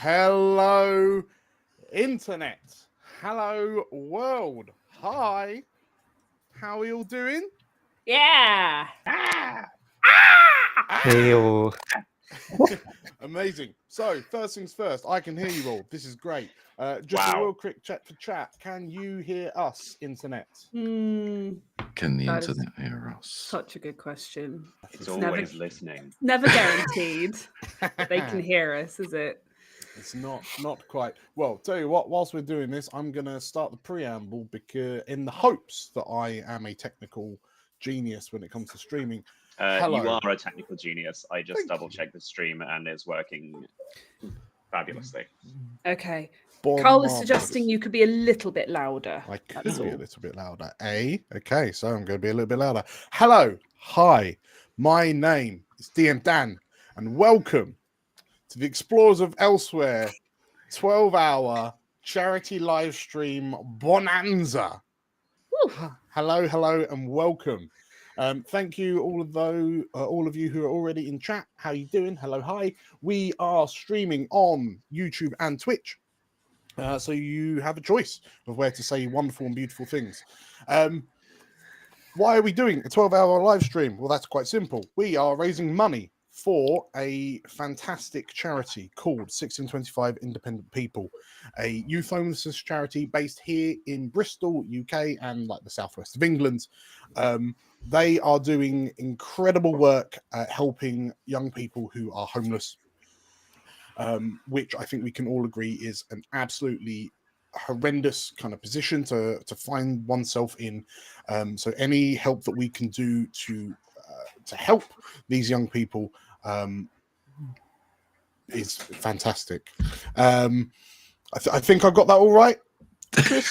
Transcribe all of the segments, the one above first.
Hello, internet. Hello, world. Hi. How are you all doing? Yeah. Hey-o. Amazing. So, first things first, I can hear you all. This is great. Just a real quick check for chat. Can you hear us, internet? Can the That is internet hear us? Such a good question. It's always listening. Never guaranteed that they can hear us, is it? It's not quite. Well, tell you what, whilst we're doing this, I'm going to start the preamble because in the hopes that I am a technical genius when it comes to streaming. You are a technical genius. I just double-checked the stream and it's working fabulously. Okay. Carl is suggesting you could be a little bit louder. I could be a little bit louder. Okay, so I'm going to be a little bit louder. Hello, hi, my name is DM Dan, and welcome to the Explorers of Elsewhere 12-hour charity live stream bonanza. Hello, and welcome. Thank you, all of you who are already in chat. How you doing? Hello, hi. We are streaming on YouTube and Twitch. So you have a choice of where to say wonderful and beautiful things. Why are we doing a 12-hour live stream? Well, that's quite simple. We are raising money for a fantastic charity called 1625 Independent People, a youth homelessness charity based here in Bristol, UK, and like the southwest of England. They are doing incredible work helping young people who are homeless, which I think we can all agree is an absolutely horrendous kind of position to find oneself in. So any help that we can do to help these young people is fantastic. I think I got that all right, Chris.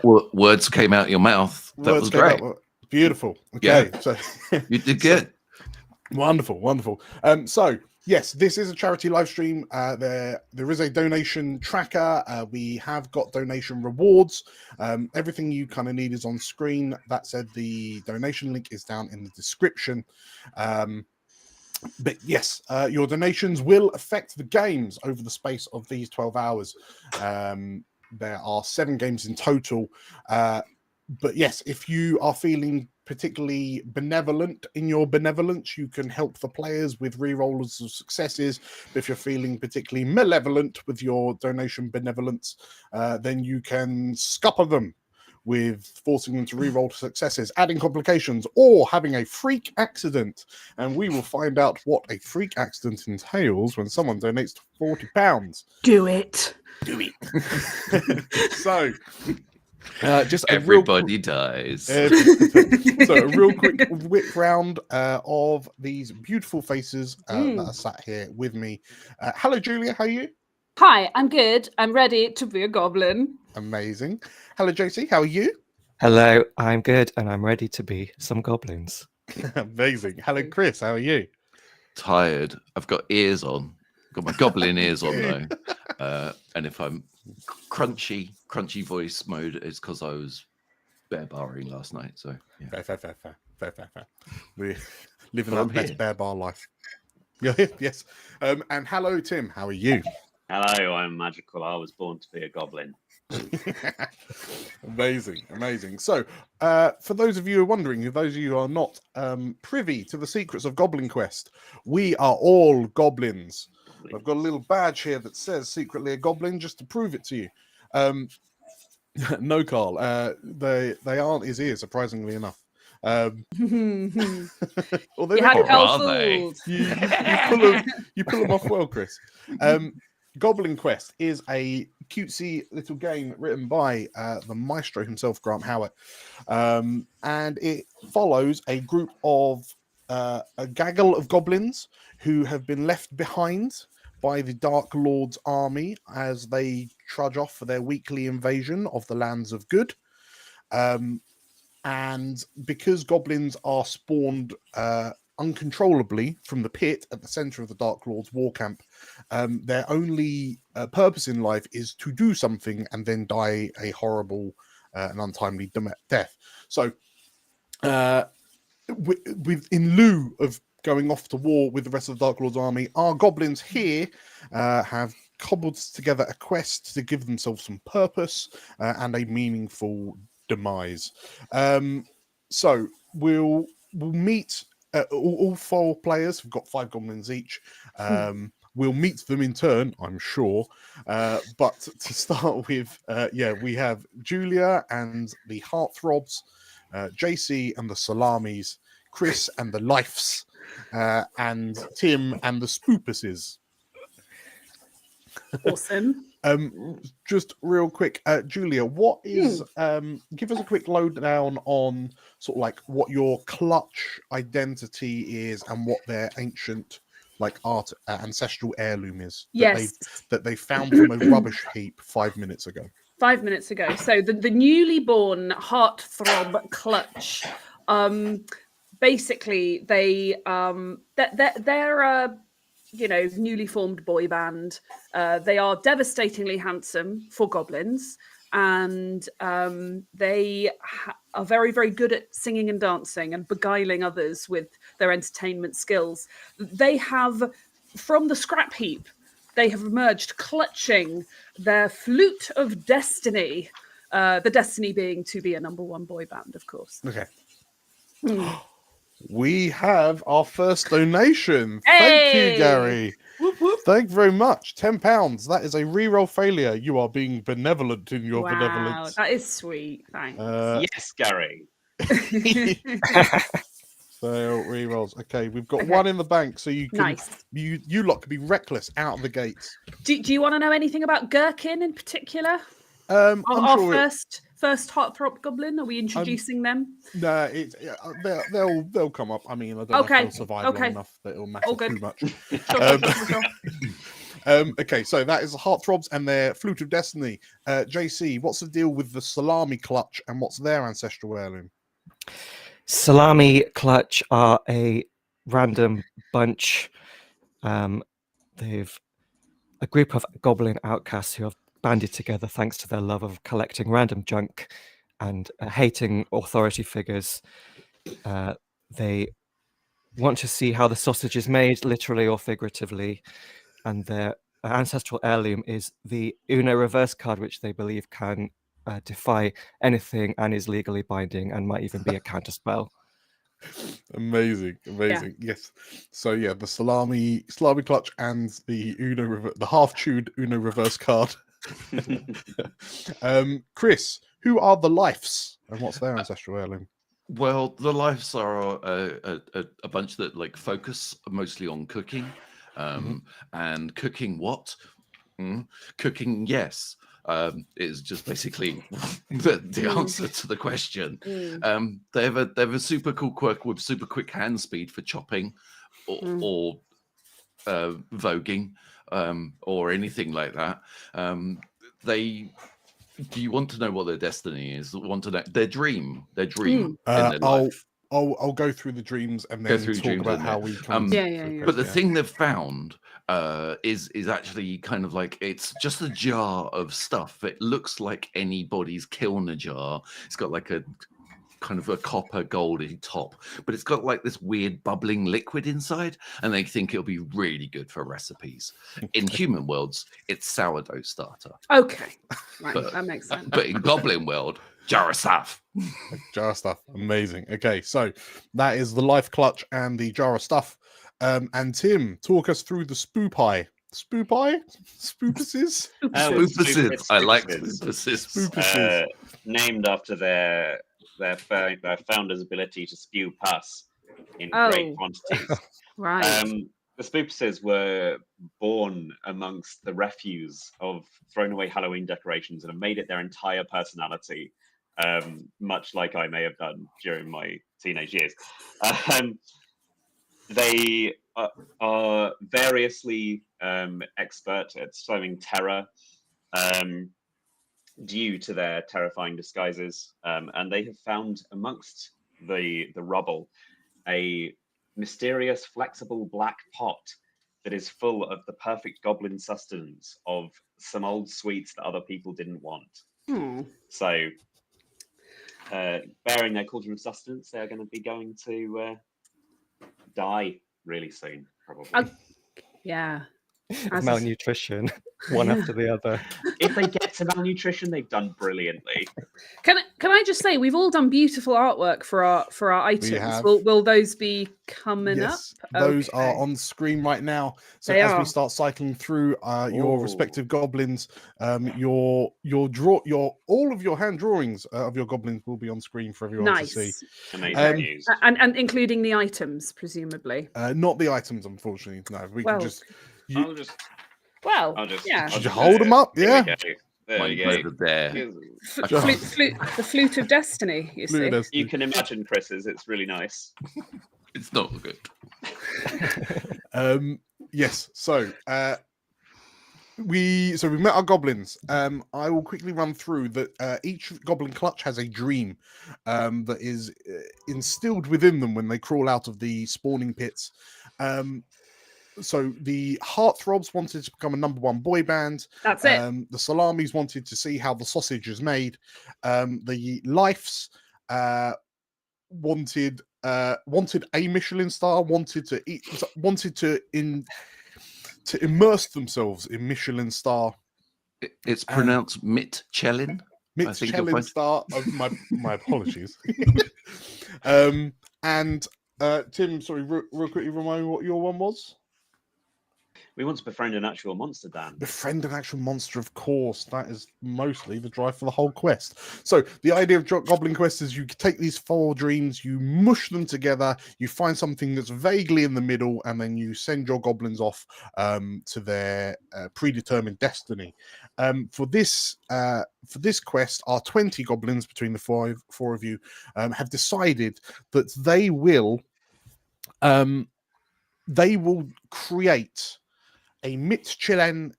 Words came out your mouth. That was great. Beautiful. Okay, Yeah. so You did good. Wonderful. So yes, this is a charity live stream. There is a donation tracker. We have got donation rewards. Everything you kind of need is on screen. That said, the donation link is down in the description. But yes, your donations will affect the games over the space of these 12 hours. There are 7 games in total. But yes, if you are feeling particularly benevolent in your benevolence, you can help the players with re-rollers of successes. But if you're feeling particularly malevolent with your donation benevolence, then you can scupper them with forcing them to re-roll successes, adding complications, or having a freak accident. And we will find out what a freak accident entails when someone donates £40. Do it. So just Everybody dies. So a real quick whip round of these beautiful faces that are sat here with me. Hello, Julia. How are you? Hi, I'm good. I'm ready to be a goblin. Amazing. Hello, JC. How are you? Hello, I'm good, and I'm ready to be some goblins. Amazing. Hello, Chris. How are you? Tired. I've got ears on. Got my goblin ears on though. And if I'm crunchy voice mode, it's because I was bear barring last night. So yeah. Fair. We're living Well, that best here. bear bar life. Yeah, yes. And hello, Tim. How are you? Hello, I'm magical. I was born to be a goblin. Amazing. So for those of you who are wondering, if those of you who are not privy to the secrets of Goblin Quest, we are all goblins. I've got a little badge here that says secretly a goblin, just to prove it to you. No, Carl, they aren't his ears, surprisingly enough. You Although had Or Carl are they? fooled. you pull them off well, Chris. Goblin Quest is a cutesy little game written by the maestro himself, Grant Howitt, and it follows a group of a gaggle of goblins who have been left behind by the Dark Lord's army as they trudge off for their weekly invasion of the lands of good. And because goblins are spawned uncontrollably from the pit at the center of the Dark Lord's war camp, their only purpose in life is to do something and then die a horrible and untimely death. So in lieu of going off to war with the rest of the Dark Lord's army, our goblins here have cobbled together a quest to give themselves some purpose and a meaningful demise. So we'll meet all 4 players. We've got 5 goblins each. We'll meet them in turn, I'm sure. But to start with, we have Julia and the Heartthrobs, JC and the Salamis, Chris and the Lifes, and Tim and the Spoopuses. Awesome. Just real quick, Julia, what is give us a quick lowdown on sort of like what your clutch identity is and what their ancient like art ancestral heirloom is that they found from a rubbish heap 5 minutes ago. 5 minutes ago. So the newly born Heartthrob clutch, basically they're a newly formed boy band. They are devastatingly handsome for goblins, and they are very, very good at singing and dancing and beguiling others with their entertainment skills. They have, from the scrap heap, they have emerged clutching their flute of destiny, the destiny being to be a #1 boy band, of course. Okay. we have our first donation. Thank you, Hey! Gary. Thank you very much. £10. That is a reroll failure. You are being benevolent in your Wow, benevolence. that is sweet. Thanks. Yes, Gary. Fail rerolls. Okay, we've got Okay. one in the bank, so you can Nice. you lot can be reckless out of the gates. Do you want to know anything about Gherkin in particular? I'm Our sure first heartthrob goblin. Are we introducing them? no, they'll come up. I mean, I don't know if Okay, they'll survive long okay. enough that it'll matter All good. too much. Sure. Okay, so that is the Heartthrobs and their Flute of Destiny. JC, what's the deal with the Salami Clutch and what's their ancestral heirloom? Salami Clutch are a random bunch. They've a group of goblin outcasts who have banded together thanks to their love of collecting random junk and hating authority figures. They want to see how the sausage is made, literally or figuratively, and their ancestral heirloom is the Uno reverse card, which they believe can defy anything and is legally binding and might even be a counterspell. Amazing. Yes. So yeah, the salami clutch and the the half-chewed Uno reverse card. Chris, who are the Lifes and what's their ancestral heirloom? Well, the Lives are a bunch that like focus mostly on cooking, and cooking what? Cooking, yes. Is just basically the answer to the question. They have a super cool quirk with super quick hand speed for chopping, or voguing, or anything like that. Do you want to know what their destiny is? Want to know their dream in their life? I'll go through the dreams and then talk about how we can. But the thing they've found is actually kind of like it's just a jar of stuff. It looks like anybody's kiln jar. It's got like a kind of a copper goldy top, but it's got like this weird bubbling liquid inside, and they think it'll be really good for recipes. In human worlds, it's sourdough starter. Okay, right, that makes sense. But in goblin world, jar of stuff. Jar of stuff, amazing. Okay, so that is the Life Clutch and the jar of stuff. And Tim, talk us through the Spoopai. Spoopuses? Spoopuses. I like spoopuses. Named after their founder's ability to spew pus in great quantities. Right. The spoopuses were born amongst the refuse of thrown away Halloween decorations and have made it their entire personality, much like I may have done during my teenage years. They are variously expert at sowing terror due to their terrifying disguises, and they have found amongst the rubble a mysterious flexible black pot that is full of the perfect goblin sustenance of some old sweets that other people didn't want. So bearing their cauldron of sustenance, they're going to be going to die really soon, probably. Yeah. Malnutrition, one after the other. If they get to malnutrition, they've done brilliantly. Can I just say we've all done beautiful artwork for our items. Will those be coming up? Those are on screen right now. So we start cycling through your respective goblins, all of your hand drawings of your goblins will be on screen for everyone to see. Amazing news. And including the items, presumably. Not the items, unfortunately. No, we can just. I'll just hold them up. Yeah. There we go. The flute of destiny. You see. You can imagine Chris's. It's really nice. It's not good. Yes. So we met our goblins. I will quickly run through that. Each goblin clutch has a dream that is instilled within them when they crawl out of the spawning pits. So the Heartthrobs wanted to become a #1 boy band. That's it. The Salamis wanted to see how the sausage is made. The Lifes wanted a Michelin star. Wanted to immerse themselves in Michelin star. It's pronounced Mitchelin. Mitchelin star. My apologies. And Tim, sorry, real quickly remind me what your one was. We want to befriend an actual monster, Dan. Befriend an actual monster, of course. That is mostly the drive for the whole quest. So the idea of Goblin Quest is you take these 4 dreams, you mush them together, you find something that's vaguely in the middle, and then you send your goblins off to their predetermined destiny. For this quest, our 20 goblins between the four of you have decided that they will create a Michelin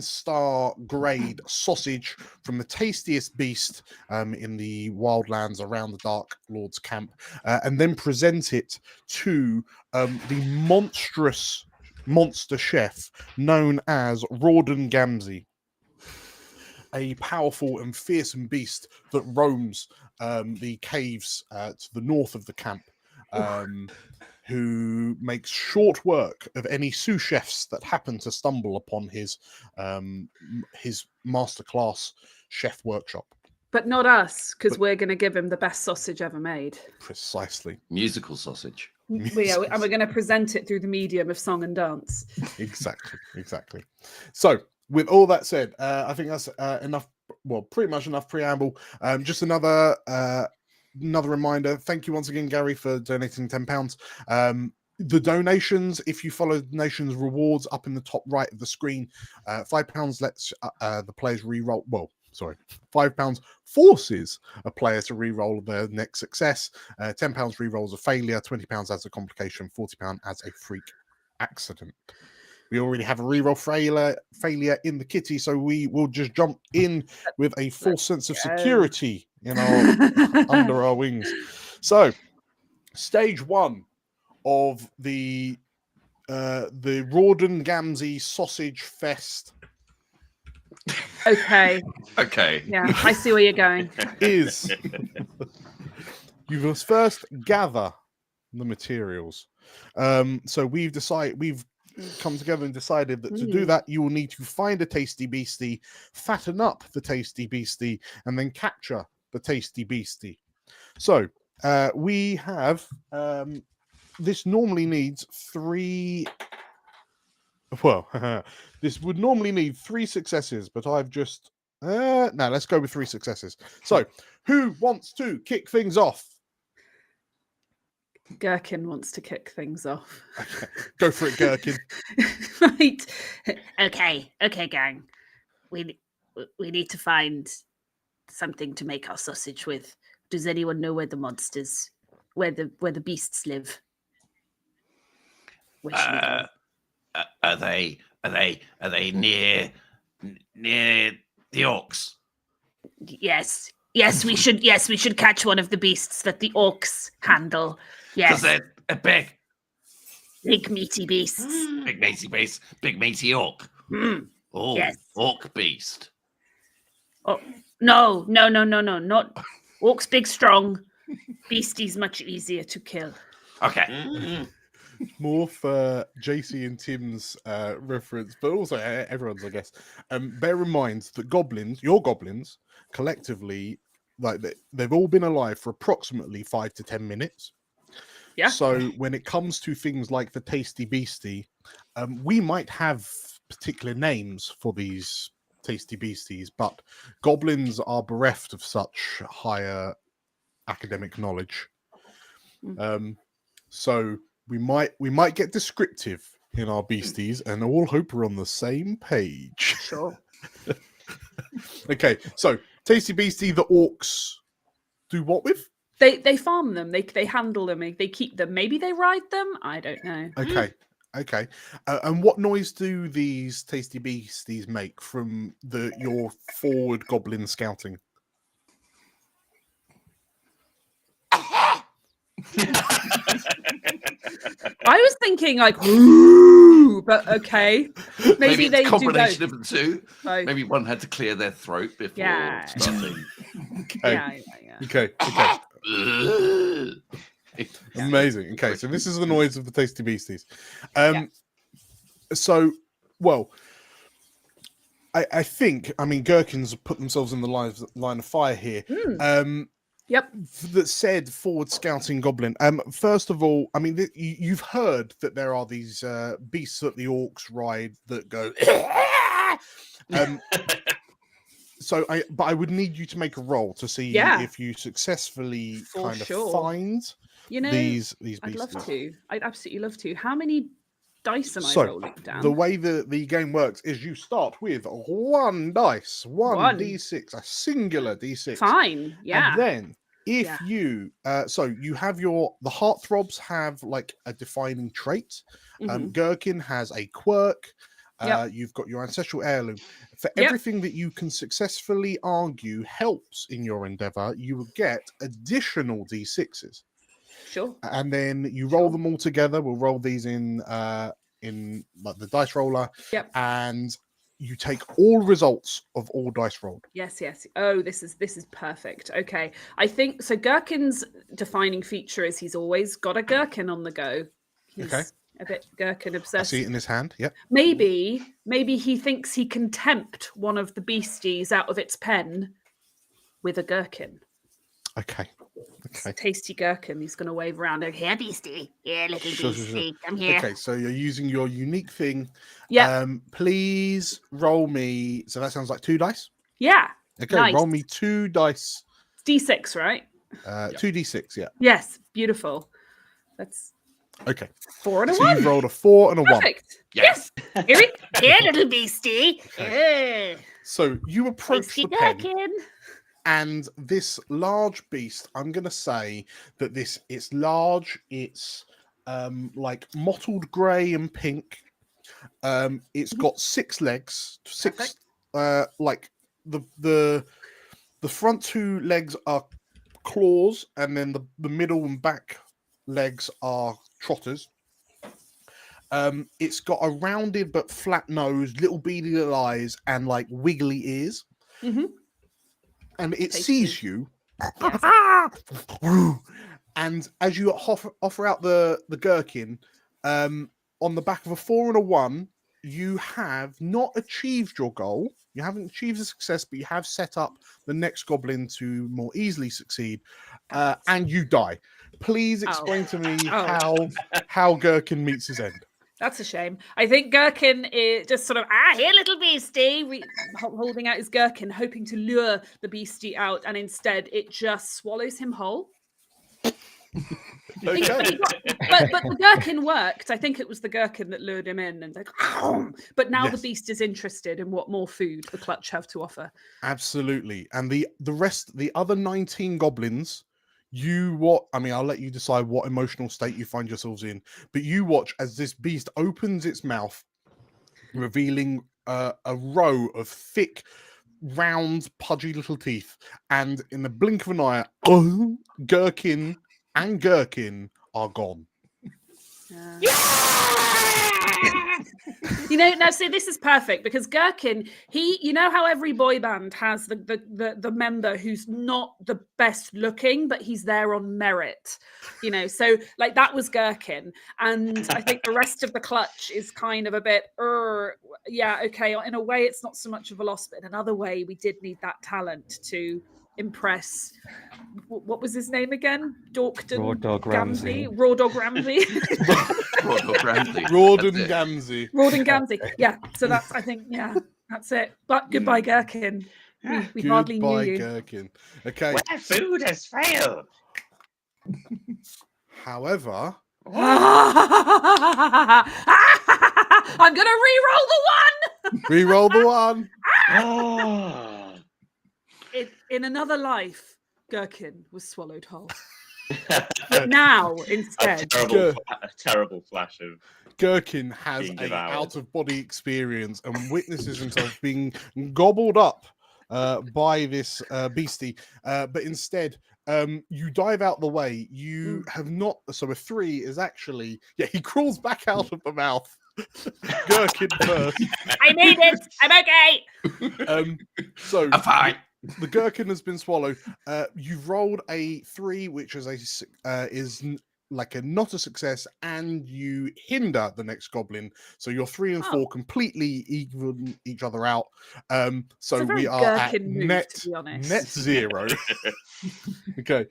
star grade sausage from the tastiest beast in the wildlands around the Dark Lord's camp, and then present it to the monstrous monster chef known as Rawdon Gamzee, a powerful and fearsome beast that roams the caves to the north of the camp. Who makes short work of any sous chefs that happen to stumble upon his masterclass chef workshop. But not us, because we're going to give him the best sausage ever made. Precisely. Musical sausage. And we're going to present it through the medium of song and dance. Exactly. So, with all that said, I think that's enough. Well, pretty much enough preamble. Just another reminder. Thank you once again, Gary, for donating £10. The donations, if you follow the donations rewards up in the top right of the screen, £5 lets the players re-roll. Well, sorry, £5 forces a player to re-roll their next success. £10 re-rolls a failure, £20 as a complication, £40 as a freak accident. We already have a reroll failure in the kitty, so we will just jump in with a false sense of security in our under our wings. So, stage 1 of the Rawdon Gamzee Sausage Fest. Okay. Yeah, I see where you're going. Is you must first gather the materials. So we've come together and decided that to do that, you will need to find a tasty beastie, fatten up the tasty beastie, and then capture the tasty beastie. So we have this normally needs 3. Well, this would normally need 3 successes, but I've just no. Let's go with 3 successes. So, who wants to kick things off? Gherkin wants to kick things off. Okay. Go for it, Gherkin. Right. Okay, gang. We need to find something to make our sausage with. Does anyone know where the monsters, where the beasts live? Where should we go? Are they near the orcs? Yes, we should catch one of the beasts that the orcs handle. Because Yes, they're big. big meaty beasts. Big meaty orc. Oh, Yes. orc beast. Oh no, not orcs. Big, strong. Beasties much easier to kill. Okay. More for JC and Tim's reference, but also everyone's, I guess. Bear in mind that your goblins, collectively, like they've all been alive for approximately 5 to 10 minutes. Yeah. So when it comes to things like the tasty beastie, we might have particular names for these tasty beasties, but goblins are bereft of such higher academic knowledge. So we might get descriptive in our beasties, and all hope we're on the same page. Sure. Okay, so tasty beastie, the orcs do what with? They farm them. They handle them. They keep them. Maybe they ride them. I don't know. Okay. And what noise do these tasty beasties make from your forward goblin scouting? I was thinking like, ooh, but okay. Maybe it's they a combination do of the two. both. Maybe one had to clear their throat before Yeah. starting. Okay. Yeah. Okay. Amazing. Okay, so this is the noise of the tasty beasties. So, well, I think, Gherkins have put themselves in the line of fire here. Yep. that said forward scouting goblin. First of all, I mean, you've heard that there are these beasts that the orcs ride that go. But I would need you to make a roll to see Yeah. if you successfely For kind of sure. find You know, these I'd beasts. love to. I'd absolutely love to. How many dice am I So, rolling down? the way the game works is you start with one dice, one d6, a singular d6. Fine. Yeah. And then if Yeah. you so you have the heartthrobs have like a defining trait. Mhm. Gherkin has a quirk. Yep. You've got your ancestral heirloom. For Yep. everything that you can successfully argue helps in your endeavor, you will get additional d6s. Sure. And then you roll Sure. them all together. We'll roll these in like the dice roller. Yep. And you take all results of all dice rolled. Yes, yes. Oh, this is perfect. Okay. I think so. Gherkin's defining feature is he's always got a gherkin on the go. He's Okay. a bit gherkin I obsessed. see it in his hand. Yep. Maybe he thinks he can tempt one of the beasties out of its pen with a gherkin. Okay. It's a tasty gherkin. He's going to wave around. Here, beastie. Here, little Sure. beastie. Come here. Okay, so you're using your unique thing. Yeah. Please roll me. So that sounds like 2 dice. Yeah. Okay, Nice. roll me 2 dice. D6, right? 2d6, yeah. Yes. Beautiful. That's Okay. 4 and a So 1. you've rolled a 4 and a 1. Perfect. Yes. Here, little beastie. Okay. So you approach Tasty the pen, gherkin. and this large beast, I'm going to say that it's large. It's like mottled grey and pink. It's got 6 legs. 6 like the front 2 legs are claws, and then the middle and back legs are trotters. It's got a rounded but flat nose, little beady little eyes, and like wiggly ears. Mm-hmm. And it Tasty. sees you. Yes. And as you offer out the gherkin, on the back of a 4 and a 1, you have not achieved your goal. You haven't achieved a success, but you have set up the next goblin to more easily succeed, and you die. Please explain to me how Gherkin meets his end. That's a shame. I think Gherkin is just sort of, here, little beastie, holding out his gherkin, hoping to lure the beastie out, and instead it just swallows him whole. Okay. But the gherkin worked. I think it was the gherkin that lured him in, and like, but now the beast is interested in what more food the clutch have to offer. Absolutely. And the other 19 goblins, I'll let you decide what emotional state you find yourselves in, but you watch as this beast opens its mouth, revealing a row of thick, round, pudgy little teeth, and in the blink of an eye, Gherkin and Gherkin are gone. Now see, this is perfect because Gherkin, you know how every boy band has the member who's not the best looking, but he's there on merit, so like that was Gherkin, and I think the rest of the clutch is kind of a bit okay, in a way it's not so much of a loss, but in another way we did need that talent to impress. What was his name again? Raw Dog Ramsey. Raw Dog Ramsey. Rawdon Gamsey. Rawdon Gamsey. Yeah. So that's, I think, that's it. But goodbye, Gherkin. We hardly knew you. Gherkin. Okay. Where food has failed. However, I'm gonna re-roll the 1. re-roll the 1. In another life, Gherkin was swallowed whole. But now, instead, a terrible flash of Gherkin has being an devoured. out-of-body experience and witnesses himself being gobbled up by this beastie. But instead, you dive out the way. You have not. So a 3 is actually he crawls back out of the mouth. Gherkin first. I made it. I'm okay. So I'm fine. the gherkin has been swallowed. You've rolled a 3, which is like a not a success, and you hinder the next goblin. So you're 3 and 4 completely even each other out. So It's a very we are at gherkin move, net to be honest. net 0. Okay.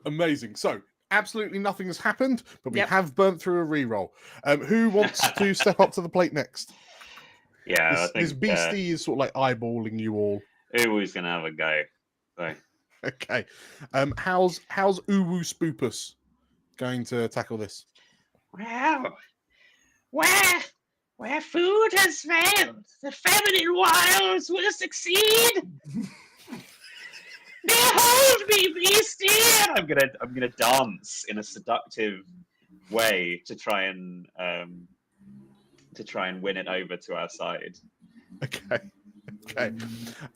Amazing. So absolutely nothing has happened, but we Yep. have burnt through a reroll. Who wants to step up to the plate next? Yeah, This beastie is sort of like eyeballing you all. Uwu's gonna have a go. So. Okay. How's Uwu Spoopus going to tackle this? Well, where food has failed, the feminine wiles will succeed. Behold me, beastie! I'm gonna dance in a seductive way to try and win it over to our side. Okay. Okay.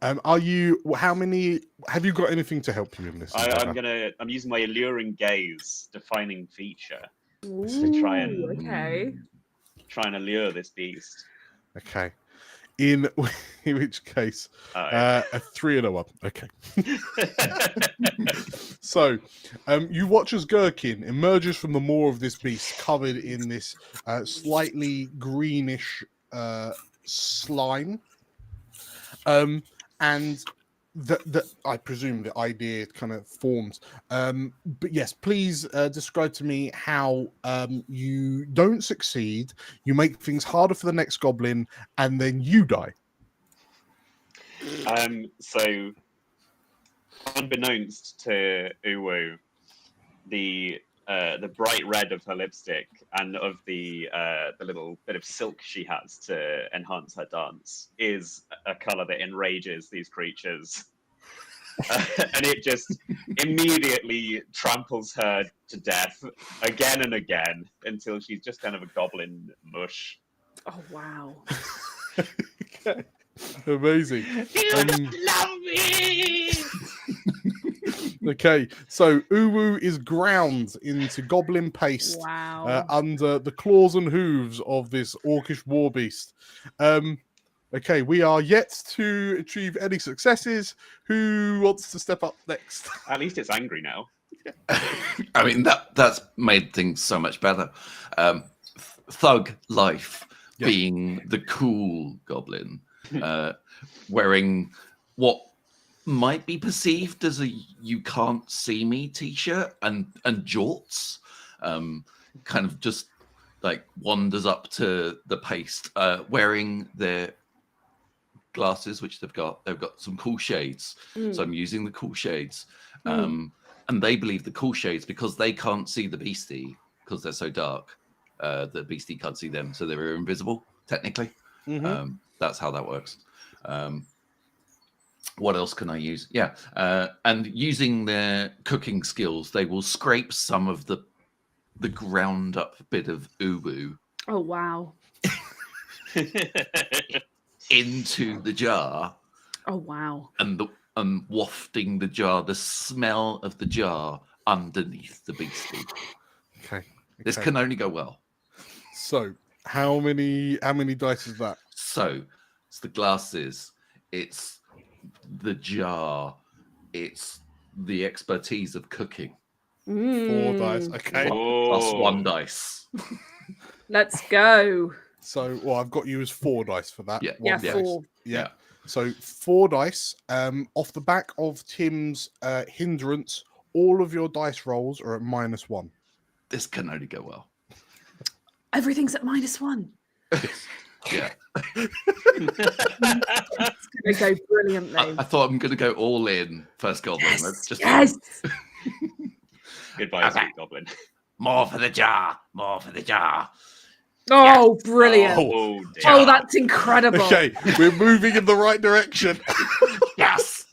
Are you? How many? Have you got anything to help you in this? I'm using my alluring gaze, defining feature, Ooh, to try and allure this beast. Okay. In which case, a 3 and a 1. Okay. So, you watch as Gherkin emerges from the maw of this beast, covered in this slightly greenish slime. And I presume the idea kind of forms. But yes, please describe to me how you don't succeed, you make things harder for the next goblin, and then you die. So, unbeknownst to Uwu, the bright red of her lipstick and of the little bit of silk she has to enhance her dance is a color that enrages these creatures. And it just immediately tramples her to death again and again until she's just kind of a goblin mush. Oh wow. Okay. Amazing. You don't love me! Okay, so Uwu is ground into goblin paste Wow. under the claws and hooves of this orcish war beast. Okay, we are yet to achieve any successes. Who wants to step up next? At least it's angry now. I mean, that's made things so much better. Thug life being the cool goblin, wearing what might be perceived as a "you can't see me" t-shirt and jorts, kind of just like wanders up to the paste, wearing their glasses, which they've got some cool shades. So I'm using the cool shades, and they believe the cool shades because they can't see the beastie because they're so dark. The beastie can't see them, so they're invisible technically. That's how that works. What else can I use? Yeah, and using their cooking skills, they will scrape some of the ground up bit of uwu Oh wow. into the jar. Oh wow. And wafting the jar, the smell of the jar underneath the beastie. Okay. This can only go well. So, how many dice is that? So, it's the glasses, it's the jar, it's the expertise of cooking. 4 dice. Okay. Plus 1 dice. Let's go. So, well, I've got you as 4 dice for that. Yeah. Yeah, One dice. 4. Yeah. So 4 dice. Off the back of Tim's hindrance, all of your dice rolls are at -1. This can only go well. Everything's at -1. Yeah. It's gonna go brilliantly. I thought I'm going to go all in first goblin. Let's just Yes. Goodbye, Okay. sweet goblin. more for the jar. Oh, brilliant. Oh, dear. Oh, that's incredible. Okay, we're moving in the right direction. Yes.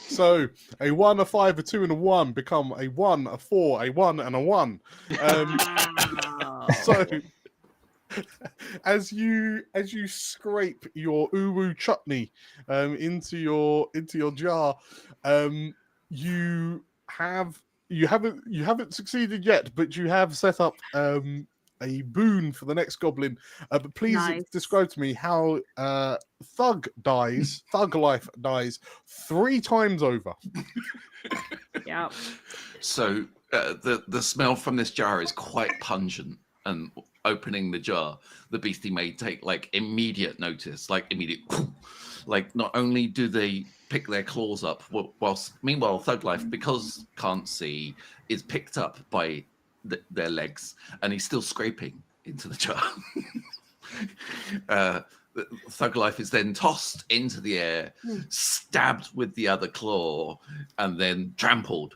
So a 1, a 5, a 2, and a 1 become a 1, a 4, a 1, and a 1. Wow. So as you scrape your uwu chutney into your jar, you haven't succeeded yet, but you have set up a boon for the next goblin. But please Nice. describe to me how Thug Life dies 3 times over. Yeah. So the smell from this jar is quite pungent, and opening the jar, the beastie may take like immediate notice, like immediate. Like not only do they pick their claws up, whilst meanwhile Thug Life, because can't see, is picked up by their legs, and he's still scraping into the jar. Thug Life is then tossed into the air, stabbed with the other claw, and then trampled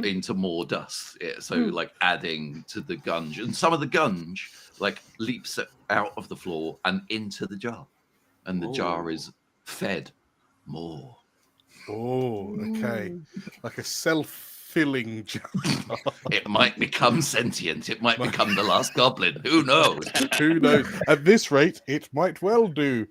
into more dust. Yeah, so like adding to the gunge, and some of the gunge like leaps out of the floor and into the jar, and the jar is fed more. Oh, okay. Like a self-filling jar. It might become sentient. It might become the last goblin. Who knows? Who knows? At this rate, it might well do.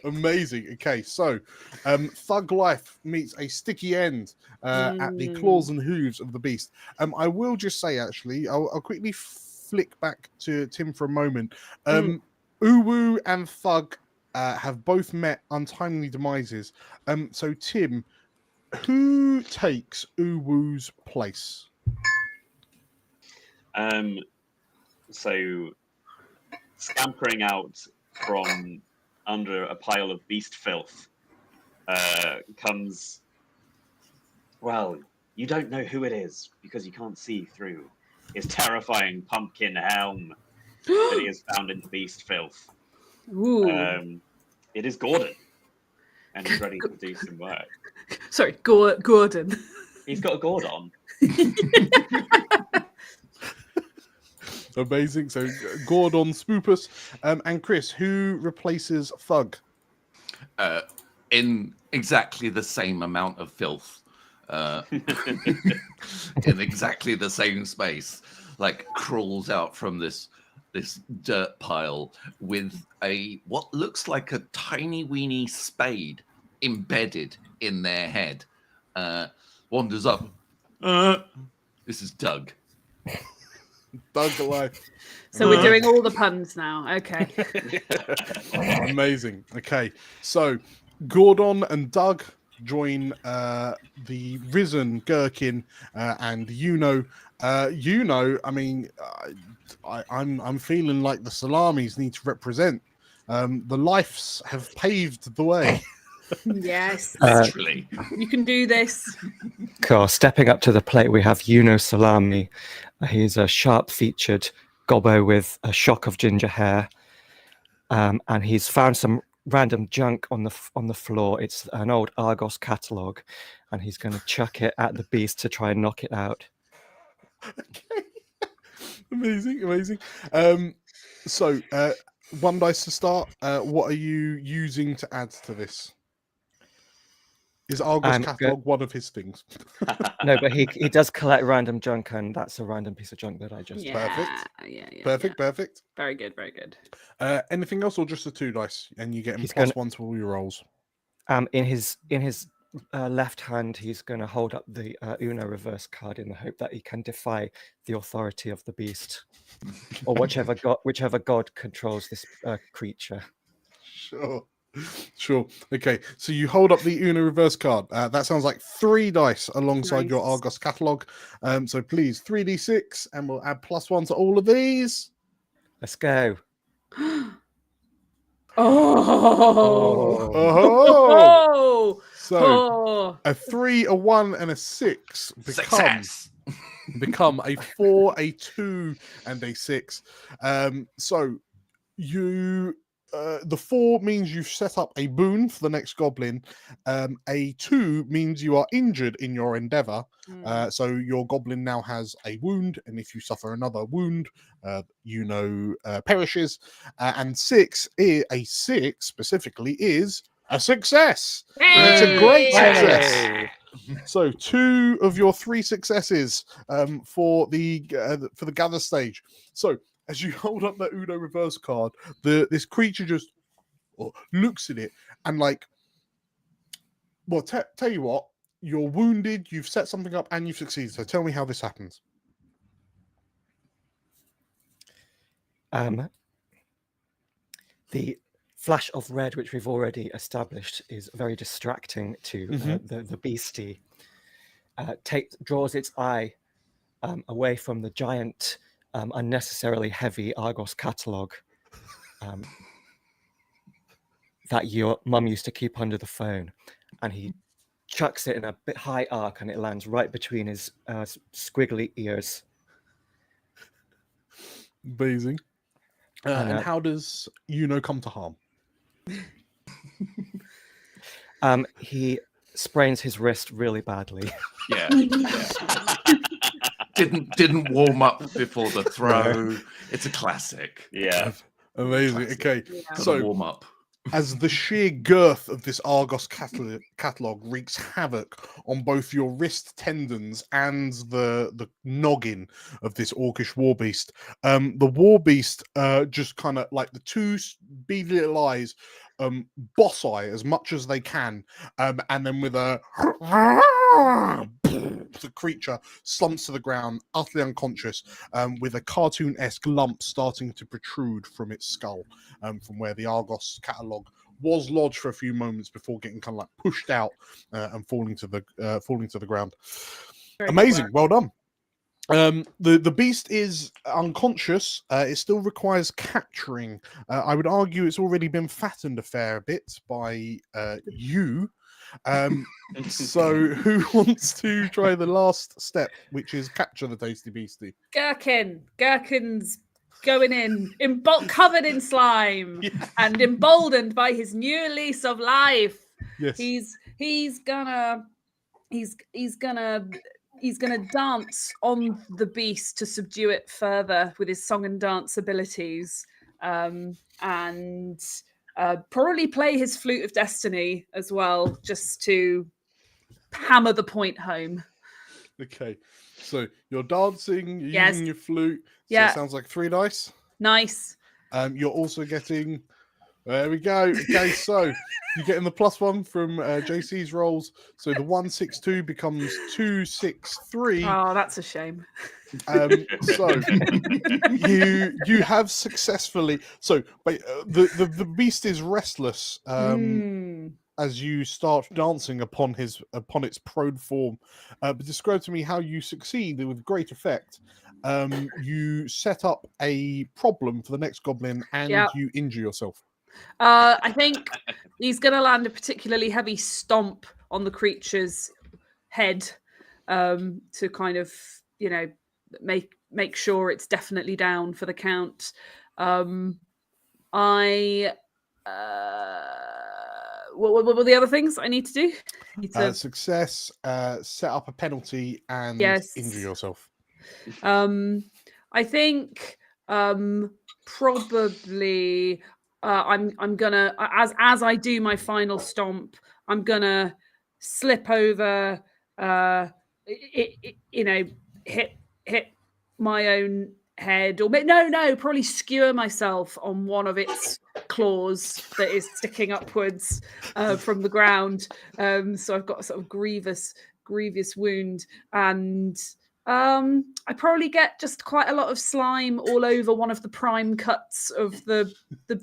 Amazing. Okay, so Thug Life meets a sticky end at the claws and hooves of the beast. I will just say, actually, I'll quickly flick back to Tim for a moment. Uwu and Thug have both met untimely demises. So, Tim, who takes Uwu's place? So, scampering out from under a pile of beast filth comes. Well, you don't know who it is because you can't see through his terrifying pumpkin helm that he has found in the beast filth. Ooh. It is Gordon, and he's ready to do some work. Sorry, Gordon. He's got a gourd on. Amazing. So Gordon Spoopus and Chris, who replaces Thug? In exactly the same amount of filth, in exactly the same space, like crawls out from this dirt pile with what looks like a tiny weeny spade embedded in their head. Wanders up. This is Doug. Thug Life. So we're doing all the puns now. Okay. Amazing. Okay, so Gordon and Doug join the risen Gherkin and Yuno. I mean, I'm feeling like the Salamis need to represent. The Lifes have paved the way. Yes. Literally. You can do this. Cool. Stepping up to the plate, we have Yuno Salami. He's a sharp-featured gobbo with a shock of ginger hair, and he's found some random junk on the floor. It's an old Argos catalogue, and he's going to chuck it at the beast to try and knock it out. Okay. Amazing. So, 1 dice to start. What are you using to add to this? Is Argos catalogue one of his things? No, but he does collect random junk, and that's a random piece of junk that I just... Perfect. Very good. Anything else, or just the 2 dice? And you get him He's +1 to all your rolls. In his left hand, he's going to hold up the Uno reverse card in the hope that he can defy the authority of the beast, or whichever god controls this creature. Sure. Okay, so you hold up the Uno reverse card. That sounds like 3 dice alongside your Argos catalogue. So please, 3d6, and we'll add +1 to all of these. Let's go. Oh. So a 3, a 1, and a 6 become a 4, a 2, and a 6. So you the 4 means you've set up a boon for the next goblin. A 2 means you are injured in your endeavor. So your goblin now has a wound, and if you suffer another wound, perishes. And 6, a 6 specifically, is a success. It's a great success. So 2 of your 3 successes for the gather stage. So as you hold up that Uno reverse card, this creature just looks at it and tell you what, you're wounded, you've set something up, and you've succeeded. So tell me how this happens. The flash of red, which we've already established, is very distracting to the beastie. Draws its eye away from the giant, unnecessarily heavy Argos catalogue that your mum used to keep under the phone, and he chucks it in a bit high arc, and it lands right between his squiggly ears. Amazing. And how does come to harm? He sprains his wrist really badly. Yeah. Didn't warm up before the throw. It's a classic. Yeah. Amazing. Okay, So warm up. as the sheer girth of this Argos catalogue wreaks havoc on both your wrist tendons and the noggin of this orcish warbeast, the warbeast just kind of like the two beady little eyes boss eye as much as they can, and then with a the creature slumps to the ground, utterly unconscious, with a cartoon-esque lump starting to protrude from its skull, from where the Argos catalogue was lodged for a few moments before getting kind of like pushed out and falling to the ground. Amazing, well done. The beast is unconscious. It still requires capturing. I would argue it's already been fattened a fair bit by you. So who wants to try the last step, which is capture the tasty beastie? Gherkin's going in, covered in slime and emboldened by his new lease of life. Yes. He's gonna dance on the beast to subdue it further with his song and dance abilities, and probably play his flute of destiny as well, just to hammer the point home. Okay, so you're dancing, you're Yes. using your flute. So Yeah. it sounds like 3 dice. Nice. You're also getting. There we go. Okay, so you're getting the +1 from JC's rolls. So the 162 becomes 263. Oh, that's a shame. So you have successfully. So the beast is restless as you start dancing upon its prone form. But describe to me how you succeed with great effect. You set up a problem for the next goblin, and you injure yourself. I think he's going to land a particularly heavy stomp on the creature's head, to kind of, make sure it's definitely down for the count. What were the other things I need to do? Success, set up a penalty, and injure yourself. I think probably I'm gonna, as I do my final stomp, I'm gonna slip over, hit my own head, or no, probably skewer myself on one of its claws that is sticking upwards from the ground. So I've got a sort of grievous wound, and I probably get just quite a lot of slime all over one of the prime cuts of the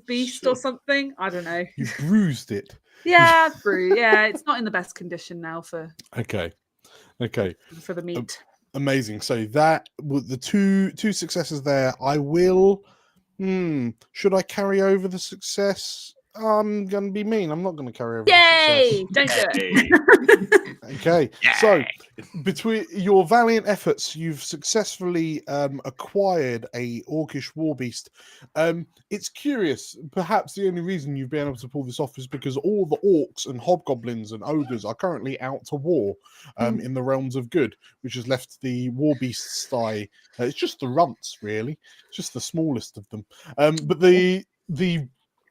beast or something. I don't know. You bruised it. Yeah, it's not in the best condition now for Okay. for the meat. Amazing. So that with the two successes there, I will. Should I carry over the success? I'm gonna be mean. I'm not gonna carry over. Yay! The success. Don't do it. Okay. So between your valiant efforts, you've successfully acquired a orcish warbeast. It's curious. Perhaps the only reason you've been able to pull this off is because all the orcs and hobgoblins and ogres are currently out to war in the realms of good, which has left the warbeast's thigh. It's just the runts, really. It's just the smallest of them. But the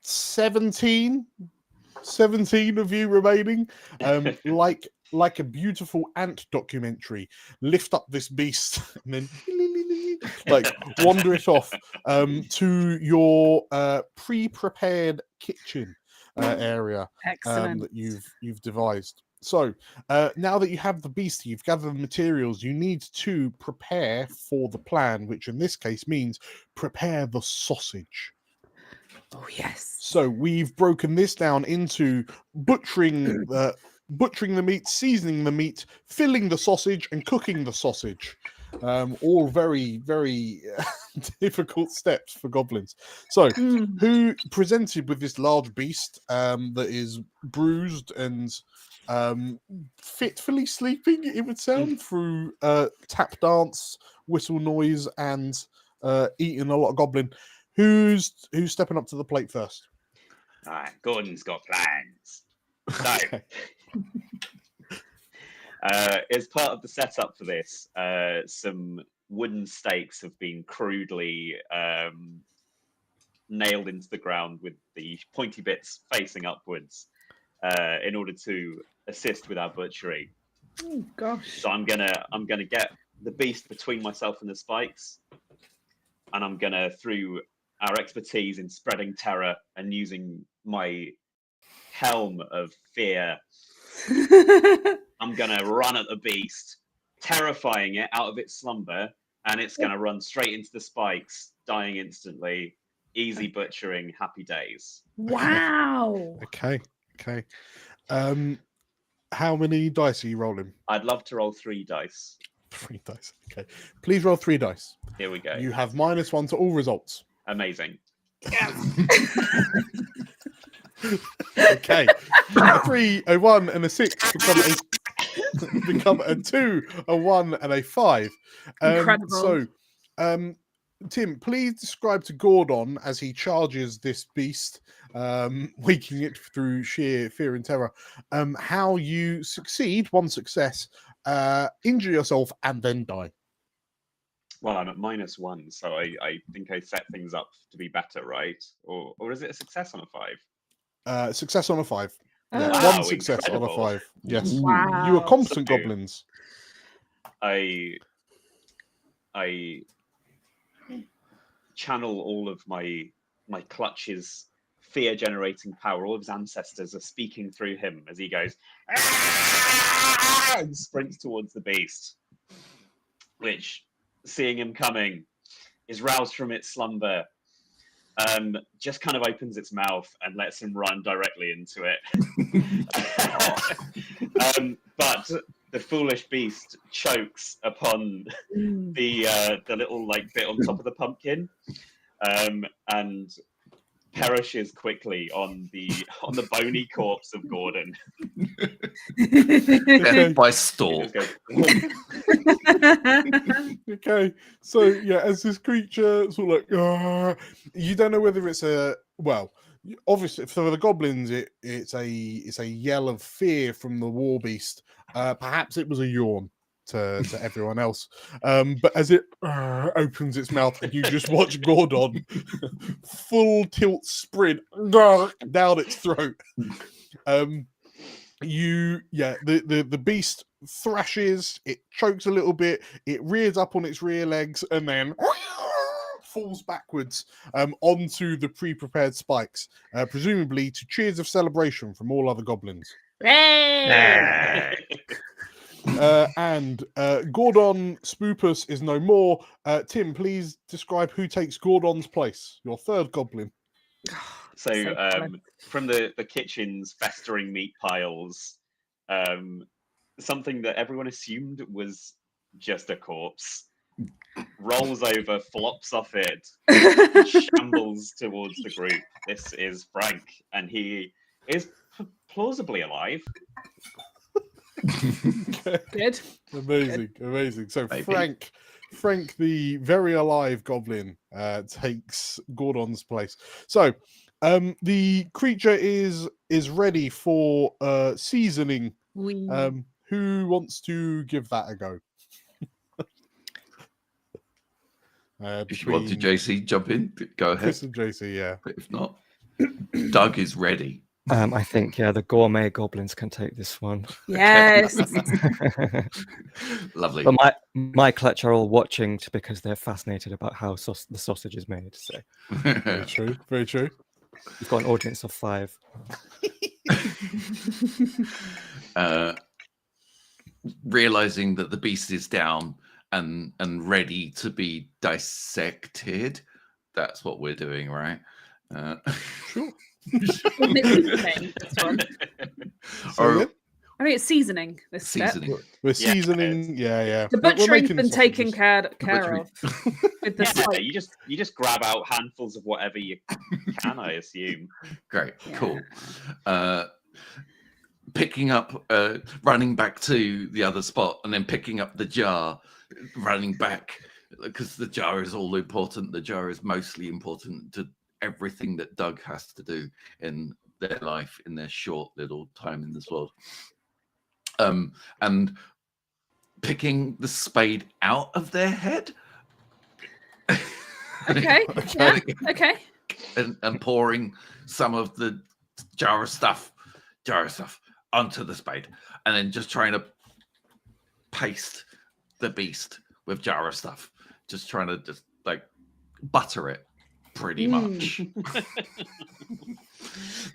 17 of you remaining, like a beautiful ant documentary, lift up this beast and then like wander it off to your pre-prepared kitchen area that you've devised. So now that you have the beast, you've gathered the materials, you need to prepare for the plan, which in this case means prepare the sausage. Oh yes. So we've broken this down into butchering the meat, seasoning the meat, filling the sausage, and cooking the sausage. All very, very difficult steps for goblins. So, who presented with this large beast that is bruised and fitfully sleeping, it would sound, through tap dance, whistle noise, and eating a lot of goblin? Who's stepping up to the plate first? All right, Gordon's got plans. So, as part of the setup for this, some wooden stakes have been crudely nailed into the ground with the pointy bits facing upwards in order to assist with our butchery. Oh gosh. So I'm gonna get the beast between myself and the spikes, and I'm gonna, through our expertise in spreading terror and using my helm of fear, I'm gonna run at the beast, terrifying it out of its slumber, and it's gonna run straight into the spikes, dying instantly. Easy butchering, happy days. Wow. Okay. How many dice are you rolling? I'd love to roll 3 dice. 3 dice. Okay. Please roll 3 dice. Here we go. You have -1 to all results. Amazing. Okay. A 3, a 1, and a 6 become a 2, a 1, and a 5. Incredible. So, Tim, please describe to Gordon as he charges this beast, waking it through sheer fear and terror, how you succeed, 1 success, injure yourself, and then die. Well, I'm at -1, so I think I set things up to be better, right? Or is it a success on a 5? Success on a 5. Yeah, Oh. 1 success Incredible. on a 5. Yes. Wow. You are competent So- goblins. I channel all of my clutches fear-generating power. All of his ancestors are speaking through him as he goes and sprints towards the beast, which, seeing him coming, is roused from its slumber. Just kind of opens its mouth and lets him run directly into it. But the foolish beast chokes upon the little bit on top of the pumpkin, and perishes quickly on the bony corpse of Gordon. Death by He stalk. just goes, Okay, so yeah, as this creature sort of like, you don't know whether it's obviously for the goblins, it's a yell of fear from the war beast. Perhaps it was a yawn to everyone else, but as it opens its mouth, and you just watch Gordon full tilt sprint down its throat. The beast thrashes, it chokes a little bit, it rears up on its rear legs, and then falls backwards onto the pre-prepared spikes, presumably to cheers of celebration from all other goblins. And Gordon Spoopus is no more. Tim, please describe who takes Gordon's place, your third goblin. So, So fun. from the kitchen's festering meat piles, something that everyone assumed was just a corpse rolls over, flops off it, shambles towards the group. This is Frank, and he is plausibly alive. Good. Amazing. So Maybe. Frank, the very alive goblin, takes Gordon's place. So the creature is ready for seasoning. Who wants to give that a go? If you want to, Between JC, jump in. Go ahead. Chris and JC, yeah. But if not, Doug is ready. I think, the gourmet goblins can take this one. Yes. Lovely. But my clutch are all watching because they're fascinated about how the sausage is made. So Very true. Very true. you've got an audience of 5. realizing that the beast is down and ready to be dissected. That's what we're doing, right? Sure. Isn't it seasoning, this one? So Or then, I think it's seasoning. This step. seasoning. we're Yeah, seasoning. Yeah. The We're butchering's making been taken sausages. care of. With the Yeah, spike. you just grab out handfuls of whatever you can, I assume. Great, Yeah. cool. Picking up, running back to the other spot, and then picking up the jar, running back, because the jar is all important. The jar is mostly important to everything that Doug has to do in their life, in their short little time in this world. And picking the spade out of their head. Okay. Yeah. Okay. And pouring some of the jar of stuff onto the spade, and then just trying to paste the beast with jar of stuff, just trying to just like butter it pretty much.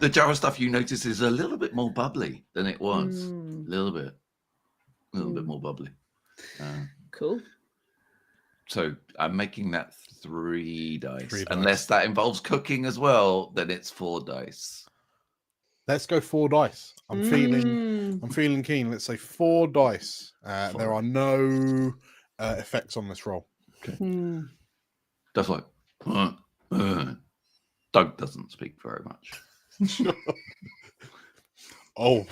The jar of stuff, you notice, is a little bit more bubbly than it was. A little bit more bubbly. Cool. So I'm making that 3 dice. 3 dice. Unless that involves cooking as well, then it's 4 dice. Let's go 4 dice. I'm feeling keen. Let's say 4 dice. There are no effects on this roll. That's like Doug doesn't speak very much. Oh.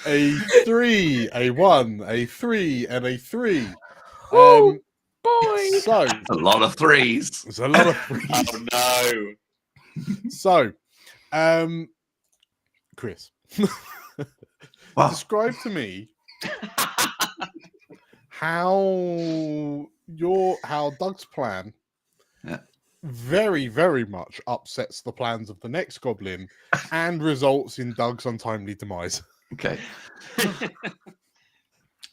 A 3, a 1, a 3, and a 3. Oh, boy. So A lot of 3s. there's a lot of 3s. Oh no! So, Chris, Wow. describe to me how Doug's plan very, very much upsets the plans of the next goblin and results in Doug's untimely demise. Okay.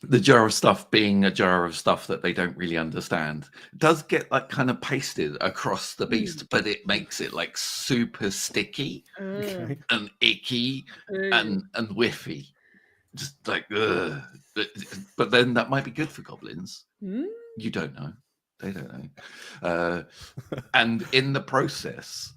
The jar of stuff being a jar of stuff that they don't really understand does get like kind of pasted across the beast, but it makes it like super sticky Okay. and icky and whiffy. Just like, ugh. But then that might be good for goblins. You don't know. They don't know. And in the process,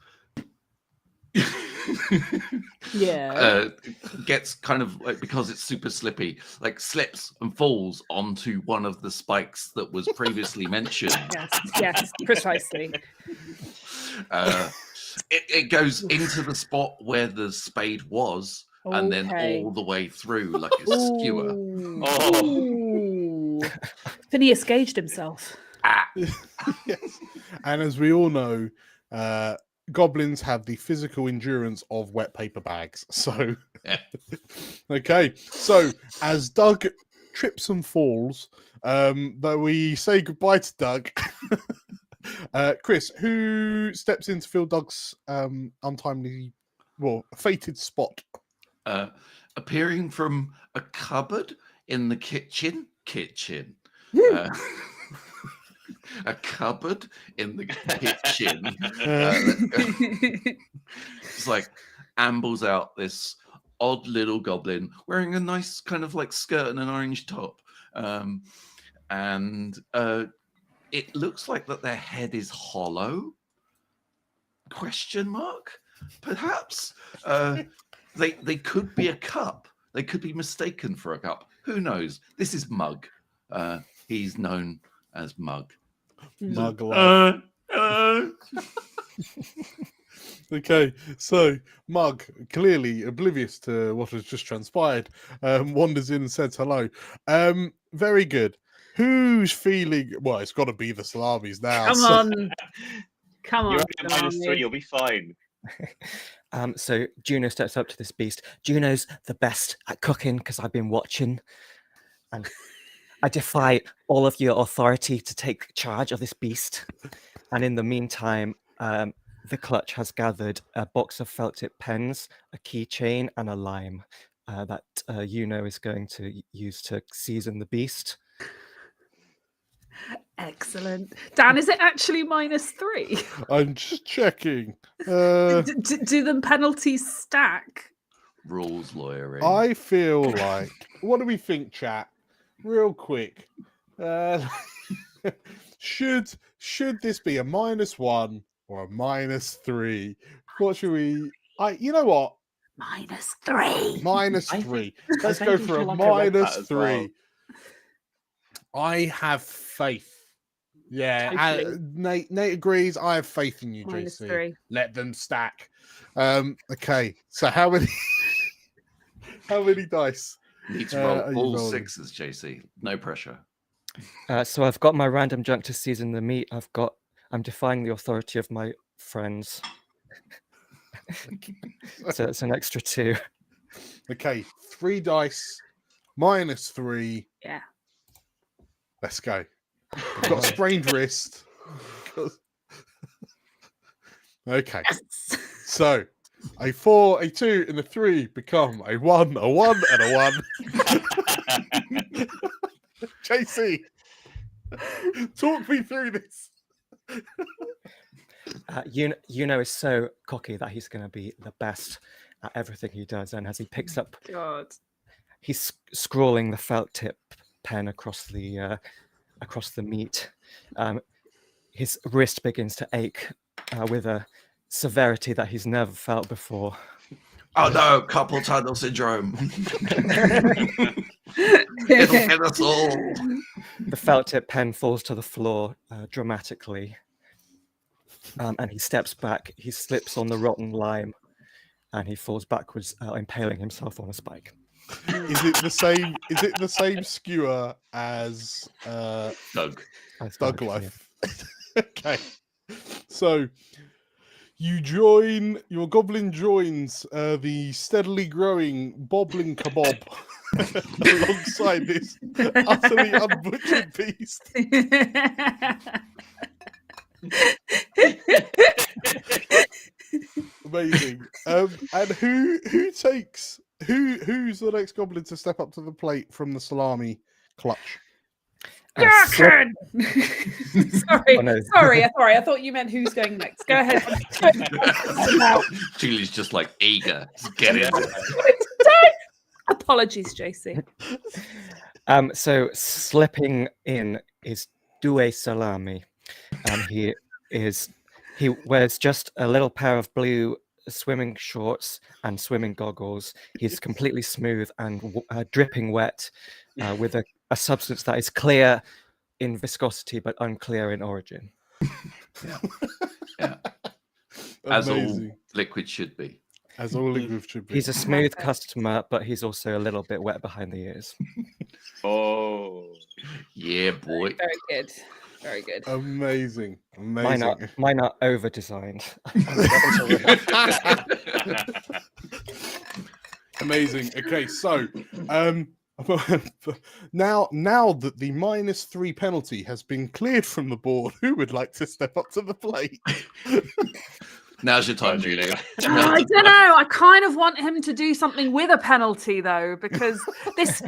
gets kind of like, because it's super slippy, like slips and falls onto one of the spikes that was previously mentioned. Yes, precisely. It goes into the spot where the spade was, and then Okay. all the way through like a skewer. Ooh. Phineas gauged himself. Yes. And as we all know, goblins have the physical endurance of wet paper bags. So, okay. So, as Doug trips and falls, though we say goodbye to Doug, Chris, who steps in to fill Doug's fated spot? Appearing from a cupboard in the kitchen. A cupboard in the kitchen. It's like ambles out this odd little goblin wearing a nice kind of like skirt and an orange top. And it looks like that their head is hollow. Question mark? Perhaps. They could be a cup. They could be mistaken for a cup. Who knows? This is Mug. He's known as Mug. Mug life. Okay, so Mug, clearly oblivious to what has just transpired, wanders in and says hello. Very good. Who's feeling? Well, it's got to be the salamis now. Come on. You're only at -3. You'll be fine. So Juno steps up to this beast. Juno's the best at cooking because I've been watching, and I defy all of your authority to take charge of this beast. And in the meantime, the clutch has gathered a box of felt tip pens, a keychain, and a lime that Juno is going to use to season the beast. Excellent. Dan, is it actually -3? I'm just checking. Do the penalties stack? Rules lawyering. I feel like. What do we think, chat? Real quick. Should this be a -1 or a -3? What should we? You know what? -3. -3. Let's I go vaguely for a feel like I read that as well. -3. I have faith. Yeah, Totally. Nate agrees. I have faith in you, JC. -3. Let them stack. Okay, so how many dice? Need to are roll you all rolling? 6s, JC. No pressure. So I've got my random junk to season the meat. I'm defying the authority of my friends. So it's an extra 2. Okay, 3 dice, -3. Yeah. Let's go. I've got a sprained wrist. Okay, so a 4, a 2, and a 3 become a 1, a 1, and a 1. JC, talk me through this. Yuno is so cocky that he's going to be the best at everything he does. And as he picks up, God. he's scrawling the felt tip pen across the meat. His wrist begins to ache with a severity that he's never felt before. Oh no, carpal tunnel syndrome. It'll get us all. The felt tip pen falls to the floor dramatically. And he steps back, he slips on the rotten lime, and he falls backwards, impaling himself on a spike. Is it the same skewer as Doug. Doug Yeah. Life? Okay. So your goblin joins the steadily growing bobbling kebab alongside this utterly unbutchered beast. Amazing. And who's the next goblin to step up to the plate from the salami clutch? Gherkin! Sorry, Oh, no. sorry. I thought you meant who's going next. Go ahead. Julie's just like eager to get in. Apologies, JC. So slipping in is Due Salami. He wears just a little pair of blue swimming shorts and swimming goggles. He's completely smooth and dripping wet with a substance that is clear in viscosity but unclear in origin. Yeah. As all Amazing. liquid should be. As all liquid should be. He's a smooth customer, but he's also a little bit wet behind the ears. Oh, Yeah, boy. Very good. Very good. Amazing. Amazing. Mine are over designed. Amazing. Okay, so now that the -3 penalty has been cleared from the board, who would like to step up to the plate? Now's your time, Julie. I don't know. I kind of want him to do something with a penalty, though, because this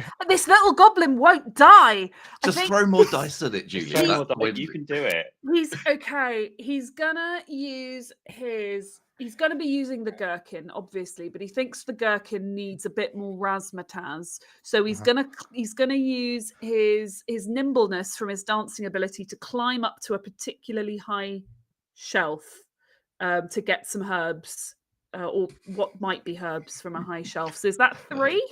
little goblin won't die. Just I think throw more dice at it, Julie. Throw more That dice, wins you it. can do it. he's okay. He's gonna use his. He's going to be using the gherkin, obviously, but he thinks the gherkin needs a bit more razzmatazz. So he's gonna use his nimbleness from his dancing ability to climb up to a particularly high shelf to get some herbs or what might be herbs from a high shelf. So is that 3?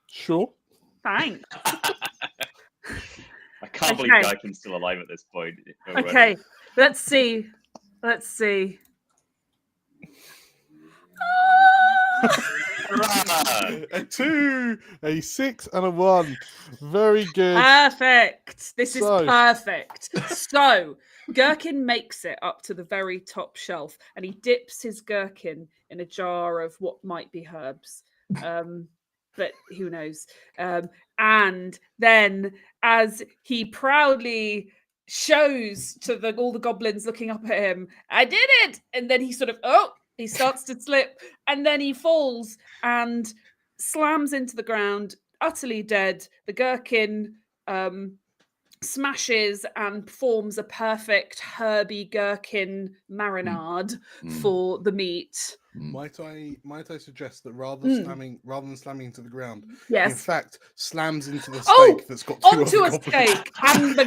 Sure. Thanks. I can't believe Okay. Gaikin's still alive at this point. already. Okay, let's see. Hurrah! A 2, a 6, and a 1. Very good. Perfect. This is So- perfect. So, Gherkin makes it up to the very top shelf and he dips his gherkin in a jar of what might be herbs. But who knows? And then, as he proudly shows to all the goblins looking up at him, I did it! And then he he starts to slip and then he falls and slams into the ground, utterly dead. The gherkin smashes and forms a perfect herby gherkin marinade for the meat. Might I suggest that rather Mm. than slamming into the ground, in Yes. fact slams into the steak Oh, that's got two onto other a goblins. steak, and the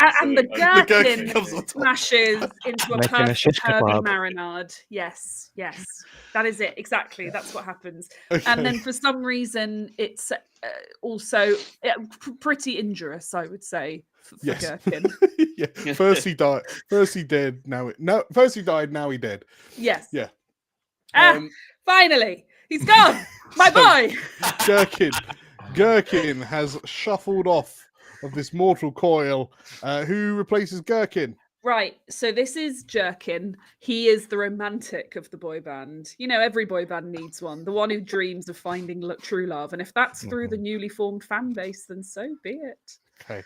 Absolutely. gherkin comes on top. smashes into a Making a perfect shish herby kebab. marinade. Yes, that is it exactly. That's what happens. Okay. And then for some reason, it's also pretty injurious, I would say, for Yes. gherkin. Yeah. First he died. First he dead. First he died. Now he dead. Yes. Yeah. Finally, he's gone. My So- boy. Gherkin has shuffled off of this mortal coil. Who replaces Gherkin? Right, so this is Jerkin. He is the romantic of the boy band. You know, every boy band needs one. The one who dreams of finding true love. And if that's through the newly formed fan base, then so be it. Okay.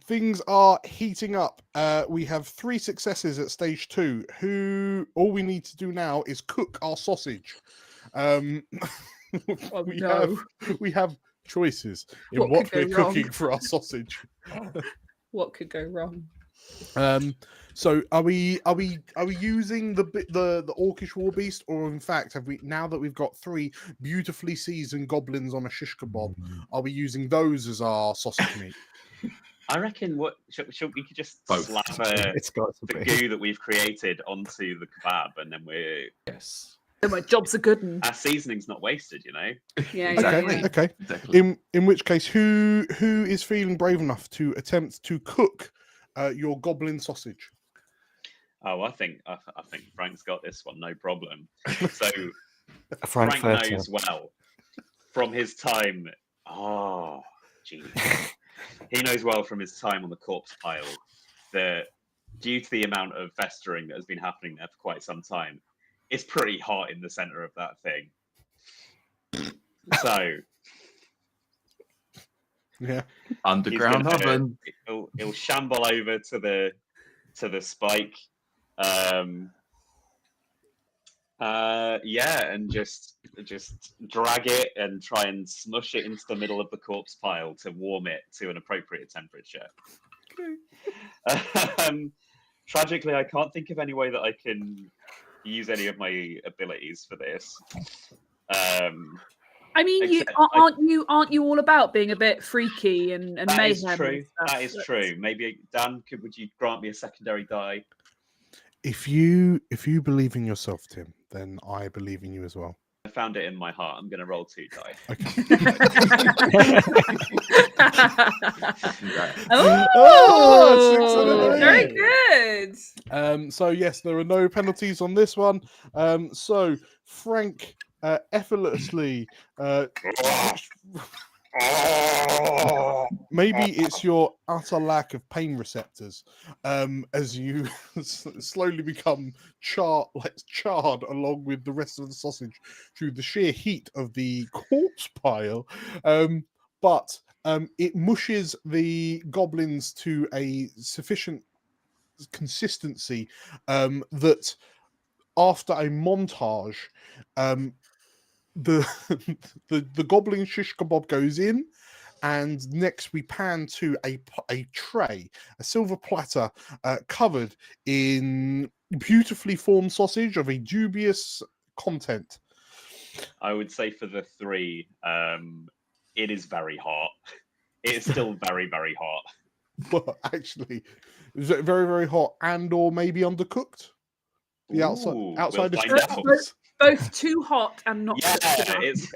Things are heating up. We have 3 successes at stage 2. All we need to do now is cook our sausage. We have choices in what could we're go wrong? cooking for our sausage. What could go wrong? So are we using the orcish war beast, or in fact have we, now that we've got 3 beautifully seasoned goblins on a shish kebab, are we using those as our sausage meat? I reckon should we could just Both. slap It's got to the be. goo that we've created onto the kebab, and then Yes. Oh, my job's a good one. our seasoning's not wasted, you know. Yeah, Exactly. Okay. Exactly. In which case, who is feeling brave enough to attempt to cook your goblin sausage? Oh, I think Frank's got this one, no problem. So Frank Frank knows well from his time. Oh, geez. He knows well from his time on the corpse pile that due to the amount of festering that has been happening there for quite some time, it's pretty hot in the center of that thing. So Yeah. Underground he's gonna- oven. He'll shamble over to the spike. And just drag it and try and smush it into the middle of the corpse pile to warm it to an appropriate temperature. Tragically, I can't think of any way that I can use any of my abilities for this. I mean, Except aren't you all about being a bit freaky and That mayhem? is and true. stuff? That is true. Maybe Dan, would you grant me a secondary die? If you believe in yourself, Tim, then I believe in you as well. I found it in my heart. I'm going to roll 2 die. Congrats. Oh, very good. So yes, there are no penalties on this one. So Frank effortlessly maybe it's your utter lack of pain receptors as you slowly become charred along with the rest of the sausage through the sheer heat of the corpse pile, but it mushes the goblins to a sufficient consistency that after a montage the goblin shish kebab goes in, and next we pan to a tray, a silver platter covered in beautifully formed sausage of a dubious content. I would say for the 3, it is very hot. It is still very, very hot. But actually, is it very, very hot and or maybe undercooked? The Ooh, outside we'll is find out. Both too hot and not Yeah, cooked enough. it's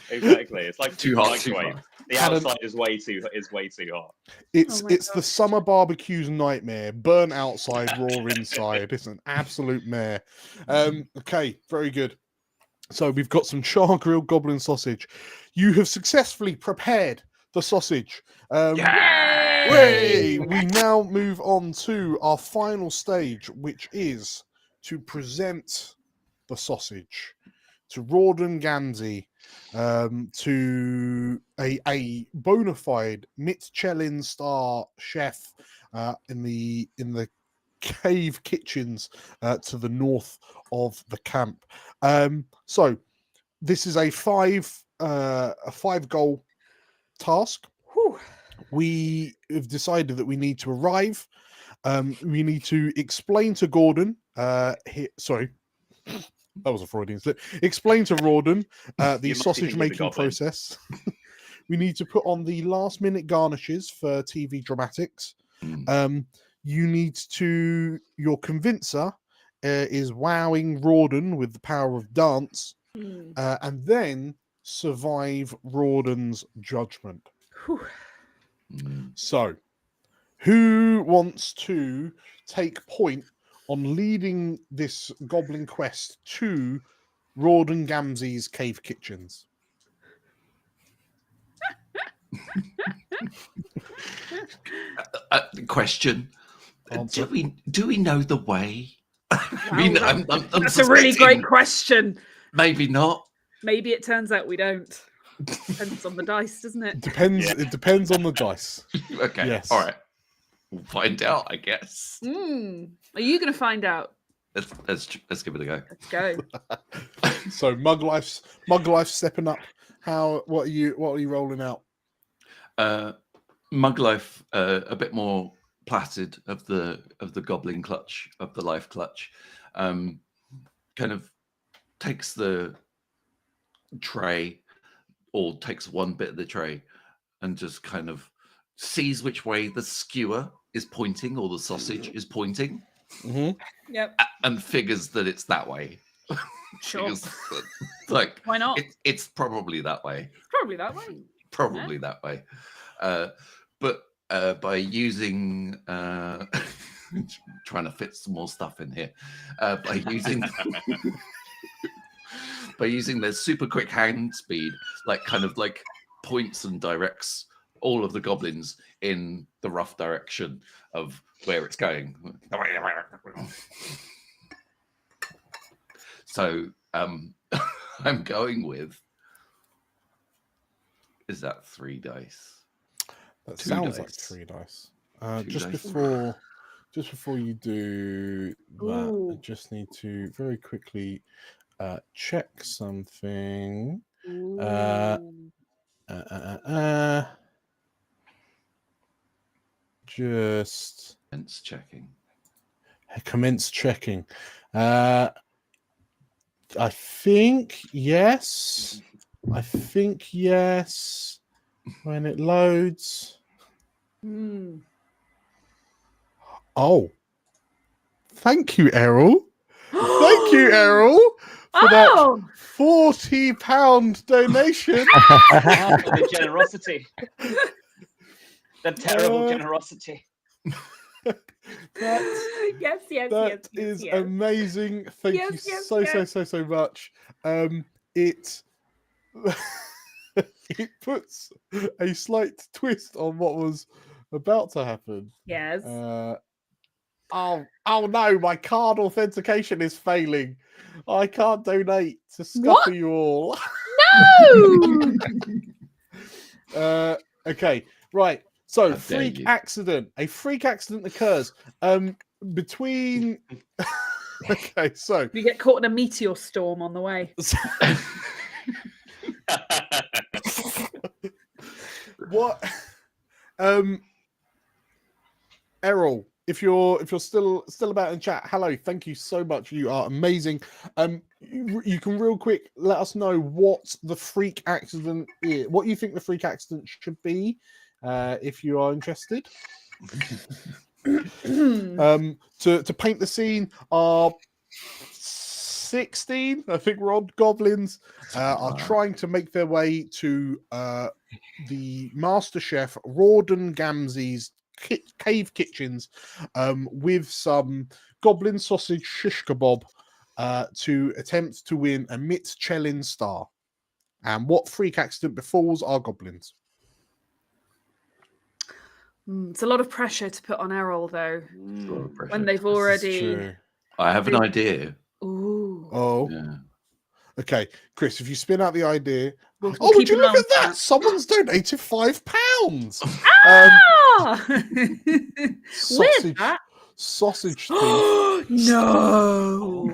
exactly. It's like Too hot, too microwave. hot. The outside is way too hot. It's Oh my the summer barbecue's nightmare. Burnt outside, raw inside. It's an absolute mare. Okay, very good. So we've got some char grilled goblin sausage. You have successfully prepared the sausage. Yay! We now move on to our final stage, which is to present the sausage to Rawdon Gamzee, to a bona fide Michelin star chef in the cave kitchens to the north of the camp. So this is a 5 goal task. Whew. we have decided that we need to arrive. We need to explain to Gordon. Sorry, that was a Freudian slip. Explain to Rawdon the You must be sausage thinking of the making goblin. process. We need to put on the last minute garnishes for TV dramatics. You need to. Your convincer is wowing Rawdon with the power of dance, and then survive Rawdon's judgment. So, who wants to take point on leading this goblin quest to Rawdon Gamzee's cave kitchens? Question: Answer. Do we know the way? I mean, I'm That's a really suspecting great question. Maybe not. Maybe it turns out we don't. Depends on the dice, doesn't it? Depends. It depends on the dice. Okay. Yes. All right. We'll find out, I guess. Are you going to find out? Let's give it a go. Let's go. So Mug Life's stepping up. What are you rolling out? Mug Life, a bit more placid of the goblin clutch, of the life clutch, kind of takes the tray, or takes one bit of the tray, and just kind of sees which way the skewer is pointing, or the sausage is pointing, Yep. and figures that it's that way. Sure. Figures that, like, Why not? It's probably that way. Probably that way. Probably that way. But by using trying to fit some more stuff in here, by using their super quick hand speed, kind of points and directs all of the goblins in the rough direction of where it's going. So I'm going with, is that 3 dice? That 2 sounds dice. like 3 dice. 2 Just dice. before you do that, I Ooh. just need to very quickly check something. Just Commence checking. commence checking. I think yes. When it loads. Oh, thank you, Errol. Thank you, Errol, for that £40 donation. The generosity. The terrible generosity. Yes. That is amazing. Thank you so much. It it puts a slight twist on what was about to happen. Yes. Oh no, my card authentication is failing. I can't donate to scupper you all. No. Okay, right. So How dare you. a freak accident occurs between okay, so You get caught in a meteor storm on the way. what Errol, if you're still about in chat, hello, thank you so much, you are amazing. You can real quick let us know what the freak accident is, what you think the freak accident should be, if you are interested. To paint the scene, our 16, I think we're on, goblins are trying to make their way to the master chef Rawdon Gamzee's cave kitchens with some goblin sausage shish kebab to attempt to win a Michelin star. And what freak accident befalls our goblins? It's a lot of pressure to put on Errol, though, when they've This is already. true. I have an idea. Ooh. Oh, Yeah. okay, Chris. If you spin out the idea, We'll oh, would keep you an look eye at on that? Someone's donated £5. Ah! Sausage, With that? sausage thief. No.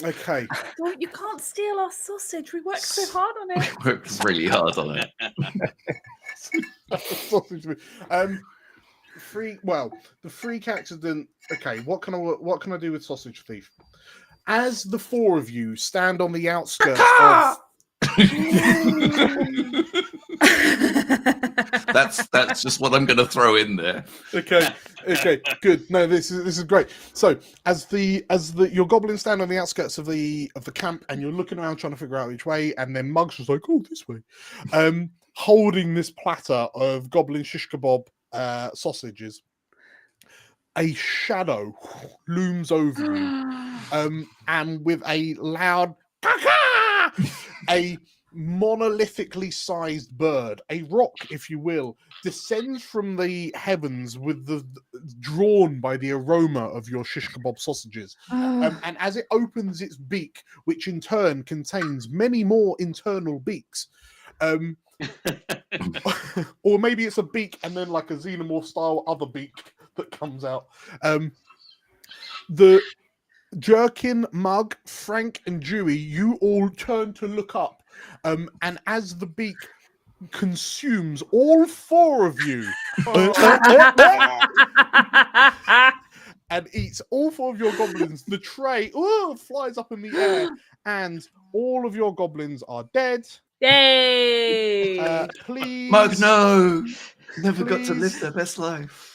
Okay, You can't steal our sausage. We worked so hard on it. Worked really hard on it. Sausage meat. The freak accident. Okay, what can I do with sausage thief? As the four of you stand on the outskirts of That's just what I'm going to throw in there. Okay, good. No, this is great. So as your goblins stand on the outskirts of the camp, and you're looking around trying to figure out which way, and then Mug's just like, oh, this way, holding this platter of goblin shish kebab sausages. A shadow looms over you, and with a loud a monolithically sized bird, a rock, if you will, descends from the heavens drawn by the aroma of your shish kebab sausages. And as it opens its beak, which in turn contains many more internal beaks, or maybe it's a beak and then like a xenomorph style other beak that comes out. The Jerkin, Mug, Frank, and Dewey, you all turn to look up, and as the beak consumes all four of you and eats all four of your goblins, the tray flies up in the air, and all of your goblins are dead. Yay! Please, Mug, no, never got to please. live their best life.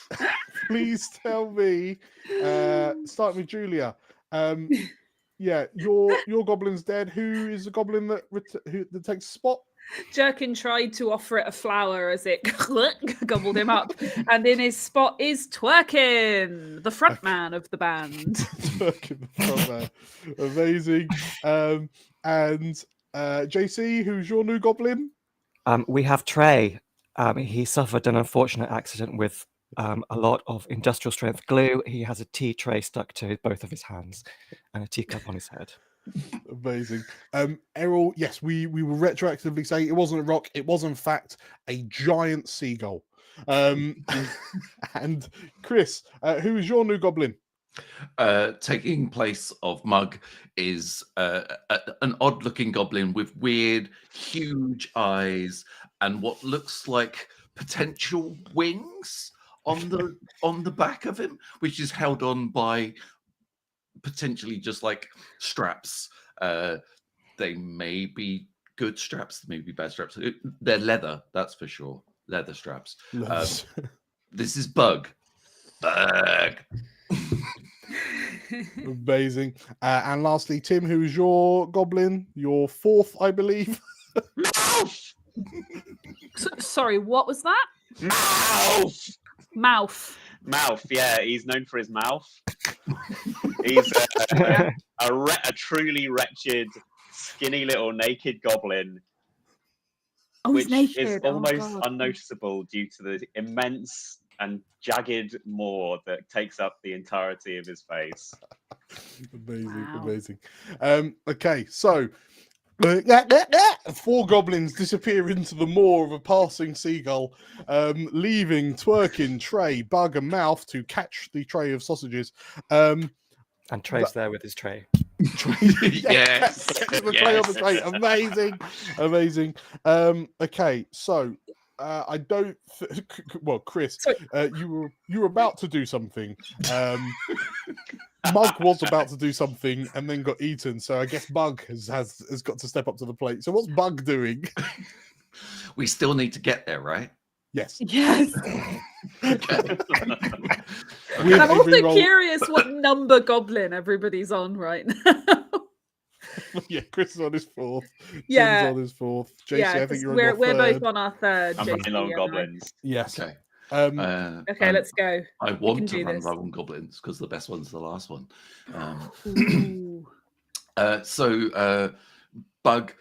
Please tell me. Start with Julia. Yeah, your goblin's dead. Who is the goblin that takes a spot? Jerkin tried to offer it a flower as it gobbled him up, and in his spot is Twerkin, the front man of the band. Twerkin, the front man. Amazing. And JC, who's your new goblin? We have Trey. He suffered an unfortunate accident with a lot of industrial strength glue. He has a tea tray stuck to both of his hands and a teacup on his head. Amazing. Errol, yes, we will retroactively say it wasn't a rock, it was in fact a giant seagull. And Chris, who is your new goblin? Taking place of Mug is an odd-looking goblin with weird, huge eyes and what looks like potential wings on the back of him, which is held on by potentially just like straps. They may be good straps, they may be bad straps. They're leather, that's for sure. Leather straps. This is Bug. Amazing. And lastly, Tim, who is your goblin? Your fourth, I believe. Sorry, what was that? Mouth. Yeah, he's known for his mouth. He's a truly wretched, skinny little naked goblin. Oh, he's which naked. is almost unnoticeable due to the immense and jagged maw that takes up the entirety of his face. Amazing. Okay, so four goblins disappear into the maw of a passing seagull, leaving Twerkin, Trey, Bug, and Mouth to catch the tray of sausages. And Trey's there with his tray. Yes. The tray on the tray. Amazing. Okay, so I don't. Well, Chris, you were about to do something. Mug was about to do something and then got eaten. So I guess Bug has got to step up to the plate. So what's Bug doing? We still need to get there, right? Yes. Yes. Okay. And I'm also curious what number goblin everybody's on right now. Yeah, Chris is on his fourth. Yeah. Tim's on his fourth. JC, I think you're on your we're third. both on our third. I'm running low on goblins. Yes. Okay. Okay, let's go. I want to do run this. low on goblins because the best one's the last one. Ooh. So Bug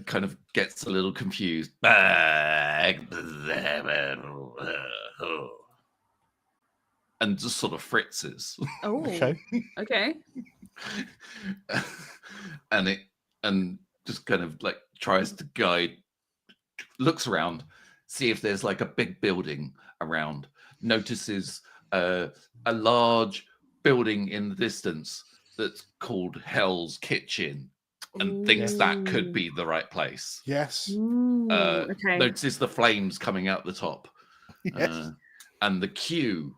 kind of gets a little confused. And just sort of fritzes. Oh. Okay. and just kind of like tries to guide, looks around, see if there's like a big building around, notices a large building in the distance that's called Hell's Kitchen. and thinks that could Ooh. be the right place. Yes. Ooh, okay. Notices the flames coming out the top, Yes. and the queue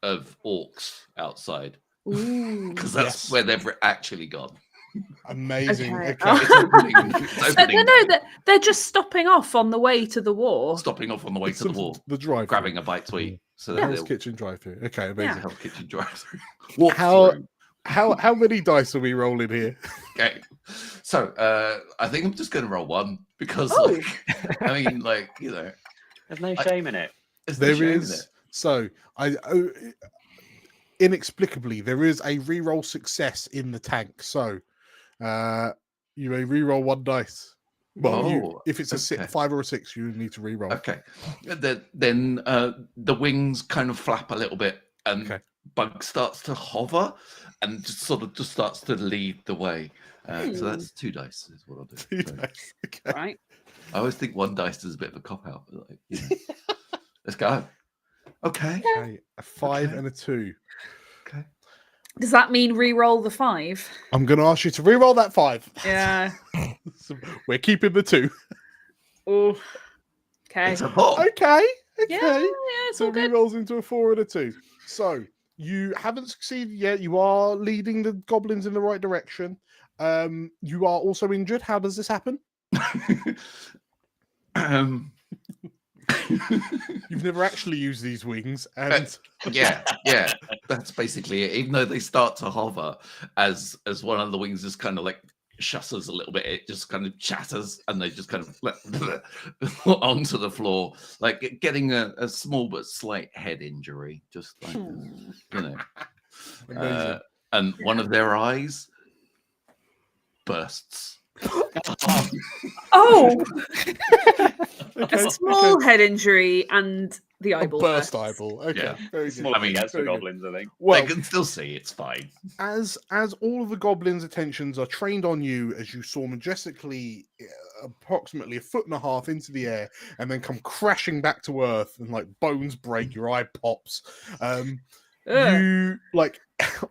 of orcs outside, Ooh. because that's Yes. where they've actually gone. Amazing. Okay. Okay. It's opening, it's opening No, day. they're just stopping off on the way to the war. Stopping off on the way to the war, The drive. grabbing a bite to eat. So The that Hell's they'll Kitchen drive-through. Okay, amazing. Hell's Kitchen drive-through. Walk How- through. How many dice are we rolling here? Okay, so I think I'm just going to roll one because, Oh. like, I mean, like, you know, There's no shame in it. there's no There shame in is. it. So inexplicably there is a reroll success in the tank. So you may reroll one dice. Well, if it's a okay. 5 or a 6, you need to reroll. Okay, then the wings kind of flap a little bit, and Okay. Bug starts to hover, and just starts to lead the way. So that's 2 dice is what I'll do. 2 So dice. Okay. Right. I always think 1 dice is a bit of a cop out. But like, you know. Let's go. Okay. Okay. A 5 Okay. and a 2. Okay. Does that mean re-roll the 5? I'm going to ask you to reroll that 5. Yeah. So we're keeping the 2. Oh. Okay. It's a 4. Okay. Yeah, Okay. it's So all good. rerolls into a 4 and a 2. So you haven't succeeded yet. You are leading the goblins in the right direction. You are also injured. How does this happen? You've never actually used these wings, and yeah, that's basically it. Even though they start to hover, as one of the wings just kind of like shudders a little bit, it just kind of chatters, and they just kind of onto the floor, like getting a small but slight head injury, just like you know. Amazing. And one of their eyes bursts. Oh, okay, a small okay. head injury and the A eyeball. burst bursts. eyeball. Okay, Yeah. very good. Small I mean, as for very good. goblins, I think. Well, They can still see, it's fine. as all of the goblins' attentions are trained on you as you soar majestically approximately 1.5 foot into the air and then come crashing back to earth and like bones break, your eye pops. You like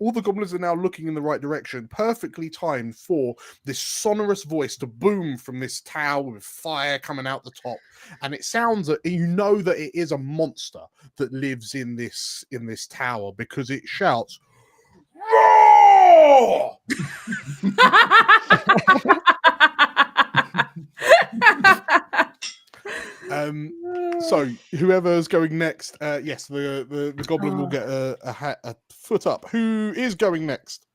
all the goblins are now looking in the right direction, perfectly timed for this sonorous voice to boom from this tower with fire coming out the top, and it sounds that you know that it is a monster that lives in this tower because it shouts, "Roar!" So whoever's going next, yes, the goblin will get a foot up. Who is going next?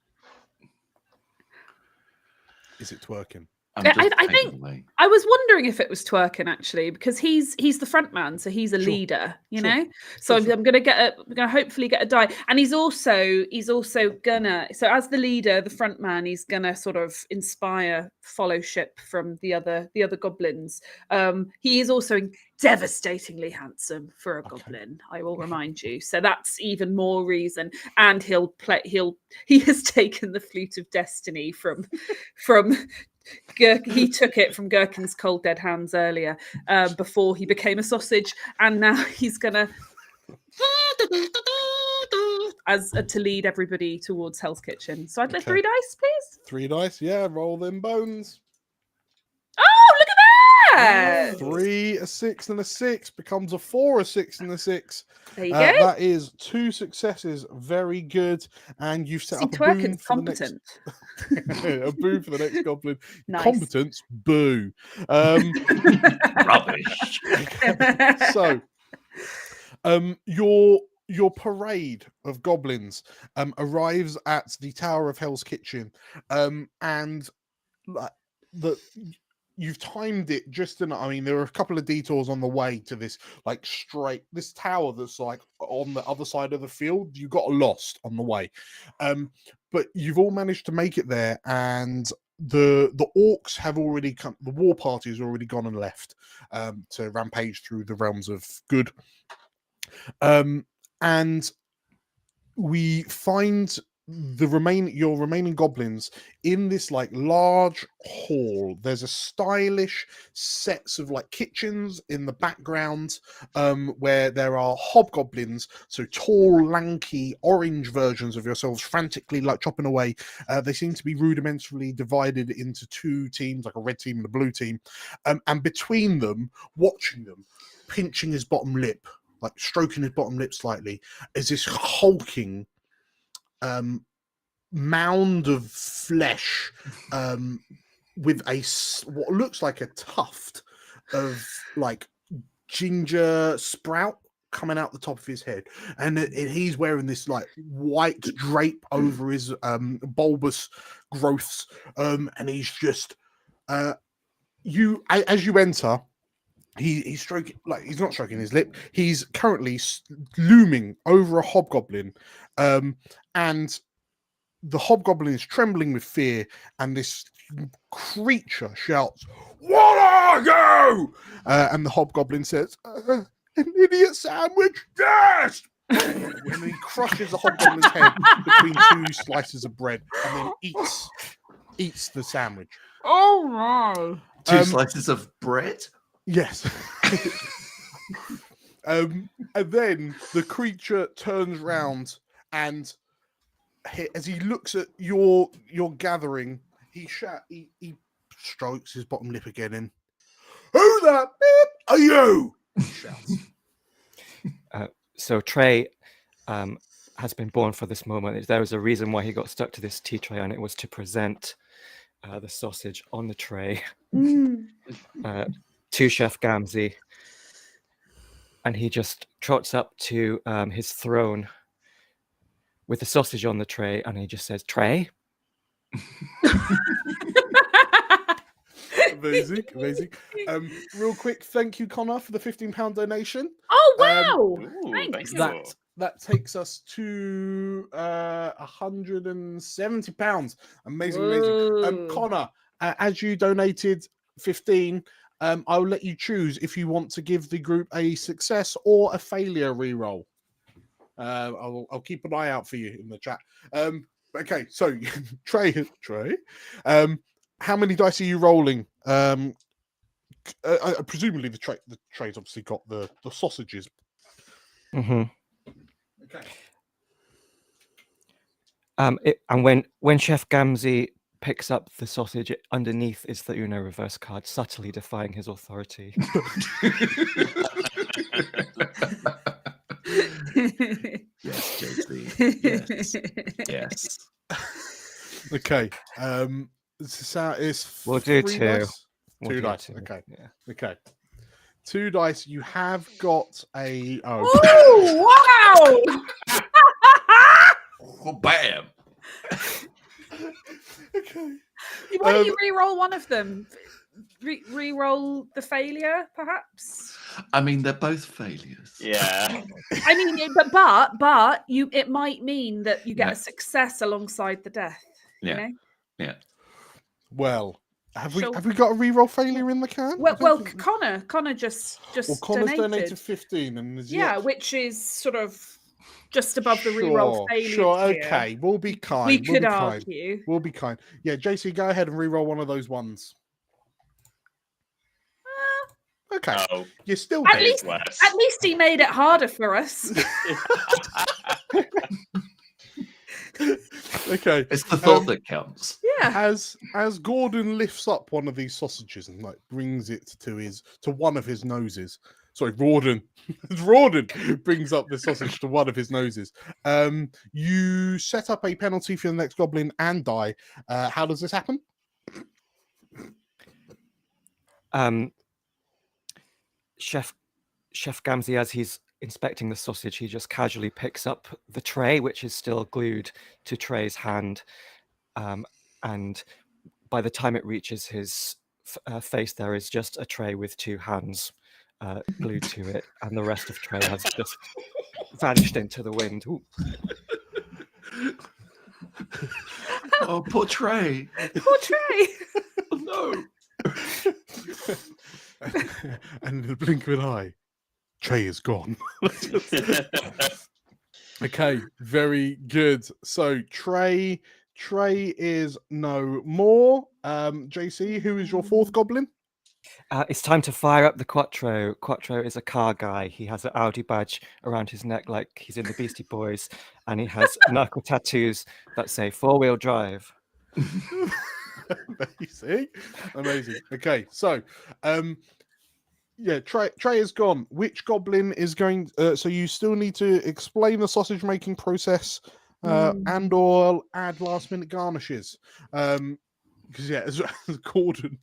Is it Twerkin? I think I was wondering if it was Twerkin actually, because he's the front man, so he's a Sure. leader, you Sure. know. So Sure. I'm gonna hopefully get a die, and he's also gonna, so as the leader, the front man, he's gonna sort of inspire fellowship from the other goblins. He is also devastatingly handsome for a goblin, I will remind you. So that's even more reason. And he has taken the flute of destiny from he took it from Gherkin's cold dead hands earlier, before he became a sausage, and now he's gonna to lead everybody towards Hell's Kitchen. So I'd like 3 dice, please. 3 dice, yeah. Roll them bones. Oh, look at that! 3, a 6, and a 6 becomes a 4, a 6, and a 6. There you go. That is 2 successes. Very good. And you've set See, up a boon Twerkin's for the next competent. a boon for the next goblin. Nice. Competence, boo. Rubbish. So, your parade of goblins arrives at the Tower of Hell's Kitchen, and you've timed it just enough. I mean, there are a couple of detours on the way to this, like this tower that's like on the other side of the field. You got lost on the way, but you've all managed to make it there, and the orcs have already come. The war party has already gone and left to rampage through the realms of good. And we find your remaining goblins in this like large hall. There's a stylish sets of like kitchens in the background, where there are hobgoblins, so tall, lanky, orange versions of yourselves, frantically like chopping away. They seem to be rudimentarily divided into two teams, like a red team and a blue team, and between them, watching them, pinching his bottom lip, like stroking his bottom lip slightly, is this hulking mound of flesh, with what looks like a tuft of like ginger sprout coming out the top of his head, and he's wearing this like white drape over his bulbous growths, and he's just as you enter. He's stroking, like he's not stroking his lip. He's currently looming over a hobgoblin, and the hobgoblin is trembling with fear, and this creature shouts, "What are you?" And the hobgoblin says, "An idiot sandwich, yes!" And he crushes the hobgoblin's head between two slices of bread, and then eats the sandwich. Oh my! Two slices of bread. Yes. And then the creature turns round, and as he looks at your gathering, he strokes his bottom lip again, and "Who the beep are you?" he shouts. So Trey has been born for this moment. There was a reason why he got stuck to this tea tray, and it was to present the sausage on the tray to Chef Gamzee. And he just trots up to his throne with the sausage on the tray, and he just says, "Tray." Amazing. Real quick, thank you, Connor, for the £15 donation. Oh wow! Ooh, Thanks. thank you. That takes us to £170. Amazing. Connor, as you donated 15, I'll let you choose if you want to give the group a success or a failure reroll. I'll keep an eye out for you in the chat. Okay, so Trey, how many dice are you rolling? Presumably the tray's obviously got the sausages. Mm-hmm. Okay. And when Chef Gamzee picks up the sausage, underneath is the Uno reverse card, subtly defying his authority. Yes, JC. Yes. Okay. It's We'll do 3 two. dice? We'll Two do dice. two, Okay. yeah. Okay. 2 dice. You have got a. Oh wow! Oh, bam. Okay. Why don't you re-roll one of them? Re-roll the failure, perhaps. I mean, they're both failures. Yeah. I mean, but it might mean that you get a success alongside the death. Yeah. You know? Yeah. Well, have we So- got a reroll failure in the can? Well, Connor just Well, Connor's donated donated 15, and which is sort of just above the reroll failure. Sure, tier. okay. We'll be kind. We We'll could be kind. argue. We'll be kind. Yeah, JC, go ahead and reroll one of those ones. Okay. Oh, You're still At dead. least, worse. at least he made it harder for us. Okay. It's the thought that counts. Yeah. As Gordon lifts up one of these sausages and like brings it to one of his noses. Sorry, Rawdon. Rawdon brings up the sausage to one of his noses. You set up a penalty for the next goblin and die. How does this happen? Chef Gamzee, as he's inspecting the sausage, he just casually picks up the tray, which is still glued to Trey's hand, and by the time it reaches his face, there is just a tray with 2 hands glued to it, and the rest of Trey has just vanished into the wind. Ooh. Oh, poor Trey. Poor Trey. Oh, no. And in the blink of an eye, Trey is gone. Okay, very good. So Trey is no more. JC, who is your fourth goblin? It's time to fire up the Quattro. Quattro is a car guy. He has an Audi badge around his neck like he's in the Beastie Boys, and he has knuckle tattoos that say 4-wheel drive. Amazing. Okay, so yeah, Trey is gone. Which goblin is going? So you still need to explain the sausage making process, and or add last minute garnishes. Because yeah, as Gordon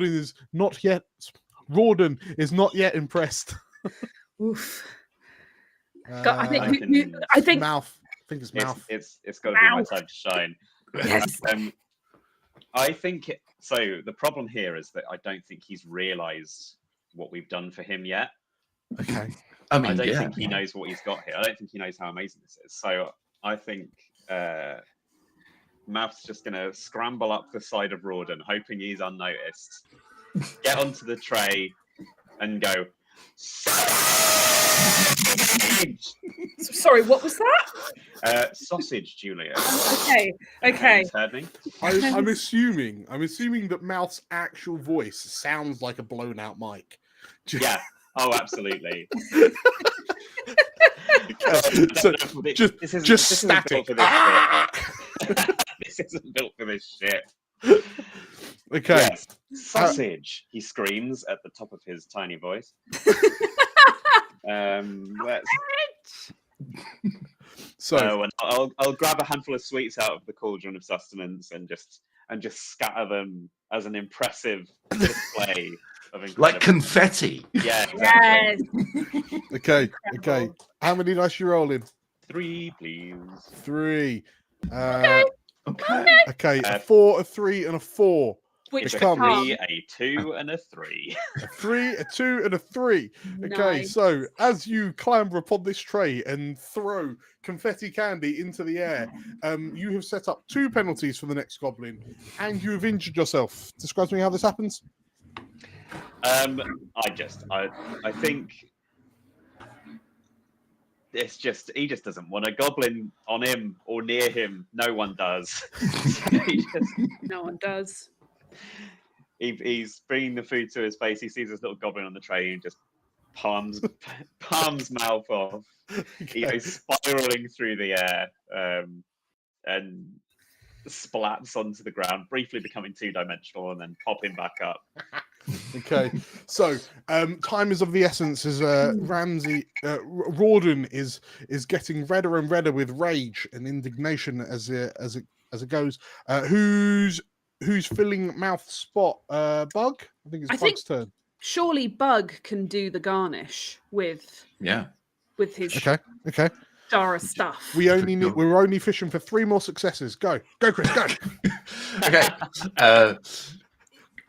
is not yet. Rawdon is not yet impressed. Oof. Uh, I think mouth. I think it's mouth. It's got to be my Mouth. time to shine. Yes. I think so. The problem here is that I don't think he's realised what we've done for him yet. Okay. I I mean, don't yeah. think he knows what he's got here. I don't think he knows how amazing this is. So I think Mouth's just going to scramble up the side of Rawdon, hoping he's unnoticed, get onto the tray, and go, sausage! Sorry, what was that? Sausage, Julia. Okay. You heard me? I'm assuming that Mouth's actual voice sounds like a blown out mic. Yeah. Oh, absolutely. So just This isn't static. built for this shit. This isn't built for this shit. Okay. Yes. Sausage, he screams at the top of his tiny voice. Let's... So and I'll grab a handful of sweets out of the cauldron of sustenance and just scatter them as an impressive display of Like incredible... confetti. Yeah, exactly. Yes. okay. How many dice you rolling? 3, please. 3. Okay. Okay. A 4, a 3, and a 4. Which It's a becomes- 3, a 2, and a 3. A 3, a 2, and a 3. Okay, Nice. so as you clamber upon this tray and throw confetti candy into the air, you have set up 2 penalties for the next goblin, and you have injured yourself. Describe to me how this happens. I think it's just he just doesn't want a goblin on him or near him. No one does. No one does. He's bringing the food to his face. He sees this little goblin on the tray and just palms mouth off. He goes spiraling through the air and splats onto the ground, briefly becoming 2-dimensional and then popping back up. Okay, so time is of the essence as Rawdon is getting redder and redder with rage and indignation as it goes. Who's filling Mouth's spot? Bug? I think it's Bug's turn. Surely Bug can do the garnish with his Okay. jar of stuff. We're only fishing for 3 more successes. Go, Chris, go. Okay.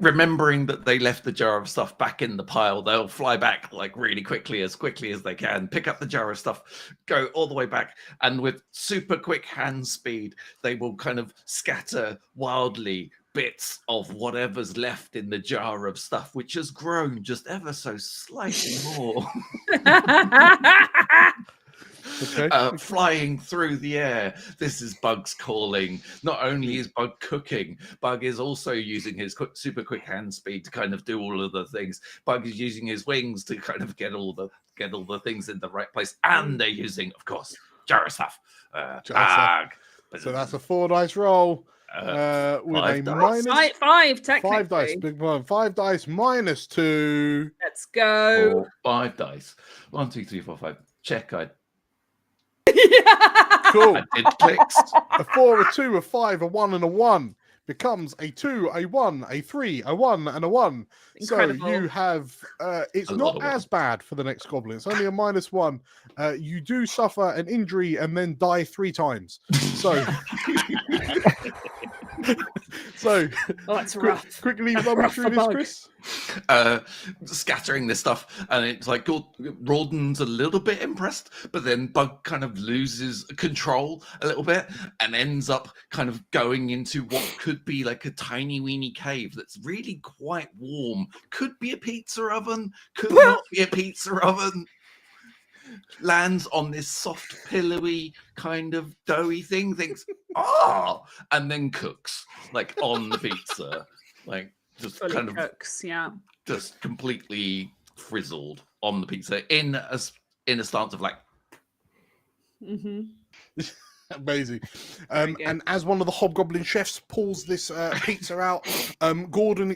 Remembering that they left the jar of stuff back in the pile, they'll fly back like really quickly as they can, pick up the jar of stuff, go all the way back, and with super quick hand speed, they will kind of scatter wildly bits of whatever's left in the jar of stuff, which has grown just ever so slightly more. Okay. Flying through the air. This is Bug's calling. Not only is Bug cooking, Bug is also using his super quick hand speed to kind of do all of the things. Bug is using his wings to kind of get all the things in the right place, and they're using, of course, jar of stuff. Bug. So that's a 4 dice roll. With 5 a dice. minus 5 technically. 5 dice, big one. 5 dice minus 2. Let's go. 5 dice. 1, 2, 3, 4, 5. Check. Cool. I did clicks. A 4, a 2, a 5, a 1, and a 1 becomes a 2, a 1, a 3, a 1, and a 1. Incredible. So you have it's A lot not of as bad for the next goblin. It's only a -1. You do suffer an injury and then die 3 times. So So, that's rough. Quickly That's run me rough through for this, Bug. Chris. Scattering this stuff, and it's like Rawdon's a little bit impressed, but then Bug kind of loses control a little bit and ends up kind of going into what could be like a tiny weeny cave that's really quite warm. Could be a pizza oven, could not be a pizza oven. lands on this soft, pillowy, kind of doughy thing, thinks, oh, and then cooks like on the pizza, like just Fully kind of cooks, yeah. just completely frizzled on the pizza in a stance of like, Hmm. Amazing. Very good. And as one of the hobgoblin chefs pulls this pizza out, Rawdon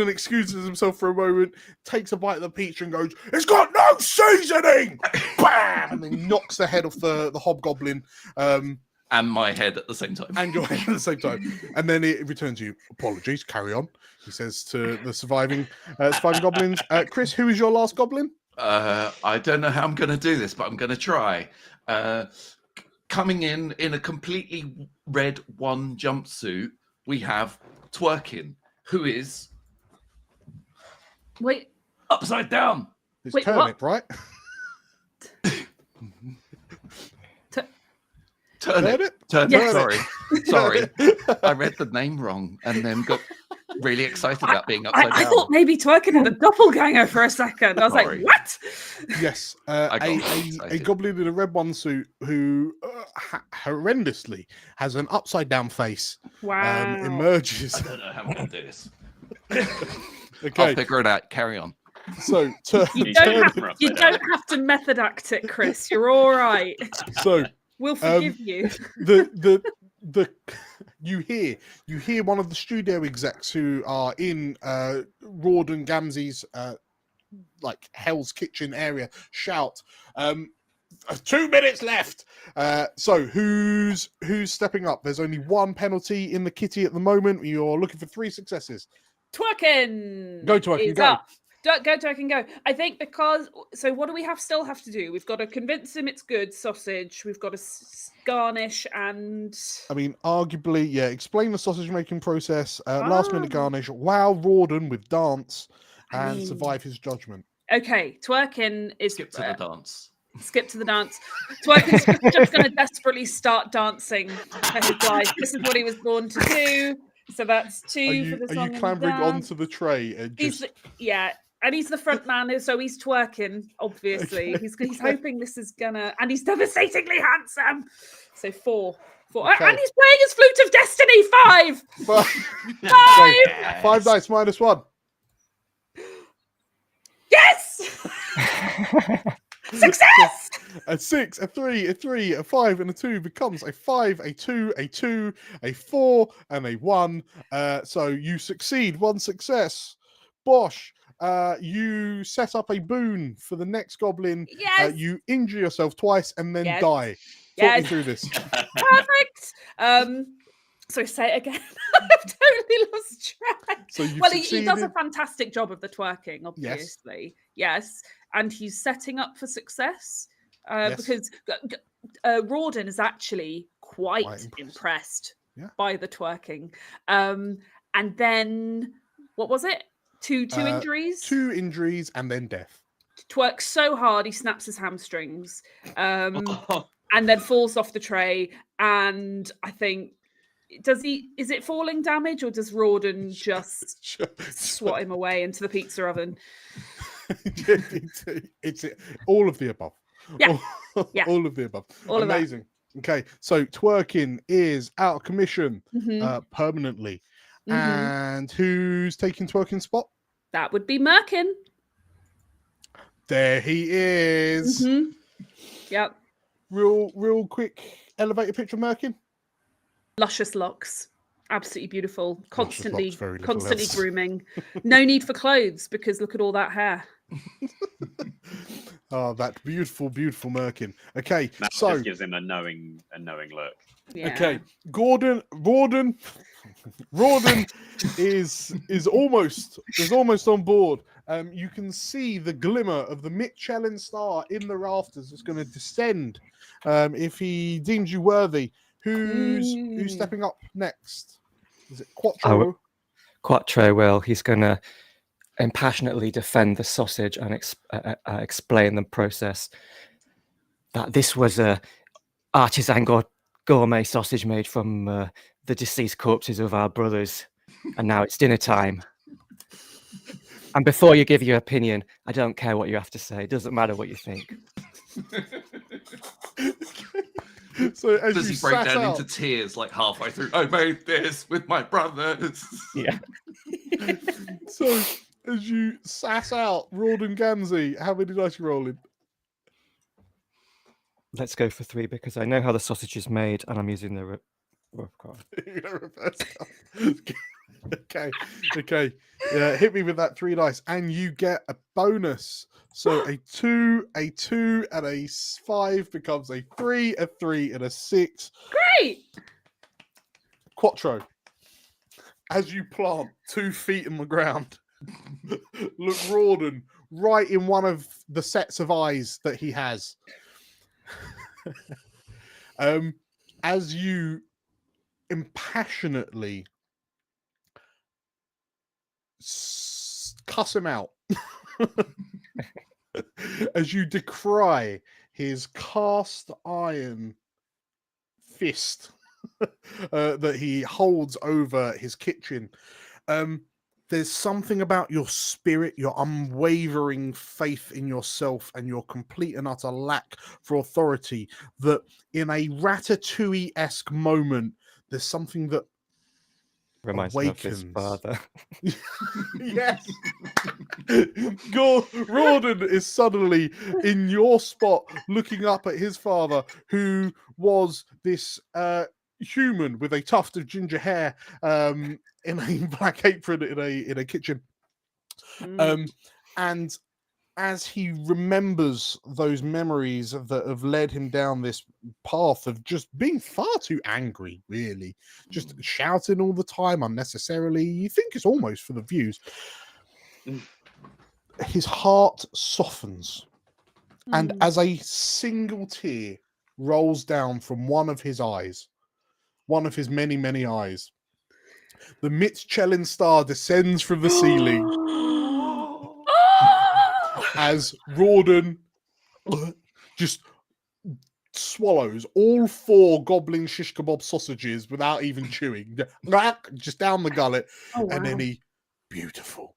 excuses himself for a moment, takes a bite of the pizza and goes, "It's got no seasoning!" Bam! And then knocks the head off the hobgoblin. and my head at the same time. And your head at the same time. And then it returns to you. "Apologies, carry on," he says to the surviving goblins. Chris, who is your last goblin? I don't know how I'm going to do this, but I'm going to try. Coming in a completely red one jumpsuit, we have Twerkin, who is Wait, upside down. It's Wait, Turnip, right? Turnip. Yes. Sorry. I read the name wrong and then got really excited about being upside I down. thought maybe Twerkin had a doppelganger for a second. I was Sorry. like, what? Yes, I got a excited. goblin in a red one suit who horrendously has an upside down face Wow. emerges. I don't know how I'm going to do this. Okay, I'll figure it out. Carry on. so You Turnip. don't have to method act it, Chris. You're all right. So We'll forgive you. the you hear one of the studio execs who are in Rawdon Gamzee's like Hell's Kitchen area shout, 2 minutes left. So who's stepping up? There's only one penalty in the kitty at the moment. You're looking for 3 successes. Twerkin. Go, Twerkin, is go. up. Go, Twerkin, go. I think because so what do we still have to do? We've got to convince him it's good sausage. We've got to garnish and I mean, arguably, yeah. Explain the sausage making process. Last minute Ah. garnish. Wow, Rawdon with dance I and mean- survive his judgment. okay. Twerkin is Skip to the dance. skip to the dance. Twerkin's just going to desperately start dancing for his life. This is what he was born to do. So that's 2 for the Are song you and clambering dance. onto the tray and He's just yeah, and he's the front man, so he's twerking. Obviously, Okay. he's hoping this is gonna, and he's devastatingly handsome. So 4, Okay. and he's playing his flute of destiny. 5, 5. 5 dice minus 1. Yes, success. A 6, a 3, a 3, a 5, and a 2 becomes a 5, a 2, a 2, a 4, and a 1. So you succeed. 1 success. Bosh, you set up a boon for the next goblin. Yes, You injure yourself twice and then Yes. die. Talk me Yes. through this. perfect. So say it again. I've totally lost track. So you've Well, he does a succeeded. fantastic job of the twerking, obviously. Yes. And he's setting up for success Yes. because Rawdon is actually quite Quite impressed. impressed Yeah. by the twerking. And then, what was it? Two injuries? 2 injuries and then death. Twerks so hard he snaps his hamstrings. And then falls off the tray. And I think, is it falling damage or does Rawdon just swat him away into the pizza oven? it's all of the above. Yeah. Yeah. All of the above. All of that. Amazing. Okay, so twerking is out of commission Mhm, permanently. mhm. And who's taking twerking spot? That would be Merkin. There he is. Mhm. Yep. Real quick elevator picture of Merkin. Luscious locks. Absolutely beautiful. Constantly, locks, very little constantly else. grooming. No need for clothes because look at all that hair. Oh, that beautiful, beautiful Merkin. Okay, That so just gives him a knowing look. Yeah. okay, Rawdon is almost on board. You can see the glimmer of the Michelin star in the rafters. It's going to descend if he deems you worthy. Who's stepping up next? Is it Quattro? Quattro will. He's going to impassionately defend the sausage and explain the process. That this was a artisan gourmet sausage made from the deceased corpses of our brothers, and now it's dinner time. And before you give your opinion, I don't care what you have to say. It doesn't matter what you think. So as Does you he break sat down out, into tears like halfway through? I made this with my brothers. Yeah. so as you sat out, Rawdon Gamzee, how many dice you rolling? Let's go for 3 because I know how the sausage is made and I'm using the rope card. You know, reverse card. Okay. Yeah, hit me with that 3 dice, and you get a bonus. So a 2, and a 5 becomes a 3, a 3, and a 6. Great. Quattro. As you plant 2 feet in the ground, look Rawdon right in one of the sets of eyes that he has. As you impassionately cuss him out, as you decry his cast iron fist that he holds over his kitchen. There's something about your spirit, your unwavering faith in yourself, and your complete and utter lack for authority that in a Ratatouille-esque moment, there's something that Reminds me of his awakens. father. Yes. Rawdon is suddenly in your spot looking up at his father, who was this human with a tuft of ginger hair in a black apron in a kitchen. And as he remembers those memories that have led him down this path of just being far too angry, really, just shouting all the time unnecessarily, you think it's almost for the views. His heart softens, and as a single tear rolls down from one of his eyes, one of his many, many eyes, the Mitchelin star descends from the ceiling as Rawdon just swallows all 4 goblin shish kebab sausages without even chewing, just down the gullet. Oh, wow. And then he, beautiful.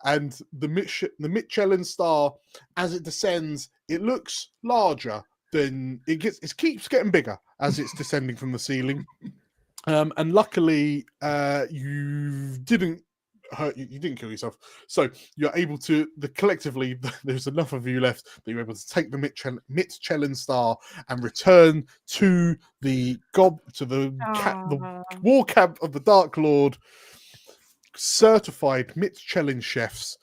And the Mitchelin star, as it descends, it looks larger than it gets. It keeps getting bigger as it's descending from the ceiling. And luckily, you didn't hurt. You didn't kill yourself, so you're able to. Collectively, there's enough of you left that you're able to take the Mitchelin star and return to the war camp of the Dark Lord. Certified Mitchelin chefs.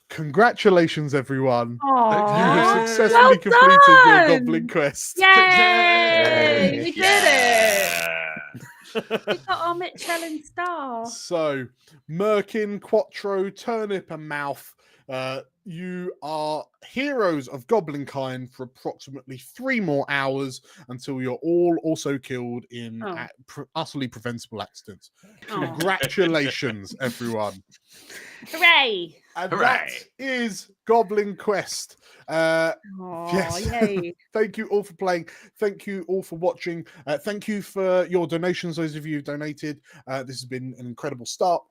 Congratulations, everyone! Aww. You have successfully Well completed your done! goblin quest. Yay! We did it! We got our Michelin star. So, Merkin, Quattro, Turnip, and Mouth, you are heroes of Goblinkind for approximately 3 more hours until you're all also killed in utterly preventable accidents. Congratulations, everyone. Hooray! And Hooray. that is Goblin Quest. Yes. Yay. Thank you all for playing. Thank you all for watching. Thank you for your donations, those of you who've donated. This has been an incredible start.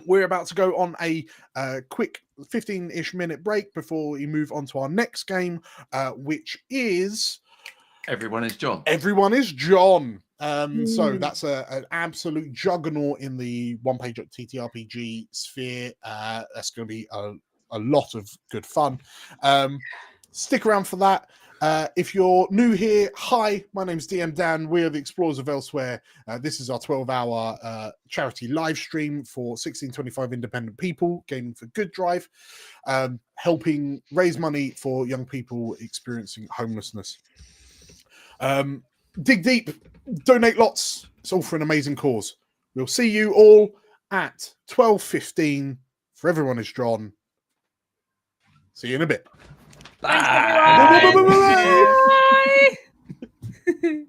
We're about to go on a quick 15-ish minute break before we move on to our next game, which is... Everyone is John. Everyone is John. So that's an absolute juggernaut in the one-page TTRPG sphere. That's going to be a lot of good fun. Stick around for that. If you're new here, hi, my name's DM Dan. We are the Explorers of Elsewhere. This is our 12-hour charity live stream for 1625 independent people, Gaming for Good Drive, helping raise money for young people experiencing homelessness. Dig deep, donate lots. It's all for an amazing cause. We'll see you all at 12:15. For Everyone is John. See you in a bit. Thanks, everyone. Bye. Bye.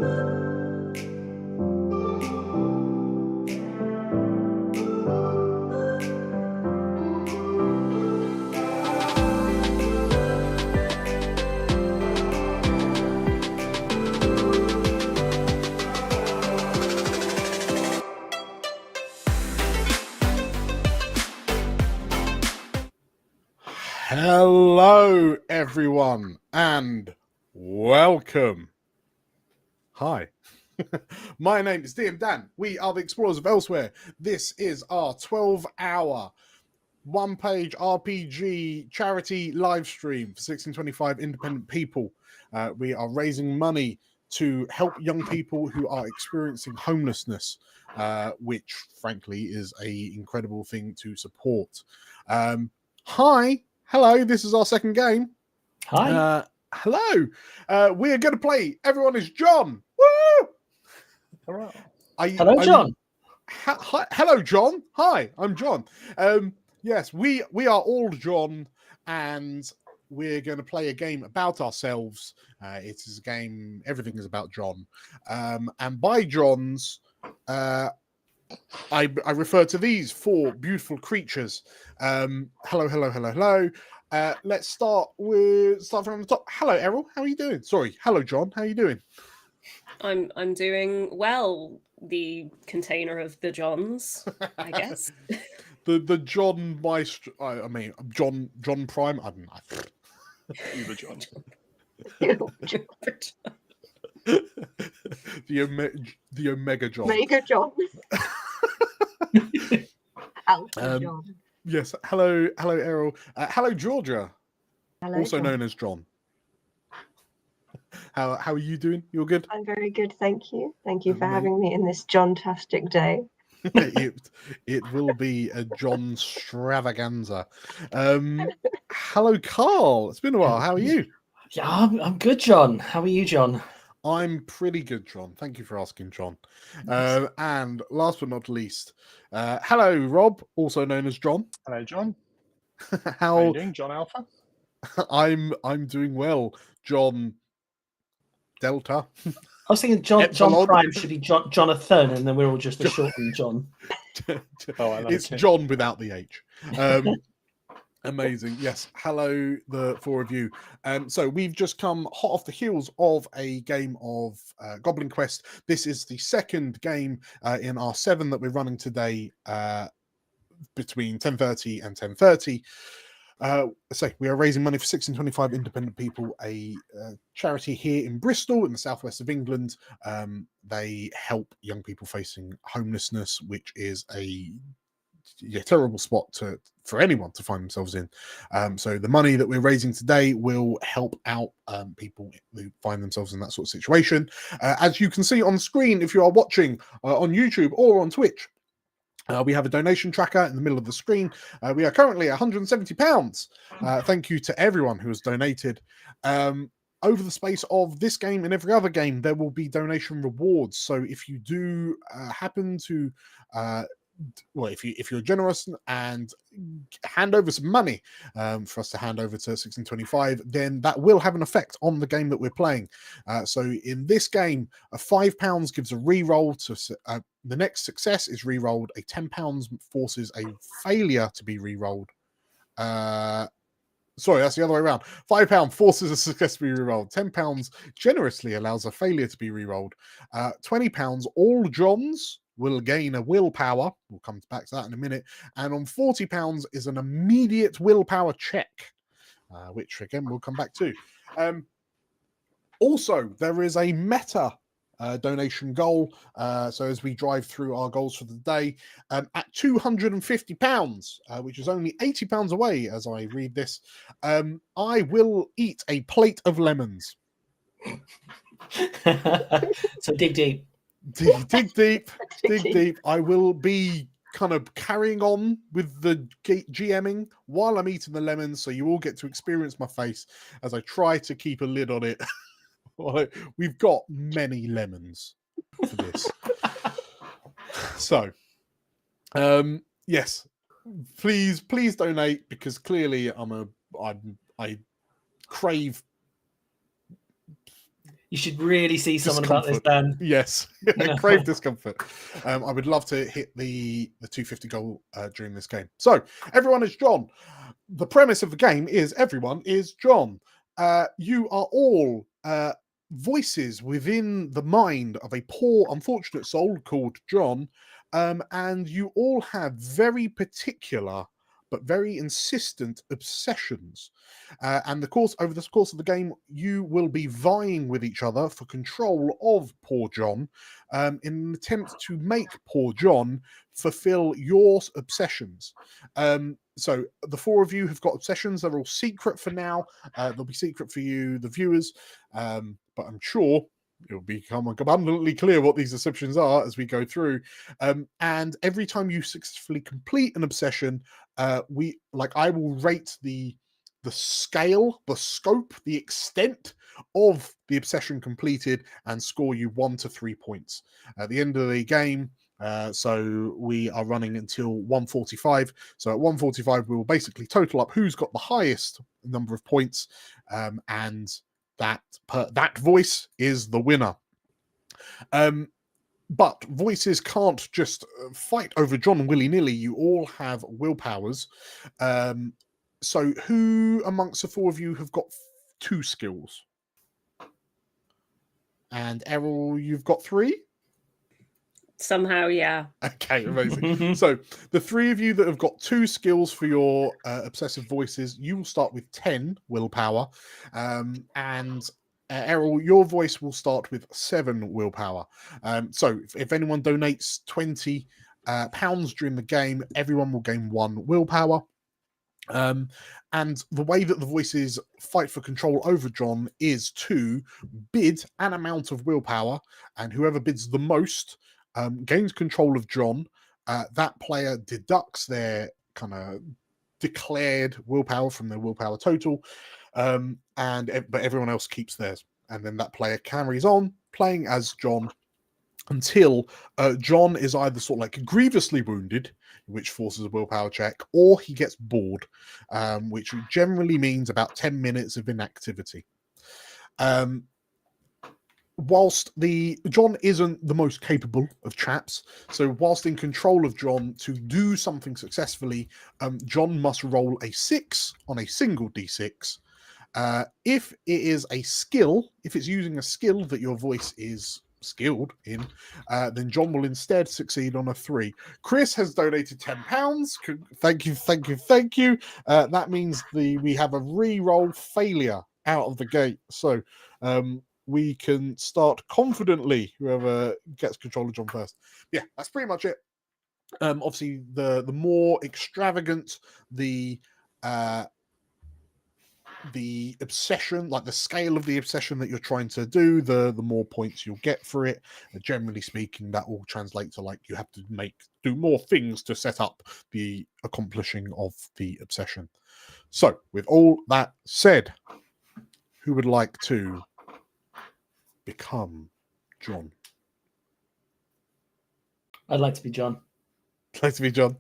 Hello, everyone, and welcome. Hi, my name is DM Dan. We are the Explorers of Elsewhere. This is our 12-hour, one-page RPG charity live stream for 1625 independent people. We are raising money to help young people who are experiencing homelessness, which, frankly, is an incredible thing to support. Hi. Hello, this is our second game. Hi. Hello. We are going to play Everyone is John. Woo! Hello, John. Hello, John. Hi, I'm John. Yes, we are all John, and we're going to play a game about ourselves. It is a game, everything is about John. And by Johns, I refer to these four beautiful creatures. Hello. Let's start from the top. Hello, Errol. How are you doing? Sorry. Hello, John. How are you doing? I'm doing well. The container of the Johns, I guess. the John Maestro. I mean John Prime. I don't know. Uber John. the Omega John. Mega John. Alpha John. Yes. Hello, Errol. Hello, Georgia. Hello, also John. known as John. How are you doing? You're good? I'm very good, thank you. Thank you for having me in this John-tastic day. it will be a John stravaganza. Hello, Carl. It's been a while. How are you? Yeah, I'm good, John. How are you, John? I'm pretty good, John. Thank you for asking, John. And last but not least, hello, Rob, also known as John. Hello, John. How are you doing, John Alpha? I'm doing well, John Delta. I was thinking John Epsilon. Prime should be Jonathan, and then we're all just a shortened John. It's John without the H. Amazing. Yes. Hello, the four of you. So we've just come hot off the heels of a game of Goblin Quest. This is the second game in our 7 that we're running today between 10:30 and 10:30. So we are raising money for 1625 independent people, a charity here in Bristol in the southwest of England. They help young people facing homelessness, which is a terrible spot for anyone to find themselves in. So the money that we're raising today will help out people who find themselves in that sort of situation. As you can see on screen, if you are watching on YouTube or on Twitch, we have a donation tracker in the middle of the screen. We are currently at £170. Thank you to everyone who has donated. Over the space of this game and every other game, there will be donation rewards. So if you do happen to if you're generous and hand over some money for us to hand over to 1625, then that will have an effect on the game that we're playing. So in this game, a £5 gives a re-roll to the next success is re-rolled. A £10 forces a failure to be re-rolled. Sorry, that's the other way around. £5 forces a success to be re-rolled. £10 generously allows a failure to be re-rolled. £20, all Johns will gain a willpower. We'll come back to that in a minute. And on £40 is an immediate willpower check, which again we'll come back to. Also, there is a meta donation goal. So as we drive through our goals for the day, at £250, which is only £80 away as I read this, I will eat a plate of lemons. So dig deep. Dig deep. I will be kind of carrying on with the GMing while I'm eating the lemons, so you all get to experience my face as I try to keep a lid on it. We've got many lemons for this. So, yes, please donate, because clearly I crave You should really see someone about this, Discomfort. Dan. Yes, No. crave discomfort. I would love to hit the 250 goal during this game. So everyone is John. The premise of the game is everyone is John. You are all voices within the mind of a poor, unfortunate soul called John, and you all have very particular but very insistent obsessions. And over the course of the game, you will be vying with each other for control of poor John in an attempt to make poor John fulfill your obsessions. So the four of you have got obsessions. They're all secret for now. They'll be secret for you, the viewers, but I'm sure it'll become abundantly clear what these obsessions are as we go through. And every time you successfully complete an obsession, I will rate the scale, the scope, the extent of the obsession completed and score you 1 to 3 points. At the end of the game, so we are running until 1:45. So at 1:45, we will basically total up who's got the highest number of points, and that voice is the winner. But voices can't just fight over John willy-nilly. You all have willpowers. So who amongst the four of you have got 2 skills? And Errol, you've got 3? Somehow, yeah. Okay, amazing. So the 3 of you that have got 2 skills for your obsessive voices, you will start with 10 willpower. And Errol, your voice will start with 7 willpower. So if anyone donates £20 during the game, everyone will gain 1 willpower. And the way that the voices fight for control over John is to bid an amount of willpower, and whoever bids the most gains control of John. That player deducts their kind of declared willpower from their willpower total, but everyone else keeps theirs, and then that player carries on playing as John until John is either sort of like grievously wounded, which forces a willpower check, or he gets bored, which generally means about 10 minutes of inactivity. Whilst John isn't the most capable of chaps, so whilst in control of John to do something successfully, John must roll a 6 on a single d6. If it is a skill, if it's using a skill that your voice is skilled in, then John will instead succeed on a 3. Chris has donated £10. Thank you. That means we have a re-roll failure out of the gate. So we can start confidently, whoever gets control of John first. Yeah, that's pretty much it. Obviously, the more extravagant the obsession, like the scale of the obsession that you're trying to do, the more points you'll get for it. Generally speaking, that will translate to like you have to do more things to set up the accomplishing of the obsession. So with all that said, who would like to become John? I'd like to be John. Like to be John?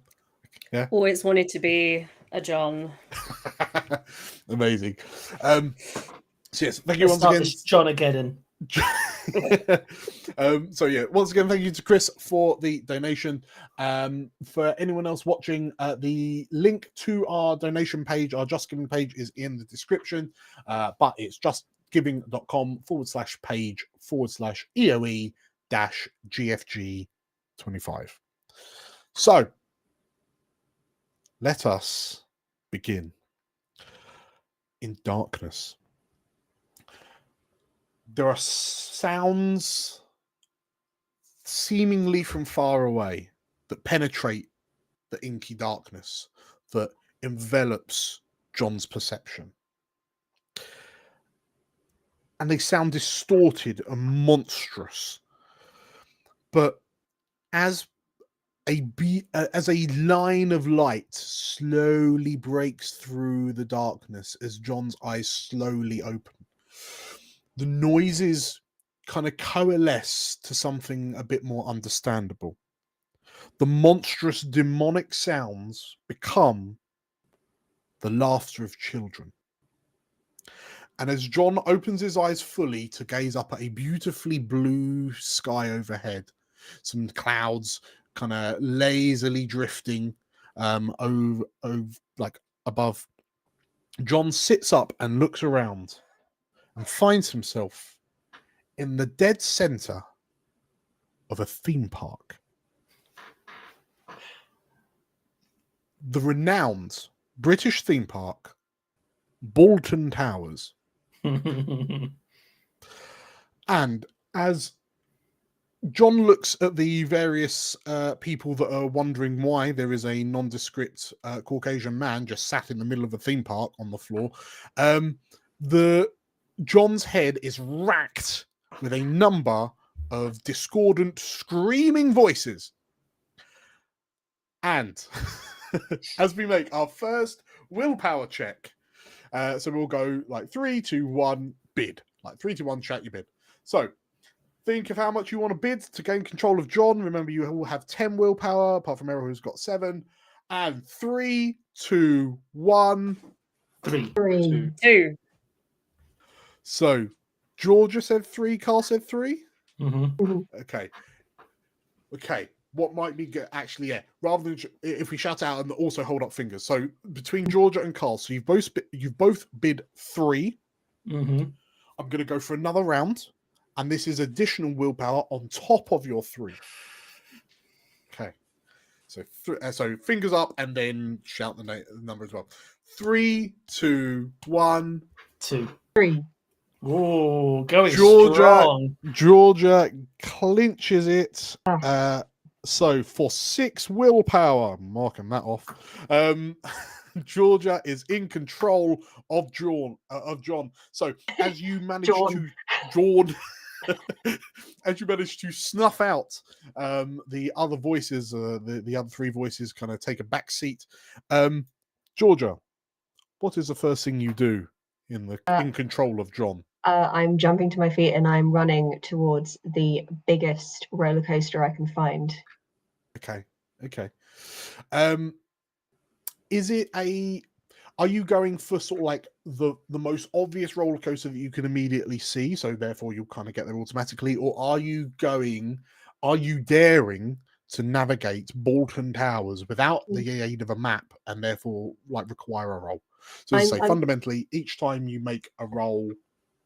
Yeah. Always wanted to be a John. Amazing. So yes, thank you once again. John again. So yeah, once again, thank you to Chris for the donation. For anyone else watching, the link to our donation page, our Just Giving page, is in the description, but it's justgiving.com/page/EoE-GFG25. So let us begin. In darkness, there are sounds seemingly from far away that penetrate the inky darkness that envelops John's perception. And they sound distorted and monstrous. But as a line of light slowly breaks through the darkness, as John's eyes slowly open, the noises kind of coalesce to something a bit more understandable. The monstrous demonic sounds become the laughter of children. And as John opens his eyes fully to gaze up at a beautifully blue sky overhead, some clouds kind of lazily drifting over like above, John sits up and looks around and finds himself in the dead center of a theme park. The renowned British theme park, Bolton Towers. And as John looks at the various people that are wondering why there is a nondescript Caucasian man just sat in the middle of a theme park on the floor, John's head is racked with a number of discordant, screaming voices. And as we make our first willpower check, so we'll go like 3, 2, 1, bid. Like 3, 2, 1, shout your bid. So think of how much you want to bid to gain control of John. Remember, you will have 10 willpower, apart from Errol, who's got 7. And 3, 2, 1. 3. 2. So Georgia said 3, Carl said 3. Mm-hmm. Okay. What might be good? Actually, yeah. Rather than if we shout out and also hold up fingers. So between Georgia and Carl, so you've both bid 3. Mm-hmm. I'm going to go for another round, and this is additional willpower on top of your 3. Okay. So fingers up, and then shout the number as well. 3, 2, 1, 2. 3. Oh, going Georgia. strong. Georgia clinches it. So for 6 willpower, marking that off. Georgia is in control of John. So as you manage as you manage to snuff out the other voices, the other 3 voices kind of take a back seat. Georgia, what is the first thing you do in control of John? I'm jumping to my feet and I'm running towards the biggest roller coaster I can find. Okay. Are you going for sort of like the most obvious roller coaster that you can immediately see, so therefore you'll kind of get there automatically, or are you daring to navigate Bolton Towers without the aid of a map and therefore like require a roll? So as I say, fundamentally, each time you make a roll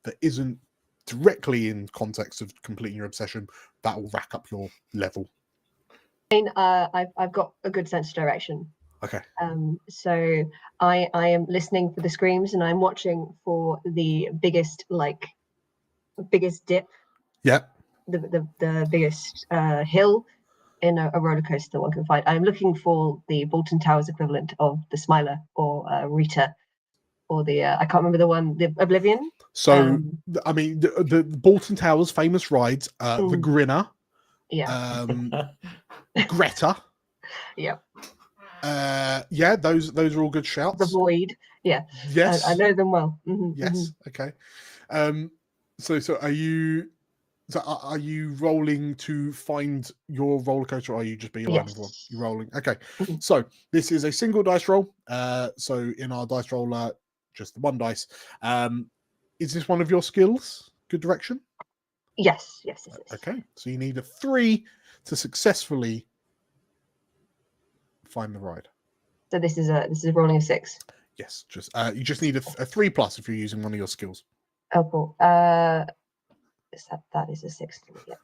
that isn't directly in context of completing your obsession, that will rack up your level. I've got a good sense of direction. Okay. So I am listening for the screams and I'm watching for the biggest dip. Yeah. The biggest hill in a roller coaster that one can find. I'm looking for the Bolton Towers equivalent of the Smiler or Rita, or the I can't remember the Oblivion. So I mean the Bolton Towers famous rides, the Grinner. Yeah. Greta. Yeah. Yeah, those are all good shouts. The Void. Yeah. Yes. I know them well. Mm-hmm, yes. Mm-hmm. Okay. So are you rolling to find your roller coaster, or are you just beelining one? You're rolling. Okay. Mm-hmm. So this is a single dice roll. So in our dice roller, just the 1 dice. Is this one of your skills? Good direction? Yes. Okay. So you need a 3 to successfully find the ride. So this is rolling a 6. Yes, you just need a 3+ if you're using one of your skills. Oh, cool. That is a 6. Yeah.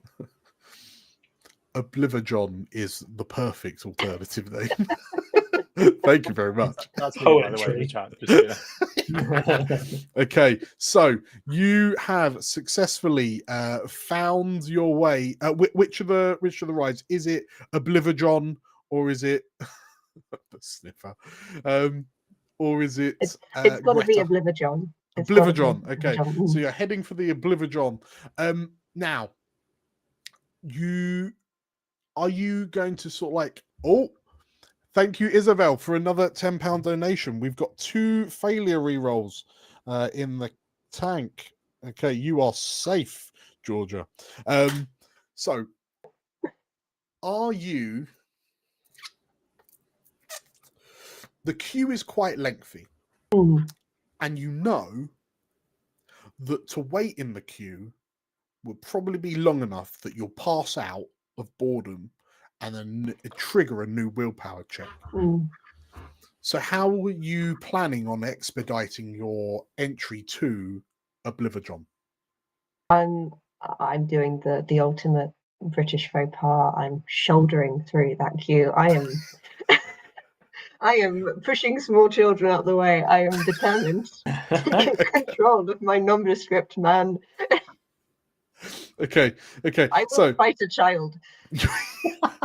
Oblivion is the perfect alternative name. Thank you very much. That's me, by the way, in the chat. Okay, so you have successfully found your way. Which of the rides is it? Oblivion, or is it the sniffer? Or is it? It's got to be Oblivion. Oblivion. Okay, so you're heading for the Oblivion. Now, are you going to sort of like? Oh, thank you, Isabel, for another £10 donation. We've got 2 failure rerolls in the tank. Okay, you are safe, Georgia. So, are you? The queue is quite lengthy, and you know that to wait in the queue would probably be long enough that you'll pass out of boredom and then trigger a new willpower check. Mm. So how are you planning on expediting your entry to Oblivion? I'm doing the ultimate British faux pas. I'm shouldering through that queue. I am pushing small children out the way. I am determined to get control of my nondescript man. Okay. I will So fight a child.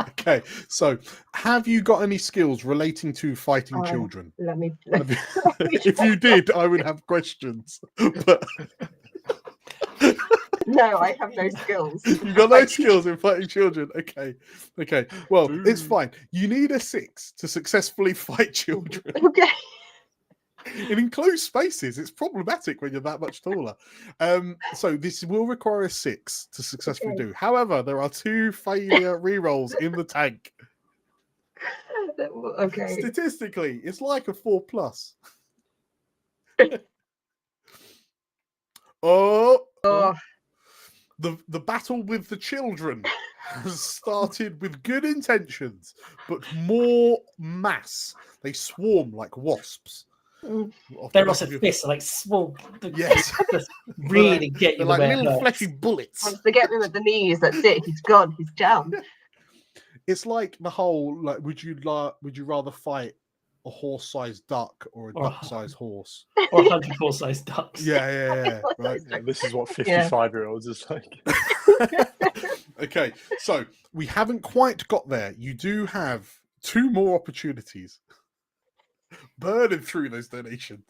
okay. So have you got any skills relating to fighting children? Let me If you did, I would have questions. But no, I have no skills. you've got no skills in fighting children. Okay. Well, it's fine. You need a 6 to successfully fight children. Okay. It includes spaces. It's problematic when you're that much taller. So this will require a 6 to successfully do. However, there are 2 failure rerolls in the tank. Okay. Statistically, it's like a 4+. Oh. The battle with the children has started with good intentions, but more mass. They swarm like wasps. Their lots of fists are like small. Yes. Really get you They're like where it little hurts. fleshy bullets. Once they get them at the knees, that's it. He's gone. He's down. It's like the whole like, would you rather fight a horse-sized duck or a duck-sized horse? Or 100 horse-sized ducks. Yeah. Right. Yeah, this is what 55-year-olds is like. Okay, so we haven't quite got there. You do have 2 more opportunities. Burning through those donations.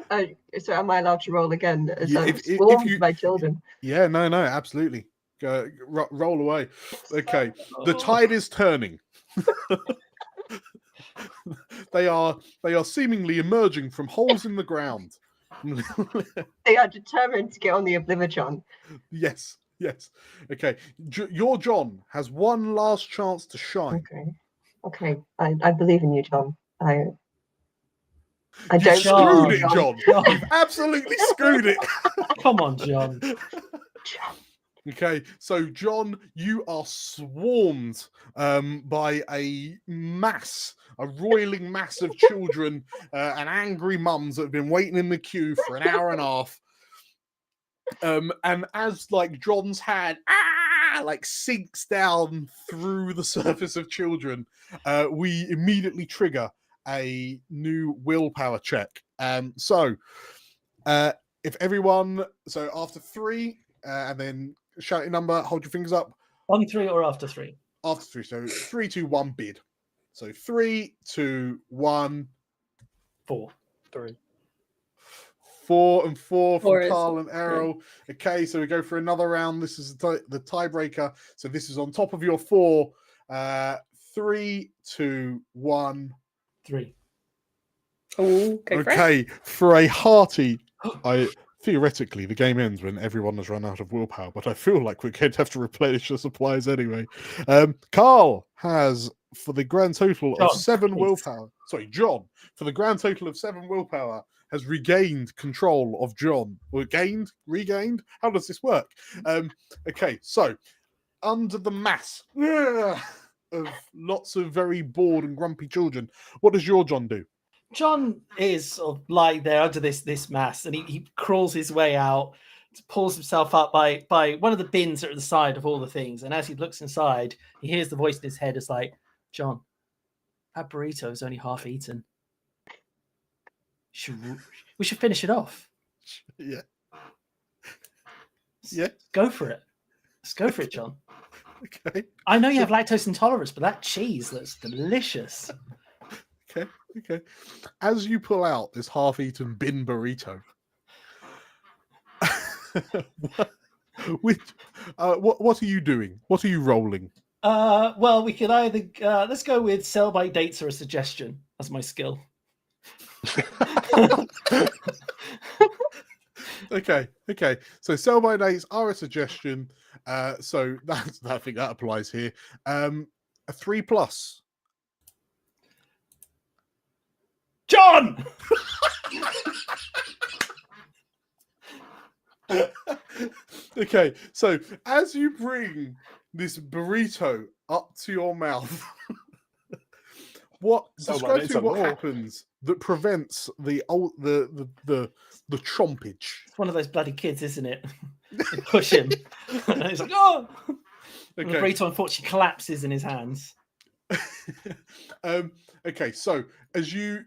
So am I allowed to roll again as Yeah, I'm if swarmed by children? Yeah, no, absolutely. Go roll away. Okay, the tide is turning. They are seemingly emerging from holes in the ground. They are determined to get on the Oblivion. Yes. Okay, your John has one last chance to shine. Okay. I believe in you, John. I You don't screwed it, John. You've absolutely screwed it. Come on, John. Okay, so John, you are swarmed by a roiling mass of children and angry mums that have been waiting in the queue for an hour and a half. And as like John's hand like sinks down through the surface of children, we immediately trigger a new willpower check. So if everyone, so after 3, and then shout your number, hold your fingers up. On 3 or after 3? After 3, so 3, 2, 1, bid. So 3, 2, 1. 4. 3. 4 and 4 4 from Carl and Errol. Yeah. Okay, so we go for another round. This is the tiebreaker. So this is on top of your 4. 3, 2, 1. 3. Okay, for a hearty, theoretically the game ends when everyone has run out of willpower, but I feel like we're going to have to replenish the supplies anyway. Carl has, for the grand total of 7 willpower. Sorry, John, for the grand total of 7 willpower, has regained control of John. Or regained? How does this work? Okay, so under the mass of lots of very bored and grumpy children, what does your John do? John is sort of lying there under this mass, and he crawls his way out, pulls himself up by one of the bins that are at the side of all the things. And as he looks inside, he hears the voice in his head. It's like, John, that burrito is only half eaten. We should finish it off. Yeah. Go for it. Let's go for it, John. Okay. I know you have lactose intolerance, but that cheese looks delicious. Okay. As you pull out this half-eaten bin burrito, what are you doing? What are you rolling? Well, we could either let's go with sell by dates or a suggestion. That's my skill. Okay. So sell by dates are a suggestion. So I think that applies here. A 3+. John! Okay, so as you bring this burrito up to your mouth, describe to me what happens that prevents the chompage. It's one of those bloody kids, isn't it? They push him. And he's like, oh! And the burrito unfortunately collapses in his hands. Okay, so as you're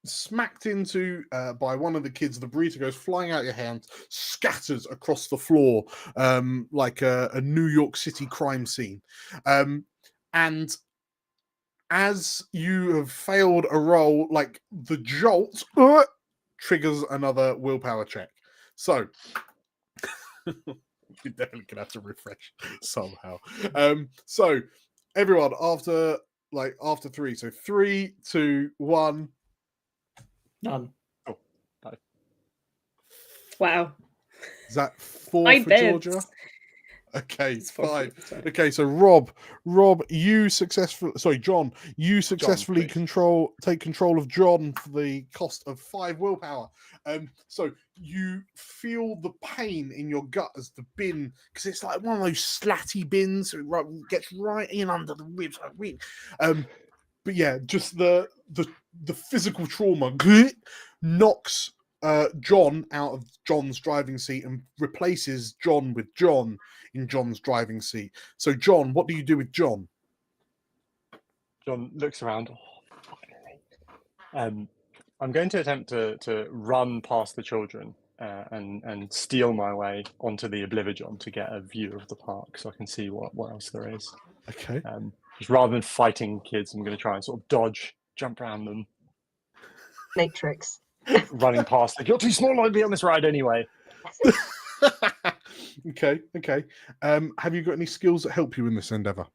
smacked into by one of the kids, the burrito goes flying out your hand, scatters across the floor like a New York City crime scene. And as you have failed a roll, like the jolt triggers another willpower check. So you're definitely gonna have to refresh somehow. So everyone, after 3, so 3, 2, 1. None. Oh, no. Wow. Is that 4 I for bet. Georgia? Okay, It's 4 for 5. you, sorry. Okay, so Rob, you successfully. Sorry, John, you successfully please. take control of John for the cost of 5 willpower. So you feel the pain in your gut as the bin, because it's like one of those slatty bins, so it gets right in under the ribs. But yeah, just the physical trauma knocks John out of John's driving seat and replaces John with John in John's driving seat. So, John, what do you do with John? John looks around. Oh, finally. I'm going to attempt to run past the children and steal my way onto the Oblivion to get a view of the park so I can see what else there is. Okay. Just rather than fighting kids, I'm going to try and sort of dodge, jump around them. Matrix. Running past, like, you're too small to be on this ride anyway. Okay. Have you got any skills that help you in this endeavor?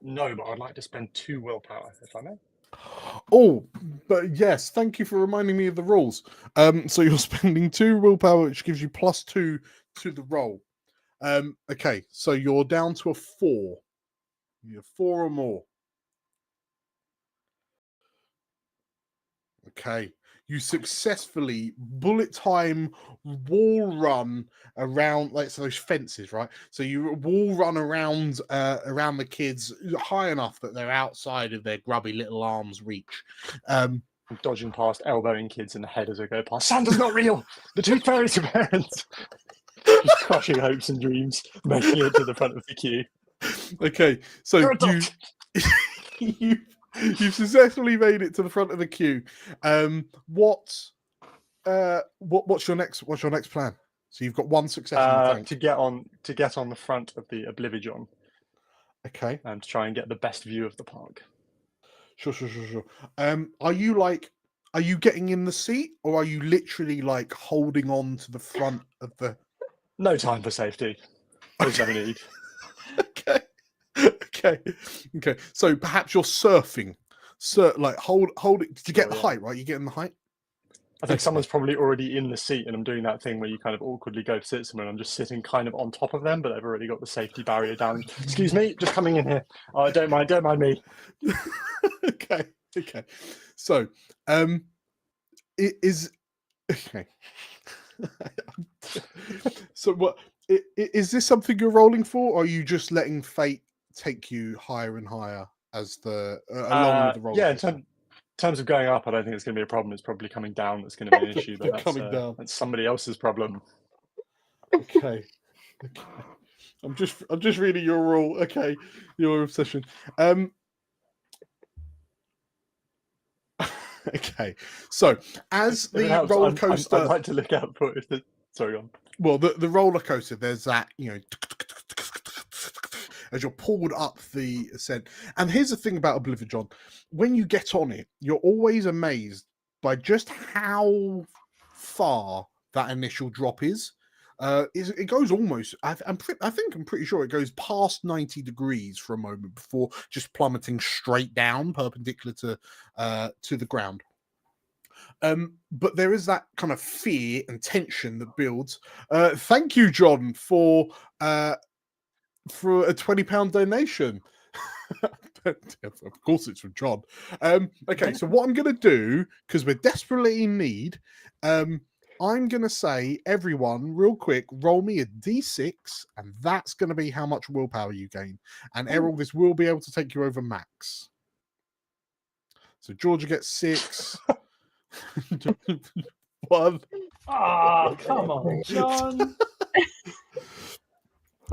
No, but I'd like to spend 2 willpower, if I may. Oh, but yes, thank you for reminding me of the rules. So you're spending 2 willpower, which gives you +2 to the roll. Okay, so you're down to a 4. You're 4 or more. Okay. You successfully bullet time wall run around, like, so those fences, right? So you wall run around around the kids high enough that they're outside of their grubby little arms' reach. I'm dodging past, elbowing kids in the head as I go past. Santa's not real. The Tooth Fairy's your parents. Just crushing hopes and dreams, making it to the front of the queue. Okay, so you've successfully made it to the front of the queue. What's your next plan? So you've got 1 success in the tank. to get on the front of the Oblivion. Okay. And to try and get the best view of the park. Sure. Are you getting in the seat, or are you literally like holding on to the front of the? No time for safety. There's no need. Okay. So perhaps you're surfing. Like hold it to get the height, right? You're getting the height. I think someone's probably already in the seat, and I'm doing that thing where you kind of awkwardly go to sit somewhere, and I'm just sitting kind of on top of them, but they've already got the safety barrier down. Excuse me, just coming in here. Oh, don't mind me. Okay. So, it is okay. So, what is this something you're rolling for, or are you just letting fate take you higher and higher as the along with the roller? Yeah, in terms of going up, I don't think it's going to be a problem. It's probably coming down that's going to be an issue, but that's somebody else's problem. Okay. I'm just reading your rule. Okay, your obsession. Okay, so as the roller coaster, I'd like to look out for it. Sorry, go on. Well, the roller coaster, there's that, as you're pulled up the ascent. And here's the thing about Oblivion: when you get on it, you're always amazed by just how far that initial drop is. It goes almost. I'm pretty sure it goes past 90 degrees for a moment before just plummeting straight down, perpendicular to the ground. But there is that kind of fear and tension that builds. Thank you, John, for a £20 donation. Of course, it's from John. Okay, so what I'm going to do, because we're desperately in need, I'm going to say, everyone, real quick, roll me a d6, and that's going to be how much willpower you gain. And Errol, this will be able to take you over max. So Georgia gets 6. 1. Oh, come on, John.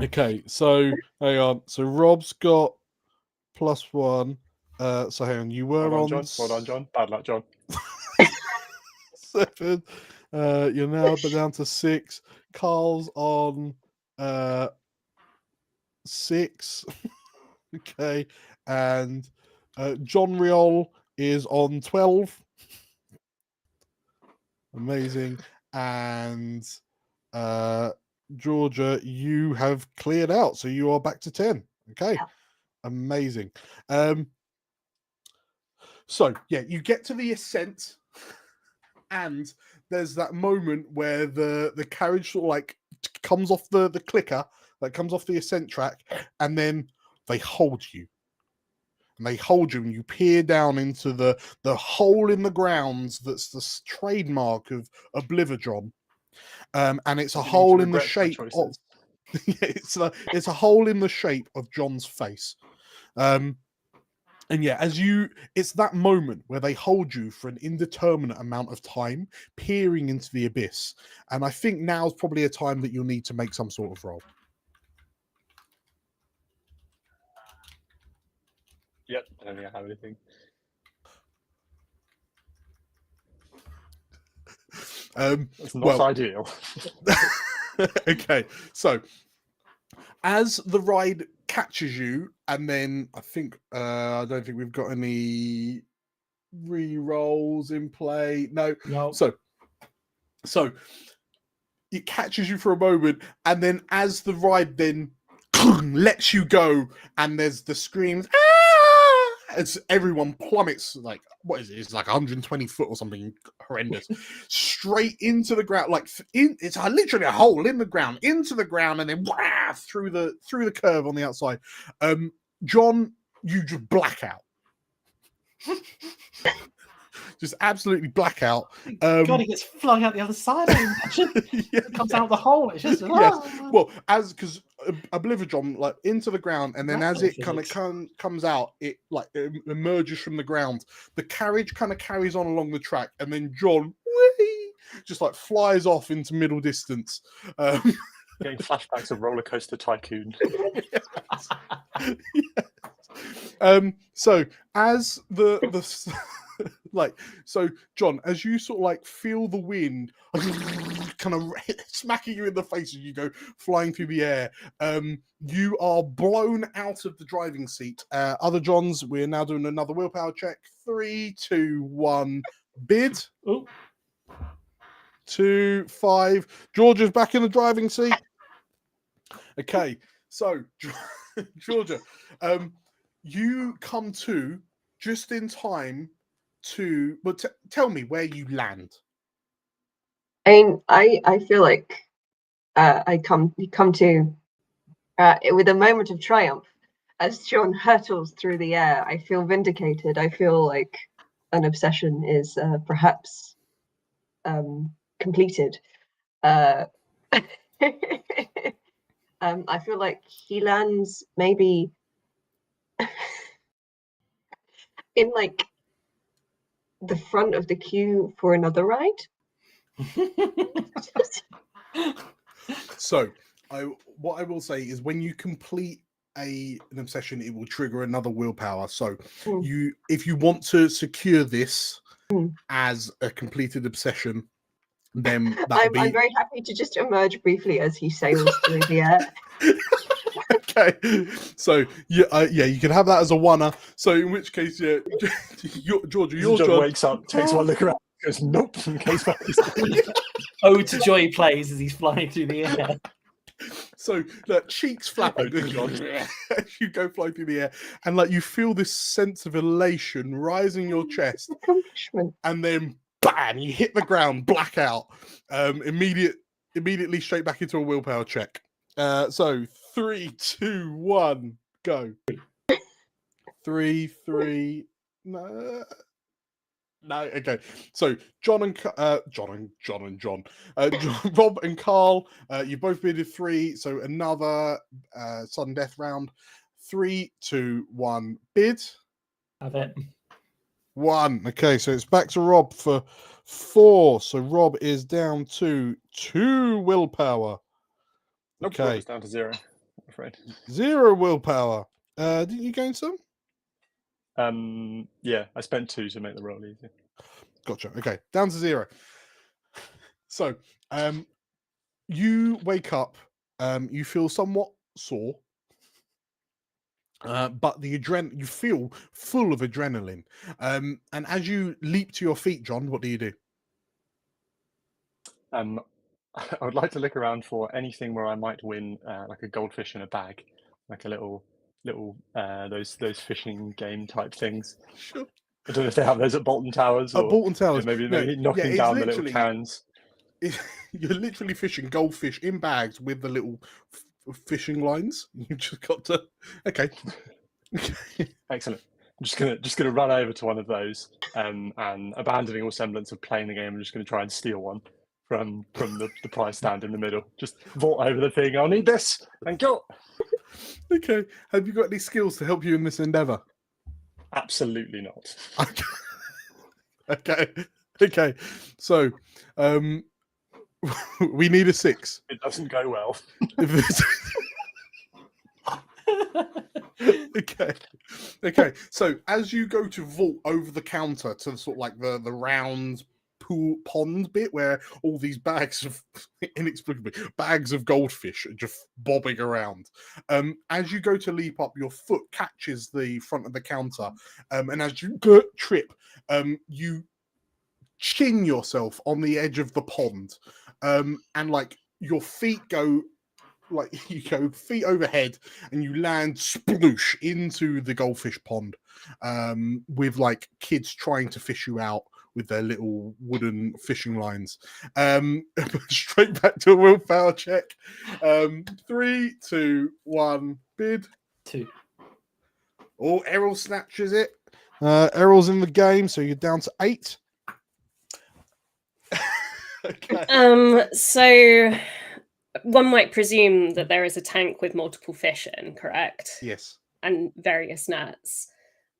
Okay, so hang on. So Rob's got +1. So hang on, you were Well on done, John. Well done, John. Bad luck, John. 7. You're now down to 6. Carl's on 6. Okay, and John Riol is on 12. Amazing. And Georgia, you have cleared out, so you are back to 10. Okay, amazing. So yeah, you get to the ascent, and there's that moment where the carriage sort of like comes off the clicker, like comes off the ascent track, and then they hold you. And they hold you, and you peer down into the hole in the ground that's the trademark of Oblivion. And it's a hole in the shape of it's a hole in the shape of John's face. And yeah, it's that moment where they hold you for an indeterminate amount of time, peering into the abyss. And I think now's probably a time that you'll need to make some sort of roll. Yep, I don't think I have anything. It's not ideal. Okay, so as the ride catches you, and then I think I don't think we've got any re-rolls in play. No. So it catches you for a moment, and then as the ride then lets you go, and there's the screams, as everyone plummets, like, what is it? It's like 120 foot or something horrendous, straight into the ground. Like it's literally a hole in the ground, into the ground, and then through the curve on the outside. John, you just black out. Just absolutely black out. God, he gets flung out the other side. I imagine. It comes out the hole. It's just Well, because Oblivion, like into the ground, and then as it kind of comes out, it like it emerges from the ground. The carriage kind of carries on along the track, and then John just like flies off into middle distance. Getting flashbacks of Roller Coaster Tycoon. So as the so John, as you sort of like feel the wind kind of smacking you in the face as you go flying through the air, you are blown out of the driving seat. Other Johns, we're now doing another willpower check. 3, 2, 1, bid. 2, 5. Georgia's back in the driving seat. Okay, so Georgia, you come to just in time to, but tell me where you land. I mean, I feel like you come to with a moment of triumph as John hurtles through the air. I feel vindicated. I feel like an obsession is perhaps completed. I feel like he lands maybe in like the front of the queue for another ride. So what I will say is when you complete an obsession, it will trigger another willpower. So if you want to secure this as a completed obsession, then I'm very happy to just emerge briefly as he sails through the air. Okay, so yeah, you can have that as a one-er. So in which case, yeah, Georgia, your John job wakes up, takes one look around, goes nope, and goes back. Ode to Joy plays as he's flying through the air. So cheeks flapping as you go flying through the air, and like you feel this sense of elation rise in your chest, and then bam, you hit the ground, blackout. Immediately straight back into a willpower check. So 3, 2, 1, go. 3, 3. No. No, okay. So John, Rob and Carl, you both bidded 3. So another sudden death round. 3, 2, 1, bid. Have it. 1. Okay, so it's back to Rob for 4. So Rob is down to 2 willpower. Nope, Okay, it's down to 0. I'm afraid. 0 willpower. Didn't you gain some? Yeah, I spent 2 to make the roll easy. Gotcha. Okay, down to 0. So, you wake up. You feel somewhat sore, but the you feel full of adrenaline. And as you leap to your feet, John, what do you do? I would like to look around for anything where I might win, like a goldfish in a bag, like a little those fishing game type things. Sure. I don't know if they have those at Bolton Towers, At or Bolton Towers, maybe no, knocking it's down the little literally- cans. You're literally fishing goldfish in bags with the little fishing lines. You just got to. Okay. Excellent. I'm just gonna run over to one of those, and abandoning all semblance of playing the game, I'm just gonna try and steal one from the prize stand in the middle. Just vault over the thing. I'll need this and go. Okay. Have you got any skills to help you in this endeavor? Absolutely not. Okay. Okay. So, we need a 6. It doesn't go well. Okay. Okay. So as you go to vault over the counter to sort of like the round pool pond bit where all these bags of inexplicably bags of goldfish are just bobbing around. As you go to leap up, your foot catches the front of the counter, and as you trip, you chin yourself on the edge of the pond, and like your feet go. Like you go feet overhead and you land sploosh into the goldfish pond, with like kids trying to fish you out with their little wooden fishing lines. Straight back to a willpower check. 3, 2, 1, bid. 2. Oh, Errol snatches it. Errol's in the game, so you're down to 8. Okay. So one might presume that there is a tank with multiple fish in, correct? Yes. And various nets.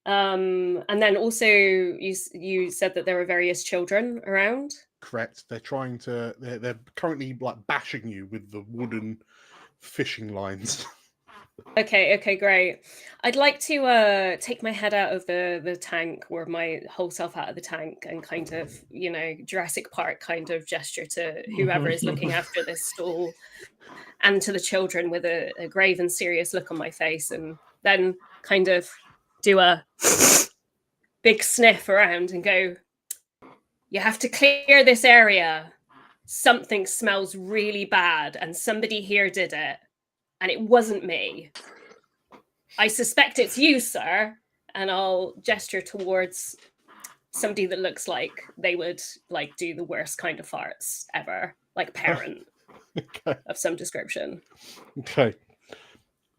And then also you said that there are various children around. Correct. They're trying to. They're currently like bashing you with the wooden fishing lines. Okay, great. I'd like to take my head out of the tank, or my whole self out of the tank, and kind of, Jurassic Park kind of gesture to whoever is looking after this stall, and to the children with a grave and serious look on my face, and then kind of do a big sniff around and go, "You have to clear this area. Something smells really bad, and somebody here did it. And it wasn't me. I suspect it's you, sir." And I'll gesture towards somebody that looks like they would like do the worst kind of farts ever, like parent of some description. Okay.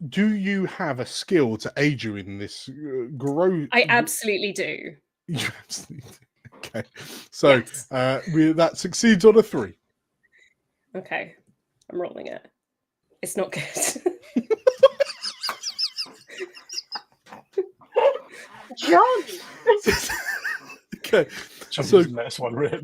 Do you have a skill to aid you in this grow? I absolutely do. You absolutely do. Okay. So Yes. That succeeds on a 3. Okay. I'm rolling it. It's not good. John! Okay. So next one rip.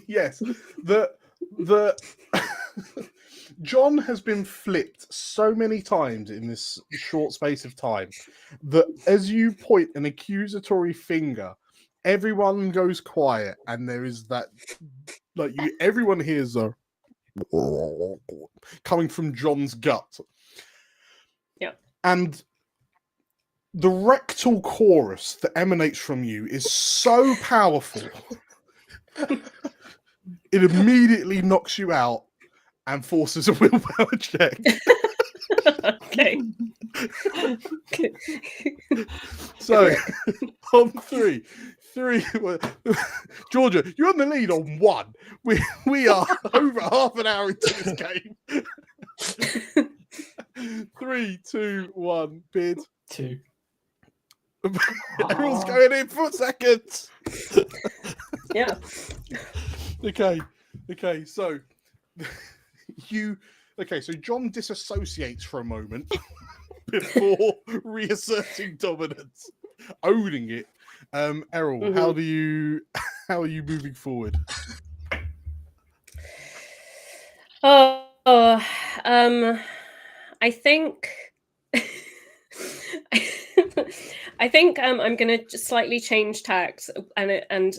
Yes. The John has been flipped so many times in this short space of time that as you point an accusatory finger, everyone goes quiet, and there is that everyone hears a coming from John's gut. Yeah. And the rectal chorus that emanates from you is so powerful, it immediately knocks you out and forces a willpower check. Okay. So, on 3, Georgia, you're on the lead on 1. We are over half an hour into this game. 3, 2, 1, bid. 2. Everyone's going in for seconds. Yeah. Okay. So so John disassociates for a moment before reasserting dominance, owning it. Errol, how are you moving forward? I think I think I'm going to just slightly change tact and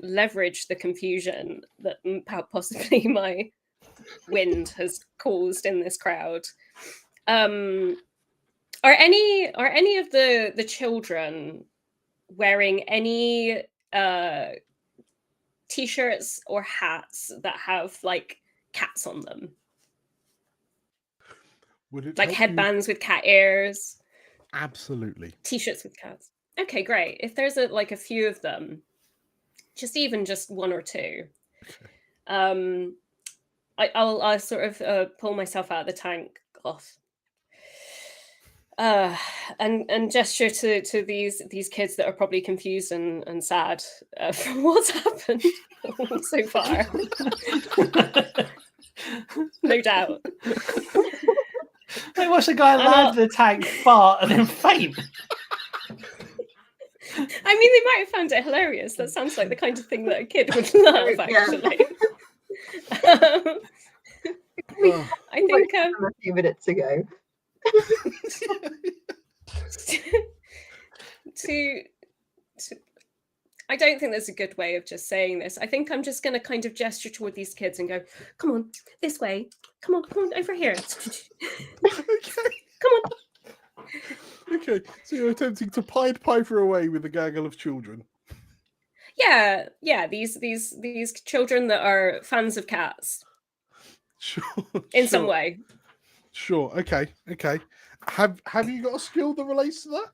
leverage the confusion that possibly my wind has caused in this crowd. Are any of the children wearing any t-shirts or hats that have like cats on them? Would it Like help headbands with cat ears? Absolutely. T-shirts with cats. Okay, great. If there's a few of them, just one or two, I'll sort of pull myself out of the tank, and gesture to these kids that are probably confused and sad from what's happened so far. No doubt. I watched a guy land in the tank, fart, and then faint. I mean, they might have found it hilarious. That sounds like the kind of thing that a kid would love, actually. I think a few minutes ago. I don't think there's a good way of just saying this. I think I'm just going to kind of gesture toward these kids and go, "Come on, this way. Come on over here. Come on." Okay, so you're attempting to Pied Piper away with a gaggle of children. Yeah. These children that are fans of cats. Sure. In some way. Sure. Okay. Have you got a skill that relates to that?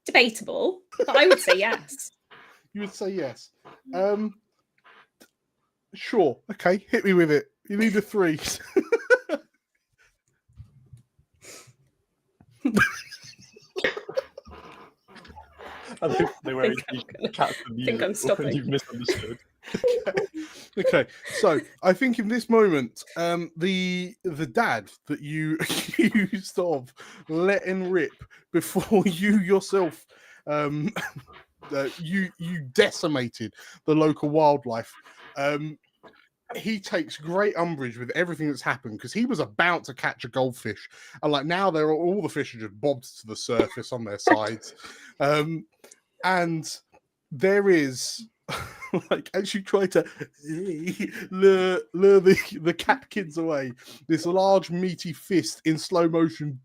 Debatable, but I would say yes. You would say yes. Sure. Okay. Hit me with it. You need a 3. I think they were cats I think I'm stopping. You've misunderstood. Okay, so I think in this moment, the dad that you accused of letting rip before you yourself, you decimated the local wildlife. He takes great umbrage with everything that's happened because he was about to catch a goldfish, and like now all the fish are just bobbed to the surface on their sides, and there is. Like as you try to lure the cat kids away, this large meaty fist in slow motion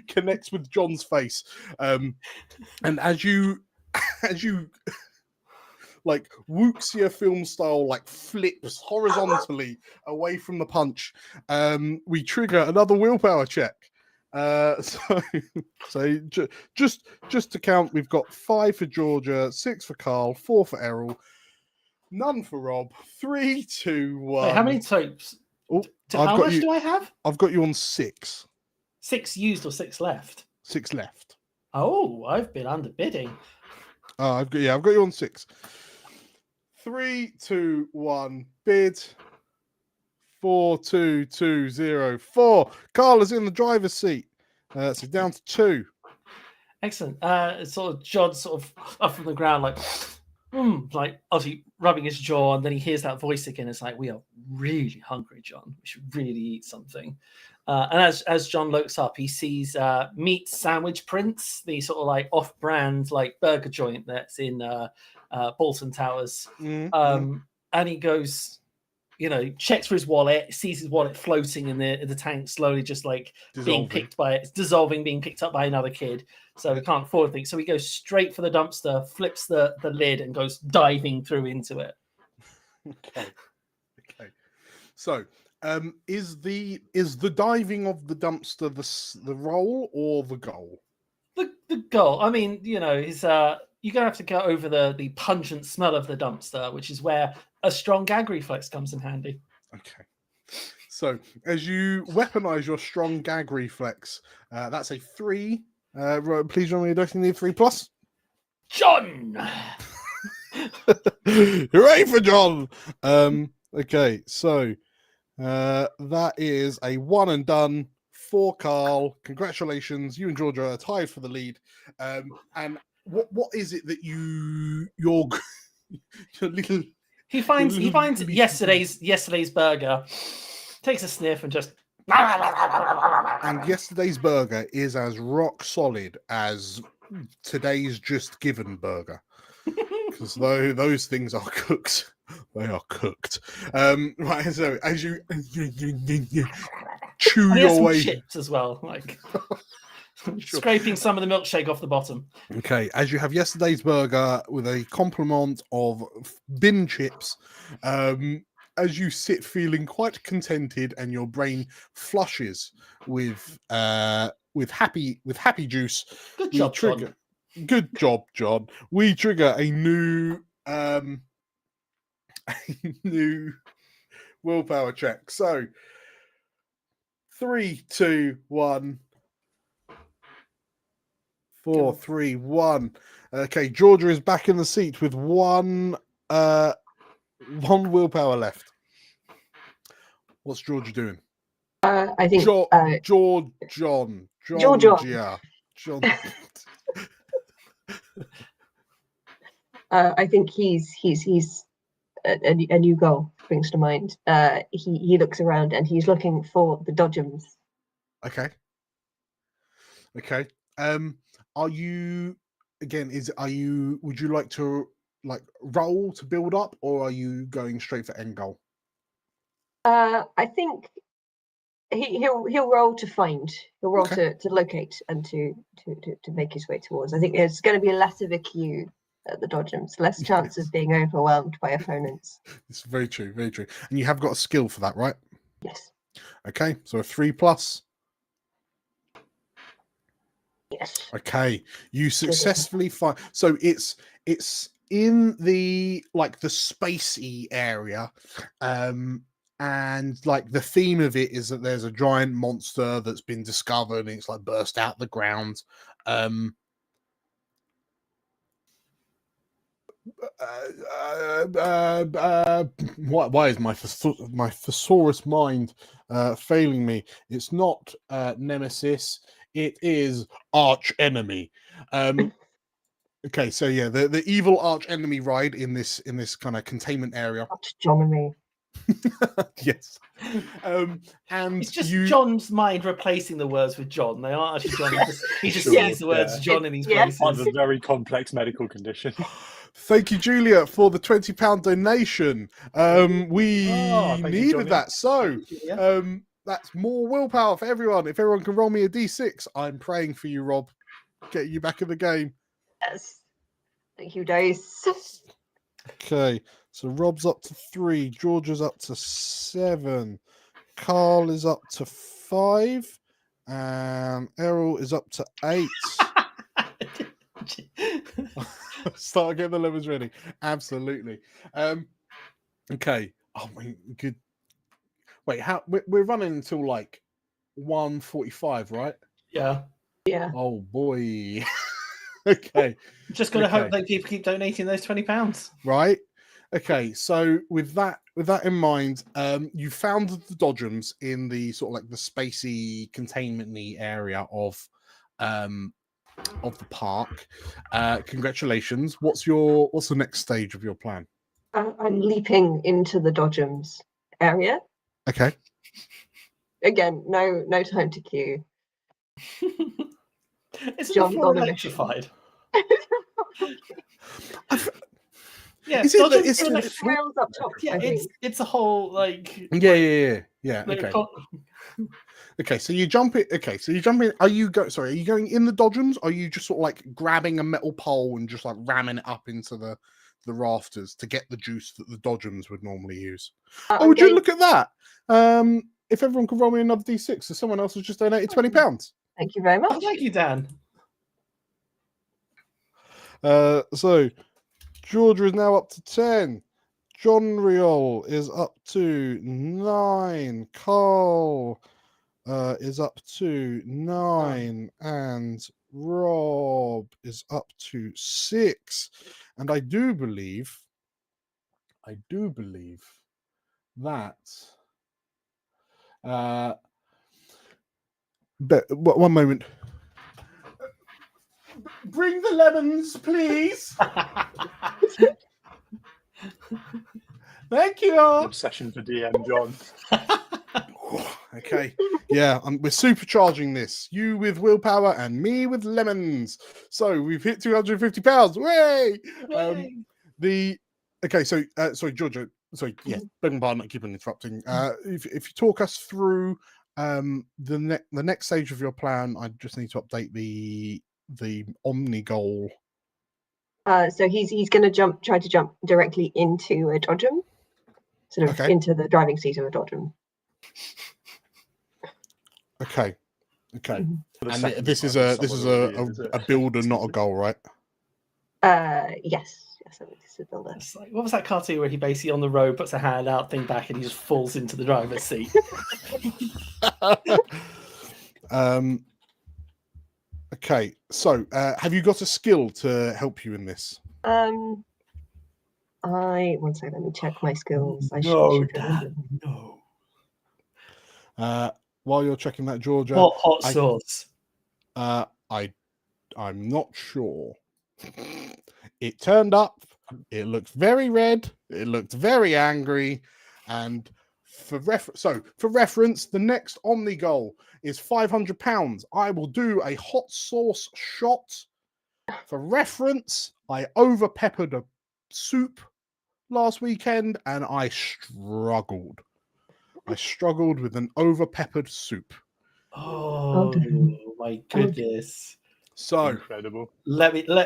connects with John's face, and as you like Wuxia film style like flips horizontally away from the punch, we trigger another willpower check. So just to count, we've got 5 for Georgia, 6 for Carl, 4 for Errol, none for Rob. 3, 2, 1. Wait, how many types? How much do I have? I've got you on 6. 6 used or 6 left? 6 left. Oh, I've been underbidding. I've got you on 6. 3, 2, 1, bid. 4, 2, 2, 0, 4. Carl is in the driver's seat. So down to 2. Excellent. Sort of John sort of up from the ground, like obviously rubbing his jaw, and then he hears that voice again. It's like, we are really hungry, John. We should really eat something. And as John looks up, he sees Meat Sandwich Prince, the sort of like off-brand like burger joint that's in Bolton Towers. And he goes, checks for his wallet, sees his wallet floating in the tank, slowly just like being picked up by another kid. So he can't afford things. So he goes straight for the dumpster, flips the lid, and goes diving through into it. Okay. So, is the diving of the dumpster the role or the goal? The goal. I mean, is you're gonna have to go over the pungent smell of the dumpster, which is where a strong gag reflex comes in handy. Okay. So as you weaponize your strong gag reflex, that's a 3. Please roll me a dice. You need 3+. John. Hooray for John! Okay, so that is a 1 and done for Carl. Congratulations, you and Georgia are tied for the lead. And what is it that your little He finds little- yesterday's burger, takes a sniff, and just. and yesterday's burger is as rock solid as today's just given burger. Because those things are cooked. They are cooked. Right, so as you chew And he has your some way, chips as well, like scraping some of the milkshake off the bottom. okay, as you have yesterday's burger with a complement of bin chips, as you sit feeling quite contented, and your brain flushes with happy juice. Good we job, trigger. John. Good job, John. We trigger a new willpower check. So 3, 2, 1. 4, 3, 1. Okay, Georgia is back in the seat with one willpower left. What's Georgia doing? I think John. I think he's a new goal springs to mind. He looks around and he's looking for the Dodgems. Okay. Are you would you like to roll to build up, or are you going straight for end goal? I think he'll roll to find. He'll roll Okay. to locate and to make his way towards. I think it's going to be less of a queue at the Dodgems, less chance of being overwhelmed by opponents. It's very true, very true. And you have got a skill for that, right? Yes. Okay, so a 3+. Yes. Okay, you successfully find. So it's in the the spacey area, and the theme of it is that there's a giant monster that's been discovered, and it's burst out the ground. Why is my thesaurus mind failing me? It's not nemesis. It is arch enemy. Okay, so yeah, the evil arch enemy ride in this kind of containment area. Arch-jonomy. Yes. And it's just John's mind replacing the words with John. They aren't actually John. He just Sure. sees the words John in these It's places. a very complex medical condition. Thank you, Julia, for the £20 donation. We thank you, needed Johnny. that. So Thank you, Julia. that's more willpower for everyone. If everyone can roll me a D6, I'm praying for you, Rob. Get you back in the game. Yes. Thank you, Dice. Okay, so Rob's up to 3, Georgia's up to 7, Carl is up to 5, and Errol is up to 8. Start getting the levels ready. Absolutely. Okay. Oh my good. Wait, how we're running until 1:45, right? Yeah. Yeah. Oh boy. Okay. Just gotta hope that people keep donating those £20. Right. Okay. So with that in mind, you found the Dodgems in the sort of the spacey containment-y area of the park. Congratulations. What's the next stage of your plan? I'm leaping into the Dodgems area. Okay. Again, no time to queue. Isn't John the floor got a electrified? Yeah, it's rails up top. Yeah, it's a whole Yeah. Okay. Okay, so you jump in. Okay, so you jump in. Are you going in the Dodgems? Or are you just sort of grabbing a metal pole and just ramming it up into the rafters to get the juice that the Dodgems would normally use? Would you look at that? If everyone could roll me another D6, so someone else has just donated £20. Thank you very much. Oh, thank you, Dan. So Georgia is now up to 10. John Riol is up to 9. Carl is up to 9, and Rob is up to 6. And I do believe that. But one moment. Bring the lemons, please. Thank you. An obsession for DM, John. Okay. Yeah, we're supercharging this. You with willpower and me with lemons. So we've hit £250. Way! Sorry, Georgia. Sorry, yeah, beg your pardon, I keep on interrupting. If you talk us through the next stage of your plan, I just need to update the Omni goal. So he's going to try to jump directly into a dodgem, sort of into the driving seat of a dodgem. Okay. Mhm. And this is a builder, not a goal, right? Yes. I think this is a builder. It's like, what was that cartoon where he basically on the road puts a hand out, thing back, and he just falls into the driver's seat? Okay, so have you got a skill to help you in this? One second, let me check my skills. No. While you're checking that, Georgia, Hot sauce. I'm not sure. It turned up. It looked very red. It looked very angry, and for reference, the next Omni goal is £500. I will do a hot sauce shot. For reference, I over peppered a soup last weekend, and I struggled. With an over peppered soup. Oh my goodness! So incredible.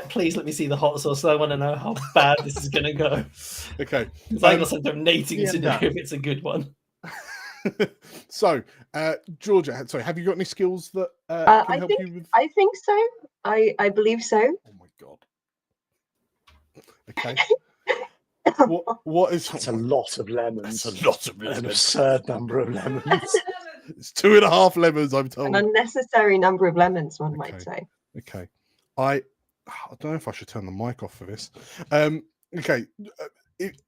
Please let me see the hot sauce. I want to know how bad this is going to go. Okay, I got some donating to do if it's a good one. So, Georgia, sorry, have you got any skills that can help you with? I think so. I believe so. Oh my god. Okay. What is? That's a lot of lemons. That's a lot of lemons. An absurd number of lemons. It's 2.5 lemons, I'm told. An unnecessary number of lemons, one might say. Okay. I don't know if I should turn the mic off for this. Okay.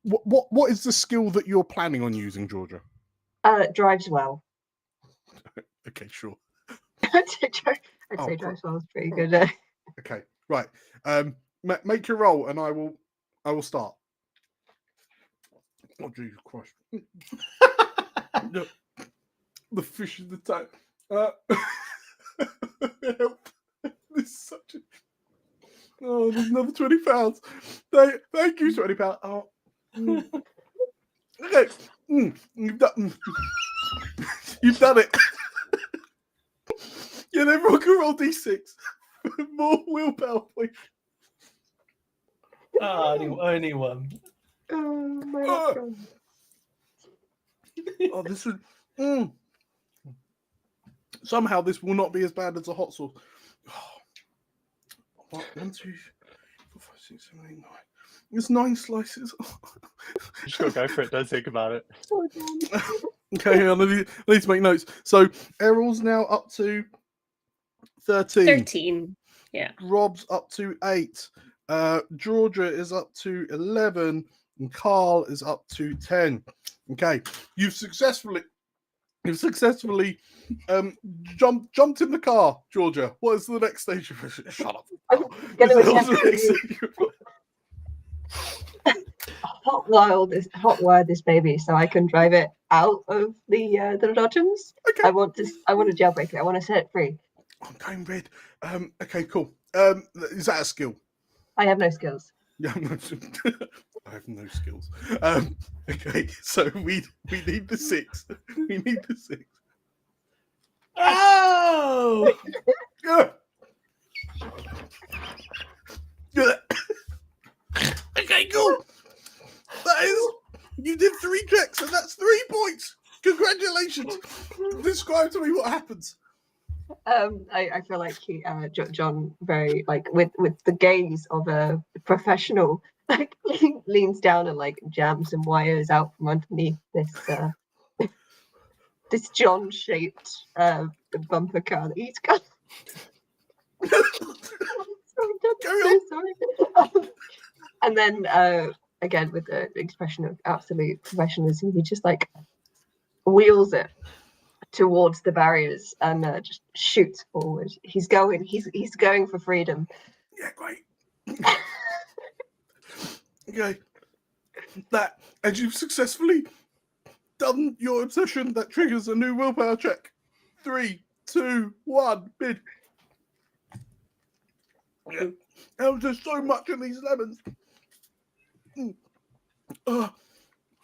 What is the skill that you're planning on using, Georgia? Drives well. Okay, sure. I'd say drives well is pretty good. Okay, right. Make your roll, and I will start. Oh Jesus Christ! The fish in the tank. Help! This is such a. Oh, there's another £20. Thank you, £20. Oh. Okay. You've done it. Yeah, everyone can roll D6. More willpower, please. Only one. Oh my god. Oh, this is. Somehow this will not be as bad as a hot sauce. What? 1, 2, 4, 5, 6, 7, 8, 9. It's 9 slices. You just gotta go for it. Don't think about it. Okay, I need to make notes. So Errol's now up to 13. 13. Yeah. Rob's up to 8. Georgia is up to 11, and Carl is up to 10. Okay, you've successfully jumped in the car, Georgia. What is the next stage of it? Shut up. Hot wire this baby so I can drive it out of the dodgems. Okay. I want to jailbreak it. I want to set it free. I'm going red. Okay, cool. Is that a skill? I have no skills. Yeah, I have no skills. Okay, so we need the 6. We need the 6. Oh! Okay, cool. That is, you did 3 checks, and that's 3 points. Congratulations. Describe to me what happens. I feel like John very with the gaze of a professional like leans down and like jams some wires out from underneath this this John-shaped bumper car that he's got. Sorry. And then again with the expression of absolute professionalism, he just like wheels it towards the barriers and just shoots forward. He's going for freedom. Yeah, great. Okay. That, and you've successfully done your obsession, that triggers a new willpower check. 3, 2, 1, bid. Yeah. There was just so much in these lemons. I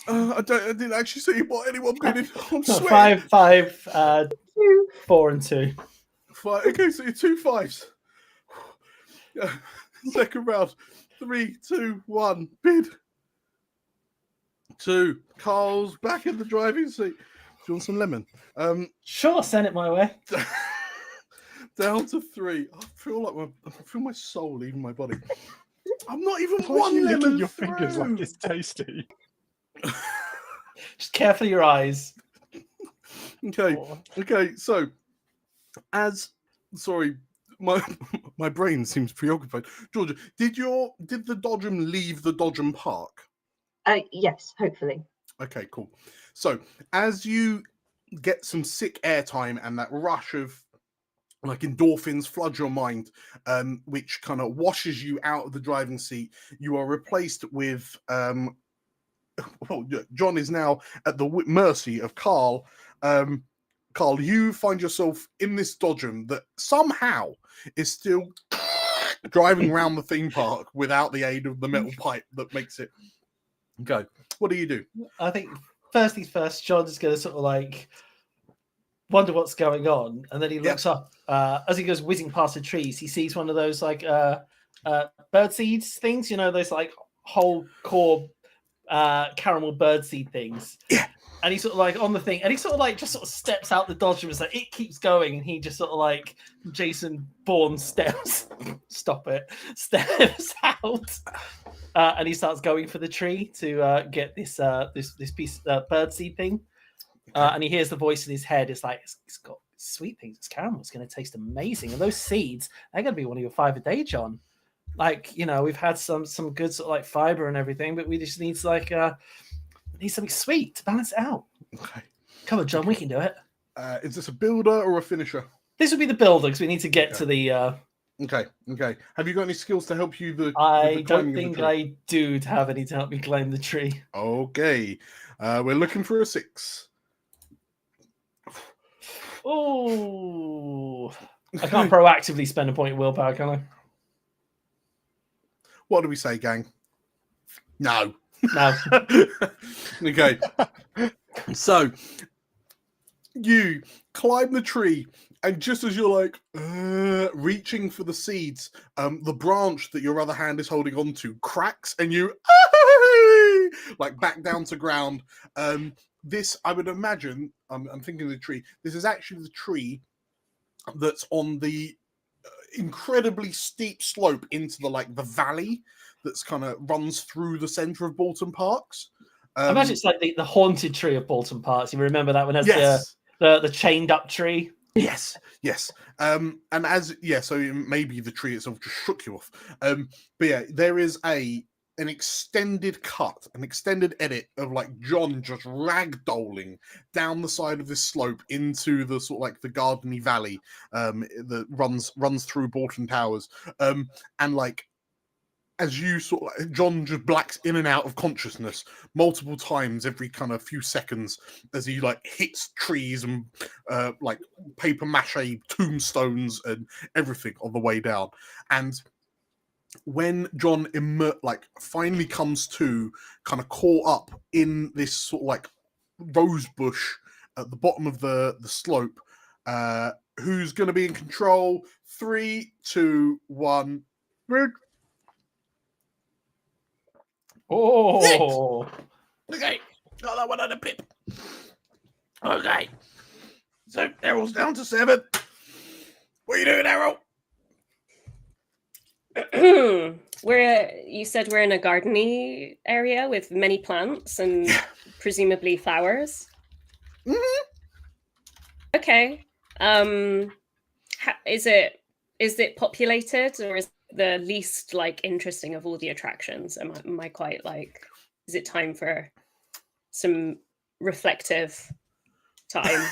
didn't actually see what anyone bidded. I'm sweating. 5, 4 and 2. 5. Okay, so you're 2 5s. Second round. 3, 2, 1, bid. 2. Carl's back in the driving seat. Do you want some lemon? Sure, send it my way. Down to 3. I feel my soul leaving my body. I'm not even Why are one you licking lemon your fingers like through. it's tasty? Just careful your eyes. Okay. Oh. Okay. So, my brain seems preoccupied. Georgia, did the Dodgem leave the Dodgem Park? Yes, hopefully. Okay, cool. So as you get some sick airtime and that rush of like endorphins flood your mind, which kind of washes you out of the driving seat, you are replaced with John is now at the mercy of Carl. Carl, you find yourself in this Dodgem that somehow is still driving around the theme park without the aid of the metal pipe that makes it go. What do you do? I think first things first, John's going to sort of like wonder what's going on, and then he looks up as he goes whizzing past the trees. He sees one of those like bird seeds things, you know, those like whole core caramel bird seed things. Yeah. And he's sort of like on the thing, and he sort of like just sort of steps out the dodge and like it keeps going, and he just sort of like Jason Bourne steps out, and he starts going for the tree to get this this piece bird seed thing. And he hears the voice in his head. It's like it's got sweet things. It's caramel. It's going to taste amazing. And those seeds, they're going to be one of your 5 a day, John. Like, you know, we've had some good sort of like fiber and everything, but we just need like need something sweet to balance it out. Okay. Come on, John, we can do it. Is this a builder or a finisher? This would be the builder because we need to get to the. Okay. Have you got any skills to help you? I don't think I do have any to help me climb the tree. Okay. We're looking for a 6. Oh, I can't proactively spend a point of willpower, can I? What do we say, gang? No. Okay. So you climb the tree, and just as you're like reaching for the seeds, the branch that your other hand is holding onto cracks, and you like back down to ground. This, I would imagine, I'm thinking of the tree. This is actually the tree that's on the incredibly steep slope into the valley that's kind of runs through the center of Bolton Parks. I imagine it's like the haunted tree of Bolton Parks. You remember that one as the chained up tree? Yes. And so maybe the tree itself just shook you off. But yeah, there is an extended cut, an extended edit of like John just ragdolling down the side of this slope into the sort of like the gardeny valley that runs through Bolton Towers. And like as you sort of like, John just blacks in and out of consciousness multiple times every kind of few seconds as he like hits trees and like paper mache tombstones and everything on the way down. And when John finally comes to, kind of caught up in this sort of like rose bush at the bottom of the slope, who's going to be in control? 3, 2, 1. Oh, Okay, got that one on the pip. Okay, so Errol's down to 7. What are you doing, Errol? You said we're in a gardeny area with many plants and presumably flowers. Mhm. Okay. Is it populated, or is it the least like interesting of all the attractions? Am I quite like? Is it time for some reflective time?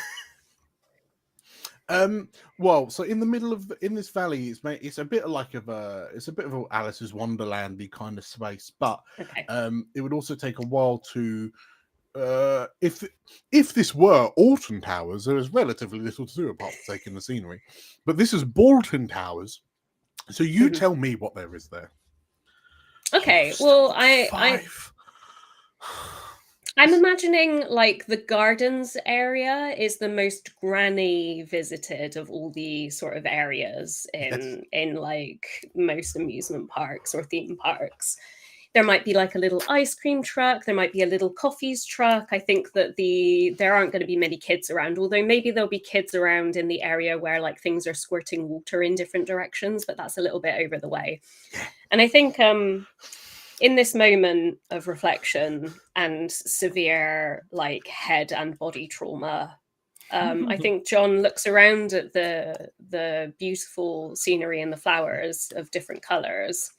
Well, so in the middle of in this valley, it's a bit like it's a bit of an Alice's Wonderlandy kind of space, but Okay. it would also take a while to if this were Alton Towers, there is relatively little to do apart from taking the scenery. But this is Bolton Towers, so you tell me what there is there. Okay. Well, I'm imagining like the gardens area is the most granny visited of all the sort of areas in like most amusement parks or theme parks. There might be like a little ice cream truck. There might be a little coffees truck. I think that there aren't going to be many kids around, although maybe there'll be kids around in the area where like things are squirting water in different directions, but that's a little bit over the way. And I think in this moment of reflection and severe like head and body trauma, I think John looks around at the beautiful scenery and the flowers of different colors.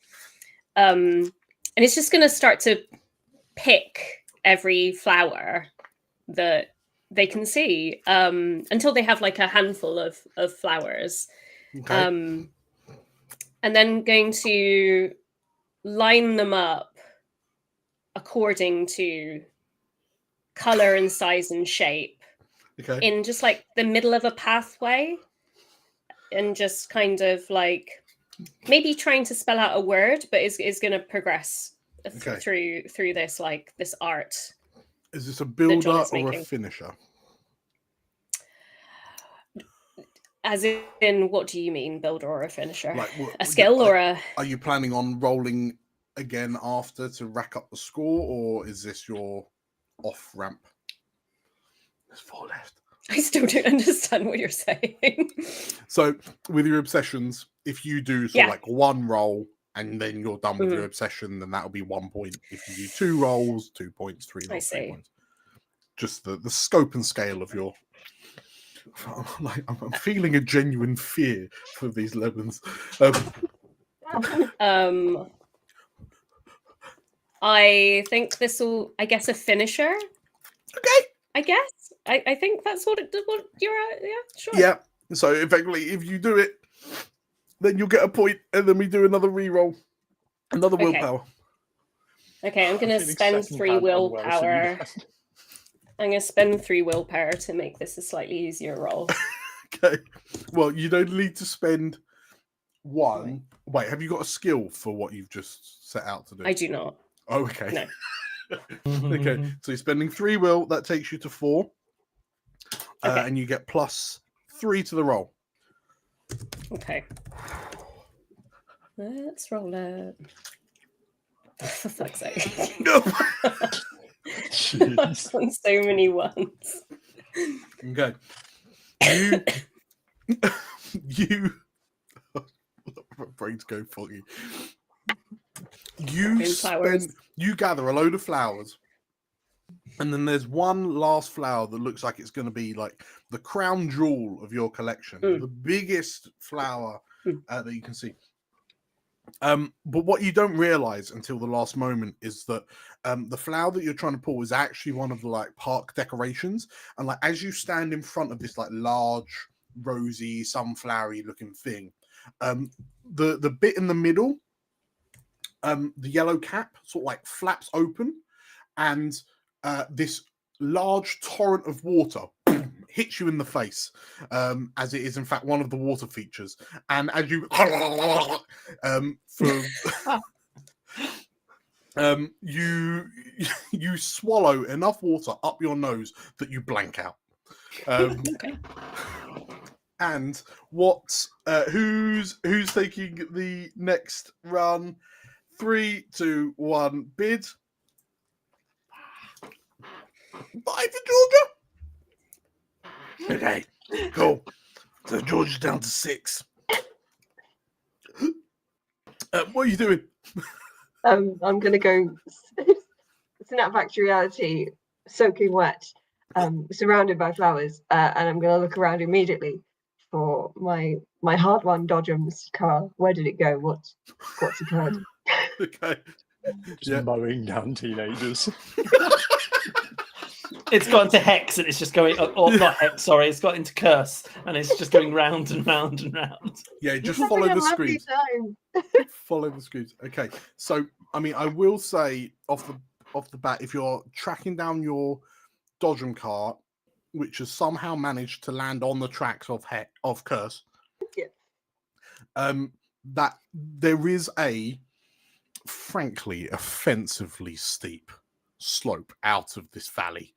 And it's just going to start to pick every flower that they can see until they have like a handful of flowers. Okay. And then going to line them up according to color and size and shape in just like the middle of a pathway, and just kind of like maybe trying to spell out a word, but is going to progress through this like this art. Is this a builder or a finisher? As in, what do you mean, builder or a finisher? Like a skill or a? Are you planning on rolling again after to rack up the score, or is this your off ramp? There's 4 left. I still don't understand what you're saying. So with your obsessions, if you do sort of like 1 roll and then you're done with your obsession, then that'll be 1 point. If you do 2 rolls, 2 points, 3 rolls, 3 points. Just the scope and scale of your. I'm feeling a genuine fear for these lemons. I think this will, I guess, a finisher. Okay. I guess. I think that's what you're at. Yeah, sure. Yeah. So effectively, if you do it, then you'll get a point, and then we do another re-roll, another willpower. Okay, I'm going to spend 3 willpower. I'm going to spend 3 willpower to make this a slightly easier roll. Okay. Well, you don't need to spend 1. Wait, have you got a skill for what you've just set out to do? I do not. Oh, okay. No. Okay, so you're spending 3 will. That takes you to 4. Okay. And you get plus 3 to the roll. Okay. Let's roll it. For fuck's sake. No. I've done so many ones. Okay. You brains go foggy. You gather a load of flowers, and then there's one last flower that looks like it's going to be like the crown jewel of your collection, the biggest flower that you can see. But what you don't realize until the last moment is that the flower that you're trying to pull is actually one of the like park decorations, and like as you stand in front of this like large rosy sunflowery looking thing, the bit in the middle, the yellow cap sort of like flaps open, and this large torrent of water hits you in the face, as it is in fact one of the water features. And as you you swallow enough water up your nose that you blank out. Okay. And who's taking the next run? 3, 2, 1, bid. Bye for Georgia. Okay, cool. So Georgia's down to 6. What are you doing? I'm going to go snap back to reality, soaking wet, surrounded by flowers, and I'm going to look around immediately for my hard-won Dodgems car. Where did it go? What's occurred? Okay. Just mowing down teenagers. It's got into hex and it's just going, or not hex, sorry, it's got into curse and it's just going round and round and round. Yeah, just Having follow a the lovely screens. time. Follow the screens. Okay. So, I mean, I will say off the bat, if you're tracking down your Dodgem car, which has somehow managed to land on the tracks of Curse, Yeah. that there is a, frankly, offensively steep slope out of this valley.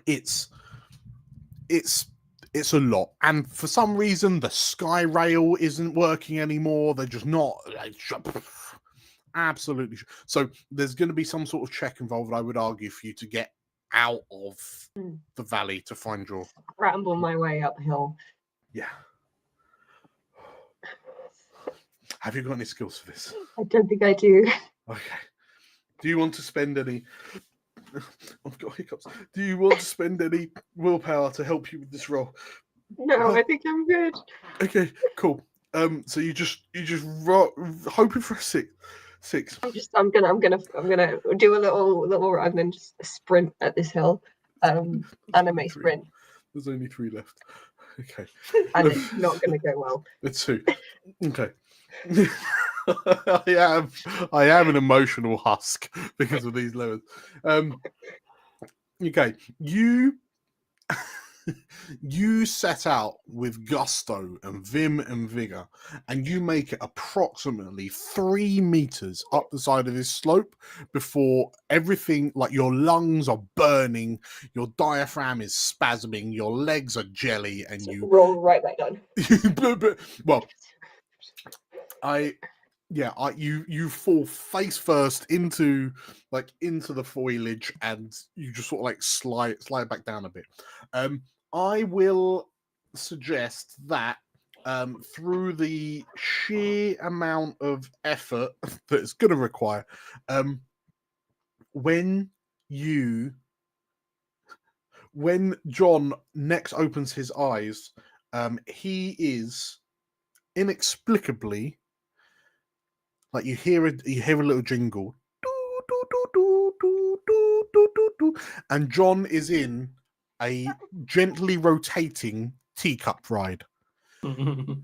It's a lot, and for some reason the sky rail isn't working anymore. They're just not absolutely. So there's going to be some sort of check involved, I would argue, for you to get out of the valley to find your Ramble my way uphill. Yeah. Have you got any skills for this? I don't think I do. Okay. Do you want to spend any? I've got hiccups. Do you want to spend any willpower to help you with this roll? No, I think I'm good. Okay, cool. So you just hoping for a six. I'm gonna do a little run and just sprint at this hill. Anime sprint. There's only 3 left. Okay. And it's not gonna go well. It's 2. Okay. I am an emotional husk because of these levels. Okay, you set out with gusto and vim and vigor, and you make it approximately 3 meters up the side of this slope before everything, like your lungs are burning, your diaphragm is spasming, your legs are jelly, and you roll right back down. Well, you fall face first into the foliage, and you just sort of like slide back down a bit. I will suggest that through the sheer amount of effort that it's going to require, when John next opens his eyes, he is inexplicably, like you hear a little jingle, and John is in a gently rotating teacup ride. Bids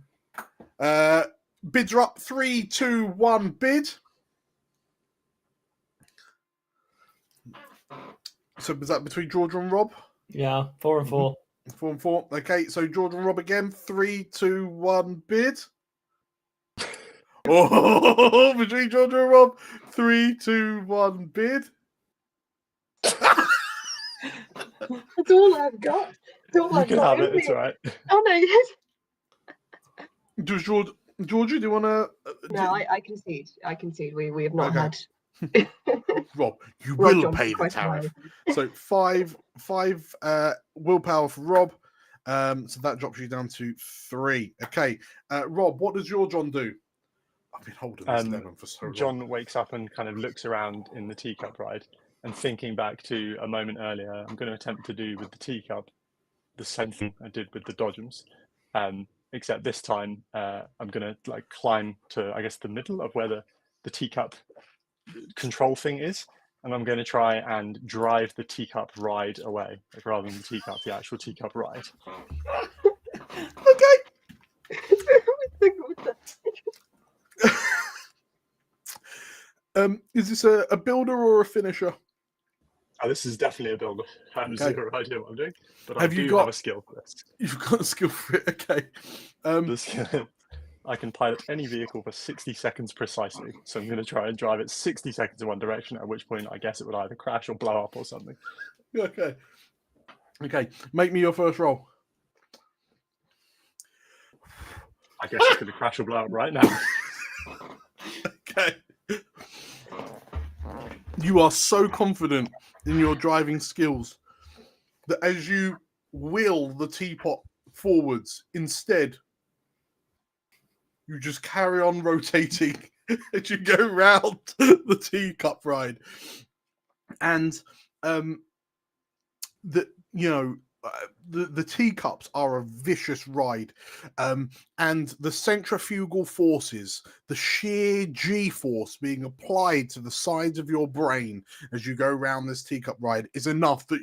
are up. 3, 2, 1, bid. So was that between George and Rob? Yeah, 4 and 4. 4 and 4. Okay, so George and Rob again. 3, 2, 1, bid. Oh, between George and Rob. 3, 2, 1, bid. That's all I've got. You can have it. It's all right. Oh no, yes. Does George, do you want to? No, I concede. We have not had. Rob, you Rob will Johnson pay the quite tariff. So 5 willpower for Rob. So that drops you down to 3. Okay, Rob, what does your John do? I've been holding this lemon for so long. John wakes up and kind of looks around in the teacup ride, and thinking back to a moment earlier, I'm going to attempt to do with the teacup the same thing I did with the Dodgems, except this time I'm going to like climb to, I guess, the middle of where the teacup control thing is, and I'm going to try and drive the teacup ride away, like, rather than the actual teacup ride. Okay. Is this a builder or a finisher? Oh, this is definitely a builder. I have zero idea what I'm doing, but Have I you do got have a skill for this. You've got a skill for it. Okay. I can pilot any vehicle for 60 seconds precisely. So I'm going to try and drive it 60 seconds in one direction, at which point I guess it would either crash or blow up or something. Okay. Okay. Make me your first roll. I guess it's going to crash or blow up right now. Okay. You are so confident in your driving skills that as you wheel the teapot forwards, instead you just carry on rotating as you go round the teacup ride, and the teacups are a vicious ride, and the centrifugal forces, the sheer G-force being applied to the sides of your brain as you go around this teacup ride is enough that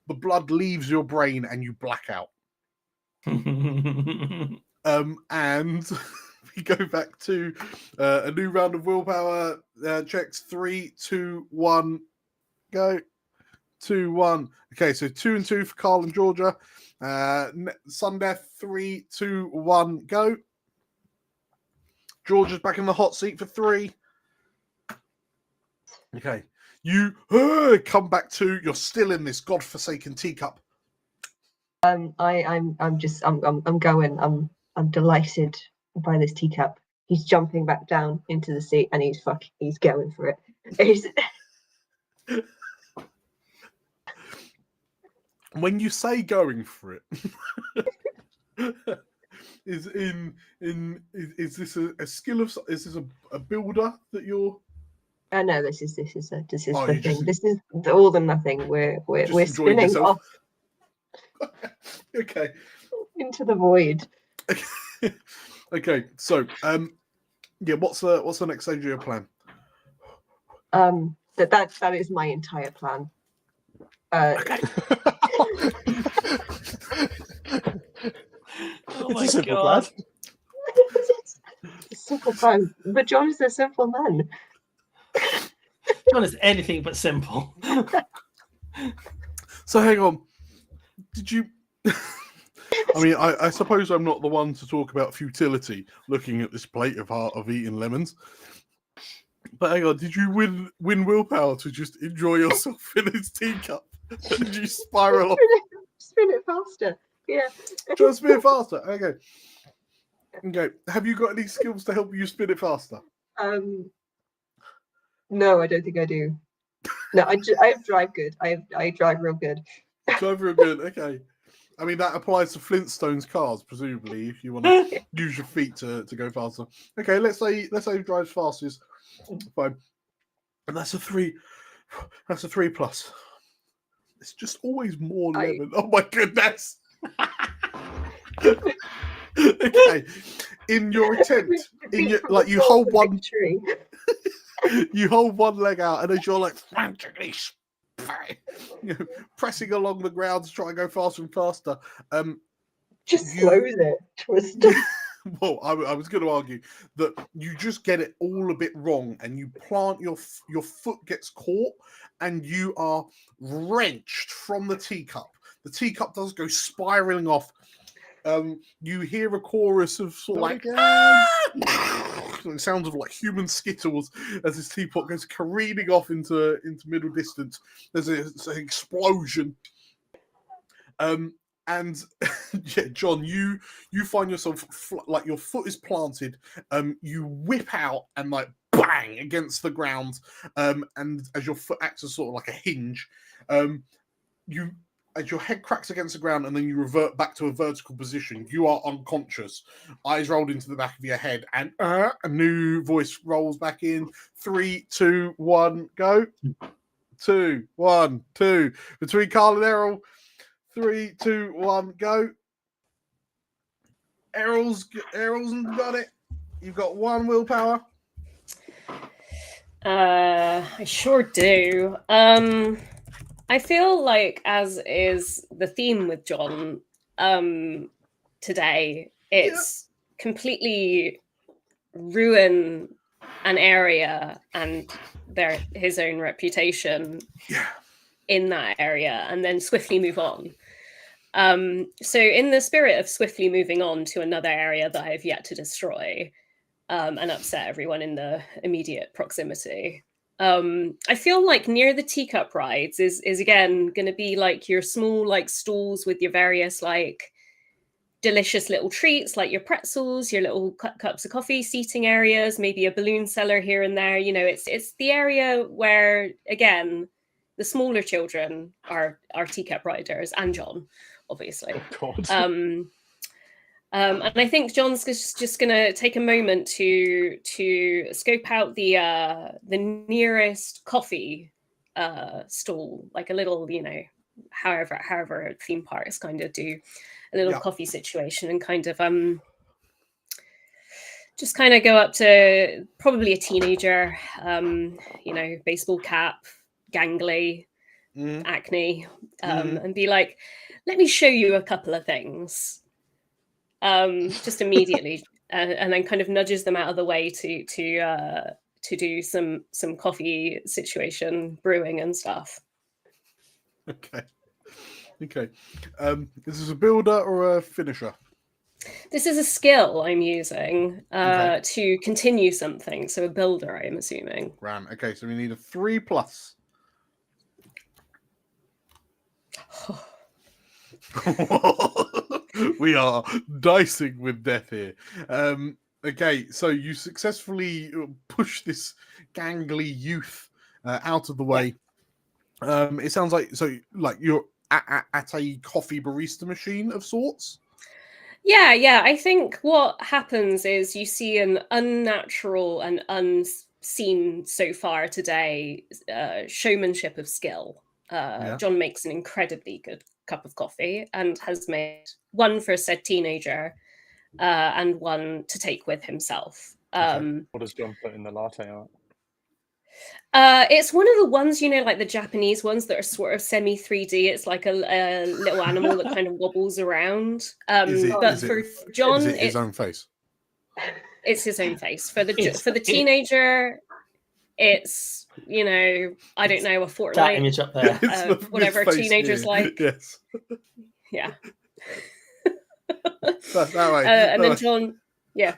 the blood leaves your brain and you black out. And we go back to a new round of willpower checks. 3, 2, 1, go. 2, 1. Okay, so 2 and 2 for Carl and Georgia. Sundeath, 3, 2, 1, go. Georgia's back in the hot seat for 3. Okay, you come back to. You're still in this godforsaken teacup. I'm going. I'm delighted by this teacup. He's jumping back down into the seat and he's going for it. When you say going for it, is this a skill of? Is this a builder that you're? No, this is the thing. Just, this is the all or nothing. We're spinning yourself. off Okay. into the void. Okay, so yeah, what's the next stage of your plan? That is my entire plan. Okay. Oh my It's a simple god. plan. It's a simple plan, but John is a simple man. John is anything but simple. So hang on, did you? I mean, I suppose I'm not the one to talk about futility looking at this plate of eating lemons. But hang on, did you win willpower to just enjoy yourself in his teacup? Did you spiral off? Spin it faster. Yeah. Try to spin it faster. Okay. Okay. Have you got any skills to help you spin it faster? No, I don't think I do. No, I drive good. I drive real good. Drive real good. Okay. I mean, that applies to Flintstones cars, presumably, if you want to use your feet to go faster. Okay, let's say he drives fastest. Fine. And that's a 3. That's a 3 plus. It's just always more lemon. Oh my goodness. Okay. In your attempt, you hold one you hold one leg out, and as you're like frantically pressing along the ground to try and go faster and faster, just slows it. Twist. Well, I was going to argue that you just get it all a bit wrong, and you plant your foot gets caught, and you are wrenched from the teacup. The teacup does go spiraling off. You hear a chorus of sort of like sounds of like human skittles as this teapot goes careening off into middle distance. There's an explosion. And yeah, John, you find yourself like your foot is planted. You whip out and like bang against the ground. And as your foot acts as sort of like a hinge, as your head cracks against the ground and then you revert back to a vertical position, you are unconscious. Eyes rolled into the back of your head, and a new voice rolls back in. 3, 2, 1, go. 2, 1, 2. Between Carl and Errol. 3, 2, 1, go. Errol's got it. You've got 1 willpower. I sure do. I feel like, as is the theme with John today, it's completely ruin an area and his own reputation in that area, and then swiftly move on. So in the spirit of swiftly moving on to another area that I have yet to destroy and upset everyone in the immediate proximity, I feel like near the teacup rides is again going to be like your small like stalls with your various like delicious little treats, like your pretzels, your little cups of coffee, seating areas, maybe a balloon cellar here and there. You know, it's the area where again the smaller children are teacup riders, and John, obviously. Oh, God. And I think John's just going to take a moment to scope out the nearest coffee stall, like a little, however theme parks kind of do a little coffee situation, and kind of just kind of go up to probably a teenager, baseball cap, gangly, acne, and be like, let me show you a couple of things. Just immediately, and then kind of nudges them out of the way to do some coffee situation brewing and stuff. Okay. Is this a builder or a finisher? This is a skill I'm using to continue something. So a builder, I'm assuming. Ram. Okay, so we need a 3+. We are dicing with death here. Okay, so you successfully push this gangly youth out of the way. It sounds like you're at a coffee barista machine of sorts. Yeah. I think what happens is you see an unnatural and unseen so far today showmanship of skill. John makes an incredibly good cup of coffee and has made one for said teenager and one to take with himself. What does John put in the latte art? It's one of the ones, like the Japanese ones that are sort of semi 3D. It's like a little animal that kind of wobbles around. For John, is it his own face? It's his own face. For the teenager, it's I don't know, a Fortnite that image up there. Whatever teenagers like. Yes. Yeah. That way. And then John, yeah.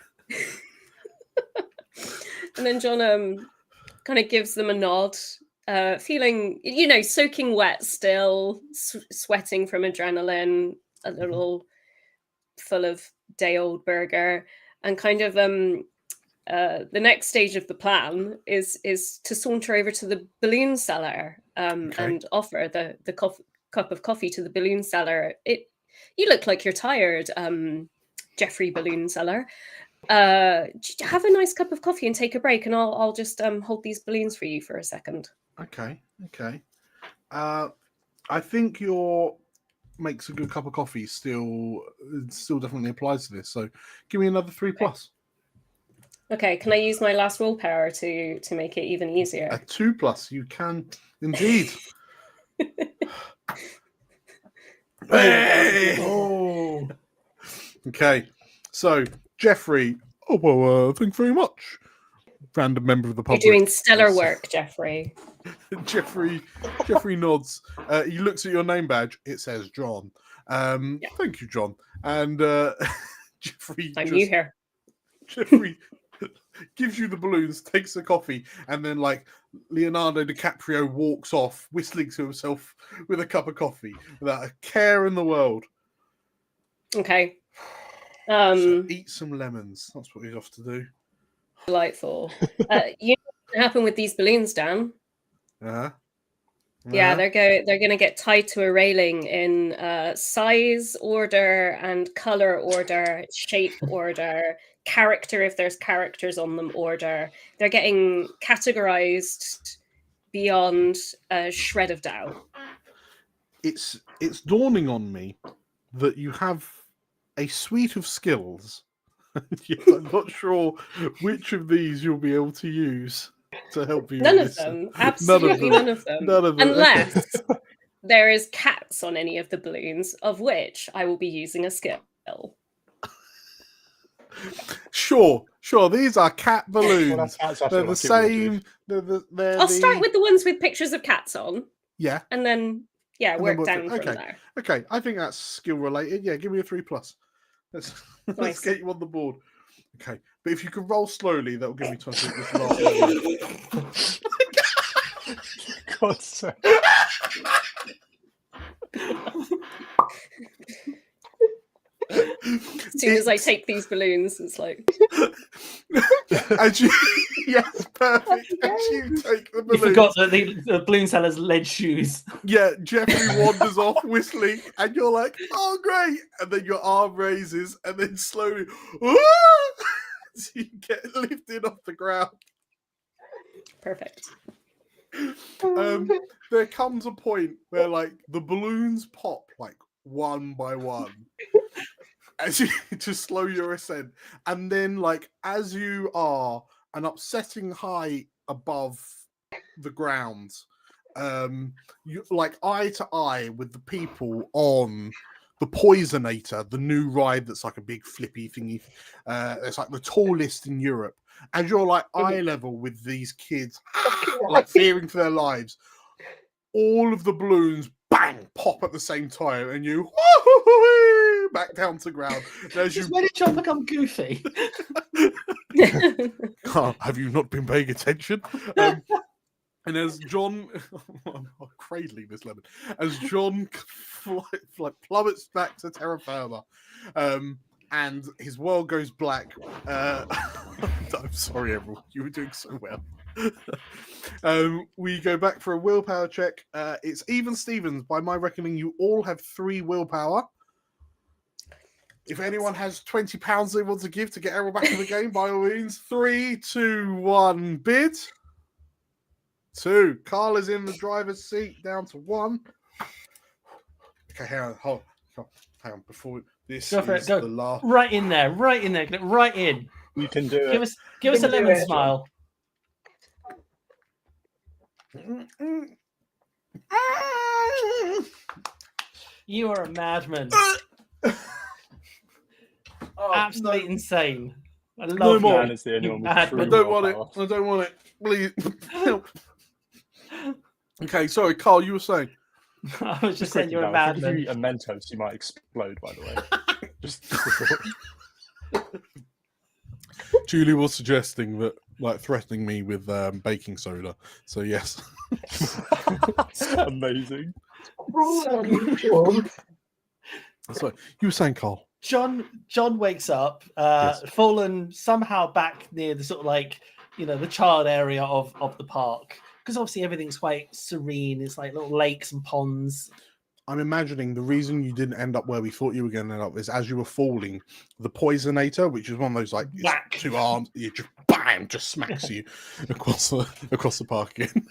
And then John kind of gives them a nod, feeling, soaking wet still, sweating from adrenaline, a little full of day-old burger, and kind of the next stage of the plan is to saunter over to the balloon seller and offer the cup of coffee to the balloon seller. You look like you're tired, Jeffrey Balloon Seller. Have a nice cup of coffee and take a break, and I'll just hold these balloons for you for a second. Okay. I think your makes a good cup of coffee still definitely applies to this. So give me another 3+. Okay, can I use my last willpower to make it even easier? A 2+, you can indeed. Hey! Oh. Okay, so Jeffrey. Oh well, thank you very much. Random member of the public. You're doing stellar work, Jeffrey. Jeffrey nods. He looks at your name badge. It says John. Thank you, John. And Jeffrey. I'm new here. Jeffrey gives you the balloons, takes the coffee, and then Leonardo DiCaprio walks off, whistling to himself with a cup of coffee without a care in the world. Okay. So eat some lemons. That's what he's off to do. Delightful. You know what's gonna happen with these balloons, Dan? Yeah, they're going to get tied to a railing in size order and color order, shape order, character if there's characters on them order. They're getting categorized beyond a shred of doubt. It's dawning on me that you have a suite of skills. Yet I'm not sure which of these you'll be able to use to help you. None of them. Absolutely none of them. Unless there is cats on any of the balloons, of which I will be using a skill. Sure. These are cat balloons. They're the same. I'll start with the ones with pictures of cats on. Yeah. And then work down from there. Okay, I think that's skill related. Yeah, give me a 3+. Let's get you on the board. Okay, but if you could roll slowly, that will give me time to this last one. God's sake. As soon as I take these balloons, it's like as you, yes, Perfect. And you take the You balloons. forgot that the balloon seller's lead shoes. Yeah, Jeffrey wanders off whistling, and you're like, "Oh, great!" And then your arm raises, and then slowly, so you get lifted off the ground. Perfect. There comes a point where like the balloons pop like one by one as you to slow your ascent, and then like as you are an upsetting height above the ground, you like eye to eye with the people on the Poisonator, the new ride that's like a big flippy thingy. It's like the tallest in Europe. As you're like eye level with these kids, like fearing for their lives, all of the balloons bang pop at the same time, and you back down to ground. And as you When did John become goofy? have you not been paying attention? And as John, I'm cradling this lemon, as John plummets back to terra firma, and his world goes black. I'm sorry, everyone. You were doing so well. We go back for a willpower check. It's even Stevens. By my reckoning, you all have 3 willpower. If anyone has £20 they want to give to get Errol back in the game, by all means. 3, 2, 1, bid. 2. Carl is in the driver's seat, down to 1. Okay, hang on. Hang on. Before this Go for is it. Go the last. right in there. Get it right in. You can do it. Give us a can do lemon it. smile. You are a madman. Absolutely insane. I love more. you. Man is the only You one with madman. true I don't want it. willpower. I don't want it. Please help. Okay, sorry, Carl. You were saying. I was just saying quickly you're a though, I think if madman. you eat a Mentos, you might explode. By the way, just a thought. Julie was suggesting that, like, threatening me with baking soda. So yes. Amazing. So unusual. So you were saying, Carl. John wakes up, Yes. fallen somehow back near the sort of like, the child area of the park. Because obviously everything's quite serene. It's like little lakes and ponds. I'm imagining the reason you didn't end up where we thought you were going to end up is as you were falling, the Poisonator, which is one of those like Whack. 2 arms, you just bam, just smacks you across the park again.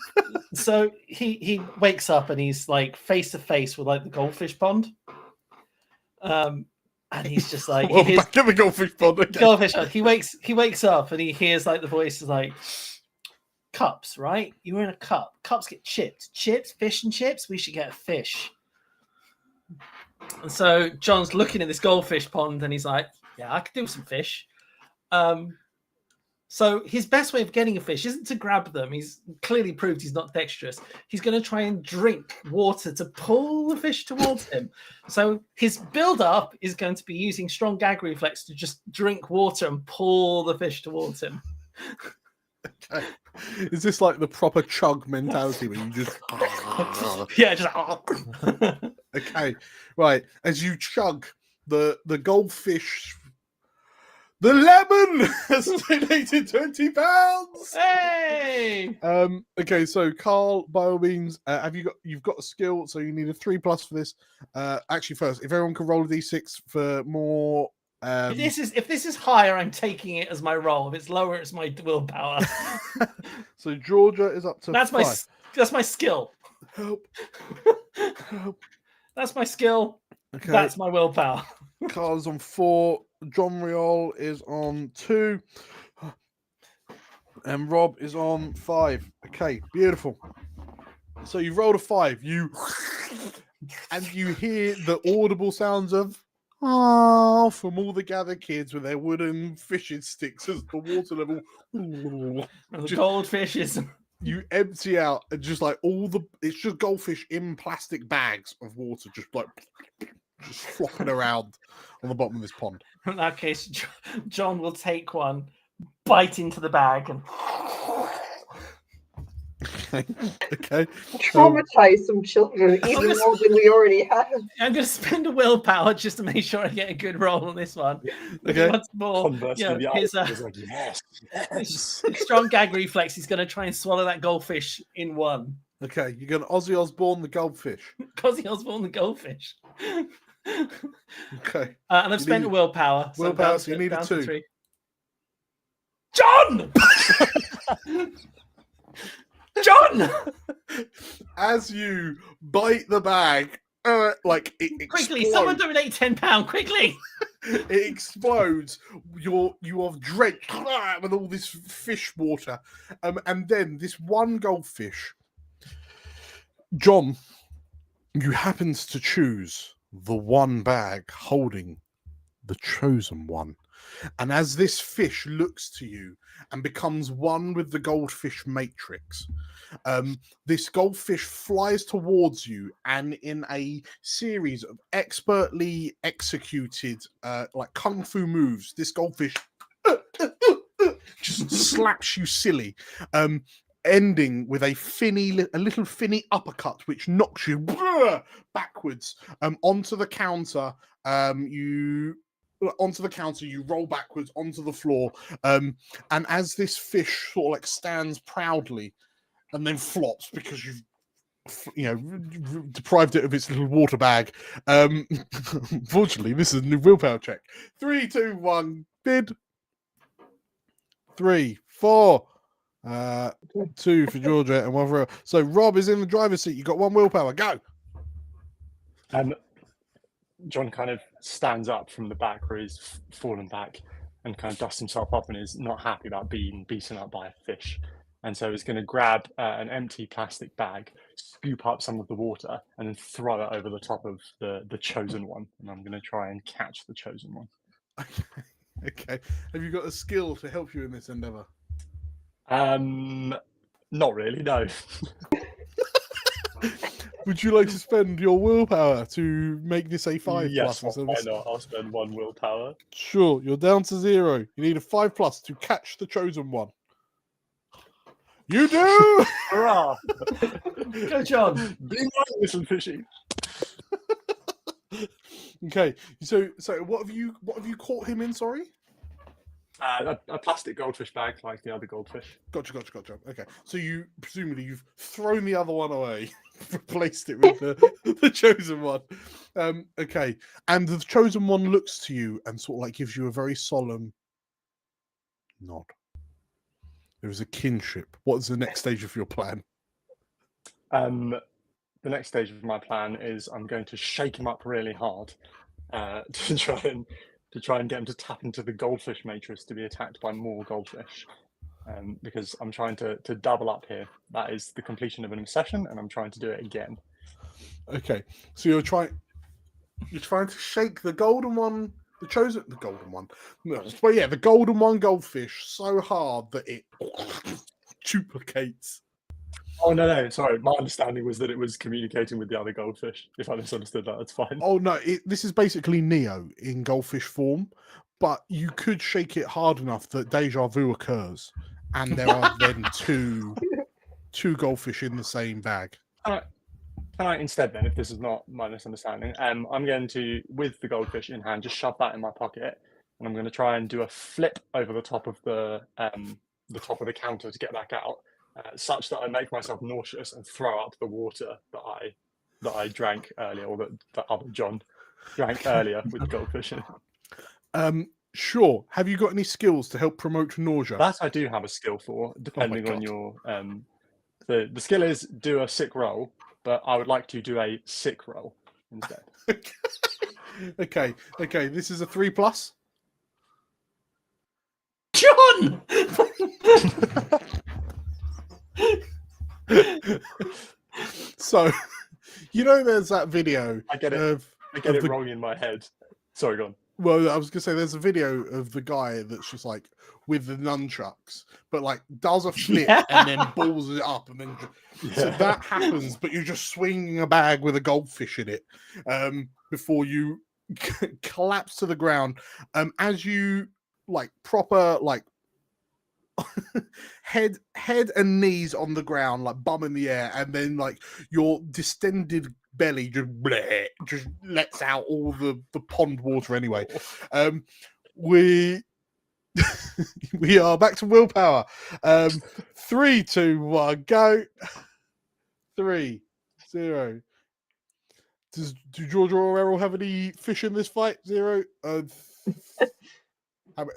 So he wakes up and he's like face to face with like the goldfish pond. And he's just like, Well, back at the goldfish pond again. goldfish pond. He wakes up and he hears like the voice is like, cups, right? You were in a cup. Cups get chipped. Chips, fish and chips. We should get a fish. And so John's looking at this goldfish pond and he's like, yeah, I could do some fish. So his best way of getting a fish isn't to grab them. He's clearly proved he's not dexterous. He's going to try and drink water to pull the fish towards him. So his build-up is going to be using strong gag reflex to just drink water and pull the fish towards him. Okay. Is this like the proper chug mentality where you just Yeah, just okay, right? As you chug the goldfish, the lemon has donated £20. Hey! Okay, so Carl, by all means, you've got a skill, so you need a 3+ for this. Actually, first, if everyone can roll a d6 for more. If this is higher, I'm taking it as my roll. If it's lower, it's my willpower. So Georgia is up to That's 5. that's my skill. Help. Help. That's my skill. Okay. That's my willpower. Carl's on 4. John Riol is on 2. And Rob is on 5. Okay, beautiful. So you rolled a 5. And you hear the audible sounds of from all the gathered kids with their wooden fishing sticks as the water level. And the goldfish is. You empty out and just like it's just goldfish in plastic bags of water, just flopping around on the bottom of this pond. In that case, John will take one, bite into the bag, and Okay. Traumatize some children even more than we already have. I'm going to spend a willpower just to make sure I get a good roll on this one. Okay. Once more, Conversely, the his, other was like, yes, yes. strong gag reflex. He's going to try and swallow that goldfish in one. Okay, you're going to Ozzy Osbourne the goldfish. Ozzy Osbourne the goldfish. Okay. And I've spent need- a willpower. So willpower, down so you to- need a down to 2. 3. John! John! As you bite the bag, like it Quickly, explodes. someone donate £10, quickly! It explodes. You are drenched with all this fish water, and then this one goldfish. John, you happens to choose the one bag holding the chosen one, and as this fish looks to you and becomes one with the goldfish matrix, this goldfish flies towards you, and in a series of expertly executed like kung fu moves, this goldfish just slaps you silly, ending with a little finny uppercut which knocks you backwards onto the counter. You roll backwards onto the floor, and as this fish sort of like stands proudly and then flops because you've deprived it of its little water bag. Unfortunately, this is a new willpower check. 3, 2, 1, bid. 3, 4. 2 for Georgia and 1 for... So Rob is in the driver's seat. You got 1 willpower. Go. John kind of stands up from the back where he's fallen back and kind of dusts himself up and is not happy about being beaten up by a fish. And so he's going to grab an empty plastic bag, scoop up some of the water, and then throw it over the top of the chosen one. And I'm going to try and catch the chosen one. Okay. Have you got a skill to help you in this endeavor? Not really, no. Would you like to spend your willpower to make this a 5 Yes, plus? why not? I'll spend 1 willpower. Sure, you're down to 0. You need a 5 plus to catch the chosen one. You do! Hurrah! Go, John. Be right, little fishy. Okay, so what have you caught him in? Sorry. A plastic goldfish bag like the other goldfish. Gotcha. Okay, so presumably you've thrown the other one away, replaced it with the chosen one. Okay, and the chosen one looks to you and sort of like gives you a very solemn nod. There is a kinship. What is the next stage of your plan? The next stage of my plan is I'm going to shake him up really hard to try and get him to tap into the goldfish matrix to be attacked by more goldfish. Because I'm trying to double up here. That is the completion of an obsession, and I'm trying to do it again. Okay, so you're trying to shake the golden one, the golden one. No, but yeah, the golden one goldfish so hard that it duplicates. Oh no! Sorry, my understanding was that it was communicating with the other goldfish. If I misunderstood that, that's fine. Oh no, this is basically Neo in goldfish form, but you could shake it hard enough that deja vu occurs, and there are then two goldfish in the same bag. Can I instead then, if this is not my misunderstanding, I'm going to, with the goldfish in hand, just shove that in my pocket, and I'm going to try and do a flip over the top of the top of the counter to get back out. Such that I make myself nauseous and throw up the water that I drank earlier, or that other John drank earlier with the goldfish in it. Sure. Have you got any skills to help promote nausea? That I do have a skill for, depending on your. The skill is do a sick roll, but I would like to do a sick roll instead. Okay. This is a 3 plus. John! So, there's that video. I get it. I get it wrong in my head. Sorry, go on. Well, I was gonna say there's a video of the guy that's just like with the nunchucks, but like does a flip and then balls it up, and then so that happens. But you're just swinging a bag with a goldfish in it before you collapse to the ground. As you like proper like head and knees on the ground, like bum in the air, and then like your distended belly just lets out all the pond water anyway. We are back to willpower. 3, 2, 1, go. 3, 0. Do Georgia or Errol have any fish in this fight? 0.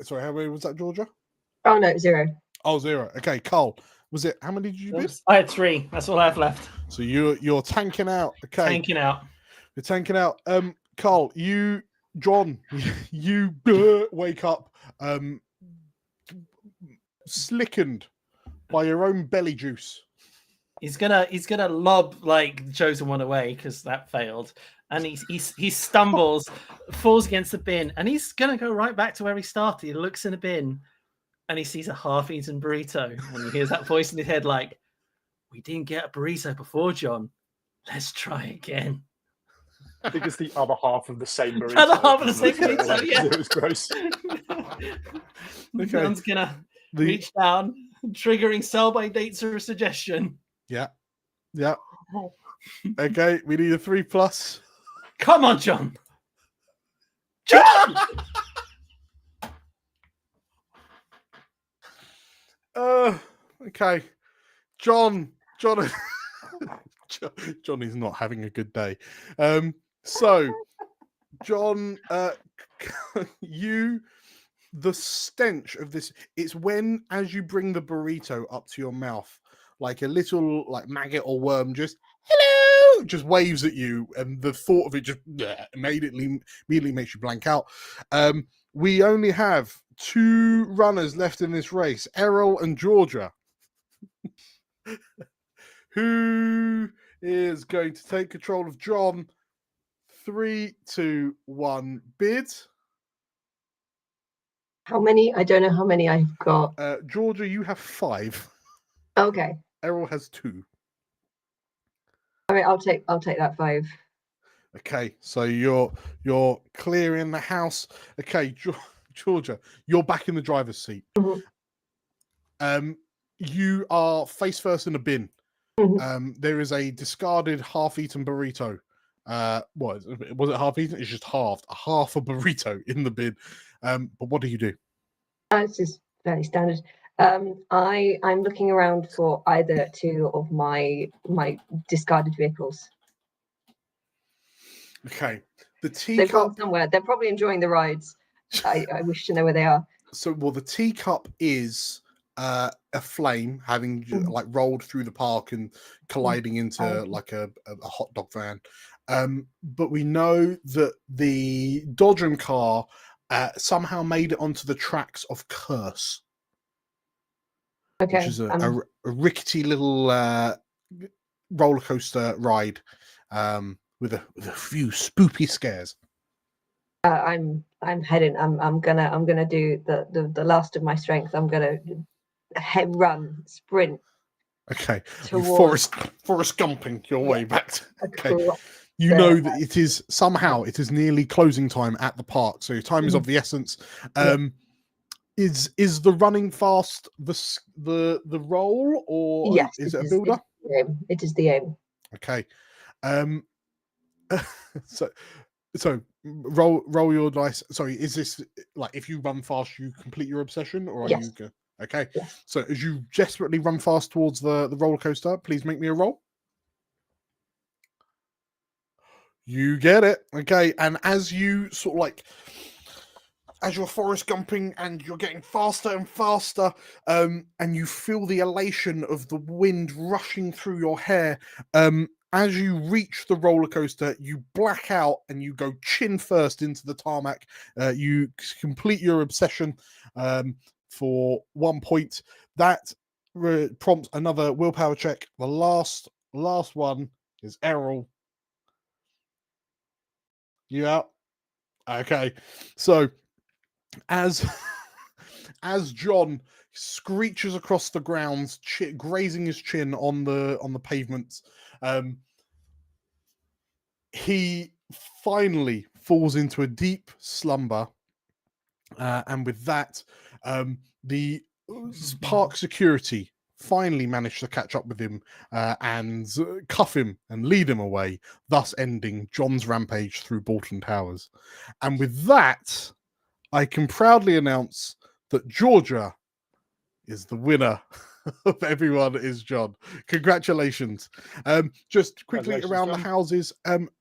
Sorry, how many was that, Georgia? Oh no, 0. Oh, 0. Okay, Carl, was it? How many did you bid? I had 3. That's all I have left. So you're tanking out. Okay, Tanking out. you're tanking out. Carl, John, you wake up, slickened by your own belly juice. He's gonna lob like the chosen one away because that failed, and he stumbles, falls against the bin, and he's gonna go right back to where he started. He looks in a bin, and he sees a half-eaten burrito, and he hears that voice in his head like, "We didn't get a burrito before, John. Let's try again." I think it's the other half of the same burrito. Other half of the same burrito, yeah. It was gross. Okay. John's gonna reach down, triggering sell-by dates or a suggestion. Yeah. Okay, we need a 3+. Come on, John. John! Okay. John is not having a good day. So John, the stench of this, it's when, as you bring the burrito up to your mouth, like a little like maggot or worm just hello just waves at you, and the thought of it just immediately makes you blank out. We only have 2 runners left in this race, Errol and Georgia. Who is going to take control of John? 3, 2, 1, bid. How many? I don't know how many I've got. Georgia, you have 5. Okay. Errol has 2. All right, I'll take that 5. Okay, so you're clearing the house. Okay, Georgia, you're back in the driver's seat. Mm-hmm. You are face first in a bin. Mm-hmm. There is a discarded half-eaten burrito. Was it half-eaten? It's just halved. Half a burrito in the bin. But what do you do? It's just fairly standard. I'm looking around for either 2 of my discarded vehicles. Okay, the They've gone teacup. somewhere. They're probably enjoying the rides. I wish to know where they are. So, well, the teacup is a flame having like rolled through the park and colliding into like a hot dog van. But we know that the Dodgem car somehow made it onto the tracks of Curse. Okay. Which is a rickety little roller coaster ride with a few spoopy scares. I'm heading. I'm gonna do the last of my strength. I'm gonna run, sprint. Okay, towards Forrest Gumping your way back. Okay, across you the- know that it is nearly closing time at the park, so time is of the essence. Is the running fast the role, or Yes, is it a builder? It is the aim. Okay. So roll your dice. Sorry, is this like if you run fast, you complete your obsession, or are Yes. you go? Okay. Yes. So as you desperately run fast towards the roller coaster, please make me a roll. You get it. Okay. And as you sort of like, as you're Forrest Gumping and you're getting faster and faster, and you feel the elation of the wind rushing through your hair, as you reach the roller coaster, you black out and you go chin first into the tarmac. You complete your obsession for 1 point. That prompts another willpower check. The last one is Errol. You out? Okay. So as John screeches across the grounds, grazing his chin on the pavements, he finally falls into a deep slumber, and with that, the park security finally managed to catch up with him and cuff him and lead him away, thus ending John's rampage through Bolton Towers. And with that, I can proudly announce that Georgia is the winner of Everyone is John. Congratulations. Just quickly around the houses,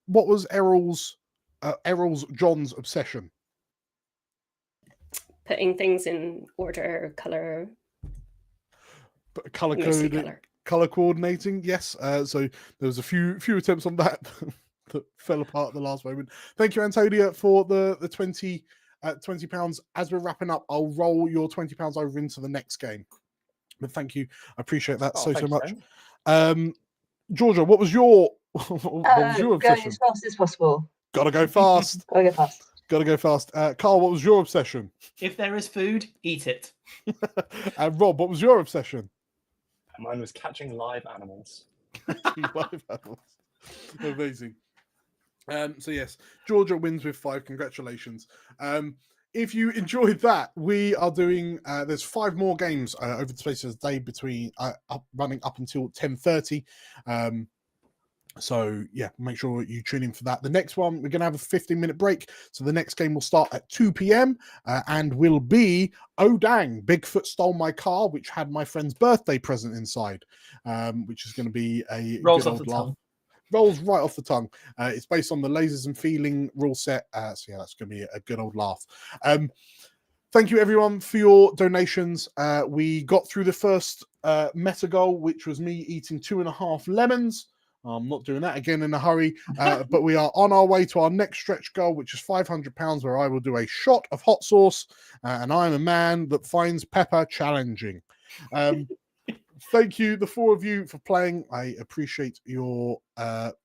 what was Errol's John's obsession? Putting things in order, color, Color mostly code, color coordinating. Yes. So there was a few attempts on that that fell apart at the last moment. Thank you, Antonia, for the £20. As we're wrapping up, I'll roll your £20 over into the next game. But thank you, I appreciate that so much. Georgia, what was your Going obsession? as fast as possible. Gotta go fast. Gotta go fast. Gotta go fast. Carl, what was your obsession? If there is food, eat it. And Rob, what was your obsession? Mine was catching live animals. Live animals. Amazing. So yes, Georgia wins with 5. Congratulations. If you enjoyed that, we are doing there's 5 more games over the space of the day between running up until 10:30. So yeah, make sure you tune in for that. The next one, we're going to have a 15-minute break. So the next game will start at 2 p.m. And will be, oh dang, Bigfoot Stole My Car, which had my friend's birthday present inside, which is going to be a Rolls good off old the laugh. tongue. Rolls right off the tongue. It's based on the Lasers and Feeling rule set. So yeah, that's going to be a good old laugh. Thank you everyone for your donations. We got through the first meta goal, which was me eating 2.5 lemons. I'm not doing that again in a hurry, but we are on our way to our next stretch goal, which is £500, where I will do a shot of hot sauce, and I am a man that finds pepper challenging. Thank you, the 4 of you, for playing. I appreciate your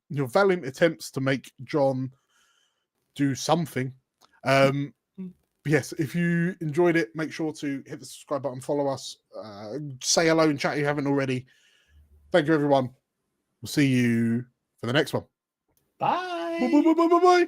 valiant attempts to make John do something. Yes, if you enjoyed it, make sure to hit the subscribe button, follow us, say hello in chat if you haven't already. Thank you, everyone. We'll see you for the next one. Bye. Bye, bye, bye, bye, bye.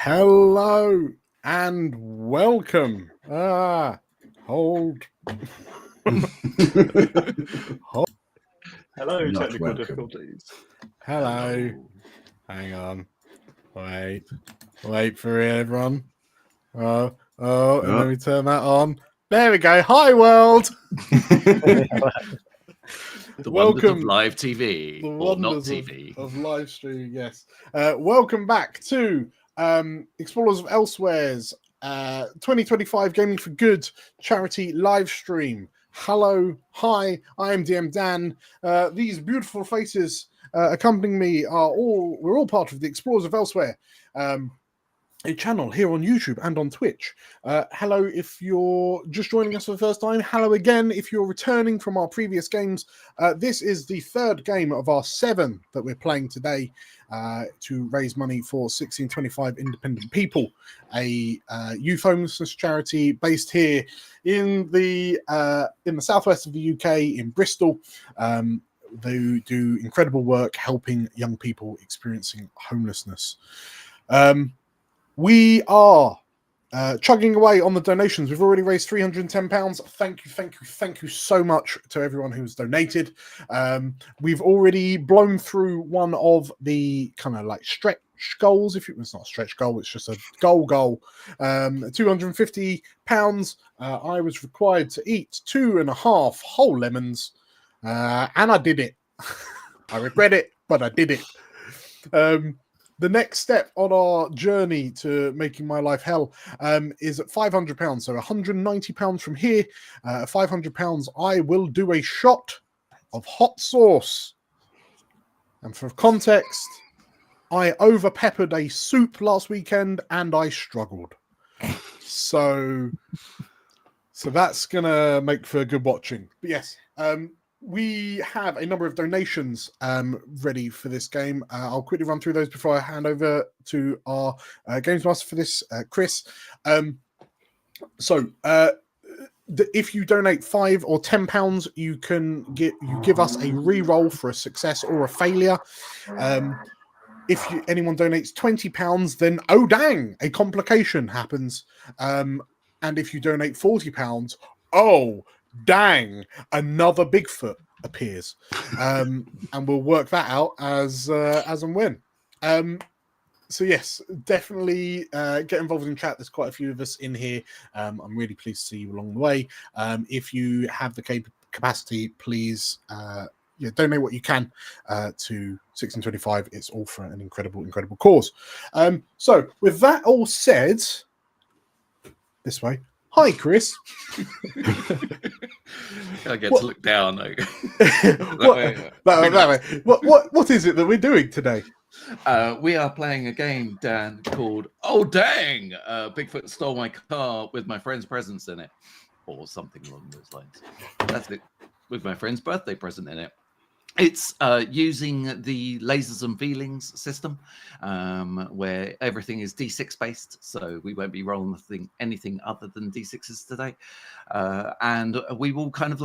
Hello and welcome. Hold. Hello, Not technical welcome. difficulties. Hello. Hang on. Wait for it, everyone. And let me turn that on. There we go. Hi, world. The Welcome. wonders of live TV, The or not wonders TV. of live stream, yes. Welcome back to Explorers of Elsewhere's 2025 Gaming for Good charity live stream. Hello, hi, I am DM Dan. These beautiful faces accompanying me we're all part of the Explorers of Elsewhere, a channel here on YouTube and on Twitch. Hello if you're just joining us for the first time. Hello again if you're returning from our previous games. This is the third game of our 7 that we're playing today to raise money for 1625 Independent People, a youth homelessness charity based here in the southwest of the UK, in Bristol. They do incredible work helping young people experiencing homelessness. We are chugging away on the donations. We've already raised £310. Thank you so much to everyone who's donated. We've already blown through one of the kind of like stretch goals. It's not a stretch goal, it's just a goal. £250. I was required to eat 2.5 whole lemons, and I did it. I regret it, but I did it. The next step on our journey to making my life hell is at £500. So £190 from here. £500, I will do a shot of hot sauce. And for context, I over-peppered a soup last weekend and I struggled. So that's going to make for good watching. But yes, we have a number of donations ready for this game. I'll quickly run through those before I hand over to our Games Master for this, Chris. If you donate £5 or £10, you give us a re-roll for a success or a failure. If anyone donates £20, then oh dang, a complication happens. And if you donate £40, oh dang, another Bigfoot appears. And we'll work that out as and when. So yes, definitely get involved in chat. There's quite a few of us in here. I'm really pleased to see you along the way. If you have the capacity, please donate what you can to 1625. It's all for an incredible cause. So with that all said, this way. Hi, Chris. I get to look down. What is it that we're doing today? We are playing a game, Dan, called Oh Dang! Bigfoot Stole My Car with My Friend's Presents in it, or something along those lines. That's it. With my friend's birthday present in it. It's using the lasers and feelings system, where everything is D6 based, so we won't be rolling anything other than D6s today. And we will kind of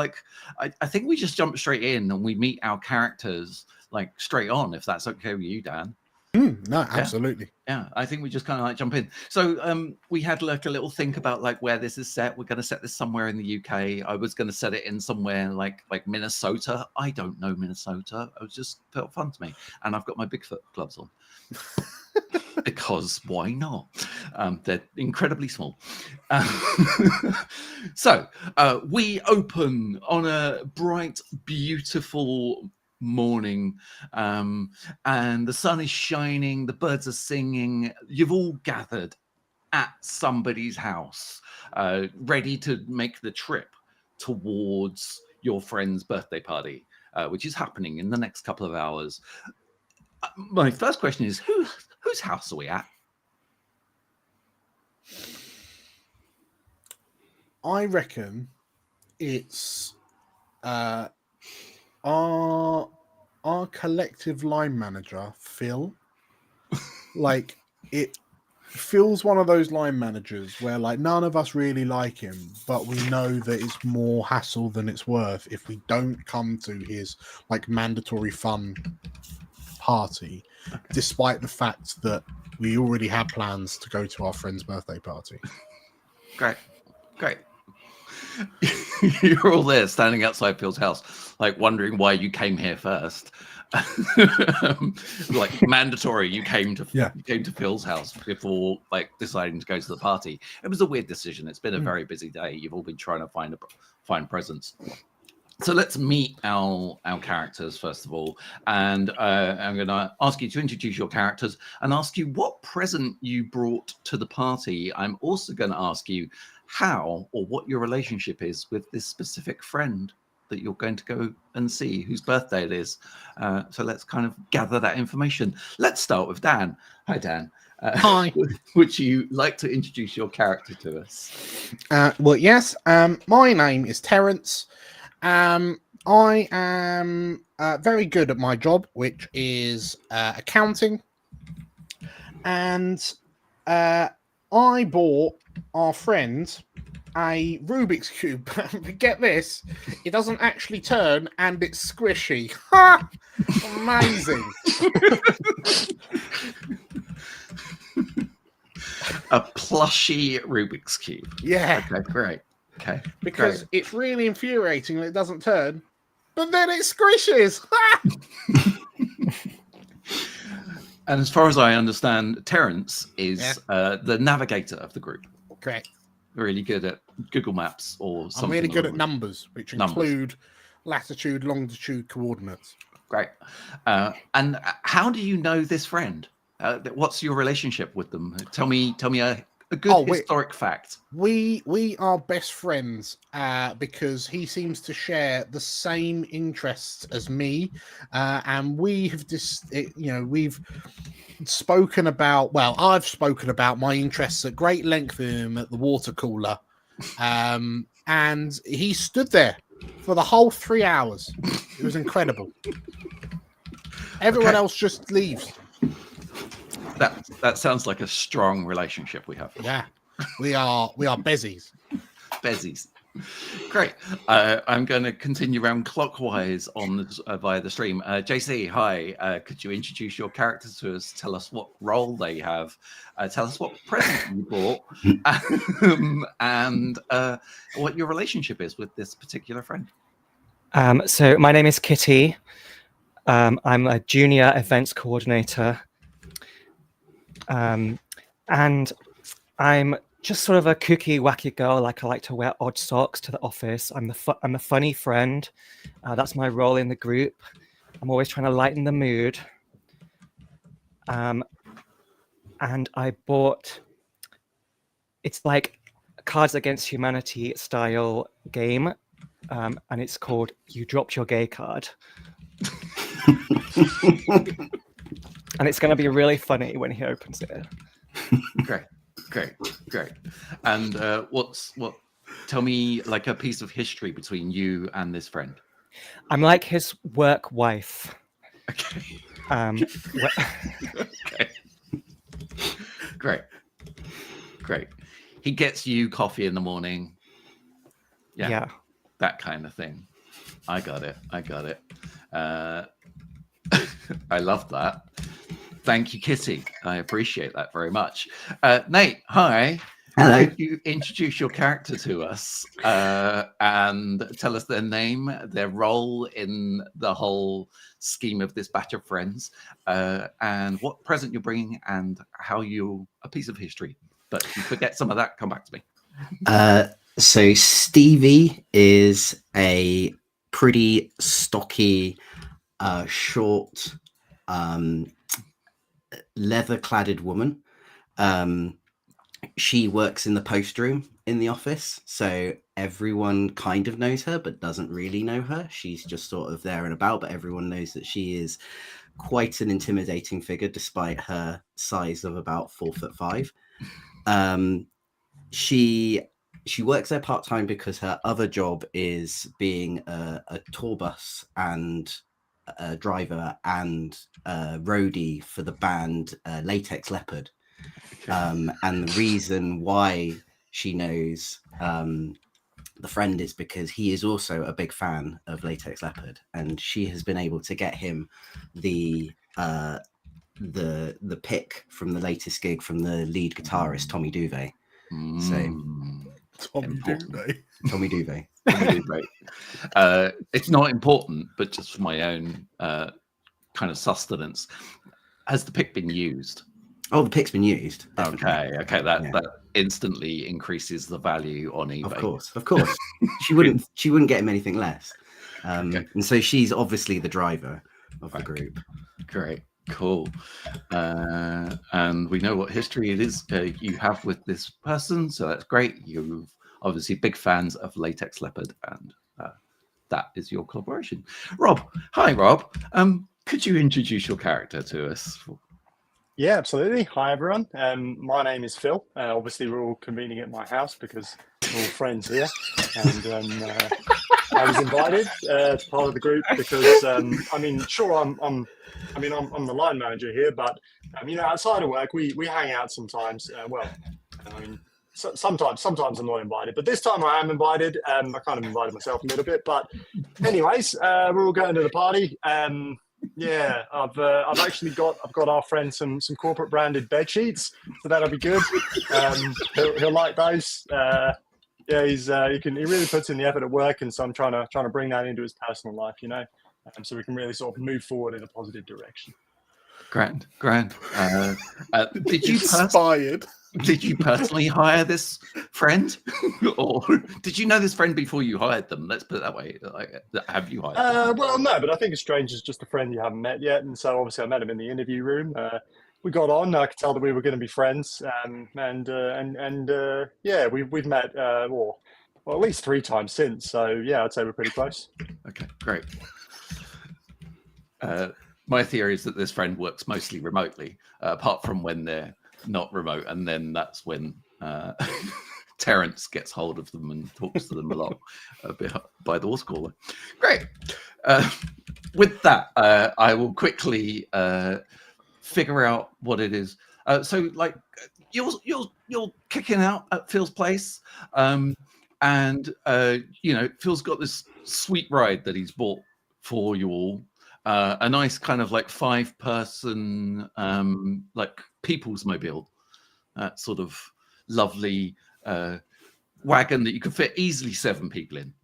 I think we just jump straight in and we meet our characters straight on, if that's okay with you, Dan. No, absolutely. Yeah, I think we just kind of jump in. So we had a little think about where this is set. We're going to set this somewhere in the UK. I was going to set it in somewhere like Minnesota. I don't know Minnesota. It was just felt fun to me, and I've got my Bigfoot gloves on because why not? They're incredibly small. So we open on a bright, beautiful morning, and the sun is shining, the birds are singing. You've all gathered at somebody's house, ready to make the trip towards your friend's birthday party, which is happening in the next couple of hours. My first question is, whose house are we at? I reckon it's our collective line manager, Phil. Phil's one of those line managers where none of us really like him, but we know that it's more hassle than it's worth if we don't come to his mandatory fun party. despite the fact that we already had plans to go to our friend's birthday party. Great. You're all there standing outside Phil's house, like wondering why you came here first. Like mandatory, you came to Phil's house before like deciding to go to the party. It was a weird decision. It's been a very busy day. You've all been trying to find presents. So let's meet our characters first of all, and I'm going to ask you to introduce your characters and ask you what present you brought to the party. I'm also going to ask you how or what your relationship is with this specific friend that you're going to go and see, whose birthday it is. So let's kind of gather that information. Let's start with Dan. Hi, Dan. Hi. Would you like to introduce your character to us? Well, yes. My name is Terence. I am very good at my job, which is accounting. And I bought our friend a Rubik's Cube. Get this, it doesn't actually turn and it's squishy. Ha! Amazing. A plushy Rubik's Cube. Yeah. Okay, great. Okay. Because great. it's really infuriating that it doesn't turn, but then it squishes. Ha! And as far as I understand, Terence is the navigator of the group. Correct. Really good at Google Maps or something. I'm really good at numbers, which Numbers. include latitude, longitude, coordinates. Great. And how do you know this friend? What's your relationship with them? Tell me a good historic fact. We are best friends because he seems to share the same interests as me, and we have we've spoken about. Well, I've spoken about my interests at great length with him at the water cooler, and he stood there for the whole 3 hours. It was incredible. Everyone else just leaves. That sounds like a strong relationship we have. Yeah, we are bezies. Bezies. Great. I'm going to continue around clockwise on via the stream. JC, hi. Could you introduce your characters to us? Tell us what role they have. Tell us what present you bought, and what your relationship is with this particular friend. So my name is Kitty. I'm a junior events coordinator. And I'm just sort of a kooky, wacky girl. Like I like to wear odd socks to the office. I'm the funny friend. That's my role in the group. I'm always trying to lighten the mood. And I bought. It's like Cards Against Humanity style game, and it's called "You Dropped Your Gay Card." And it's going to be really funny when he opens it. Great. And tell me like a piece of history between you and this friend. I'm like his work wife. Okay. Okay. Great. He gets you coffee in the morning. Yeah. That kind of thing. I got it. I love that. Thank you, Kitty. I appreciate that very much. Nate, hi. Hello. Could you introduce your character to us and tell us their name, their role in the whole scheme of this batch of friends, and what present you're bringing, and how a piece of history. But if you forget some of that, come back to me. So Stevie is a pretty stocky, short, leather-cladded woman. She works in the post room in the office, so everyone kind of knows her but doesn't really know her. She's just sort of there and about, but everyone knows that she is quite an intimidating figure despite her size of about 4'5". She works there part-time because her other job is being a tour bus and a driver and roadie for the band Latex Leopard. And the reason why she knows the friend is because he is also a big fan of Latex Leopard, and she has been able to get him the the pick from the latest gig from the lead guitarist Tommy Duvet. Tommy Duvet. Tommy Duvet. It's not important, but just for my own kind of sustenance. Has the pick been used? Oh, the pick's been used. Definitely. Okay. That instantly increases the value on eBay. Of course. She wouldn't get him anything less. And so she's obviously the driver of the group. Great, cool. And we know what history it is you have with this person, so that's great. You're obviously big fans of Latex Leopard, and that is your collaboration. Rob, hi Rob. Could you introduce your character to us? Yeah, absolutely. Hi, everyone. My name is Phil. Obviously, we're all convening at my house because we're all friends here. And I was invited to part of the group because, I'm the line manager here, but, outside of work, we hang out sometimes. Sometimes I'm not invited, but this time I am invited. I kind of invited myself a little bit. But anyways, we're all going to the party. Yeah, I've actually got our friend some corporate branded bed sheets, so that'll be good. He'll like those. He really puts in the effort at work, and so I'm trying to bring that into his personal life, so we can really sort of move forward in a positive direction. Grand. Did you personally hire this friend, or did you know this friend before you hired them? Let's put it that way. Have you hired them? Well, no, but I think a stranger's just a friend you haven't met yet, and so obviously I met him in the interview room. We got on. I could tell that we were going to be friends, we've met well at least 3 times since. So yeah, I'd say we're pretty close. Okay, great. My theory is that this friend works mostly remotely, apart from when they're not remote, and then that's when Terence gets hold of them and talks to them a lot by the water cooler. Great. With that, I will quickly figure out what it is. So, like, you're kicking out at Phil's place, and Phil's got this sweet ride that he's bought for you all. A nice kind of like 5-person like people's mobile, sort of lovely wagon that you could fit easily 7 people in,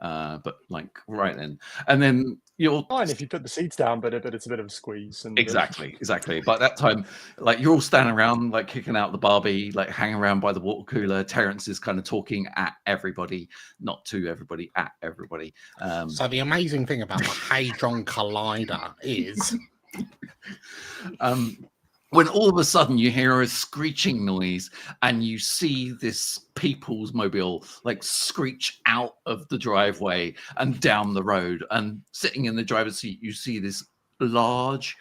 but like right then, and then you're fine if you put the seats down, but it's a bit of a squeeze. And exactly. By that time, like you're all standing around, like kicking out the Barbie, like hanging around by the water cooler. Terence is kind of talking at everybody, not to everybody, at everybody. So the amazing thing about the Hadron Collider is, when all of a sudden you hear a screeching noise and you see this people's mobile like screech out of the driveway and down the road, and sitting in the driver's seat, you see this large,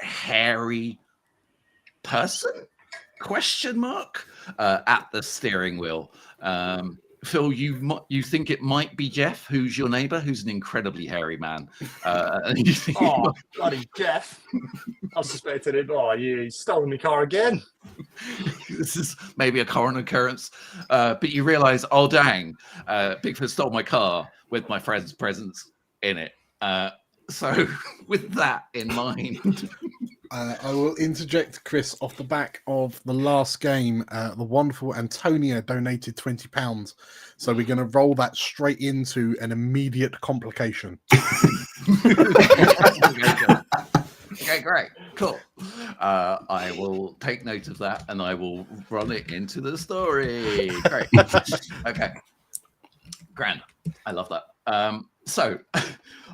hairy person, ? At the steering wheel. Phil, you think it might be Jeff, who's your neighbor, who's an incredibly hairy man. And you think, oh, bloody Jeff. I suspected it. Oh, he's stolen my car again. This is maybe a common occurrence. But you realize, oh, dang, Bigfoot stole my car with my friend's presence in it. So with that in mind... I will interject, Chris, off the back of the last game. The wonderful Antonia donated £20. So we're going to roll that straight into an immediate complication. Okay, great. Cool. I will take note of that and I will run it into the story. Great. Okay. Grand. I love that. So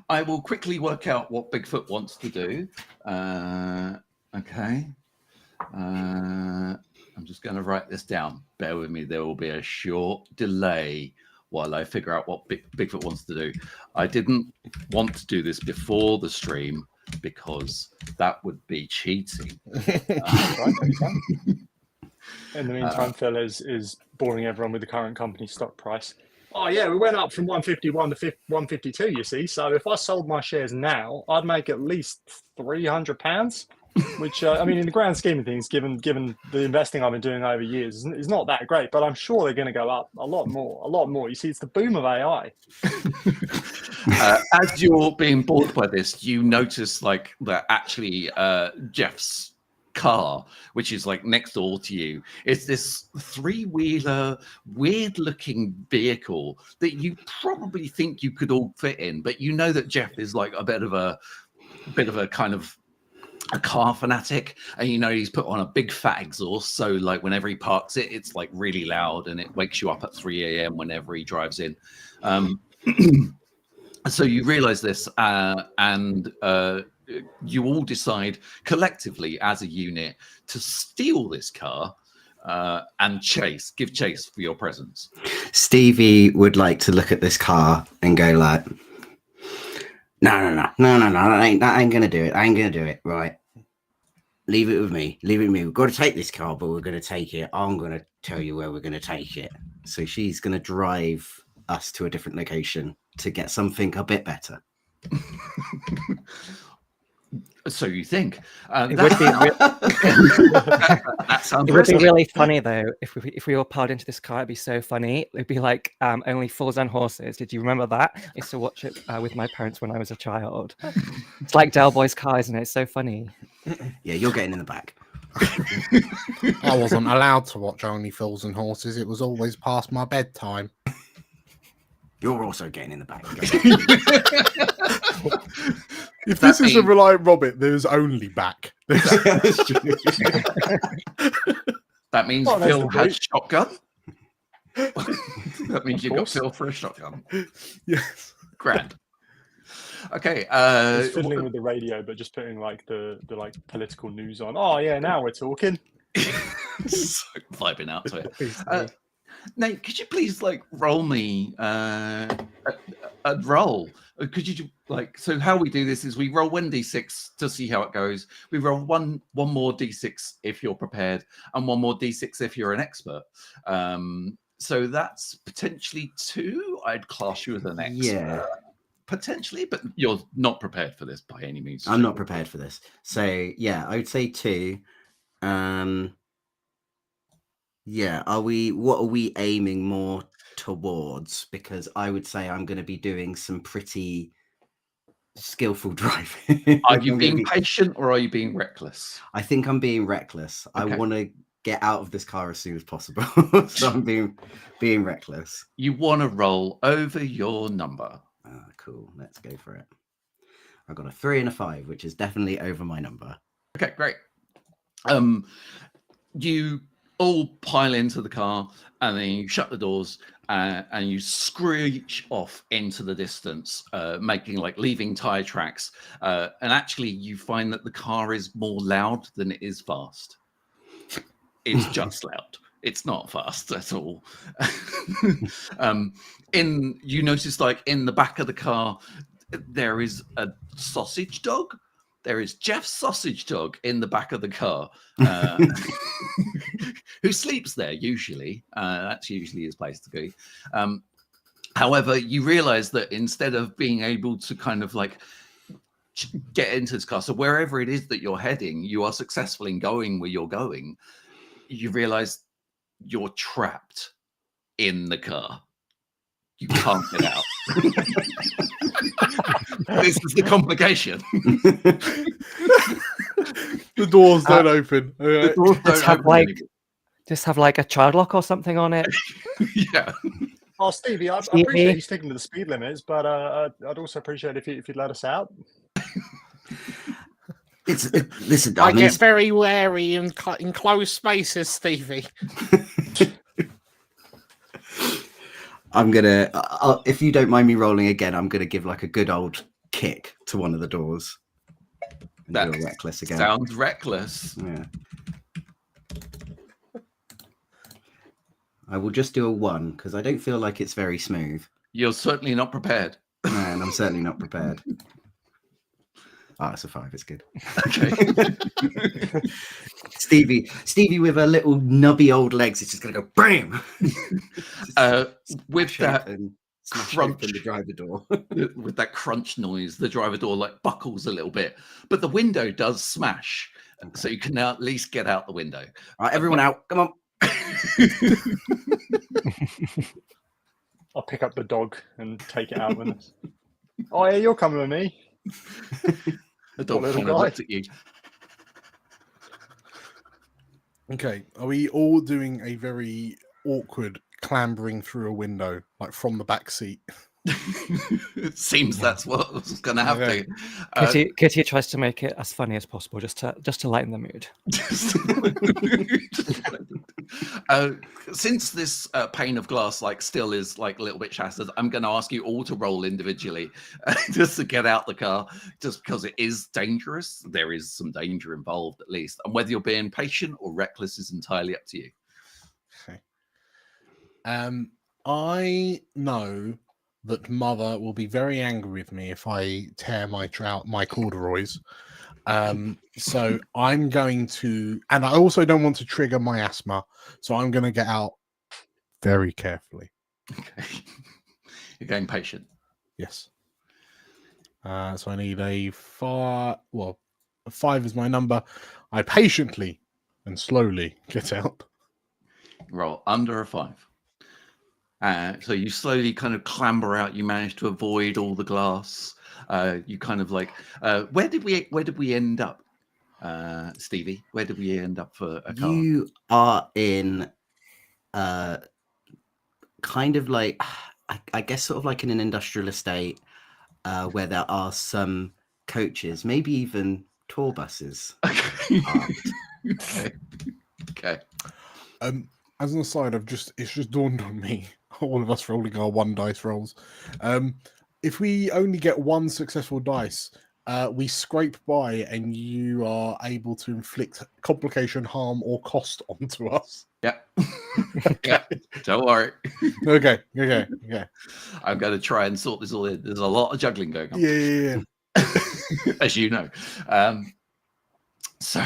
I will quickly work out what Bigfoot wants to do. Okay. I'm just going to write this down. Bear with me. There will be a short delay while I figure out what Bigfoot wants to do. I didn't want to do this before the stream because that would be cheating. In the meantime, Phil is boring everyone with the current company stock price. Oh, yeah, we went up from 151 to 152, you see. So if I sold my shares now, I'd make at least £300, which, in the grand scheme of things, given the investing I've been doing over years, is not that great. But I'm sure they're going to go up a lot more. You see, it's the boom of AI. As you're being bored by this, you notice like that actually Jeff's car, which is like next door to you, is this 3-wheeler, weird-looking vehicle that you probably think you could all fit in, but you know that Jeff is like a bit of a kind of a car fanatic, and you know he's put on a big fat exhaust, so like whenever he parks it, it's like really loud and it wakes you up at 3 a.m. whenever he drives in. So you realize this, and you all decide collectively as a unit to steal this car and give chase for your presence. Stevie would like to look at this car and go like, no, that ain't gonna do it. I ain't gonna do it. Right. Leave it with me. We've got to take this car, but we're going to take it. I'm going to tell you where we're going to take it. So she's going to drive us to a different location to get something a bit better. So you think? It would be that sounds it would be really funny though if we all piled into this car. It'd be so funny. It'd be like only Fools and Horses. Did you remember that? I used to watch it with my parents when I was a child. It's like Del Boy's car, isn't it? It's so funny. Yeah, you're getting in the back. I wasn't allowed to watch Only Fools and Horses. It was always past my bedtime. You're also getting in the back. If this is a Reliant Robert, there's only back. That means Phil has shotgun. That means you've got Phil for a shotgun. Yes. Grand. Okay. He's fiddling with the radio, but just putting like the like political news on. Oh yeah, now we're talking. So vibing out to it. Nate, could you please like roll me a roll? Could you like, so how we do this is we roll 1d6 to see how it goes. We roll one more d6 if you're prepared, and one more d6 if you're an expert. So that's potentially 2. I'd class you as an expert. Yeah. Potentially, but you're not prepared for this by any means. I'm not prepared for this. So yeah, I would say 2. Yeah, what are we aiming more towards? Because I would say I'm going to be doing some pretty skillful driving. Are you being patient or are you being reckless? I think I'm being reckless. Okay. I want to get out of this car as soon as possible. So I'm being reckless. You want to roll over your number. Cool. Let's go for it. I've got a 3 and a 5, which is definitely over my number. Okay, great. You all pile into the car and then you shut the doors and you screech off into the distance, leaving tire tracks. And actually you find that the car is more loud than it is fast. It's just loud. It's not fast at all. You notice like in the back of the car, there is a sausage dog. There is Jeff's sausage dog in the back of the car, who sleeps there usually. That's usually his place to be. However, you realize that instead of being able to kind of like get into this car, so wherever it is that you're heading, you are successful in going where you're going. You realize you're trapped in the car. You can't get out. This is the complication. The doors don't open. The doors just have like a child lock or something on it. Yeah. Oh, Stevie, I appreciate you sticking to the speed limits, but I'd also appreciate if you'd let us out. Listen, I get very wary in closed spaces, Stevie. I'm gonna, if you don't mind me rolling again, I'm gonna give like a good old kick to one of the doors. That do a reckless again. Sounds reckless. Yeah. I will just do a 1 because I don't feel like it's very smooth. You're certainly not prepared. No, and I'm certainly not prepared. Oh, it's a 5. It's good. Okay. Stevie with her little nubby old legs is just going to go bam. With that crunch in the driver door. With that crunch noise, the driver door like buckles a little bit, but the window does smash. Okay. So you can now at least get out the window. All right, everyone out. Come on. I'll pick up the dog and take it out with us. Oh yeah, you're coming with me. The dog little kind of guy. looked at you. Okay, are we all doing a very awkward clambering through a window, like from the back seat? It seems that's what's going to have Okay. to. Kitty tries to make it as funny as possible, just to lighten the mood. Since this pane of glass still is a little bit shattered, I'm going to ask you all to roll individually just to get out the car, just because it is dangerous. There is some danger involved, at least, and whether you're being patient or reckless is entirely up to you. Okay. I know that Mother will be very angry with me if I tear my corduroys. So I'm going to, and I also don't want to trigger my asthma, so I'm going to get out very carefully. Okay. You're going patient. Yes. So I need a 5. Well, a 5 is my number. I patiently and slowly get out. Roll under a 5. So you slowly kind of clamber out. You manage to avoid all the glass. You kind of where did we end up, Stevie? Where did we end up for a car? You are in kind of I guess sort of like in an industrial estate where there are some coaches, maybe even tour buses. Okay. As an aside, it's just dawned on me, all of us rolling our 1 dice rolls. If we only get 1 successful dice, we scrape by and you are able to inflict complication, harm, or cost onto us. Yeah. Yeah. Don't worry. Okay. I'm going to try and sort this all in. There's a lot of juggling going on. Yeah. As you know. So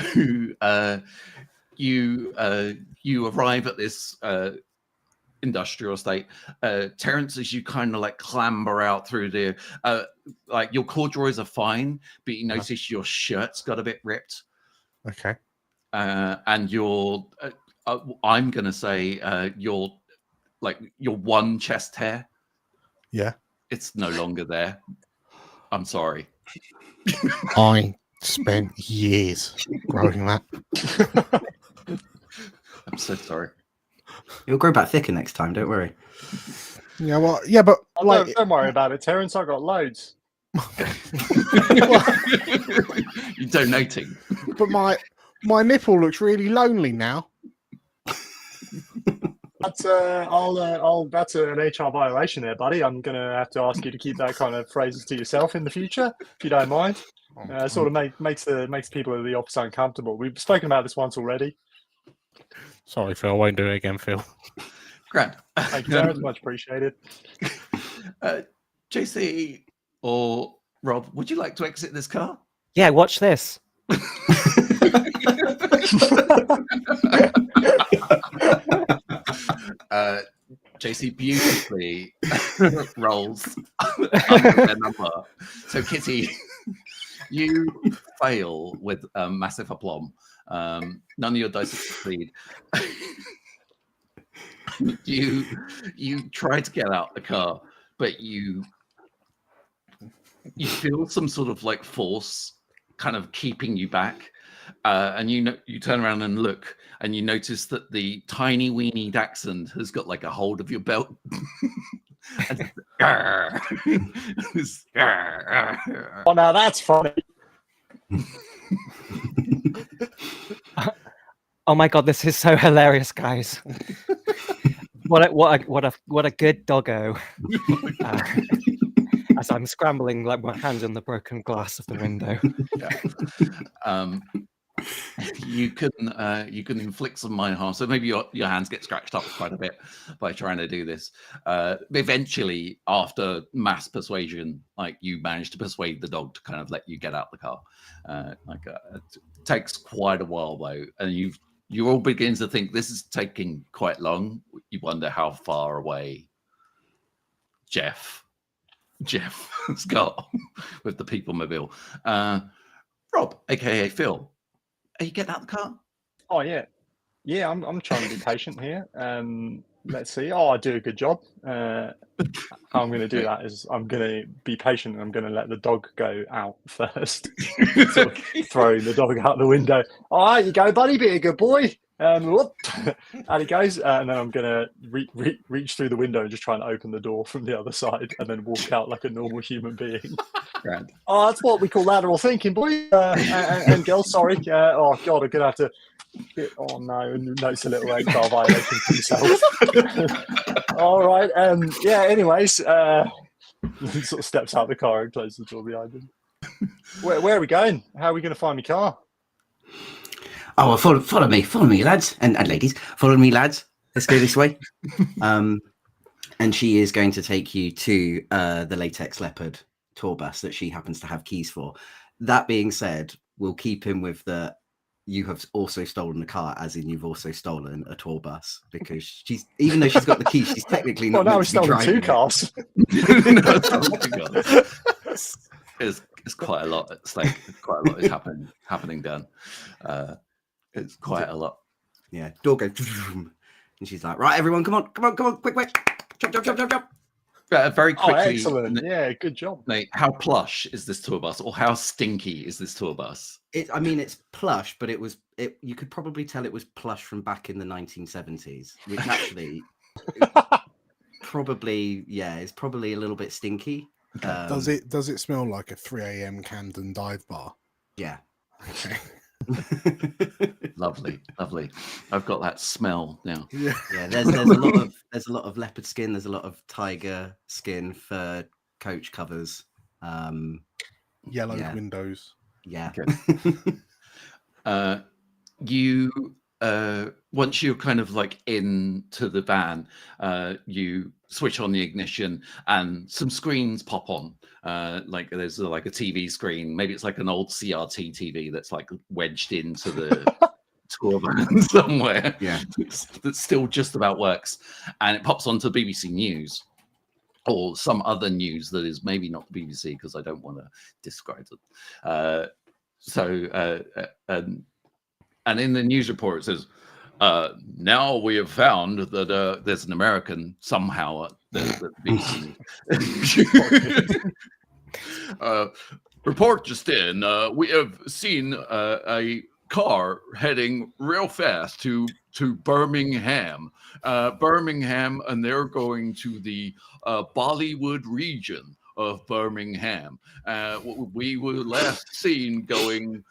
you arrive at this industrial estate. Terrence, as you kind of clamber out through there, your corduroys are fine, but you notice your shirt's got a bit ripped. Okay. And your I'm gonna say your 1 chest hair. Yeah. It's no longer there. I'm sorry. I spent years growing that. I'm so sorry. It'll grow back thicker next time, don't worry. Yeah, well, yeah, but Don't worry about it, Terrence. I got loads. You're donating. But my nipple looks really lonely now. That's that's an HR violation there, buddy. I'm gonna have to ask you to keep that kind of phrases to yourself in the future, if you don't mind. Sort of makes people at the office uncomfortable. We've spoken about this once already. Sorry, Phil. I won't do it again, Phil. Grant. Thank you, Terrence. Much appreciated. JC or Rob, would you like to exit this car? Yeah, watch this. JC beautifully rolls under their number. So Kitty, you fail with massive aplomb. None of your dice succeed. You try to get out the car, but you feel some sort of force kind of keeping you back. And you turn around and look, and you notice that the tiny weeny dachshund has got a hold of your belt. And Oh, now that's funny. Oh my god, this is so hilarious, guys! What a good doggo! As I'm scrambling, my hands on the broken glass of the window. Yeah. You can inflict some minor harm. So maybe your hands get scratched up quite a bit by trying to do this. Eventually, after mass persuasion, you manage to persuade the dog to kind of let you get out the car. It takes quite a while though, and you all begin to think this is taking quite long. You wonder how far away Jeff has got with the people mobile. Rob, aka Phil, are you getting out the car? Oh yeah, I'm trying to be patient here. let's see. Oh, I do a good job. How I'm going to do that is I'm going to be patient and I'm going to let the dog go out first. Sort of throwing the dog out the window. All right, you go, buddy. Be a good boy. Whoop. And he goes, and then I'm going to reach through the window and just try and open the door from the other side and then walk out like a normal human being. Grand. Oh, that's what we call lateral thinking, boy. And girls, sorry. Oh, God, I'm going to have to... Oh, no. Notes a little HR violation for himself. All right. Yeah, anyways, he sort of steps out the car and closes the door behind him. Where are we going? How are we going to find my car? Oh, well, follow me, lads and ladies. Follow me, lads. Let's go this way. And she is going to take you to the Latex Leopard tour bus that she happens to have keys for. That being said, we'll keep him with the you have also stolen a car, as in you've also stolen a tour bus, because she's, even though she's got the key, she's technically not. Well, now meant we've to be stolen two driving cars. It's quite a lot. It's like quite a lot is happening down. It's quite a lot. Yeah, door goes, and she's like, "Right, everyone, come on, quick, jump." Very quickly. Oh, excellent. Yeah, good job. Mate, how plush is this tour bus, or how stinky is this tour bus? I mean, it's plush, but you could probably tell it was plush from back in the 1970s, which actually probably, it's probably a little bit stinky. Okay. Does it smell like a 3 a.m. Camden dive bar? Yeah. Okay. Lovely. I've got that smell now. Yeah. There's a lot of leopard skin. There's a lot of tiger skin for coach covers. Yellow windows. Yeah. Okay. You once you're kind of like into the van, you switch on the ignition and some screens pop on. Like there's like a TV screen. Maybe it's like an old CRT TV that's like wedged into the tour van somewhere. Yeah, that still just about works, and it pops onto BBC News or some other news that is maybe not the BBC, because I don't want to discredit it. And in the news report it says, now we have found that there's an American somehow at the BBC. Report just in, we have seen a car heading real fast to Birmingham, and they're going to the Bollywood region of Birmingham. We were last seen going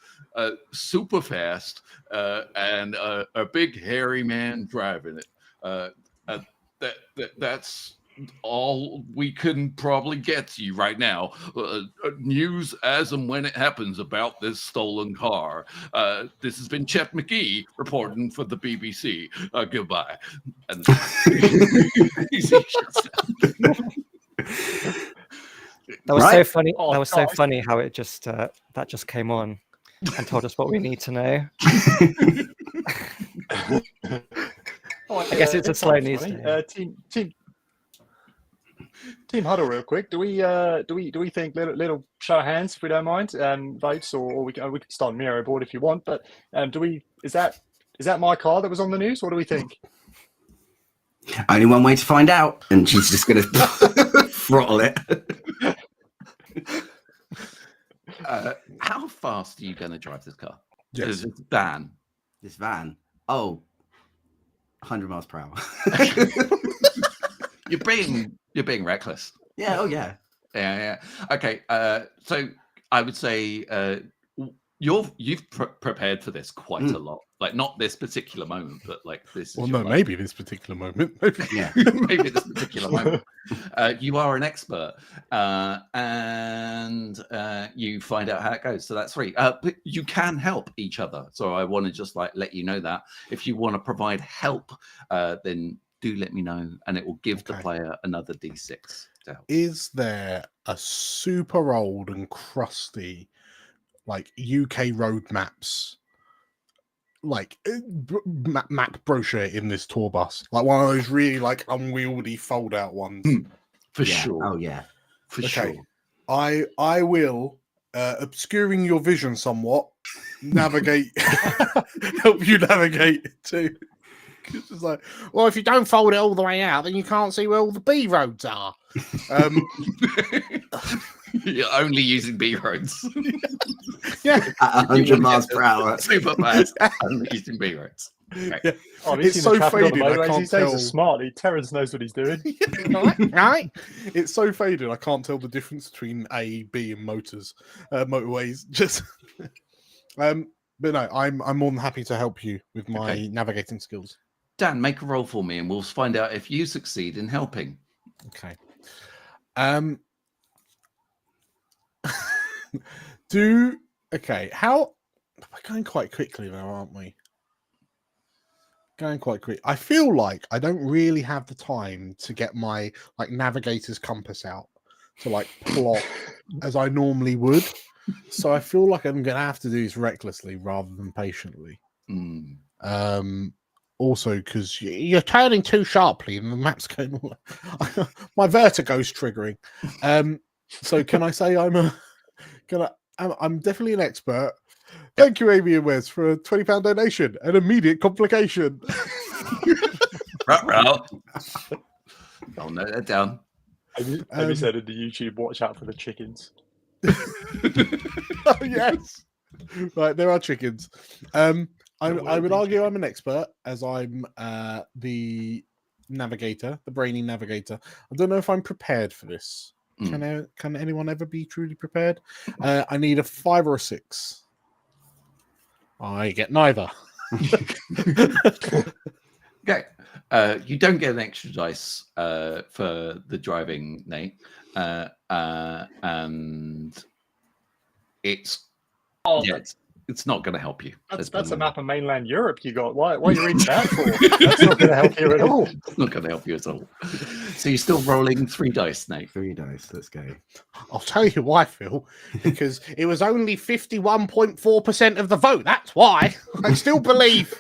super fast, and a big hairy man driving it. That's all we can probably get to you right now. News as and when it happens about this stolen car. This has been Chet McGee reporting for the BBC. Goodbye. And that was so funny. Oh, that was so funny how it just that just came on and told us what we need to know. I guess it's a slow news day. Team huddle, real quick. Do we think little show of hands, if we don't mind, votes, or we can start on Miro board if you want. But is that my car that was on the news? What do we think? Only one way to find out, and she's just going to throttle it. How fast are you going to drive this car? Yes. This van. Oh, 100 miles per hour. You're being reckless. Yeah. Oh, yeah. Yeah. Okay. So I would say you've prepared for this quite a lot. Like not this particular moment, but like this. Well, no, maybe this particular moment. Yeah. Maybe this particular moment. You are an expert, and you find out how it goes. So that's 3. But you can help each other. So I want to just like let you know that if you want to provide help, then do let me know, and it will give the player another D6 to help. Is there a super old and crusty, like UK road maps, like map brochure in this tour bus? Like one of those really like unwieldy fold out ones? For sure. Oh, yeah. For sure. I will, obscuring your vision somewhat, help you navigate to It's just like, well, if you don't fold it all the way out, then you can't see where all the B roads are. You're only using B roads. Yeah, At 100 miles per hour. Super fast. Only using B roads. Right. yeah. Oh, have you It's seen so the traffic on the faded, I motorways can't these days? tell. Are smart. Terrence knows what he's doing. Right? It's so faded, I can't tell the difference between A, B, and motorways. Just, but no, I'm more than happy to help you with my navigating skills. Dan, make a roll for me, and we'll find out if you succeed in helping. Okay. How we're going quite quickly though, aren't we? Going quite quick. I feel like I don't really have the time to get my navigator's compass out to plot as I normally would. So I feel like I'm gonna have to do this recklessly rather than patiently. Also because you're turning too sharply and the map's going my vertigo's triggering. So can I say I'm definitely an expert. Thank you, Amy and Wes, for a £20 donation. An immediate complication. I'll note that down. Have you said in the YouTube, watch out for the chickens? Oh, yes. Right, there are chickens. I would argue I'm an expert as I'm the navigator, the brainy navigator. I don't know if I'm prepared for this. Can anyone ever be truly prepared? I need a 5 or a 6. I get neither. Okay. You don't get an extra dice for the driving, Nate. And it's it's not going to help you. That's a map of mainland Europe you got. Why are you reading that for? That's not going to help you at all. It's not going to help you at all. So you're still rolling 3 dice, Nate. 3 dice. Let's go. I'll tell you why, Phil. Because it was only 51.4% of the vote. That's why. I still believe.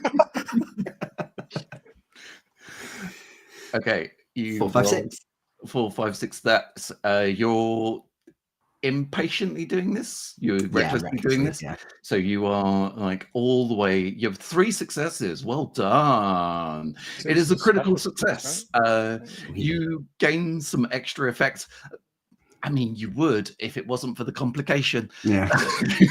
Okay. 4, 5, 6. 4, 5, 6. That's you're impatiently doing this. You're recklessly doing this. Yeah. So you are all the way. You have 3 successes. Well done. It is a critical success. You gain some extra effects. I mean, you would if it wasn't for the complication. Yeah.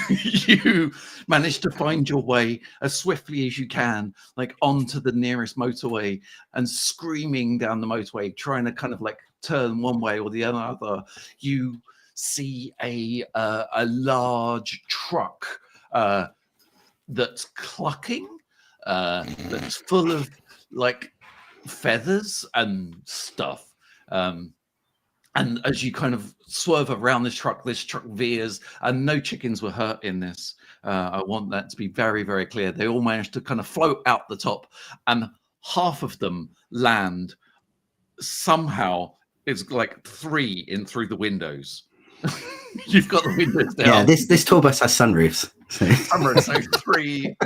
You managed to find your way as swiftly as you can, onto the nearest motorway, and screaming down the motorway, trying to kind of turn one way or the other. You see a large truck that's clucking, that's full of feathers and stuff. And as you kind of swerve around this truck veers, and no chickens were hurt in this. I want that to be very, very clear. They all managed to kind of float out the top, and half of them land somehow. It's 3 in through the windows. You've got the windows down. Yeah, this tour bus has sunroofs. So 3.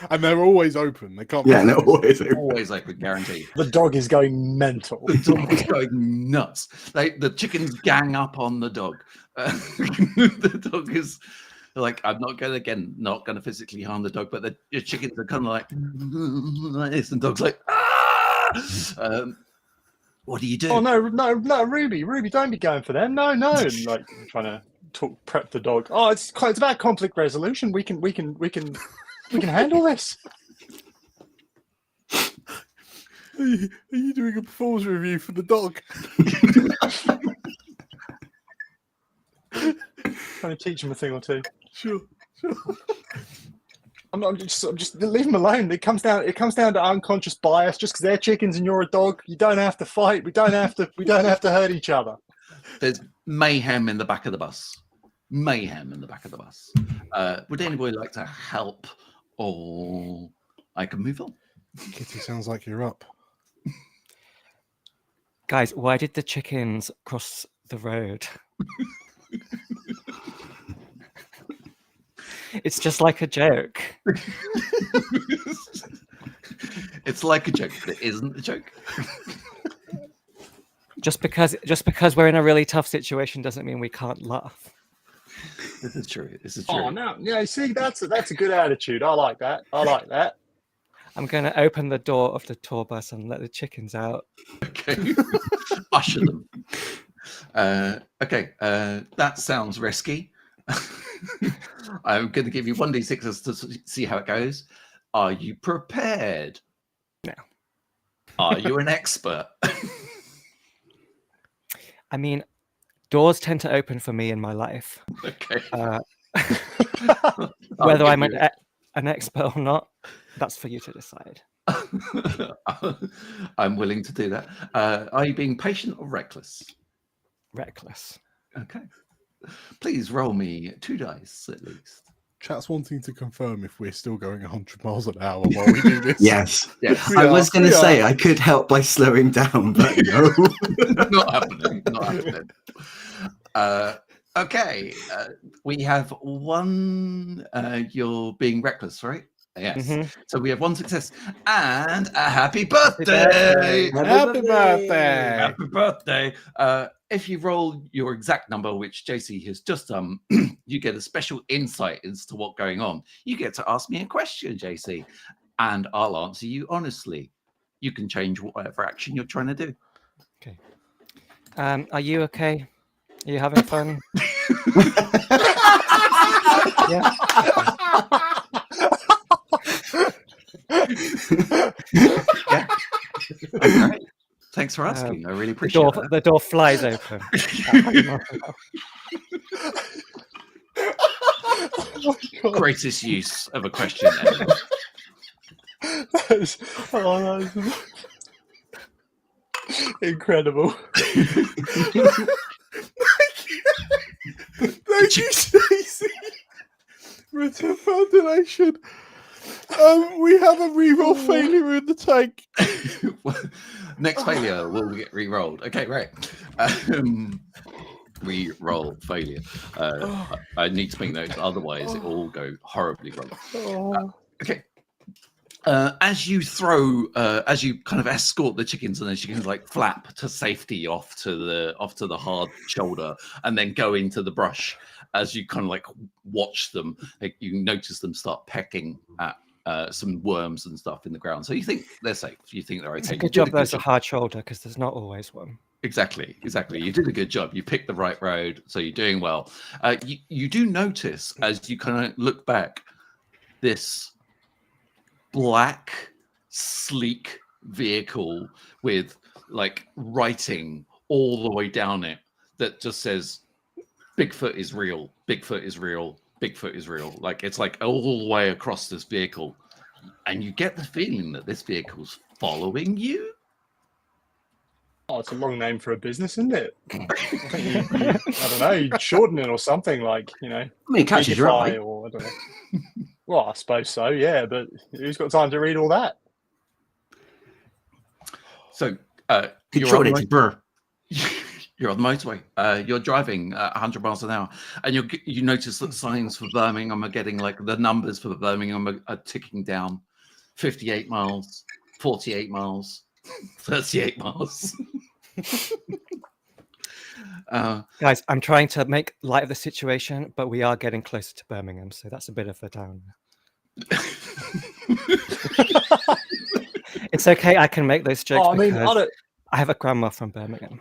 And they're always open. They can't. Yeah, they're always open. Always open, guaranteed. The dog is going mental. The dog is going nuts. The chickens gang up on the dog. The dog is I'm not going to physically harm the dog, but the chickens are kind of like this, and the dog's ah! What do you do? Oh no, Ruby, don't be going for them. No. And trying to prep the dog. Oh, it's about conflict resolution. We can handle this. Are you doing a performance review for the dog? Trying to teach him a thing or two. Sure. I'm just leave them alone. It comes down to unconscious bias. Just because they're chickens and you're a dog, you don't have to fight. We don't have to hurt each other. There's mayhem in the back of the bus. Would anybody like to help, or I can move on? Kitty, sounds like you're up. Guys, why did the chickens cross the road? It's just like a joke. It's like a joke, but it isn't a joke. Just because we're in a really tough situation doesn't mean we can't laugh. This is true. Oh no, yeah. See, that's a good attitude. I like that. I'm going to open the door of the tour bus and let the chickens out. Okay. Usher them. Okay, that sounds risky. I'm going to give you 1d6 to see how it goes. Are you prepared? No. Are you an expert? I mean, doors tend to open for me in my life. Okay. Whether I'm an expert or not, that's for you to decide. I'm willing to do that. Are you being patient or reckless? Reckless. Okay. Please roll me 2 dice at least. Chat's wanting to confirm if we're still going 100 miles an hour while we do this. Yes. Yes. We I are, was going to we say are. I could help by slowing down, but no. Not happening. Not happening. Okay. We have one. You're being reckless, right? Yes. Mhm. So we have one success and a happy birthday. Happy birthday! Happy birthday. If you roll your exact number, which JC has just done, you get a special insight as to what's going on. You get to ask me a question, JC, and I'll answer you honestly. You can change whatever action you're trying to do. Okay. Are you okay? Are you having fun? Yeah. Yeah. Okay. Thanks for asking. I really appreciate that. The door flies open. Greatest use of a question ever. That is incredible. Thank you, Stacey. Return Foundation. We have a reroll failure in the tank. Next failure will get re-rolled. Okay, right. Re-roll failure. I need to make notes, otherwise it will go horribly wrong. Okay. As you as you kind of escort the chickens, and the chickens like flap to safety off to the hard shoulder, and then go into the brush. As you kind of like watch them, like, you notice them start pecking at some worms and stuff in the ground. So you think they're safe. You think they're okay. It's a good job there's a hard shoulder, because there's not always one. Exactly. You did a good job. You picked the right road, so you're doing well. You do notice as you kind of look back, this black, sleek vehicle with like writing all the way down it that just says, "Bigfoot is real. Bigfoot is real. Bigfoot is real." Like, it's like all the way across this vehicle, and you get the feeling that this vehicle's following you. Oh, it's a long name for a business, isn't it? I think I don't know, you'd shorten it or something, like, you know. I mean, it catches your eye. Or I don't know. Well, I suppose so, yeah, but who's got time to read all that? So Control it, you're on the motorway. You're driving 100 miles an hour, and you notice that signs for Birmingham are getting, like, the numbers for Birmingham are ticking down. 58 miles, 48 miles, 38 miles. Guys, I'm trying to make light of the situation, but we are getting closer to Birmingham, so that's a bit of a down. It's okay, I can make those jokes. I mean, because I have a grandma from Birmingham.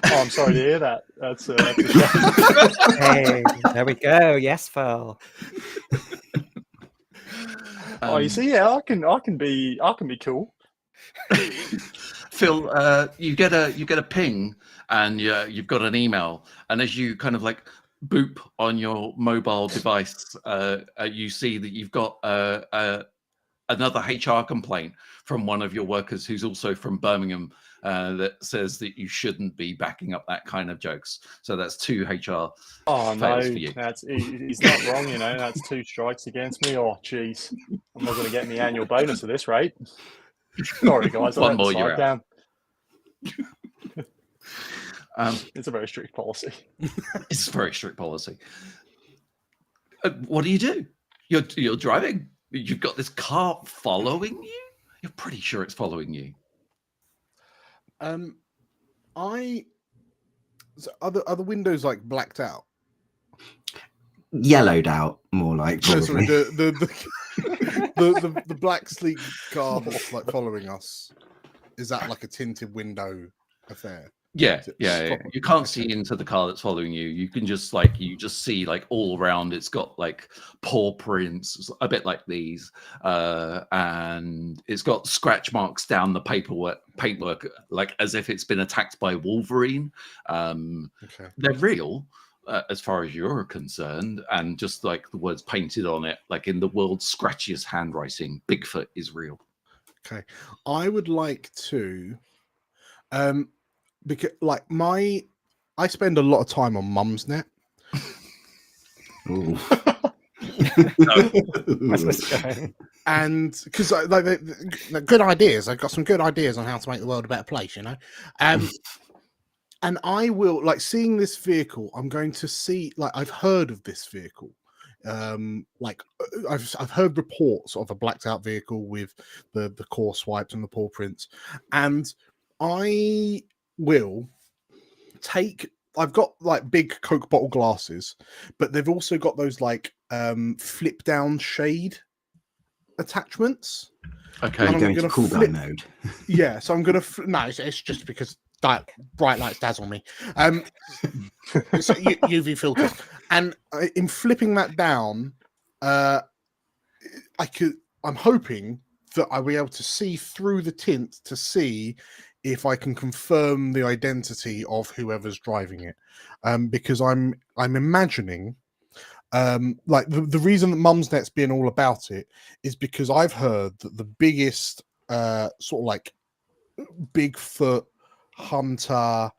Oh, I'm sorry to hear that. That's a shame. Hey, there we go. Yes, Phil. Oh, you see, yeah, I can be cool. Phil, you get a ping, and you've got an email, and as you kind of like boop on your mobile device, you see that you've got another HR complaint from one of your workers who's also from Birmingham, that says that you shouldn't be backing up that kind of jokes. So that's 2 HR Oh no, fails for you. he's not wrong, you know. That's 2 strikes against me. Oh, jeez, I'm not going to get any annual bonus at this rate. Sorry, guys. One more, you're out. Down. It's a very strict policy. It's a very strict policy. What do? You're driving. You've got this car following you. You're pretty sure it's following you. So are the windows like blacked out? yellowed out, more like No, probably. sorry, the black sleek car that's like following us. Is that like a tinted window affair? Yeah, Is it yeah. proper? You can't Okay. see into the car that's following you. You can just see like all around. It's got like paw prints, a bit like these, and it's got scratch marks down the paintwork, like as if it's been attacked by Wolverine. Okay. They're real, as far as you're concerned, and just like the words painted on it, like in the world's scratchiest handwriting, Bigfoot is real. Okay. I would like to, because like I spend a lot of time on Mumsnet. Ooh. That's what's going. And because like the good ideas, I've got some good ideas on how to make the world a better place, you know. And I will like seeing this vehicle. I'm going to see like I've heard of this vehicle. Like I've heard reports of a blacked out vehicle with the core swipes and the paw prints, and I will take. I've got like big Coke bottle glasses, but they've also got those like flip down shade attachments. Okay, And I'm Going to gonna cool guy flip- mode. Yeah, so I'm gonna no, it's just because bright lights dazzle me. It's UV filters, and in flipping that down, I'm hoping that I'll be able to see through the tint to see if I can confirm the identity of whoever's driving it, because I'm imagining. Like the reason that Mumsnet's been all about it is because I've heard that the biggest sort of like Bigfoot hunter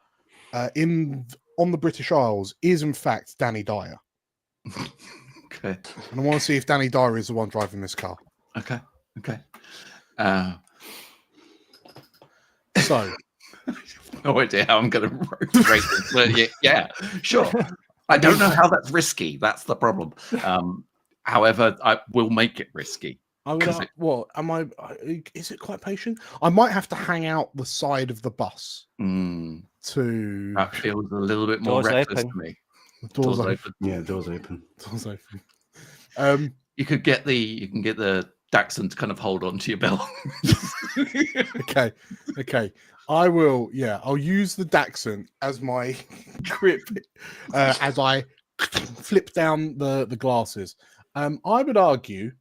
on the British Isles is in fact Danny Dyer. Okay. And I want to see if Danny Dyer is the one driving this car. Okay. So no idea how I'm going to rate this, but yeah, sure. I don't know how that's risky. That's the problem. However, I will make it risky. what am I? Is it quite patient? I might have to hang out the side of the bus to. That feels a little bit more Doors reckless open. to me. The doors open. Yeah, doors open. Doors open. You can get the Dachshund to kind of hold on to your belt. Okay. I will. Yeah, I'll use the Dachshund as my grip as I flip down the glasses. I would argue,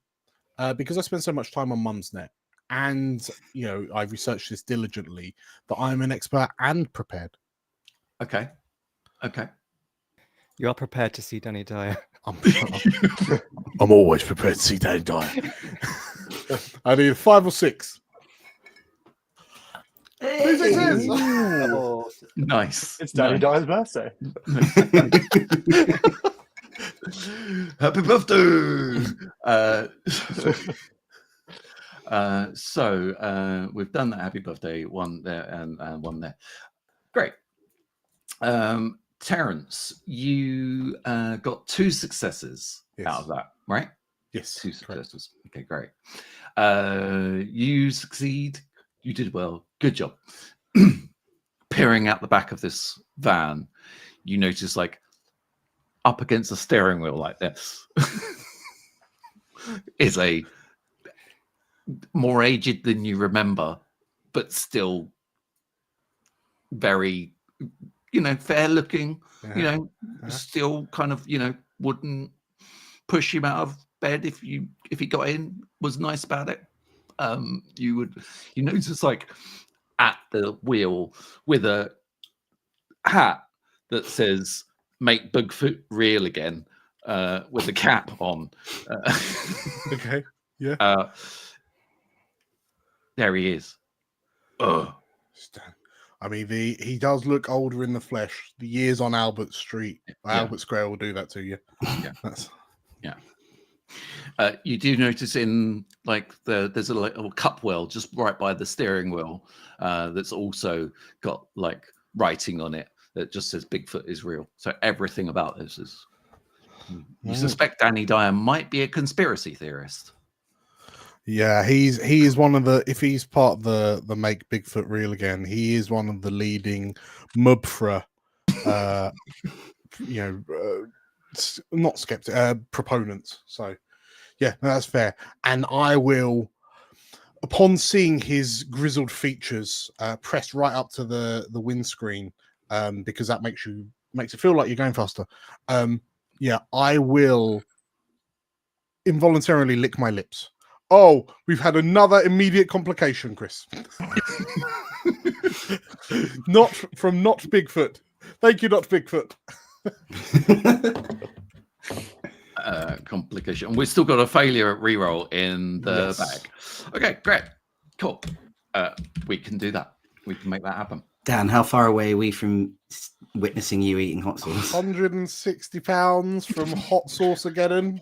because I spend so much time on Mumsnet, and you know I've researched this diligently, that I'm an expert and prepared. Okay. You are prepared to see Danny Dyer. I'm always prepared to see Danny Dyer. I need 5 or 6. Oh, Nice. It's Danny Dyer's birthday. Happy birthday! So we've done that happy birthday one there and one there. Great. Terence, you got 2 successes out of that, right? Yes. 2 successes. Okay, great. You succeed. You did well. Good job. Peering out the back of this van, you notice like up against the steering wheel like this is a more aged than you remember, but still very, fair looking, still kind of, wouldn't push him out of bed if he got in, was nice about it. You notice like at the wheel with a hat that says "Make Bigfoot Real Again" with a cap on. Okay. Yeah. There he is. I mean, he does look older in the flesh. The years on Albert Street, Albert Square will do that to you. Yeah. You do notice in like there's a little cup well just right by the steering wheel that's also got like writing on it that just says Bigfoot is real. So everything about this is. You suspect Danny Dyer might be a conspiracy theorist. Yeah, he is one of the. If he's part of the Make Bigfoot Real Again, he is one of the leading Mubfra, not skeptic, proponents. So yeah, no, that's fair. And I will, upon seeing his grizzled features, press right up to the windscreen, because that makes it feel like you're going faster. Yeah, I will involuntarily lick my lips. Oh, we've had another immediate complication, Chris. Not Bigfoot. Thank you, not Bigfoot. Complication. We've still got a failure at reroll in the bag. Okay, great. Cool. We can do that. We can make that happen. Dan, how far away are we from witnessing you eating hot sauce? 160 pounds from hot sauce again.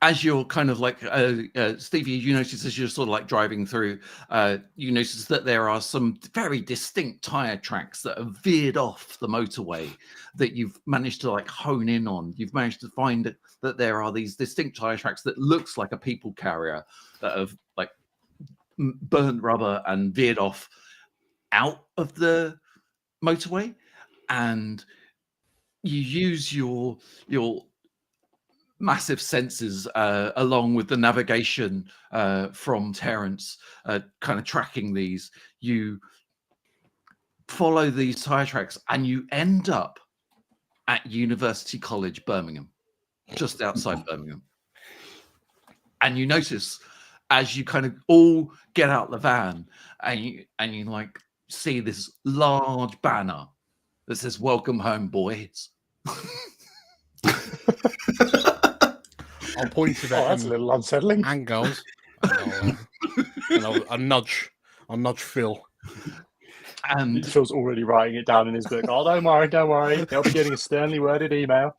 As you're kind of like, Stevie, you notice as you're sort of like driving through, you notice that there are some very distinct tire tracks that have veered off the motorway that you've managed to like hone in on. You've managed to find that there are these distinct tire tracks that looks like a people carrier that have like burnt rubber and veered off out of the motorway. And you use your massive senses along with the navigation from Terence, kind of tracking these. You follow these tire tracks and you end up at University College, Birmingham, just outside Birmingham. And you notice as you kind of all get out the van and you like see this large banner that says "Welcome home, boys." I'll point to that. Oh, that's a little unsettling. And girls. I'll nudge Phil. And Phil's already writing it down in his book. Oh, don't worry. He'll be getting a sternly worded email.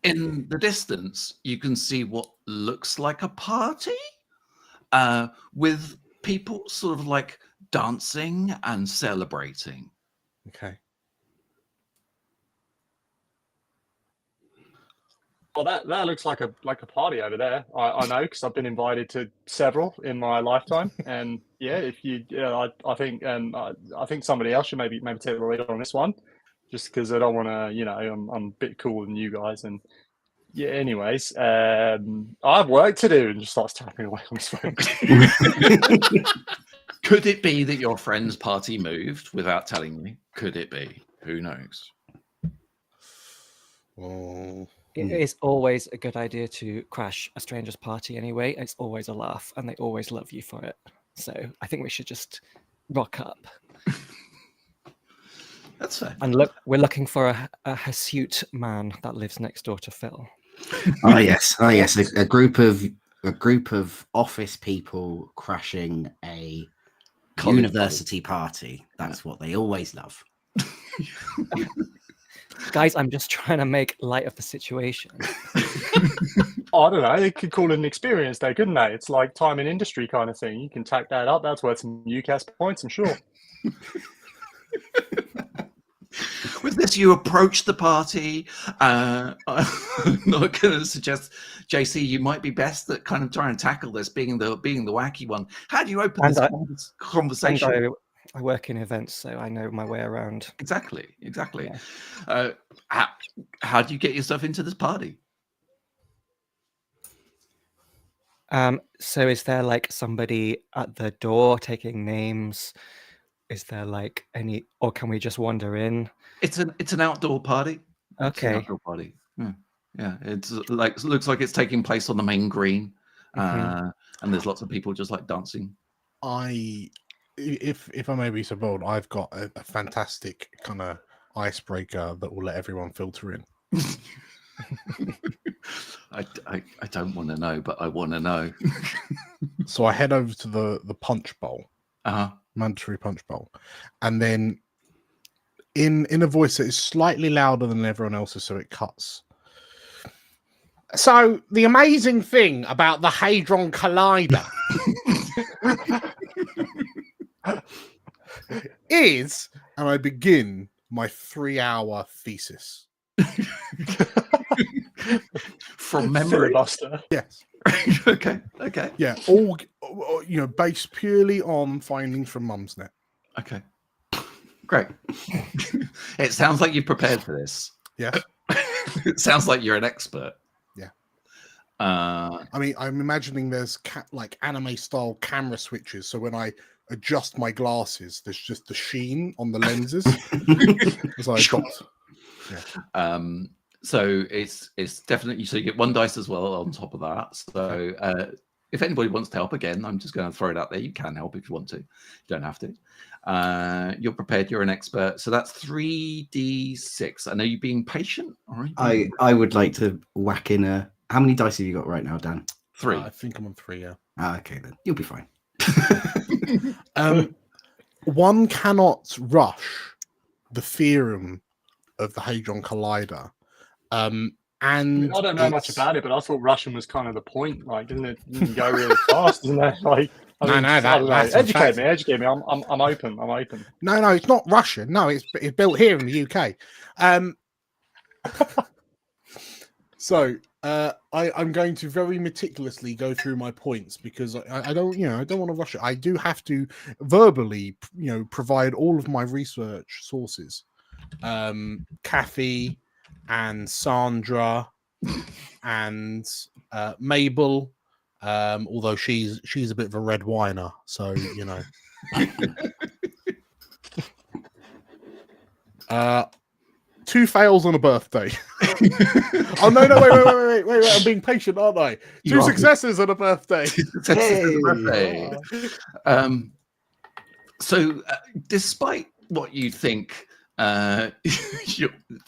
In the distance, you can see what looks like a party with people sort of like dancing and celebrating. Okay. Well, that looks like a party over there. I know because I've been invited to several in my lifetime, and yeah, if you, I think somebody else should maybe take the lead on this one, just because I don't want to, I'm a bit cooler than you guys, and yeah. Anyways, I have work to do, and just starts tapping away on his phone. Could it be that your friend's party moved without telling me? Could it be? Who knows? Oh. It is always a good idea to crash a stranger's party anyway. It's always a laugh, and they always love you for it. So I think we should just rock up. That's fair. And look, we're looking for a hirsute man that lives next door to Phil. Oh yes, a group of office people crashing a university party. That's what they always love. Guys, I'm just trying to make light of the situation. I don't know. They could call it an experience day, couldn't they? It's like time in industry kind of thing. You can tack that up. That's worth some UCAS points, I'm sure. With this, you approach the party. I'm not going to suggest, JC, you might be best at kind of trying to tackle this, being the wacky one. How do you open this conversation? I work in events, so I know my way around. Exactly. Yeah. How do you get yourself into this party? So is there like somebody at the door taking names? Is there like any, or can we just wander in? It's an outdoor party. Okay. It's an outdoor party. Yeah. It's like, it looks like it's taking place on the main green, and there's lots of people just like dancing. If I may be so bold, I've got a fantastic kind of icebreaker that will let everyone filter in. I don't want to know, but I want to know. So I head over to the punch bowl, mandatory punch bowl, and then in a voice that is slightly louder than everyone else's, so it cuts. So the amazing thing about the Hadron Collider is, and I begin my 3-hour thesis. From memory. Yes. Okay. Yeah, all based purely on findings from Mumsnet. Okay. Great. It sounds like you've prepared for this. Yes. It sounds like you're an expert. Yeah. Uh, I mean, I'm imagining there's like anime style camera switches. So when I adjust my glasses, there's just the sheen on the lenses. As I adopt. Yeah. So it's definitely, so you get 1 dice as well on top of that. So if anybody wants to help, again, I'm just going to throw it out there. You can help if you want to. You don't have to. You're prepared. You're an expert. So that's 3d6. I know you're being patient. All right. I would like to whack in a. How many dice have you got right now, Dan? 3. I think I'm on 3. Yeah. Okay, then you'll be fine. One cannot rush the theorem of the Hadron Collider. And I don't know much about it, but I thought Russian was kind of the point. Like, didn't it go really fast? Isn't it? Like, educate me. I'm open. No, it's not Russian. No, it's built here in the UK. So I'm going to very meticulously go through my points because I don't want to rush it. I do have to verbally, provide all of my research sources. Kathy and Sandra and Mabel, although she's a bit of a red whiner, so two fails on a birthday. Oh no, wait, I'm being patient, aren't I? Two successes on a birthday. So despite what you think,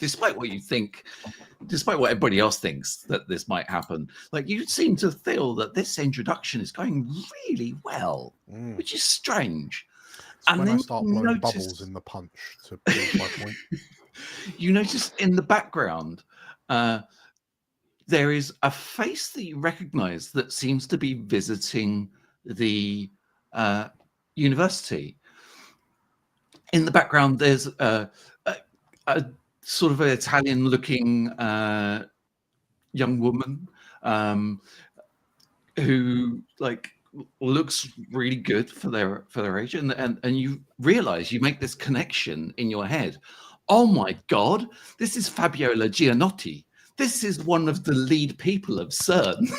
despite what everybody else thinks that this might happen, like, you seem to feel that this introduction is going really well, which is strange. And when I start blowing bubbles in the punch to prove my point. You notice in the background there is a face that you recognize that seems to be visiting the university. In the background, there's a sort of an Italian-looking young woman who, like, looks really good for their age, and you realize, you make this connection in your head. Oh my God, this is Fabiola Gianotti. This is one of the lead people of CERN,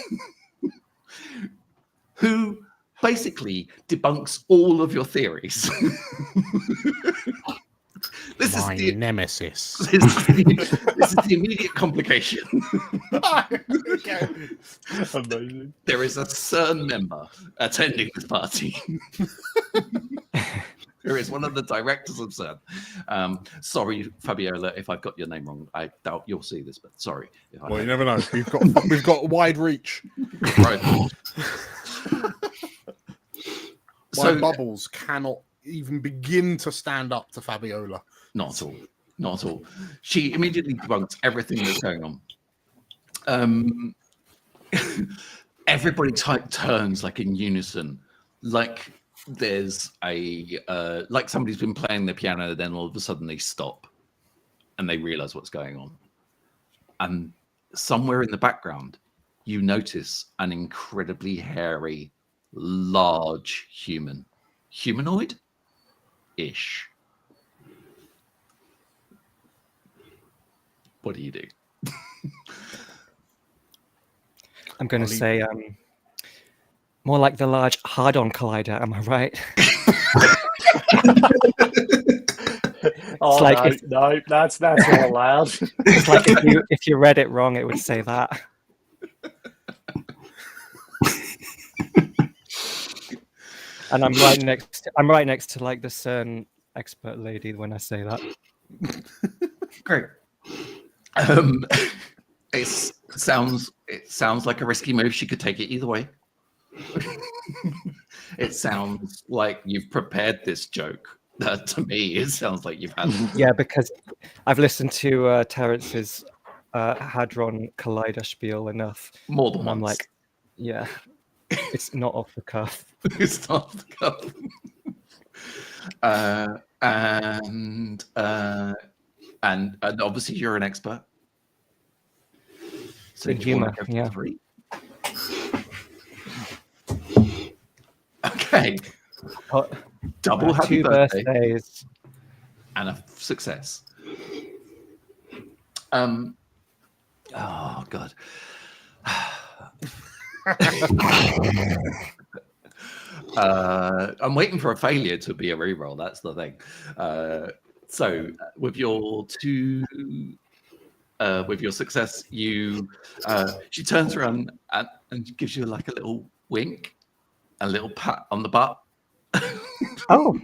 who basically debunks all of your theories. This is the nemesis. This is the immediate complication. Amazing. There is a CERN member attending this party. There is one of the directors of CERN. Sorry, Fabiola, if I've got your name wrong. I doubt you'll see this, but sorry. Well, you never know. We've got wide reach. Right. My bubbles cannot even begin to stand up to Fabiola. Not at all. She immediately debunks everything that's going on. Everybody turns like in unison, like there's like somebody's been playing the piano, then all of a sudden they stop and they realize what's going on. And somewhere in the background, you notice an incredibly hairy, large humanoid-ish. What do you do? I'm going to say more like the large hard-on collider. Am I right? Oh, like no, that's not allowed. It's like if you read it wrong, it would say that. And I'm right next to like the CERN expert lady when I say that. Great. It sounds like a risky move. She could take it either way. It sounds like you've prepared this joke. To me, it sounds like you've had. Yeah, because I've listened to Terrence's Hadron Collider spiel enough. More than once. I'm like, yeah, it's not off the cuff. It's not off the cuff. And obviously you're an expert. So in humor, yeah. 3? Okay. Double happy two birthday. birthdays. and a success. Oh God. I'm waiting for a failure to be a reroll. That's the thing. So with your with your success, she turns around and gives you like a little wink, a little pat on the butt. Oh.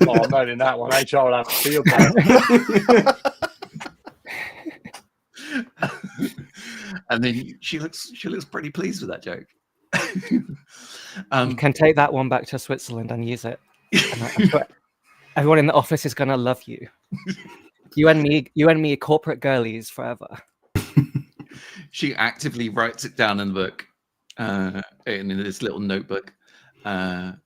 Oh, I'm noting that one. HR will have a field day. And then she looks pretty pleased with that joke. You can take that one back to Switzerland and use it. And I'm sure everyone in the office is gonna love you. You and me, corporate girlies forever. She actively writes it down in the book, in this little notebook, and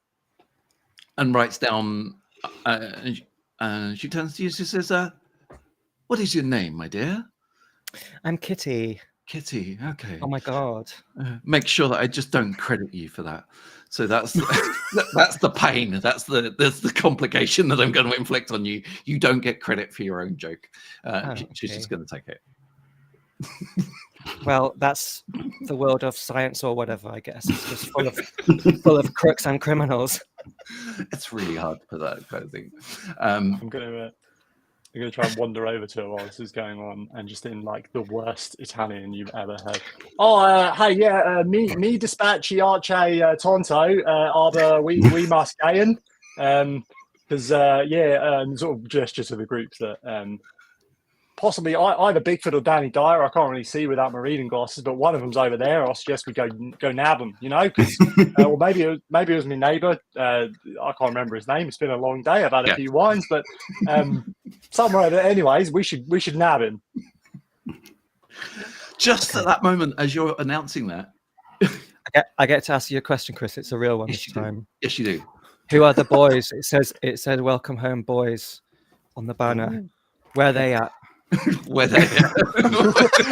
writes down. And she turns to you. She says, "What is your name, my dear?" I'm Kitty. Kitty. Okay. Oh my God. Make sure that I just don't credit you for that. So that's that's the pain. That's the complication that I'm going to inflict on you. You don't get credit for your own joke. She's just going to take it. Well, that's the world of science or whatever, I guess. It's just full of crooks and criminals. It's really hard for that kind of thing. I'm gonna try and wander over to her while this is going on, and just in like the worst Italian you've ever heard. Oh, hey, yeah, mi dispatchi arce tonto, aber we must gain. Because sort of gesture to the group that possibly either Bigfoot or Danny Dyer. I can't really see without my reading glasses, but one of them's over there. I suggest we go nab them, you know, because or maybe it was my neighbour. I can't remember his name. It's been a long day. I've had a few wines, but somewhere over there. Anyways, we should nab him. Just at that moment, as you're announcing that, I get to ask you a question, Chris. It's a real one this time. Yes, you do. Who are the boys? It said "Welcome home, boys" on the banner. Where are they at? Where they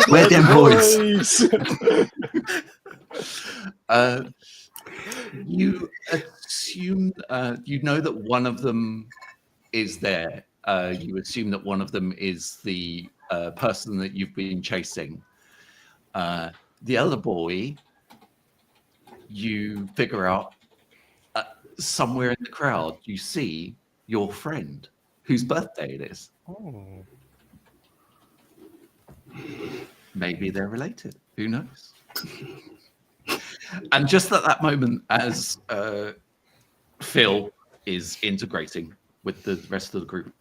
Where them boys? You assume you know that one of them is there. You assume that one of them is the person that you've been chasing. The other boy, you figure out somewhere in the crowd, you see your friend whose birthday it is. Oh. Maybe they're related. Who knows? And just at that moment, as Phil is integrating with the rest of the group,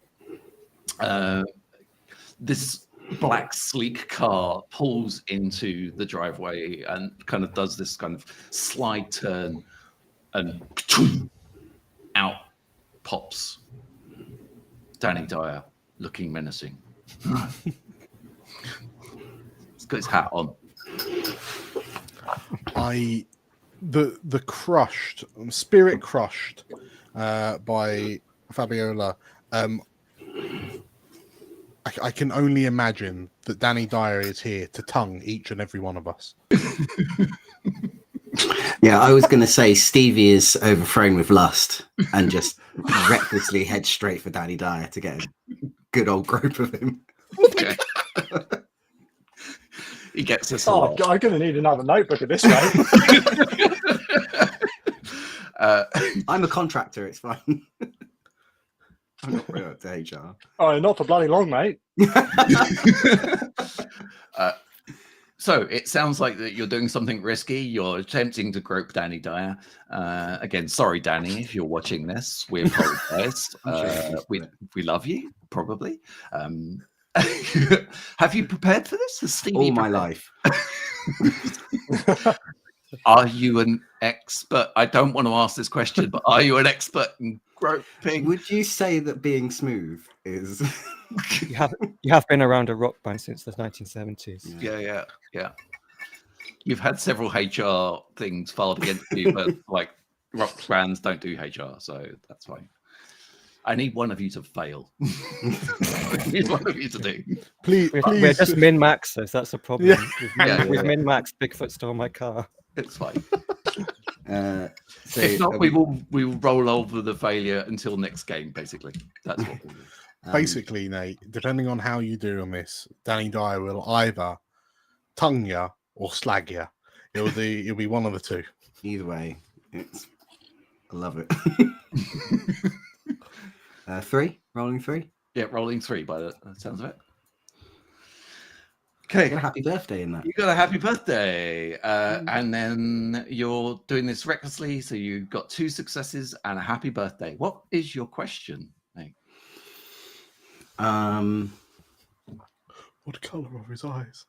this black, sleek car pulls into the driveway and kind of does this kind of slide turn, and out pops Danny Dyer, looking menacing. He's got his hat on. The crushed, spirit crushed by Fabiola. I can only imagine that Danny Dyer is here to tongue each and every one of us. Yeah, I was going to say Stevie is overthrown with lust and just recklessly heads straight for Danny Dyer to get a good old group of him. Okay. He gets us. Oh, I'm going to need another notebook at this rate. I'm a contractor. It's fine. I'm not really up to HR. Oh, not for bloody long, mate. So it sounds like that you're doing something risky. You're attempting to grope Danny Dyer. Again, sorry, Danny, if you're watching this. We apologize. We love you, probably. Have you prepared for this? Has Stevie all my life? Are you an expert? I don't want to ask this question, but are you an expert in groping? Would you say that being smooth is? You have been around a rock band since the 1970s. Yeah. You've had several HR things filed against you, but like rock bands don't do HR, so that's fine. I need one of you to fail. I need one of you to do. Please. We're just min-maxers. That's a problem. Yeah. We've min-maxed Bigfoot stole my car. It's fine. So if not, are we will roll over the failure until next game. Basically, that's what we'll do. Basically, Nate, depending on how you do on this, Danny Dyer will either tongue you or slag you. It'll be one of the two. Either way, I love it. 3, rolling 3. Yeah, rolling 3 by the sounds of it. Okay, Got a happy birthday in that. you got a happy birthday, and then you're doing this recklessly, so you got 2 successes and a happy birthday. What is your question, Nate? What colour are his eyes?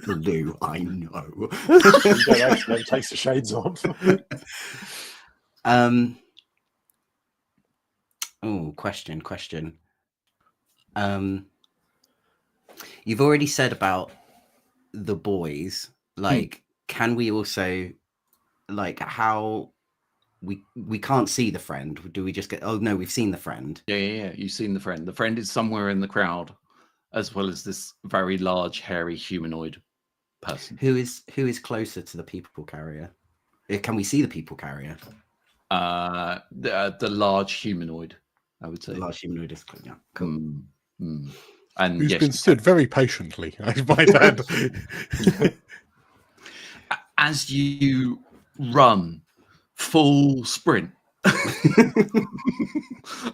They're blue, I know. You don't actually takes the shades off. Oh, question. You've already said about the boys. Like, can we also, like, how we can't see the friend? Do we just get? Oh no, we've seen the friend. Yeah. You've seen the friend. The friend is somewhere in the crowd, as well as this very large, hairy humanoid person. Who is closer to the people carrier? Can we see the people carrier? The large humanoid, I would say. The large humanoid is yeah, cool. And Who's yes, been stood very patiently, I might add. as you run full sprint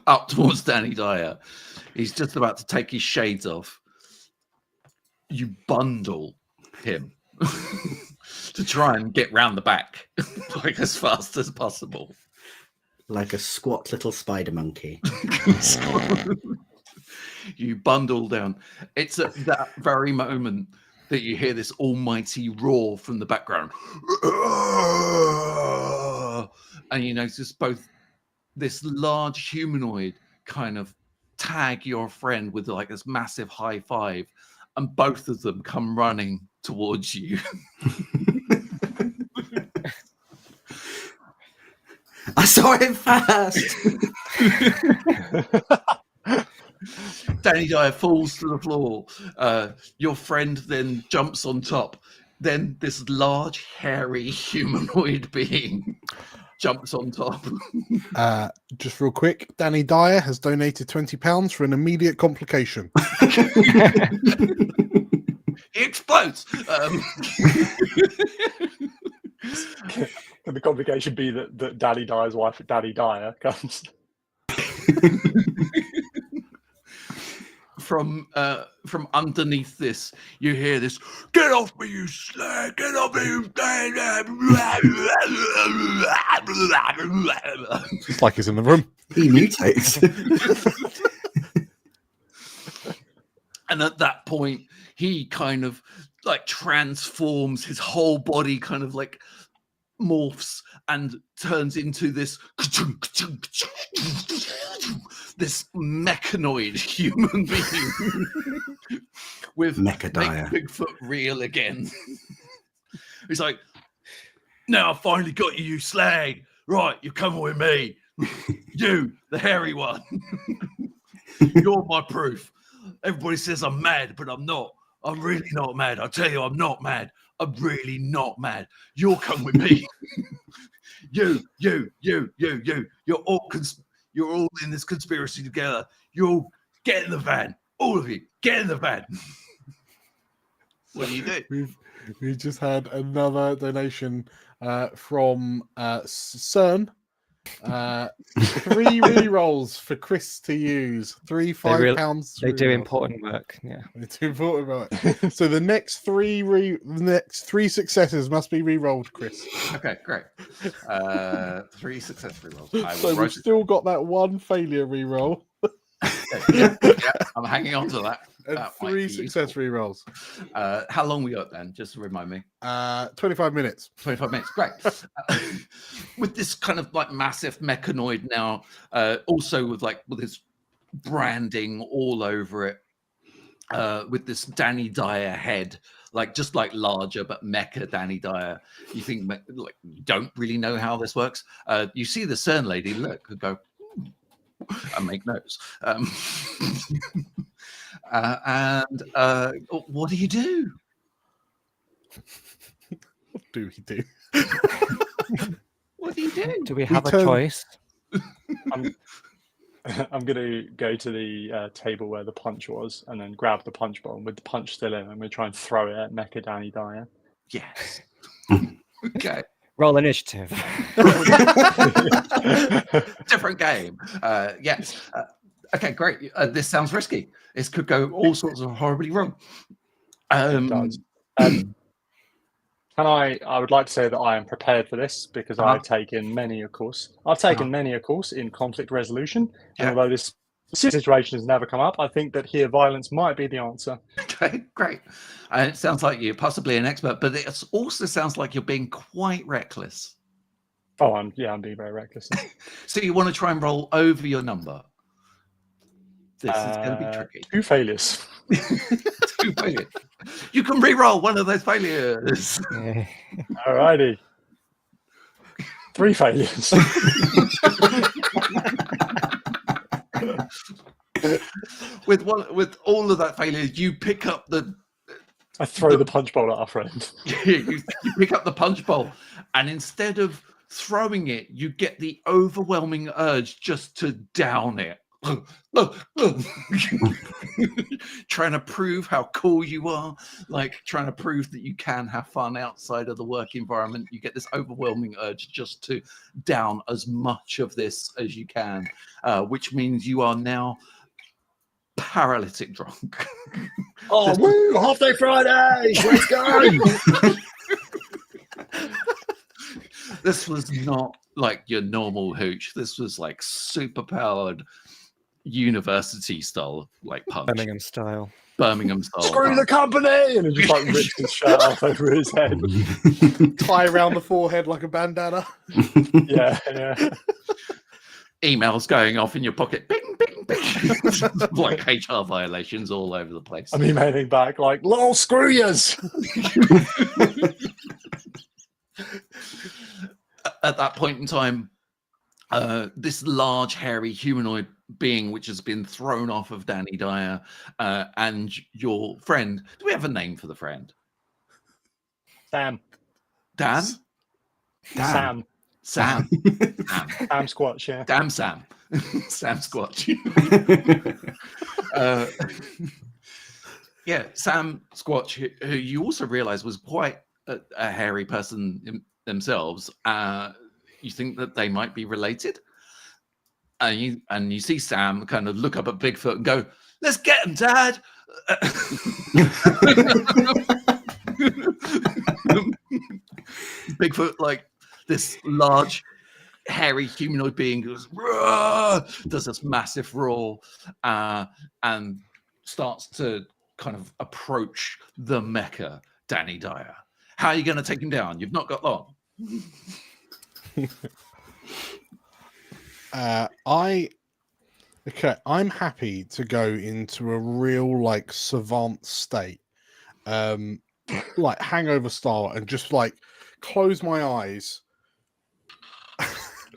up towards Danny Dyer, he's just about to take his shades off. You bundle him to try and get round the back like as fast as possible. Like a squat little spider monkey. You bundle down. It's at that very moment that you hear this almighty roar from the background. And you notice both this large humanoid kind of tag your friend with like this massive high five, and both of them come running towards you. I saw it first. Danny Dyer falls to the floor. Your friend then jumps on top. Then this large, hairy humanoid being jumps on top. Just real quick, Danny Dyer has donated £20 for an immediate complication. He explodes. Can the complication be that Danny Dyer's wife, Danny Dyer, comes? From underneath this, you hear this, "Get off me, you slag! Get off me, you slag!" It's like he's in the room. He mutates. And at that point, he kind of like transforms. His whole body kind of like morphs and turns into this mechanoid human being with Mecha Dyer. Make Bigfoot real again. He's like, "Now I finally got you, you slag. Right, you're coming with me. You, the hairy one. You're my proof. Everybody says I'm mad, but I'm not. I'm really not mad. I tell you, I'm not mad. I'm really not mad. You'll come with me. You. You're all in this conspiracy together. You all get in the van. All of you, get in the van." What do you do? We've just had another donation from CERN. 3 re-rolls for Chris to use. £3 £5. They do important work. Yeah, They do important work. So the next three successes must be re-rolled, Chris. Okay, great. 3 success re-rolls. So we've still got that 1 failure re-roll. Yeah, I'm hanging on to that. And That might 3 be success re-rolls. How long we got then? Just to remind me. 25 minutes. 25 minutes, great. With this kind of like massive mechanoid now, also with his branding all over it, with this Danny Dyer head, just larger but mecha Danny Dyer. You think like you don't really know how this works. You see the CERN lady look and go and make notes. And what do you do? do we do? What do you do? Do we have a turn- choice? I'm going to go to the table where the punch was and then grab the punch bowl. And with the punch still in, I'm going to try and throw it at Mecha Danny Dyer. Yes. Okay. Roll initiative. Different game. Yes. Okay, great. This sounds risky. This could go all sorts of horribly wrong. It does. I would like to say that I am prepared for this because I've taken many a course. I've taken many a course in conflict resolution. And although this situation has never come up, I think that here violence might be the answer. Okay, great. And it sounds like you're possibly an expert, but it also sounds like you're being quite reckless. Oh, I'm being very reckless. So you want to try and roll over your number. This is going to be tricky. 2 failures. 2 failures. You can re-roll one of those failures. Alrighty. 3 failures. With all of that failure, you pick up I throw the punch bowl at our friend. you pick up the punch bowl, and instead of throwing it, you get the overwhelming urge just to down it. Trying to prove how cool you are, like trying to prove that you can have fun outside of the work environment. You get this overwhelming urge just to down as much of this as you can, which means you are now paralytic drunk. Oh, woo! Half Day Friday! Let's go! This was not like your normal hooch. This was like super powered university style, like punch. Birmingham style. Screw the company! And it just like rips his shirt off over his head. Tie around the forehead like a bandana. Yeah. Emails going off in your pocket. Bing, bing, bing. Like HR violations all over the place. I'm emailing back like, lol, screw yous! At that point in time, this large, hairy humanoid being, which has been thrown off of Danny Dyer, and your friend. Do we have a name for the friend? Sam. Dan? Sam. Sam. Sam Squatch, yeah. Damn Sam. Sam Squatch. Yeah, Sam Squatch, who you also realize was quite a hairy person themselves. You think that they might be related? And you see Sam kind of look up at Bigfoot and go, "Let's get him, Dad." Bigfoot, like this large, hairy humanoid being, goes, "Roar!" Does this massive roar, and starts to kind of approach the mecha, Danny Dyer. How are you going to take him down? You've not got long. I'm happy to go into a real like savant state, like hangover style, and just like close my eyes,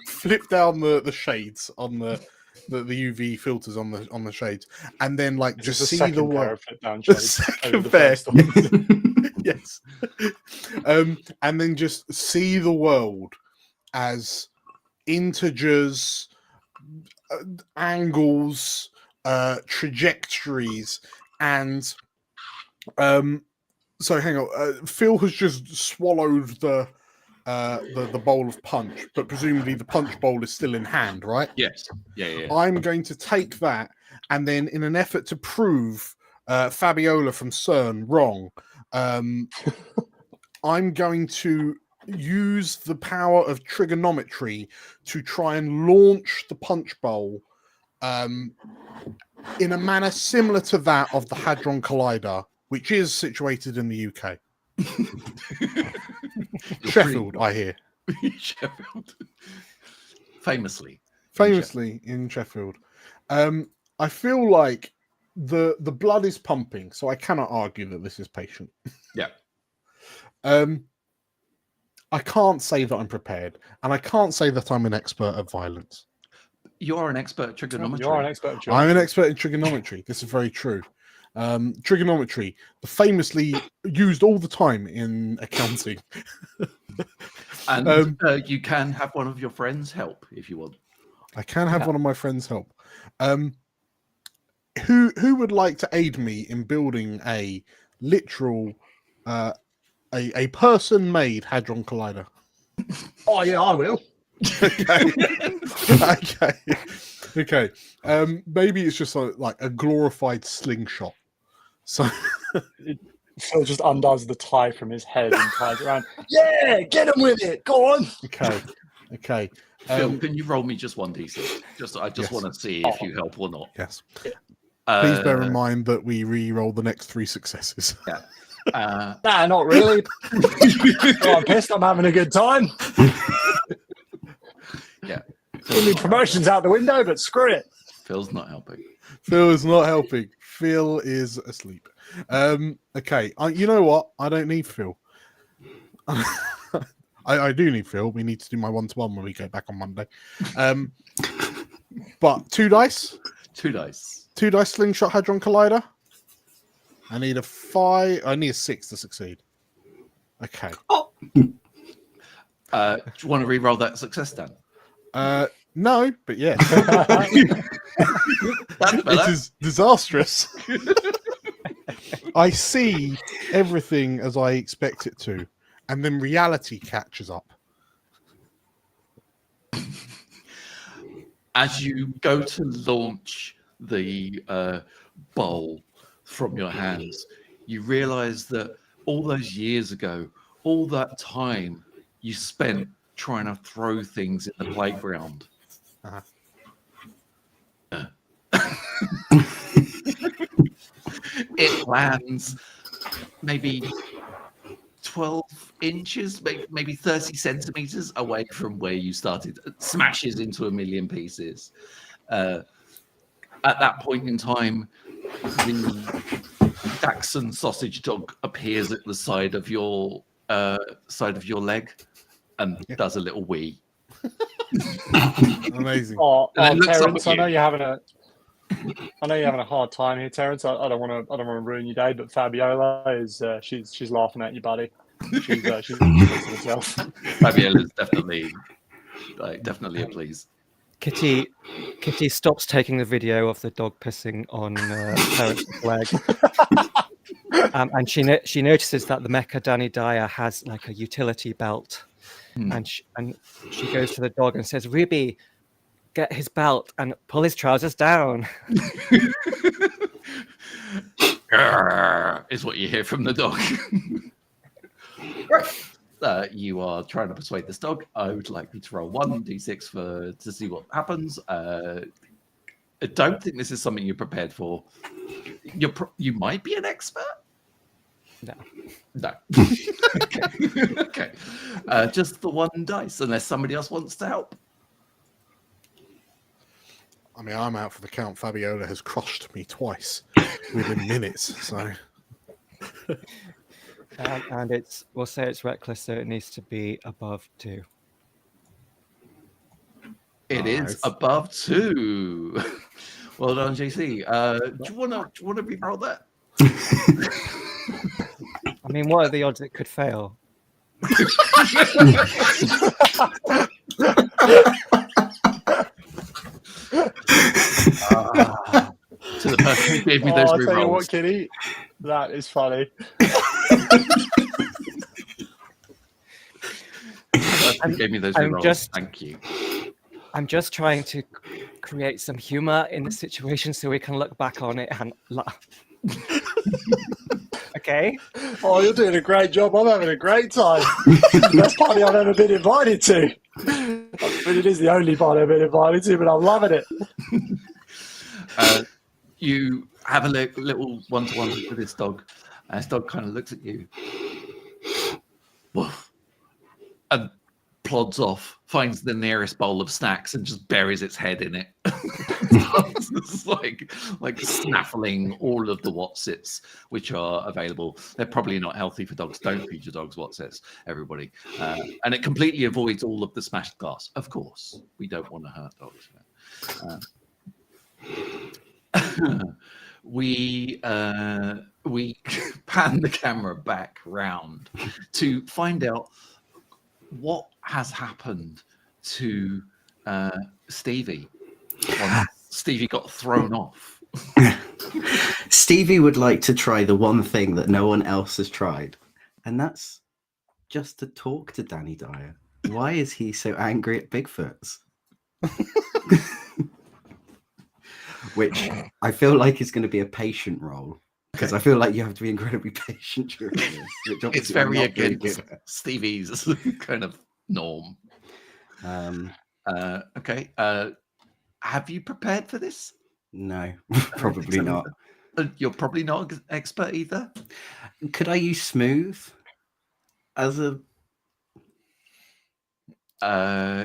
flip down the shades on the UV filters on the shades, and then like just see the world. Second pair. Yes. And then just see the world as integers, angles, trajectories, and so hang on. Phil has just swallowed the bowl of punch, but presumably the punch bowl is still in hand, right? Yes. Yeah. I'm going to take that, and then in an effort to prove Fabiola from CERN wrong, I'm going to use the power of trigonometry to try and launch the punch bowl in a manner similar to that of the Hadron Collider, which is situated in the UK. Sheffield, I hear. Sheffield. Famously in Sheffield. I feel like the blood is pumping, so I cannot argue that this is patient. Yeah. I can't say that I'm prepared, and I can't say that I'm an expert at violence. You're an expert at trigonometry. I'm an expert in trigonometry. This is very true. Trigonometry, famously used all the time in accounting. And you can have one of your friends help if you want. I can have one of my friends help. Who would like to aid me in building a literal, a person-made Hadron Collider? Oh yeah, I will. Okay. Maybe it's just like a glorified slingshot. So Phil just undoes the tie from his head and ties it around. Yeah, get him with it. Go on. Okay. Phil, can you roll me just 1d6? I just Yes. want to see if you help or not. Yes. Please bear in mind that we re-roll the next 3 successes. Yeah. Nah, not really. Oh, I'm pissed. I'm having a good time. Yeah. Give me promotions out the window, but screw it. Phil's not helping. Phil is not helping. Phil is asleep. Okay. You know what? I don't need Phil. I do need Phil. We need to do my 1-to-1 when we go back on Monday. But 2 dice. 2 dice. 2 dice slingshot Hadron Collider. I need a 5. I need a 6 to succeed. Okay. Do you want to re-roll that success, Dan? No, but yeah. It is disastrous. I see everything as I expect it to, and then reality catches up. As you go to launch the bowl from your hands, you realize that all those years ago, all that time you spent trying to throw things in the playground. It lands maybe 12 inches, maybe 30 centimeters away from where you started. It smashes into a million pieces. At that point in time, the Dachshund sausage dog appears at the side of your leg and does a little wee. Amazing. Terence, I know you're having a hard time here, Terence. I don't want to ruin your day, but Fabiola is she's laughing at you, buddy. She's herself. Fabiola is definitely a please. Kitty stops taking the video of the dog pissing on Terence's leg, and she notices that the Mecha Danny Dyer has like a utility belt, and she goes to the dog and says, "Ruby, get his belt and pull his trousers down." Is what you hear from the dog. You are trying to persuade this dog. I would like you to roll 1d6 to see what happens. I don't think this is something you're prepared for. You might be an expert. No. Okay. Just the 1 dice, unless somebody else wants to help. I mean, I'm out for the count. Fabiola has crushed me twice within minutes. So, and we'll say it's reckless, so it needs to be above 2. It is above 2. Well done, JC. Do you want to re-roll that? I mean, what are the odds it could fail? To the person who gave me those I'll re-rolls. tell you what, Kitty, that is funny. Gave me those re-rolls. Thank you. I'm just trying to create some humor in the situation so we can look back on it and laugh. Okay. Oh, you're doing a great job. I'm having a great time. Best party I've ever been invited to. But it is the only party I've been invited to, but I'm loving it. You have a little one-to-one with this dog, and this dog kind of looks at you, woof, and plods off, finds the nearest bowl of snacks, and just buries its head in it. It's like snaffling all of the Wotsits which are available. They're probably not healthy for dogs. Don't feed your dogs Wotsits, everybody. And it completely avoids all of the smashed glass. Of course, we don't want to hurt dogs. we pan the camera back round to find out what has happened to Stevie once Stevie got thrown off. Stevie would like to try the one thing that no one else has tried, and that's just to talk to Danny Dyer. Why is he so angry at Bigfoots? Which I feel like is going to be a patient role, because I feel like you have to be incredibly patient during this. Which It's obviously I'm very not very against good at. Stevie's kind of norm. Okay. Have you prepared for this? No, I don't think probably so not. either. You're probably not an expert either. Could I use smooth as a?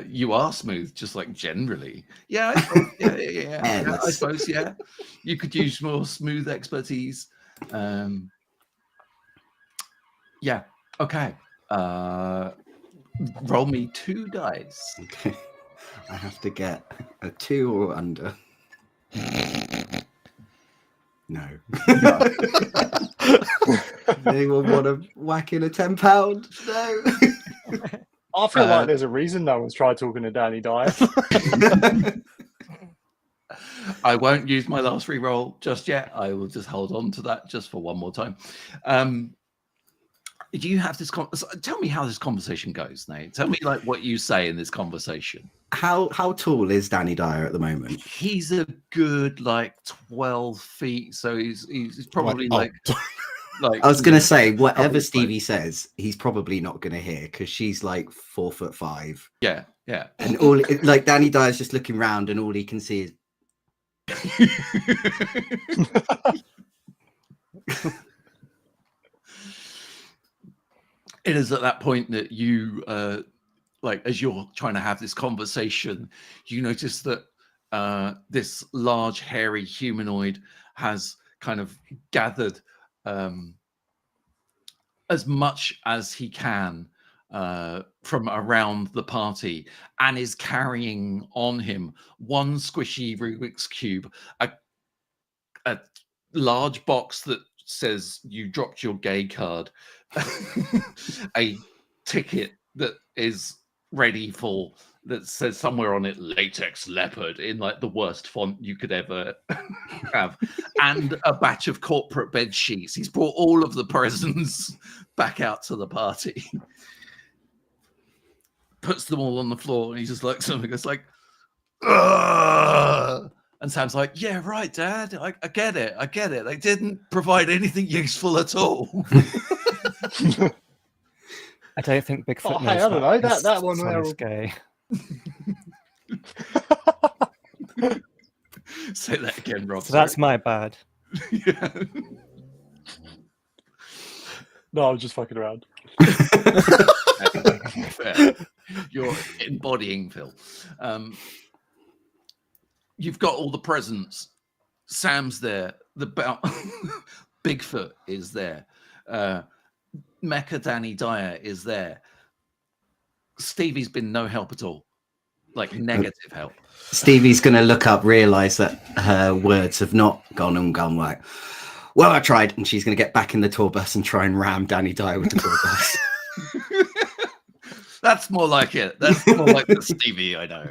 You are smooth, just like generally. Yeah, I suppose, yeah. Yeah, I Let's- suppose, yeah. You could use more smooth expertise. Yeah. Okay. Roll me 2 dice. Okay. I have to get a 2 or under. No. Anyone want to whack in a £10? No. I feel like there's a reason no one's tried talking to Danny Dyer. I won't use my last re-roll just yet. I will just hold on to that just for one more time. Do you have this? Tell me how this conversation goes, Nate. Tell me like what you say in this conversation. How tall is Danny Dyer at the moment? He's a good like 12 feet, so he's probably like I was gonna say whatever probably Stevie says, he's probably not gonna hear because she's like 4'5". Yeah. And all like Danny Dyer's just looking around, and all he can see is. It is at that point that you, like, as you're trying to have this conversation, you notice that this large, hairy humanoid has kind of gathered as much as he can from around the party and is carrying on him one squishy Rubik's Cube, a large box that says you dropped your gay card, a ticket that is ready for, that says somewhere on it latex leopard in like the worst font you could ever have, and a batch of corporate bed sheets. He's brought all of the presents back out to the party, puts them all on the floor, and he just like something that's like, ugh! And Sam's like, yeah, right, Dad. I get it. They didn't provide anything useful at all. I don't think Bigfoot knows hey, I don't know, his that one son there is will- gay. Say that again, Rob. So that's my bad. Yeah. No, I was just fucking around. Fair. You're embodying Phil. You've got all the presents. Sam's there. Bigfoot is there. Mecha Danny Dyer is there. Stevie's been no help at all. Like negative help. Stevie's going to look up, realize that her words have not gone like, well, I tried. And she's going to get back in the tour bus and try and ram Danny Dyer with the tour bus. That's more like it. That's more like the Stevie I know.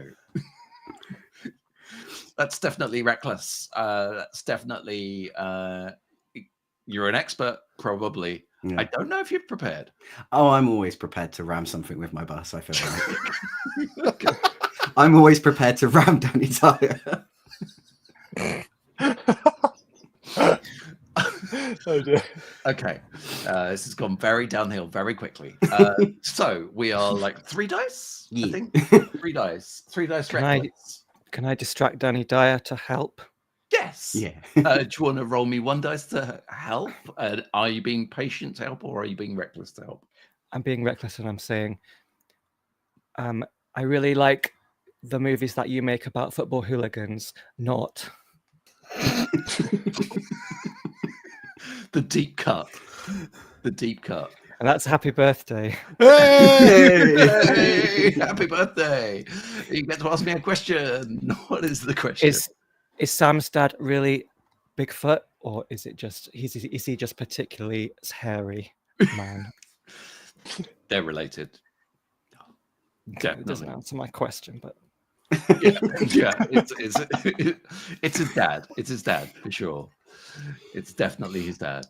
That's definitely reckless. That's definitely you're an expert, probably. Yeah. I don't know if you've prepared. Oh, I'm always prepared to ram something with my bus, I feel like. I'm always prepared to ram Danny Dyer. Oh dear. Okay. This has gone very downhill very quickly. So we are like 3 dice, I Yeah. think. 3 dice. 3 dice Can I- reckless. Can I distract Danny Dyer to help? Yes. Yeah. Do you want to roll me 1 dice to help? Are you being patient to help, or are you being reckless to help? I'm being reckless and I'm saying, I really like the movies that you make about football hooligans, not. The deep cut. The deep cut. And that's happy birthday. Hey! Happy birthday. You get to ask me a question. What is the question? Is Sam's dad really Bigfoot, or is it just is he just particularly hairy man? They're related. It doesn't answer my question, but yeah, it's his dad. It's his dad for sure. It's definitely his dad.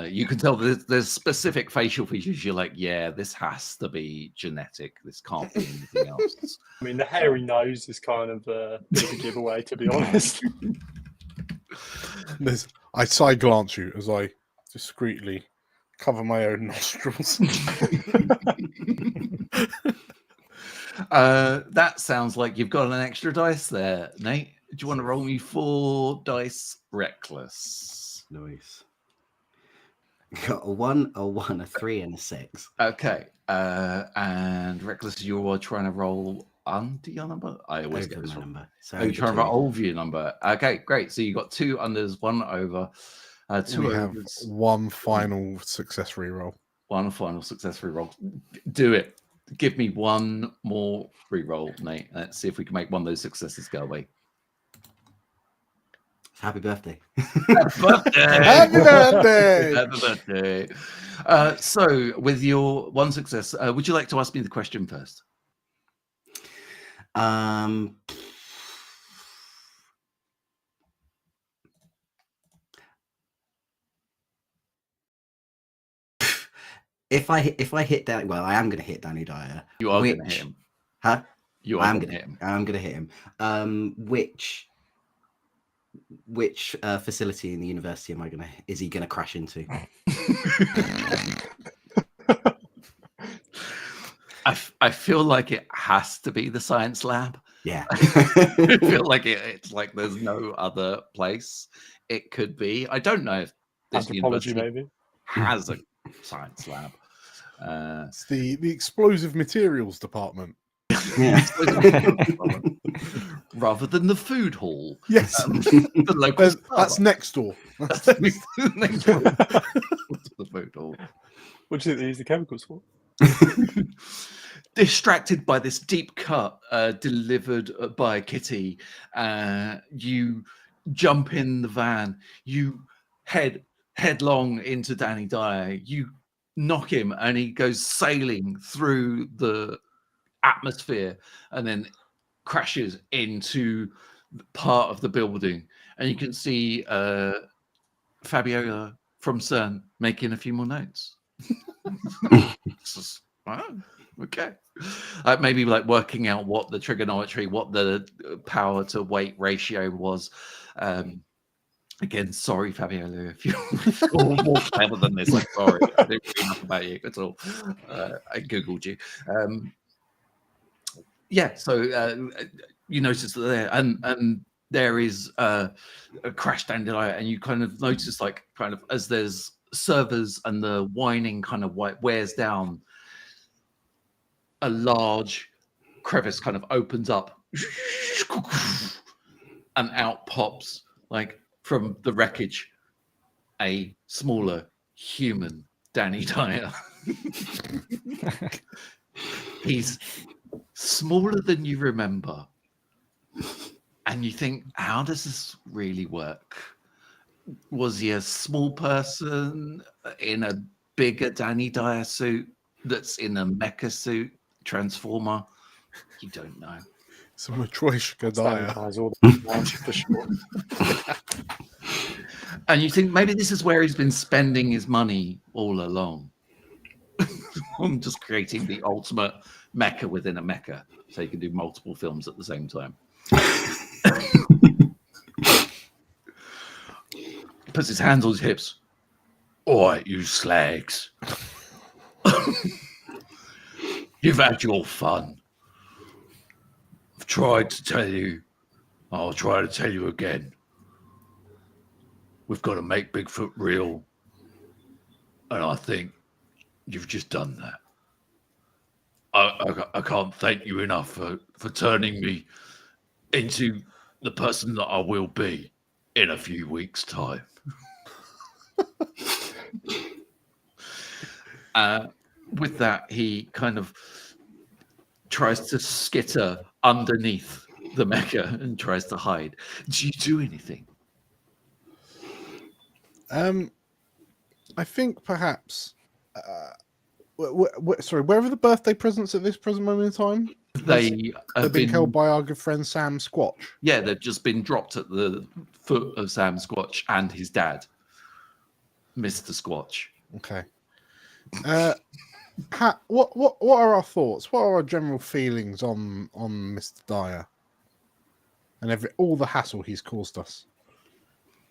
You can tell there's specific facial features. You're like, yeah, this has to be genetic. This can't be anything else. I mean, the hairy nose is kind of a bit of a giveaway, to be honest. I side glance you as I discreetly cover my own nostrils. That sounds like you've got an extra dice there, Nate. Do you want to roll me 4 dice reckless? Nice. Got a 1, a 3, and a 6. Okay. And reckless, you're trying to roll under your number? I always get this wrong. Number. So you're trying to roll over your number. Okay, great. So you got 2 unders, 1 over. 2 we overs. have one final success reroll. One final success reroll. Do it. Give me one more reroll, Nate. Let's see if we can make one of those successes go away. Happy birthday. Happy birthday. Happy birthday. Happy birthday. So, with your 1 success, would you like to ask me the question first? If I hit Danny, well, I am going to hit Danny Dyer. You are going to hit him. Huh? You are going to hit him. I'm going to hit him. Which facility in the university is he going to crash into? I feel like it has to be the science lab. Yeah. I feel like it's like there's no other place it could be. I don't know if this Anthropology university maybe has a science lab. It's the explosive materials department. Yeah. Rather than the food hall. Yes. The local that's next door. That's next door to the food hall. What do you think they use the chemicals for? Distracted by this deep cut delivered by Kitty, you jump in the van. You headlong into Danny Dyer. You knock him, and he goes sailing through the atmosphere, and then crashes into part of the building. And you can see Fabiola from CERN making a few more notes. Wow, okay. Maybe like working out what the trigonometry, what the power to weight ratio was. Again, sorry, Fabiola, if you're more clever than this. I'm sorry, I didn't know enough about you at all. I googled you. Yeah, so you notice that there, and there is a crash down the and you kind of notice, like, kind of as there's servers and the whining kind of wears down, a large crevice kind of opens up, and out pops, like from the wreckage, a smaller human Danny Dyer. He's smaller than you remember, and you think, how does this really work? Was he a small person in a bigger Danny Dyer suit that's in a mecha suit transformer? You don't know. It's a Matryoshka Dyer. For sure. And you think maybe this is where he's been spending his money all along. I'm just creating the ultimate mecha within a mecha, so you can do multiple films at the same time. He puts his hands on his hips. All right, you slags. You've had your fun. I've tried to tell you. I'll try to tell you again. We've got to make Bigfoot real. And I think you've just done that. I can't thank you enough for turning me into the person that I will be in a few weeks' time. With that, he kind of tries to skitter underneath the mecha and tries to hide. Do you do anything? I think perhaps. Sorry, where are the birthday presents at this present moment in time? They've been held by our good friend Sam Squatch. Yeah, they've just been dropped at the foot of Sam Squatch and his dad, Mr. Squatch. Okay. What are our thoughts? What are our general feelings on Mr. Dyer and all the hassle he's caused us?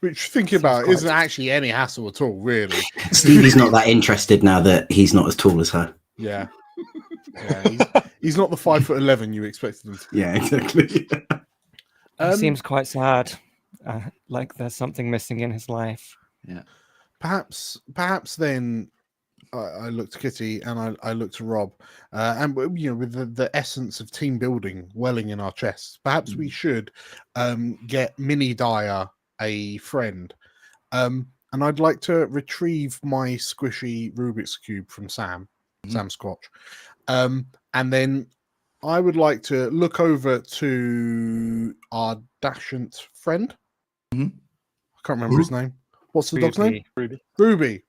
Which, thinking about it, isn't actually any hassle at all, really. Stevie's not that interested now that he's not as tall as her. Yeah. He's not the 5'11" you expected him to be. Yeah, exactly. He seems quite sad, like there's something missing in his life. Yeah. Perhaps then I look to Kitty and I look to Rob, and with the essence of team building welling in our chests, perhaps we should get Minnie Dyer a friend, and I'd like to retrieve my squishy Rubik's Cube from Sam Squatch, and then I would like to look over to our Dashant friend. I can't remember his name. What's the dog's name? Ruby.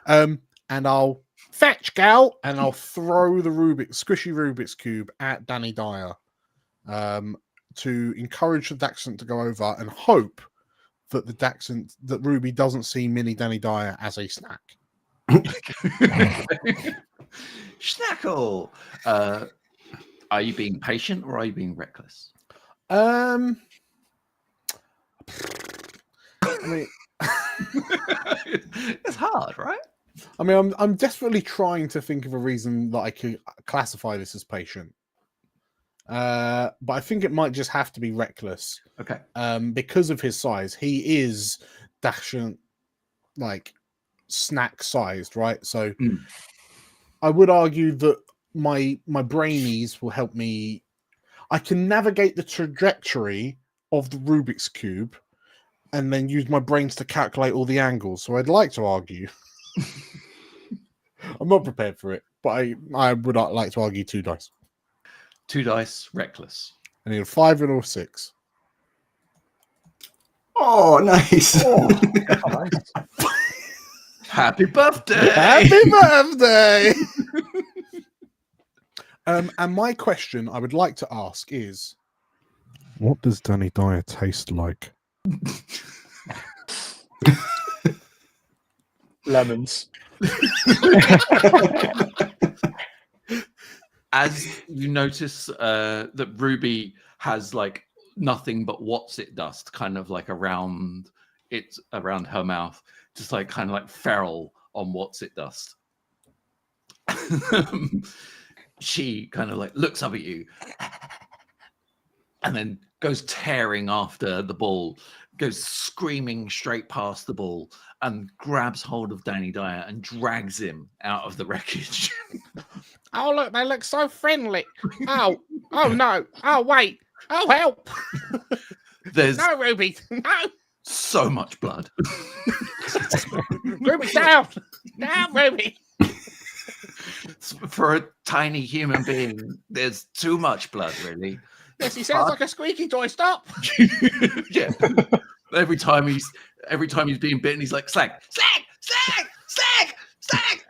And I'll fetch gal, and I'll throw the squishy Rubik's Cube at Danny Dyer, to encourage the Dachshund to go over and hope that that Ruby doesn't see mini Danny Dyer as a snack. Schnackle. Are you being patient or are you being reckless? I mean, it's hard, right? I mean, I'm desperately trying to think of a reason that I could classify this as patient. But I think it might just have to be reckless. Okay. Because of his size, he is Dachshund, like snack sized, right? So I would argue that my brainies will help me. I can navigate the trajectory of the Rubik's Cube and then use my brains to calculate all the angles. So I'd like to argue. I'm not prepared for it, but I would like to argue 2 dice. 2 dice, reckless. I need a 5 and a 6. Oh, nice. Oh, nice. Happy birthday! Happy birthday! And my question I would like to ask is, what does Danny Dyer taste like? Lemons. As you notice that Ruby has like nothing but what's it dust kind of like around her mouth, just like kind of like feral on what's it dust. She kind of like looks up at you and then goes tearing after the ball, goes screaming straight past the ball and grabs hold of Danny Dyer and drags him out of the wreckage. Oh, look, they look so friendly. Oh no. Oh, wait. Oh, help. There's no, Ruby. No. So much blood. Ruby, down. Down, Ruby. For a tiny human being, there's too much blood, really. Yes, he sounds like a squeaky toy. Stop. Yeah. Every time he's being bitten, he's like slag, slag, slag, slag, slag.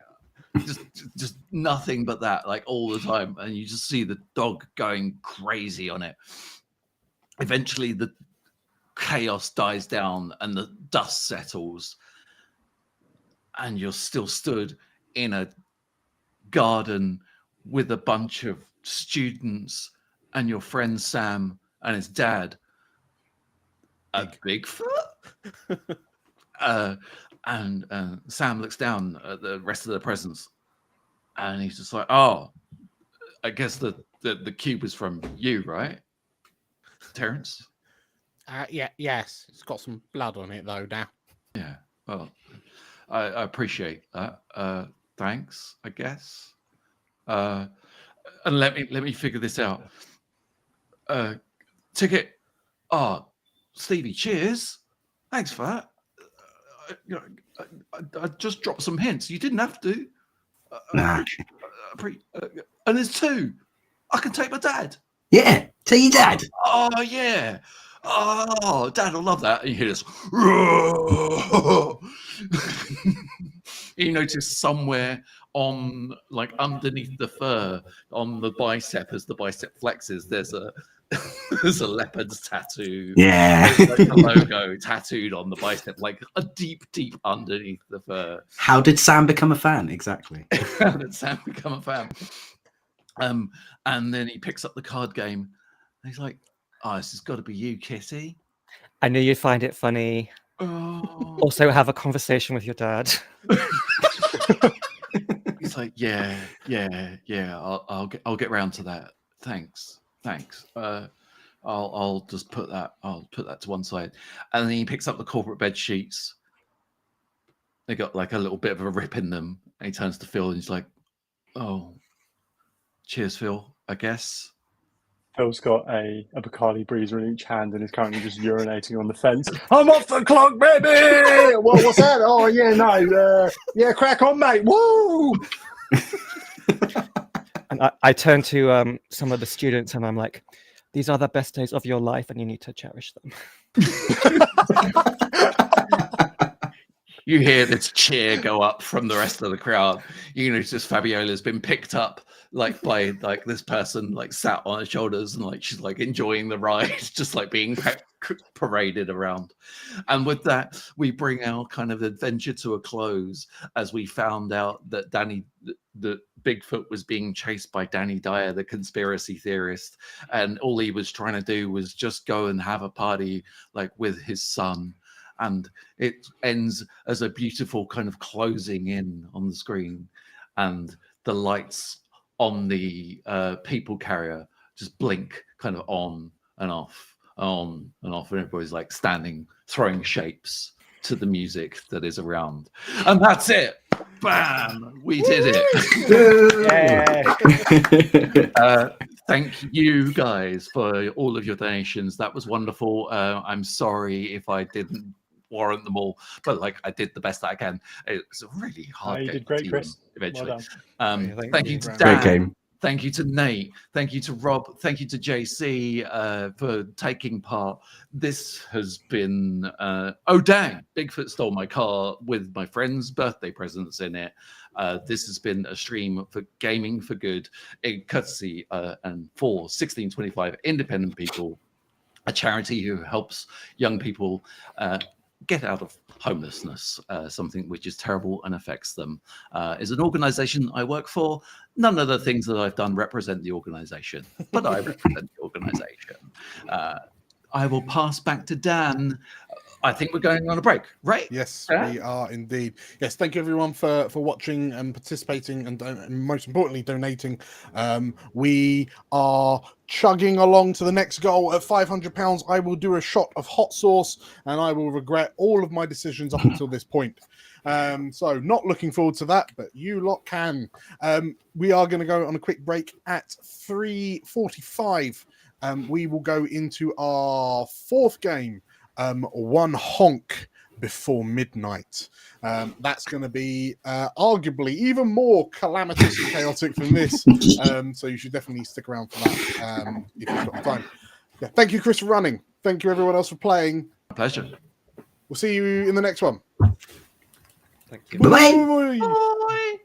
Just nothing but that, like all the time, and you just see the dog going crazy on it. Eventually, the chaos dies down and the dust settles, and you're still stood in a garden with a bunch of students and your friend Sam and his dad. A Bigfoot? And Sam looks down at the rest of the presents and he's just like, oh, I guess the cube is from you, right, Terrence? Yes. It's got some blood on it, though, now. Yeah, well, I appreciate that. Thanks, I guess. And let me figure this out. Ticket. Oh, Stevie, cheers. Thanks for that. I just dropped some hints. You didn't have to. Nah. And there's 2. I can take my dad. Yeah, take your dad. Oh, yeah. oh, Dad, I love that. And you hear this. You notice somewhere on, like, underneath the fur, on the bicep, as the bicep flexes, there's a there's a leopard's tattoo. Yeah. There's, like, a logo tattooed on the bicep, like a deep underneath the fur. How did Sam become a fan? Exactly. How did Sam become a fan? And then he picks up the card game. And he's like, "Oh, this has got to be you, Kitty." I knew you'd find it funny. Oh. Also, have a conversation with your dad. He's like, yeah. I'll get round to that. Thanks. I'll just put that to one side. And then he picks up the corporate bed sheets. They got like a little bit of a rip in them. And he turns to Phil and he's like, "Oh, cheers, Phil, I guess." Phil's got a Bacardi Breezer in each hand and is currently just urinating on the fence. I'm off the clock, baby! What's that? Oh, yeah, no. Yeah, crack on, mate. Woo! And I turn to some of the students and I'm like, these are the best days of your life and you need to cherish them. You hear this cheer go up from the rest of the crowd. You notice Fabiola's been picked up like by like this person, like sat on her shoulders, and like she's like enjoying the ride, just like being paraded around. And with that, we bring our kind of adventure to a close as we found out that the Bigfoot was being chased by Danny Dyer, the conspiracy theorist, and all he was trying to do was just go and have a party like with his son. And it ends as a beautiful kind of closing in on the screen, and the lights on the people carrier just blink kind of on and off, and everybody's like standing, throwing shapes to the music that is around. And that's it. Bam! We did it. Thank you guys for all of your donations. That was wonderful. I'm sorry if I didn't warrant them all, but like I did the best that I can. It's a really hard You game did great, to Chris. eventually. Well Thank you to Dan. Great game. Thank you to Nate. Thank you to Rob. Thank you to JC for taking part. This has been oh dang, Bigfoot stole my car with my friend's birthday presents in it. This has been a stream for Gaming for Good, a courtesy and for 1625 Independent People, a charity who helps young people get out of homelessness, something which is terrible and affects them. Is an organization I work for. None of the things that I've done represent the organization, but I represent the organization. I will pass back to Dan. I think we're going on a break, right? Yes, we are indeed. Yes, thank you everyone for watching and participating, and most importantly donating. We are chugging along to the next goal at £500. I will do a shot of hot sauce, and I will regret all of my decisions up until this point. So not looking forward to that, but you lot can. We are going to go on a quick break at 3:45. We will go into our fourth game. One honk before midnight. That's going to be arguably even more calamitous and chaotic than this. So you should definitely stick around for that if you've got the time. Yeah, thank you, Chris, for running. Thank you, everyone else, for playing. Pleasure. We'll see you in the next one. Thank you. Bye-bye. Bye.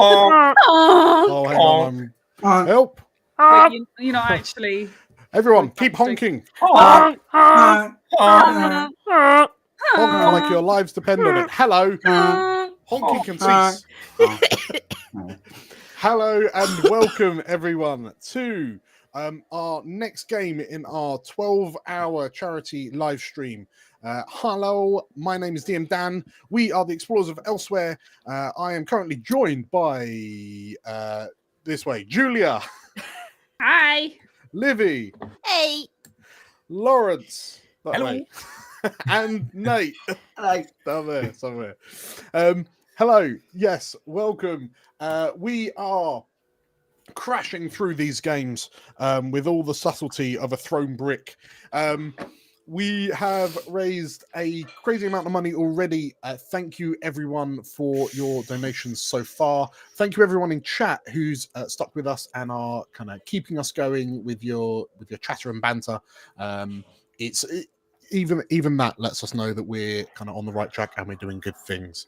Oh, hang on. Help. But you're not actually. Everyone, keep honking. Honk. Honk like your lives depend on it. Hello. Honking can cease. Hello and welcome everyone to our next game in our 12-hour charity live stream. Hello, my name is DM Dan. We are the Explorers of Elsewhere. I am currently joined by this way, Julia. Hi. Livy. Hey. Lawrence. That Hello. way. And Nate. Hello. Down there somewhere. Hello. Yes, welcome. We are crashing through these games with all the subtlety of a thrown brick. We have raised a crazy amount of money already. Thank you, everyone, for your donations so far. Thank you, everyone in chat who's stuck with us and are kind of keeping us going with your chatter and banter. Even that lets us know that we're kind of on the right track and we're doing good things.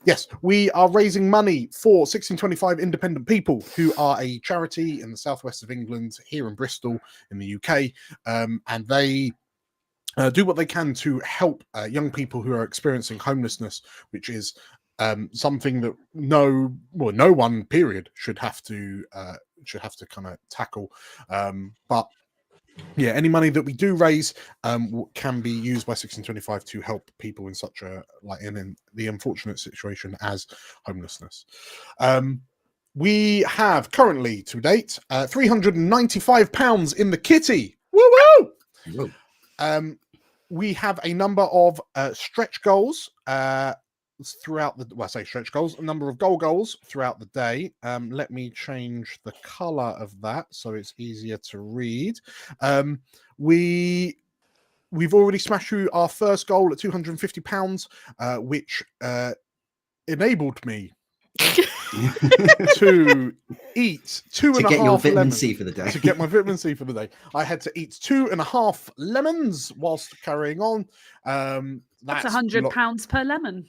Yes, we are raising money for 1625 Independent People, who are a charity in the southwest of England, here in Bristol, in the UK, and they do what they can to help young people who are experiencing homelessness, which is something that no one period should have to kind of tackle. But yeah, any money that we do raise can be used by 1625 to help people in such a in the unfortunate situation as homelessness. We have currently to date £395 in the kitty. Woo woo! We have a number of stretch goals throughout the a number of goals throughout the day. Let me change the color of that so it's easier to read. We've already smashed through our first goal at £250, which enabled me to eat two and a half lemons. To get your vitamin C for the day. To get my vitamin C for the day. I had to eat 2.5 lemons whilst carrying on. That's £100 per lemon.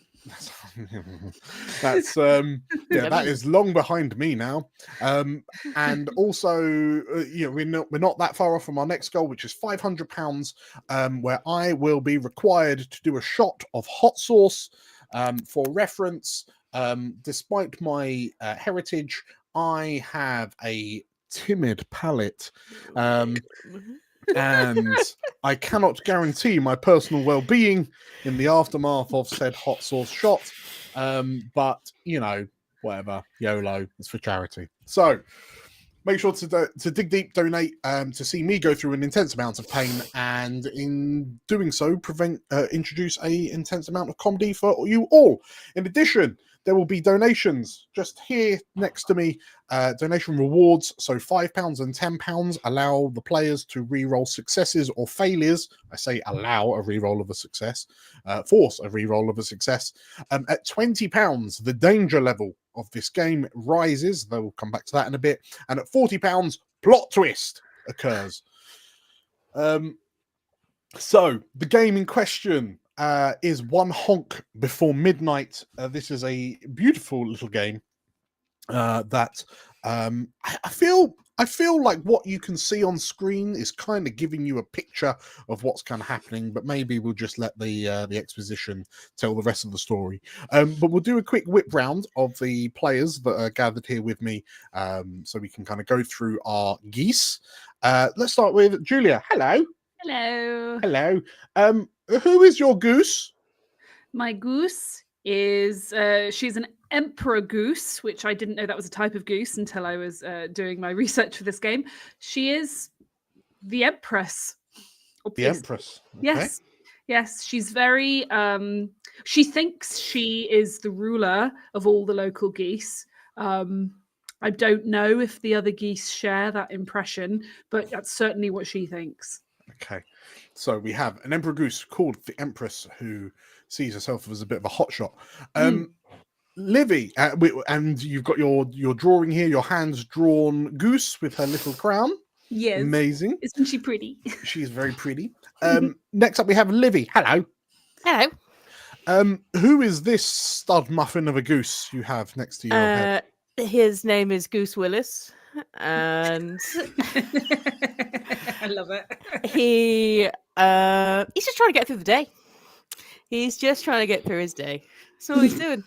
That's that is long behind me now. And also we're not that far off from our next goal, which is £500, where I will be required to do a shot of hot sauce. For reference, despite my heritage, I have a timid palate, and I cannot guarantee my personal well-being in the aftermath of said hot sauce shot. But whatever, YOLO, it's for charity. So make sure to dig deep, donate to see me go through an intense amount of pain, and in doing so, introduce a intense amount of comedy for you all. In addition, there will be donations just here next to me, donation rewards. So £5 and £10 allow the players to re-roll successes or failures. I say allow a re-roll of a success, force a re-roll of a success. At £20, the danger level of this game rises, though we'll come back to that in a bit. And at £40, plot twist occurs. So the game in question is One Honk Before Midnight. This is a beautiful little game that I feel like what you can see on screen is kind of giving you a picture of what's kind of happening, but maybe we'll just let the exposition tell the rest of the story. But we'll do a quick whip round of the players that are gathered here with me, so we can kind of go through our geese. Let's start with Julia. Hello. Hello. Hello. Who is your goose? My goose is she's an emperor goose, which I didn't know that was a type of goose until I was doing my research for this game. She is the empress. The empress. Okay. Yes, she's very she thinks she is the ruler of all the local geese. I don't know if the other geese share that impression, but that's certainly what she thinks. Okay, so we have an emperor goose called the Empress, who sees herself as a bit of a hotshot. Livy, and you've got your drawing here, your hands drawn goose with her little crown. Yes, amazing. Isn't she pretty? She's very pretty. Next up, we have Livy. Hello. Hello. Who is this stud muffin of a goose you have next to your head? His name is Goose Willis, and I love it. he's just trying to get through the day. He's just trying to get through his day. That's all he's doing.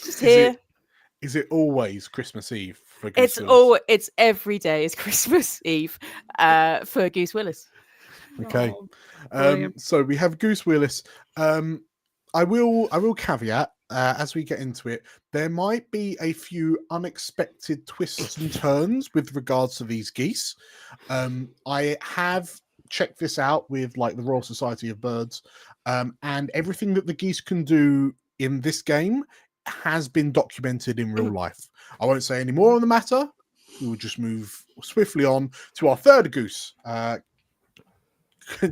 Just here. Is it always Christmas Eve for Goose Willis? It's every day is Christmas Eve for Goose Willis. Okay. Oh, So we have Goose Willis. I will caveat as we get into it, there might be a few unexpected twists and turns with regards to these geese. I have checked this out with like the Royal Society of Birds, and everything that the geese can do in this game has been documented in real life. I won't say any more on the matter. We will just move swiftly on to our third goose,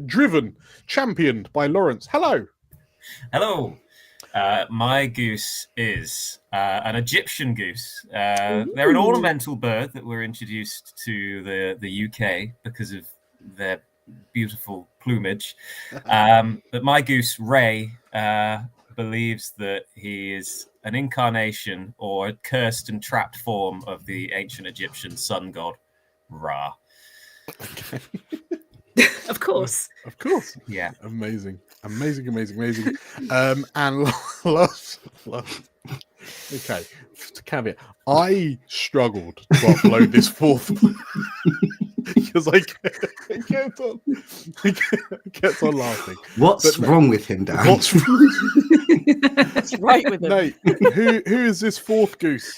driven, championed by Lawrence. Hello. Hello. My goose is an Egyptian goose. They're an ornamental bird that were introduced to the UK because of their beautiful plumage. But my goose, Ray, believes that he is an incarnation or a cursed and trapped form of the ancient Egyptian sun god, Ra. Okay. Of course. Of course. Yeah. Amazing. And last. Okay. To caveat, I struggled to upload this fourth because I kept on laughing. What's wrong with him, Dan? What's right with him? Nate, who is this fourth goose?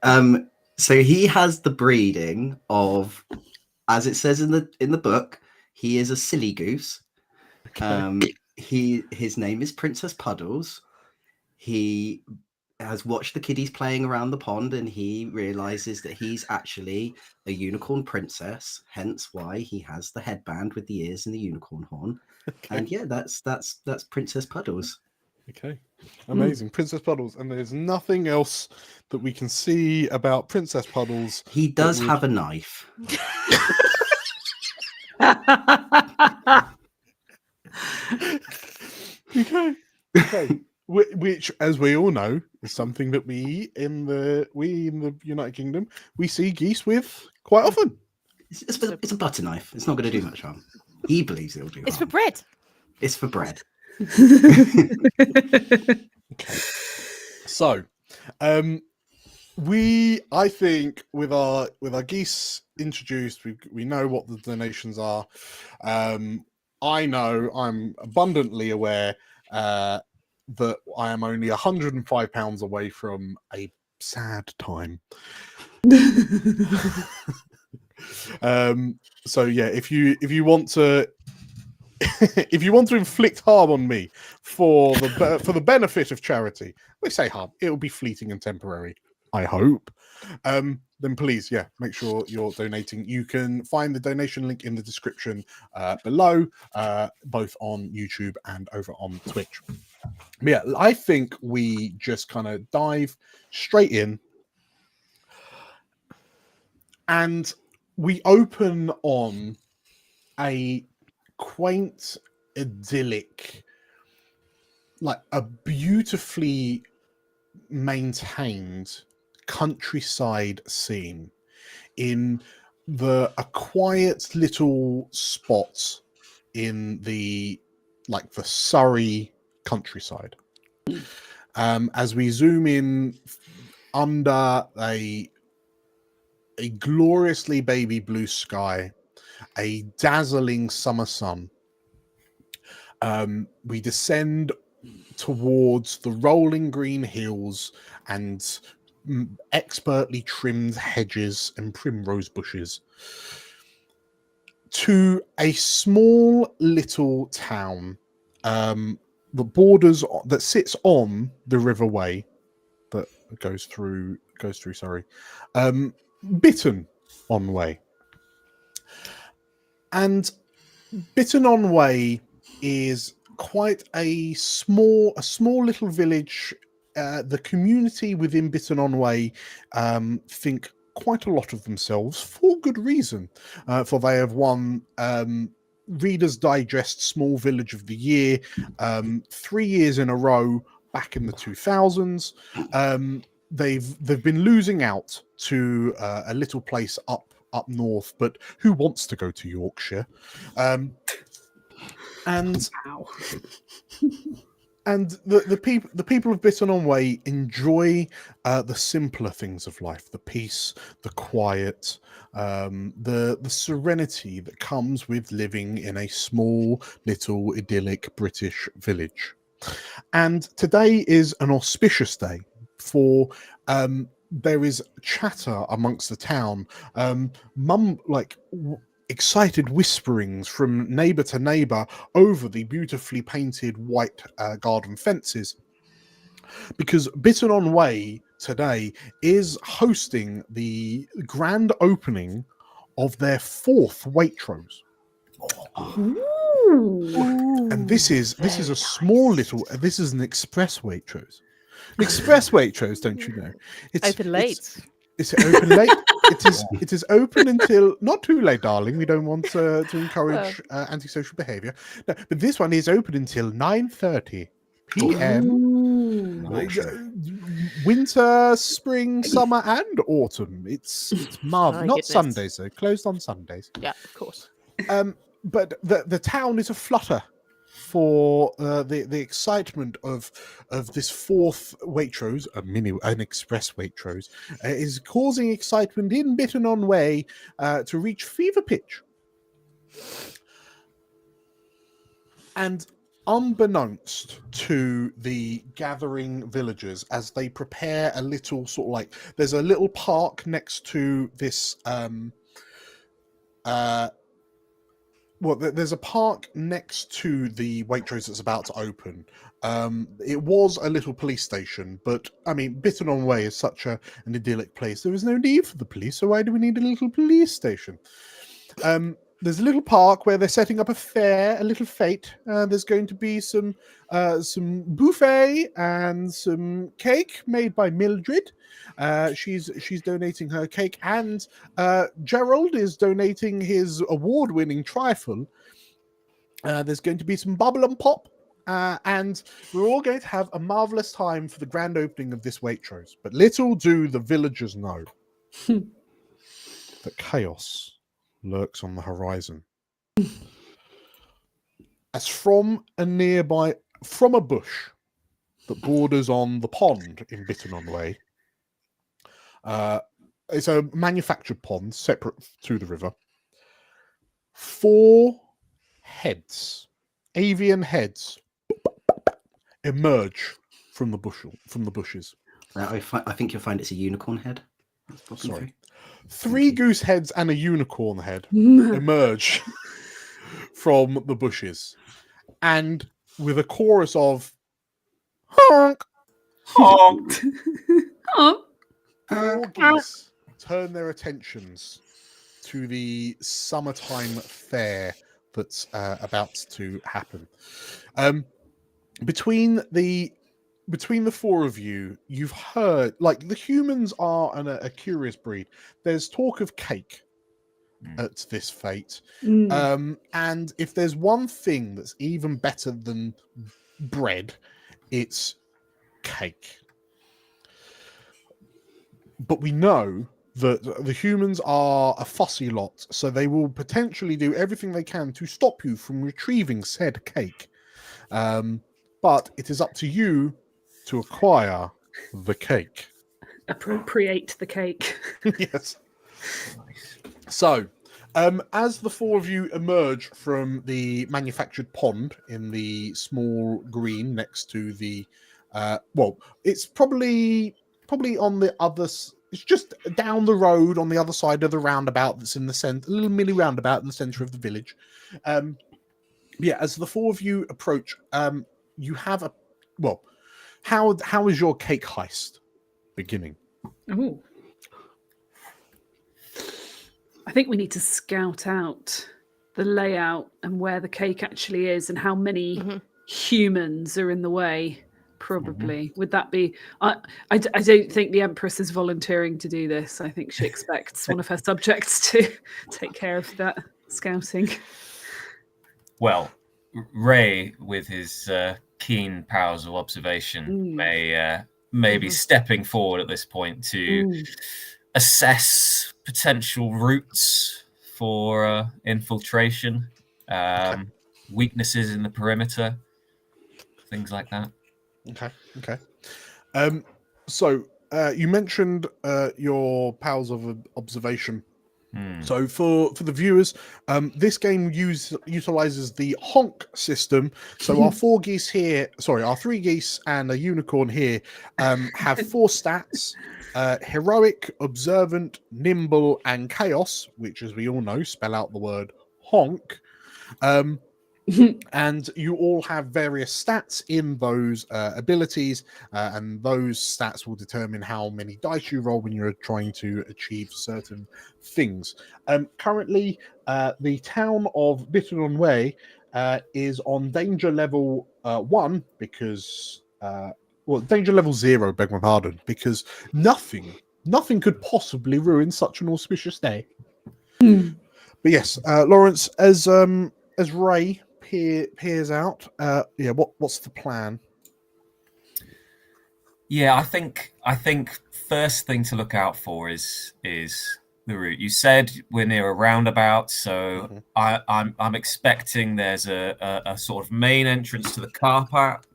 So he has the breeding of, as it says in the book, he is a silly goose. Okay. His name is Princess Puddles. He has watched the kiddies playing around the pond, and he realizes that he's actually a unicorn princess. Hence why he has the headband with the ears and the unicorn horn. Okay. And yeah, that's Princess Puddles. Okay, amazing. Princess Puddles, and there's nothing else that we can see about Princess Puddles. He does have a knife. Okay. Which, as we all know, is something that we in the United Kingdom we see geese with quite often. It's a butter knife. It's not going to do much harm. He believes it'll do. It's for bread. It's for bread. Okay. So, I think with our geese introduced, we know what the donations are. I know I'm abundantly aware that I am only £105 away from a sad time. So yeah, if you want to if you want to inflict harm on me for the benefit of charity, we say harm, it will be fleeting and temporary, I hope. Then please, yeah, make sure you're donating. You can find the donation link in the description below, both on YouTube and over on Twitch. But yeah, I think we just kind of dive straight in, and we open on a quaint, idyllic, like a beautifully maintained countryside scene in a quiet little spot in the Surrey countryside. As we zoom in under a gloriously baby blue sky, a dazzling summer sun, we descend towards the rolling green hills and expertly trimmed hedges and primrose bushes to a small little town that sits on the River Wey that goes through Bitton on Wey. And Bitton on Wey is quite a small little village. The community within Bitton on Wey think quite a lot of themselves for good reason, for they have won Reader's Digest Small Village of the Year 3 years in a row back in the 2000s. They've been losing out to a little place up north, but who wants to go to Yorkshire? And the people of Bittern on Way enjoy the simpler things of life, the peace, the quiet, the serenity that comes with living in a small, little, idyllic British village. And today is an auspicious day for there is chatter amongst the town, excited whisperings from neighbour to neighbour over the beautifully painted white garden fences, because Bittern on Way today is hosting the grand opening of their 4th Waitrose. And this is a small little. This is an express Waitrose. An express Waitrose, don't you know? It's open late. It's open late. It is open until not too late, darling. We don't want to encourage antisocial behaviour. No, but this one is open until 9:30 p.m. Winter, spring, summer, and autumn. It's marvelous. Not goodness. Sundays though. Closed on Sundays. Yeah, of course. But the town is aflutter for the excitement of this 4th Waitrose, an express Waitrose, is causing excitement in Bittern on Way to reach fever pitch. And unbeknownst to the gathering villagers, as they prepare a little sort of like, there's a little park next to this there's a park next to the Waitrose that's about to open. It was a little police station, but I mean, Bittern on Way is such an idyllic place. There is no need for the police, so why do we need a little police station? There's a little park where they're setting up a fair, a little fete. There's going to be some buffet and some cake made by Mildred. She's donating her cake, and Gerald is donating his award-winning trifle. There's going to be some bubble and pop, and we're all going to have a marvelous time for the grand opening of this Waitrose. But little do the villagers know that chaos lurks on the horizon. As from a bush that borders on the pond in Bittern on Way, it's a manufactured pond separate to the river. 4 heads, avian heads, emerge from the bushes. I think you'll find it's a unicorn head. Sorry. 3 goose heads and a unicorn head emerge from the bushes, and with a chorus of honk, honk, honk, all geese turn their attentions to the summertime fair that's about to happen. Between the 4 of you, you've heard, like, the humans are a curious breed. There's talk of cake at this fete. And if there's one thing that's even better than bread, it's cake. But we know that the humans are a fussy lot, so they will potentially do everything they can to stop you from retrieving said cake. But it is up to you to acquire the cake. Appropriate the cake. Yes. Nice. So, as the 4 of you emerge from the manufactured pond in the small green next to the, it's probably on the other. It's just down the road on the other side of the roundabout that's in the center, a little mini roundabout in the center of the village. As the 4 of you approach, you have how is your cake heist beginning? Oh, I think we need to scout out the layout and where the cake actually is and how many humans are in the way. Probably. Would that be? I don't think the Empress is volunteering to do this. I think she expects one of her subjects to take care of that scouting. Well, Ray, with his keen powers of observation, may be stepping forward at this point to assess potential routes for infiltration, weaknesses in the perimeter, things like that. Okay. So you mentioned your powers of observation. So for the viewers, this game utilizes the honk system. So our 4 geese here, sorry, our 3 geese and a unicorn here have 4 stats: heroic, observant, nimble, and chaos, which, as we all know, spell out the word honk. And you all have various stats in those abilities, and those stats will determine how many dice you roll when you're trying to achieve certain things. Currently, the town of Bitterton Way is on danger level 1 because, well, danger level 0, beg my pardon, because nothing could possibly ruin such an auspicious day. But yes, Lawrence, as Ray peers out, what's the plan? Yeah, I think first thing to look out for is the route. You said we're near a roundabout, so I'm expecting there's a sort of main entrance to the car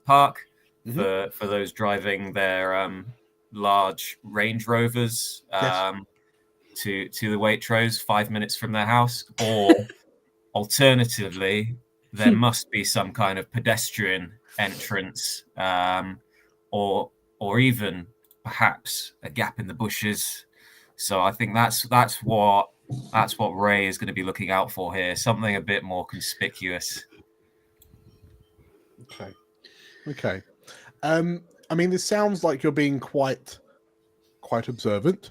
park for those driving their large Range Rovers to the Waitrose 5 minutes from their house, or alternatively, there must be some kind of pedestrian entrance, or even perhaps a gap in the bushes. So I think that's what Ray is going to be looking out for here. Something a bit more conspicuous. Okay. I mean, this sounds like you're being quite observant.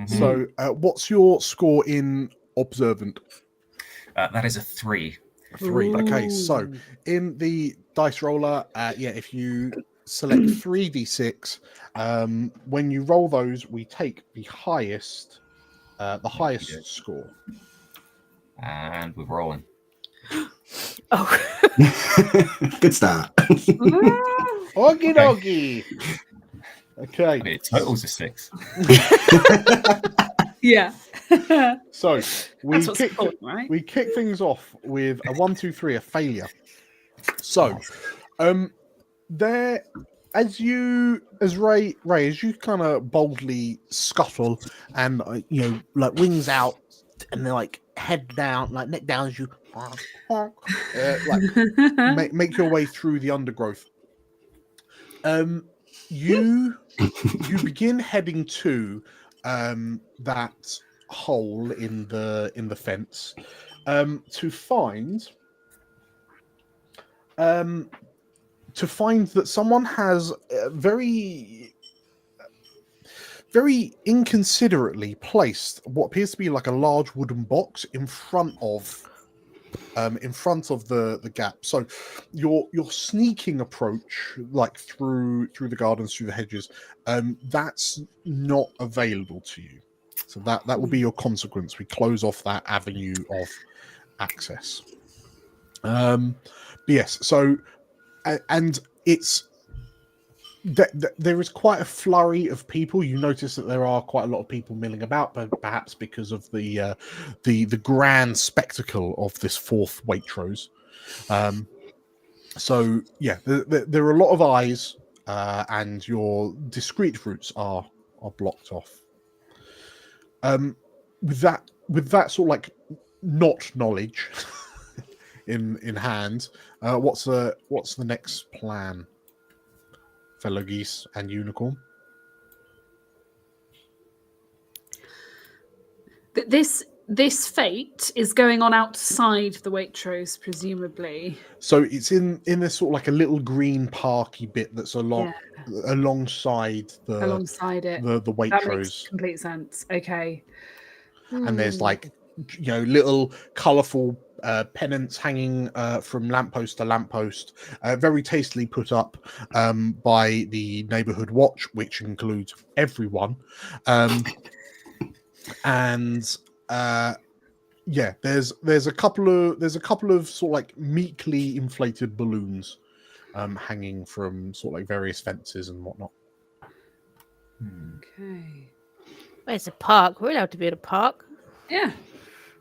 So, what's your score in observant? That is a 3. 3. Okay, so in the dice roller, if you select 3d6, when you roll those, we take the highest score. And we're rolling. Good start. Okie dokie. Okay. I mean, it totals a 6. Yeah. So we right? kick things off with a 1, 2, 3, a failure. So, there, as Ray, as you kind of boldly scuttle and like wings out and then like head down, like neck down as you make your way through the undergrowth. You begin heading to that hole in the fence to find that someone has very inconsiderately placed what appears to be like a large wooden box in front of the gap. So your sneaking approach, like through the gardens, through the hedges, that's not available to you. So that will be your consequence. We close off that avenue of access. But yes, so and it's there is quite a flurry of people. You notice that there are quite a lot of people milling about, but perhaps because of the grand spectacle of this 4th Waitrose. So yeah, there are a lot of eyes, and your discreet routes are blocked off. With that sort of like not knowledge in hand, what's the next plan, fellow geese and unicorn? This fate is going on outside the Waitrose, presumably. So it's in this sort of like a little green parky bit that's alongside it. The Waitrose. That makes complete sense. Okay. And there's like little colourful pennants hanging from lamppost to lamppost, very tastily put up by the neighbourhood watch, which includes everyone. And Yeah, there's a couple of sort of like meekly inflated balloons hanging from sort of like various fences and whatnot. Okay. It's a park. We're allowed to be at a park. Yeah.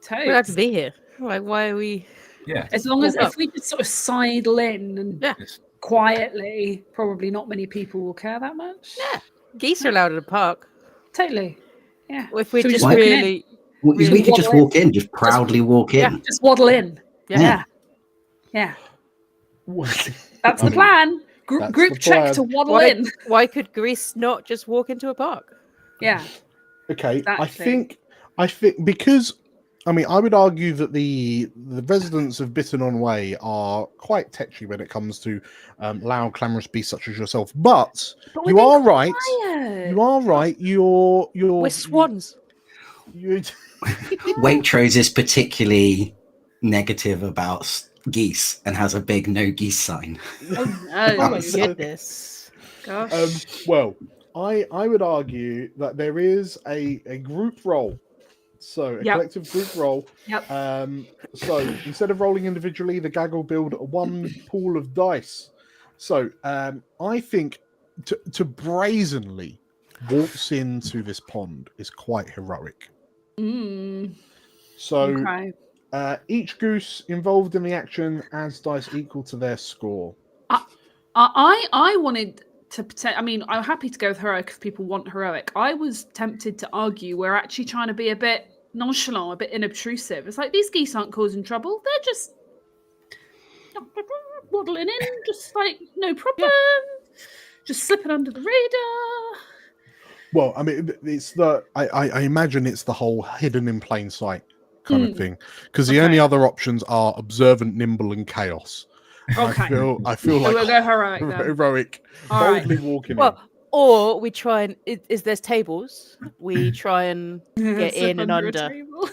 We're allowed to Totes. be here. Like, why are we? Yeah. As long as Walk up. if we just sort of sidle in and quietly, probably not many people will care that much. Yeah. Geese are allowed at a park. Totally. Yeah. If we're So we just walk in. really, We could just walk in, just proudly walk in. Yeah, just waddle in. Yeah. Yeah. That's the plan. That's Group the check plan. to waddle why, in. why could Greece not just walk into a park? Yeah. Okay, Exactly. I think because I mean I would argue that the residents of Bitternon Way are quite tetchy when it comes to loud, clamorous beasts such as yourself. But we're you being are right. quiet. You are right. You're We're swans. Waitrose is particularly negative about geese and has a big no geese sign. Oh Oh no. my goodness. Gosh. Well, I would argue that there is a group roll. So a Yep. collective group roll. Yep. So instead of rolling individually, the gag will build one pool of dice. So I think to brazenly waltz into this pond is quite heroic. So Okay. each goose involved in the action adds dice equal to their score. I wanted to pretend. I mean, I'm happy to go with heroic if people want heroic. I was tempted to argue we're actually trying to be a bit nonchalant, a bit unobtrusive. It's like these geese aren't causing trouble; they're just waddling in, just like no problem, just slipping under the radar. Well, I mean, it's the I imagine it's the whole hidden in plain sight kind of thing, because the only other options are observant, nimble, and chaos. And Okay. I feel like we'll go heroic then. heroic, All right. boldly walking in. Well, or we try and is there's tables. We try and get Slip in and under a under. table.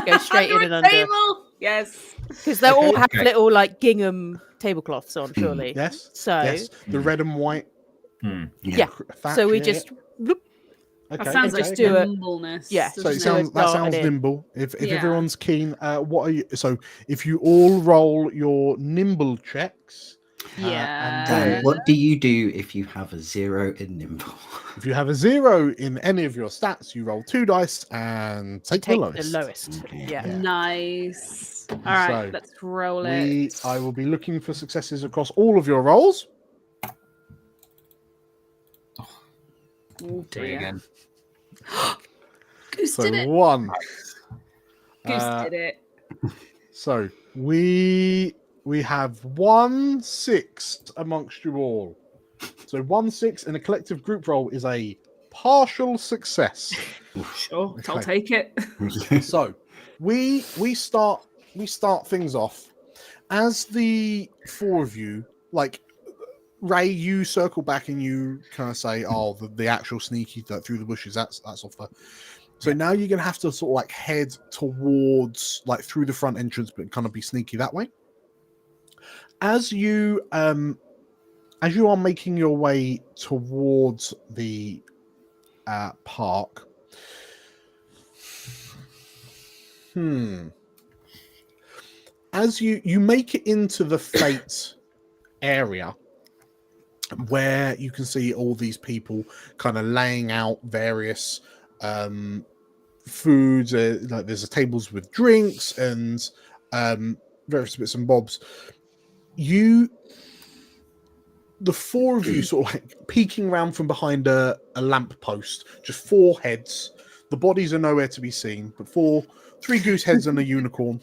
Go straight in Under and a under. table. Yes. Because they all have Okay. little like gingham tablecloths on, surely. Yes. So Yes, the red and white. yeah. thatch, So we yeah, just bloop, Okay, That sounds okay, like just do it. nimbleness. Yeah. So doesn't it sounds that dart sounds in. nimble. If Yeah. everyone's keen, what are you? So if you all roll your nimble checks, Yeah. and What do you do if you have a 0 in nimble? if you have a 0 in any of your stats, you roll 2 dice and take the lowest. Yeah. Nice. All right, So, let's roll it. I will be looking for successes across all of your rolls. Oh, Three dear. again. Goose So did it. 1. Goose did it. So we have 1 6 amongst you all. So 1 6 in a collective group roll is a partial success. Sure, I'll Okay. take it. So we start things off as the 4 of you, like Ray, you circle back and you kind of say, "Oh, the actual sneaky through the bushes. That's off the." So now you're gonna have to sort of like head towards like through the front entrance, but kind of be sneaky that way. As you are making your way towards the park. As you make it into the fate area, where you can see all these people kind of laying out various foods, like there's tables with drinks and various bits and bobs. The 4 of you sort of like peeking around from behind a lamp post, just 4 heads. The bodies are nowhere to be seen, but 3 goose heads and a unicorn.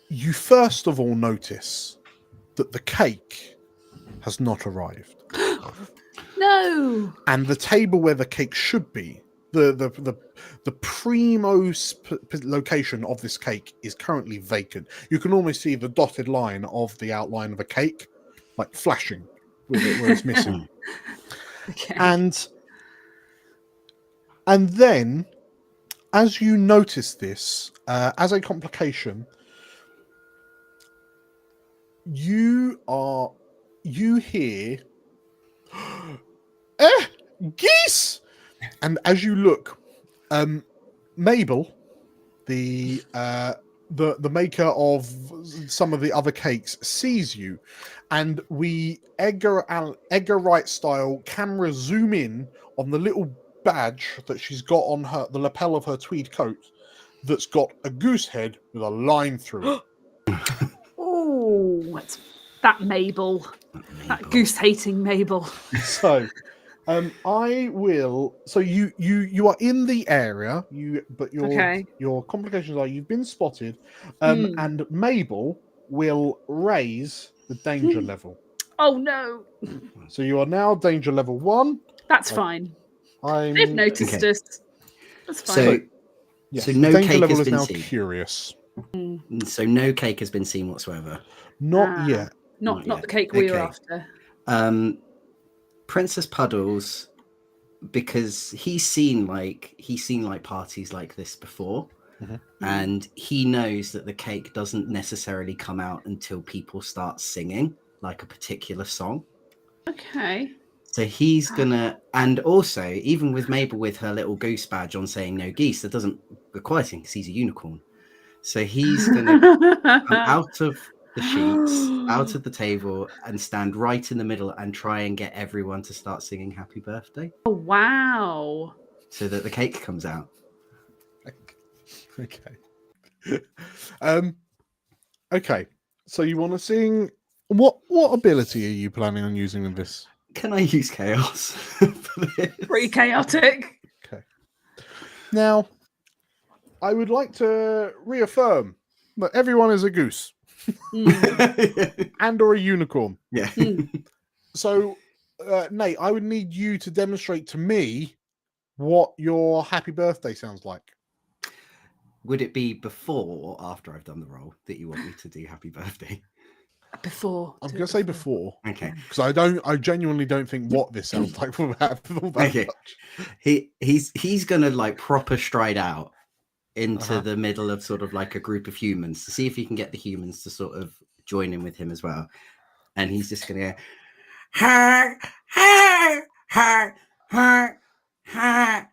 You first of all notice that the cake has not arrived. No. And the table where the cake should be, the primo location of this cake is currently vacant. You can almost see the dotted line of the outline of a cake, like flashing with it where it's missing. Okay. And then, as you notice this, as a complication, you hear geese, and as you look, Mabel, the maker of some of the other cakes, sees you, and we Edgar Wright style camera zoom in on the little badge that she's got on the lapel of her tweed coat, that's got a goose head with a line through it. Oh, what's that, Mabel? That goose-hating Mabel. So, I will. So you are in the area. But your complications are you've been spotted, and Mabel will raise the danger level. Oh no! So you are now danger level 1. That's fine. They've noticed us. That's fine. So no danger cake level has is been now seen. Curious. So no cake has been seen whatsoever. Not yet. Not the cake we were after. Princess Puddles, because he's seen parties like this before, and he knows that the cake doesn't necessarily come out until people start singing like a particular song. Okay. So he's gonna, and also even with Mabel with her little goose badge on saying no geese, that doesn't require anything because he's a unicorn. So he's gonna come out of the sheets, out of the table, and stand right in the middle and try and get everyone to start singing happy birthday. Oh wow. So that the cake comes out. Okay. Okay. So you want to sing? What ability are you planning on using in this? Can I use chaos? Pretty chaotic. Okay. Now, I would like to reaffirm that everyone is a goose and or a unicorn. Yeah. So, Nate, I would need you to demonstrate to me what your happy birthday sounds like. Would it be before or after I've done the roll that you want me to do happy birthday? Before. I'm going to say before. Okay. Because I genuinely don't think what this sounds like will have all that Okay. much. He's gonna like proper stride out into the middle of sort of like a group of humans to see if he can get the humans to sort of join in with him as well. And he's just gonna go, ha ha ha ha ha ha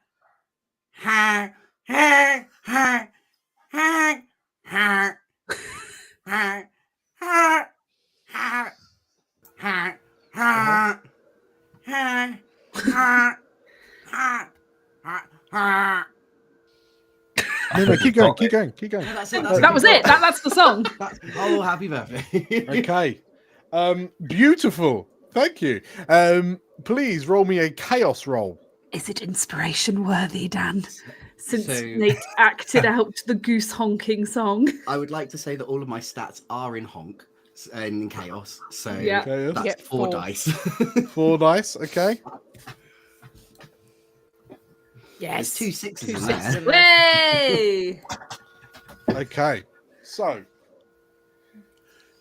ha ha ha ha ha ha ha ha ha ha ha ha. No, keep going. That's it. That was it. That's the song. Oh, happy birthday. Okay. Beautiful. Thank you. Please roll me a chaos roll. Is it inspiration worthy, Dan? Since So- Nate acted out the goose honking song. I would like to say that all of my stats are in honk and in chaos. So Yeah. Chaos. that's Get 4 4. dice. 4 dice. Okay. Yes. There's 2 6s Two in sixes there. in there. Way! Okay. So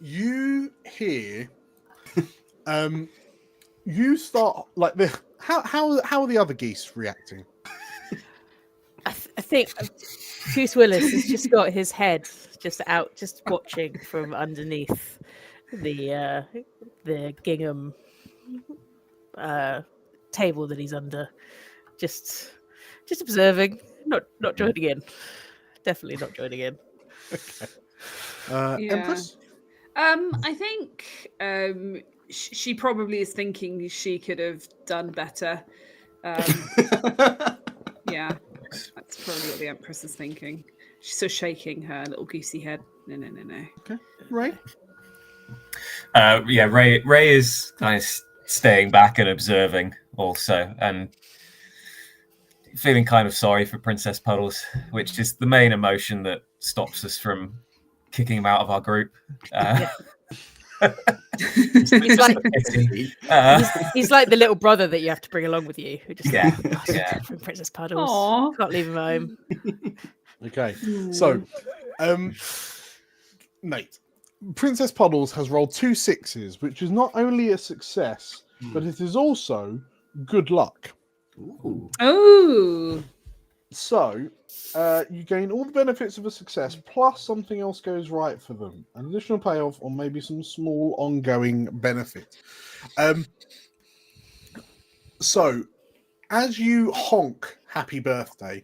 you hear you start like the how are the other geese reacting? I think Goose Willis has just got his head just out, just watching from underneath the gingham table that he's under, just observing, not joining in. Definitely not joining in. Okay. Yeah. Empress? I think she probably is thinking she could have done better. Yeah, that's probably what the Empress is thinking. She's so shaking her little goosey head. No. Okay. Right. Yeah, Ray is kind of staying back and observing also, and feeling kind of sorry for Princess Puddles, which is the main emotion that stops us from kicking him out of our group. He's like he's like the little brother that you have to bring along with you. Who just from Princess Puddles. Aw. Can't leave him home. Okay. So, Nate, Princess Puddles has rolled 2 6s, which is not only a success, but it is also good luck. Ooh. Oh. So, you gain all the benefits of a success, plus something else goes right for them. An additional payoff, or maybe some small ongoing benefit. So, as you honk happy birthday,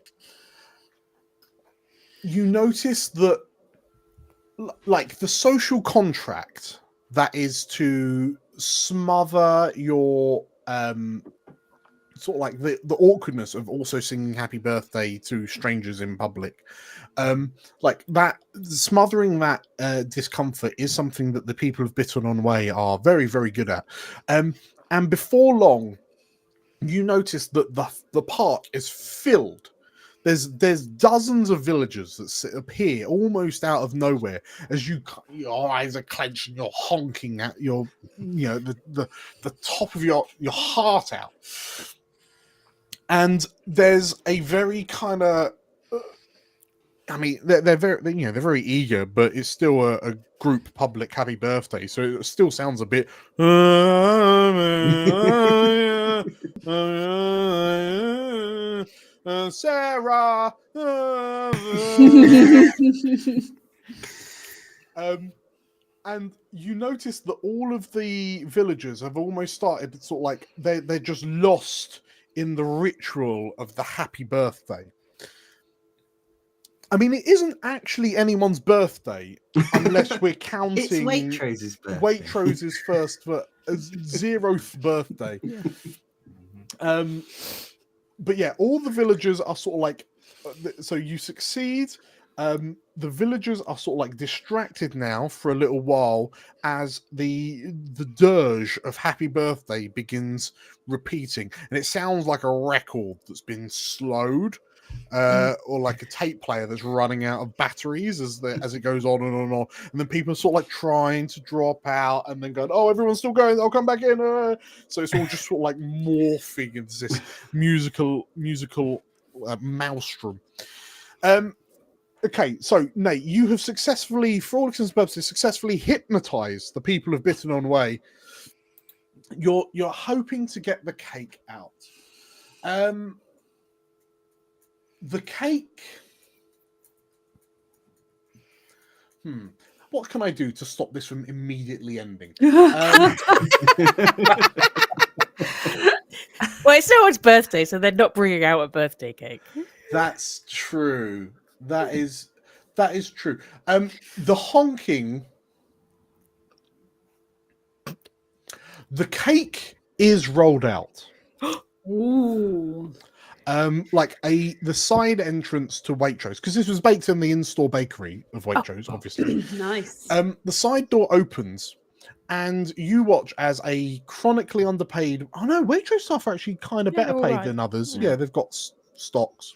you notice that, like, the social contract that is to smother your sort of like the awkwardness of also singing happy birthday to strangers in public, like that, smothering that discomfort is something that the people of Bitten on Way are very, very good at. And before long, you notice that the park is filled. There's dozens of villagers that appear almost out of nowhere as your eyes are clenched and you're honking at your, the top of your heart out. And there's a very kind of, I mean, they're very, they're very eager, but it's still a group public happy birthday, so it still sounds a bit. Sarah. And you notice that all of the villagers have almost started sort of like they're just lost in the ritual of the happy birthday. I mean, it isn't actually anyone's birthday unless we're counting It's Waitrose's birthday. Waitrose's first 0th birthday. Yeah. But yeah, all the villagers are sort of like, so you succeed. The villagers are sort of like distracted now for a little while as the dirge of happy birthday begins repeating, and it sounds like a record that's been slowed, or like a tape player that's running out of batteries as it goes on and on and on. And then people are sort of like trying to drop out and then going, oh, everyone's still going, I'll come back in. So it's all just sort of like morphing into this musical maelstrom. Okay, so Nate, you have successfully, for all intents and purposes, successfully hypnotized the people of Bitten on Way. You're hoping to get the cake out. The cake. What can I do to stop this from immediately ending? Well, it's no one's birthday, so they're not bringing out a birthday cake. That's true. That is true. The honking. The cake is rolled out. Ooh. Like the side entrance to Waitrose, because this was baked in the in-store bakery of Waitrose, obviously. Nice. The side door opens, and you watch as a chronically underpaid. Oh no, Waitrose staff are actually kind of better paid than others. Yeah, they've got stocks.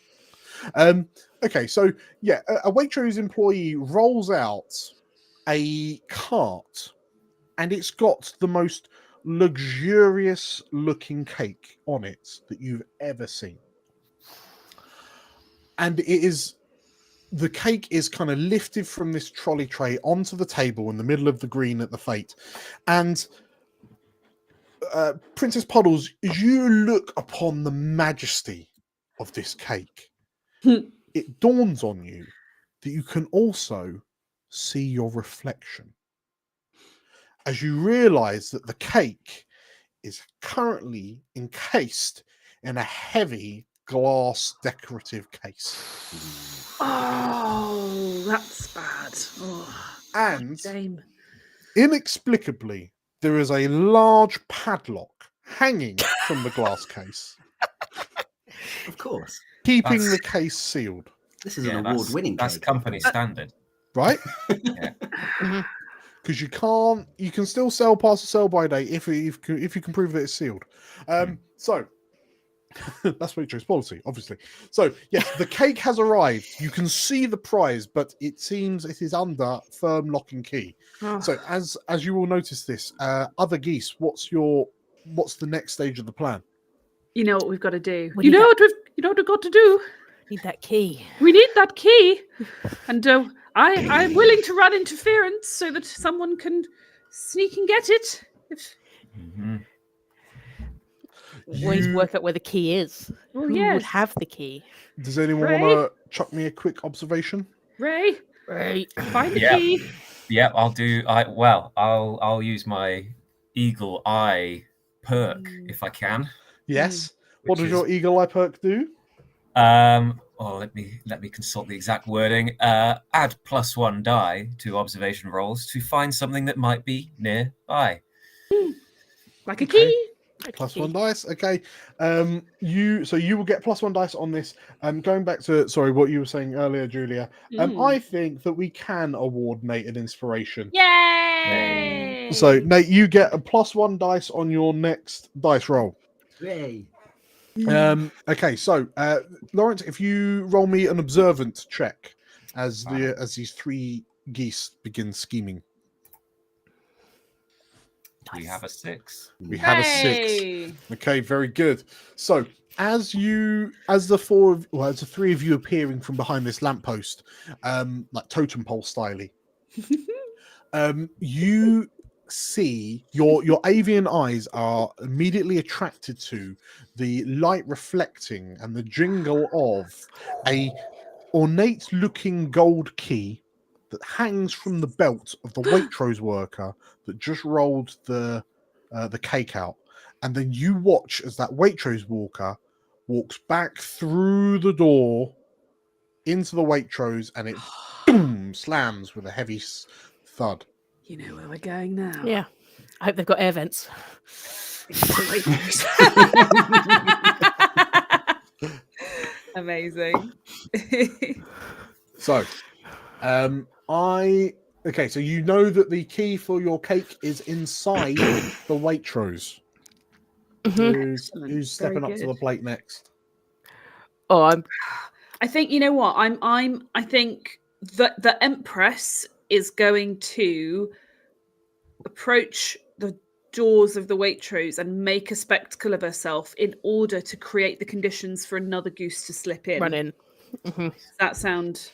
Okay, so yeah, a Waitrose employee rolls out a cart, and it's got the most luxurious looking cake on it that you've ever seen. And the cake is kind of lifted from this trolley tray onto the table in the middle of the green at the fete. And Princess Puddles, as you look upon the majesty of this cake, it dawns on you that you can also see your reflection. As you realize that the cake is currently encased in a heavy glass decorative case. Oh, that's bad. Oh, and shame. Inexplicably, there is a large padlock hanging from the glass case. Of course. Keeping the case sealed. This is an award-winning cake. That's company standard. Right? Yeah. Because you can still sell past the sell-by date if you can prove that it's sealed. So that's Waitrose policy, obviously. So yes, the cake has arrived. You can see the prize, but it seems it is under firm lock and key. Oh. So as you will notice this, other geese, what's the next stage of the plan? You know what we've got to do. We You need know that- what we've got to do. Need that key. We need that key, and I'm willing to run interference so that someone can sneak and get it. We need to work out where the key is. Oh, Who yes. would have the key? Does anyone Ray? want to chuck me a quick observation? Ray, find the Yeah. key. Yeah, I'll use my eagle eye perk if I can. Yes. Which What does is- your eagle eye perk do? Oh, let me consult the exact wording. Add +1 die to observation rolls to find something that might be nearby. Like a key. +1 dice. Okay. You will get +1 dice on this. Going back to what you were saying earlier, Julia. I think that we can award Nate an inspiration. Yay! So Nate, you get a +1 dice on your next dice roll. Yay. Okay, so Lawrence, if you roll me an observant check as these 3 geese begin scheming. We have a 6. We have a 6. Okay, very good. So as the 3 of you appearing from behind this lamppost, like totem pole styly, you see your avian eyes are immediately attracted to the light reflecting and the jingle of a ornate looking gold key that hangs from the belt of the Waitrose worker that just rolled the cake out. And then you watch as that Waitrose worker walks back through the door into the Waitrose, and it boom slams with a heavy thud. You know where we're going now. Yeah. I hope they've got air vents. Amazing. So, so you know that the key for your cake is inside the Waitrose. Who's stepping up to the plate next? Oh, I think you know what I think that the Empress is going to approach the doors of the Waitrose and make a spectacle of herself in order to create the conditions for another goose to slip in. Run in. Does that sound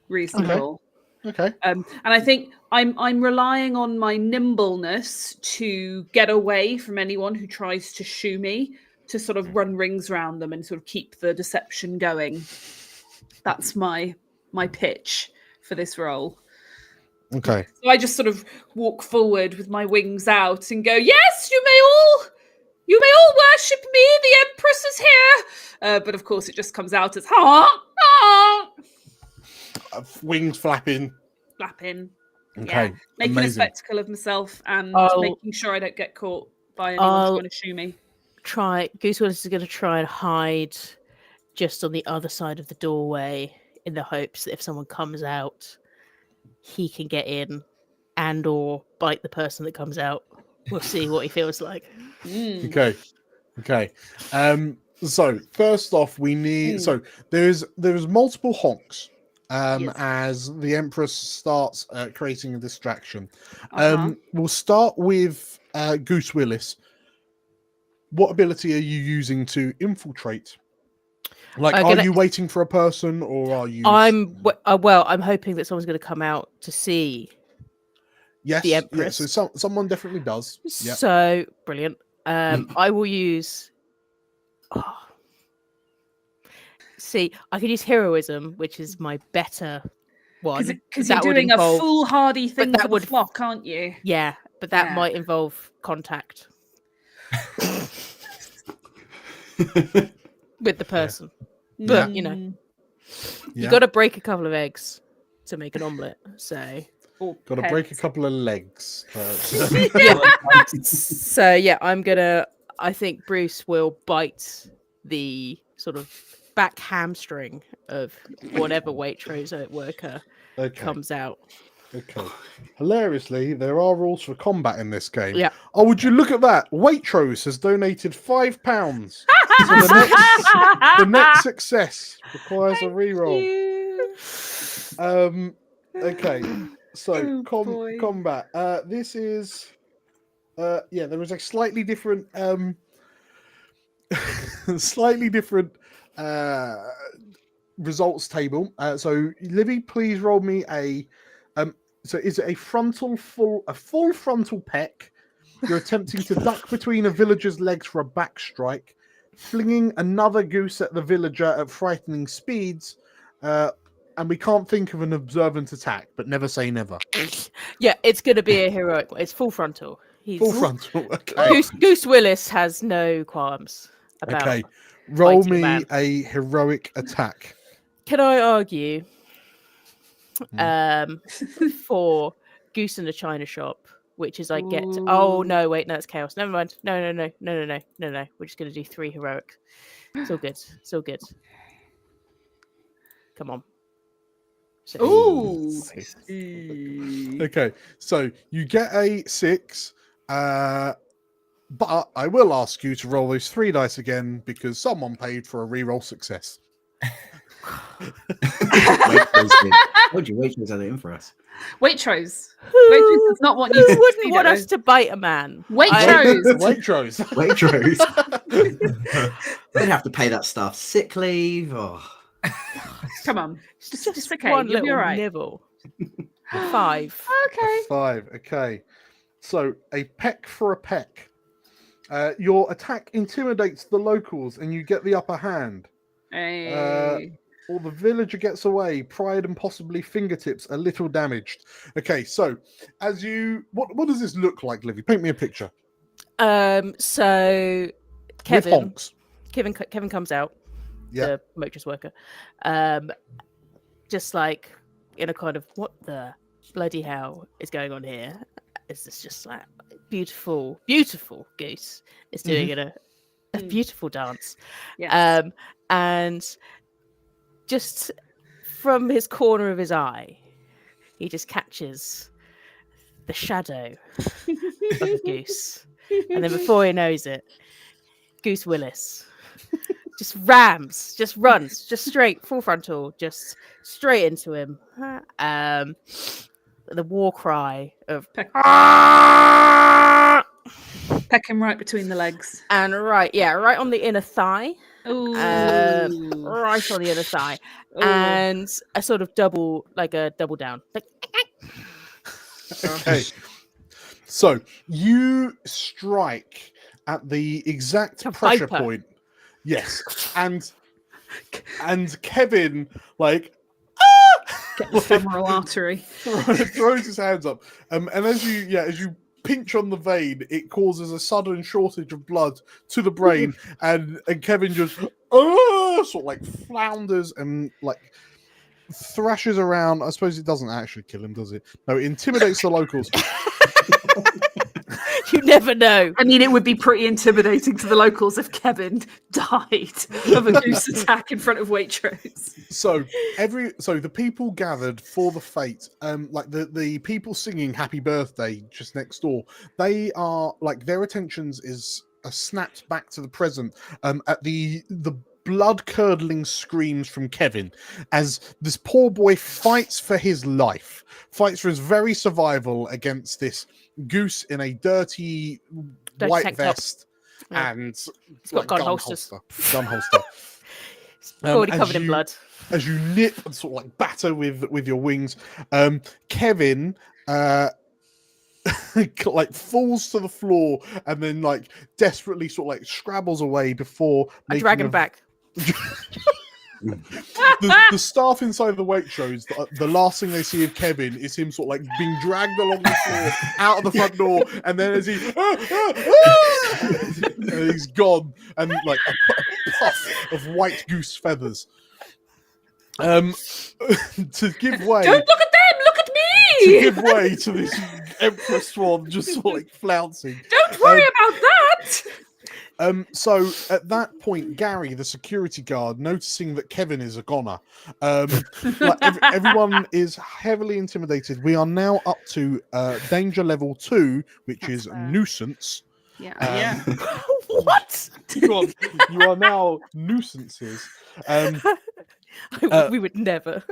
reasonable? Okay. And I think I'm relying on my nimbleness to get away from anyone who tries to shoo me, to sort of run rings around them and sort of keep the deception going. That's my pitch for this role. Okay. So I just sort of walk forward with my wings out and go, "Yes, you may all worship me. The Empress is here." But of course, it just comes out as Wings flapping. Okay. Yeah. Making Amazing. a spectacle of myself and making sure I don't get caught by anyone trying to shoo me. Goose Willis is going to try and hide just on the other side of the doorway in the hopes that if someone comes out, he can get in and or bite the person that comes out. We'll see what he feels like. Okay. So first off, we need. So there's multiple honks. As the Empress starts creating a distraction. We'll start with Goose Willis. What ability are you using to infiltrate? Like, are you waiting for a person, or are you? I'm hoping that someone's going to come out to see. Yes, the Empress. Yeah, so someone definitely does. Yep. So brilliant. I will use. See, I could use heroism, which is my better one. Because you're doing a foolhardy thing for the flock, aren't you? Yeah, but that might involve contact with the person. Yeah. But you got to break a couple of eggs to make an omelette. So got to break a couple of legs. So I think Bruce will bite the sort of back hamstring of whatever Waitrose worker comes out. Okay. Hilariously, there are rules for combat in this game. Yeah. Oh, would you look at that? Waitrose has donated £5. So the next success requires a reroll. Okay. So combat. This is there is a slightly different results table. So Livy, please roll me a so is it a full frontal peck? You're attempting to duck between a villager's legs for a back strike, flinging another goose at the villager at frightening speeds, and we can't think of an observant attack, but never say never. Yeah, it's going to be a heroic. It's full frontal. Full frontal. Okay. Goose Willis has no qualms about. Okay. Roll fighting a me man. a heroic attack. Can I argue Hmm. for Goose in a China Shop, which is I get oh no, wait, no, it's chaos. Never mind. No. We're just gonna do 3 heroic. It's all good. It's all good. Come on. Six. Ooh. Six. Okay, so you get a 6, but I will ask you to roll those 3 dice again because someone paid for a reroll success. Waitrose had it in for us. Waitrose. Waitrose does not want you Who to wouldn't succeed want at us this. to bite a man? Waitrose. Waitrose. We'd have to pay that staff sick leave. Oh. Come on. Just okay. One You'll be little all right. nibble. 5. Okay. 5. Okay, so a peck for a peck. Your attack intimidates the locals, and you get the upper hand. Hey. Or the villager gets away. Pride and possibly fingertips a little damaged. Okay, so as you, what does this look like, Livy? Paint me a picture. So With Kevin honks. Kevin comes out, Yeah. the motorist worker, just like in a kind of what the bloody hell is going on here? Is this just like beautiful Goose is doing a beautiful dance, Yes. and just from his corner of his eye, he just catches the shadow of the Goose, and then before he knows it, Goose Willis just runs, just straight, full frontal, just straight into him. The war cry of Peck him right between the legs. and right on the inner thigh. Ooh. Right on the inner thigh. Ooh. And a sort of double down. Like, Okay. So you strike at the exact pressure Viper. point. Yes. And Kevin like Get the femoral artery. throws his hands up. And as you pinch on the vein, it causes a sudden shortage of blood to the brain, and Kevin just sort of like flounders and like thrashes around. I suppose it doesn't actually kill him, does it? No, it intimidates the locals. you never know. I mean, it would be pretty intimidating to the locals if Kevin died of a goose attack in front of Waitrose. So the people gathered for the fete, like the people singing "Happy Birthday" just next door. They are like their attentions is snapped back to the present at the blood-curdling screams from Kevin as this poor boy fights for his life, fights for his very survival against this goose in a dirty white vest and it's got gun holsters. Gun holster. Already covered in blood. As you nip and sort of like batter with your wings, Kevin like falls to the floor and then like desperately sort of like scrabbles away before I drag him back. The staff inside the Waitrose, the last thing they see of Kevin is him sort of like being dragged along the floor out of the front door, and then as he and he's gone, and like a puff of white goose feathers. To give way. Don't look at them! Look at me! To give way to this Emperor Swan just sort of like flouncing. Don't worry about that! So at that point, Gary, the security guard, noticing that Kevin is a goner, like everyone is heavily intimidated. We are now up to danger level 2, which is nuisance. Yeah. What? You are now nuisances. We would never.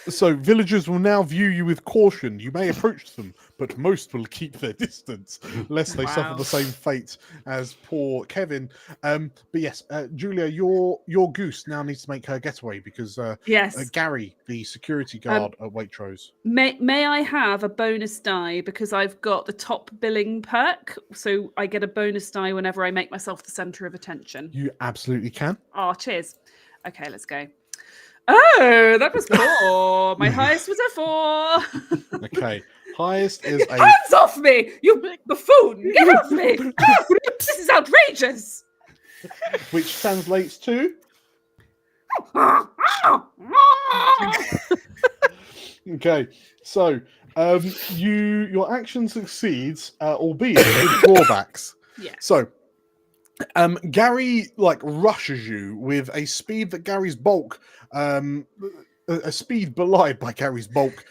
So villagers will now view you with caution. You may approach them, but most will keep their distance, lest they suffer the same fate as poor Kevin. But yes, Julia, your goose now needs to make her getaway because Gary, the security guard at Waitrose. May I have a bonus die because I've got the top billing perk, so I get a bonus die whenever I make myself the center of attention. You absolutely can. Oh, cheers. Okay, let's go. Oh, that was 4. My highest was a 4. Okay, highest is a... Hands off me, you buffoon! Get off me! This is outrageous! which translates to. Okay, so your action succeeds, albeit with drawbacks. Yeah. So Gary rushes you with a speed that Gary's bulk, a speed belied by Gary's bulk,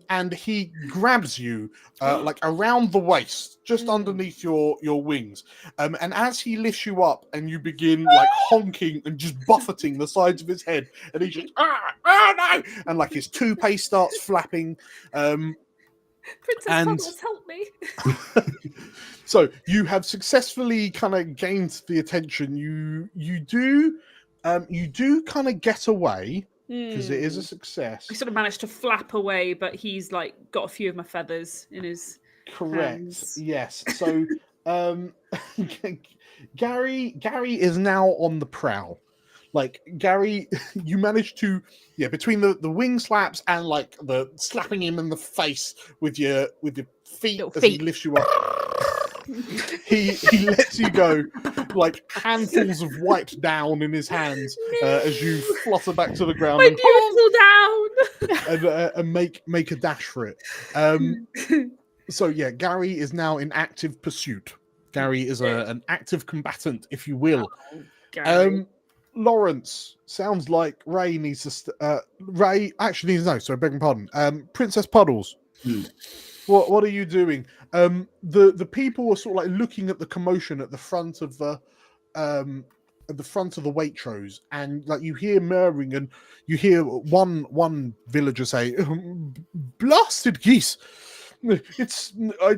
and he grabs you around the waist, just underneath your wings, and as he lifts you up, and you begin honking and just buffeting the sides of his head, and he just no, and his toupee starts flapping. Princess and- Puddles, help me. So you have successfully kind of gained the attention. You do kind of get away because it is a success. I sort of managed to flap away, but he's got a few of my feathers in his Correct. hands. Yes. So Gary is now on the prowl. Gary, you managed to between the wing slaps and the slapping him in the face with your feet as he lifts you up. he lets you go handfuls of white down in his hands as you flutter back to the ground and make a dash for it. So Gary is now in active pursuit. Gary is an active combatant, if you will. Lawrence, sounds like Ray needs to Ray actually needs begging pardon. Princess Puddles. What are you doing? The people are sort of looking at the commotion at the front of the Waitrose, and you hear murmuring, and you hear one villager say, "Blasted geese!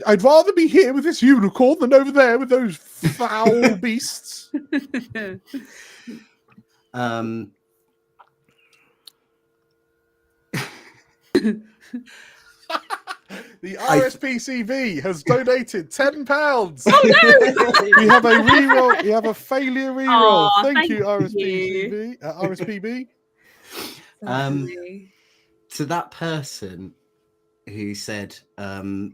I'd rather be here with this unicorn than over there with those foul beasts." The RSPCV has donated £10. Oh no! We have a reroll. We have a failure reroll. Aw, Thank you, thank RSPCV. RSPB. To that person who said, I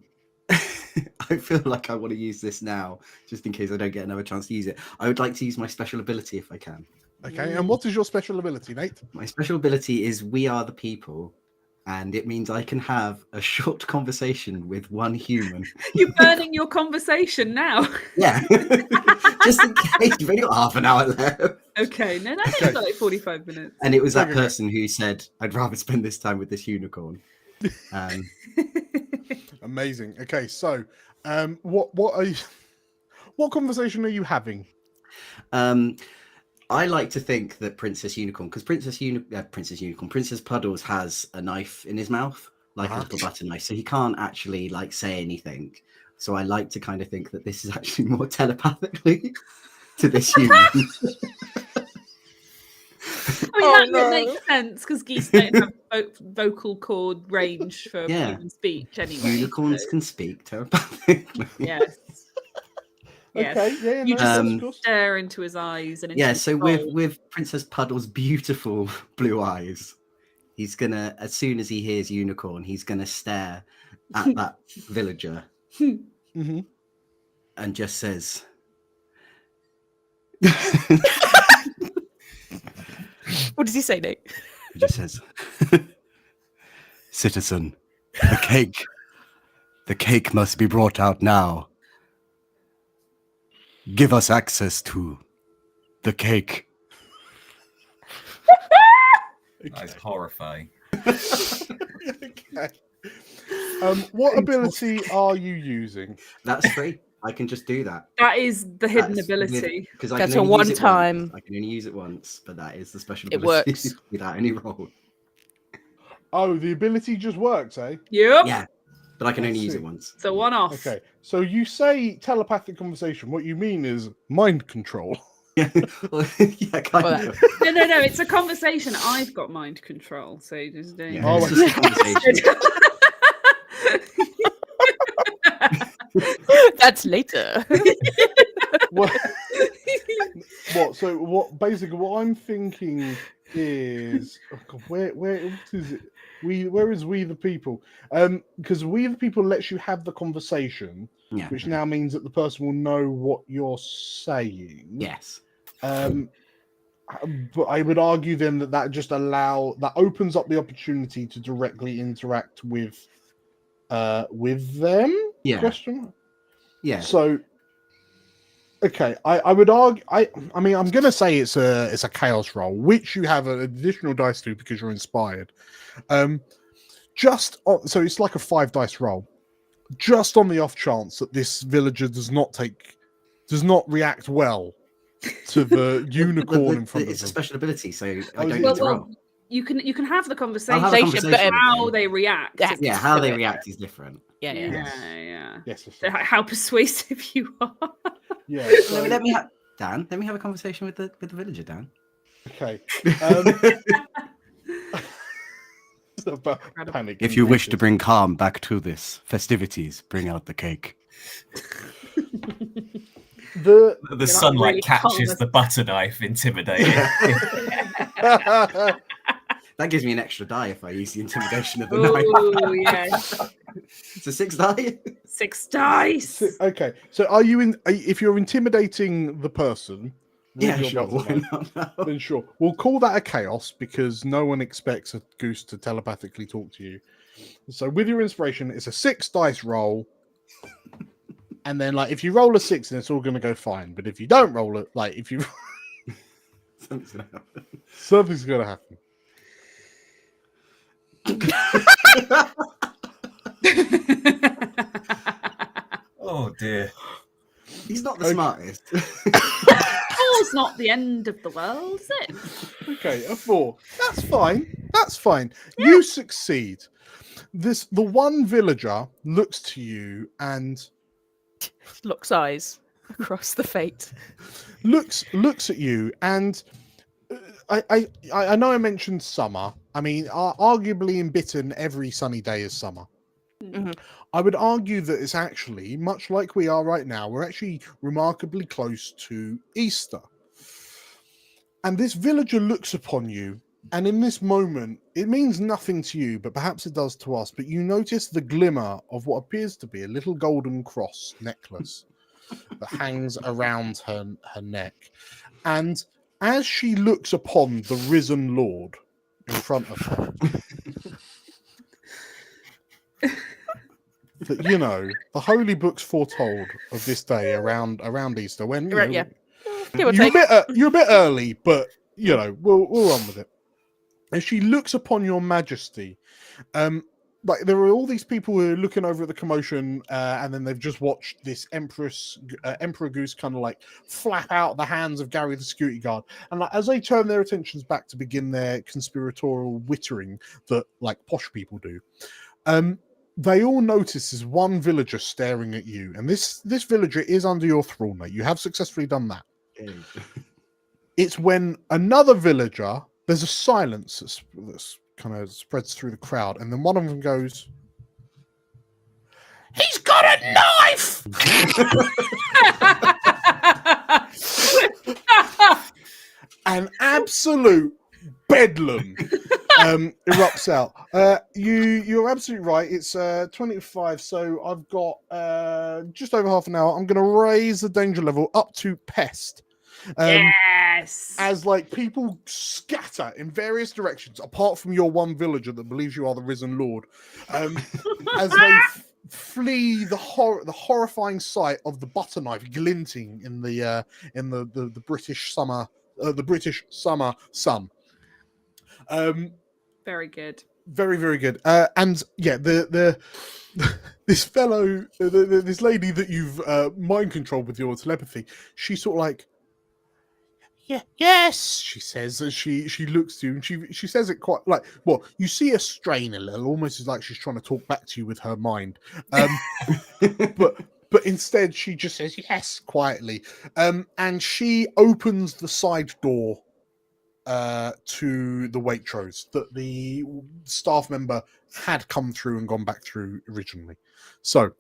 feel like I want to use this now, just in case I don't get another chance to use it. I would like to use my special ability if I can. Okay, and what is your special ability, Nate? My special ability is We Are the People, and it means I can have a short conversation with one human. You're burning your conversation now. Yeah, just in case. You've only got half an hour left. Okay, no, that takes 45 minutes. And it was that person who said, "I'd rather spend this time with this unicorn." Amazing. Okay, so what conversation are you having? I like to think that Princess Puddles has a knife in his mouth, a little butter knife, so he can't actually say anything. So I like to kind of think that this is actually more telepathically to this human. That would make sense because geese don't have vocal cord range for human speech anyway. Unicorns can speak telepathically. Yes. Yes. Okay, You just stare into his eyes and into his so soul. with Princess Puddle's beautiful blue eyes, he's gonna, as soon as he hears unicorn, he's gonna stare at that villager and just says, What does he say, Nate? He just says, "Citizen, the cake must be brought out now. Give us access to the cake." That's horrifying. Okay. What ability are you using? That's free. I can just do that. That is the hidden ability. Because I That's can a only use it one-time. once. I can only use it once, but that is the special It ability. works. Without any roll. Oh, the ability just works, eh? Yep. Yeah, but I can only use see. it once. So one off. Okay, so you say telepathic conversation. What you mean is mind control. Yeah, kind of. No. It's a conversation. I've got mind control, so just doing. Yeah, it's just a conversation. That's later. What? So what? Basically, what I'm thinking is, where what is it? Where is We the People? Because We the People lets you have the conversation, which now means that the person will know what you're saying. Yes. But I would argue then that just that opens up the opportunity to directly interact with them. Yeah. Question mark? Yeah. So, okay, I would argue. I mean, I'm gonna say it's a chaos roll, which you have an additional dice to because you're inspired. So it's like a 5 dice roll. Just on the off chance that this villager does not react well to the unicorn in front of It's a them. special ability, so I Oh, don't is need to it? roll. You can have the I'll conversation, have a conversation. how they react. Yeah, how they react is different. Yeah. Yes. So how persuasive you are. Yeah. So let me have a conversation with the villager, Dan. Okay. Panic. If you wish to bring calm back to this festivities, bring out the cake. The sunlight really catches calm. the butter knife, intimidating. That gives me an extra die if I use the intimidation of the Oh, knife. yes. It's a 6 die. 6 dice. Okay. So if you're intimidating the person, with Yeah, your sure. butter Why knife, not? then sure. We'll call that a chaos because no one expects a goose to telepathically talk to you. So with your inspiration, it's a 6 dice roll. And then, like, if you roll a 6, then it's all going to go fine. But if you don't roll it, like, if you... Something's going to happen. Something's going to happen. Oh, dear. He's not the smartest. Oh, it's not the end of the world, is it? Okay, a 4. That's fine. That's fine. Yeah. You succeed. The one villager looks to you and... Locks eyes across the fate. Looks at you and... I know I mentioned summer. I mean, arguably in Bittern, every sunny day is summer. Mm-hmm. I would argue that it's actually, much like we are right now, we're actually remarkably close to Easter. And this villager looks upon you, and in this moment, it means nothing to you, but perhaps it does to us, but you notice the glimmer of what appears to be a little golden cross necklace that hangs around her neck. And as she looks upon the risen Lord in front of her, that, you know, the holy books foretold of this day around Easter. When you know, Yeah. you're a bit early, but you know we'll run with it. And she looks upon your majesty. Like there are all these people who are looking over at the commotion, and then they've just watched this Emperor Goose kind of like flap out the hands of Gary the security guard. And like, as they turn their attentions back to begin their conspiratorial wittering that like posh people do, they all notice there's one villager staring at you, and this villager is under your thrall, mate. You have successfully done that. It's when another villager, there's a silence that's kind of spreads through the crowd, and then one of them goes, "He's got a knife!" An absolute bedlam erupts out. You're absolutely right. It's 25, so I've got just over half an hour. I'm going to raise the danger level up to pest. Yes. As like people scatter in various directions, apart from your one villager that believes you are the risen Lord, as they flee the horrifying sight of the butter knife glinting in the British summer sun. Very good. Very, very good. And yeah, this fellow, this lady that you've mind controlled with your telepathy, she's sort of like, yeah, yes, she says as she looks to you, and she says it quite like, well, you see her strain a little, almost as like she's trying to talk back to you with her mind. But instead she just says yes quietly. And she opens the side door to the Waitrose that the staff member had come through and gone back through originally. So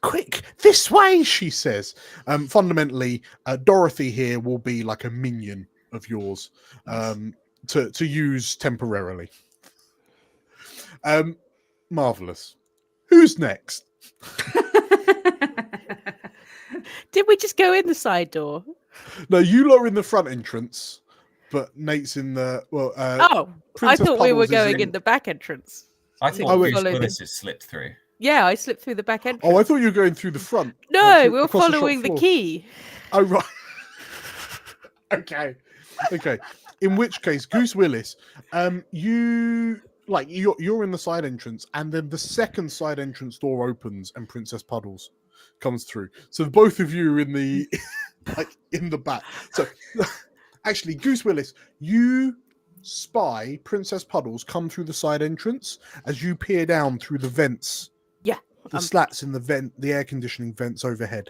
quick, this way, she says. Fundamentally, Dorothy here will be like a minion of yours, to use temporarily. Marvelous. Who's next? Did we just go in the side door? No, you lot are in the front entrance, but Nate's in the I Princess thought we were Puddles is going in the back entrance. I to thought Goose follow the- Willis has slipped through. Yeah, I slipped through the back entrance. Oh, I thought you were going through the front. No, we were across shop following the floor. key. Oh, right. Okay. In which case, Goose Willis, you're in the side entrance, and then the second side entrance door opens, and Princess Puddles comes through. So both of you are in the in the back. So actually, Goose Willis, you spy Princess Puddles come through the side entrance as you peer down through the vents. Yeah, the slats in the air conditioning vents overhead.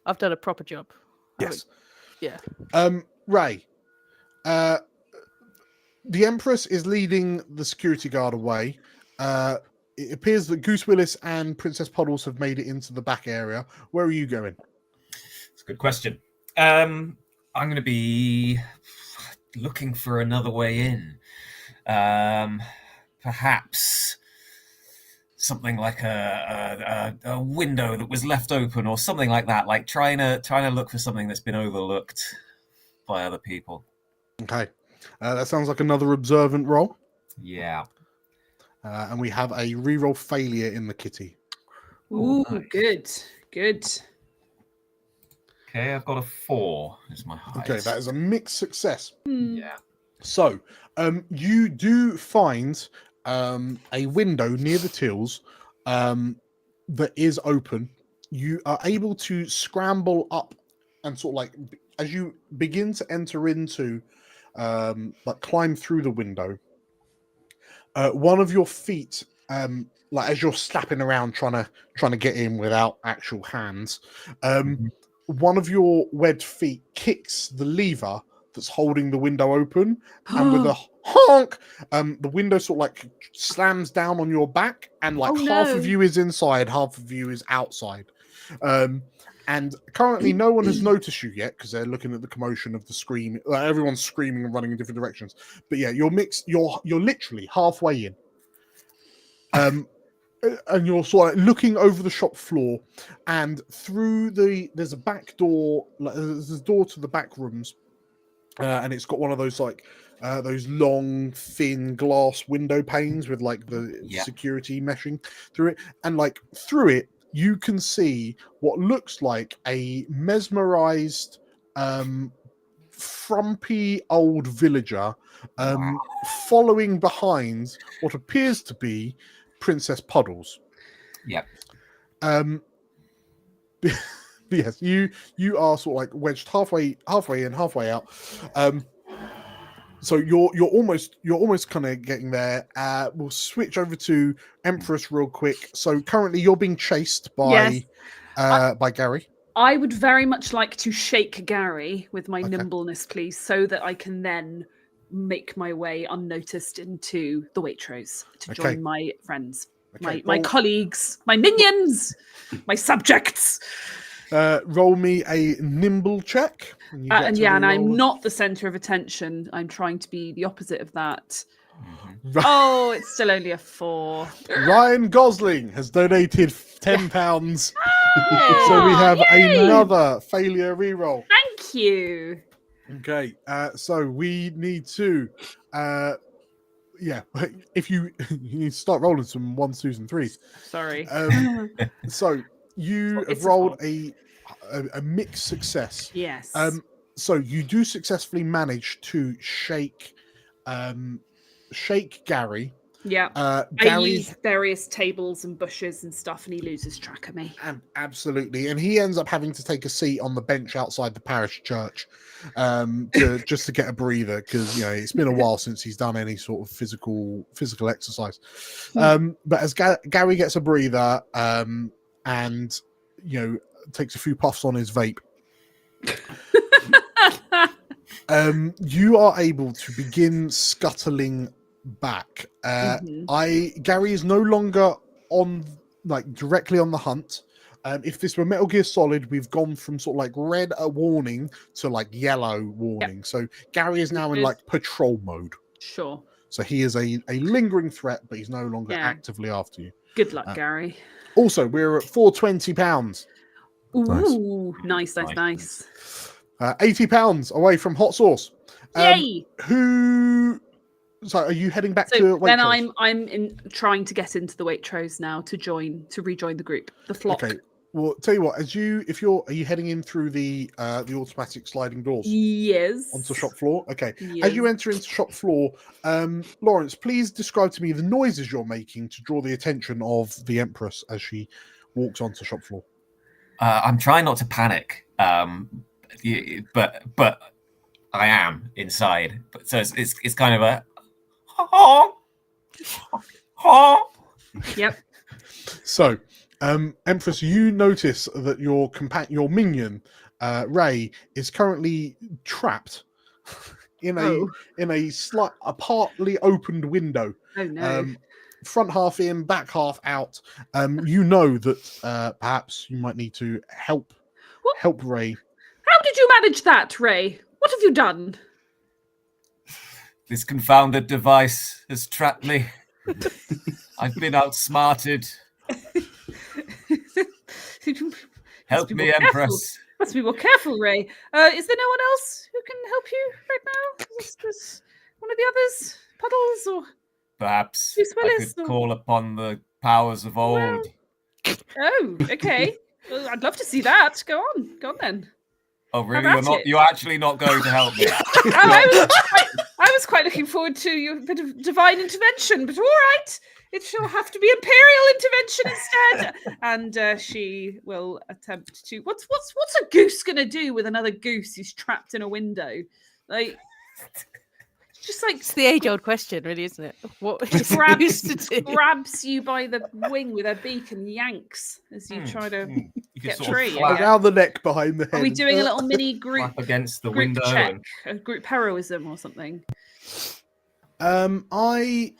I've done a proper job. Yes. Yeah. Ray, the Empress is leading the security guard away. It appears that Goose Willis and Princess Puddles have made it into the back area. Where are you going? It's a good question. I'm going to be looking for another way in. Perhaps something like a window that was left open, or something like that. Like trying to look for something that's been overlooked by other people. Okay, that sounds like another observant roll. Yeah. And we have a reroll failure in the kitty. Ooh, nice. Good. Okay, I've got a 4 is my highest. Okay, that is a mixed success. Yeah. So, you do find a window near the tills that is open. You are able to scramble up and sort of like, as you begin to enter into, climb through the window, one of your feet, as you're slapping around trying to get in without actual hands, one of your webbed feet kicks the lever that's holding the window open, and with a honk, the window sort of like slams down on your back, and half of you is inside, half of you is outside. And currently no one has noticed you yet because they're looking at the commotion of the scream. Everyone's screaming and running in different directions. But yeah, you're literally halfway in. And you're sort of looking over the shop floor, and through there's a back door, there's a door to the back rooms, and it's got one of those those long thin glass window panes with the security meshing through it, and through it you can see what looks like a mesmerized frumpy old villager following behind what appears to be Princess Puddles. Yep. Yes, you are sort of wedged halfway in, halfway out. So you're almost kind of getting there. We'll switch over to Empress real quick. So currently you're being chased by Gary. I would very much like to shake Gary with my nimbleness, please, so that I can then make my way unnoticed into the Waitrose to join my friends, my colleagues, my minions, my subjects. Roll me a nimble check. And I'm not the center of attention. I'm trying to be the opposite of that. Oh, it's still only a 4. Ryan Gosling has donated £10. So we have another failure reroll. Thank you. Okay, so we need to, if you need to start rolling some 1s, 2s, and 3s. Sorry. So you have rolled a mixed success. Yes. So you do successfully manage to shake Gary. Yeah. I use various tables and bushes and stuff, and he loses track of me. Absolutely, and he ends up having to take a seat on the bench outside the parish church, just to get a breather, because it's been a while since he's done any sort of physical exercise. But as Gary gets a breather, and takes a few puffs on his vape, you are able to begin scuttling back. Gary is no longer on directly on the hunt. If this were Metal Gear Solid, we've gone from sort of red warning to yellow warning. Yep. So Gary is now in patrol mode. Sure. So he is a lingering threat, but he's no longer actively after you. Good luck, Gary. Also, we're at £420. Ooh, nice. £80 away from hot sauce. Yay! So are you heading back So to Waitrose? then I'm trying to get into the Waitrose now to rejoin the group, the flock. Okay. Well, tell you what, are you heading in through the automatic sliding doors? Yes. Onto shop floor? Okay. Yes. As you enter into shop floor, Lawrence, please describe to me the noises you're making to draw the attention of the Empress as she walks onto shop floor. I'm trying not to panic, but I am inside. But so it's kind of a Yep. So, Empress, you notice that your minion, Ray, is currently trapped in a partly opened window. Oh no. Front half in, back half out. You know that perhaps you might need to help Ray. How did you manage that, Ray? What have you done? This confounded device has trapped me. I've been outsmarted. Help me, Empress. Must be more careful, Ray. Is there no one else who can help you right now? Is one of the others, Puddles or Perhaps Bruce I Willis could or- call upon the powers of old. Oh, okay. Well, I'd love to see that. Go on then. Oh, really? Have at it. You're actually not going to help me. I was quite looking forward to your bit of divine intervention, but all right, it shall have to be imperial intervention instead. And she will attempt to. What's a goose gonna do with another goose who's trapped in a window? Like, just like It's the age-old question, really, isn't it? What is it used to do? grabs you by the wing with her beak and yanks as you try to You get could sort free. of flap Around the neck, behind the head. Are we doing a little mini group against the group window. check, And... a group heroism or something? I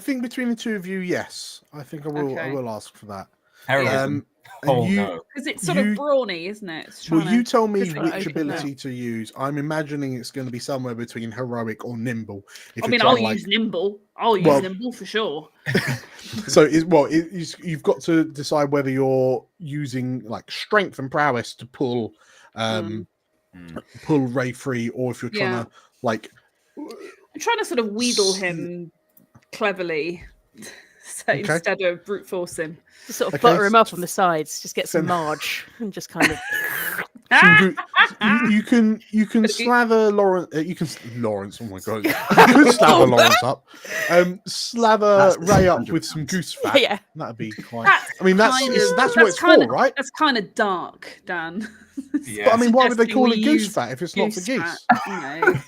think between the two of you, yes. I think I will. I Okay. will ask for that. Heroism. And Oh, you, no. Because it's sort of brawny, isn't it? It's Well, trying you to tell me physically which open ability up. to use. I'm imagining it's going to be somewhere between heroic or nimble. If I you're mean, trying I'll to, like- use nimble. I'll use Well- nimble for sure. So, you've got to decide whether you're using like strength and prowess to pull Ray free, or if you're trying Yeah. to like. I'm trying to sort of wheedle him cleverly, so Okay. instead of brute force him. Just sort of Okay, butter him so- up on the sides. Just get some Then- Marge and just kind of. You can slather Lawrence. You can Lawrence. Oh my god! You can slather Lawrence up. Slather Ray up with some goose fat. Yeah. That'd be quite. That's I mean, that's kind it's- of- that's what it's kind for, of- right? That's kind of dark, Dan. Yeah. But I mean, why would they Suggesting call we it goose use fat if it's not for goose geese? fat, you know.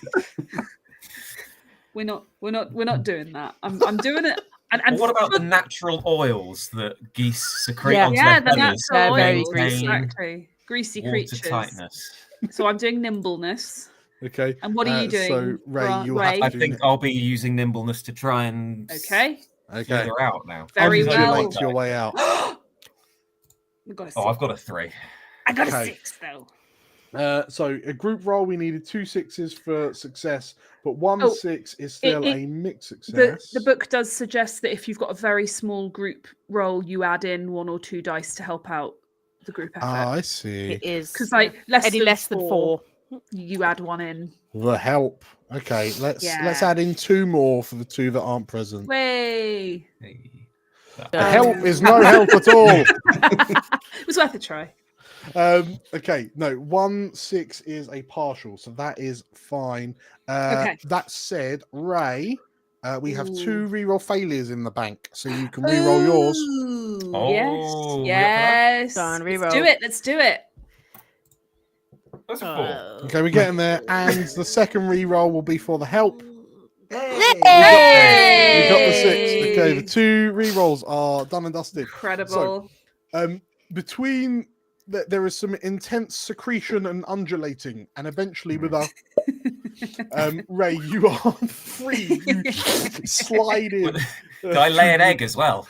We're not doing that. I'm doing it. And Well, what about the natural oils that geese secrete Yeah. onto yeah, their the bellies natural to very oils, maintain exactly. Greasy creatures. watertightness? So I'm doing nimbleness. Okay. And what are you doing, So Ray, you'll Ray? have I to do. think I'll be using nimbleness to try and Okay. Okay. slither out now. Very Undulate well. your way out. We've got a Oh, six. I've got a 3. I got Okay. a 6 though. So a group roll, we needed 2 6s for success, but 1 Oh, 6 is still it- a mixed The success. book does suggest that if you've got a very small group roll, you add in 1 or 2 dice to help out the group Ah, effort. I see. It is. Because like less Any than less than 4. you add 1 in. The help. Okay, let's Yeah. add in 2 more for the 2 that aren't present. Way. The help is no help at all. It was worth a try. Okay, no, 1 6 is a partial, so that is fine. Okay. That said, Ray, we have Ooh. 2 reroll failures in the bank, so you can reroll yours. Ooh, Oh, yes. we Yes. Go on, Let's reroll. do it. Let's do it. That's a 4. Oh. Okay, we're getting there, and the second reroll will be for the help. We got the 6. Okay, the 2 rerolls are done and dusted. Incredible. Between there is some intense secretion and undulating, and eventually with a Ray, you are free. You slide in. Did I lay an egg as well?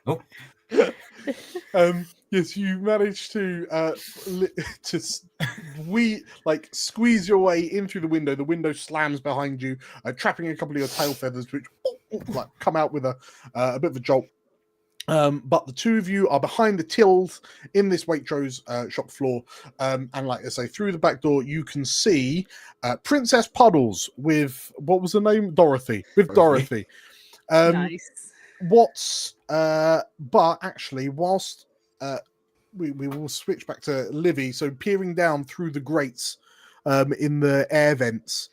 Oh, Yes, you manage to squeeze your way in through the window. The window slams behind you, trapping a couple of your tail feathers, which like come out with a bit of a jolt. But the two of you are behind the tills in this Waitrose shop floor. And like I say, through the back door, you can see Princess Puddles with, what was the name? Dorothy. With Dorothy. Nice. But actually, whilst we will switch back to Livy, so peering down through the grates in the air vents,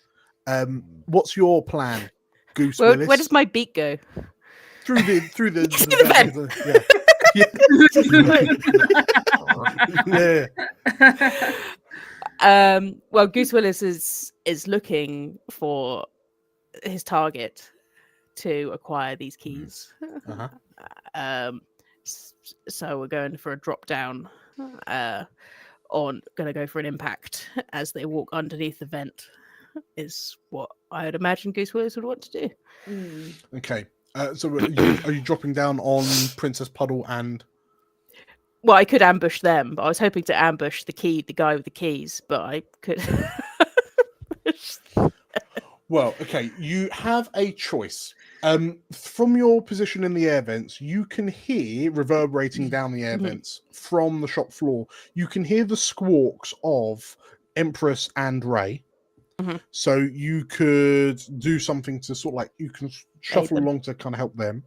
what's your plan, Goose Willis? Where does my beak go? Through the vent. Well, Goose Willis is looking for his target to acquire these keys. So we're going for a drop down. Going to go for an impact as they walk underneath the vent. Is what I would imagine Goose Willis would want to do. Okay. So are you dropping down on Princess Puddle and? Well, I could ambush them, but I was hoping to ambush the guy with the keys, but I could. Well, okay. You have a choice. From your position in the air vents, you can hear reverberating down the air vents from the shop floor. You can hear the squawks of Empress and Ray. So you could do something to sort of like, you can shuffle along to kind of help them.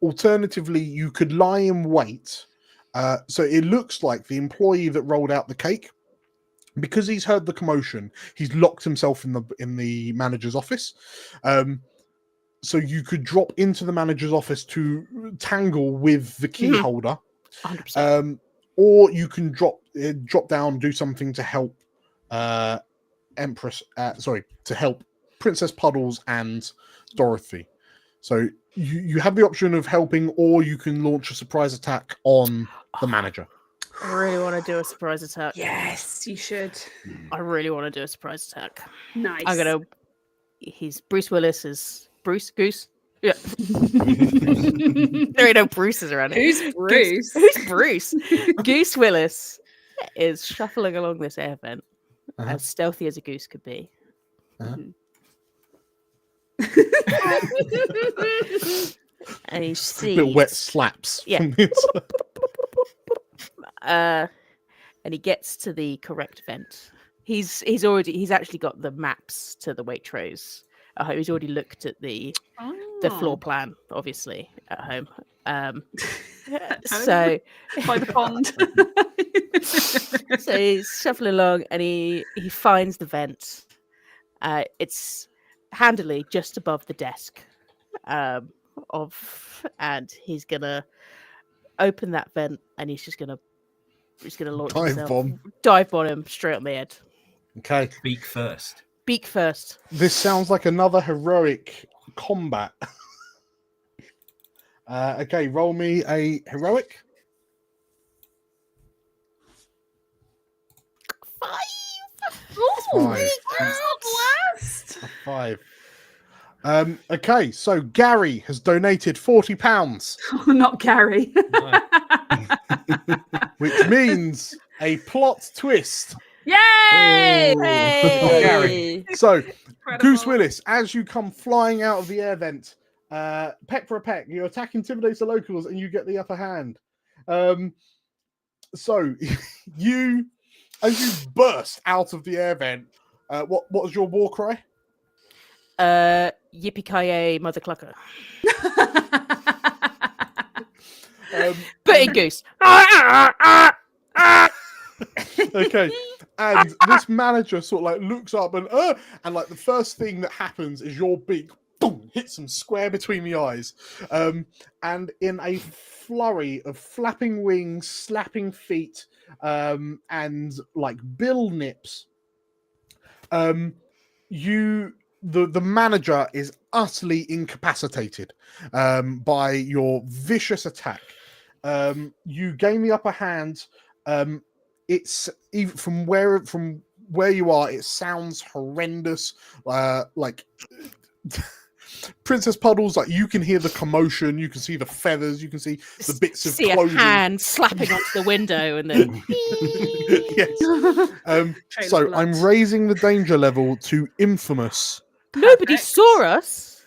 Alternatively, you could lie in wait. So it looks like the employee that rolled out the cake, because he's heard the commotion, he's locked himself in the manager's office. So you could drop into the manager's office to tangle with the key holder. 100%. Or you can drop down, do something to help to help Princess Puddles and Dorothy. So you have the option of helping, or you can launch a surprise attack on the manager. I really want to do a surprise attack. Yes, you should. I really want to do a surprise attack. Nice. Bruce Willis is Goose. Yeah. There ain't no Bruces around here. Who's Bruce? Who's Bruce? Goose Willis is shuffling along this air vent, as stealthy as a goose could be. And he sees little wet slaps. Yeah. And he gets to the correct vent. He's actually got the maps to the Waitrose. He's already looked at the floor plan, obviously, at home. So by the pond. So he's shuffling along and he finds the vent. It's handily just above the desk and he's gonna open that vent and he's gonna launch dive bomb him straight on the head. Okay. Beak first. Beak first. This sounds like another heroic combat. Okay, roll me a heroic. 5. Five. Blast. A 5. Okay, so Gary has donated £40. Oh, not Gary. Which means a plot twist. Yay! Gary. So, incredible. Goose Willis, as you come flying out of the air vent, peck for a peck, you attack, intimidate the locals, and you get the upper hand. So, as you burst out of the air vent, what was your war cry? Yippee-ki-yay, mother clucker. But in goose. Okay, and this manager sort of like looks up and like the first thing that happens is your beak boom hits him square between the eyes, and in a flurry of flapping wings, slapping feet, and like bill nips, the manager is utterly incapacitated by your vicious attack. You gain the upper hand. It's even from where you are, it sounds horrendous. Like Princess Puddles, like you can hear the commotion, you can see the feathers, you can see the bits of clothing. A hand slapping onto the window, and then yes. So I'm raising the danger level to infamous. Nobody saw us.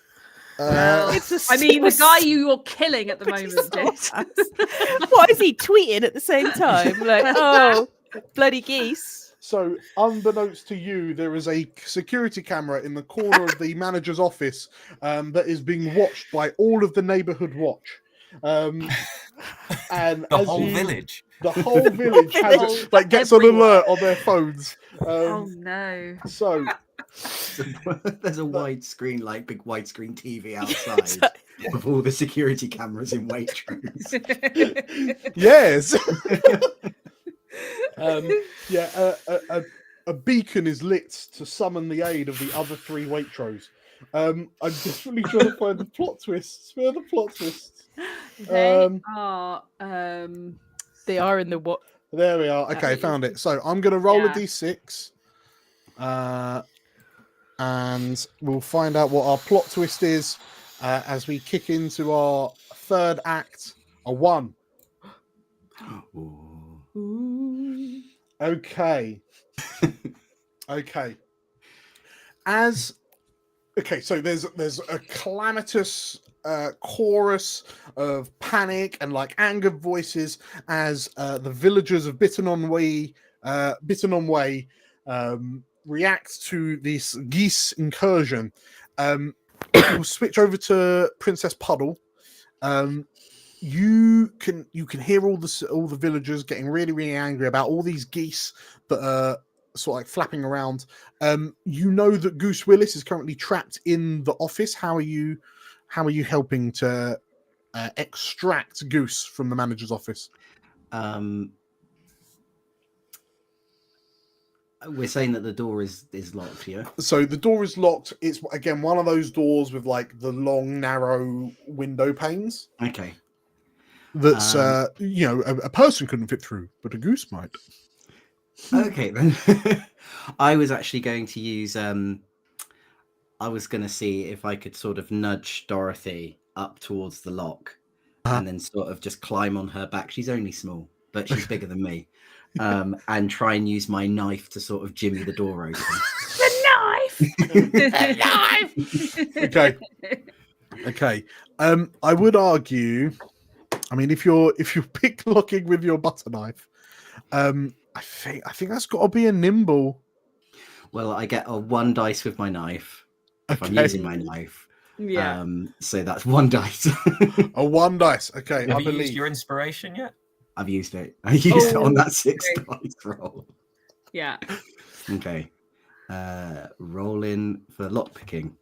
Well, It's a I mean, the super guy you're killing at the moment, dude. What is he tweeting at the same time? Like, oh, bloody geese. So, unbeknownst to you, there is a security camera in the corner of the manager's office that is being watched by all of the neighborhood watch. And The whole village. The whole village has it, like gets an alert on their phones. Oh no! So there's a widescreen, like big widescreen TV outside of all the security cameras in Waitrose. Yes. A beacon is lit to summon the aid of the other 3 Waitrose. I'm desperately trying to find the plot twists. Where are the plot twists? They are in the what? There we are. Okay, found it. So I'm going to roll a d6, and we'll find out what our plot twist is as we kick into our 3rd act. A 1. Okay. Okay. So there's a calamitous chorus of panic and like angered voices as the villagers of Bitternon Way react to this geese incursion. We'll switch over to Princess Puddle. You can hear all the villagers getting really angry about all these geese that are sort of like flapping around. You know that Goose Willis is currently trapped in the office. How are you helping to extract Goose from the manager's office? We're saying that the door is locked, yeah? So the door is locked. It's again one of those doors with like the long, narrow window panes. Okay. That's a person couldn't fit through, but a goose might. Okay then. I was actually going to use I was going to see if I could sort of nudge Dorothy up towards the lock and then sort of just climb on her back. She's only small, but she's bigger than me. And try and use my knife to sort of jimmy the door open. The knife! The knife! Okay. I would argue, I mean, if you're picklocking with your butter knife, I think that's got to be a nimble. Well, I get a 1 dice with my knife if I'm using my knife. Yeah. So that's 1 dice. A 1 dice. Okay. Have you used your inspiration yet? I've used it. I used it on that 6 dice roll. Yeah. Okay. Rolling for lockpicking.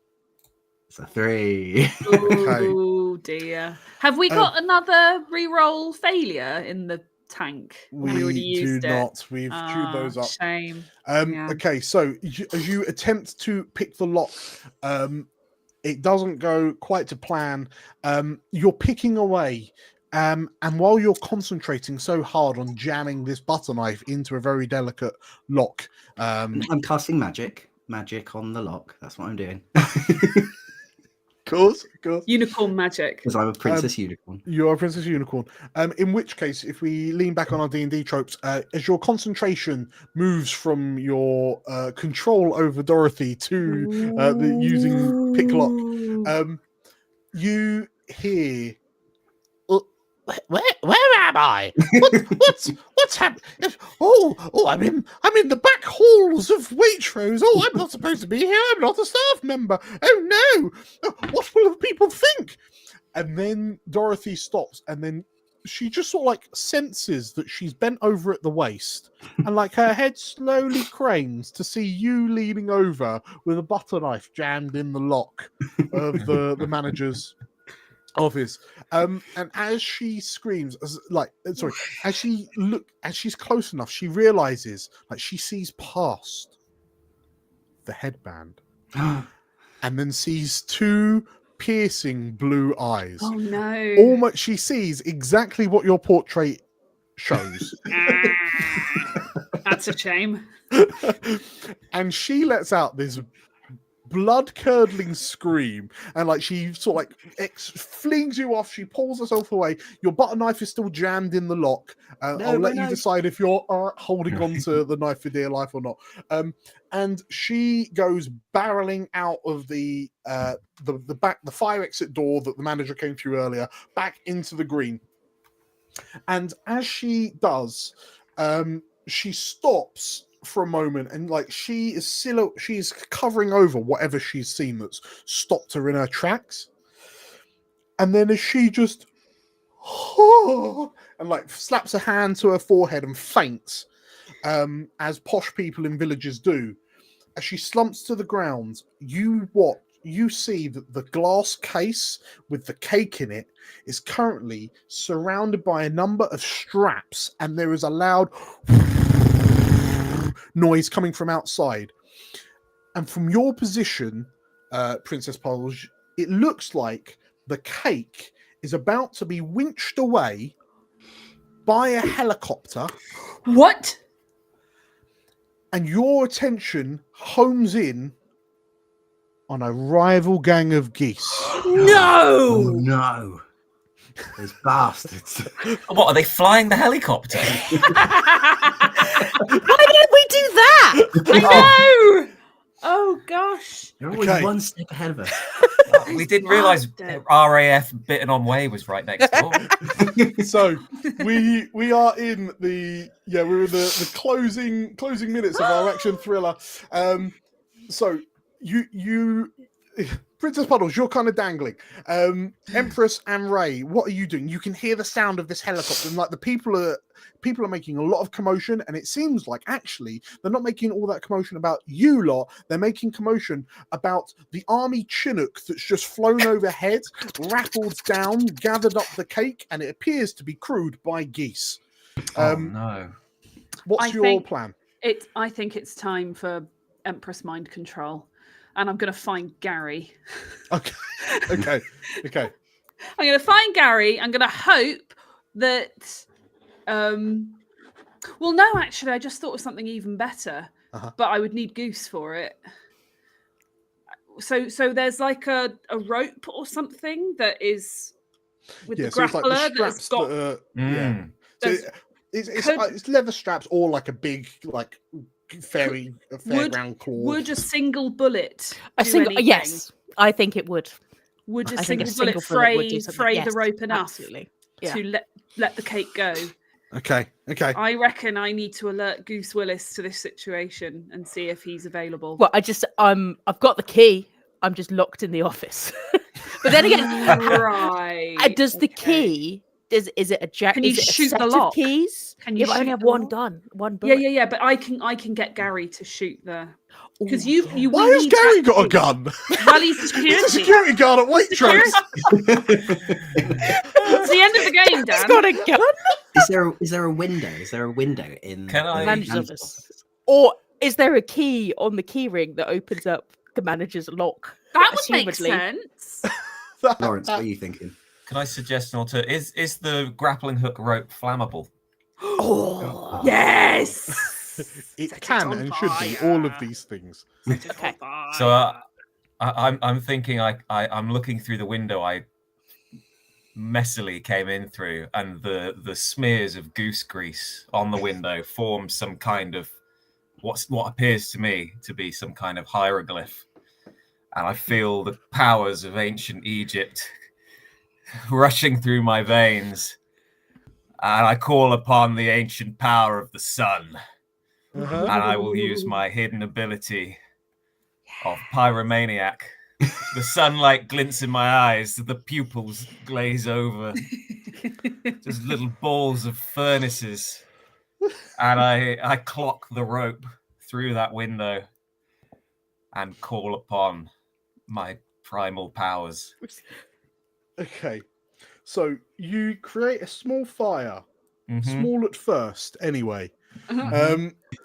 It's a 3. Oh dear. Have we got another reroll failure in the tank? We already used do it. not. We've chewed those up. Shame. Okay, so as you attempt to pick the lock, it doesn't go quite to plan. You're picking away, and while you're concentrating so hard on jamming this butter knife into a very delicate lock, I'm casting magic on the lock. That's what I'm doing. Of course. Unicorn magic. Because I'm a princess unicorn. You're a princess unicorn. In which case, if we lean back on our D&D tropes, as your concentration moves from your control over Dorothy to the using picklock, you hear. Where am I? What's happening? Oh, I'm in the back halls of Waitrose. Oh, I'm not supposed to be here. I'm not a staff member. Oh no! What will the people think? And then Dorothy stops, and then she just sort of like senses that she's bent over at the waist, and like her head slowly cranes to see you leaning over with a butter knife jammed in the lock of the manager's office. And as she screams, as she's close enough, she realizes, like, she sees past the headband and then sees 2 piercing blue eyes. Oh no. Almost, she sees exactly what your portrait shows. That's a shame. And she lets out this blood curdling scream, and like she sort of like flings you off. She pulls herself away. Your butter knife is still jammed in the lock. I'll let you decide if you're holding on to the knife for dear life or not. And she goes barreling out of the fire exit door that the manager came through earlier, back into the green. And as she does, she stops for a moment, and like she's covering over whatever she's seen that's stopped her in her tracks. And then as she just and like slaps a hand to her forehead and faints, as posh people in villages do, as she slumps to the ground, you see that the glass case with the cake in it is currently surrounded by a number of straps, and there is a loud noise coming from outside. And from your position, Princess Puddles, it looks like the cake is about to be winched away by a helicopter. What? And your attention homes in on a rival gang of geese. Oh, no. Those bastards. What, are they flying the helicopter? Why didn't we do that? I know. Oh gosh. You're always one step ahead of us. We didn't realise RAF Bitten on Way was right next door. So we are in we're in the closing minutes of our action thriller. So you Princess Puddles, you're kind of dangling. Empress and Ray, what are you doing? You can hear the sound of this helicopter, and like the people are making a lot of commotion, and it seems like actually they're not making all that commotion about you lot. They're making commotion about the army Chinook that's just flown overhead, rattled down, gathered up the cake, and it appears to be crewed by geese. No. What's your plan? I think it's time for Empress mind control. And I'm going to find Gary. Okay. I'm going to find Gary. I'm going to hope that. Well, no, actually, I just thought of something even better. But I would need Goose for it. So there's like a rope or something that is with the grappler that's got. So it's leather straps or like a big like. Fairground claw. Would a single bullet? Yes, I think it would. Would a single bullet fray the rope enough to let the cake go? Okay. I reckon I need to alert Goose Willis to this situation and see if he's available. Well, I've got the key. I'm just locked in the office. But then again, right? Does the key? Is it a jack? Can you shoot the lock? Keys? Can you? I only have one gun, one bullet. Yeah. But I can get Gary to shoot the. Because you. Why has Gary got a gun? Well, he's a security guard at Waitrose. It's the end of the game, Dan. He's got a gun. Is there a window? Is there a window in the manager's office? Or is there a key on the key ring that opens up the manager's lock? That would make sense. Lawrence, what are you thinking? Can I suggest an alternative? Is the grappling hook rope flammable? Oh, yes. It can and should be all of these things. Okay. So I'm thinking I'm looking through the window I messily came in through, and the smears of goose grease on the window form some kind of what appears to me to be some kind of hieroglyph, and I feel the powers of ancient Egypt rushing through my veins, and I call upon the ancient power of the sun, and I will use my hidden ability of pyromaniac. The sunlight glints in my eyes, the pupils glaze over, just little balls of furnaces, and I clock the rope through that window and call upon my primal powers. Okay, so you create a small fire, small at first, anyway.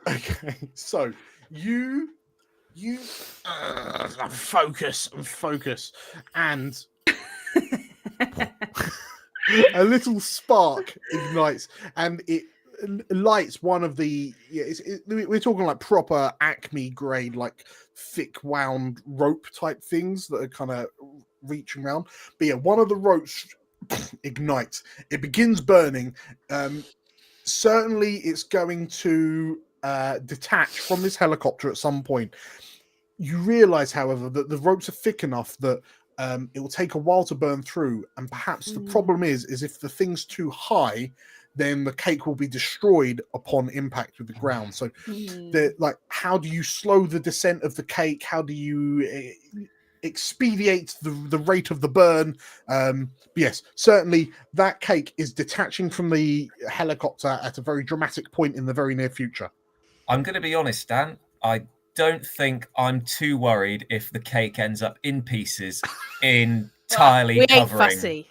Okay, so you focus, and a little spark ignites, and lights one of the we're talking like proper Acme grade, like thick wound rope type things that are kind of reaching around. But yeah, one of the ropes ignites. It begins burning. Certainly it's going to detach from this helicopter at some point. You realize, however, that the ropes are thick enough that it will take a while to burn through, and perhaps the problem is if the thing's too high, then the cake will be destroyed upon impact with the ground. So like, how do you slow the descent of the cake? How do you expedite the rate of the burn? Yes, certainly that cake is detaching from the helicopter at a very dramatic point in the very near future. I'm going to be honest, Dan. I don't think I'm too worried if the cake ends up in pieces, entirely We ain't covering fussy.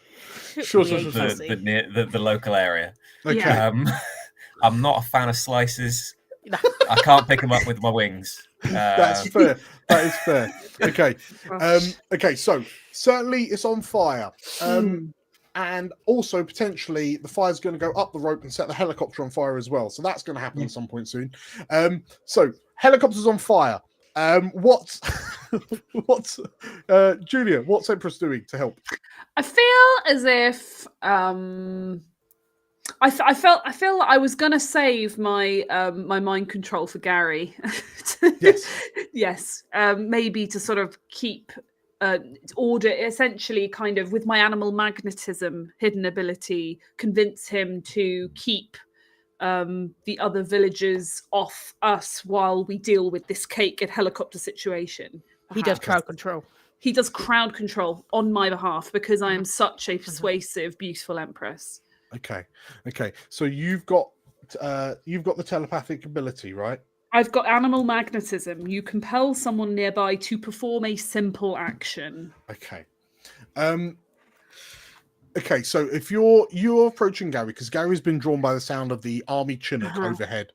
Sure, We ain't fussy. the local area. Okay. I'm not a fan of slices. I can't pick them up with my wings. That's fair. That is fair. Okay. Okay. So certainly it's on fire. And also potentially the fire's going to go up the rope and set the helicopter on fire as well. So that's going to happen at some point soon. So helicopter's on fire. What's Julia? What's Empress doing to help? I feel as if I feel like I was gonna save my my mind control for Gary. Yes. Yes. Maybe to sort of keep order, essentially, kind of with my animal magnetism hidden ability, convince him to keep the other villagers off us while we deal with this cake and helicopter situation. He does crowd control. He does crowd control on my behalf because I am such a persuasive, beautiful empress. Okay. So you've got the telepathic ability, right? I've got animal magnetism. You compel someone nearby to perform a simple action. Okay. Okay, so if you're approaching Gary, because Gary's been drawn by the sound of the army chinook overhead,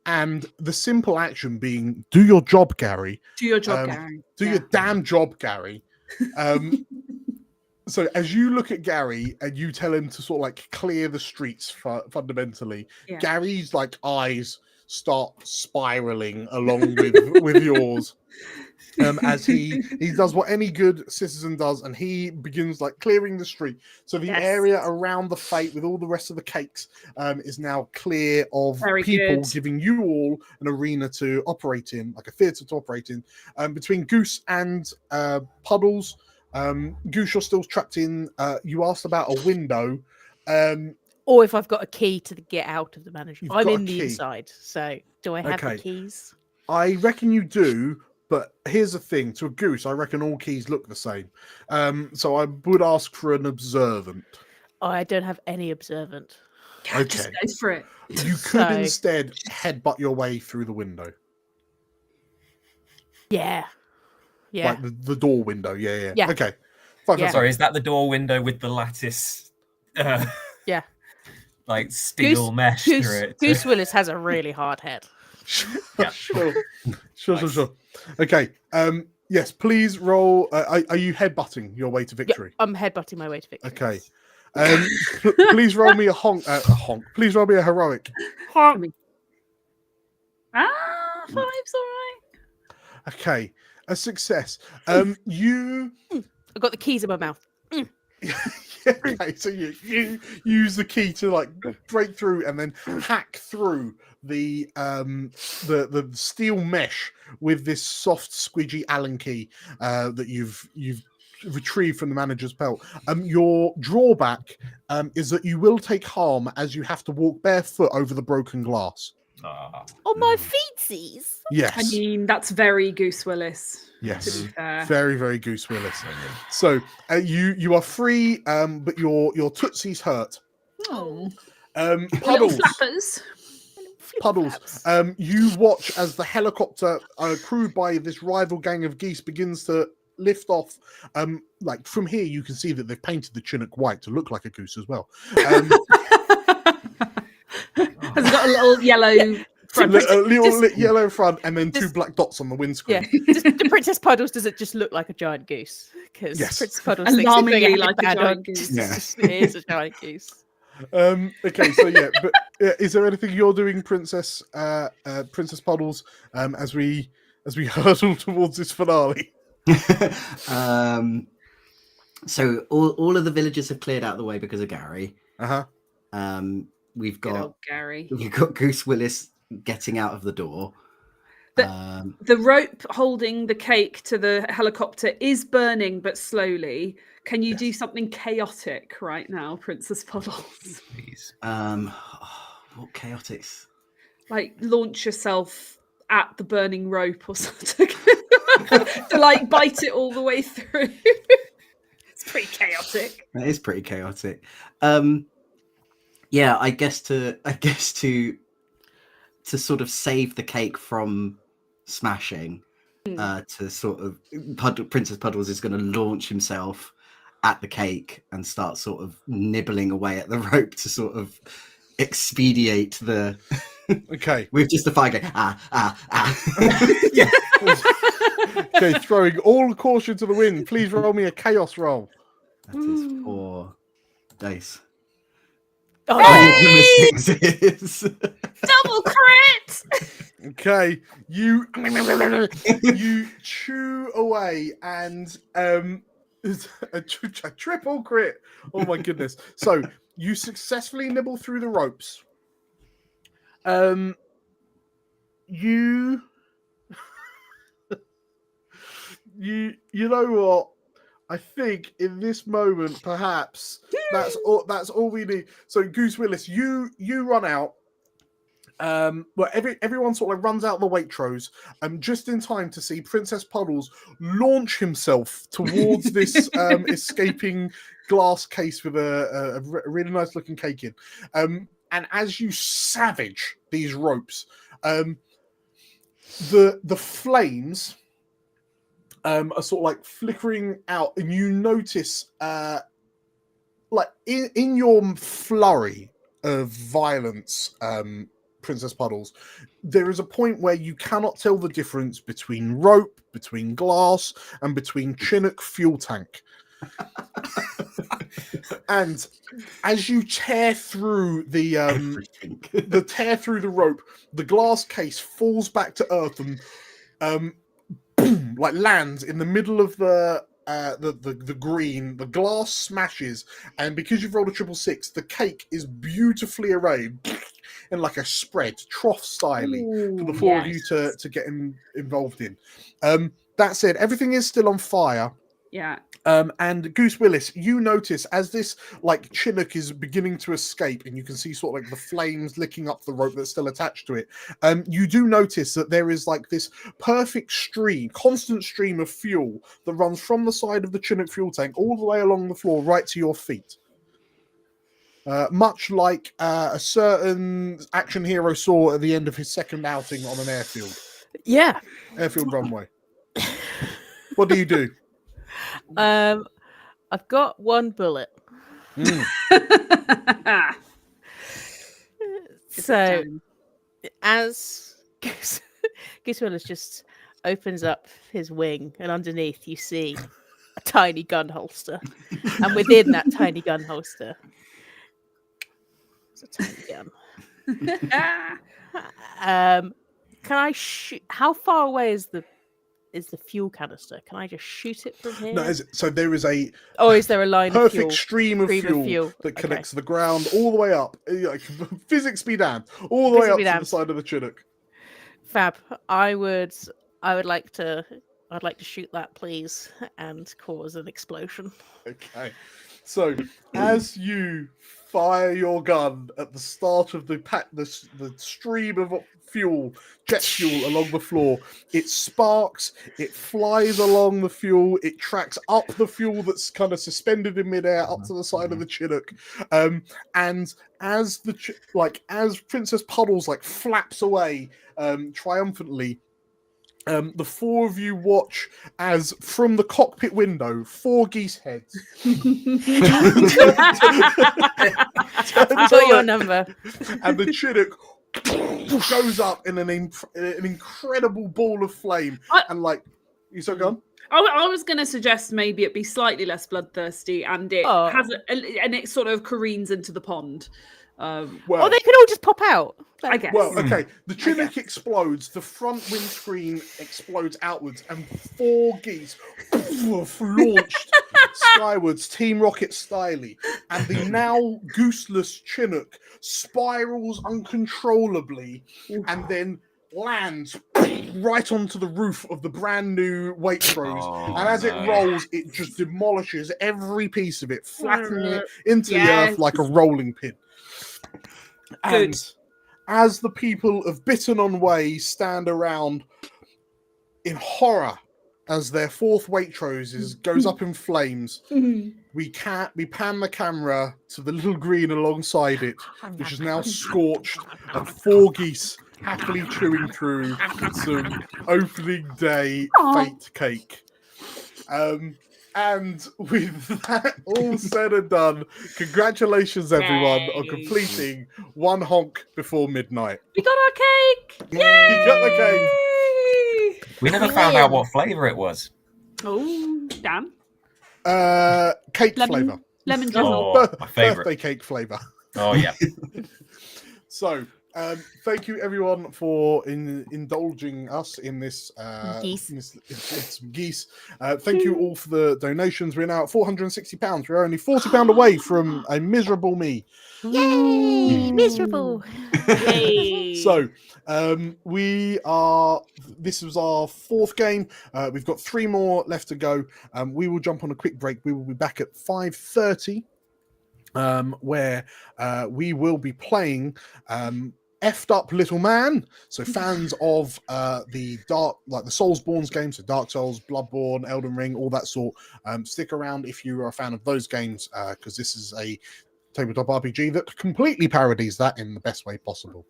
and the simple action being, do your job, Gary. Do your job, Gary. Do your damn job, Gary. So as you look at Gary and you tell him to sort of like clear the streets fundamentally, Gary's like eyes start spiraling along with yours. As he does what any good citizen does, and he begins like clearing the street. So the area around the fete with all the rest of the cakes is now clear of people, giving you all an arena to operate in, like a theatre to operate in. Between Goose and Puddles, Goose, you're still trapped in. You asked about a window. Or if I've got a key to get out of the management. I'm in the key. inside, so do I have the keys? I reckon you do. But here's the thing, to a Goose, I reckon all keys look the same. So I would ask for an observant. Oh, I don't have any observant. Okay. Just go for it. You could instead headbutt your way through the window. Yeah. Like the door window, yeah. Okay. Fine. Sorry, is that the door window with the lattice? Yeah. Like steel mesh through it. Goose Willis has a really hard head. Sure. Okay. Yes, please roll. Are you headbutting your way to victory? Yeah, I'm headbutting my way to victory. Okay. Please roll me a honk. Please roll me a heroic. Honk. 5's all right. Okay, a success. You. I've got the keys in my mouth. Okay, so you use the key to like break through and then hack through the steel mesh with this soft squidgy Allen key that you've retrieved from the manager's belt. Your drawback is that you will take harm as you have to walk barefoot over the broken glass. On my feetsies. Yes. I mean, that's very Goose Willis. Yes. To be fair. Very, very Goose Willis. So you are free, but your tootsie's hurt. Oh. Puddles. Flappers. Puddles. You watch as the helicopter, crewed by this rival gang of geese, begins to lift off. Like from here, you can see that they've painted the Chinook white to look like a goose as well. Has it got a little yellow front? A little yellow front, and then two black dots on the windscreen. Yeah. The Princess Puddles, does it just look like a giant goose? Because Princess Puddles alarmingly thinks like a giant goose. It is a giant goose. Okay, so yeah, but is there anything you're doing, Princess Puddles, as we hurtle towards this finale? So all of the villagers have cleared out of the way because of Gary. We've Good got old Gary. We've got Goose Willis getting out of the door. The rope holding the cake to the helicopter is burning, but slowly. Can you do something chaotic right now, Princess Puddles? Please. What chaotics? Like launch yourself at the burning rope or something to like bite it all the way through. It's pretty chaotic. That is pretty chaotic. Yeah, I guess to sort of save the cake from smashing, to sort of Princess Puddles is going to launch himself at the cake and start sort of nibbling away at the rope to sort of expedite the. Okay, with just a fire going Yeah. Okay, throwing all caution to the wind. Please roll me a chaos roll. That is 4 dice. Hey! Double crit! Okay, you chew away and a triple crit. Oh my goodness! So you successfully nibble through the ropes. You know what? I think in this moment, perhaps that's all we need. So Goose Willis, you run out. Well, everyone sort of runs out the Waitrose, just in time to see Princess Puddles launch himself towards this escaping glass case with a really nice looking cake in. And as you savage these ropes, the flames are sort of like flickering out, and you notice, like in your flurry of violence, Princess Puddles, there is a point where you cannot tell the difference between rope, between glass, and between Chinook fuel tank. And as you tear through the rope, the glass case falls back to earth and boom, like lands in the middle of the green. The glass smashes, and because you've rolled a 666, the cake is beautifully arrayed in like a spread, trough style, for the four of you to get involved in. That said, everything is still on fire. Yeah. And Goose Willis, you notice as this like Chinook is beginning to escape, and you can see sort of like the flames licking up the rope that's still attached to it. You do notice that there is like this perfect constant stream of fuel that runs from the side of the Chinook fuel tank all the way along the floor right to your feet. Much like a certain action hero saw at the end of his second outing on an airfield. Yeah. Airfield runway. What do you do? I've got one bullet. So, as Goose Willis just opens up his wing, and underneath you see a tiny gun holster, and within that tiny gun holster, it's a tiny gun. Can I shoot? How far away is the fuel canister? Can I just shoot it from here? No, so there is a. Oh, is there a line of fuel? Perfect stream of fuel that connects the ground all the way up. Like, physics be damned, all the way up to the side of the Chinook. Fab. I would like to. I'd like to shoot that, please, and cause an explosion. Okay. So as you fire your gun at the start of the stream of jet fuel along the floor, it sparks, it flies along the fuel, it tracks up the fuel that's kind of suspended in midair up to the side of the Chinook, and as as Princess Puddles like flaps away triumphantly, the four of you watch as from the cockpit window 4 geese heads I've got your number, and the Chinook goes up in an incredible ball of flame, and like You still gone? I was going to suggest maybe it be slightly less bloodthirsty, and it has and it sort of careens into the pond. Or they could all just pop out. I guess. Well, okay. The tunic explodes, the front windscreen explodes outwards, and 4 geese launched skywards, Team Rocket styly, and the now gooseless Chinook spirals uncontrollably and then lands right onto the roof of the brand new Waitrose, and as it rolls, it just demolishes every piece of it, flattening it into the earth like a rolling pin. And as the people of Bitten on Way stand around in horror as their 4th Waitrose goes up in flames, we pan the camera to the little green alongside it, which is now scorched, and 4 geese happily chewing through some opening day fate cake. And with that all said and done, congratulations everyone on completing 1 honk before midnight. We got our cake! Yay! You got the cake. We never found out what flavour it was. Oh, damn. Cake flavour. Lemon drizzle. My favourite. Birthday cake flavour. Oh, yeah. So, thank you everyone for indulging us in this geese. Thank you all for the donations. We're now at £460. We're only £40 away from a miserable me. Yay! Miserable. Yay. So this was our 4th game. We've got 3 more left to go. We will jump on a quick break. We will be back at 5:30. Where we will be playing Effed Up Little Man. So fans of the Soulsborne's games, so Dark Souls, Bloodborne, Elden Ring, all that sort, stick around if you are a fan of those games, because this is a tabletop RPG that completely parodies that in the best way possible.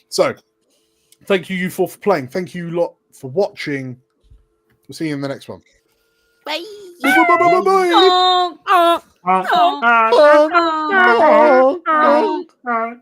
So thank you for playing. Thank you lot for watching. We'll see you in the next one. Bye. Bye.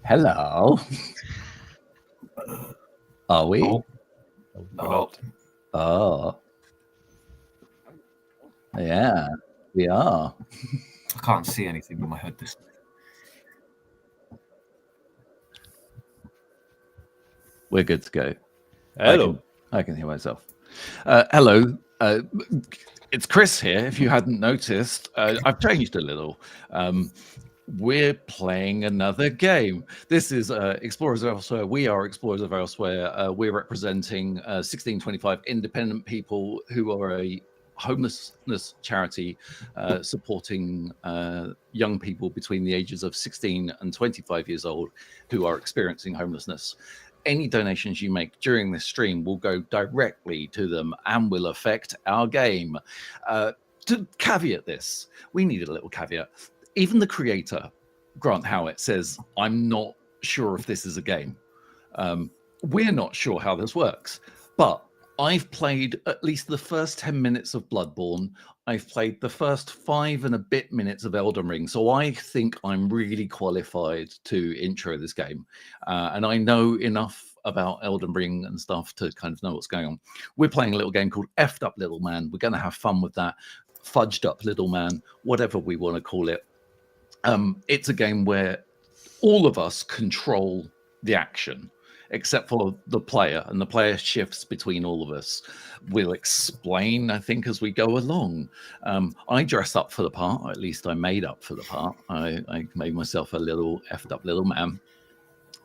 Hello. Are we? Oh. We're not. Oh. Yeah, we are. I can't see anything with my hood this way. We're good to go. Hello. I can hear myself. Hello. It's Chris here. If you hadn't noticed, I've changed a little. We're playing another game. This is Explorers of Elsewhere. We are Explorers of Elsewhere. We're representing 1625 independent people who are a homelessness charity supporting young people between the ages of 16 and 25 years old who are experiencing homelessness. Any donations you make during this stream will go directly to them and will affect our game. To caveat this, we need a little caveat. Even the creator, Grant Howitt, says, I'm not sure if this is a game. We're not sure how this works, but I've played at least the first 10 minutes of Bloodborne. I've played the first 5 and a bit minutes of Elden Ring. So I think I'm really qualified to intro this game. And I know enough about Elden Ring and stuff to kind of know what's going on. We're playing a little game called Effed Up Little Man. We're going to have fun with that. Fudged Up Little Man, whatever we want to call it. It's a game where all of us control the action, except for the player, and the player shifts between all of us. We'll explain, I think, as we go along. I dress up for the part, or at least I made up for the part. I made myself a little effed up little man.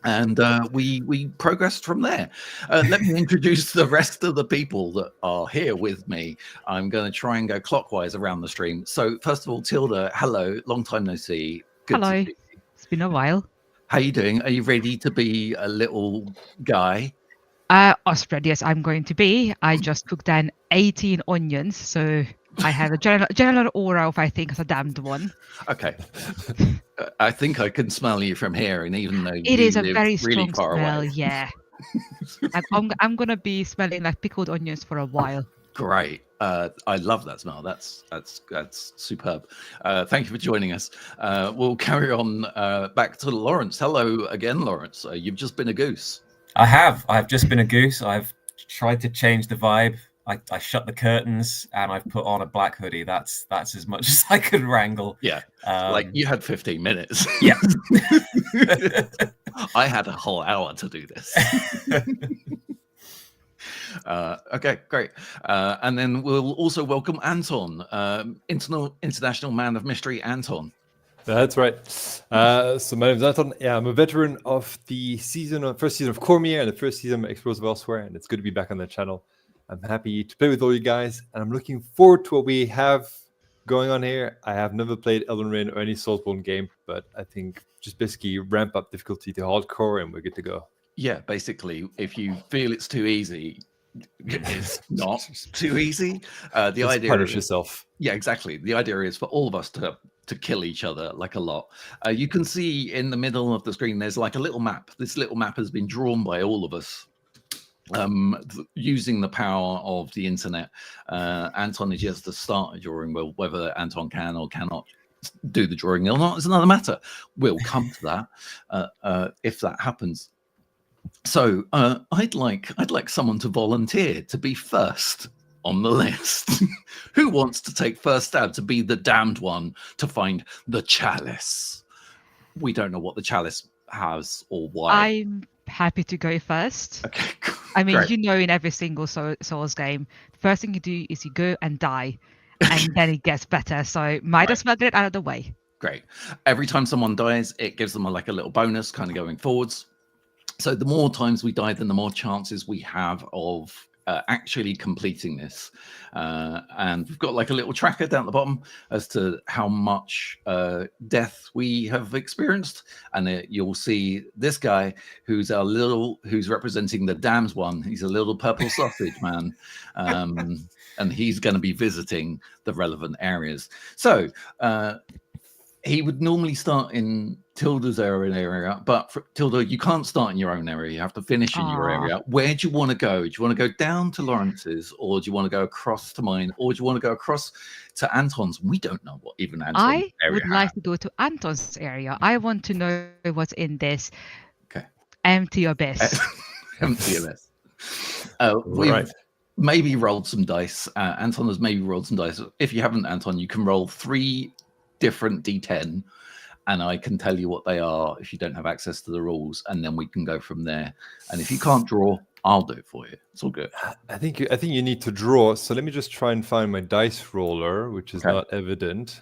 And we progressed from there. Let me introduce the rest of the people that are here with me. I'm going to try and go clockwise around the stream. So first of all, Tilda, hello, long time no see. Good Hello, to see you. it's been a while. How you doing? Are you ready to be a little guy? Ospread, yes, I'm going to be. I just cooked down 18 onions, so I have a general aura of, I think, as a damned one. Okay. I think I can smell you from here, and even though It you is a live very really strong far smell, away. yeah. I'm going to be smelling like pickled onions for a while. Great. I love that smell. That's superb. Thank you for joining us. We'll carry on back to Lawrence. Hello again, Lawrence. You've just been a goose. I have. I've just been a goose. I've tried to change the vibe. I shut the curtains and I've put on a black hoodie. That's as much as I could wrangle. Yeah. Like you had 15 minutes. Yeah. I had a whole hour to do this. Okay, great. And then we'll also welcome Anton, international man of mystery, Anton. That's right. So my name is Anton. Yeah, I'm a veteran of the first season of Cormier and the first season of Explosive Elsewhere, and it's good to be back on the channel. I'm happy to play with all you guys, and I'm looking forward to what we have going on here. I have never played Elden Ring or any Soulsborne game, but I think just basically ramp up difficulty to hardcore, and we're good to go. Yeah, basically, if you feel it's too easy, it's not too easy. The Just idea punish is, yourself. Yeah, exactly. The idea is for all of us to kill each other like a lot. You can see in the middle of the screen, there's like a little map. This little map has been drawn by all of us. Using the power of the internet. Anton is just to start a drawing. Well, whether Anton can or cannot do the drawing or not is another matter. We'll come to that if that happens. So I'd like someone to volunteer to be first on the list. Who wants to take first stab to be the damned one to find the chalice? We don't know what the chalice has or why. I'm happy to go first. Okay. I mean, Great. you know, in every single Souls game, the first thing you do is you go and die, and then it gets better. So might as well get it out of the way. Great. Every time someone dies, it gives them a little bonus kind of going forwards. So the more times we die, then the more chances we have of actually completing this. And we've got like a little tracker down at the bottom as to how much death we have experienced. And you'll see this guy who's representing the damned one. He's a little purple sausage man. And he's going to be visiting the relevant areas. So he would normally start in Tilda's area, but Tilda, you can't start in your own area. You have to finish in your area. Where do you want to go? Do you want to go down to Lawrence's, or do you want to go across to mine, or do you want to go across to Anton's? We don't know what even Anton's area would like to go to Anton's area. I want to know what's in this empty abyss. Empty abyss. We've maybe rolled some dice. Anton has maybe rolled some dice. If you haven't, Anton, you can roll 3 different D10, and I can tell you what they are if you don't have access to the rules, and then we can go from there. And if you can't draw, I'll do it for you. It's all good. I think you need to draw. So let me just try and find my dice roller, which is not evident.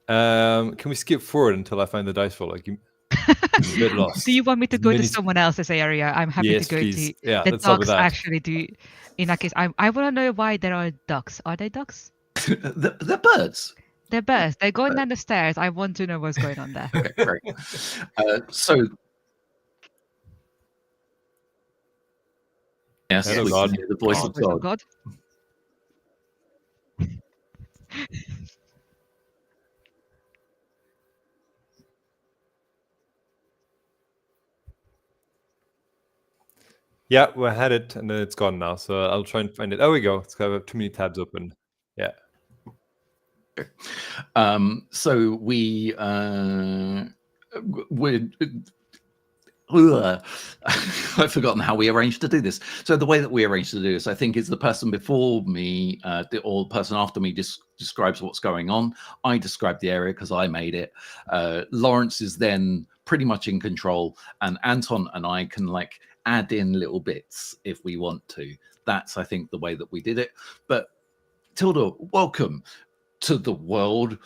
Can we skip forward until I find the dice roller? I'm a bit lost. Do you want me to go to someone else's area? I'm happy to go please. to. Yeah, the let's start with ducks that. actually do. In that case, I want to know why there are ducks. Are they ducks? They're birds. They're birds. They're going down the stairs. I want to know what's going on there. Okay, great. So, yes, Hello, we God. can hear the voice of God. Yeah, we had it and then it's gone now. So I'll try and find it. Oh, we go. It's got too many tabs open. Yeah. So we're I've forgotten how we arranged to do this. So the way that we arranged to do this, I think, is the person before me or the person after me describes what's going on. I describe the area because I made it. Lawrence is then pretty much in control, and Anton and I can like add in little bits if we want to. That's, I think, the way that we did it. But Tilda, welcome to the world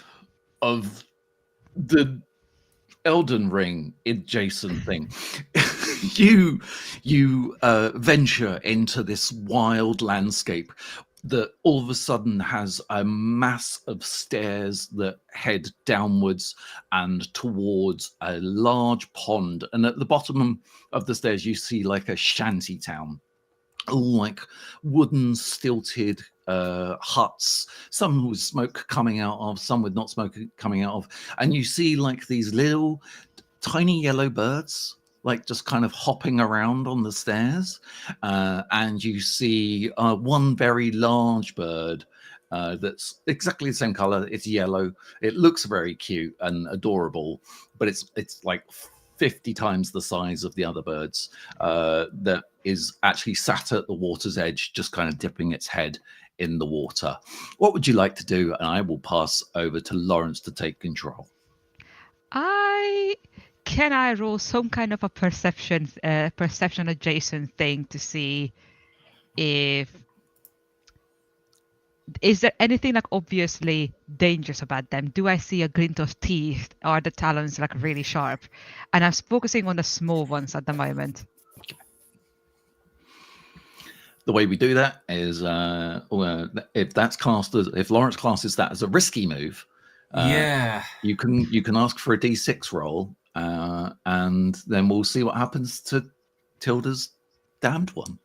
of the Elden Ring adjacent thing. you venture into this wild landscape that all of a sudden has a mass of stairs that head downwards and towards a large pond, and at the bottom of the stairs you see like a shanty town, all like wooden stilted huts, some with smoke coming out of, some with not smoke coming out of, and you see like these little tiny yellow birds like just kind of hopping around on the stairs, and you see one very large bird that's exactly the same color. It's yellow. It looks very cute and adorable, but it's like 50 times the size of the other birds, that is actually sat at the water's edge, just kind of dipping its head in the water. What would you like to do? And I will pass over to Lawrence to take control. Can I roll some kind of a perception adjacent thing to see if is there anything like obviously dangerous about them? Do I see a glint of teeth? Are the talons like really sharp? And I'm focusing on the small ones at the moment. The way we do that is if that's classed as, if Lawrence classes that as a risky move, you can ask for a D6 roll, and then we'll see what happens to Tilda's damned one.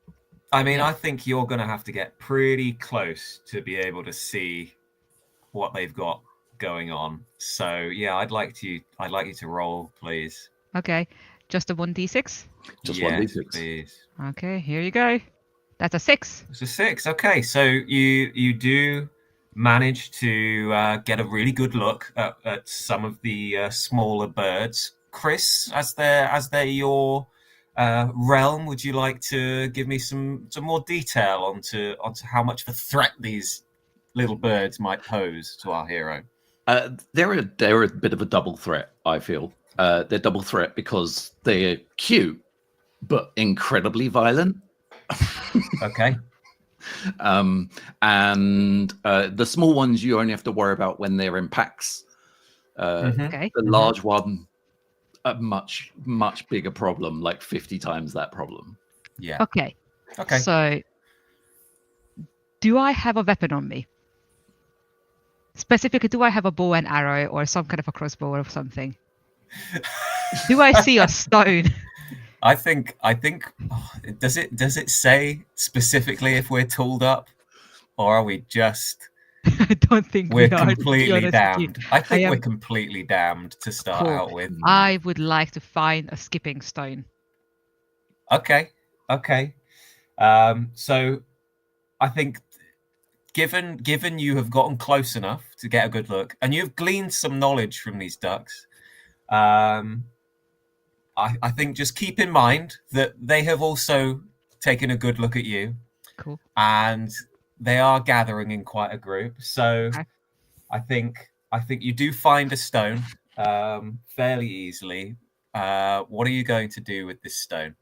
I mean, I think you're going to have to get pretty close to be able to see what they've got going on. So yeah, I'd like you to roll, please. Okay, just a 1d6. Just 1d6, please. Okay, here you go. That's a 6. It's a 6. Okay, so you do manage to get a really good look at some of the smaller birds. Chris, as they're your realm, would you like to give me some more detail onto how much of a threat these little birds might pose to our hero? They're a bit of a double threat, I feel. They're double threat because they're cute but incredibly violent. Okay. And the small ones you only have to worry about when they're in packs. Okay. The large one, a much bigger problem, like 50 times that problem. Yeah. Okay. So, do I have a weapon on me? Specifically, do I have a bow and arrow or some kind of a crossbow or something? Do I see a stone? I think. Does it say specifically if we're tooled up, or are we just? I don't think we're we are, completely damned. I think am we're completely damned to start out with. I would like to find a skipping stone. Okay. So, I think, given you have gotten close enough to get a good look, and you've gleaned some knowledge from these ducks, I think just keep in mind that they have also taken a good look at you. Cool. And they are gathering in quite a group. So I think you do find a stone fairly easily. What are you going to do with this stone?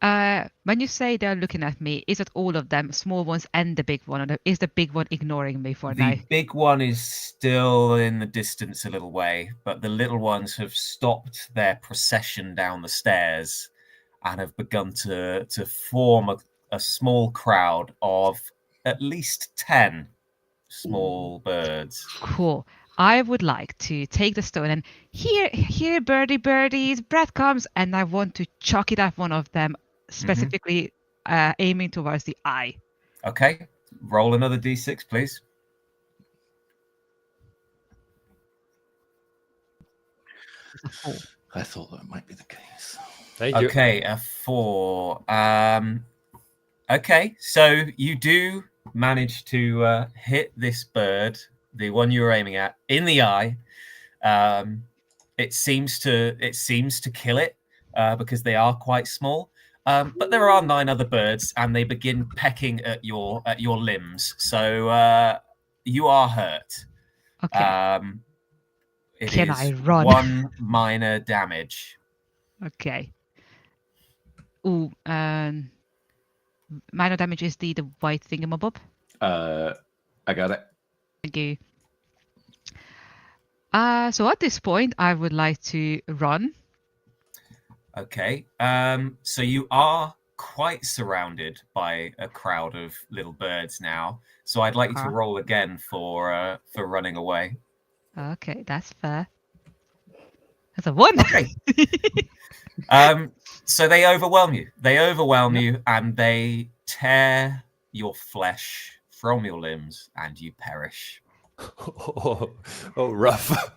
When you say they're looking at me, is it all of them, small ones and the big one? Or is the big one ignoring me for now? The big one is still in the distance a little way, but the little ones have stopped their procession down the stairs and have begun to form a small crowd of at least 10 small birds. Cool. I would like to take the stone and here, birdies, bread comes, and I want to chuck it at one of them, specifically aiming towards the eye. Okay, roll another d6, please. I thought that might be the case. Thank you. Okay, a 4. Okay, so you do manage to hit this bird, the one you were aiming at, in the eye. It seems to kill it because they are quite small. But there are 9 other birds, and they begin pecking at your limbs. So you are hurt. Okay. It Can is I run? 1 minor damage. Okay. Ooh, minor damage is the white thingamabob. I got it. Thank you. So at this point, I would like to run. Okay. So you are quite surrounded by a crowd of little birds now. So I'd like you to roll again for running away. Okay, that's fair. That's a 1. Okay. So they overwhelm you. They overwhelm you, and they tear your flesh from your limbs, and you perish. Oh, rough.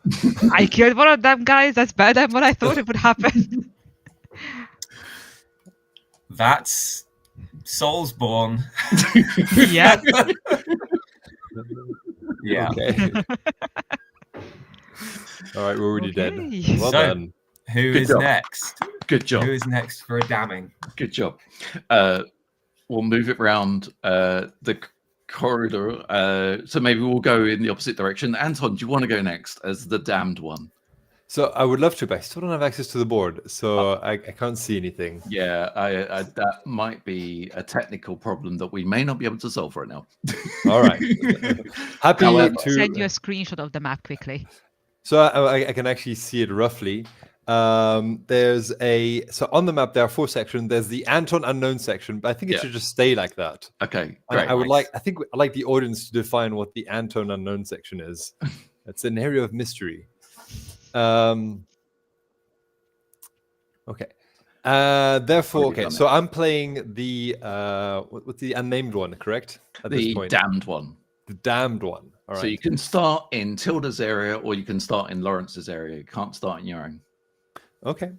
I killed one of them, guys. That's better than what I thought it would happen. That's Soulsborne. Yeah. Yeah. Okay. All right, we're already dead. Well So, done. Who Good is job. next? Good job. Who is next for a damning? Good job. We'll move it round the corridor. So maybe we'll go in the opposite direction. Anton, do you want to go next as the damned one? So I would love to, but I still don't have access to the board, so I can't see anything. Yeah, I that might be a technical problem that we may not be able to solve right now. All right. Happy I'll to send you a screenshot of the map quickly. So I can actually see it roughly. There's so on the map there are 4 sections. There's the Anton unknown section, but I think it should just stay like that. Okay, And great. I think I'd like the audience to define what the Anton unknown section is. It's an area of mystery. Okay. Therefore, okay. So I'm playing the what's the unnamed one, correct? At this The point, damned one. the damned one. All right. So you can start in Tilda's area, or you can start in Lawrence's area. You can't start in your own. Okay.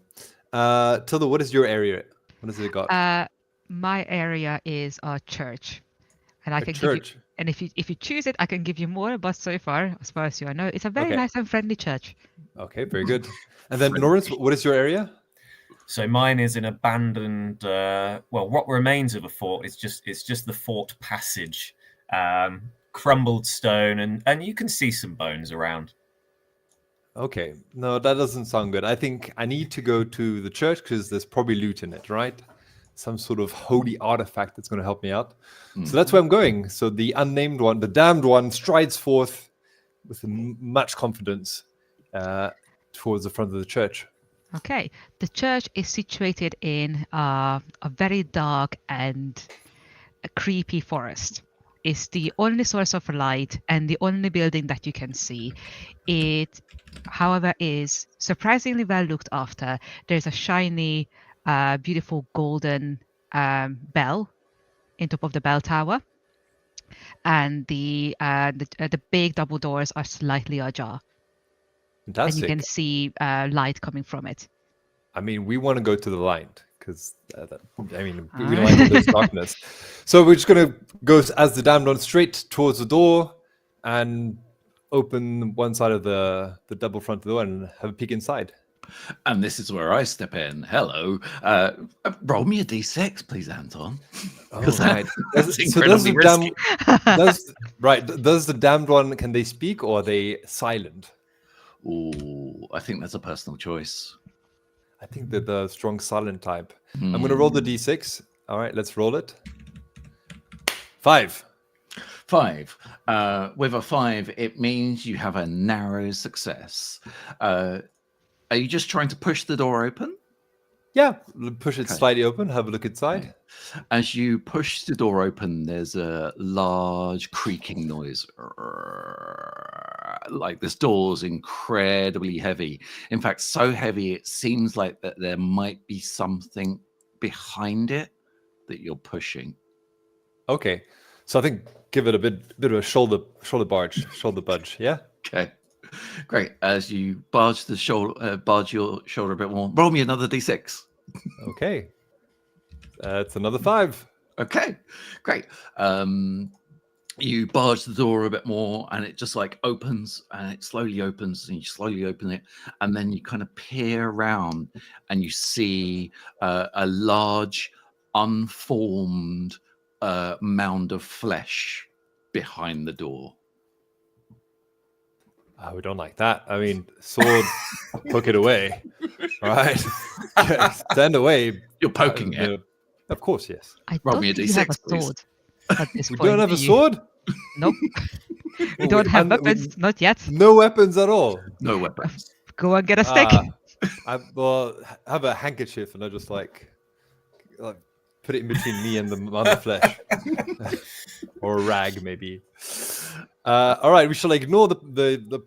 Tilda, what is your area? What has it got? My area is a church, and I A can church? give you. And if you choose it, I can give you more. But so far as you know, it's a very Okay. nice and friendly church. Okay, very good. And then Lawrence, what is your area? So mine is an abandoned, well, what remains of a fort. It's just the fort passage, crumbled stone, and you can see some bones around. Okay, no, that doesn't sound good. I think I need to go to the church because there's probably loot in it, right? Some sort of holy artifact that's going to help me out. So that's where I'm going. So the unnamed one, the damned one, strides forth with much confidence towards the front of the church. Okay, the church is situated in a very dark and a creepy forest. It's the only source of light and the only building that you can see. It, however, is surprisingly well looked after. There's a shiny, beautiful golden bell in top of the bell tower, and the big double doors are slightly ajar. Fantastic. And you can see light coming from it. I mean, we want to go to the light because, we don't like all this darkness. So we're just going to go as the damned one straight towards the door and open one side of the double front door and have a peek inside. And this is where I step in. Hello. Roll me a d6, please, Anton. Oh, right. That's incredibly risky. Does the damned one, can they speak or are they silent? Ooh, I think that's a personal choice. I think they're the strong silent type. I'm going to roll the d6. All right, let's roll it. 5. 5. With a 5, it means you have a narrow success. Are you just trying to push the door open? Yeah, push it slightly open, have a look inside. As you push the door open, there's a large creaking noise. Like this door's incredibly heavy. In fact, so heavy it seems like that there might be something behind it that you're pushing. Okay, so I think give it a bit of a shoulder budge. Yeah. Okay, great. As you barge your shoulder a bit more, roll me another d6. Okay. That's another 5. Okay, great. You barge the door a bit more, and it just like opens, and it slowly opens, and you slowly open it, and then you kind of peer around, and you see a large, unformed mound of flesh behind the door. We don't like that. I mean, sword, poke it away. All right. Stand away. You're poking it. Of course, yes. I Roll don't me a think you have a D6, please. sword at this We point. don't have a do you? sword? Nope. We don't have weapons, not yet. No weapons at all. No weapons. Go and get a stick. Well, have a handkerchief, and I just like put it in between me and the mound of flesh, or a rag maybe. All right, we shall ignore the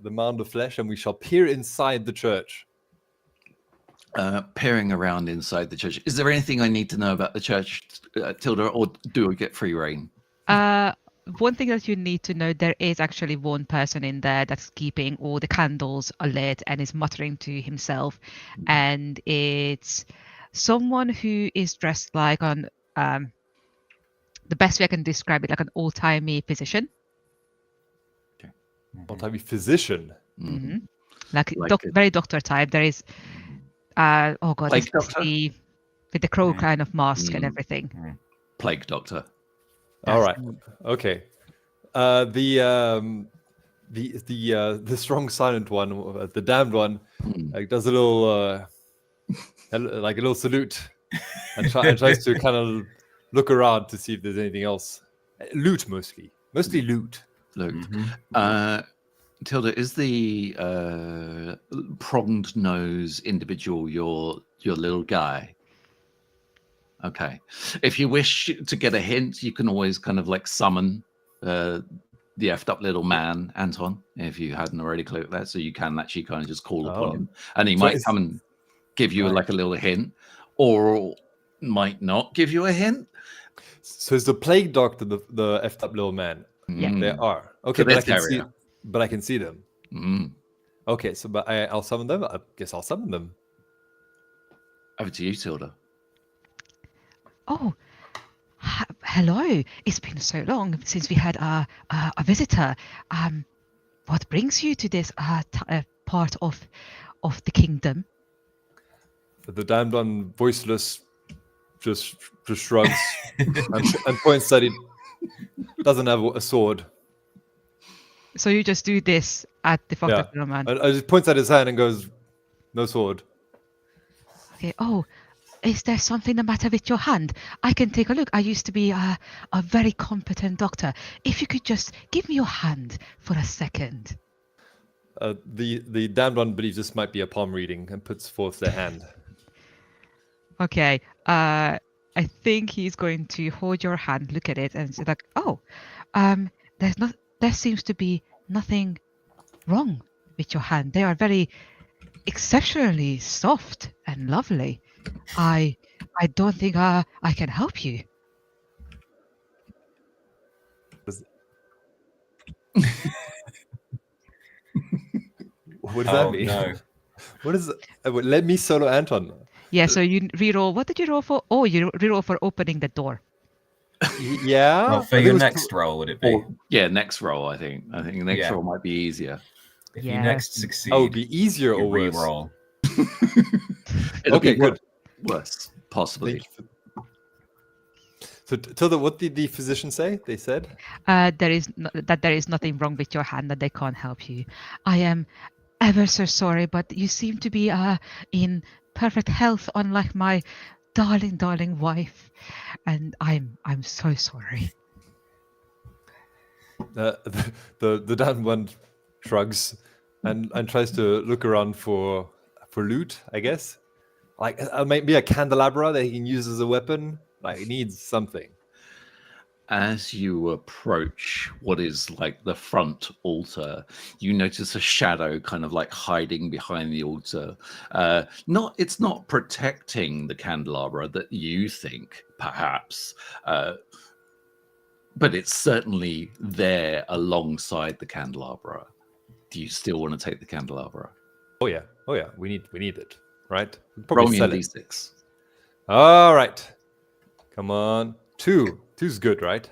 mound of flesh, and we shall peer inside the church. Peering around inside the church. Is there anything I need to know about the church, Tilda, or do I get free reign? One thing that you need to know, there is actually one person in there that's keeping all the candles lit and is muttering to himself, and it's someone who is dressed like on the best way I can describe it, like an old-timey physician. Okay. Old-timey physician. Mm-hmm. Like a- very doctor type. There is oh god, Plague it's doctor? with the crow kind of mask and everything. Plague doctor. All right. Okay. The strong silent one, the damned one, like does a little like a little salute, and tries to kind of look around to see if there's anything else. Loot mostly loot. Look, Tilda, is the pronged nose individual your little guy? Okay. If you wish to get a hint, you can always kind of like summon the effed up little man, Anton, if you hadn't already clicked that. So you can actually kind of just call upon him, and he might come and give you like a little hint, or might not give you a hint. So is the plague doctor the effed up little man? Yeah, they are. Okay, So but I can see them. Okay, so but I'll summon them. I guess I'll summon them. Over to you, Tilda. Oh, hello. It's been so long since we had a visitor. What brings you to this part of the kingdom? The damned one, voiceless, just shrugs and points that he doesn't have a sword. So you just do this at the fucked up little man. I just points at his hand and goes, "No sword." Okay. Oh, is there something the matter with your hand? I can take a look. I used to be a very competent doctor. If you could just give me your hand for a second. The damned one believes this might be a palm reading and puts forth their hand. Okay. I think he's going to hold your hand, look at it, and say like, "Oh, there seems to be nothing wrong with your hand. They are very exceptionally soft and lovely. I don't think I can help you." What does that mean? No. What is? Let me solo Anton. Yeah. So you reroll. What did you roll for? Oh, you reroll for opening the door. Yeah. Well, for your next roll, would it be? Yeah, next roll. I think next roll might be easier. If you next succeed, it'd be easier you or worse? re-roll. It'll Okay, be good. Worse, possibly. So, Tilda, what did the physician say? They said There is nothing wrong with your hand, that they can't help you. I am ever so sorry, but you seem to be in perfect health, unlike my darling wife, and I'm so sorry. the damned one shrugs and tries to look around for loot, I guess. Like maybe a candelabra that he can use as a weapon. Like he needs something. As you approach what is like the front altar, you notice a shadow kind of like hiding behind the altar. It's not protecting the candelabra that you think, perhaps, but it's certainly there alongside the candelabra. Do you still want to take the candelabra? Oh yeah. We need it. right? We'd Roll me a sell it. d6. All right. Come on. 2. 2's good, right?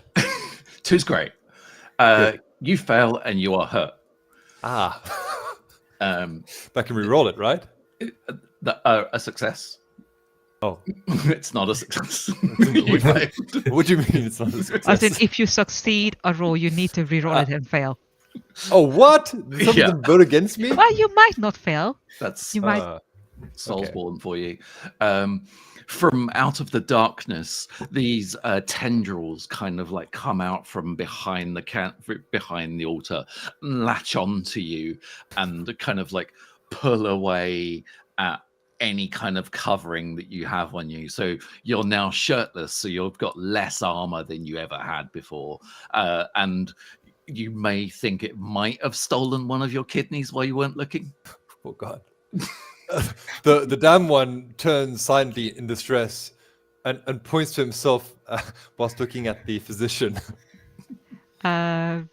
2's great. You fail and you are hurt. That can re-roll it, right? A success. Oh. It's not a success. What do you mean it's not a success? As in, if you succeed a roll, you need to re-roll it and fail. Oh, what? Did someone vote against me? Well, you might not fail. That's you might. Soulsborne for you. From out of the darkness, these tendrils kind of like come out from behind behind the altar, and latch onto you, and kind of like pull away at any kind of covering that you have on you. So you're now shirtless, so you've got less armor than you ever had before, and you may think it might have stolen one of your kidneys while you weren't looking. Oh God. The damn one turns silently in distress and points to himself whilst looking at the physician. The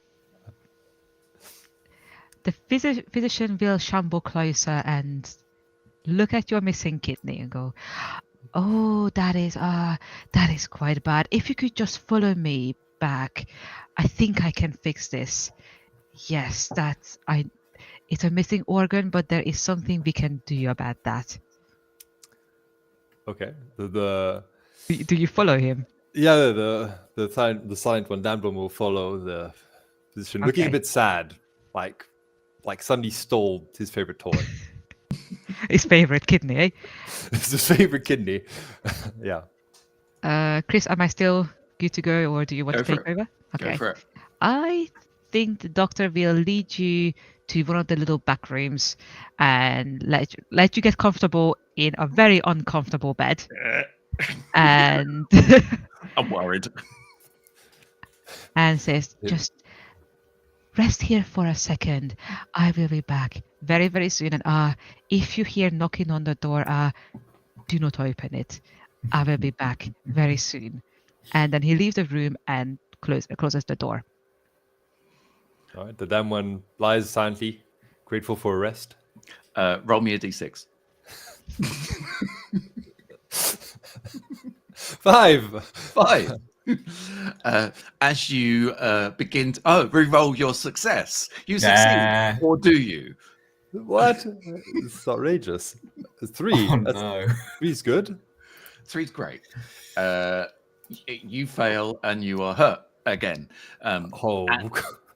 physician will shamble closer and look at your missing kidney and go, "Oh, that is quite bad. If you could just follow me back, I think I can fix this. Yes, it's a missing organ, but there is something we can do about that." Okay. Do you follow him? Yeah, the silent one, Damblon, will follow the physician, looking a bit sad, like somebody stole his favorite toy. His favorite kidney, eh? It's his favorite kidney. Yeah. Chris, am I still good to go, or do you want to take over? Okay. Go for it. I think the doctor will lead you to one of the little back rooms and let you get comfortable in a very uncomfortable bed. And I'm worried. And says, "Just rest here for a second. I will be back very, very soon. And if you hear knocking on the door, do not open it. I will be back very soon." And then he leaves the room and closes the door. All right. The damn one lies silently, grateful for a rest. Roll me a d6. 5. As you begin to re-roll your success, you succeed, or do you? What? It's outrageous. 3. Oh, no. 3's good. 3's great. You fail and you are hurt again.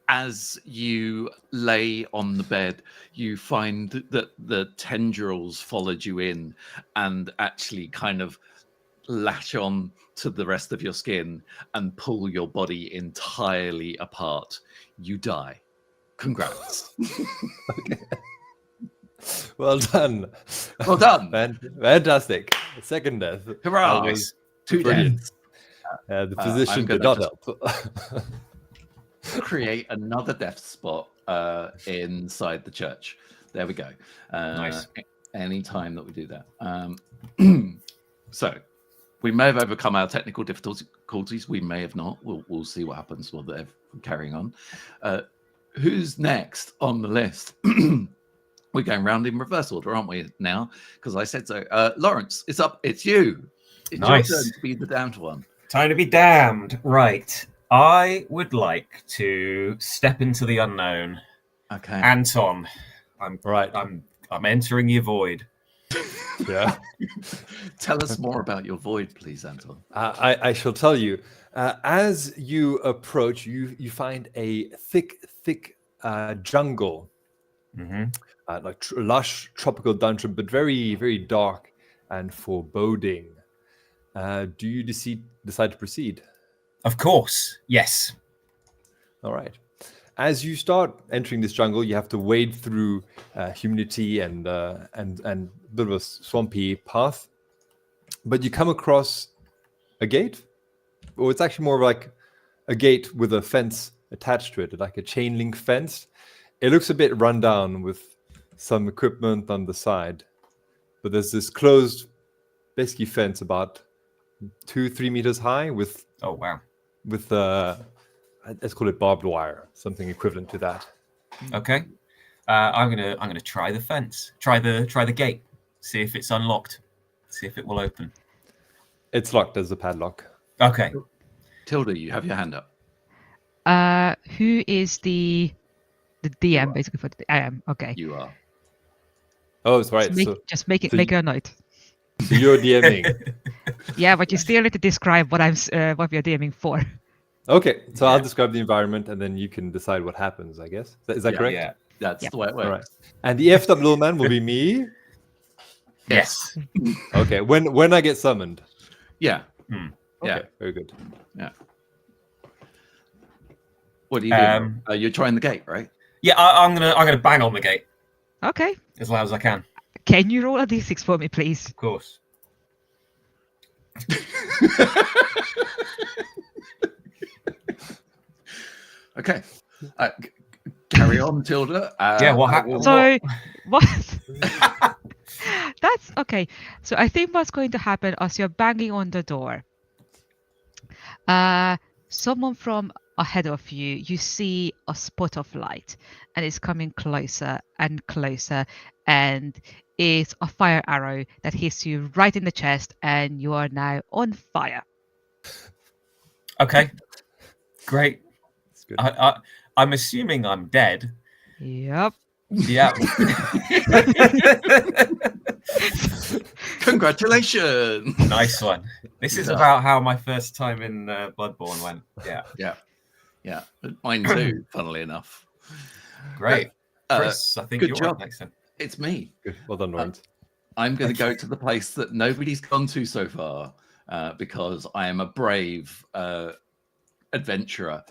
As you lay on the bed, you find that the tendrils followed you in and actually kind of latch on to the rest of your skin and pull your body entirely apart. You die. Congrats. Okay. Well done. Well done. Fantastic. Second death. Hurrah. 2 deaths. The physician did not help. Create another death spot inside the church. There we go. Nice. Any time that we do that. So we may have overcome our technical difficulties. We may have not. We'll see what happens while they're carrying on. Who's next on the list? We're going round in reverse order, aren't we, now? Because I said so. Lawrence, it's up. It's you. It's Nice. your turn to be the damned one. Time to be damned. Right. I would like to step into the unknown. Okay. Anton, I'm entering your void. Yeah. Tell us more about your void, please, Anton. I shall tell you. As you approach, you find a thick jungle, like lush tropical dungeon, but very, very dark and foreboding. Do you decide to proceed? Of course, yes. All right. As you start entering this jungle, you have to wade through humidity and a bit of a swampy path. But you come across a gate, or it's actually more like a gate with a fence attached to it, like a chain link fence. It looks a bit run down with some equipment on the side, but there's this closed, basically fence about 2-3 meters high with let's call it barbed wire, something equivalent to that. Okay. I'm gonna try the fence. Try the gate. See if it's unlocked. See if it will open. It's locked. There's a padlock. Okay. Tilda, you have your hand up. Who is the DM basically for the I am okay. You are. Oh, it's right. Just make so make a note. So you're DMing. Yeah, but you still need to describe what what we are DMing for. Okay, so I'll describe the environment, and then you can decide what happens. I guess is that correct? Yeah, that's the way it works. All right. And the effed up little man will be me. Yes. Okay. When I get summoned. Yeah. Okay, Yeah. very good. Yeah. What are you doing? You're trying the gate, right? Yeah, I'm gonna bang on the gate Okay. as loud as I can. Can you roll a d6 for me, please? Of course. Okay. Carry on, Tilda. Yeah, what happened? So what? That's okay. So I think what's going to happen as you're banging on the door. Someone from ahead of you, you see a spot of light, and it's coming closer and closer, and it's a fire arrow that hits you right in the chest, and you are now on fire. Okay. Great. I'm assuming I'm dead. Yep. Yeah. Congratulations. Nice one. This is about how my first time in Bloodborne went. Yeah. Mine too, funnily enough. Great. Chris, I think good you're job. up next time. It's me. Good. Well done, Lawrence. I'm going to go to the place that nobody's gone to so far because I am a brave adventurer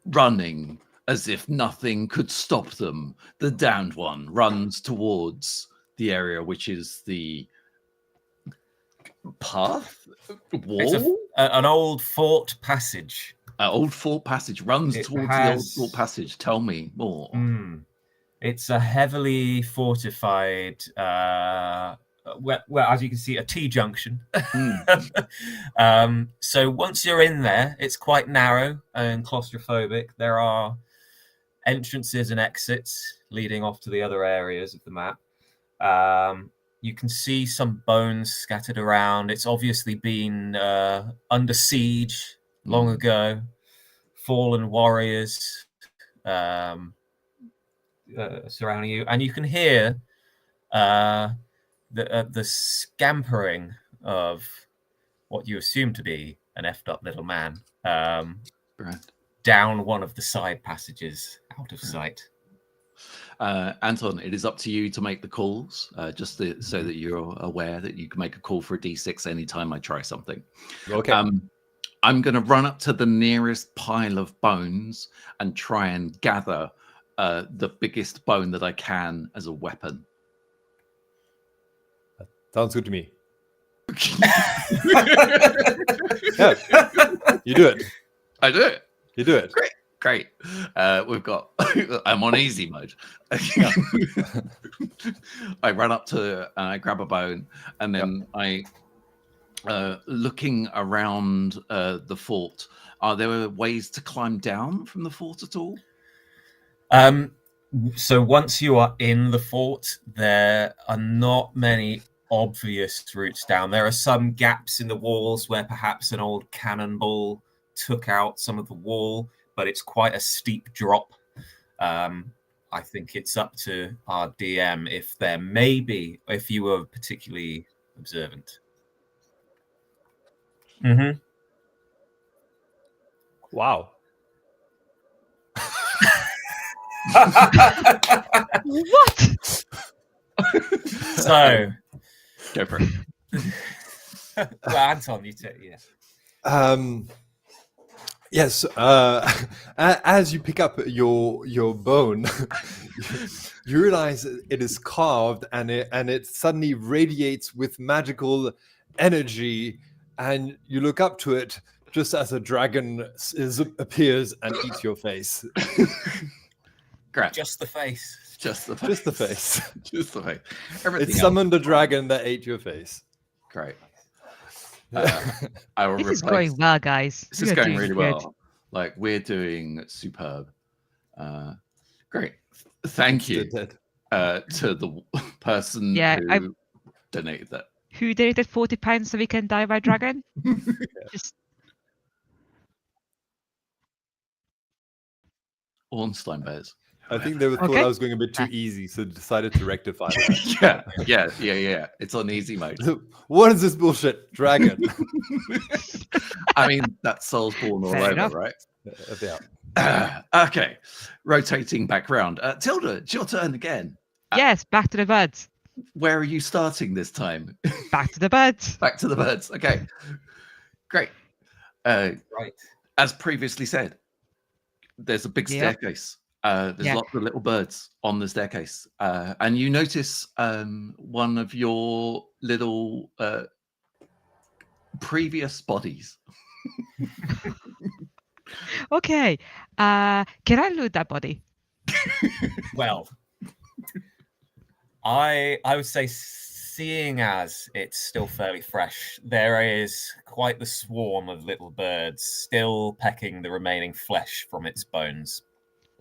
running as if nothing could stop them. The damned one runs towards the area which is the path wall. It's an old fort passage. An old fort passage runs towards the old fort passage. Tell me more. It's a heavily fortified, well, as you can see, a T-junction. So once you're in there, it's quite narrow and claustrophobic. There are entrances and exits leading off to the other areas of the map. You can see some bones scattered around. It's obviously been under siege long ago. Fallen warriors surrounding you, and you can hear the scampering of what you assume to be an effed up little man down one of the side passages out of sight. Anton, it is up to you to make the calls, so that you're aware that you can make a call for a D6 anytime I try something. Okay. I'm going to run up to the nearest pile of bones and try and gather the biggest bone that I can as a weapon. Sounds good to me. Yeah, you do it. I do it. You do it. Great. We've got. I'm on easy mode. I run up to grab a bone, and then I, looking around the fort. Are there ways to climb down from the fort at all? So once you are in the fort, there are not many obvious routes down. There are some gaps in the walls where perhaps an old cannonball took out some of the wall, but it's quite a steep drop. I think it's up to our DM if there may be, if you were particularly observant. Wow. What? So, go for it. Well, Anton, you take Yes. As you pick up your bone, you realize it is carved, and it suddenly radiates with magical energy, and you look up to it just as a dragon appears and eats your face. Great. Just the face. Just the face. Just the face. Just the face. It summoned a dragon that ate your face. Great. I will This is going well, guys. This is going really well. Like, we're doing superb. Great. Thank you to the person who donated that. Who donated £40 so we can die by dragon? Just Ornstein bears. I think they thought I was going a bit too easy, so decided to rectify that. yeah. It's on easy mode. What is this bullshit? Dragon. I mean, that's Soulsborne all Fair over, enough. right? Yeah. Okay. Rotating back round. Tilda, it's your turn again. yes, back to the birds. Where are you starting this time? Back to the birds. Back to the birds. Okay. Great. Right. As previously said, there's a big Yep. staircase. There's lots of little birds on the staircase. And you notice one of your little previous bodies. Okay. Can I loot that body? Well, I would say, seeing as it's still fairly fresh, there is quite the swarm of little birds still pecking the remaining flesh from its bones.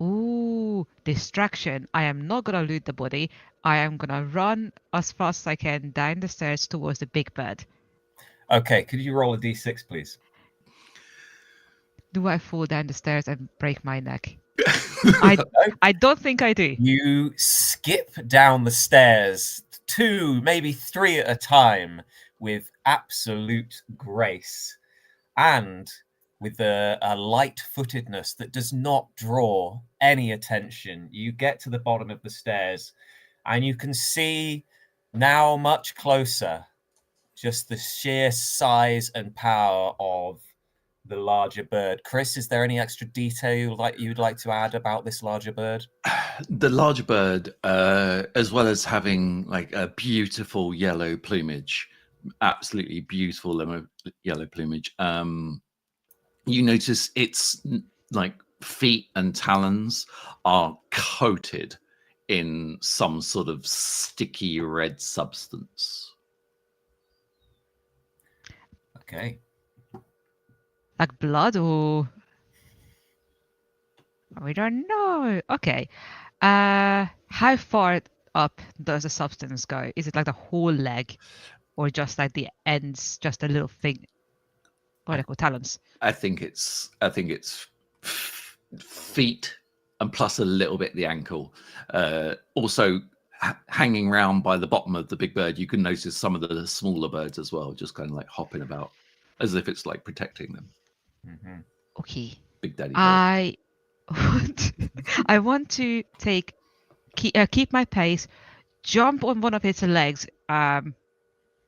Ooh, distraction. I am not gonna loot the body. I am gonna run as fast as I can down the stairs towards the big bird. Okay, could you roll a d6, please? Do I fall down the stairs and break my neck? I don't think I do. You skip down the stairs, 2, maybe 3 at a time, with absolute grace and with a light-footedness that does not draw any attention. You get to the bottom of the stairs and you can see now much closer just the sheer size and power of the larger bird. Chris, is there any extra detail you'd like to add about this larger bird? The larger bird, as well as having like a beautiful yellow plumage, absolutely beautiful yellow plumage. You notice its like feet and talons are coated in some sort of sticky red substance. Okay. Like blood or we don't know. Okay. How far up does the substance go? Is it like the whole leg or just like the ends, just a little thing? What are they called? Talons. I think it's feet and plus a little bit the ankle. Also hanging around by the bottom of the big bird, you can notice some of the smaller birds as well, just kind of like hopping about as if it's like protecting them. Mm-hmm. Okay. Big daddy bird. I want to keep my pace, jump on one of its legs,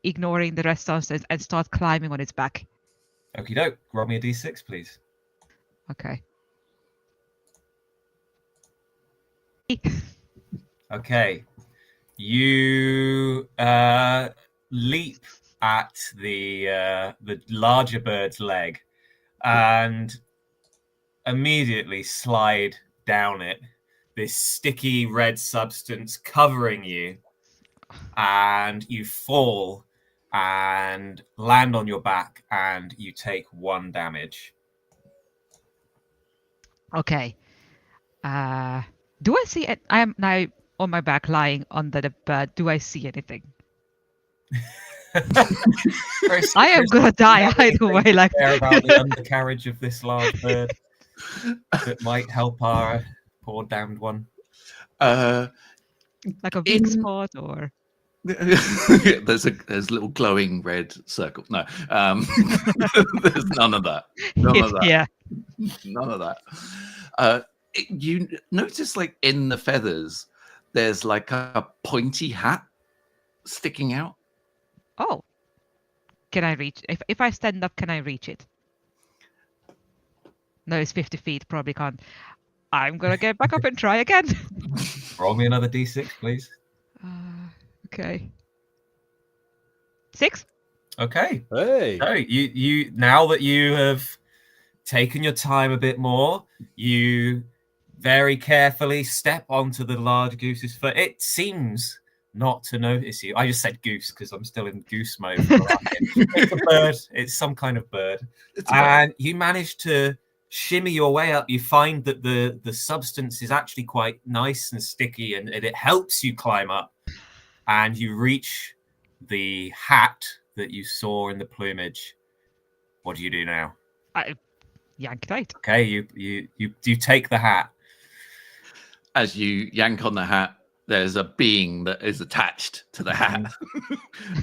ignoring the rest of it, and start climbing on its back. Okie doke. Roll me a d6, please. Okay. Okay. You leap at the larger bird's leg and immediately slide down it. This sticky red substance covering you, and you fall and land on your back, and you take 1 damage. Okay. Do I see it? I am now on my back, lying under the bed. Do I see anything? I am gonna die either way. Like care about the undercarriage of this large bird that might help our poor damned one. Like a big spot or. There's a little glowing red circle. No, there's none of that. None of that. Yeah. None of that. You notice, like in the feathers, there's like a pointy hat sticking out. Oh. Can I reach? If I stand up, can I reach it? No, it's 50 feet. Probably can't. I'm gonna get back up and try again. Roll me another d6, please. Okay. 6. Okay. Hey. So you now that you have taken your time a bit more, you very carefully step onto the large goose's foot. It seems not to notice you. I just said goose because I'm still in goose mode. It's a bird. It's some kind of bird. And you manage to shimmy your way up. You find that the substance is actually quite nice and sticky, and it helps you climb up. And you reach the hat that you saw in the plumage. What do you do now? I yank it out. Okay, you take the hat. As you yank on the hat, there's a being that is attached to the hat,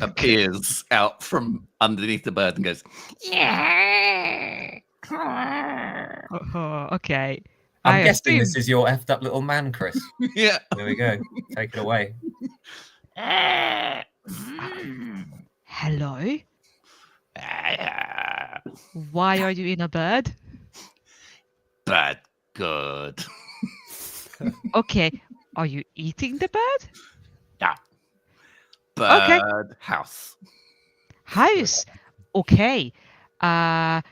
appears out from underneath the bird and goes, Yeah. Oh, okay. I'm guessing this is your effed up little man, Chris. Yeah. There we go. Take it away. Hello? Why are you in a bird? Bad good. Okay. Are you eating the bird? Yeah. Okay. Bird house. House. Okay. Well,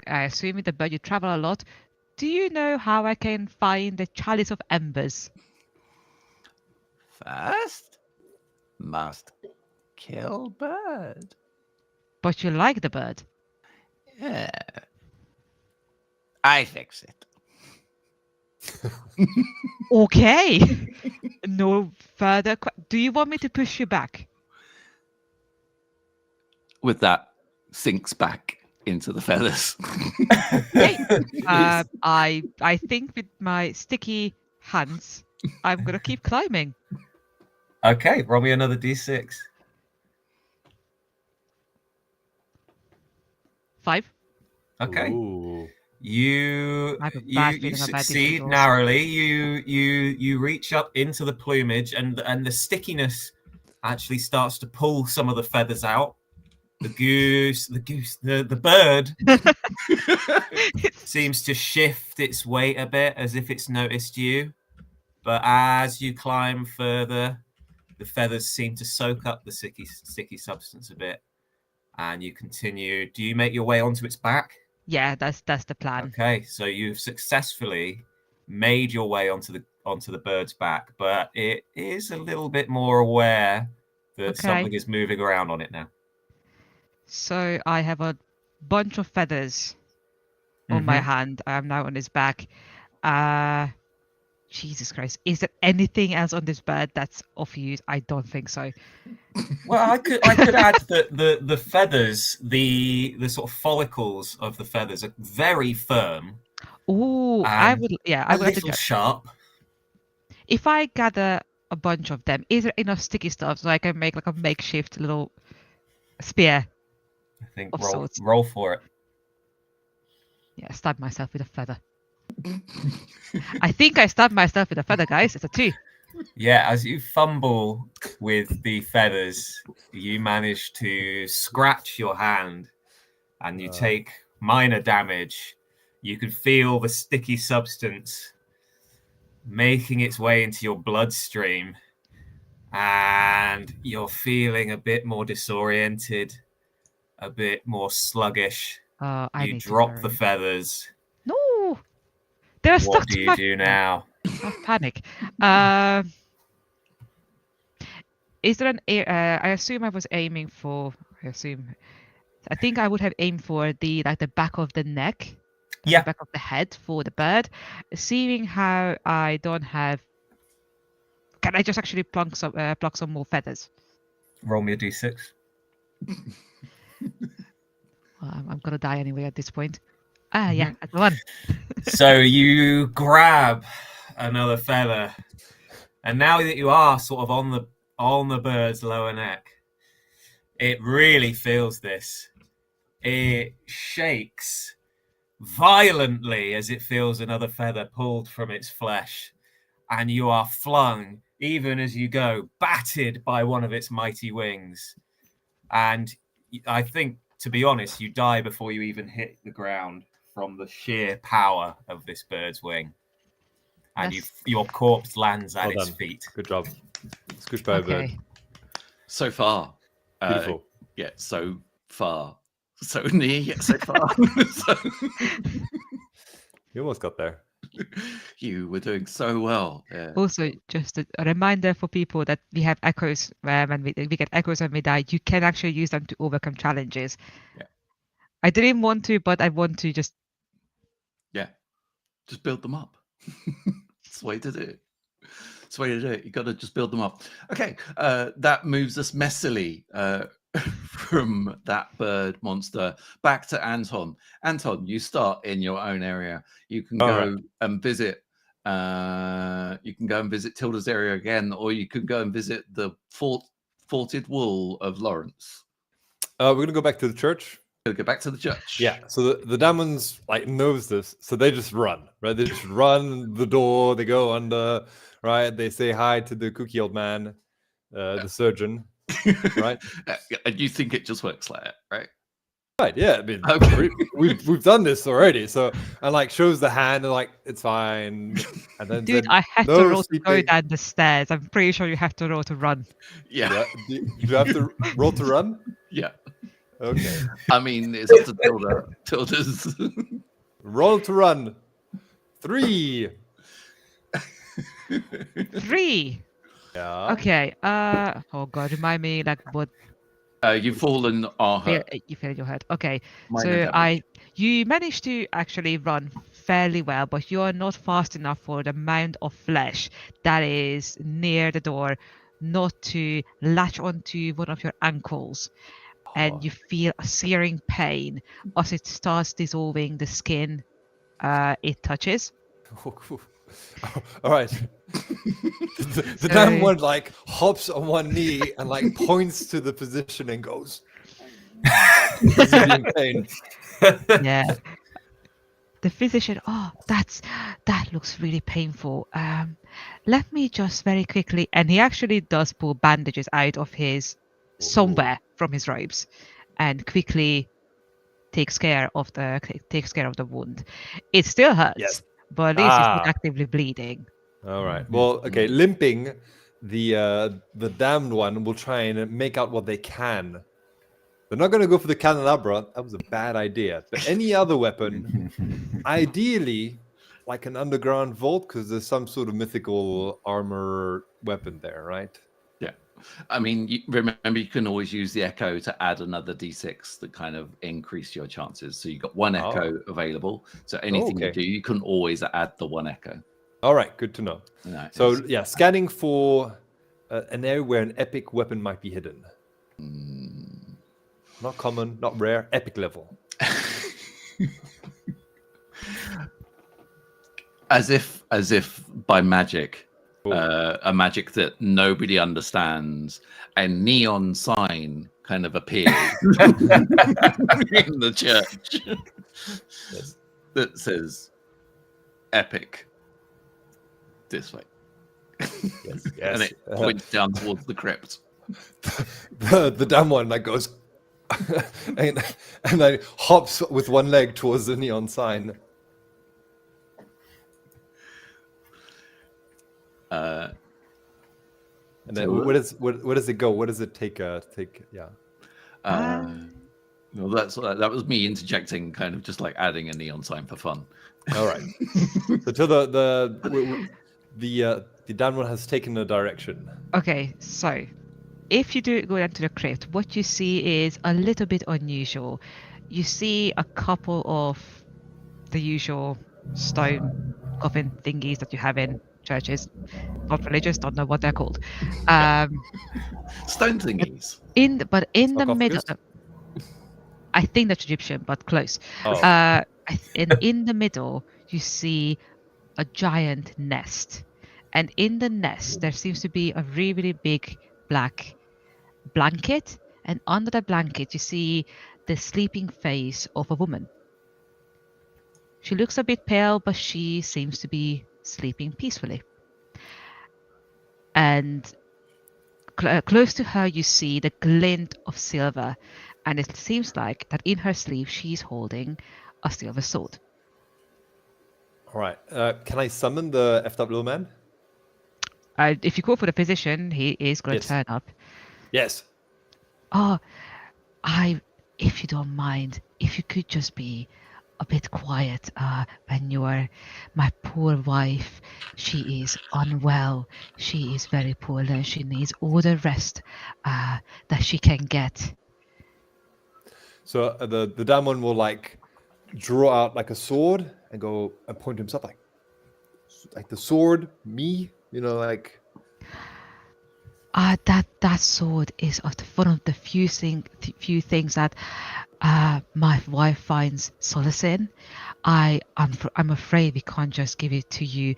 I assume with the bird you travel a lot. Do you know how I can find the chalice of embers? First, must kill bird. But you like the bird. Yeah. I fix it. Okay. No further. Do you want me to push you back? With that, sinks back into the feathers. Okay. I think with my sticky hands, I'm gonna keep climbing. Okay, roll me another d6. 5. Okay. Ooh. You I have a bad feeling about these succeed controls. narrowly. You reach up into the plumage, and the stickiness actually starts to pull some of the feathers out. The bird seems to shift its weight a bit as if it's noticed you. But as you climb further, the feathers seem to soak up the sticky substance a bit, and you continue. Do you make your way onto its back? Yeah, that's the plan. Okay, so you've successfully made your way onto the bird's back, but it is a little bit more aware that something is moving around on it now. So I have a bunch of feathers on my hand. I am now on his back. Jesus Christ. Is there anything else on this bird that's of use? I don't think so. Well, I could add that the feathers, the sort of follicles of the feathers are very firm. Ooh, I would a little sharp. If I gather a bunch of them, is there enough sticky stuff so I can make like a makeshift little spear? I think of roll sorts? roll for it. Yeah, stab myself with a feather. I think I stabbed myself with a feather, guys. It's a 2. Yeah, as you fumble with the feathers, you manage to scratch your hand and you take minor damage. You can feel the sticky substance making its way into your bloodstream, and you're feeling a bit more disoriented, a bit more sluggish. You drop the feathers. No! They're stuck What do to you my... do now? Oh, panic. Is there an... I assume I was aiming for... I think I would have aimed for the back of the neck. Yeah. The back of the head for the bird. Seeing how I don't have... Can I just actually pluck some more feathers? Roll me a d6. Well, I'm gonna die anyway at this point. Yeah, at 1. So you grab another feather, and now that you are sort of on the bird's lower neck, it really feels this. It shakes violently as it feels another feather pulled from its flesh, and you are flung, even as you go, battered by one of its mighty wings. And I think, to be honest, you die before you even hit the ground from the sheer power of this bird's wing. And your corpse lands at its feet. Good job. Squished by a bird. So far. Beautiful. Yeah, so far. So near, yet so far. You almost got there. You were doing so well. Yeah. Also, just a reminder for people that we have echoes when we get echoes when we die. You can actually use them to overcome challenges. Yeah. I didn't want to, but I want to just... Yeah. Just build them up. That's the way to do it. That's the way to do it. You got to just build them up. Okay, that moves us messily from that bird monster back to Anton. Anton, you start in your own area. You can go and visit. You can go and visit Tilda's area again, or you can go and visit the forted wall of Lawrence. We're gonna go back to the church. Go back to the church. Yeah. So the demons like knows this, so they just run. Right. They just run the door. They go under. Right. They say hi to the kooky old man, the surgeon. Right. And you think it just works like that, right? Right. Yeah. I mean, okay. we've done this already. So and like shows the hand and like it's fine. And then Dude, I had to roll to go down the stairs. I'm pretty sure you have to roll to run. Yeah. Do you have to roll to run? Yeah. Okay. I mean, it's up to Tilda. Tilda's roll to run. 3. 3. Yeah. Okay. Oh god, remind me like what. You've fallen or hurt. You feel your head. Okay. Minor so damage. you managed to actually run fairly well, but you are not fast enough for the amount of flesh that is near the door, not to latch onto one of your ankles. And you feel a searing pain as it starts dissolving the skin it touches. All right. The damn one like hops on one knee and like points to the physician and goes. Is he in pain? Yeah. The physician, that looks really painful. Let me just very quickly, and he actually does pull bandages out of his somewhere from his robes, and quickly takes care of the wound. It still hurts, but at least it's not actively bleeding. All right. Well, okay. Limping, the damned one will try and make out what they can. They're not going to go for the candelabra. That was a bad idea. But any other weapon, ideally, like an underground vault, because there's some sort of mythical armor weapon there, right? Yeah. I mean, remember, you can always use the echo to add another d6 that kind of increase your chances. So you've got one echo available. So anything you do, you can always add the one echo. All right. Good to know. No, so, yeah, scanning for an area where an epic weapon might be hidden. Not common, not rare, epic level. As if by magic, a magic that nobody understands, a neon sign kind of appears in the church that says "Epic" this way. Yes. And it points down towards the crypt. The damn one that goes and then hops with one leg towards the neon sign. And then so where does it go? What does it take? Yeah. No, that was me interjecting, kind of just like adding a neon sign for fun. All right. So till the damn one has taken a direction. Okay, so if you do go down to the crypt, what you see is a little bit unusual. You see a couple of the usual stone coffin thingies that you have in churches. Not religious, don't know what they're called. Stone thingies. In the middle, I think that's Egyptian, but close. In the middle, you see a giant nest, and in the nest there seems to be a really big black blanket, and under the blanket you see the sleeping face of a woman. She looks a bit pale, but she seems to be sleeping peacefully. And close to her you see the glint of silver, and it seems like that in her sleeve she's holding a silver sword. All right. Can I summon the effed up little man? If you call for the physician, he is going to turn up. Yes. If you don't mind, if you could just be a bit quiet when my poor wife, she is unwell. She is very poorly and she needs all the rest that she can get. So the damn one will like draw out like a sword and go and point to himself like the sword, me, like That sword is one of the few things that my wife finds solace in. I'm afraid we can't just give it to you.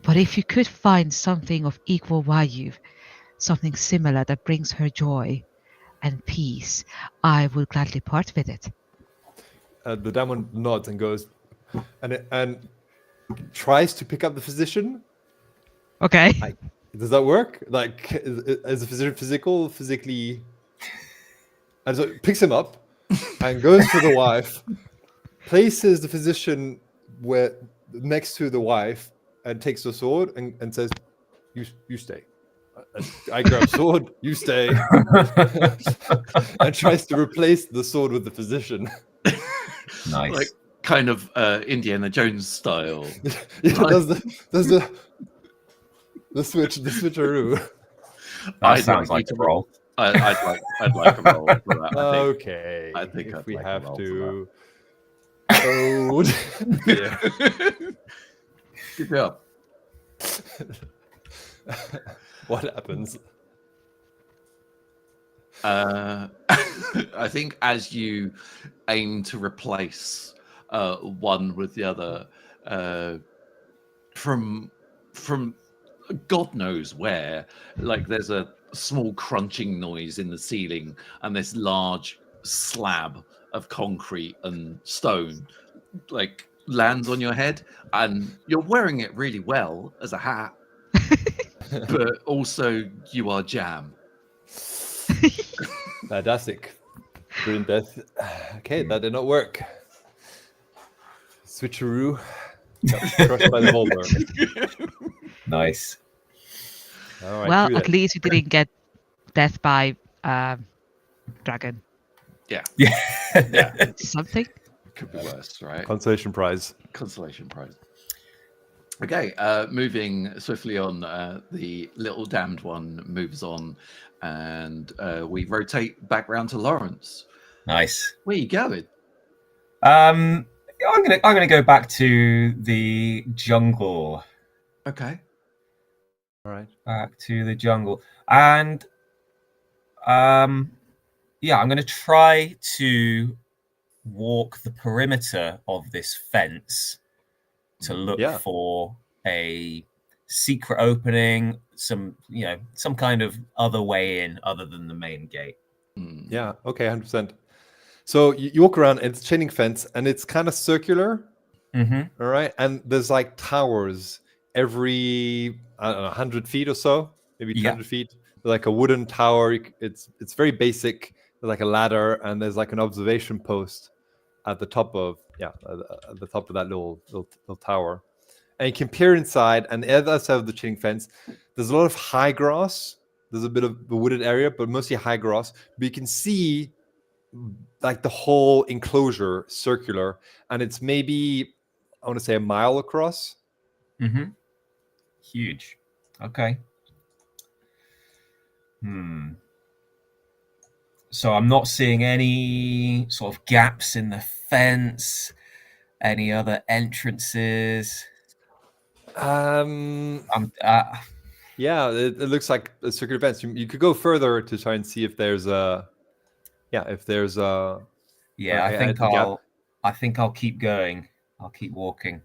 But if you could find something of equal value, something similar that brings her joy and peace, I would gladly part with it. The demon nods and goes, and tries to pick up the physician. Okay. Does that work? Like, is the physician physically? And so it picks him up and goes to the wife, places the physician next to the wife, and takes the sword and says, "You stay." I grab sword, you stay, and tries to replace the sword with the physician. Nice. Like kind of Indiana Jones style. Yeah, does the switcheroo. That sounds like a roll. I'd like a roll for that. Okay. I think if I'd we like a have roll to. Oh, yeah. Good job. What happens? I think as you aim to replace one with the other, from God knows where, like there's a small crunching noise in the ceiling, and this large slab of concrete and stone like lands on your head, and you're wearing it really well as a hat, but also you are jam. Fantastic. Brilliant death. Okay, that did not work. Switcheroo. Got crushed by the boulder. Nice. All right, Well, do at that. least you didn't get death by dragon. Yeah. Yeah. Something. Could be worse, right? Consolation prize. Consolation prize. Okay, moving swiftly on, the little damned one moves on, and we rotate back round to Lawrence. Nice. Where are you going? I'm gonna go back to the jungle. Okay. All right. Back to the jungle, and yeah, I'm gonna try to walk the perimeter of this fence to look for a secret opening, some kind of other way in other than the main gate. Yeah. Okay. 100%. So you walk around, and it's chaining fence, and it's kind of circular. Mm-hmm. All right, and there's like towers every 100 feet or so, maybe 200 feet. Like a wooden tower. It's very basic. There's like a ladder, and there's like an observation post at the top of at the top of that little tower. And you can peer inside, and the other side of the chain fence, there's a lot of high grass. There's a bit of the wooded area, but mostly high grass. But you can see like the whole enclosure circular, and it's maybe, I want to say, a mile across. Mm-hmm. Huge. Okay. So I'm not seeing any sort of gaps in the fence, any other entrances. Yeah, it looks like a circular fence. You could go further to try and see if there's a I think I'll keep going. I'll keep walking.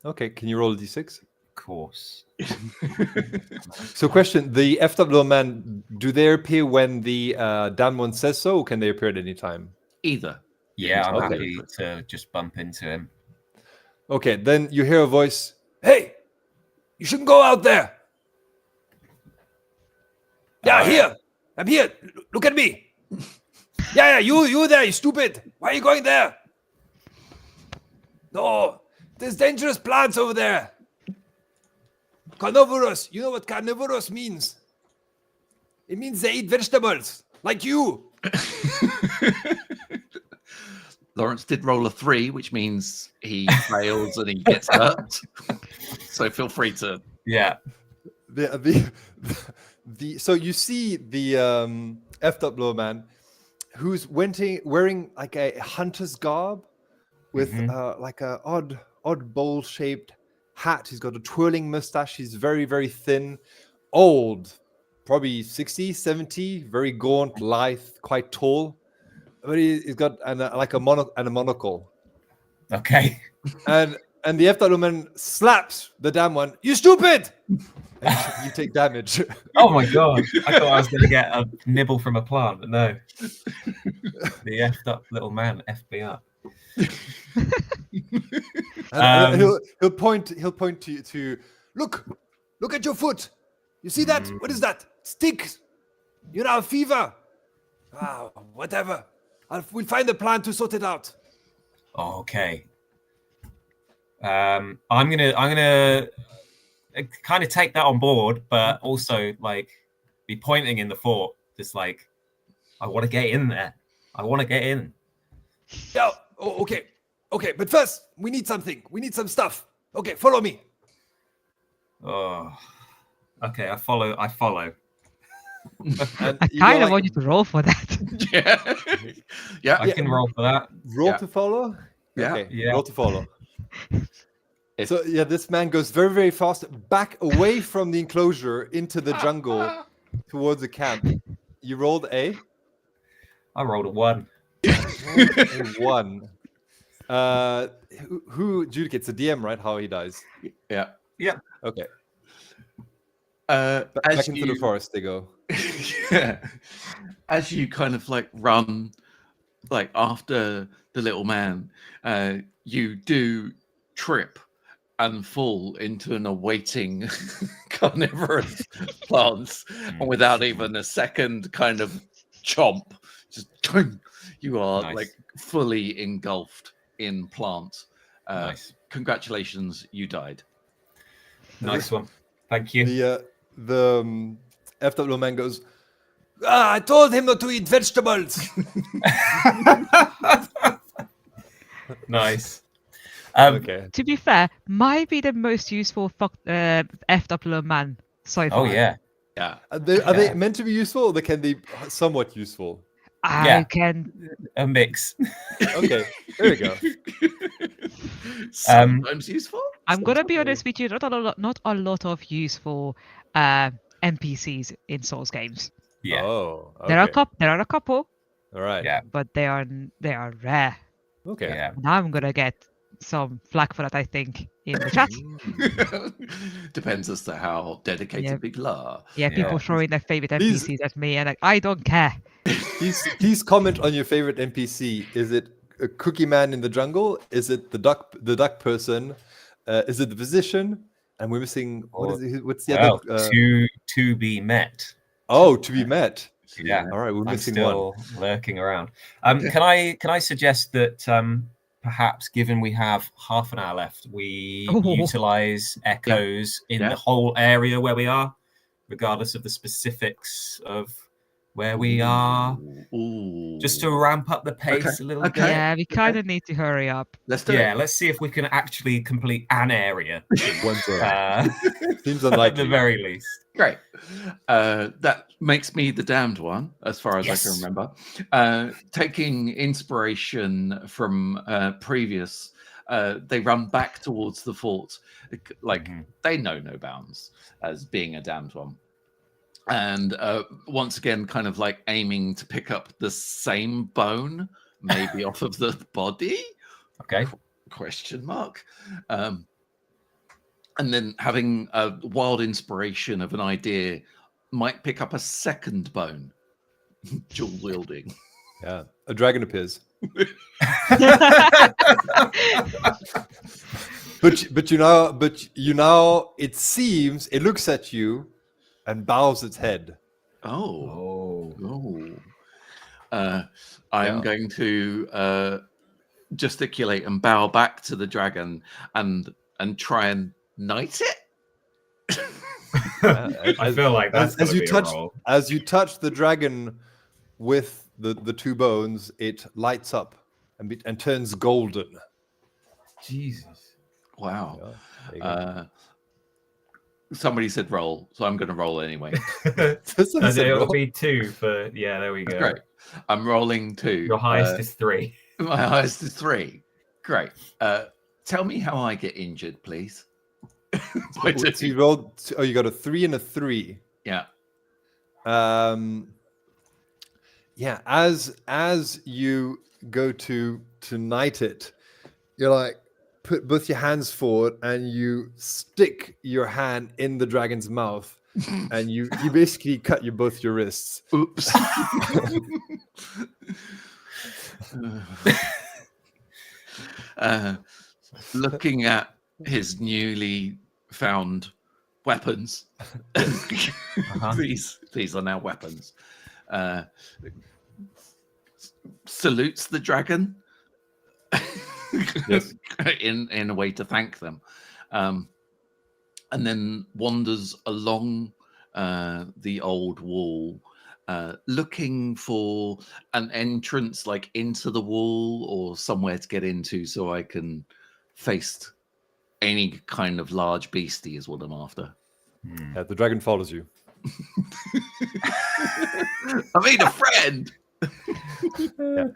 Okay, can you roll a d6? Of course. So question, the effed up little man, do they appear when the damn one says so, or can they appear at any time? Either. Yeah, I'm Okay. happy to just bump into him. Okay, then you hear a voice, "Hey, you shouldn't go out there." Yeah, here. I'm here. Look at me. Yeah, you there, you stupid. Why are you going there? No, there's dangerous plants over there. Carnivorous. You know what carnivorous means? It means they eat vegetables, like you. Lawrence did roll a 3, which means he fails and he gets hurt. So feel free to. Yeah. So you see the effed up little man who's wearing like a hunter's garb with like a odd bowl shaped hat. He's got a twirling mustache. He's very, very thin. old, probably 60, 70, very gaunt, lithe, quite tall. But he's got like a monocle. Okay. And the F.man slaps the damn one. You stupid! And you take damage. Oh my god! I thought I was going to get a nibble from a plant, but no. The effed up little man effed me up. And he'll point to look at your foot. You see that? What is that? Sticks. You have fever. Whatever. We'll find a plan to sort it out. Okay. I'm gonna kind of take that on board, but also like be pointing in the fort, just like I want to get in there. I want to get in. Yeah. Oh, okay. But first, we need something. We need some stuff. Okay, follow me. Oh. Okay, I follow. I kind of want you to roll for that. Yeah. I can roll for that. Roll to follow. Yeah. Okay. Yeah. Roll to follow. So yeah, this man goes very, very fast back away from the enclosure into the jungle towards the camp. You rolled a? I rolled a 1. A 1. Who adjudicates? The DM, right? How he dies. Yeah. Yeah. Okay. Back into the forest they go. Yeah. As you kind of like run like after the little man, you do trip and fall into an awaiting carnivorous plants, and without even a second kind of chomp, just you are Nice. like fully engulfed in plants. Nice. Congratulations, you died. Nice one. Thank you. The FW man goes, I told him not to eat vegetables. Nice. Okay. To be fair, might be the most useful FW man so far. Oh yeah. Yeah. Are they meant to be useful, or can they be somewhat useful? I can. A mix. Okay, there we go. Sometimes useful. I'm gonna be honest with you. Not a lot of useful NPCs in Souls games. Yeah. Oh. Okay. There are a couple. All right. Yeah. But they are rare. Okay. Yeah. Now I'm gonna get some flack for that, I think, in the chat. Depends as to how dedicated people are. Yeah, people throwing their favorite Please- NPCs at me, and like, I don't care. Please comment on your favorite NPC. Is it a cookie man in the jungle? Is it the duck person? Is it the physician? And we're missing what's the other? To be met. Oh, to be met. Yeah. All right, we're I'm missing still one. lurking around. Can I suggest that perhaps, given we have half an hour left, we utilize echoes in the whole area where we are, regardless of the specifics of where we are, just to ramp up the pace a little bit. Yeah, we kind of need to hurry up. Let's do it. Let's see if we can actually complete an area. One Seems at unlikely. the very least. Great. That makes me the damned one, as far as I can remember. Taking inspiration from previous, they run back towards the fort. Like, they know no bounds as being a damned one. And once again, kind of like aiming to pick up the same bone, maybe off of the body. Okay. Question mark. And then having a wild inspiration of an idea, might pick up a second bone. Dual wielding. Yeah, a dragon appears. but you know, it seems it looks at you and bows its head. I am going to gesticulate and bow back to the dragon and try and knight it. I feel like that's as you touch the dragon with the two bones, it lights up and turns golden. Jesus! Wow. Somebody said roll, so I'm going to roll anyway. It'll be 2 for there we go. Great. I'm rolling 2. Your highest is 3. My highest is 3. Great. Tell me how I get injured, please. So you rolled. Oh, you got a 3 and a 3. Yeah. Yeah. As you go to knight it, you're like put both your hands forward and you stick your hand in the dragon's mouth, and you basically cut both your wrists. Oops. Looking at his newly found weapons. These are now weapons. Salutes the dragon. Yes. in a way to thank them, and then wanders along the old wall, looking for an entrance, like into the wall or somewhere to get into, so I can face any kind of large beastie is what I'm after. Yeah, the dragon follows you. I mean, a friend. Yeah.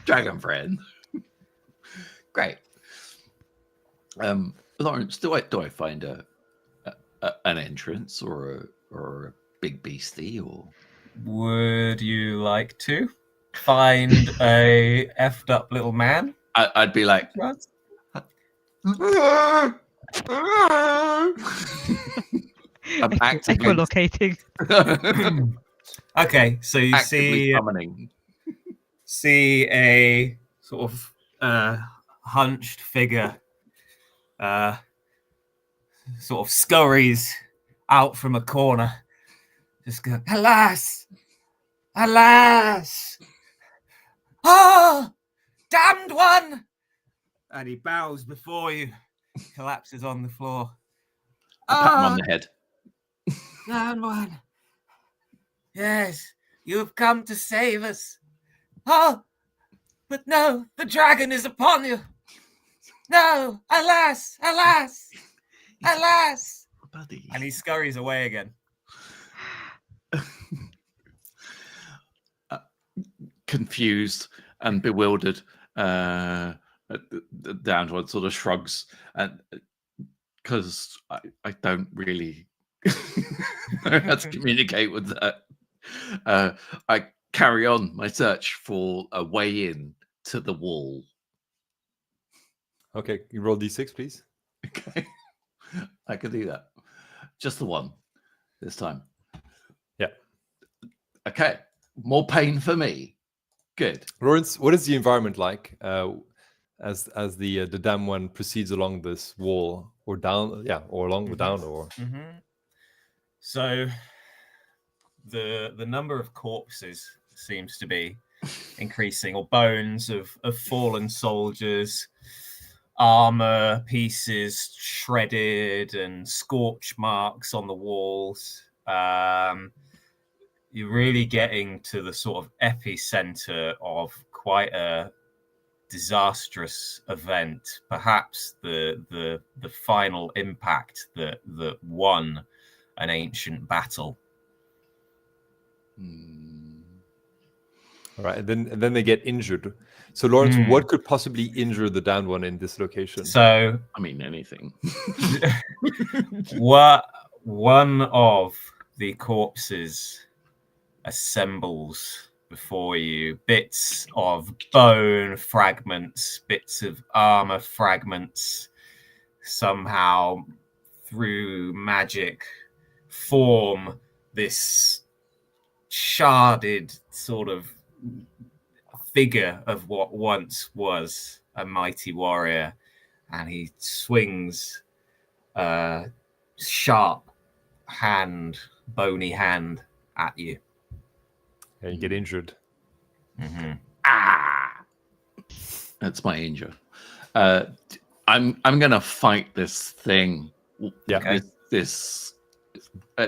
Dragon friend. Great. Lawrence, do I find an entrance or a big beastie, or would you like to find a effed up little man? I'd be like, I'm actively echolocating. Okay, so you see a sort of hunched figure sort of scurries out from a corner, just going, alas, alas, oh, damned one, and he bows before you, collapses on the floor. I pat him on the head. Damned one, yes, you have come to save us. Oh, but no, the dragon is upon you. No, alas, alas, alas. Buddy. And he scurries away again. Confused and bewildered, Downward sort of shrugs, and because I don't really know how to communicate with that, I carry on my search for a way in to the wall. Okay, you roll d6, please. Okay, I can do that. Just the one this time. Yeah. Okay, more pain for me. Good. Lawrence, what is the environment like as the damn one proceeds along this wall or down? Yeah, or along or down or. Mm-hmm. So the number of corpses seems to be increasing, or bones of fallen soldiers, armor pieces shredded and scorch marks on the walls. You're really getting to the sort of epicenter of quite a disastrous event, perhaps the final impact that won an ancient battle. All right, and then they get injured. So, Lawrence, what could possibly injure the downed one in this location? So, I mean, anything. One of the corpses assembles before you, bits of bone fragments, bits of armor fragments, somehow through magic form this sharded sort of figure of what once was a mighty warrior, and he swings a sharp hand, bony hand at you. And you get injured. Mm-hmm. That's my injury. I'm gonna fight this thing. Yeah. Okay. This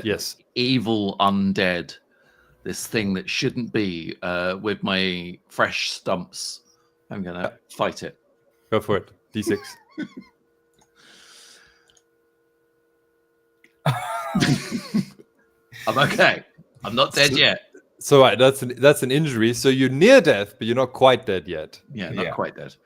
yes, evil undead. This thing that shouldn't be, with my fresh stumps. I'm gonna fight it. Go for it. D6. I'm okay. I'm not dead yet. So right, that's an injury. So you're near death, but you're not quite dead yet. Yeah, not quite dead.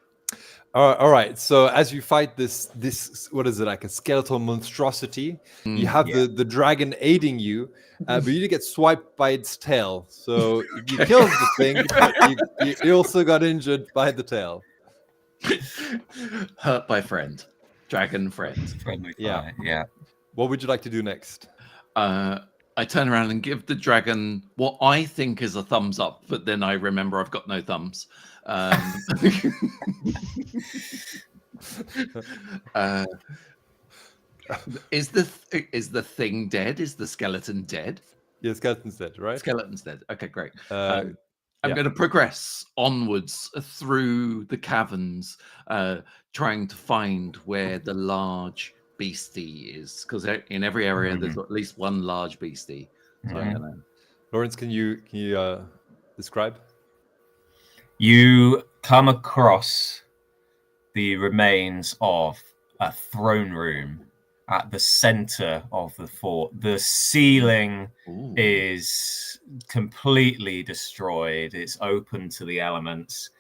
All right. So as you fight this what is it, like a skeletal monstrosity? You have the dragon aiding you, but you get swiped by its tail. So you killed the thing, but you also got injured by the tail. Hurt by friend, dragon friend. Friendly Yeah. fire, yeah. What would you like to do next? I turn around and give the dragon what I think is a thumbs up, but then I remember I've got no thumbs. Is the thing dead? Is the skeleton dead? Yeah, skeleton's dead, right? Skeleton's dead. Okay, great. Yeah. I'm going to progress onwards through the caverns, trying to find where the large beastie is, because in every area there's at least one large beastie. So I'm gonna... Lawrence, can you describe? You come across the remains of a throne room at the center of the fort. The ceiling is completely destroyed. It's open to the elements.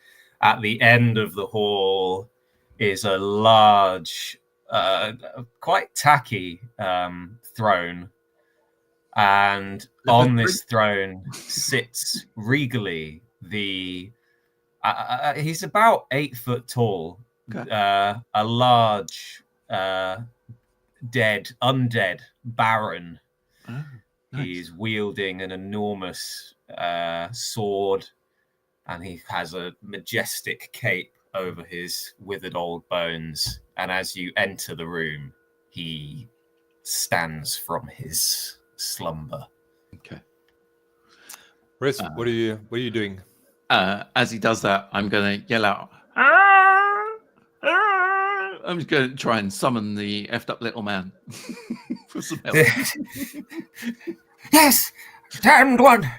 At the end of the hall is a large, quite tacky throne. And on this throne sits regally the... he's about 8 foot tall. Okay. A large... undead baron. Nice. He's wielding an enormous sword, and he has a majestic cape over his withered old bones. And as you enter the room, he stands from his slumber. Okay. Riz, what are you doing? As he does that, I'm going to yell out, I'm just going to try and summon the effed up little man for some help. Yes, damned one,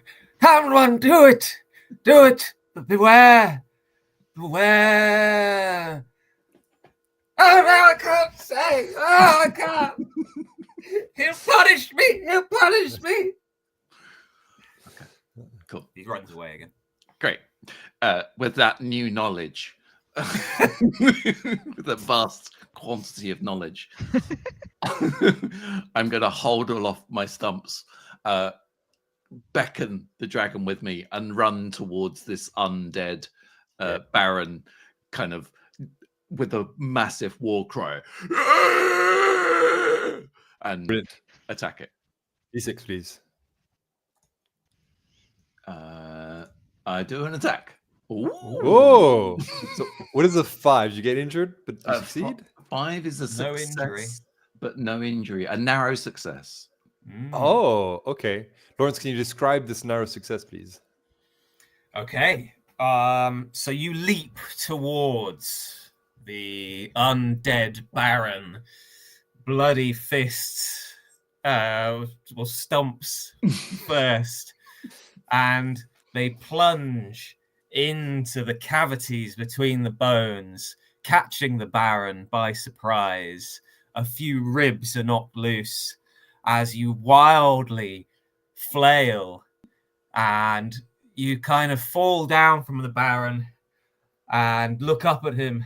do it, but beware. Oh no, I can't say. Oh, I can't. He'll punish me. Okay, cool. He runs away again. Great. With that new knowledge. With a vast quantity of knowledge, I'm going to hold all off my stumps, beckon the dragon with me, and run towards this undead baron, kind of with a massive war cry, and attack it. D6, please. I do an attack. Ooh. Whoa! So what is a 5? You get injured, but you succeed? 5 is a success, injury. but no injury. A narrow success. Oh, okay. Lawrence, can you describe this narrow success, please? Okay. So you leap towards the undead baron, bloody fists, or stumps first, and they plunge into the cavities between the bones, catching the baron by surprise. A few ribs are knocked loose as you wildly flail, and you kind of fall down from the baron and look up at him,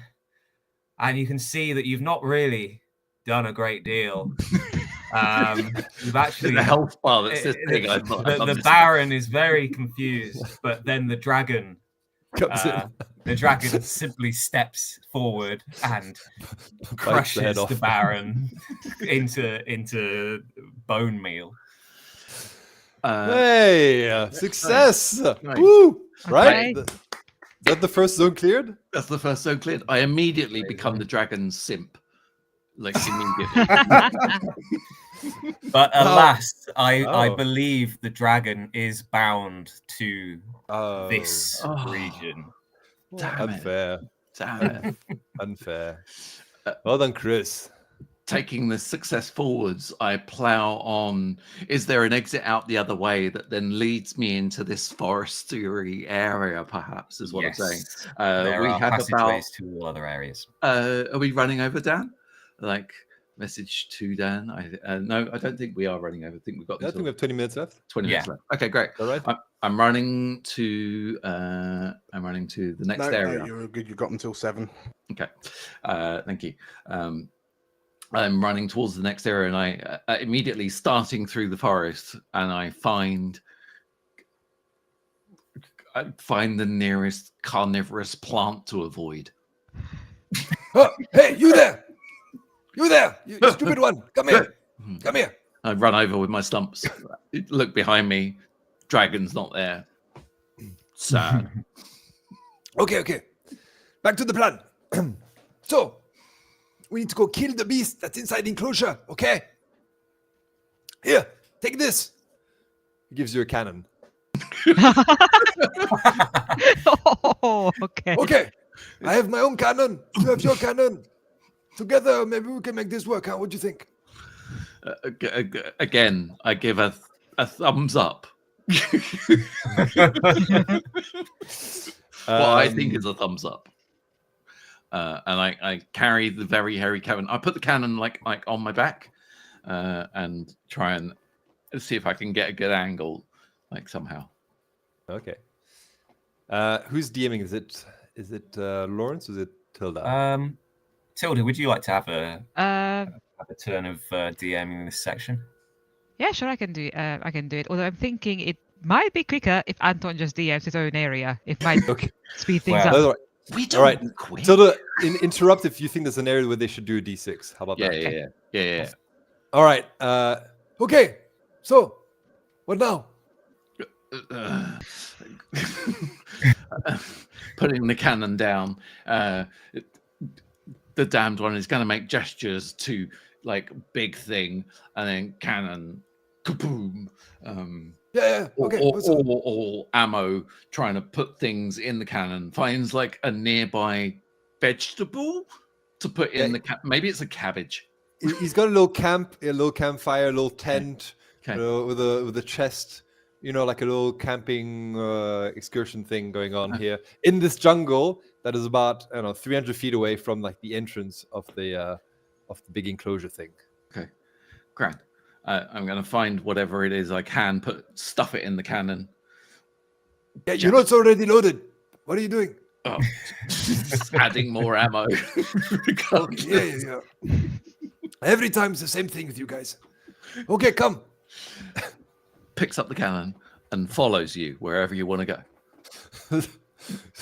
and you can see that you've not really done a great deal. You've actually the health bar that's this big. The baron is very confused, but then the dragon simply steps forward and crushes the baron into bone meal. Hey, success! Nice. Woo! Right? Okay. Is that the first zone cleared? That's the first zone cleared. I immediately become the dragon's simp. Like immediately. But alas, I believe the dragon is bound to this region. Unfair. Damn it. Unfair. Well done, Chris. Taking the success forwards, I plow on. Is there an exit out the other way that then leads me into this forestery area, perhaps, is what I'm saying? There we are have passageways to all other areas. Are we running over Dan? Like message to Dan. No, I don't think we are running over. I think we've got. I think we have 20 minutes left. 20 minutes left. Okay, great. All right. I'm running to. I'm running to the next area. No, you're good. You got until 7. Okay, thank you. I'm running towards the next area, and I immediately starting through the forest, and I find the nearest carnivorous plant to avoid. Oh, hey, you there! You there! You stupid one! Come here! Come here! I run over with my stumps. Look behind me. Dragon's not there. Sad. Okay. Back to the plan. So, we need to go kill the beast that's inside the enclosure, okay? Here, take this. He gives you a cannon. Oh, okay. Okay, I have my own cannon. You have your cannon. Together, maybe we can make this work. Huh? What do you think? Again, I give a thumbs up. What I think is a thumbs up. And I carry the very hairy cannon. I put the cannon like on my back, and try and see if I can get a good angle, like somehow. Okay. Who's DMing? Is it Lawrence? Or is it Tilda? Tilda, would you like to have a turn of DMing this section? Yeah, sure, I can do it. Although I'm thinking it might be quicker if Anton just DMs his own area. It might speed things up. All right. We don't all right. quit. Tilda, interrupt if you think there's an area where they should do a D6. How about that? Yeah. All right. Okay. So, what now? Putting the cannon down. The damned one is going to make gestures to like big thing, and then cannon, kaboom. Okay. Or ammo trying to put things in the cannon. Finds like a nearby vegetable to put in the maybe it's a cabbage. He's got a little campfire, a little tent, with a chest. Like a little camping excursion thing going on here in this jungle that is about 300 feet away from like the entrance of the big enclosure thing. Okay, grand. I'm going to find whatever it is I can, stuff it in the cannon. Yeah, it's already loaded. What are you doing? Oh, adding more ammo. Yeah. Every time it's the same thing with you guys. Okay, come. Picks up the cannon and follows you wherever you want to go.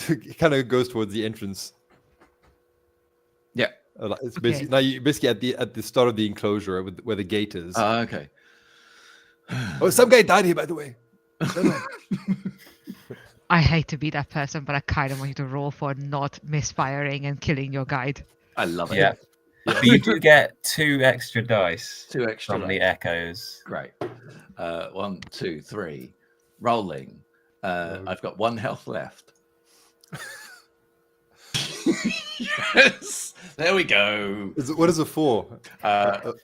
He kind of goes towards the entrance. Yeah. It's basically now you basically at the start of the enclosure where the gate is. Okay. Oh, some guy died here, by the way. I hate to be that person, but I kind of want you to roll for not misfiring and killing your guide. I love it. Yeah. But you do get 2 extra dice. 2 extra from the echoes. Great. 1, 2, 3. Rolling. I've got 1 health left. Yes. There we go. What is it for?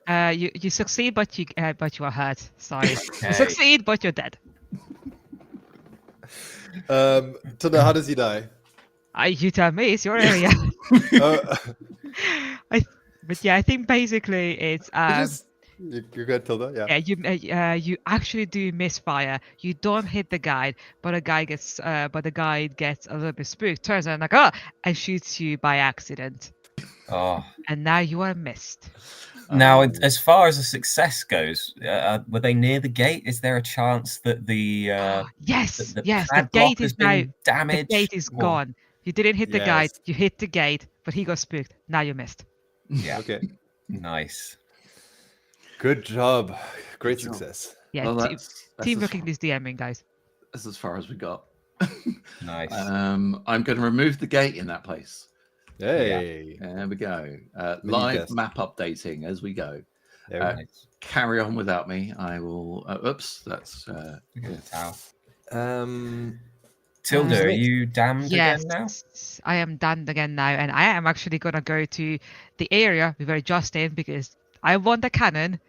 You succeed, but you are hurt. Sorry. You succeed, but you're dead. Tilda, how does he die? You tell me. It's your area. I think basically it's. You're good, Tilda. Yeah. You actually do misfire. You don't hit the guide, but the guy gets a little bit spooked, turns around like and shoots you by accident. Oh. And now you are missed. Now, as far as a success goes, were they near the gate? Is there a chance that the yes, the gate is now damaged? The gate is gone. You didn't hit the guide. You hit the gate, but he got spooked. Now you missed. Yeah. Okay. Nice. Good job. Great success. Yeah. Well, team looking this DMing, guys. That's as far as we got. Nice. I'm going to remove the gate in that place. Hey. Yeah. There we go. Live map updating as we go. Carry on without me. I will. Oops, that's. Tilda, are you damned yes, again now? I am damned again now, and I am actually gonna go to the area we were just in because I want the cannon,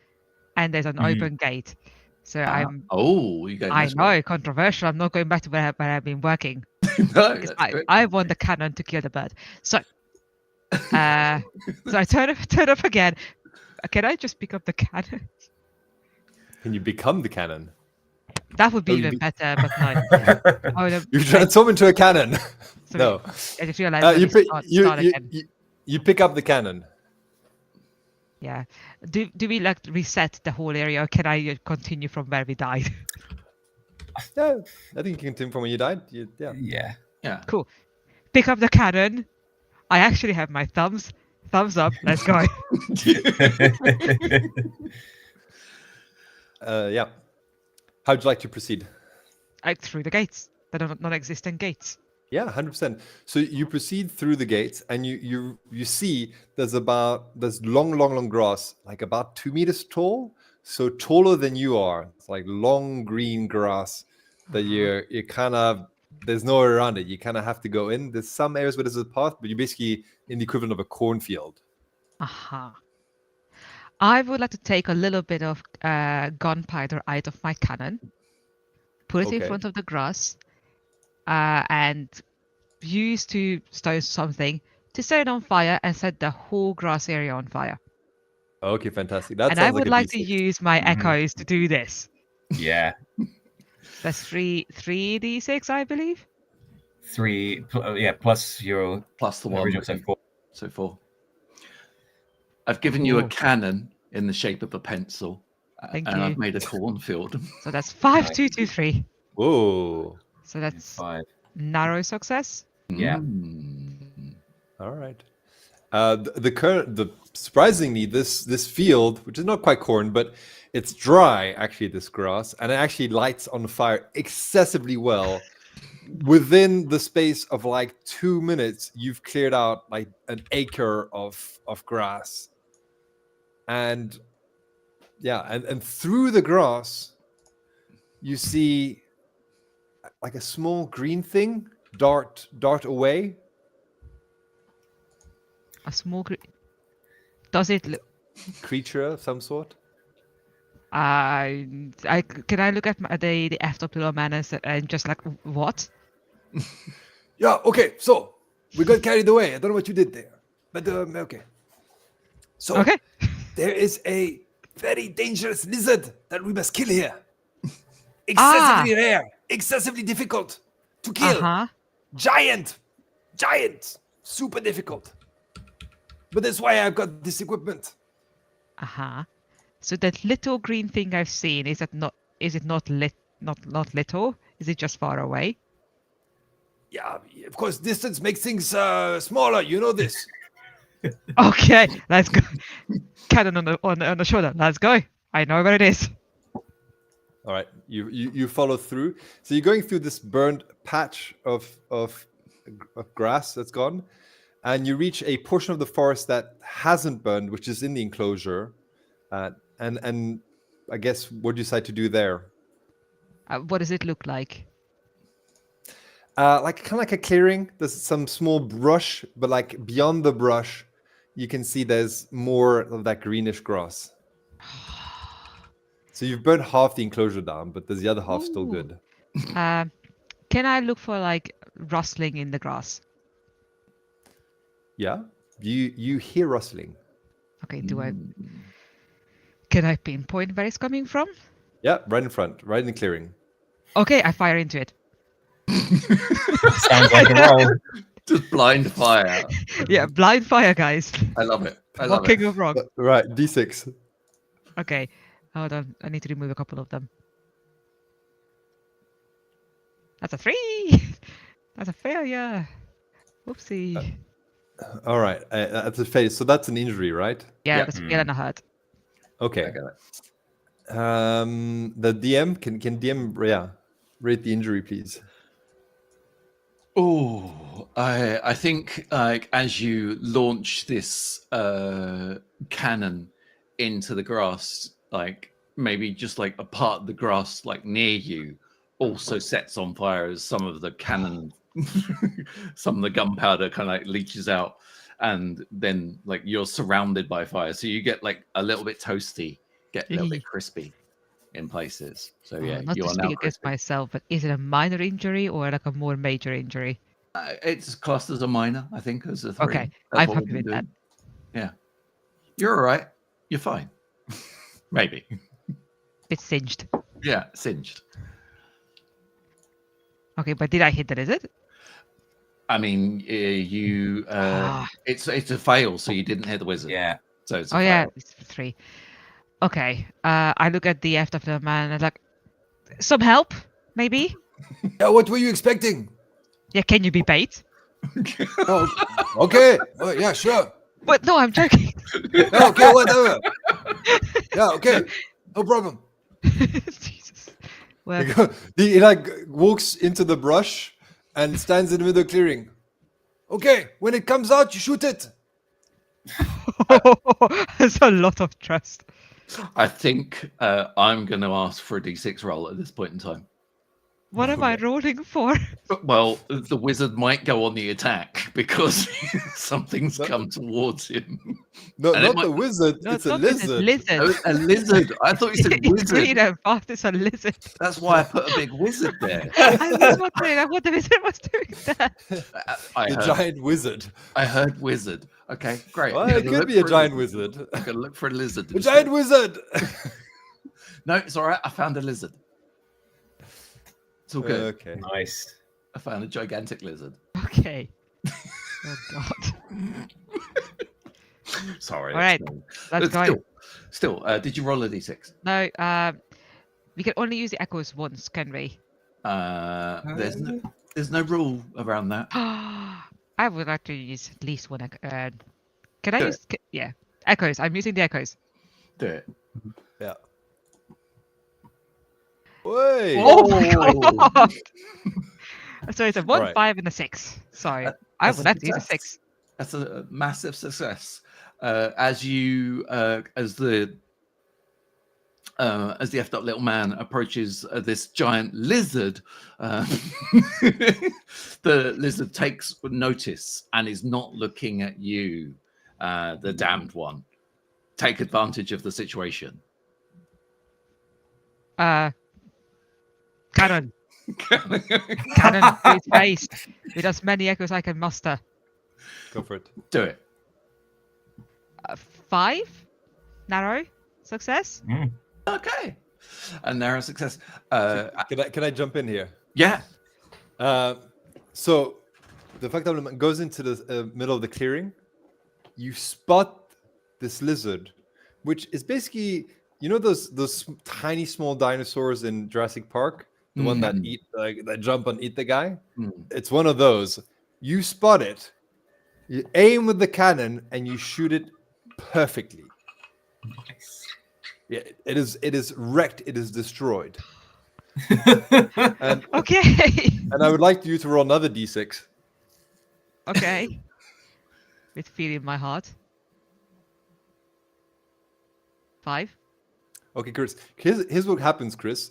and there's an open gate. So I'm. Oh, you going? I know, controversial. I'm not going back to where I've been working. No, I want the cannon to kill the bird. So, so I turn up again, Can I just pick up the cannon? Can you become the cannon? That would be Oh, you even be- better, but no. I would have, You transform into a cannon. so No. I just realized that you, we pick, start again. you pick up the cannon. Yeah. Do we like reset the whole area, or can I continue from where we died? Yeah, I think you can continue from where you died. Yeah. Yeah. Cool. Pick up the cannon. I actually have my thumbs up. Let's go. Yeah. How'd you like to proceed? Like through the gates, the non-existent gates. Yeah, 100%. So you proceed through the gates, and you see there's long grass, like about 2 meters tall, so taller than you are. It's like long green grass that you kind of, there's nowhere around it. You kind of have to go in. There's some areas where there's a path, but you're basically in the equivalent of a cornfield. Aha. I would like to take a little bit of gunpowder out of my cannon, put it in Okay. front of the grass, and use to start something to set it on fire and set the whole grass area on fire. Okay, fantastic. That And I sounds would a like to D6. use my echoes to do this. Yeah. That's 3d6, I believe. 3, plus your Plus the one. original, so 4. So 4. I've given you a Ooh. cannon in the shape of a pencil, Thank and you. I've made a cornfield. So that's 5, 2, 2, 3. Whoa. So that's 5. narrow success. Yeah. All right. The surprisingly, this field, which is not quite corn, but it's dry, actually, this grass, and it actually lights on fire excessively well. Within the space of like 2 minutes, you've cleared out like an acre of grass. And yeah, and through the grass, you see like a small green thing dart away. A small does it look? Creature of some sort. Can I look at the effed up little man and just like, what? Yeah, okay, so we got carried away. I don't know what you did there, but okay. So Okay. there is a very dangerous lizard that we must kill here. Excessively rare, excessively difficult to kill. Uh-huh. Giant, super difficult. But that's why I've got this equipment. Uh-huh. So that little green thing I've seen, is it not little? Is it just far away? Yeah, of course, distance makes things smaller. You know this. Okay, let's go. Cannon on the shoulder. Let's go. I know where it is. All right, you follow through. So you're going through this burned patch of grass that's gone, and you reach a portion of the forest that hasn't burned, which is in the enclosure. And I guess what do you decide to do there? What does it look like? Like kind of like a clearing. There's some small brush, but like beyond the brush, you can see there's more of that greenish grass. So you've burned half the enclosure down, but there's the other half still good. Can I look for like rustling in the grass? Yeah, you hear rustling. Okay, can I pinpoint where it's coming from? Yeah, right in front, right in the clearing. Okay, I fire into it. Sounds like a roll. Just blind fire. Yeah, blind fire, guys. I love it. I What love can it. go wrong? Right, D6. Okay, hold on. I need to remove a couple of them. That's a 3. That's a failure. Whoopsie. All right, that's a fail. So that's an injury, right? Yeah, that's a fail and a hurt. Okay. I got it. The DM can DM rate the injury, please. Oh, I think like as you launch this cannon into the grass, like maybe just like a part of the grass like near you also sets on fire as some of the cannon, some of the gunpowder kind of like leaches out, and then like you're surrounded by fire, so you get like a little bit toasty, get a little bit crispy in places. So yeah, Not you to are now speak against crispy. myself, but is it a minor injury or like a more major injury? It's classed as a minor, I think, as a 3. Okay, That's I'm what happy we've with been that. doing. Yeah, you're all right. You're fine. Maybe. It's singed. Yeah, singed. Okay, but did I hit the lizard? I mean, it's a fail, so you didn't hit the wizard. Yeah. So it's a Oh fail. yeah, it's 3. Okay. I look at the FW man and I'm like, some help, maybe? Yeah, what were you expecting? Yeah, can you be bait? Oh, okay. Oh, yeah, sure. But no, I'm joking. Yeah, okay, whatever. Yeah, okay. No problem. Jesus. Well, He like walks into the brush and stands in the middle of the clearing. Okay, when it comes out, you shoot it. there's a lot of trust. I think I'm going to ask for a d6 roll at this point in time. What am I rolling for? Well, the wizard might go on the attack because something's come towards him. No, And it not the wizard. No, it's a not this, it's lizard. lizard. A lizard. I thought you said It's wizard. green and fast, it's a lizard. That's why I put a big wizard there. I was wondering what the lizard was doing there. The giant wizard. I heard wizard. Okay, great. Well, I'm it gonna could look be a for giant lizard. wizard. I'm going to look for a lizard. A giant wizard. No, it's all right. I found a lizard. It's all good. Okay. Nice. I found a gigantic lizard. Okay. Oh god. Sorry. All right, let's go. Still, did you roll a d6? No, we can only use the echoes once, can we? There's no rule around that. I would like to use at least one echo. Can I Do use? Yeah, echoes. I'm using the echoes. Do it. Yeah. Wait. Oh my god! So it's a 1, Right. 5, and a 6. Sorry, I would like to use a 6. That's a massive success. As the effed up little man approaches this giant lizard, the lizard takes notice and is not looking at you, the damned one. Take advantage of the situation. Cannon. Cannon to his face with as many echoes I can muster. Go for it. Do it. 5 narrow success. Okay, a narrow success. Can I jump in here? Yeah. So the fact that it goes into the middle of the clearing, you spot this lizard, which is basically, you know, those tiny small dinosaurs in Jurassic Park, the one that eat that jump and eat the guy. It's one of those. You spot it, you aim with the cannon, and you shoot it perfectly. Nice. Yeah, it is wrecked. It is destroyed. And, Okay. and I would like you to roll another d6. Okay. With fear in my heart. 5. Okay, Chris. Here's what happens, Chris.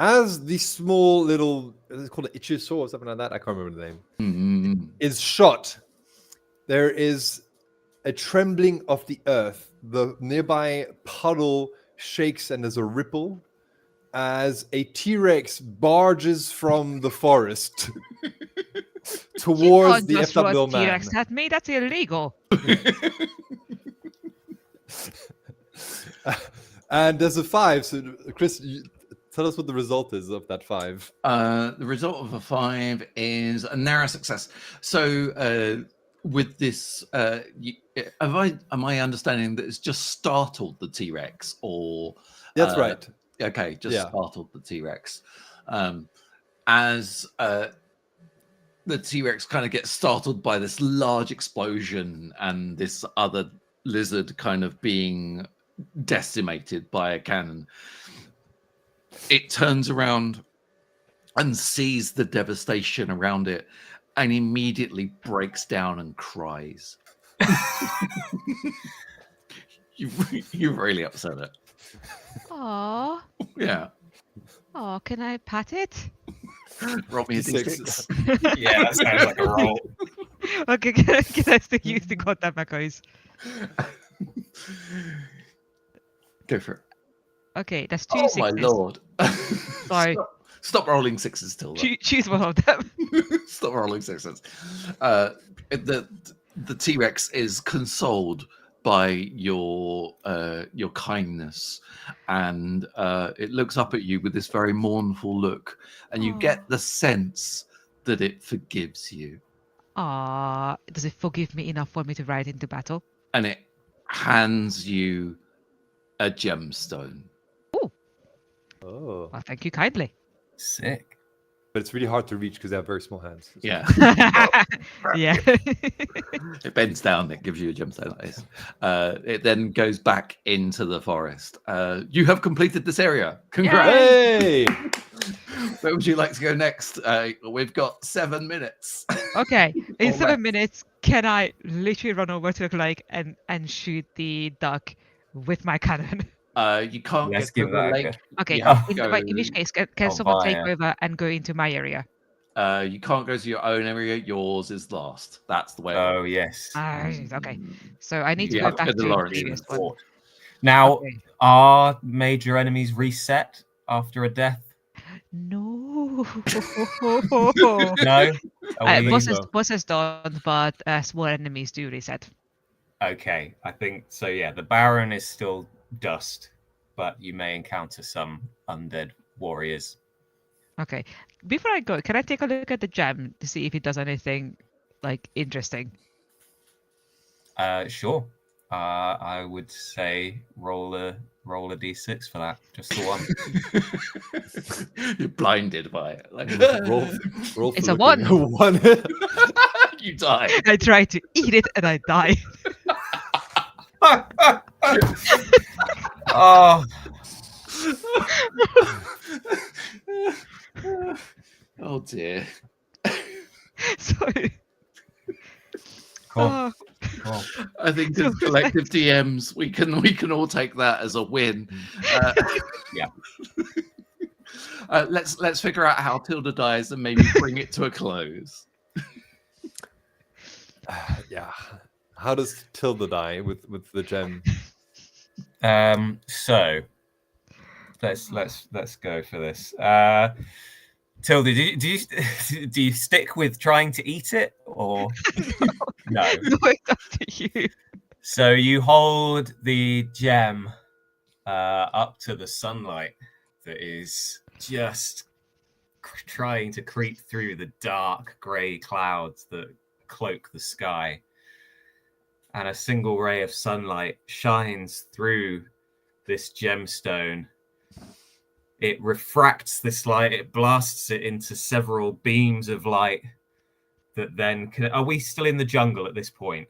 As the small little, it's called an ichthyosaur or something like that. I can't remember the name. Is shot. There is a trembling of the earth. The nearby puddle shakes and there's a ripple as a T-Rex barges from the forest towards the just throw a FW man. T-Rex at me. That's illegal. And there's a 5. So, Chris, tell us what the result is of that 5. The result of a 5 is a narrow success. So, with this, am I understanding that it's just startled the T-Rex, or That's right. Okay, just Yeah. startled the T-Rex. As the T-Rex kind of gets startled by this large explosion and this other lizard kind of being decimated by a cannon, it turns around and sees the devastation around it and immediately breaks down and cries. You really upset it. Aww. Yeah. Oh, can I pat it? Roll me a D6. d6. Yeah, that sounds like a roll. Okay, can I still use the goddamn echoes? Go for it. Okay, that's 2 Oh 6s. my lord. Sorry. Stop rolling 6s till then. Choose one of them. Stop rolling 6s. The T-Rex is consoled by your kindness, and it looks up at you with this very mournful look, and you get the sense that it forgives you. Does it forgive me enough for me to ride into battle? And it hands you a gemstone. Oh. Well, thank you kindly. Sick. But it's really hard to reach because they have very small hands. Yeah. Yeah. It bends down, it gives you a gemstone like this. It then goes back into the forest. You have completed this area. Congrats. Hey! Where would you like to go next? We've got 7 minutes. Okay. In Or 7 less. minutes, can I literally run over to the lake and shoot the duck with my cannon? You can't Let's get to give the that a lake. go. Okay. You have to In which case, can Oh, someone take via. over and go into my area? You can't go to your own area. Yours is last. That's the way. Oh, yes. Okay. So I need to You go have to back go to to the Lawrence. previous one. Fort. Now, Okay. are major enemies reset after a death? No. No? Are we- Bosses don't, but small enemies do reset. Okay, I think so. Yeah, the Baron is still dust, but you may encounter some undead warriors. Okay. Before I go, can I take a look at the gem to see if it does anything like interesting? Sure. I would say roll a d6 for that. Just the one. You're blinded by it. Like, roll It's for a 1. one. You die. I try to eat it and I die. Oh. Oh dear. Sorry. Cool. Oh. Cool. I think as collective DMs, we can all take that as a win. Yeah. Let's figure out how Tilda dies and maybe bring it to a close. Yeah. How does Tilda die with the gem? So let's go for this. Tilda, do you stick with trying to eat it or no? No, it's up to you. So you hold the gem up to the sunlight that is just trying to creep through the dark grey clouds that cloak the sky. And a single ray of sunlight shines through this gemstone. It refracts this light, it blasts it into several beams of light that then can... Are we still in the jungle at this point?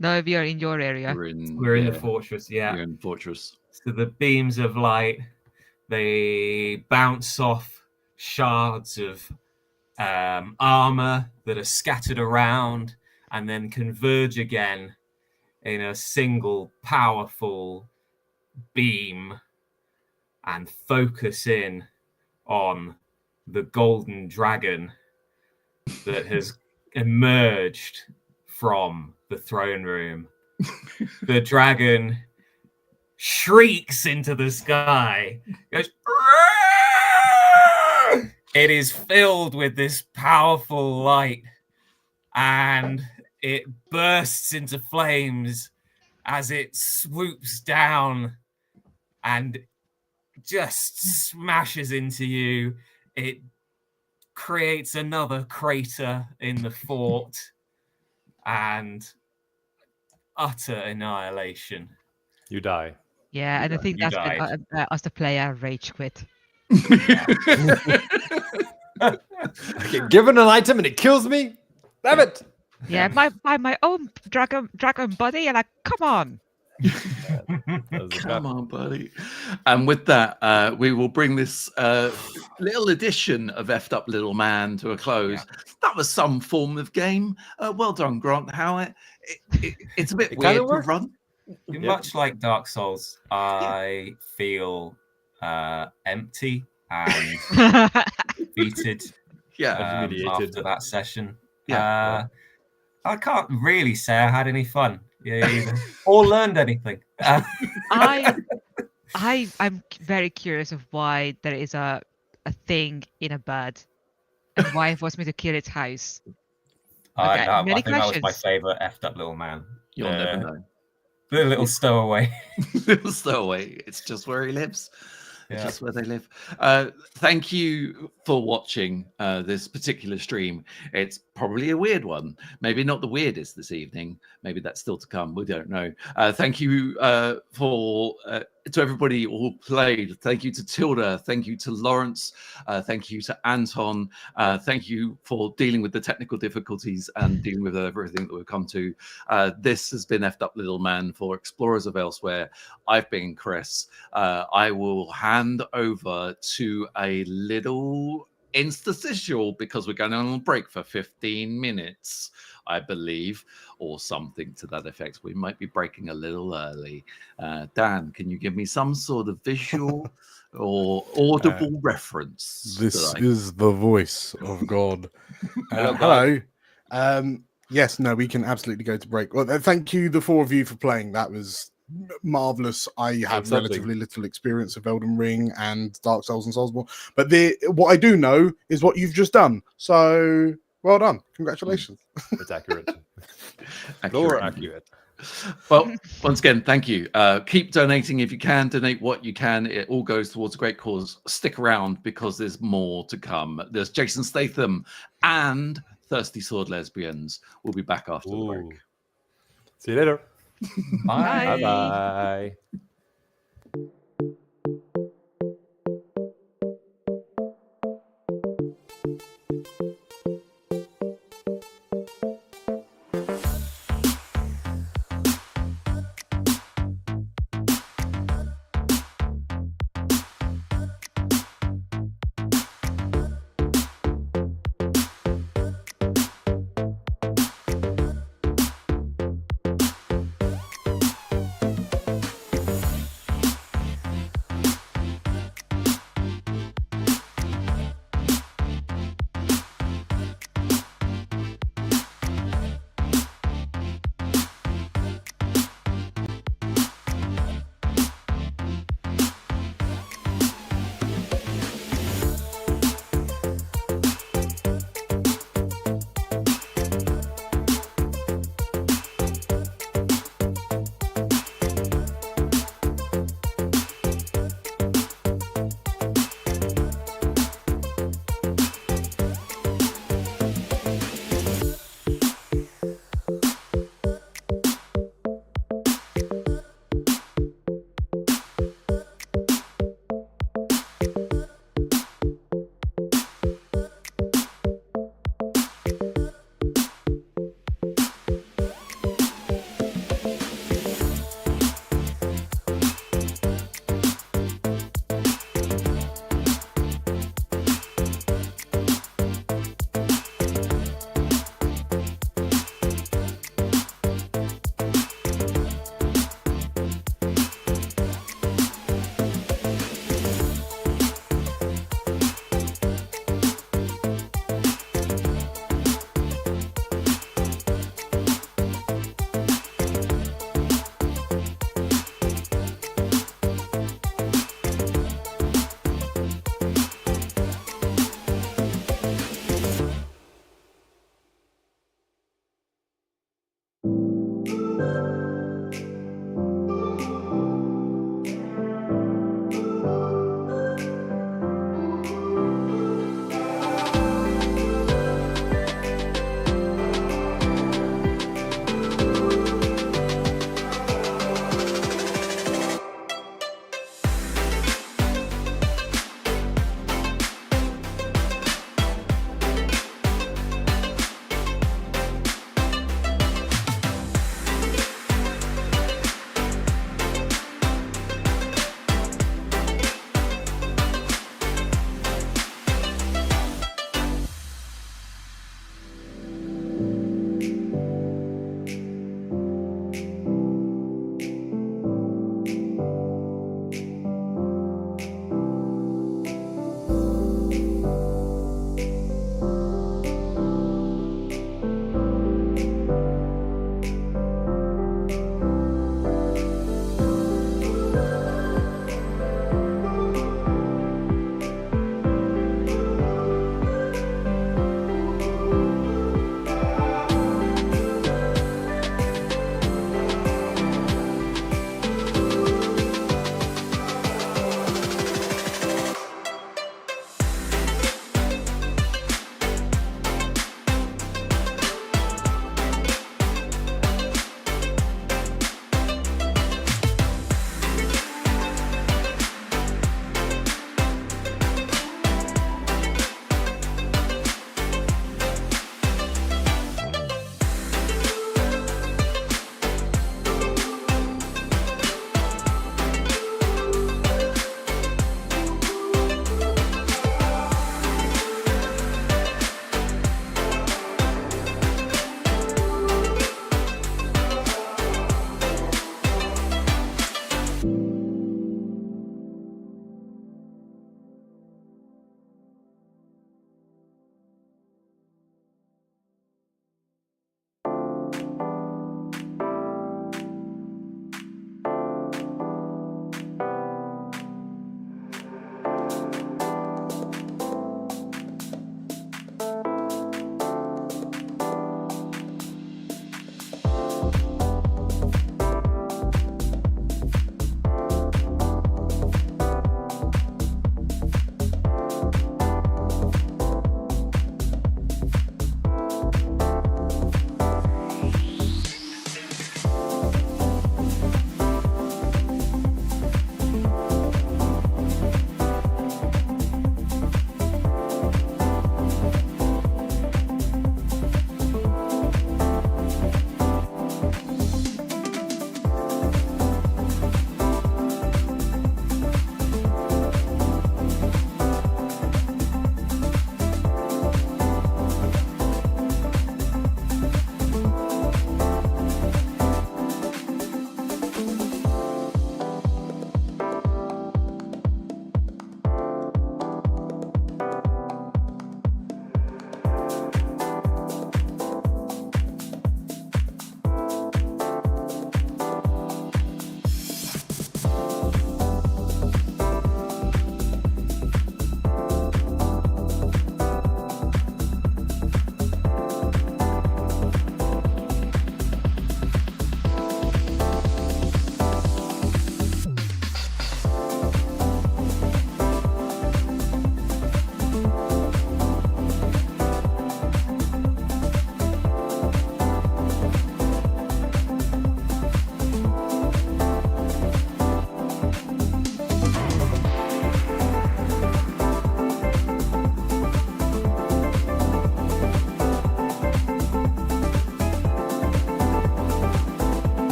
No, we are in your area. We're in the fortress, yeah. You're in the fortress. So the beams of light, they bounce off shards of armor that are scattered around and then converge again in a single powerful beam and focus in on the golden dragon that has emerged from the throne room. The dragon shrieks into the sky, goes, "Roar!" It is filled with this powerful light and it bursts into flames as it swoops down and just smashes into you. It creates another crater in the fort and utter annihilation. You die. Yeah, and I think You that's when us the player rage quit. I get given an item and it kills me. Damn it! Yeah, by my own dragon buddy, and like, come on. Come on, buddy. And with that, we will bring this little edition of Effed Up Little Man to a close. That was some form of game. Well done, Grant. How it's a bit weird to run. Much like Dark Souls, I feel empty and defeated. After that session. I can't really say I had any fun either, or learned anything. I'm very curious of why there is a thing in a bird and why it forced me to kill its house. I think many that was my questions. favorite effed up little man. You'll never know. The little stowaway. Little stowaway. It's just where he lives. It's Yeah. just where they live. Thank you for watching this particular stream. It's probably a weird one. Maybe not the weirdest this evening. Maybe that's still to come. We don't know. Thank you to everybody who played. Thank you to Tilda. Thank you to Lawrence. Thank you to Anton. Thank you for dealing with the technical difficulties and dealing with everything that we've come to. This has been Effed Up Little Man for Explorers of Elsewhere. I've been Chris. I will hand over to a little interstitial because we're going on a break for 15 minutes, I believe, or something to that effect. We might be breaking a little early. Dan, can you give me some sort of visual or audible reference? This is the voice of God. Hello, hello. Yes, no, we can absolutely go to break. Well, thank you, the four of you, for playing. That was marvelous. I have something. relatively little experience of Elden Ring and Dark Souls and Soulsborne, but what I do know is what you've just done. So well done, congratulations. It's accurate. Accurate. Well, once again, thank you. Keep donating if you can. Donate what you can. It all goes towards a great cause. Stick around because there's more to come. There's Jason Statham and Thirsty Sword Lesbians. We'll be back after the break. See you later. Bye. Bye.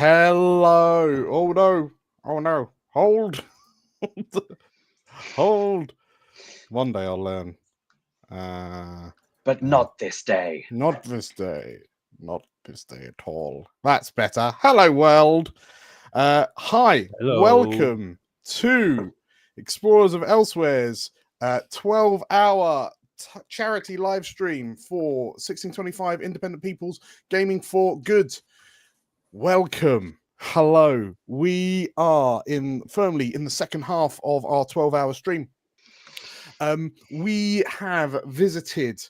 Hello. Oh no. Oh no. Hold. Hold. One day I'll learn. But not this day. Not this day. Not this day at all. That's better. Hello, world. Hi. Hello. Welcome to Explorers of Elsewhere's 12-hour charity live stream for 1625 Independent Peoples Gaming for Good. Welcome. Hello. We are firmly in the second half of our 12-hour stream. We have visited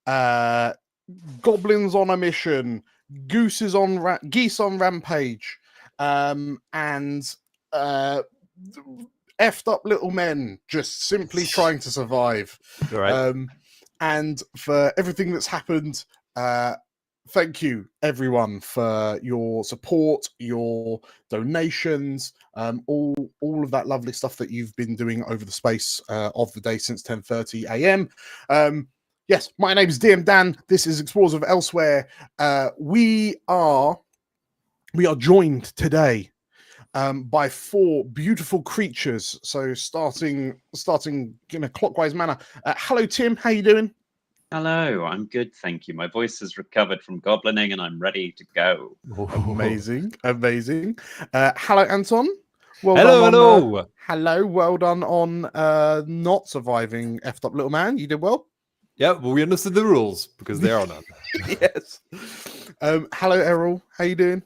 goblins on a mission, geese on rampage, and effed up little men just simply trying to survive. Right. And for everything that's happened, thank you everyone for your support, your donations, all of that lovely stuff that you've been doing over the space of the day since 10:30 a.m. Yes, my name is DM Dan. This is Explorers of Elsewhere. We are joined today by four beautiful creatures. So starting in a clockwise manner. Hello, Tim. How you doing? Hello, I'm good, thank you. My voice has recovered from goblining and I'm ready to go. Amazing. Hello, Anton. Well Hello, done on, hello. hello. Well done on not surviving effed up little man. You did well. Yeah, but we understood the rules because there are none. Yes. Hello, Errol. How you doing?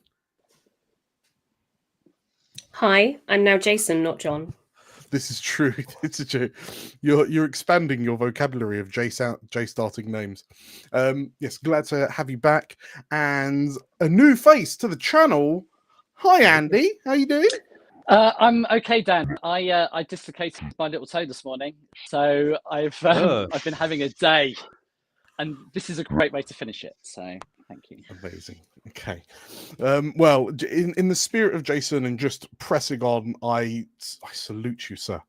Hi, I'm now Jason, not John. This is true. It's true. You're expanding your vocabulary of J starting names. Yes, glad to have you back. And a new face to the channel. Hi, Andy. How you doing? I'm okay, Dan. I dislocated my little toe this morning, so I've been having a day, and this is a great way to finish it. So thank you. Amazing. Okay. Well, in the spirit of Jason and just pressing on, I salute you, sir.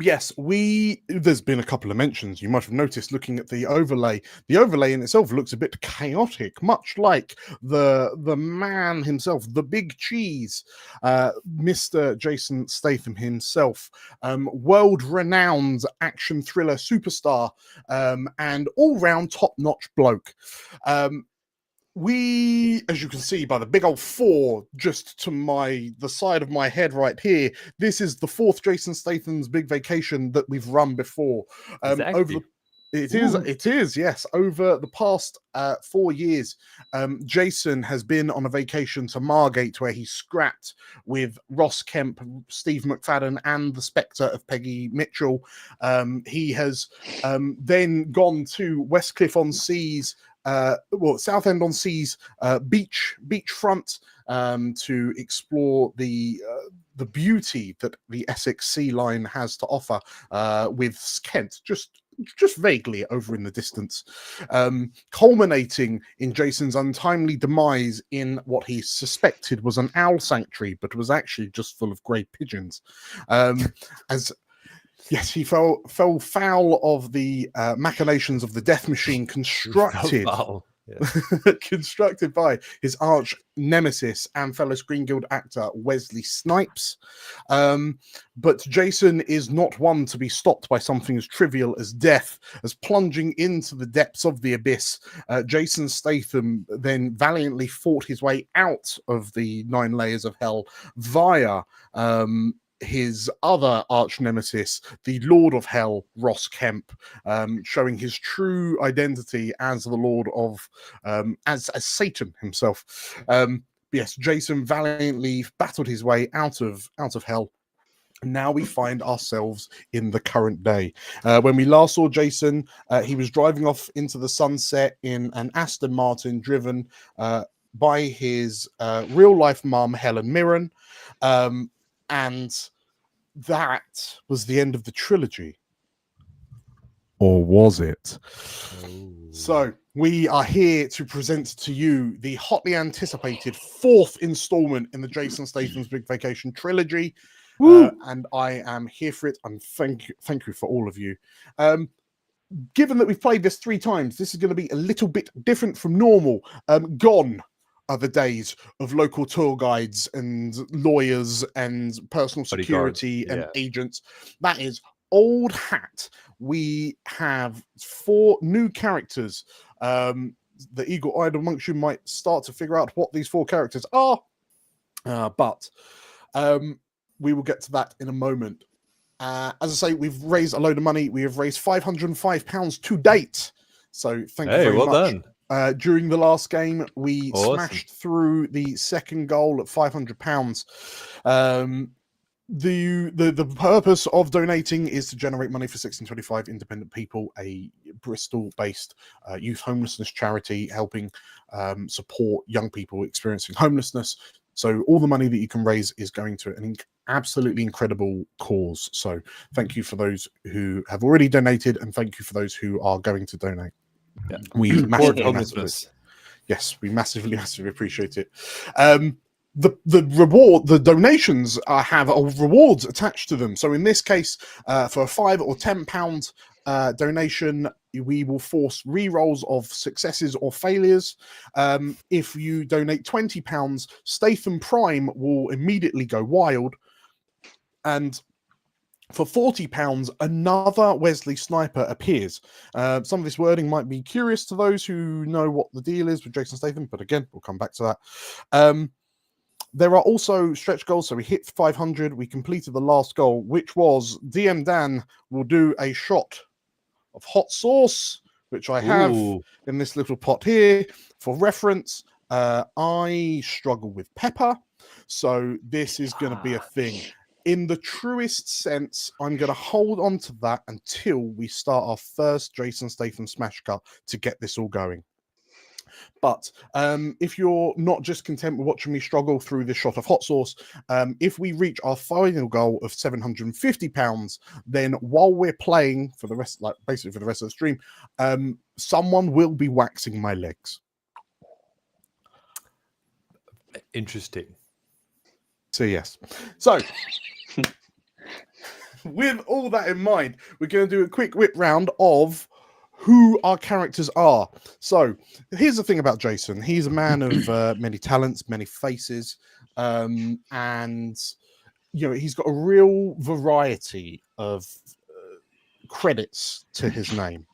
Yes, there's been a couple of mentions. You might have noticed looking at the overlay. The overlay in itself looks a bit chaotic, much like the man himself, the big cheese, Mr. Jason Statham himself, world-renowned action thriller superstar, and all-round top-notch bloke. As you can see by the big old 4 just to the side of my head right here, this is the 4th Jason Statham's Big Vacation that we've run before. It is, yes. Over the past 4 years, Jason has been on a vacation to Margate where he scrapped with Ross Kemp, Steve McFadden, and the Spectre of Peggy Mitchell. He has then gone to Westcliff-on-Sea's Southend-on-Sea's beachfront to explore the beauty that the Essex Sea Line has to offer, with Kent just vaguely over in the distance, culminating in Jason's untimely demise in what he suspected was an owl sanctuary, but was actually just full of grey pigeons. Yes, he fell foul of the machinations of the death machine constructed by his arch nemesis and fellow Screen Guild actor Wesley Snipes. But Jason is not one to be stopped by something as trivial as death. As plunging into the depths of the abyss, Jason Statham then valiantly fought his way out of the 9 layers of hell via his other arch nemesis, the Lord of Hell, Ross Kemp, showing his true identity as the Lord of, as Satan himself. Yes, Jason valiantly battled his way out of hell. Now we find ourselves in the current day. When we last saw Jason, he was driving off into the sunset in an Aston Martin driven by his real-life mum, Helen Mirren. And that was the end of the trilogy. Or was it? So we are here to present to you the hotly anticipated 4th installment in the Jason Statham's Big Vacation trilogy. And I am here for it, and thank you for all of you. Given that we've played this 3 times, this is going to be a little bit different from normal. Gone. are the days of local tour guides and lawyers and personal Bodyguards, security and yeah. agents. That is old hat. We have 4 new characters. The eagle-eyed amongst you might start to figure out what these 4 characters are, but we will get to that in a moment. As I say, we've raised a load of money. We have raised £505 to date. So thank you very well much. done. During the last game, we Awesome. smashed through the second goal at £500. The purpose of donating is to generate money for 1625 Independent People, a Bristol-based youth homelessness charity helping support young people experiencing homelessness. So all the money that you can raise is going to an absolutely incredible cause. So thank you for those who have already donated, and thank you for those who are going to donate. Yeah. We massively appreciate it. The reward, the donations have rewards attached to them. So in this case, for a £5 or £10 donation, we will force re-rolls of successes or failures. If you donate £20, Statham Prime will immediately go wild, and for £40, another Wesley Sniper appears. Some of this wording might be curious to those who know what the deal is with Jason Statham, but again, we'll come back to that. There are also stretch goals, so we hit 500. We completed the last goal, which was DM Dan will do a shot of hot sauce, which I have in this little pot here. For reference, I struggle with pepper, so this is going to be a thing. In the truest sense, I'm going to hold on to that until we start our first Jason Statham smash cut to get this all going. But if you're not just content with watching me struggle through this shot of hot sauce, if we reach our final goal of £750, then while we're playing for the rest, like basically for the rest of the stream, someone will be waxing my legs. Interesting. So yes. So with all that in mind, we're going to do a quick whip round of who our characters are. So here's the thing about Jason. He's a man of many talents, many faces, and you know, he's got a real variety of credits to his name.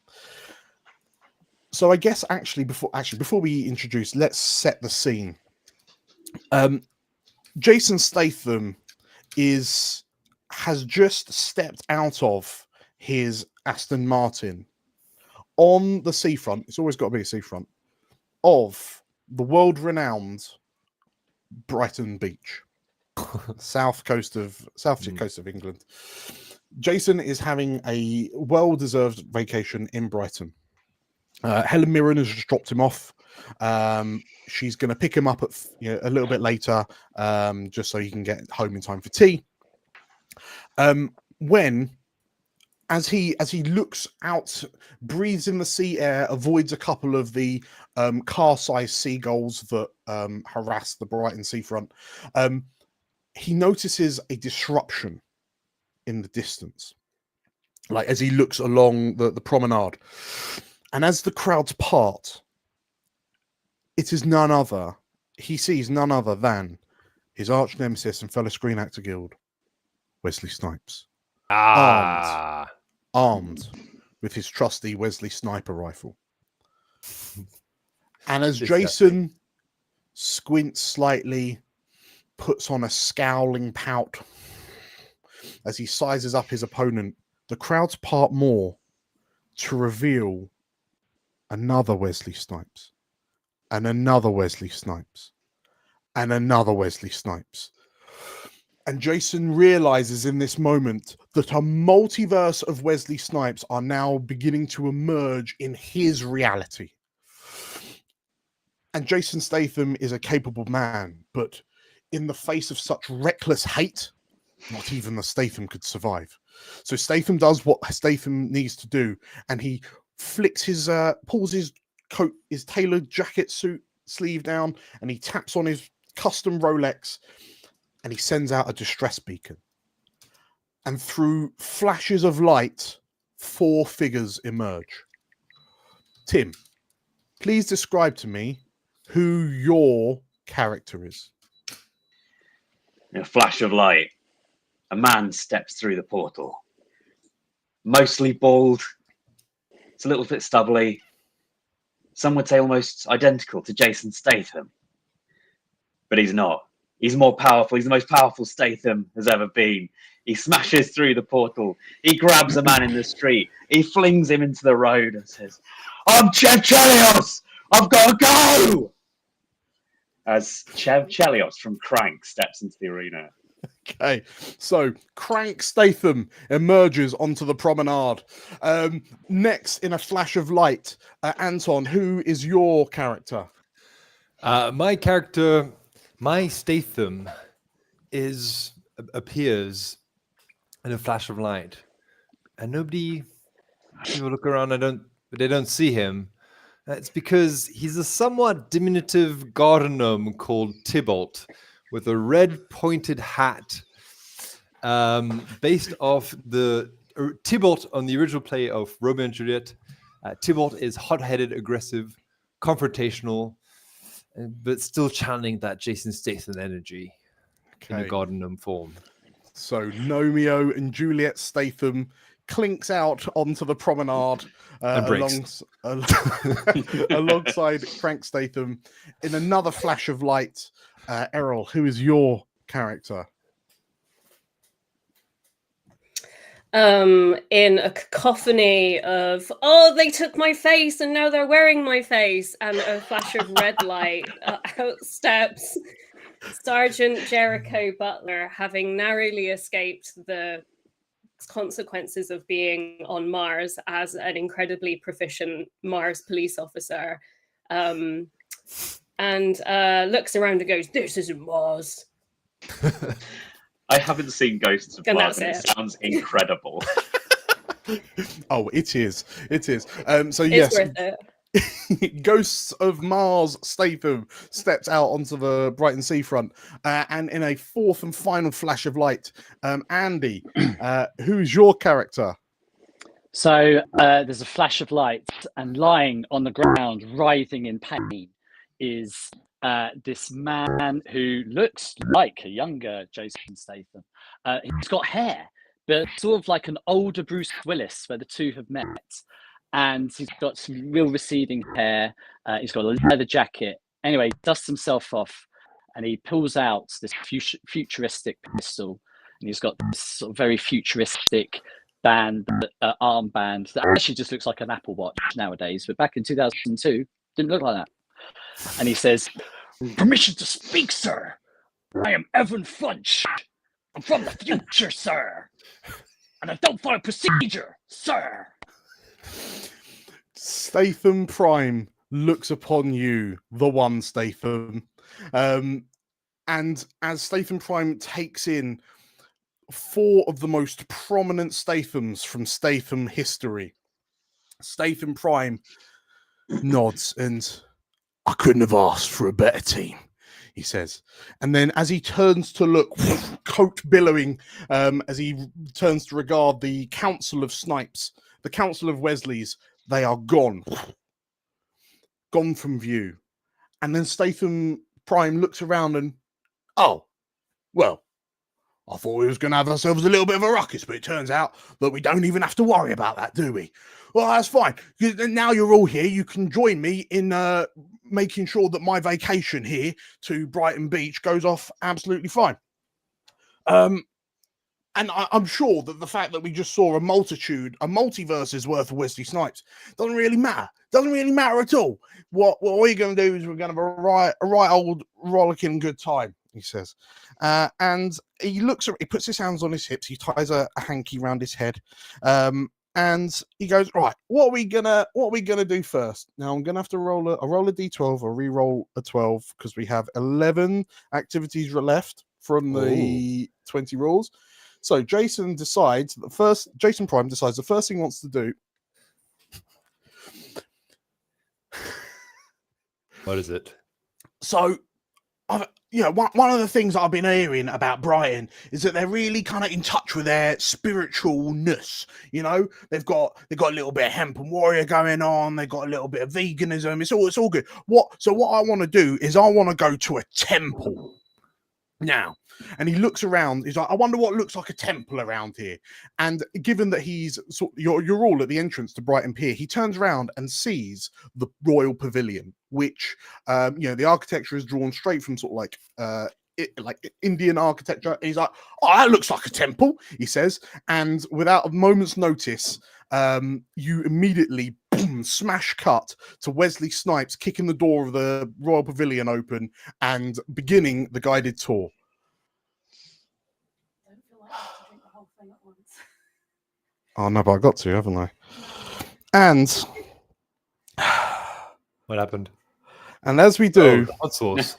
So I guess before we introduce, let's set the scene. Jason Statham has just stepped out of his Aston Martin on the seafront. It's always got to be a seafront of the world-renowned Brighton Beach, south coast of England. Jason is having a well-deserved vacation in Brighton. Helen Mirren has just dropped him off. She's going to pick him up at a little bit later, just so he can get home in time for tea. As he looks out, breathes in the sea air, avoids a couple of the car-sized seagulls that harass the Brighton seafront, he notices a disruption in the distance, like as he looks along the promenade. And as the crowds part, he sees none other than his arch nemesis and fellow Screen Actor Guild, Wesley Snipes. Armed with his trusty Wesley Sniper rifle. And as Jason squints slightly, puts on a scowling pout as he sizes up his opponent, the crowds part more to reveal another Wesley Snipes, and another Wesley Snipes, and another Wesley Snipes. And Jason realizes in this moment that a multiverse of Wesley Snipes are now beginning to emerge in his reality. And Jason Statham is a capable man, but in the face of such reckless hate, not even the Statham could survive. So Statham does what Statham needs to do, and he flicks pulls his coat, his tailored jacket suit sleeve down, and he taps on his custom Rolex, and he sends out a distress beacon. And through flashes of light, 4 figures emerge. Tim, please describe to me who your character is. In a flash of light, a man steps through the portal. Mostly bald. It's a little bit stubbly. Some would say almost identical to Jason Statham. But he's not. He's more powerful. He's the most powerful Statham has ever been. He smashes through the portal. He grabs a man in the street. He flings him into the road and says, "I'm Chev Chelios! I've got to go!" As Chev Chelios from Crank steps into the arena. Okay, so Crank Statham emerges onto the promenade. Next, in a flash of light, Anton, who is your character? My character, my Statham, appears in a flash of light, and people look around. They don't see him. It's because he's a somewhat diminutive garden gnome called Tybalt, with a red pointed hat, based off the Tybalt on the original play of Romeo and Juliet. Tybalt is hot-headed, aggressive, confrontational, but still channeling that Jason Statham energy in a garden gnome form. So Romeo and Juliet Statham clinks out onto the promenade alongside Crank Statham. In another flash of light, Errol, who is your character? In a cacophony of, "Oh, they took my face and now they're wearing my face," and a flash of red light, out steps Sergeant Jericho Butler, having narrowly escaped the consequences of being on Mars as an incredibly proficient Mars police officer, and looks around and goes, "This isn't Mars." I haven't seen Ghosts of And Mars, that's and it it. sounds incredible. Oh, it is. It is. So It's yes, worth it. Ghosts of Mars Statham steps out onto the Brighton seafront, and in a fourth and final flash of light, Andy, who's your character? So there's a flash of light, and lying on the ground, writhing in pain, is this man who looks like a younger Jason Statham. He's got hair, but sort of like an older Bruce Willis, where the two have met. And he's got some real receding hair. He's got a leather jacket. Anyway, he dusts himself off, and he pulls out this futuristic pistol. And he's got this sort of very futuristic armband that actually just looks like an Apple Watch nowadays, but back in 2002 didn't look like that. And he says, "Permission to speak, sir. I am Evan Funch. I'm from the future, sir. And I don't follow procedure, sir." Statham Prime looks upon you, the one Statham, and as Statham Prime takes in four of the most prominent Stathams from Statham history, Statham Prime nods and, "I couldn't have asked for a better team," he says. And then as he turns to look, coat billowing, as he turns to regard the Council of Snipes, the Council of Wesleys, they are gone from view. And then Statham Prime looks around and, "Oh, well, I thought we was going to have ourselves a little bit of a ruckus, but it turns out that we don't even have to worry about that, do we? Well, that's fine. Now you're all here, you can join me in making sure that my vacation here to Brighton Beach goes off absolutely fine." And I'm sure that the fact that we just saw a multiverse's worth of Wesley Snipes doesn't really matter. Doesn't really matter at all. What we're going to do is we're going to have a right old rollicking good time, he says. And he puts his hands on his hips. He ties a hanky around his head. And he goes, "Right, what are we gonna do first? Now I'm gonna have to roll a d12 or re-roll a 12 because we have 11 activities left from the 20 rules." So Jason Prime decides the first thing he wants to do. What is it? So one of the things I've been hearing about Brighton is that they're really kind of in touch with their spiritualness. You know, they've got a little bit of hemp and warrior going on. They've got a little bit of veganism. It's all good. What I want to do is I want to go to a temple now. And he looks around. He's like, I wonder what looks like a temple around here. And given that you're all at the entrance to Brighton Pier, he turns around and sees the Royal Pavilion, which the architecture is drawn straight from sort of like Indian architecture. He's like, oh, that looks like a temple, he says. And without a moment's notice, you immediately smash cut to Wesley Snipes kicking the door of the Royal Pavilion open and beginning the guided tour. Oh no, but I got to, haven't I? And what happened? And as we do, hot sauce.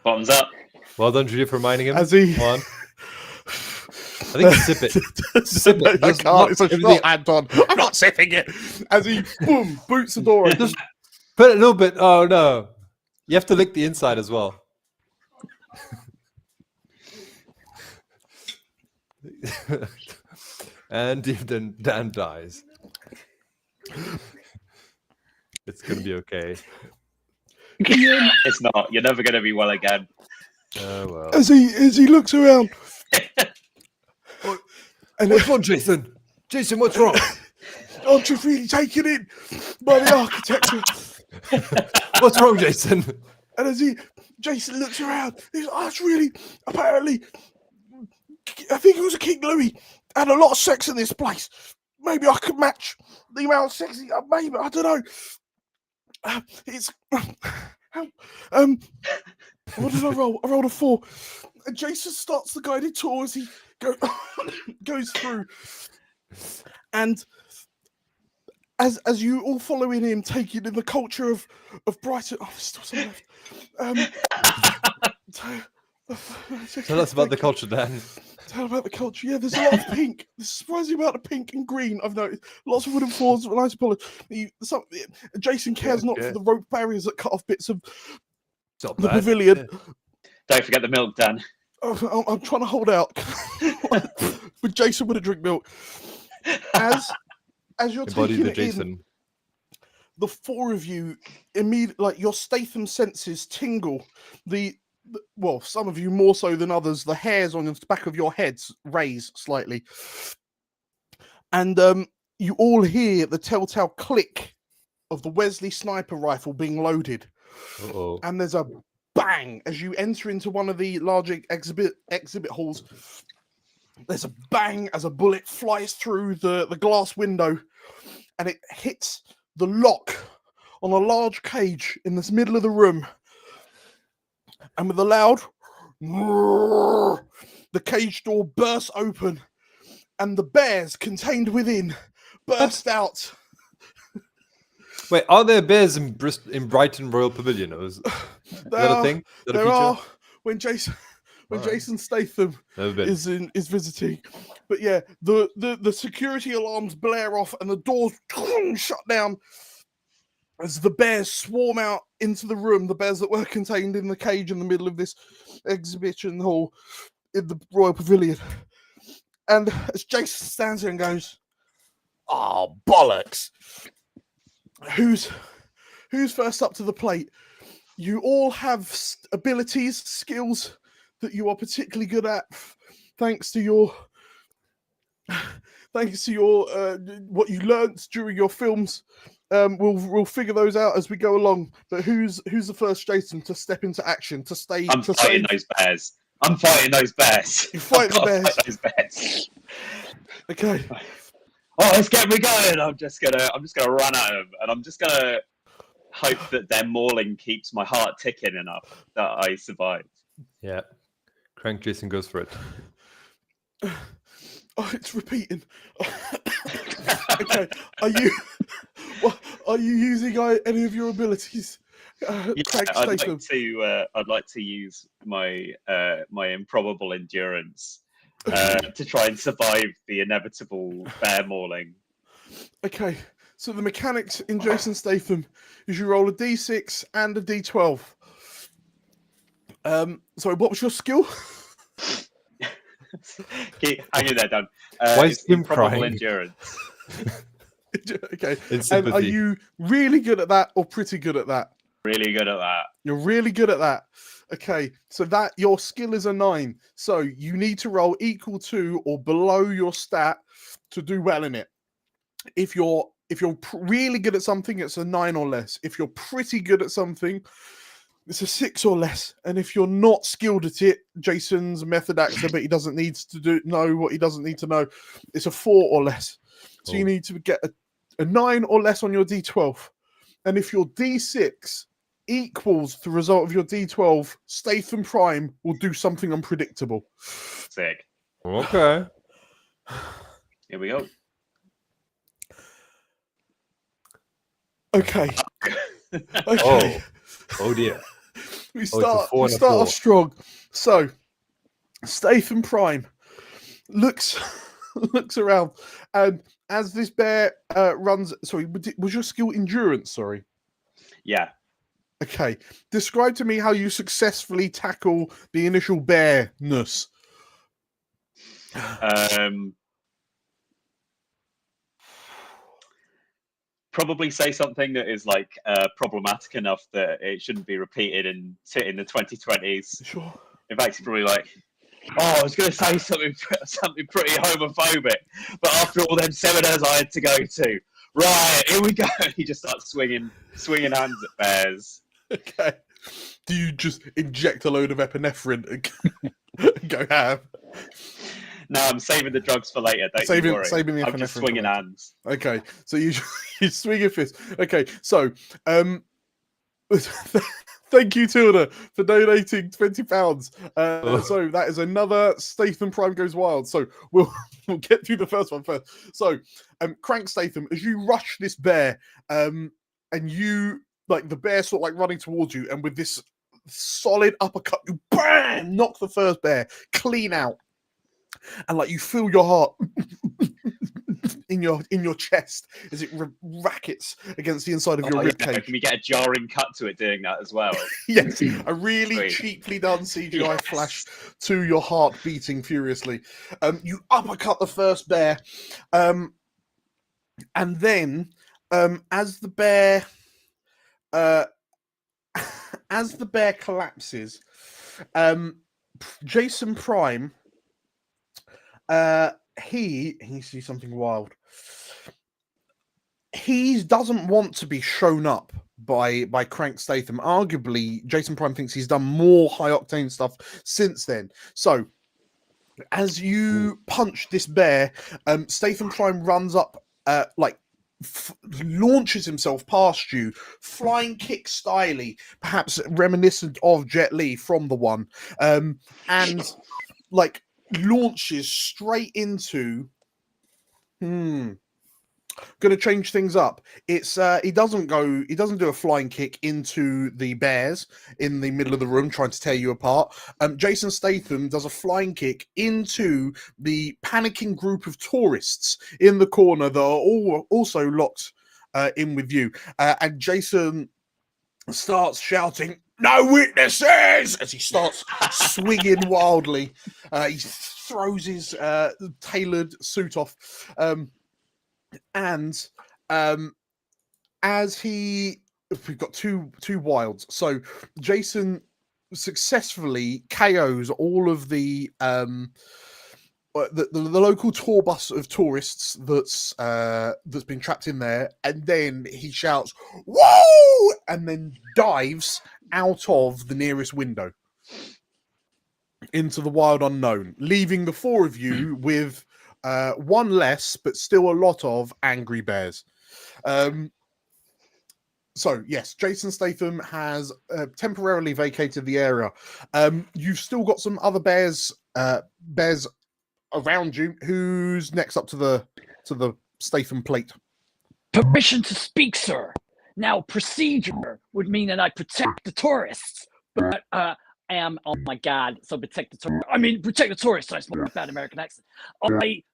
Bottoms up. Well done, Julia, for reminding him. As he, Come on. I think sip it. Sip it. I can't. It's a shot, Anton. I'm not sipping it. As he boots the door. Just put it a little bit. Oh no, you have to lick the inside as well. And then Dan dies. It's gonna be okay. It's not. You're never going to be well again. Well. As he looks around. And what's wrong, Jason? Jason, what's wrong? Aren't you really taken in by the architecture? What's wrong, Jason? And as Jason looks around, he's like, oh, it's really, apparently, I think it was a King Louis had a lot of sex in this place. Maybe I could match the amount of sex. Maybe, I don't know. It's what did I roll? I rolled a 4. And Jason starts the guided tour as he goes through, and as you all following him, taking in the culture of Brighton. Oh, there's still some left. Tell us about the culture, Dan. Tell about the culture. Yeah, there's a lot of pink. There's a surprising amount of pink and green. I've noticed lots of wooden floors, nice pillars. Jason cares not for the rope barriers that cut off bits of the pavilion. Don't forget the milk, Dan. I'm trying to hold out. But Jason wouldn't drink milk. As you're taking it in, the 4 of you immediately, like your Statham senses tingle. Well, some of you more so than others, the hairs on the back of your heads raise slightly. And you all hear the telltale click of the Wesley sniper rifle being loaded. Uh-oh. And there's a bang as you enter into one of the larger exhibit halls. There's a bang as a bullet flies through the glass window and it hits the lock on a large cage in this middle of the room. And with a loud, the cage door bursts open and the bears contained within burst out. Wait, are there bears in Brighton Royal Pavilion? Is that a thing? There are when Jason Statham is visiting. But yeah, the security alarms blare off and the doors shut down as the bears swarm out into the room. The bears that were contained in the cage in the middle of this exhibition hall in the Royal Pavilion. And as Jason stands there and goes, "Oh, bollocks. Who's first up to the plate?" You all have abilities, skills that you are particularly good at, thanks to your what you learnt during your films. We'll figure those out as we go along. But who's the first Jason to step into action to stay? I'm fighting those bears. I'm fighting those bears. You fight the bears. Fight those bears. Okay. Oh, let's get me going. I'm just gonna run at them, and I'm just gonna hope that their mauling keeps my heart ticking enough that I survive. Yeah. Crank Jason goes for it. Oh, it's repeating. Okay. Are you using any of your abilities? I'd like to use my improbable endurance to try and survive the inevitable bear mauling. Okay, so the mechanics in Jason Statham is you roll a d6 and a d12. Sorry, what was your skill? Keep hanging there, Dan. Why is It's Tim improbable crying? endurance. Okay. In And are sympathy. you really good at that or pretty good at that? Really good at that. You're really good at that. Okay, so that your skill is a 9. So you need to roll equal to or below your stat to do well in it. If you're really good at something, it's a 9 or less. If you're pretty good at something, it's a 6 or less. And if you're not skilled at it, Jason's a method actor, but he doesn't need to know what he doesn't need to know. It's a 4 or less. So you need to get a 9 or less on your D12. And if your D6 equals the result of your D12, Statham Prime will do something unpredictable. Sick. Okay. Here we go. Okay. Okay. Oh dear. We start off strong. So Statham Prime looks around, and as this bear runs, sorry, was your skill endurance? Sorry. Yeah. Okay. Describe to me how you successfully tackle the initial bearness. Probably say something that is like problematic enough that it shouldn't be repeated in the 2020s. Sure. In fact, it's probably like, oh, I was going to say something pretty homophobic, but after all them seminars I had to go to, right, here we go. He just starts swinging hands at bears. Okay. Do you just inject a load of epinephrine and go ham? No, I'm saving the drugs for later. Don't you worry. Saving the I'm just epinephrine swinging for later. hands. Okay, so you swing your fist. Okay, so thank you, Tilda, for donating £20. So that is another Statham Prime Goes Wild. So we'll get through the first one first. So Crank Statham, as you rush this bear, and you like the bear sort of like running towards you, and with this solid uppercut, you bam knock the first bear clean out. And like you feel your heart in your chest as it rackets against the inside of your ribcage. Can we get a jarring cut to it doing that as well? Yes, a really cheaply done CGI flash to your heart beating furiously. You uppercut the first bear, and then as the bear collapses, Jason Prime. He sees something wild. He doesn't want to be shown up by Crank Statham. Arguably, Jason Prime thinks he's done more high octane stuff since then. So, as you punch this bear, Statham Prime runs up, launches himself past you, flying kick styly, perhaps reminiscent of Jet Li from the one, and like. Launches straight into gonna change things up. It's he doesn't do a flying kick into the bears in the middle of the room trying to tear you apart. Jason Statham does a flying kick into the panicking group of tourists in the corner that are all also locked in with you, and Jason starts shouting, "No witnesses!" as he starts swinging wildly. He throws his tailored suit off. And as we've got two wilds. So Jason successfully KOs all of the local tour bus of tourists that's been trapped in there, and then he shouts "Whoa!" and then dives out of the nearest window into the wild unknown, leaving the four of you with one less, but still a lot of angry bears. So yes, Jason Statham has temporarily vacated the area. You've still got some other bears around you. Who's next up to the Statham plate? Permission to speak, sir. Now, procedure would mean that I protect the tourists, but I am, oh my god, so protect the tourists. I spoke with that American accent. I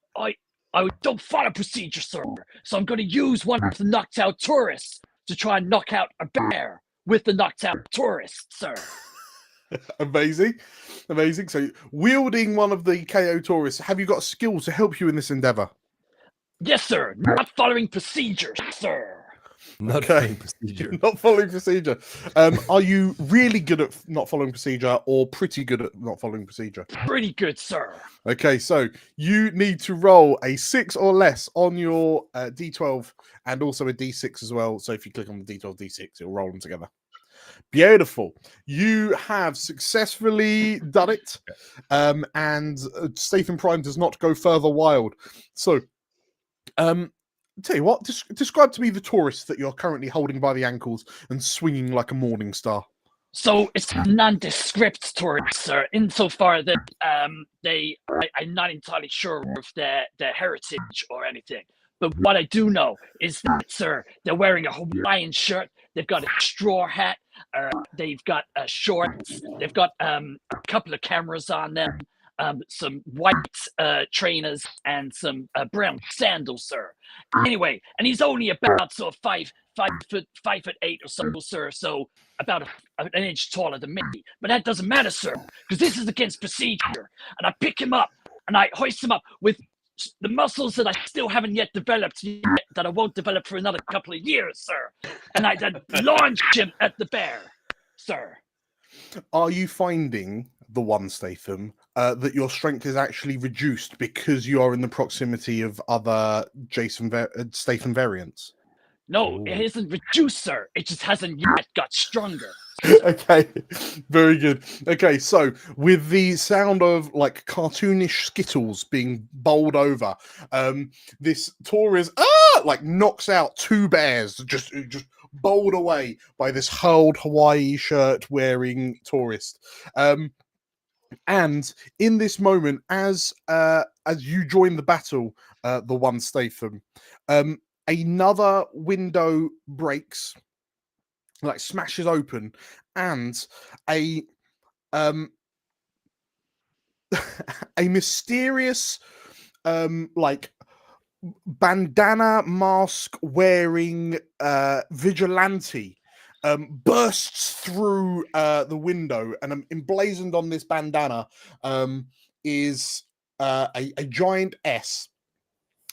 don't follow procedure, sir. So I'm going to use one of the knocked out tourists to try and knock out a bear with the knocked out tourists, sir. Amazing. So, wielding one of the KO tourists, have you got skills to help you in this endeavor? Yes, sir. Not following procedures, sir. Not Okay. following procedure. Not following procedure. Are you really good at not following procedure, or pretty good at not following procedure? Pretty good, sir. Okay, so you need to roll a 6 or less on your D12 and also a D6 as well. So if you click on the D12, D6, it'll roll them together. Beautiful. You have successfully done it. And Statham Prime does not go further wild. So, tell you what, describe to me the tourist that you're currently holding by the ankles and swinging like a morning star. So it's nondescript tourists, sir, insofar that I'm not entirely sure of their heritage or anything. But what I do know is that, sir, they're wearing a Hawaiian shirt, they've got a straw hat, they've got shorts, they've got a couple of cameras on them, some white trainers, and some brown sandals, sir. Anyway, and he's only about 5'8" or so, sir. So about an inch taller than me. But that doesn't matter, sir, because this is against procedure. And I pick him up and I hoist him up with the muscles that I still haven't yet developed, that I won't develop for another couple of years, sir. And I then launch him at the bear, sir. Are you finding, the one Statham, that your strength is actually reduced because you are in the proximity of other Statham variants? No, it isn't reduced, sir. It just hasn't yet got stronger. Okay, very good. Okay, so with the sound of like cartoonish skittles being bowled over, this tourist like knocks out 2 bears, just bowled away by this hurled Hawaii shirt wearing tourist. And in this moment, as you join the battle, the one Statham, another window breaks, like smashes open, and a a mysterious like bandana mask wearing vigilante bursts through the window, and emblazoned on this bandana is a giant S.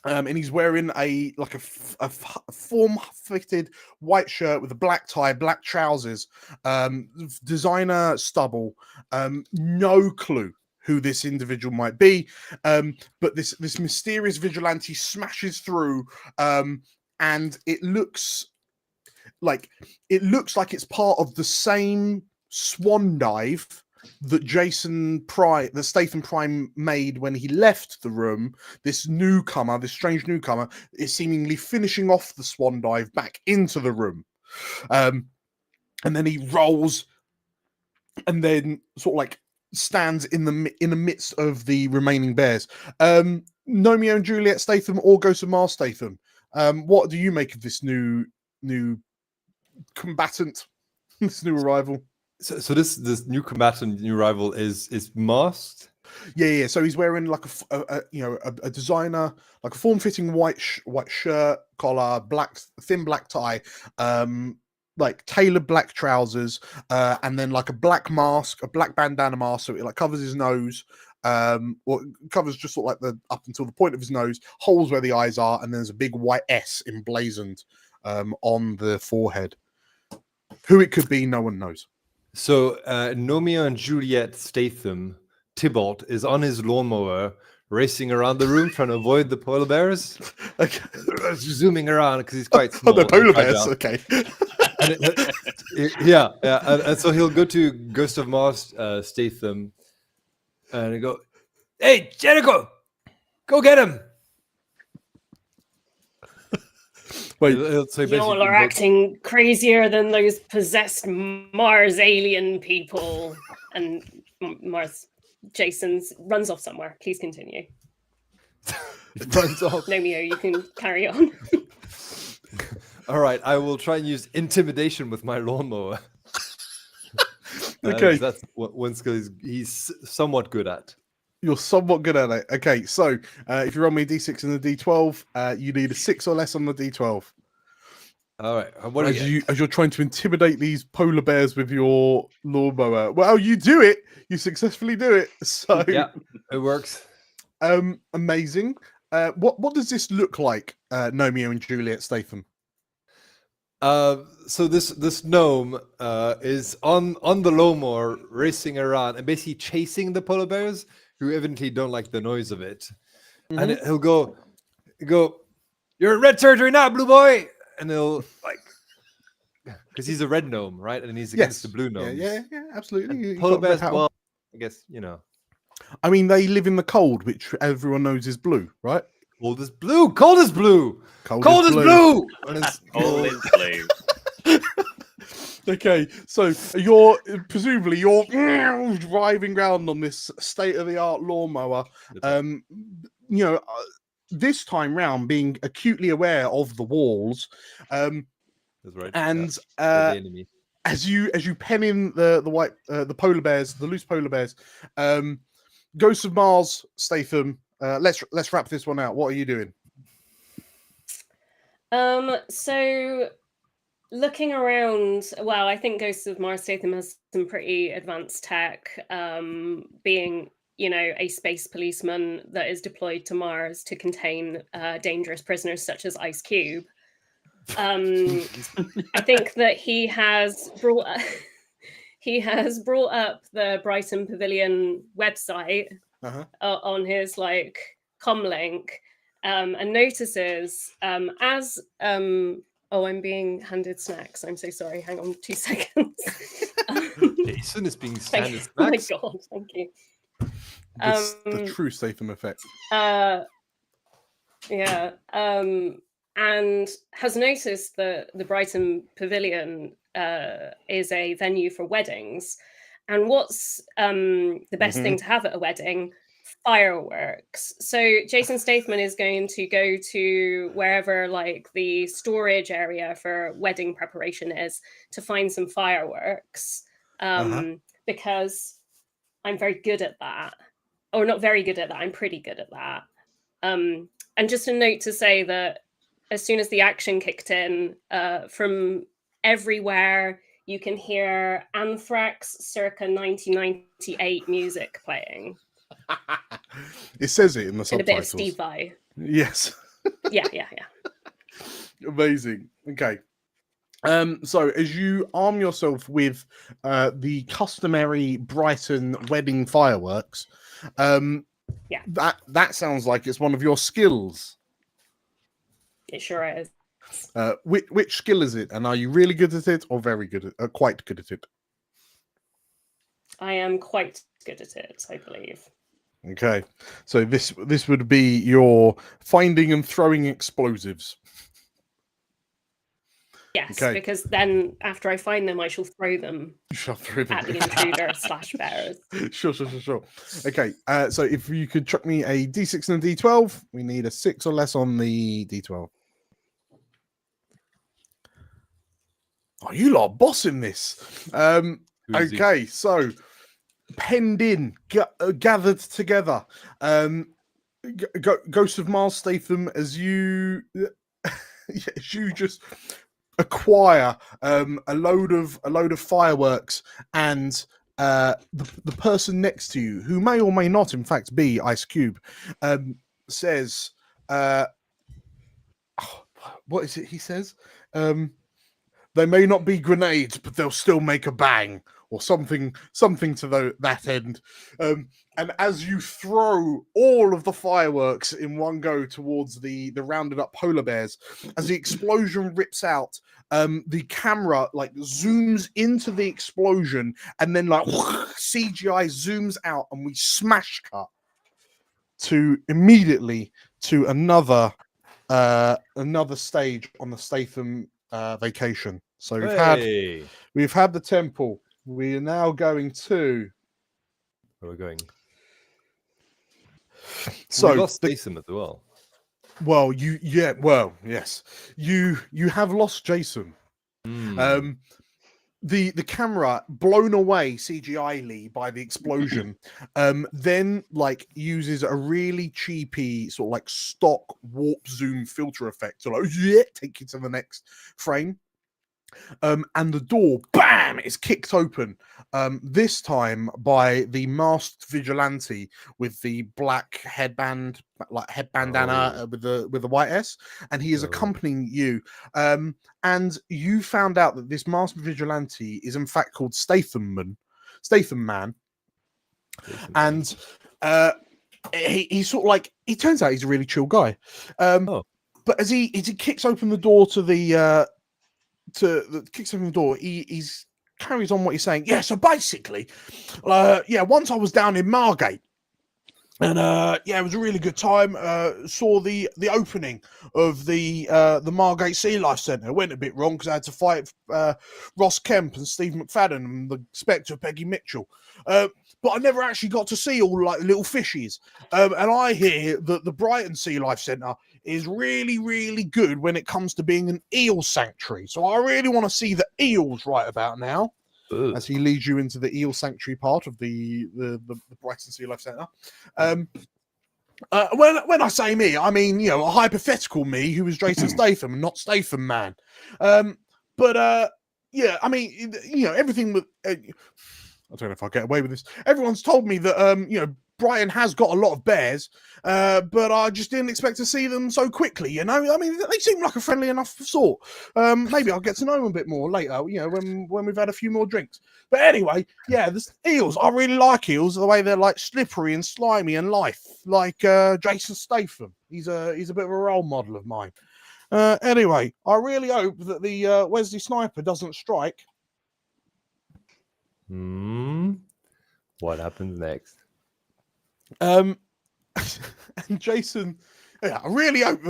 And he's wearing a form-fitted white shirt with a black tie, black trousers, designer stubble. No clue who this individual might be, but this mysterious vigilante smashes through, and it looks like it's part of the same swan dive that Statham Prime made when he left the room. This strange newcomer, is seemingly finishing off the swan dive back into the room. And then he rolls and then sort of like stands in the midst of the remaining bears. Romeo and Juliet Statham or Ghost of Mars Statham, what do you make of this new combatant, this new arrival? So this new combatant, new rival is masked. Yeah. So he's wearing like a designer, like a form-fitting white shirt, collar, thin black tie, like tailored black trousers, and then like a black mask, a black bandana mask, so it like covers his nose. Well, it covers just sort of like up until the point of his nose, holes where the eyes are, and there's a big white S emblazoned on the forehead. Who it could be, no one knows. So Romeo and Juliet Statham, Tybalt, is on his lawnmower racing around the room trying to avoid the polar bears. Okay. Zooming around because he's quite small. The polar bears, okay. Yeah. And so he'll go to Ghost of Mars Statham and he'll go, "Hey, Jericho, go get him." Wait, y'all are acting crazier than those possessed Mars alien people. And Mars Jason's runs off somewhere. Please continue. Runs off. Romeo, you can carry on. All right, I will try and use intimidation with my lawnmower. Okay, that's one skill he's somewhat good at. You're somewhat good at it. Okay, so if you roll me a D6 and a D12, you need a 6 or less on the D12. All right. What do you as you're trying to intimidate these polar bears with your lawnmower. Well, you do it. You successfully do it. So yeah, it works. Amazing. What does this look like, Nomeo and Juliet Statham? So this gnome is on the lawnmower racing around and basically chasing the polar bears who evidently don't like the noise of it. And he'll go, "You're in red territory now, blue boy," and he'll like, because he's a red gnome, right? And he's against the blue gnomes. Yeah, absolutely. You Polar got red bears, hat on. well, I guess I mean, they live in the cold, which everyone knows is blue, right? Cold is blue. Cold is blue. Cold is blue. Cold is blue. Okay, so you're presumably driving around on this state-of-the-art lawnmower. This time round, being acutely aware of the walls. That's right. And the enemy. as you pen in the polar bears, the loose polar bears, Ghosts of Mars, Statham. Let's wrap this one out. What are you doing? So looking around, well, I think Ghosts of Mars Statham has some pretty advanced tech, being, a space policeman that is deployed to Mars to contain dangerous prisoners such as Ice Cube. I think that he has brought up the Brighton Pavilion website on his comlink, and notices as I'm being handed snacks. I'm so sorry. Hang on 2 seconds. Jason is being handed snacks. Oh my god! Thank you. The true Statham effect. Yeah. And has noticed that the Brighton Pavilion is a venue for weddings. And what's the best thing to have at a wedding? Fireworks. So Jason Statham is going to go to wherever the storage area for wedding preparation is to find some fireworks, because I'm very good at that. Or not very good at that, I'm pretty good at that. And just a note to say that as soon as the action kicked in, from everywhere, you can hear Anthrax circa 1998 music playing. It says it in the subtitles. And a bit of Steve Vai. Yes. Yeah. Amazing. Okay. So as you arm yourself with the customary Brighton wedding fireworks, that sounds like it's one of your skills. It sure is. Which skill is it, and are you really good at it, or very good at quite good at it? I am quite good at it, I believe. Okay, so this would be your finding and throwing explosives. Yes, because then after I find them, I shall throw them at the intruder / bearers. Sure. Okay, so if you could chuck me a D6 and a D12, we need a 6 or less on the D12. Oh, you lot are bossing this. Okay, so penned in, gathered together. Ghost of Mars Statham, as you just acquire a load of fireworks, and the person next to you, who may or may not in fact be Ice Cube, says, what is it he says? They may not be grenades, but they'll still make a bang, or something to that end. And as you throw all of the fireworks in one go towards the rounded up polar bears, as the explosion rips out, the camera zooms into the explosion, and then CGI zooms out, and we smash cut immediately to another stage on the Statham vacation. So we've had the temple. We are now going to. Where are we going? So we lost Statham as well. Well, yes, you have lost Jason. the camera, blown away CGI-ly by the explosion, then like uses a really cheapy sort of like stock warp zoom filter effect to like take you to the next frame. And the door, bam, is kicked open. This time by the masked vigilante with the black headband, like bandana with the white S, and he is accompanying you. And you found out that this masked vigilante is in fact called Statham Man. And he's sort of like, he turns out he's a really chill guy. But as he kicks open the door to the kicks open the door, he's carries on what he's saying. Yeah, so basically, once I was down in Margate, and it was a really good time. Saw the opening of the Margate Sea Life Centre. Went a bit wrong because I had to fight Ross Kemp and Steve McFadden and the Spectre Peggy Mitchell. But I never actually got to see all like little fishies. And I hear that the Brighton Sea Life Centre is really, really good when it comes to being an eel sanctuary. So I really want to see the eels right about now. As he leads you into the eel sanctuary part of the Brighton Sea Life Centre. When I say me, I mean, a hypothetical me who is Jason Statham and not Statham Man. I mean, everything with... I don't know if I'll get away with this. Everyone's told me that, Brighton has got a lot of bears, but I just didn't expect to see them so quickly, I mean, they seem like a friendly enough sort. Maybe I'll get to know them a bit more later, when we've had a few more drinks. But anyway, the eels, I really like eels, the way they're like slippery and slimy and life, like Jason Statham. He's a bit of a role model of mine. Anyway, I really hope that the Wesley Sniper doesn't strike. What happens next? And Jason, I really hope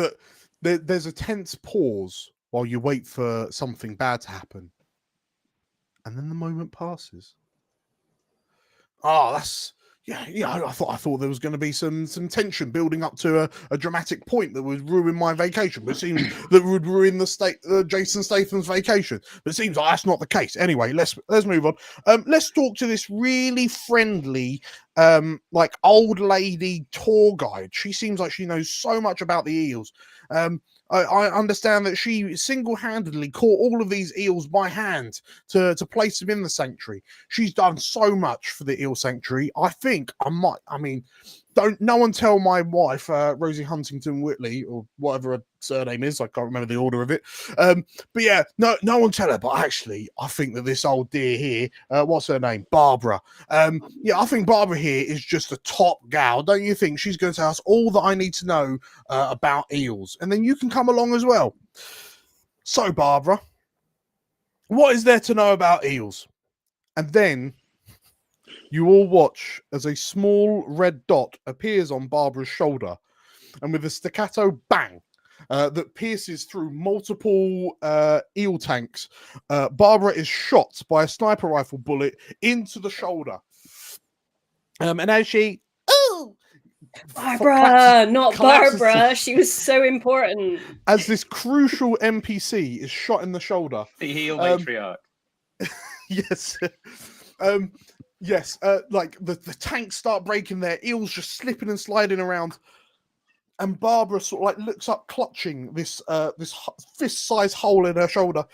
that there's a tense pause while you wait for something bad to happen, and then the moment passes. That's I thought there was going to be some tension building up to a dramatic point that would ruin my vacation, but it seems that would ruin Jason Statham's vacation. But it seems like that's not the case. Anyway, let's move on. Let's talk to this really friendly, like old lady tour guide. She seems like she knows so much about the eels. I understand that she single-handedly caught all of these eels by hand to place them in the sanctuary. She's done so much for the eel sanctuary. I think no one tell my wife, Rosie Huntington Whitley, or whatever her surname is. I can't remember the order of it. But no one tell her. But actually, I think that this old dear here, what's her name? Barbara. I think Barbara here is just a top gal. Don't you think? She's going to tell us all that I need to know about eels. And then you can come along as well. So, Barbara, what is there to know about eels? And then you all watch as a small red dot appears on Barbara's shoulder, and with a staccato bang that pierces through multiple eel tanks, Barbara is shot by a sniper rifle bullet into the shoulder. And as she... Barbara, not Barbara. She was so important. As this crucial NPC is shot in the shoulder. The heel matriarch. Yes. Yes, like the tanks start breaking, their eels just slipping and sliding around, and Barbara sort of like looks up, clutching this fist-sized hole in her shoulder.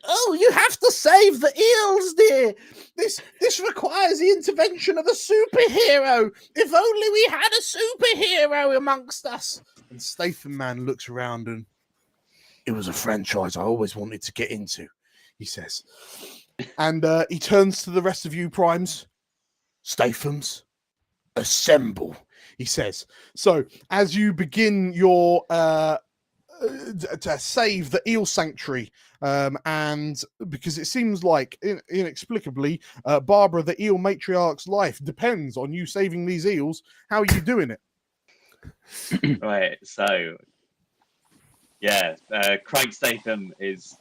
Oh, you have to save the eels, dear. This requires the intervention of a superhero. If only we had a superhero amongst us. And Statham Man looks around, and it was a franchise I always wanted to get into, he says. And he turns to the rest of you primes. Stathams, assemble, he says. So as you begin your to save the eel sanctuary, and because it seems like inexplicably Barbara, the eel matriarch's life depends on you saving these eels. How are you doing it? Right, so Craig Statham is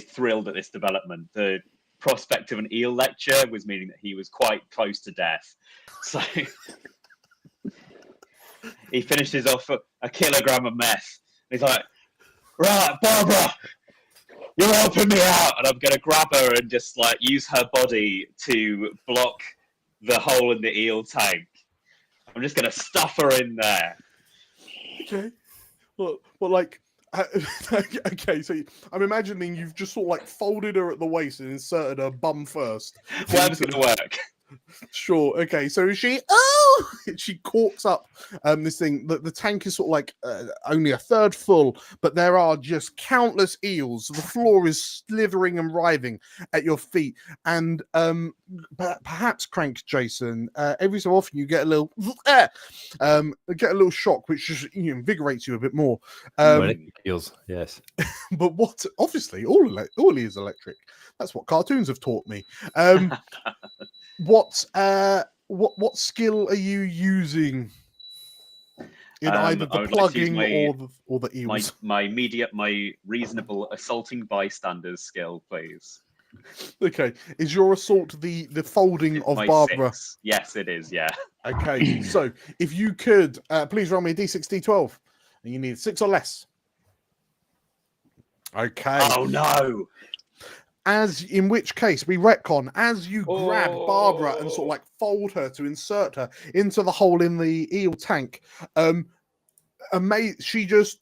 thrilled at this development. The prospect of an eel lecture was meaning that he was quite close to death. So he finishes off a kilogram of meth. He's like, right, Barbara, You're helping me out, and I'm going to grab her and just like use her body to block the hole in the eel tank. I'm just going to stuff her in there. Okay. Well, like, okay, so I'm imagining you've just sort of like folded her at the waist and inserted her bum first. Web's going to work. Sure. Okay. So she, oh, she corks up this thing. The tank is sort of like only a third full, but there are just countless eels. The floor is slithering and writhing at your feet, and perhaps Crank Jason. Every so often you get a little, shock, which just invigorates you a bit more. Electric eels, yes. But what? Obviously, all is electric. That's what cartoons have taught me. What skill are you using in either the plugging or the eels? My reasonable assaulting bystanders skill, please. Okay, is your assault the folding of My Barbara? 6. Yes, it is. Yeah. Okay, so if you could please roll me a d6, d12, and you need 6 or less. Okay. Oh no. In which case we retcon as you grab Barbara and sort of like fold her to insert her into the hole in the eel tank. She just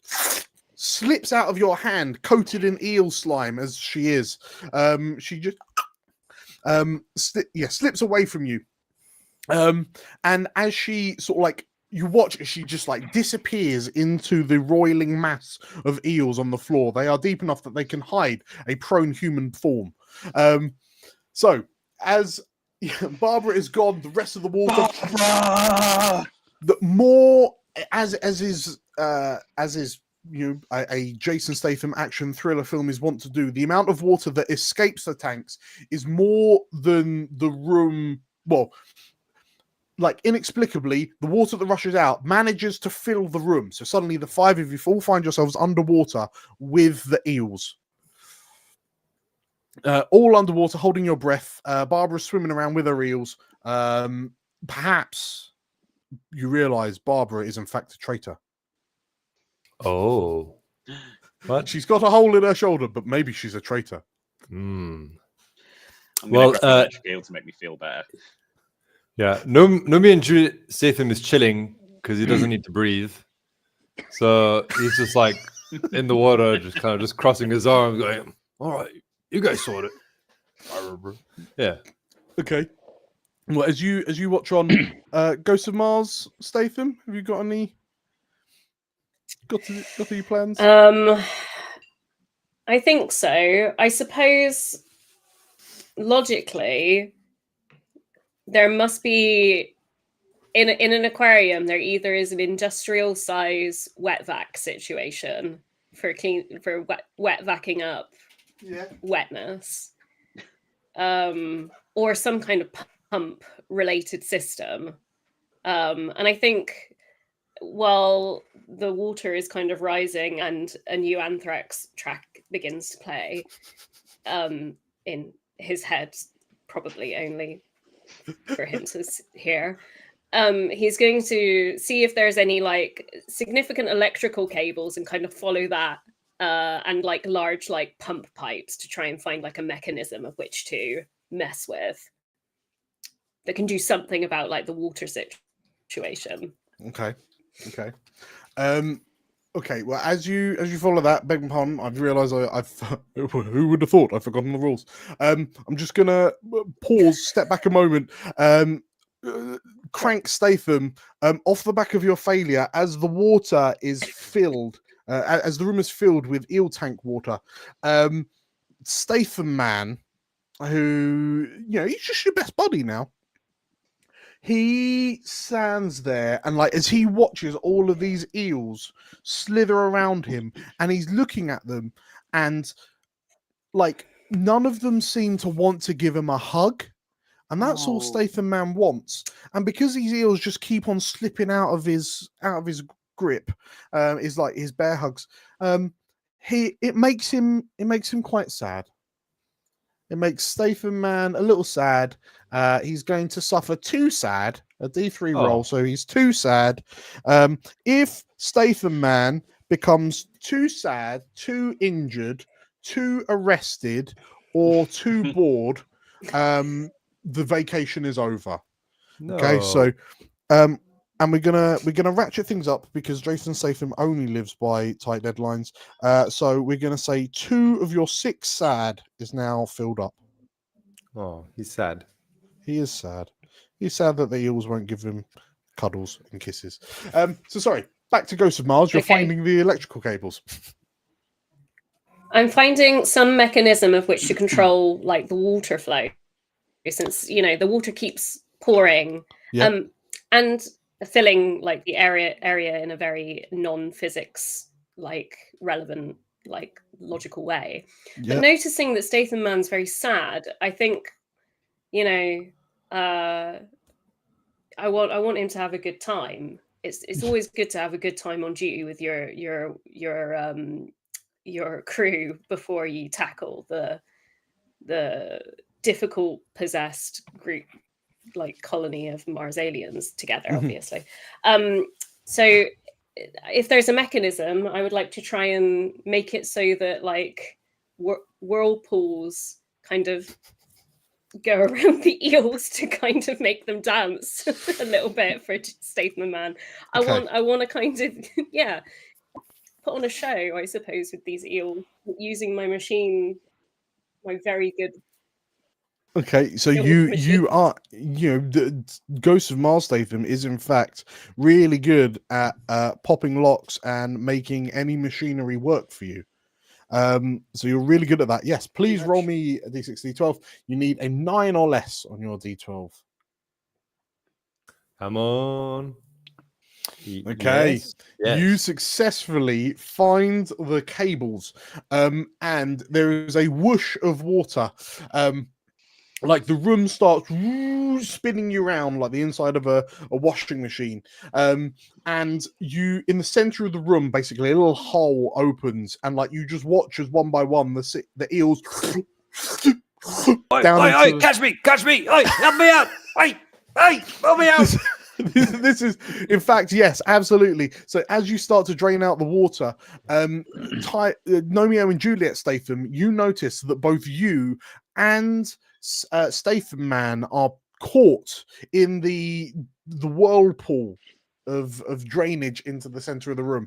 slips out of your hand, coated in eel slime as she is. She just slips away from you. And as she sort of like, you watch as she just like disappears into the roiling mass of eels on the floor. They are deep enough that they can hide a prone human form. So as Barbara is gone, the rest of the water, the more as is a Jason Statham action thriller film is wont to do, the amount of water that escapes the tanks is more than the room. Well, like inexplicably, the water that rushes out manages to fill the room. So suddenly the 5 of you all find yourselves underwater with the eels. All underwater, holding your breath. Barbara's swimming around with her eels. Perhaps you realize Barbara is in fact a traitor. Oh. What? She's got a hole in her shoulder, but maybe she's a traitor. I'm going to grab an electric eel to make me feel better. Yeah, Numi and Statham is chilling because he doesn't need to breathe. So he's just like in the water, just crossing his arms, going, "All right, you guys sort it." I remember. Yeah. Okay. Well, as you watch on Ghost of Mars, Statham, have you got any plans? I think so. I suppose logically, there must be in an aquarium. There either is an industrial size wet vac situation for wet vacuuming up wetness, or some kind of pump related system. And I think while the water is kind of rising and a new Anthrax track begins to play, in his head, probably only for him to hear, he's going to see if there's any like significant electrical cables and kind of follow that, and like large like pump pipes to try and find like a mechanism of which to mess with that can do something about like the water situation. Okay. Okay. Well, as you follow that, beg my pardon, I've realised who would have thought I've forgotten the rules. I'm just gonna pause, step back a moment. Crank Statham, off the back of your failure, as the water is filled, as the room is filled with eel tank water, Statham man, who he's just your best buddy now. He stands there and like as he watches all of these eels slither around him, and he's looking at them, and like none of them seem to want to give him a hug, and that's all Statham man wants. And because these eels just keep on slipping out of his grip, is like his bear hugs. It makes him quite sad. It makes Statham man a little sad. He's going to suffer 2 sad, a D3 roll, so he's 2 sad. If Statham man becomes 2 sad, 2 injured, too arrested or too bored, the vacation is over. Okay, so and we're gonna ratchet things up because Jason Statham only lives by tight deadlines. So we're gonna say 2 of your 6 sad is now filled up. Oh, he's sad. He is sad. He's sad that the eels won't give him cuddles and kisses. So sorry, back to Ghost of Mars. You're Okay. finding the electrical cables. I'm finding some mechanism of which to control like the water flow, since the water keeps pouring, Yep. and filling like the area in a very non-physics like relevant like logical way. But Yep. noticing that Statham Man's very sad, I think I want him to have a good time. It's always good to have a good time on duty with your crew before you tackle the difficult possessed group like colony of Mars aliens together, obviously. So if there's a mechanism, I would like to try and make it so that like whirlpools kind of go around the eels to kind of make them dance a little bit for Statham Man. I want to kind of put on a show, I suppose, with these eels using my machine, my very good. Okay, so you are the Ghost of Mars Statham is in fact really good at popping locks and making any machinery work for you. So you're really good at that. Yes, please roll me a d6, d12. You need a 9 or less on your d12. Come on. Okay, Yes. you successfully find the cables, and there is a whoosh of water. Like the room starts spinning you around like the inside of a washing machine. And you, in the center of the room, basically a little hole opens, and like you just watch as one by one the eels Oi, catch me! Oi, help me out! Hey, help me out! This is, in fact, yes, absolutely. So as you start to drain out the water, Romeo and Juliet Statham, you notice that both you and Statham Man are caught in the whirlpool of drainage into the center of the room.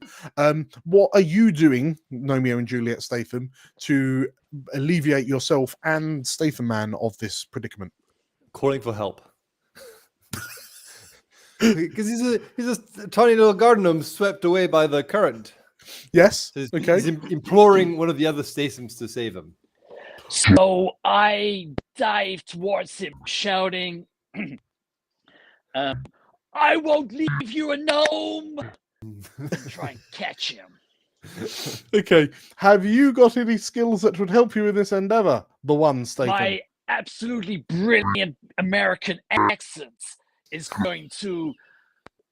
What are you doing, Romeo and Juliet Statham, to alleviate yourself and Statham Man of this predicament? Calling for help. Because he's a tiny little garden gnome swept away by the current. Yes. So okay. He's imploring one of the other Stathams to save him. So I dive towards him, shouting, "I won't leave you a gnome!" Try and catch him. Okay. Have you got any skills that would help you in this endeavor? The one, Statham. My absolutely brilliant American accent is going to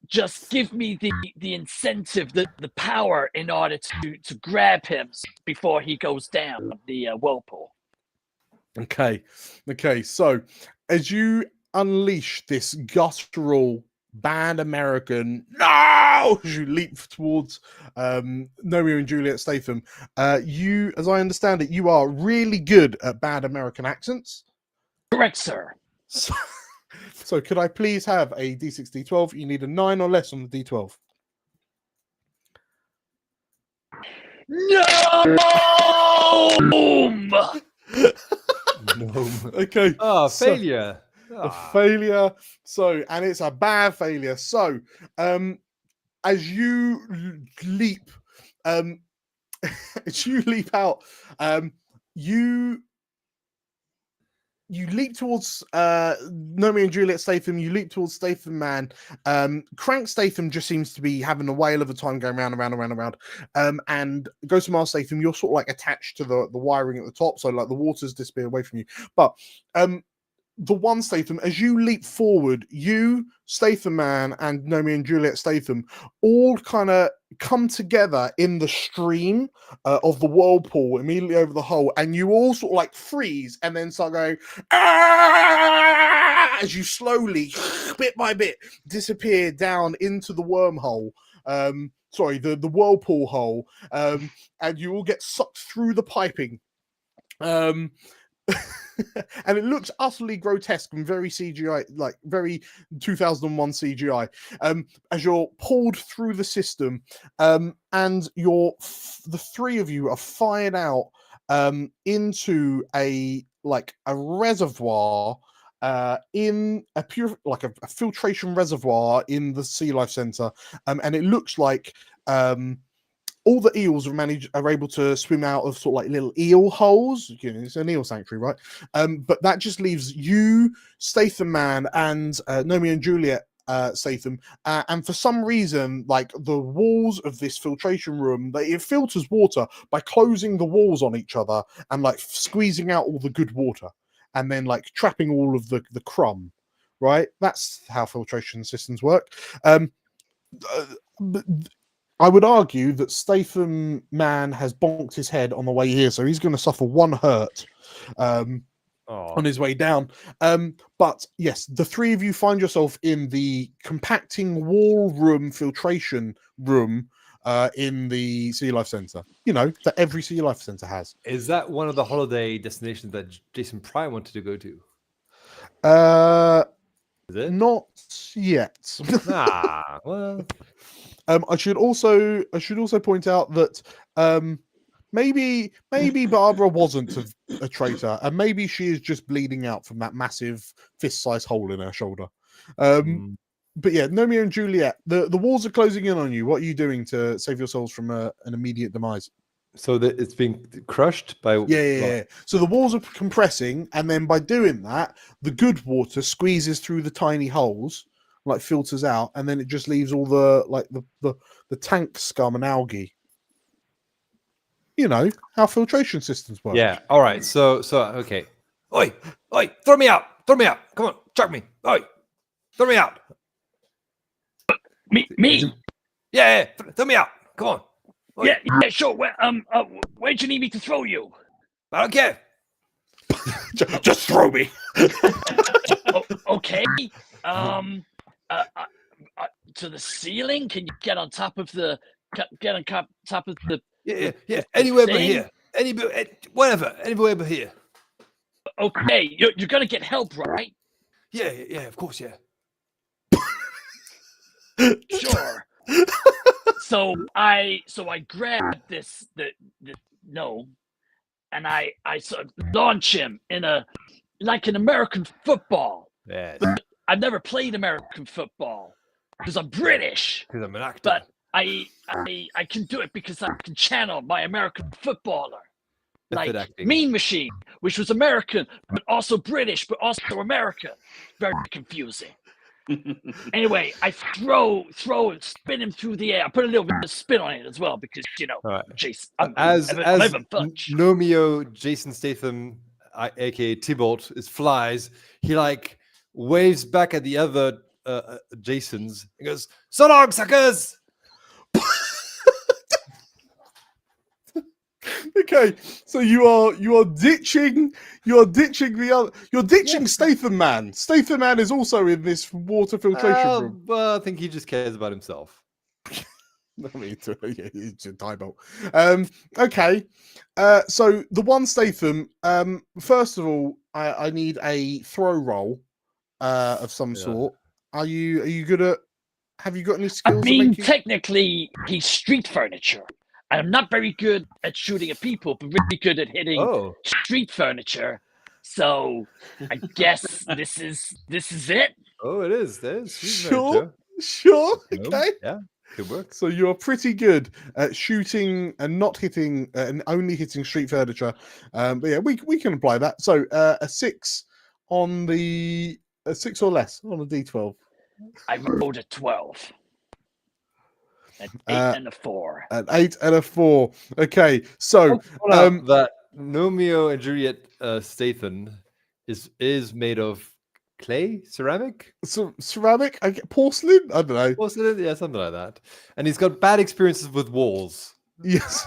just give me the incentive, the power in order to grab him before he goes down the whirlpool. Okay. So as you unleash this guttural, bad American, no, as you leap towards Romeo and Juliet Statham, you, as I understand it, you are really good at bad American accents. Correct, sir. So could I please have a d6, d12? You need a 9 or less on the d12. No! Okay. Oh, failure. A failure. So, and it's a bad failure. So, as you leap, as you leap out, you leap towards Romeo and Juliet Statham, you leap towards Statham Man. Crank Statham just seems to be having a whale of a time going round and round and round and round. And Ghost of Mars Statham, you're sort of like attached to the wiring at the top, so like the waters disappear away from you. But the one Statham, as you leap forward, you, Statham Man, and Romeo and Juliet Statham all kind of come together in the stream of the whirlpool immediately over the hole, and you all sort of like freeze and then start going as you slowly, bit by bit, disappear down into the wormhole. The whirlpool hole, and you all get sucked through the piping And it looks utterly grotesque and very CGI, like very 2001 CGI. As you're pulled through the system, and the three of you are fired out into a reservoir, in a a filtration reservoir in the Sea Life Center, and it looks like all the eels are able to swim out of sort of like little eel holes. It's an eel sanctuary, right? But that just leaves you, Statham Man, and Nomi and Juliet, Statham. And for some reason, like the walls of this filtration room, it filters water by closing the walls on each other and like squeezing out all the good water, and then like trapping all of the crumb. Right? That's how filtration systems work. But I would argue that Statham Man has bonked his head on the way here, so he's going to suffer one hurt on his way down. But yes, the three of you find yourself in the compacting wall room filtration room in the Sea Life Center. You know, that every Sea Life Center has. Is that one of the holiday destinations that Jason Prime wanted to go to? Is it? Not yet. Well. I should also point out that maybe Barbara wasn't a traitor, and maybe she is just bleeding out from that massive fist-sized hole in her shoulder. But yeah, Nomi and Juliet, the walls are closing in on you. What are you doing to save yourselves from an immediate demise? So that it's being crushed by yeah. So the walls are compressing, and then by doing that, the good water squeezes through the tiny holes, like filters out, and then it just leaves all the tank scum and algae. You know how filtration systems work. Yeah. All right. So okay. Oi, throw me out. Come on, chuck me. Oi, throw me out. Me? Yeah, throw me out. Come on. Oi. Yeah, sure. Where'd you need me to throw you? I don't care. Just throw me. Okay. To the ceiling? Can you get on top of the? Yeah. Anywhere but here. Whatever. Anywhere but here. Okay, you're gonna get help, right? Yeah. Of course, yeah. Sure. So I grabbed this gnome, and I sort of launch him in like an American football. Yes. But I've never played American football because I'm British. Because I'm an actor. But I can do it because I can channel my American footballer. Like Mean Machine, which was American, but also British, but also American. Very confusing. Anyway, I throw and spin him through the air. I put a little bit of spin on it as well because, Jason, as Nomio Jason Statham, aka Tybalt, flies, he like waves back at the other Jasons and goes, "So long, suckers!" Okay, so you are ditching the other. You're ditching Statham Man. Statham Man is also in this water filtration room. Well, I think he just cares about himself. I mean, it's a Tybalt. Okay, so the one Statham. First of all, I need a throw roll of some sort. Are you good at? Have you got any skills? I mean, technically, he's street furniture. I'm not very good at shooting at people, but really good at hitting street furniture. So I guess this is it. Oh, it is. There's Sure. Okay. Yeah, good work. So you're pretty good at shooting and not hitting, and only hitting street furniture. But yeah, we can apply that. So a 6 on a 6 or less on a D12. I rolled a 12. An 8 and a 4. An 8 and a 4. Okay, so that Nomio and Juliet Statham is made of clay, ceramic. So ceramic, porcelain. I don't know. Porcelain, yeah, something like that. And he's got bad experiences with walls. Yes.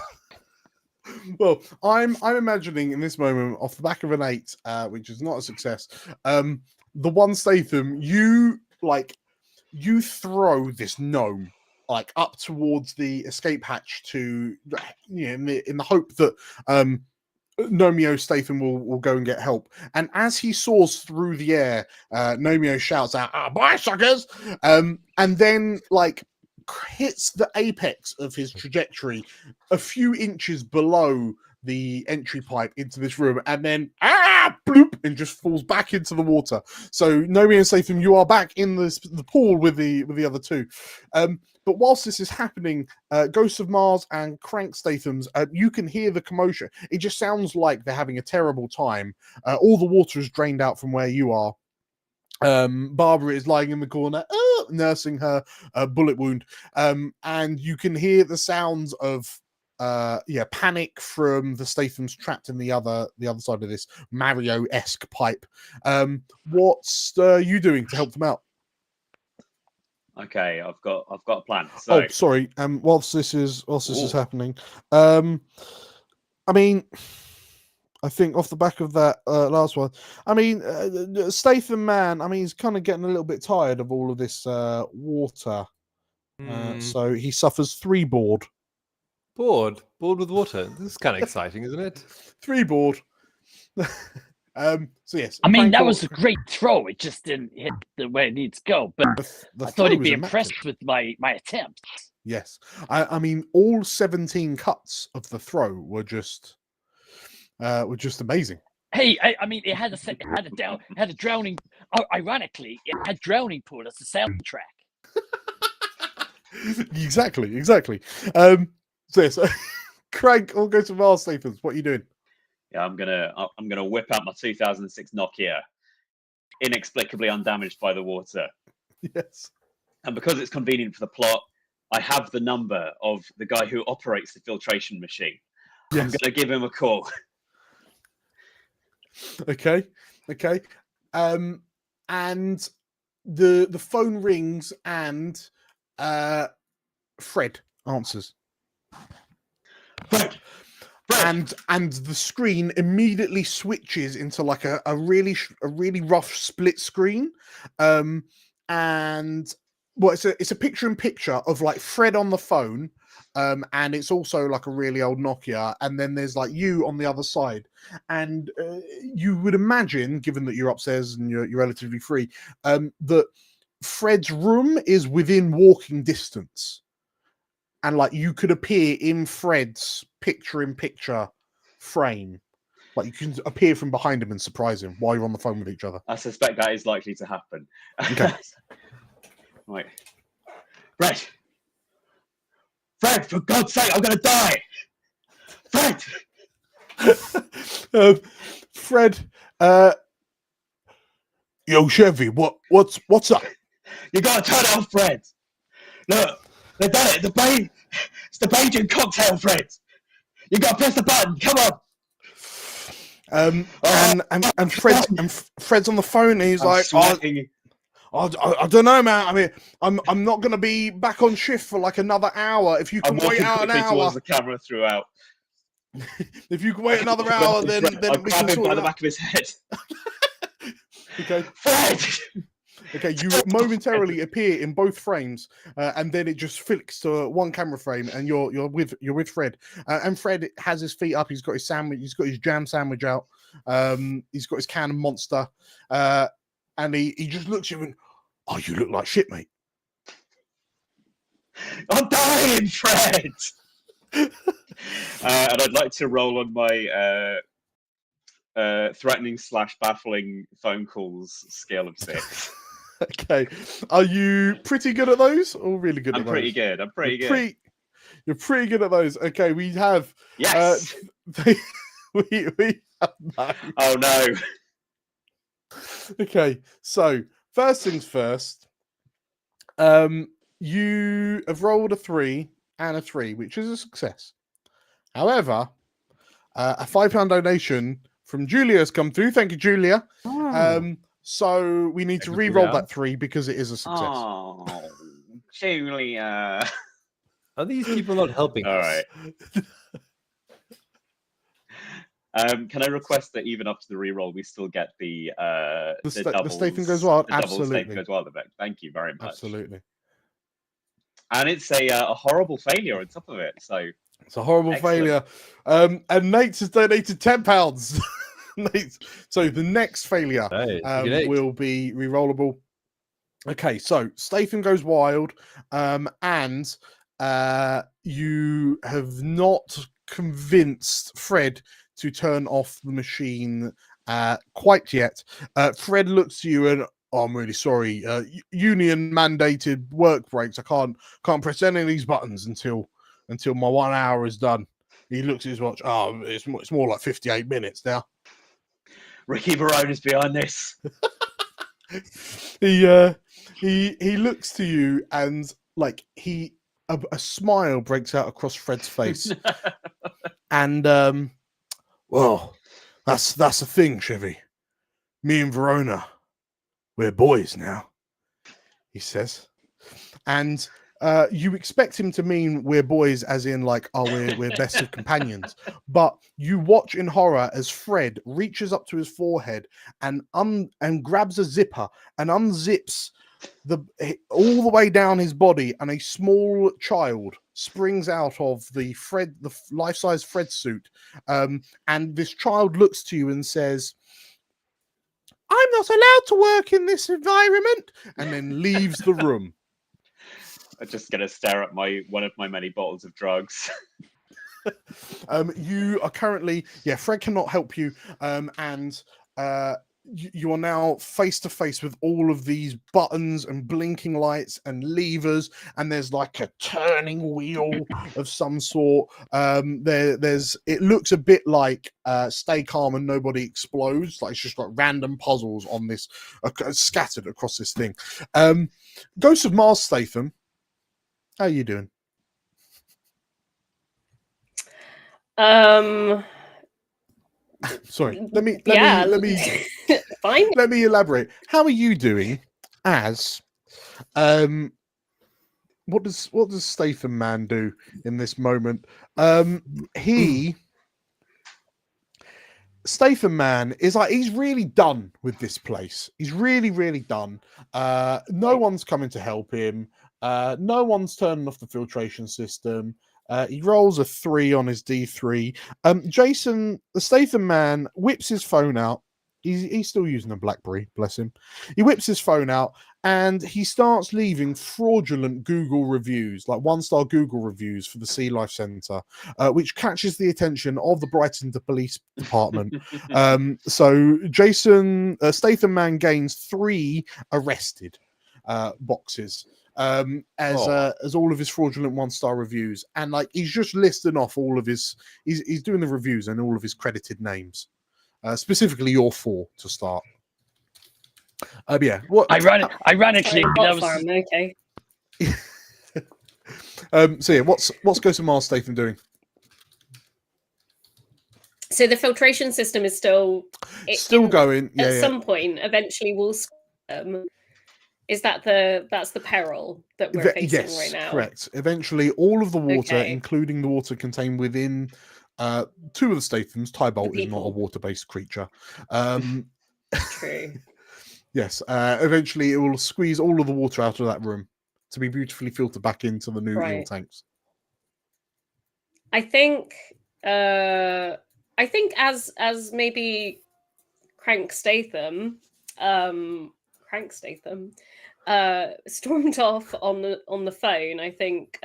Well, I'm imagining in this moment, off the back of an 8, which is not a success. The one Statham, you throw this gnome like up towards the escape hatch to, in the hope that Nomeo Statham will go and get help. And as he soars through the air, Nomeo shouts out, "Bye, suckers!" And then like hits the apex of his trajectory a few inches below the entry pipe into this room, and then bloop, and just falls back into the water. So Nomeo and Statham, you are back in the pool with the other two. But whilst this is happening, Ghosts of Mars and Crank Statham's, you can hear the commotion. It just sounds like they're having a terrible time. All the water is drained out from where you are. Barbara is lying in the corner, nursing her bullet wound. And you can hear the sounds of panic from the Stathams trapped in the other side of this Mario-esque pipe. What's you doing to help them out? Okay, I've got a plan. So, oh, sorry. Whilst this is happening, I mean, I think off the back of that last one, I mean, Statham man, I mean, he's kind of getting a little bit tired of all of this water, so he suffers 3 board. Bored with water. This is kind of exciting, isn't it? 3 board. So yes, I mean, that was a great throw. It just didn't hit the way it needs to go. But the I thought he'd be throw was impressed with my attempts. Yes, I mean, all 17 cuts of the throw were just amazing. Hey, I mean, it had a drowning. Ironically, it had drowning pool as the soundtrack. Exactly. So yes, Craig, all go to Mars Stathams. What are you doing? Yeah, I'm gonna whip out my 2006 Nokia, inexplicably undamaged by the water. Yes. And because it's convenient for the plot, I have the number of the guy who operates the filtration machine. Yes. I'm gonna give him a call. Okay. And the phone rings and Fred answers. Fred. And the screen immediately switches into like a really rough split screen, and well, it's a picture in picture of like Fred on the phone, and it's also like a really old Nokia, and then there's like you on the other side, and you would imagine, given that you're upstairs and you're relatively free, that Fred's room is within walking distance. And like you could appear in Fred's picture-in-picture frame, like you can appear from behind him and surprise him while you're on the phone with each other. I suspect that is likely to happen. Okay. Right, Fred, for God's sake, I'm gonna die. Fred. Fred. Yo, Chevy, what's up? You gotta turn it off, Fred. Look. They've done it. It's the Bajan cocktail, Fred. You got to press the button. Come on. And Fred's on the phone. And he's like, I don't know, man. I mean, I'm not going to be back on shift for like another hour. If you can wait out an hour. Towards the camera throughout. If you can wait another hour, then I'll we grab can him sort by it the out. back of his head. Okay. Fred. Okay, you momentarily appear in both frames, and then it just flicks to one camera frame, and you're with Fred. And Fred has his feet up. He's got his sandwich. He's got his jam sandwich out. He's got his can of Monster, and he just looks at you and, "Oh, you look like shit, mate." I'm dying, Fred. And I'd like to roll on my threatening / baffling phone calls scale of 6. Okay, are you pretty good at those, or really good? I'm at those? pretty good. I'm pretty good. You're pretty good at those. Okay, we have. Yes. We have no. Oh no. Okay, so first things first. You have rolled a 3 and a 3, which is a success. However, a £5 donation from Julia has come through. Thank you, Julia. So we need to re-roll that 3 because it is a success. Oh, Julia. Are these people not helping All us? Right. Can I request that even after the re-roll, we still get the Statham Goes Wild? The double Absolutely. Statham Goes Wild effect. Thank you very much. Absolutely. And it's a horrible failure on top of it. So It's a horrible failure. And Nate has donated £10. Nate, so the next failure will be rerollable. Okay, so Statham goes wild, and you have not convinced Fred to turn off the machine quite yet. Fred looks to you and, oh, I'm really sorry. Union mandated work breaks. I can't press any of these buttons until my 1 hour is done. He looks at his watch. Oh, it's more like 58 minutes now. Ricky Barone is behind this. He looks to you and like a smile breaks out across Fred's face. And well, that's the thing, Chevy. Me and Verona, we're boys now, he says. And you expect him to mean we're boys as in like, oh, we're best of companions. But you watch in horror as Fred reaches up to his forehead and grabs a zipper and unzips all the way down his body, and a small child springs out of the life-size Fred suit. And this child looks to you and says, I'm not allowed to work in this environment, and then leaves the room. I'm just going to stare at one of my many bottles of drugs. You are currently, Fred cannot help you, and you are now face to face with all of these buttons and blinking lights and levers, and there's like a turning wheel of some sort. It looks a bit like Stay Calm and Nobody Explodes, like it's just like random puzzles on this scattered across this thing. Ghost of Mars Statham, how are you doing? Sorry, let me fine. Let me elaborate. How are you doing as what does Statham Man do in this moment? Statham Man is like, he's really done with this place. He's really, really done. No one's coming to help him. No one's turning off the filtration system. He rolls a 3 on his D3. Jason, the Statham Man, whips his phone out. He's still using a BlackBerry, bless him. He whips his phone out and he starts leaving fraudulent Google reviews, like 1-star Google reviews for the Sea Life Centre, which catches the attention of the Brighton Police Department. So Jason, Statham Man gains 3 arrested boxes. As all of his fraudulent 1-star reviews, and like he's just listing off all of his he's doing the reviews and all of his credited names, specifically your 4 to start. What ironically that was okay. What's Ghost of Mars Statham doing? So the filtration system is still going. At some point, eventually we'll Is that that's the peril that we're facing right now? Correct. Eventually, all of the water, including the water contained within 2 of the Stathams, Tybolt is not a water-based creature. True. Yes. Eventually, it will squeeze all of the water out of that room to be beautifully filtered back into the new eel tanks. I think as maybe Crank Statham. Stormed off on the phone. I think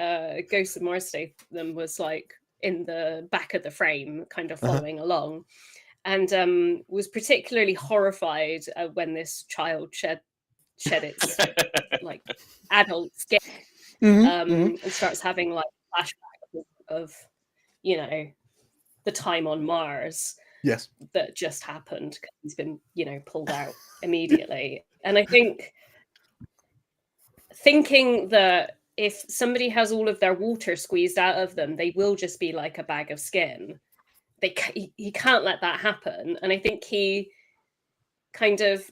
Ghost of Mars Statham was like in the back of the frame, kind of following along, and was particularly horrified when this child shed its like adult skin, and starts having like flashbacks of the time on Mars. Yes, that just happened. He's been pulled out immediately, and I think. Thinking that if somebody has all of their water squeezed out of them, they will just be like a bag of skin. He can't let that happen. And I think he kind of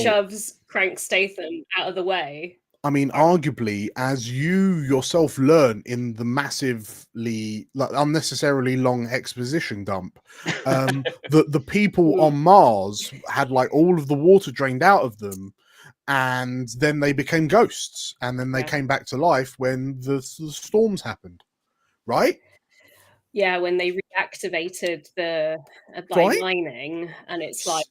shoves Crank Statham out of the way. I mean, arguably, as you yourself learn in the massively, unnecessarily long exposition dump, the people on Mars had like all of the water drained out of them. And then they became ghosts, and then they came back to life when the storms happened. right? Yeah, when they reactivated the blind Right? mining, and it's like,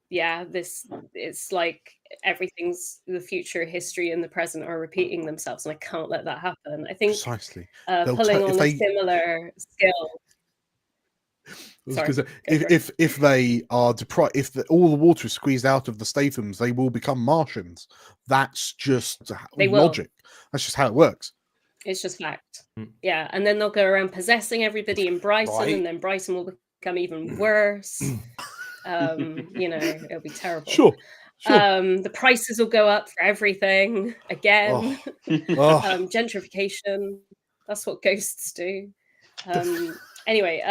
yeah, it's like everything's the future, history, and the present are repeating themselves, and I can't let that happen. I think Precisely. pulling on a similar skill. Sorry, Because go for it. if they are deprived, if all the water is squeezed out of the Stathams, they will become Martians. That's just They will. logic. That's just how it works. It's just fact. Yeah, and then they'll go around possessing everybody in Brighton, Right. and then Brighton will become even worse. You know, it'll be terrible. Sure. The prices will go up for everything again. Gentrification. That's what ghosts do. Anyway,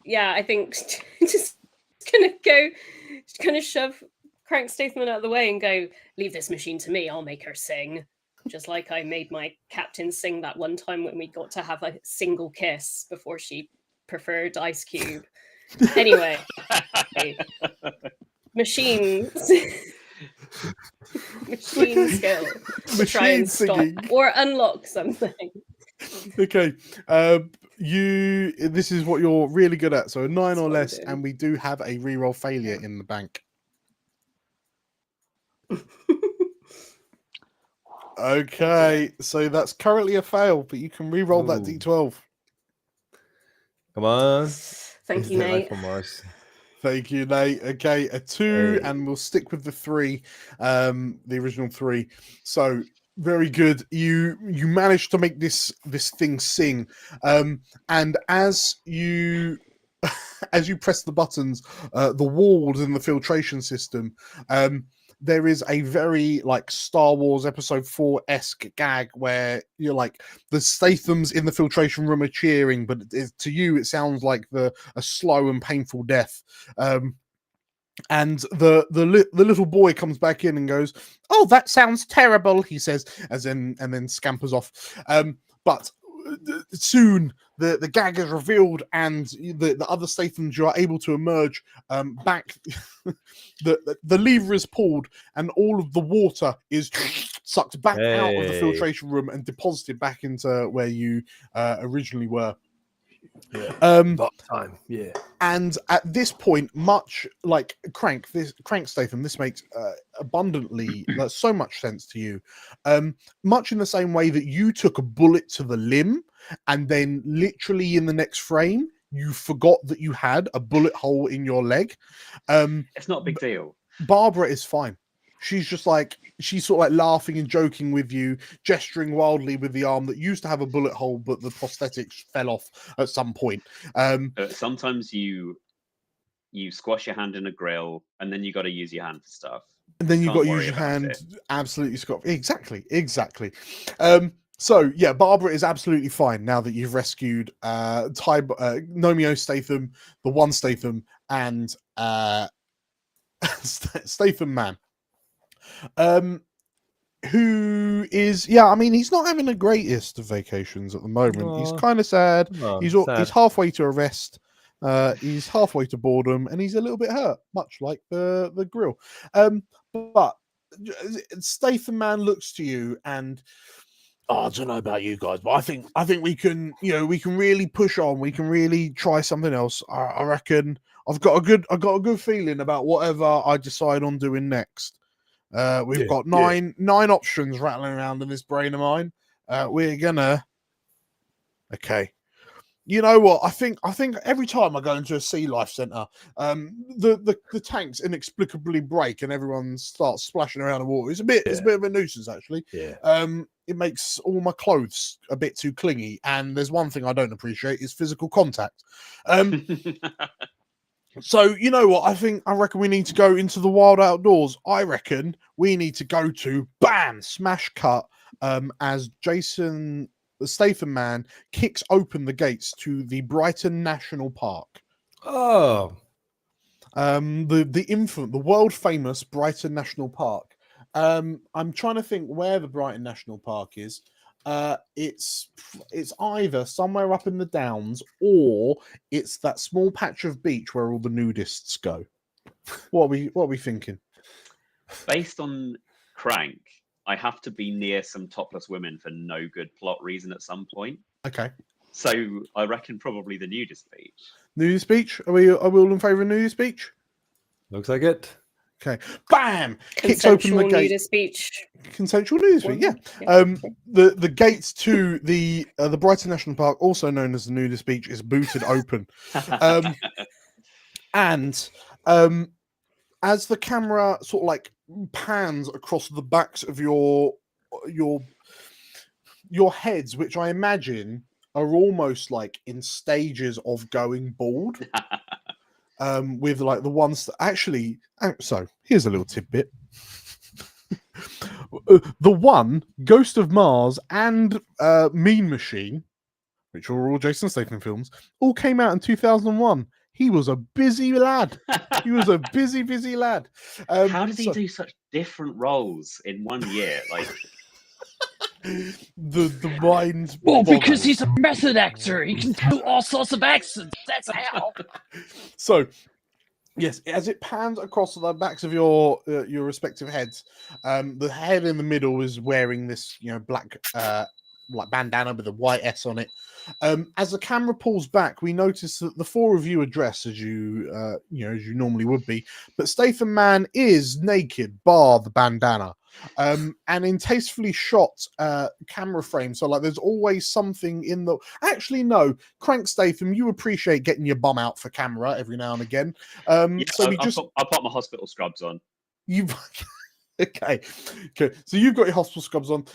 yeah, I think just gonna shove Crank Statham out of the way and go, leave this machine to me, I'll make her sing. Just like I made my captain sing that one time when we got to have a single kiss before she preferred Ice Cube. Anyway, machine skill to try and stop or unlock something. Okay, this is what you're really good at. So a 9 or less, and we do have a reroll failure in the bank. Okay, so that's currently a fail, but you can re-roll that d12. Come on. Thank you, Nate. From Mars. Thank you, Nate. Okay, a 2, and we'll stick with the 3, the original 3. So very good. You managed to make this thing sing, and as you press the buttons, the walls in the filtration system. There is a very like Star Wars Episode 4-esque gag where you're like the Stathams in the filtration room are cheering, but to you it sounds like a slow and painful death. And the little boy comes back in and goes, "Oh, that sounds terrible," he says, and then scampers off. But soon the gag is revealed, and the other Stathams, you are able to emerge back. the lever is pulled, and all of the water is sucked back out of the filtration room and deposited back into where you originally were. About time. Yeah. And at this point, much like Crank Statham, this makes abundantly so much sense to you. Much in the same way that you took a bullet to the limb, and then literally in the next frame, you forgot that you had a bullet hole in your leg. It's not a big deal. Barbara is fine. She's just like, she's sort of like laughing and joking with you, gesturing wildly with the arm that used to have a bullet hole, but the prosthetics fell off at some point. Sometimes you squash your hand in a grill, and then you got to use your hand for stuff. And then you've got to use your hand. Absolutely, Scott. Exactly. So yeah, Barbara is absolutely fine now that you've rescued Nomeo Statham, the one Statham, and Statham Man. Who is, I mean, he's not having the greatest of vacations at the moment. He's kind of sad. He's halfway to arrest. He's halfway to boredom, and he's a little bit hurt, much like the grill. But Statham Man looks to you, and I don't know about you guys, but I think we can, we can really push on. We can really try something else. I reckon I've got a good feeling about whatever I decide on doing next. We've got nine options rattling around in this brain of mine. We're gonna. Okay. You know what? I think every time I go into a sea life center, the tanks inexplicably break and everyone starts splashing around the water. It's a bit of a nuisance, actually. Yeah. It makes all my clothes a bit too clingy, and there's one thing I don't appreciate is physical contact. So you know what? I reckon we need to go into the wild outdoors. I reckon we need to go to smash cut as Jason, the Statham Man, kicks open the gates to the Brighton National Park. Oh, the world famous Brighton National Park. I'm trying to think where the Brighton National Park is. It's either somewhere up in the Downs, or it's that small patch of beach where all the nudists go. What are we thinking? Based on Crank, I have to be near some topless women for no good plot reason at some point. Okay. So I reckon probably the nudist beach. Nudist beach? Are we all in favour of nudist beach? Looks like it. Okay. Bam! Kicks open the Consensual gate. nudist beach. Consensual nudist beach, yeah. The gates to the Brighton National Park, also known as the nudist beach, is booted open. And as the camera sort of like pans across the backs of your heads, which I imagine are almost like in stages of going bald. With like the ones that actually, so here's a little tidbit. The one, Ghost of Mars and Mean Machine, which are all Jason Statham films, all came out in 2001. He was a busy lad. He was a busy lad. How does he do such different roles in 1 year? Like the mind. Well, because he's a method actor, he can do all sorts of accents. That's how. So, yes, as it pans across the backs of your respective heads, the head in the middle is wearing this, black like bandana with a white S on it. As the camera pulls back, we notice that the four of you are dressed as you normally would be, but Statham Man is naked, bar the bandana. And in tastefully shot camera frame, so like there's always something in the. Actually, no, Crank Statham, you appreciate getting your bum out for camera every now and again. I'll put my hospital scrubs on. Okay. So you've got your hospital scrubs on.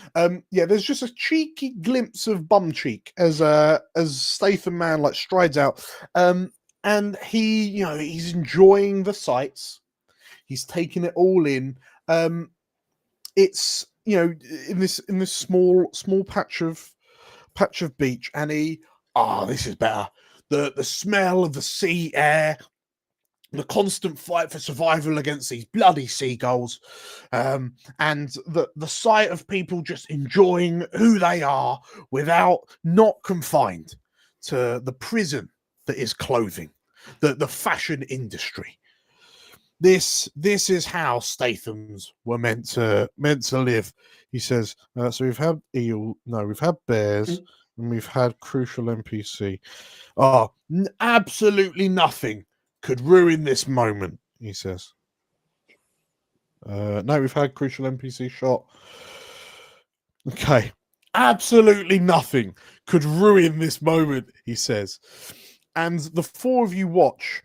There's just a cheeky glimpse of bum cheek as Statham Man like strides out, and he's enjoying the sights. He's taking it all in. It's in this small patch of beach, and this is better. The smell of the sea air, the constant fight for survival against these bloody seagulls, and the sight of people just enjoying who they are without not confined to the prison that is clothing, the fashion industry. This is how Stathams were meant to live. He says. So we've had we've had bears, and we've had crucial NPC. Absolutely nothing could ruin this moment, he says. No, we've had crucial NPC shot. Okay. Absolutely nothing could ruin this moment, he says. And the four of you watch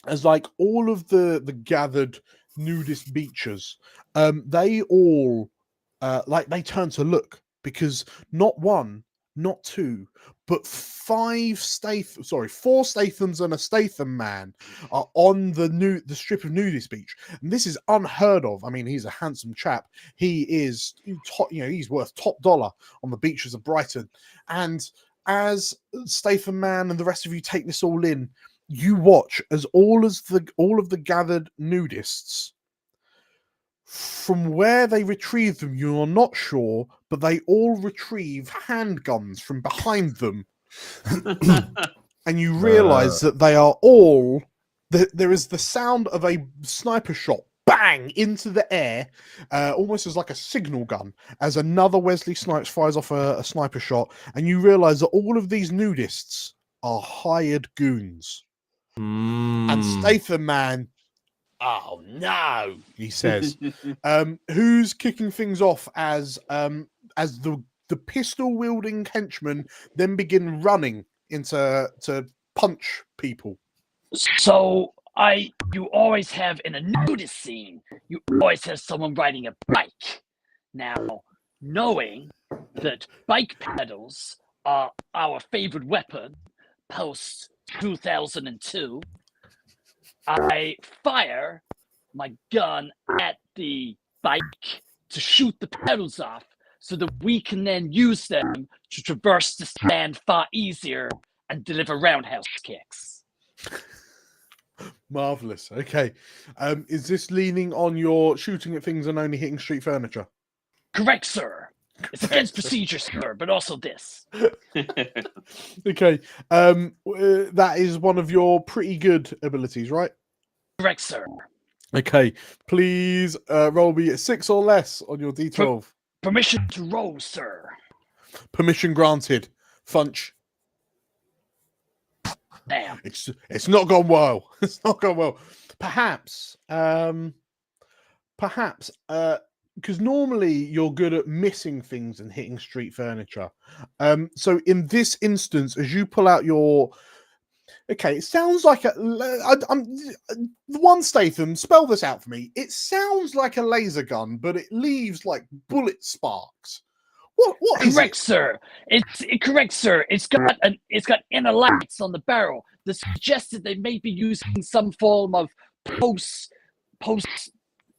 as like all of the gathered nudist beachers, they all they turn to look, because not one, not two, but four Stathams and a Statham Man are on the strip of nudist beach, and this is unheard of. I mean, he's a handsome chap. He is he's worth top dollar on the beaches of Brighton. And as Statham Man and the rest of you take this all in, you watch as all of the gathered nudists, from where they retrieve them, you're not sure, but they all retrieve handguns from behind them. And you realize that they are all. There is the sound of a sniper shot bang into the air, almost as like a signal gun, as another Wesley Snipes fires off a sniper shot. And you realize that all of these nudists are hired goons. And Statham Man, oh no, he says. Who's kicking things off as the pistol wielding henchmen then begin running to punch people? So you always have in a nudist scene, you always have someone riding a bike. Now, knowing that bike pedals are our favorite weapon post 2002, I fire my gun at the bike to shoot the pedals off, so that we can then use them to traverse the sand far easier and deliver roundhouse kicks. Marvelous. Okay. Is this leaning on your shooting at things and only hitting street furniture? Correct, sir. It's against procedure, sir, but also this. Okay. That is one of your pretty good abilities, right? Correct, sir. Okay. Please roll me a 6 or less on your D12. Permission to roll, sir. Permission granted. Funch. Damn. It's not gone well. It's not gone well. Perhaps, because normally you're good at missing things and hitting street furniture. So in this instance, as you pull out your, okay, it sounds like the one Statham. Spell this out for me. It sounds like a laser gun, but it leaves like bullet sparks. What is Correct, it? sir. It's correct, sir. It's got inner lights on the barrel that suggested they may be using some form of post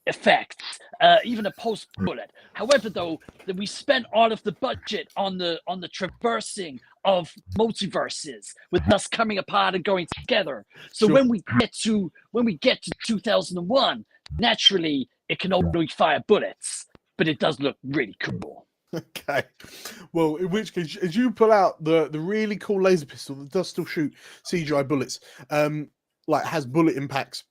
effects, even a post bullet. However, though, that we spent all of the budget on the traversing of multiverses, with us coming apart and going together. So Sure. when we get to 2001, naturally it can only fire bullets, but it does look really cool. Okay. Well, in which case, as you pull out the really cool laser pistol that does still shoot CGI bullets, like has bullet impacts,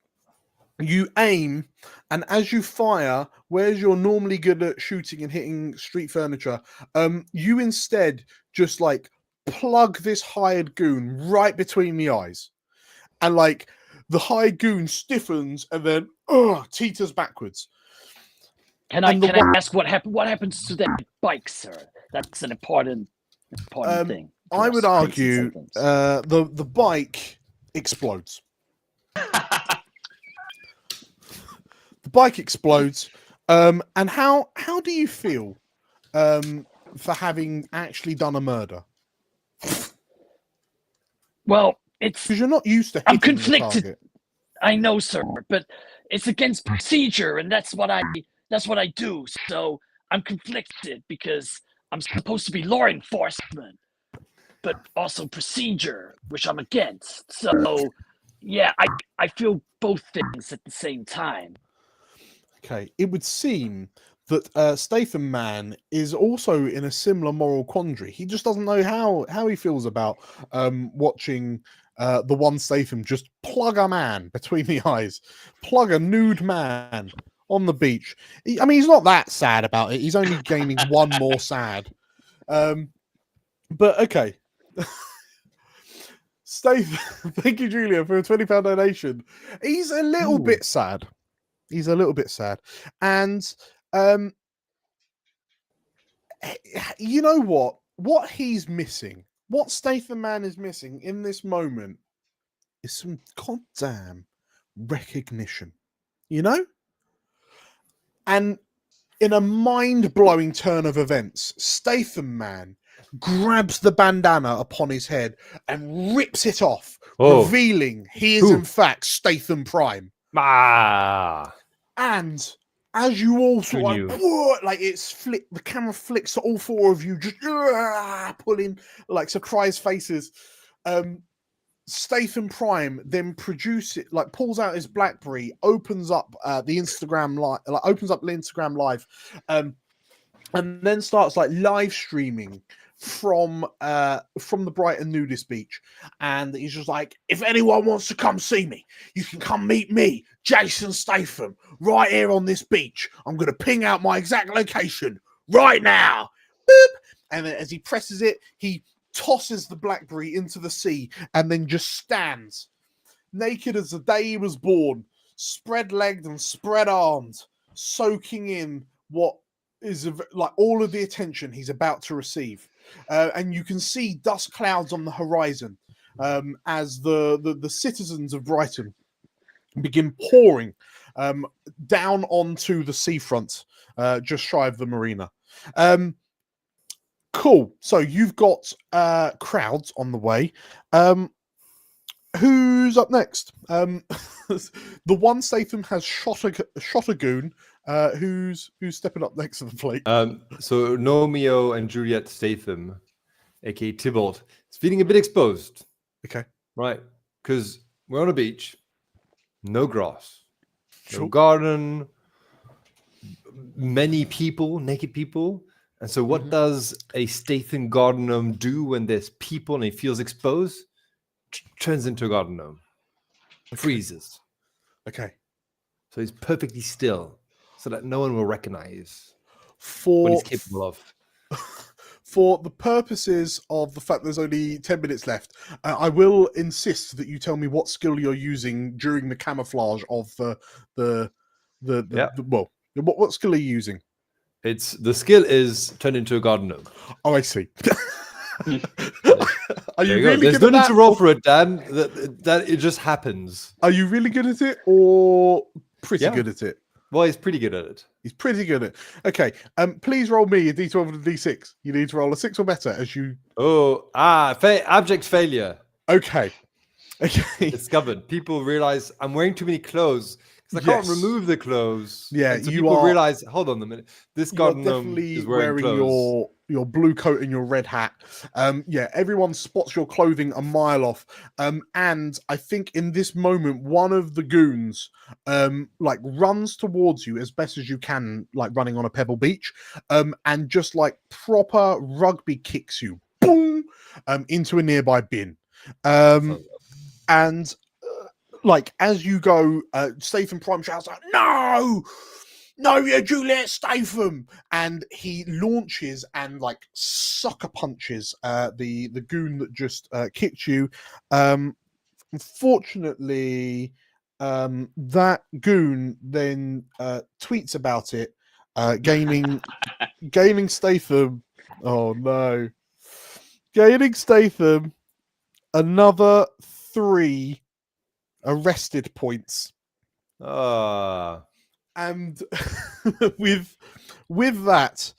you aim, and as you fire, whereas you're normally good at shooting and hitting street furniture, you instead just like plug this hired goon right between the eyes, and like the hired goon stiffens and then teeters backwards. Can I ask what happened? What happens to that bike, sir? That's an important thing. I would argue the bike explodes. The bike explodes. And how do you feel for having actually done a murder? Well, it's because you're not used to. I'm hitting the conflicted. target. I know, sir, but it's against procedure, and that's what I do. So I'm conflicted because I'm supposed to be law enforcement, but also procedure, which I'm against. So yeah, I feel both things at the same time. Okay, it would seem that Statham Man is also in a similar moral quandary. He just doesn't know how he feels about watching the one Statham just plug a man between the eyes, plug a nude man on the beach. I mean, he's not that sad about it. He's only gaining one more sad. But okay. Statham, thank you, Julia, for a £20 donation. He's a little bit sad. He's a little bit sad. And you know what? What he's missing, what Statham Man is missing in this moment is some goddamn recognition. You know? And in a mind-blowing turn of events, Statham Man grabs the bandana upon his head and rips it off, revealing he is in fact Statham Prime. And as you all sort of like it's flick, the camera flicks to all four of you, just pulling like surprised faces. Statham Prime then pulls out his BlackBerry, opens up the Instagram live, and then starts like live streaming from the Brighton nudist beach. And he's just like, if anyone wants to come see me, you can come meet me, Jason Statham, right here on this beach. I'm gonna ping out my exact location right now. Boop. And then as he presses it, he tosses the BlackBerry into the sea and then just stands naked as the day he was born, spread-legged and spread-armed, soaking in what is like all of the attention he's about to receive. And you can see dust clouds on the horizon as the citizens of Brighton begin pouring down onto the seafront just shy of the marina. Cool. So you've got crowds on the way. Who's up next? The one Statham has shot a goon. Who's stepping up next to the plate? So Romeo and Juliet Statham, aka Tybalt, is feeling a bit exposed. Okay. Right. Because we're on a beach, no grass, no Sure. garden, many people, naked people. And so what does a Statham garden gnome do when there's people and he feels exposed? Turns into a garden gnome. Freezes. Okay. So he's perfectly still so that no one will recognize what he's capable of. for the purposes of the fact there's only 10 minutes left, I will insist that you tell me what skill you're using during the camouflage of what skill are you using? It's the skill is turn into a garden gnome. Oh, I see. Are There you you go. really There's good no at need that? to roll for it, Dan. That it just happens. Are you really good at it, or pretty Yeah. good at it? Well, he's pretty good at it. He's pretty good at it. Okay. Please roll me a d12 and a d6. You need to roll a 6 or better as you. Abject failure. Okay. Discovered. People realize I'm wearing too many clothes because I can't Yes. remove the clothes. Yeah, and so you people are- realize. Hold on a minute. This You are garden gnome definitely is wearing clothes. your blue coat and your red hat. Yeah, everyone spots your clothing a mile off. And I think in this moment, one of the goons like runs towards you as best as you can, like running on a pebble beach, and just like proper rugby kicks you, boom, into a nearby bin. And like as you go, Statham Prime shouts out, "No! No, you're Juliet Statham!" And he launches and like sucker punches the goon that just kicked you. Unfortunately, that goon then tweets about it, gaining Statham. Oh no, gaining Statham another 3 arrested points. And with that,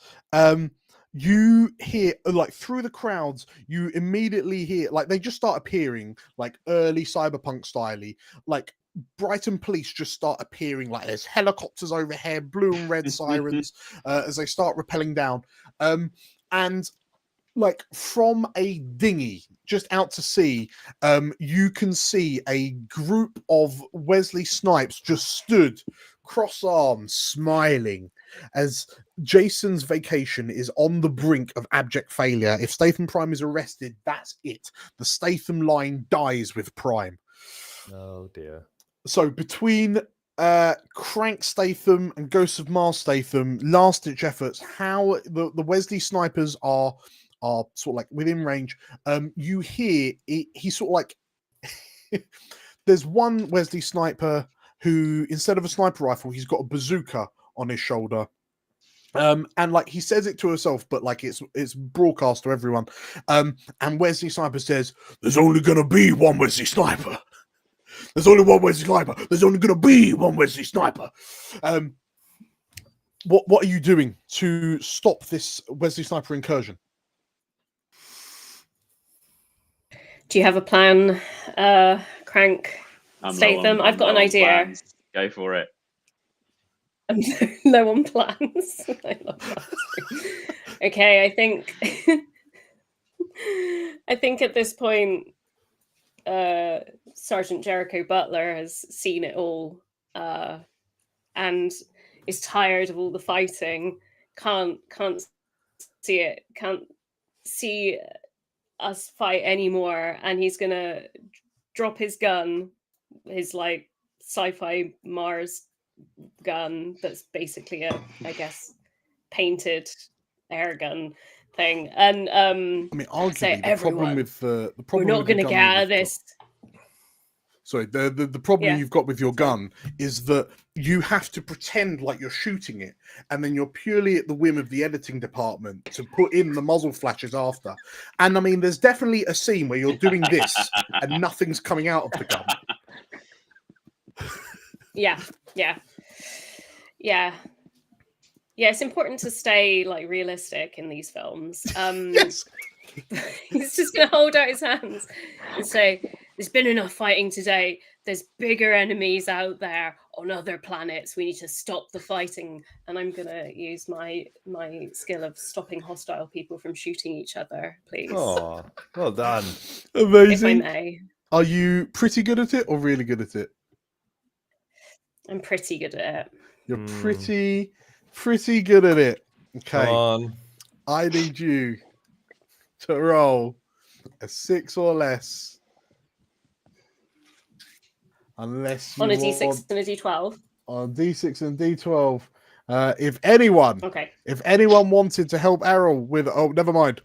you hear like through the crowds, you immediately hear like they just start appearing like early cyberpunk styly, like Brighton police just start appearing, like there's helicopters overhead, blue and red sirens as they start rappelling down, and like from a dinghy just out to sea, you can see a group of Wesley Snipes just stood cross-armed, smiling, as Jason's vacation is on the brink of abject failure. If Statham Prime is arrested, that's it. The Statham line dies with Prime. Oh dear. So between Crank Statham and Ghosts of Mars Statham, last-ditch efforts, how the Wesley Snipers are sort of like within range. You hear he sort of like there's one Wesley Sniper who, instead of a sniper rifle, he's got a bazooka on his shoulder. And like he says it to herself, but like it's broadcast to everyone. And Wesley Sniper says, "There's only gonna be one Wesley Sniper. There's only one Wesley Sniper. There's only gonna be one Wesley Sniper." What are you doing to stop this Wesley Sniper incursion? Do you have a plan, Crank? Statham? I've got an idea. Plans. Go for it. I'm low on plans. I love that. Okay, I think at this point, Sergeant Jericho Butler has seen it all, and is tired of all the fighting. Can't see it. Can't see us fight anymore, and he's gonna drop his gun, his like sci-fi Mars gun that's basically a, I guess, painted air gun thing. And I mean, arguably, say, the problem with the problem we're not with the going to gun get that out of you've this. Sorry, the problem Yeah. you've got with your gun is that you have to pretend like you're shooting it, and then you're purely at the whim of the editing department to put in the muzzle flashes after. And I mean, there's definitely a scene where you're doing this and nothing's coming out of the gun. Yeah. It's important to stay like realistic in these films. Yes. He's just gonna hold out his hands and say, "There's been enough fighting today. There's bigger enemies out there on other planets. We need to stop the fighting." And I'm gonna use my skill of stopping hostile people from shooting each other, please. Oh, well done. Amazing. If I may. Are you pretty good at it or really good at it? I'm pretty good at it. You're pretty good at it. Okay. Come on. I need you to roll a 6 or less. Unless you On a want... D6 and a D12. On D6 and D12. If anyone wanted to help Errol with, never mind.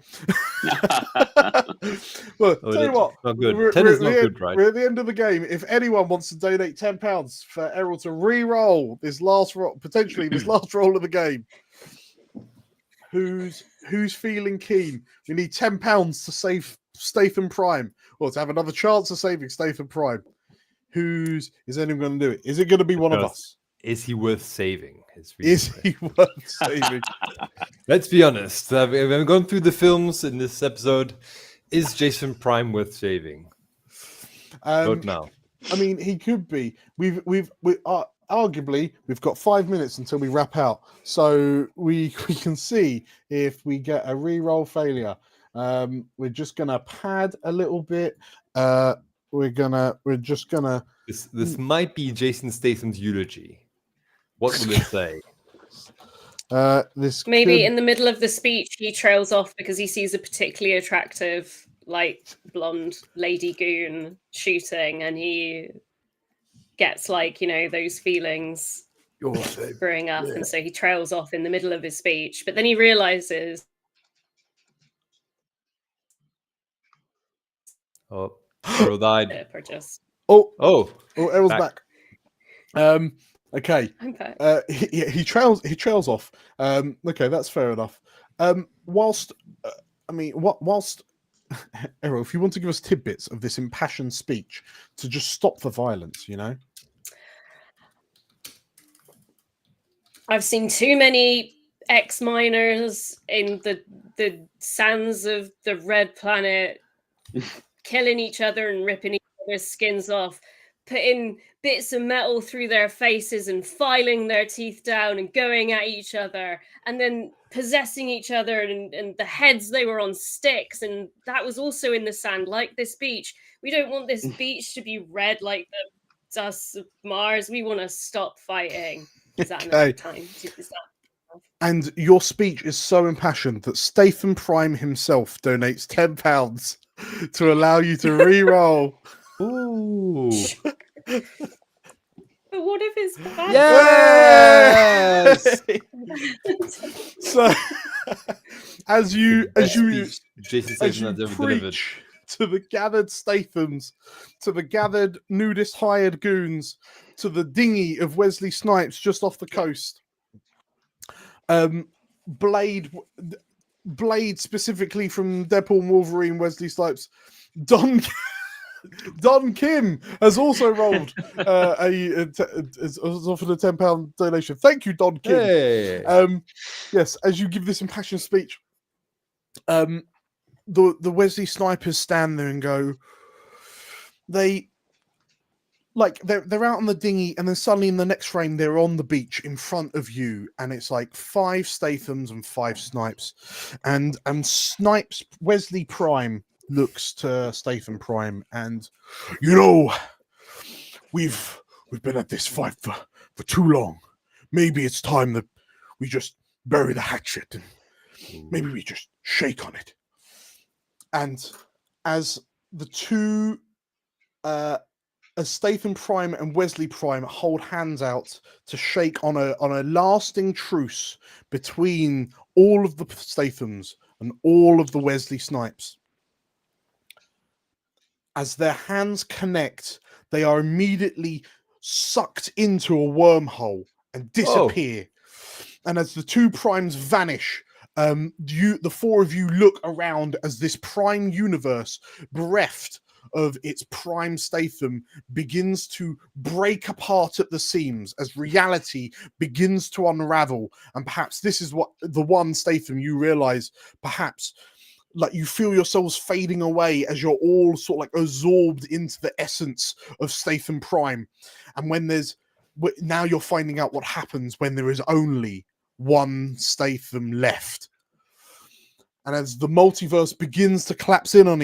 Well, tell you what, not good. 10 is not good, right? We're at the end of the game. If anyone wants to donate £10 for Errol to re-roll this last potentially this last roll of the game, who's feeling keen? We need £10 to save Statham Prime, or to have another chance of saving Statham Prime. Is anyone going to do it? Is it going to be one of us? Is he worth saving? Is he worth saving? Let's be honest. We've gone through the films in this episode. Is Jason Prime worth saving? Vote now. I mean, he could be. Arguably, we've got 5 minutes until we wrap out, so we can see if we get a re-roll failure. We're just gonna pad a little bit. We're just gonna. This might be Jason Statham's eulogy. What will it say? This maybe in the middle of the speech he trails off because he sees a particularly attractive, like, blonde lady goon shooting, and he gets, like, those feelings brewing up, and so he trails off in the middle of his speech. But then he realizes, Errol died. Errol's back. Okay. I'm back. He trails off. Okay, that's fair enough. Whilst Errol, if you want to give us tidbits of this impassioned speech to just stop the violence, I've seen too many ex-miners in the sands of the Red Planet killing each other and ripping each other's skins off, putting bits of metal through their faces and filing their teeth down and going at each other, and then possessing each other, and the heads, they were on sticks, and that was also in the sand, like this beach. We don't want this beach to be red like the dust of Mars. We want to stop fighting. Is that enough time? And your speech is so impassioned that Statham Prime himself donates £10 to allow you to re-roll. Ooh. But what if it's bad? Yes. So, as you preach to the gathered Stathams, to the gathered nudist hired goons, to the dinghy of Wesley Snipes just off the coast, Blade specifically from Deadpool and Wolverine, Wesley Snipes, Don Kim has also rolled has offered a £10 donation. Thank you, Don Kim. Hey. Yes, as you give this impassioned speech, the Wesley Snipers stand there and go, they're out on the dinghy, and then suddenly in the next frame they're on the beach in front of you, and it's like 5 Stathams and 5 Snipes, and Snipes Wesley Prime looks to Statham Prime, and we've been at this fight for too long. Maybe it's time that we just bury the hatchet and maybe we just shake on it. And as the two as Statham Prime and Wesley Prime hold hands out to shake on a lasting truce between all of the Stathams and all of the Wesley Snipes, as their hands connect, they are immediately sucked into a wormhole and disappear. And as the two primes vanish, the 4 of you look around as this prime universe, bereft of its prime Statham, begins to break apart at the seams as reality begins to unravel. And perhaps this is what the one Statham you realize, perhaps, like, you feel yourselves fading away as you're all sort of like absorbed into the essence of Statham Prime. And now you're finding out what happens when there is only one Statham left. And as the multiverse begins to collapse in on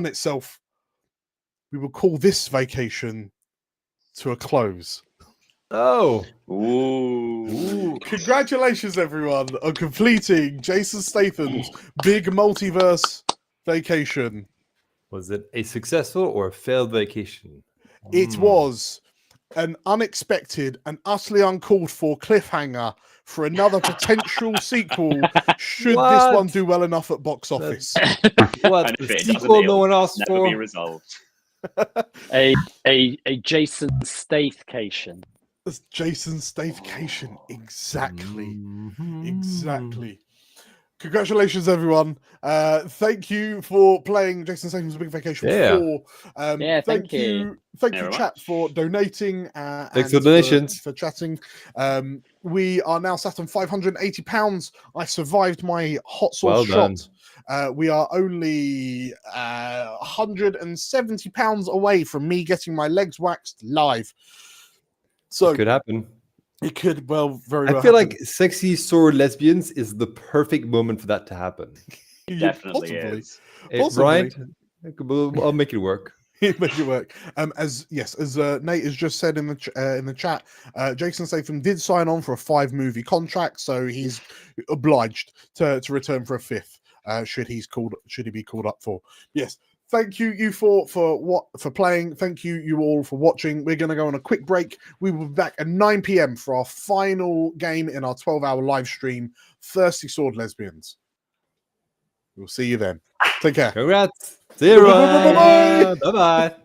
itself, we will call this vacation to a close. Oh. Ooh. Congratulations, everyone, on completing Jason Statham's big multiverse vacation. Was it a successful or a failed vacation? It was an unexpected and utterly uncalled for cliffhanger for another potential sequel should this one do well enough at box office. What? And if The it doesn't, sequel no it'll one asked never be for? resolved. A Jason Stathcation. That's Jason Stathcation. Exactly. Exactly. Congratulations, everyone. Thank you for playing Jason Statham's Big Vacation 4. Yeah, thank you. you. Thank you, chat, for donating. Thanks and for donations. For chatting. We are now sat on £580. I survived my hot sauce Well done. shot. We are only £170 away from me getting my legs waxed live. So Could happen. it could very well I feel happen. like sexy sword lesbians is the perfect moment for that to happen. It definitely is. Right? I'll make it work. Make it work. As Nate has just said in the chat, Jason Statham did sign on for a 5-movie contract, so he's obliged to return for a 5th. Should he be called up for? Yes. Thank you for playing. Thank you all for watching. We're going to go on a quick break. We will be back at 9 p.m. for our final game in our 12-hour live stream, Thirsty Sword Lesbians. We'll see you then. Take care. Congrats. See you. Bye bye.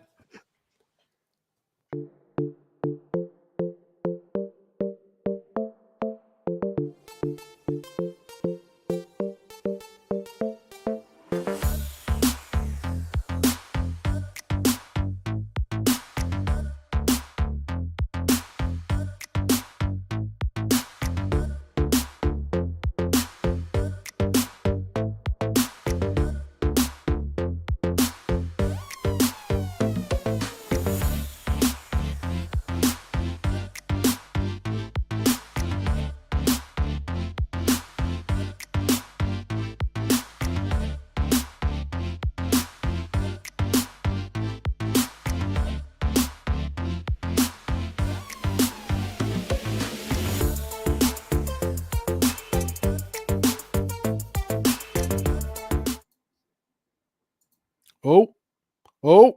Oh.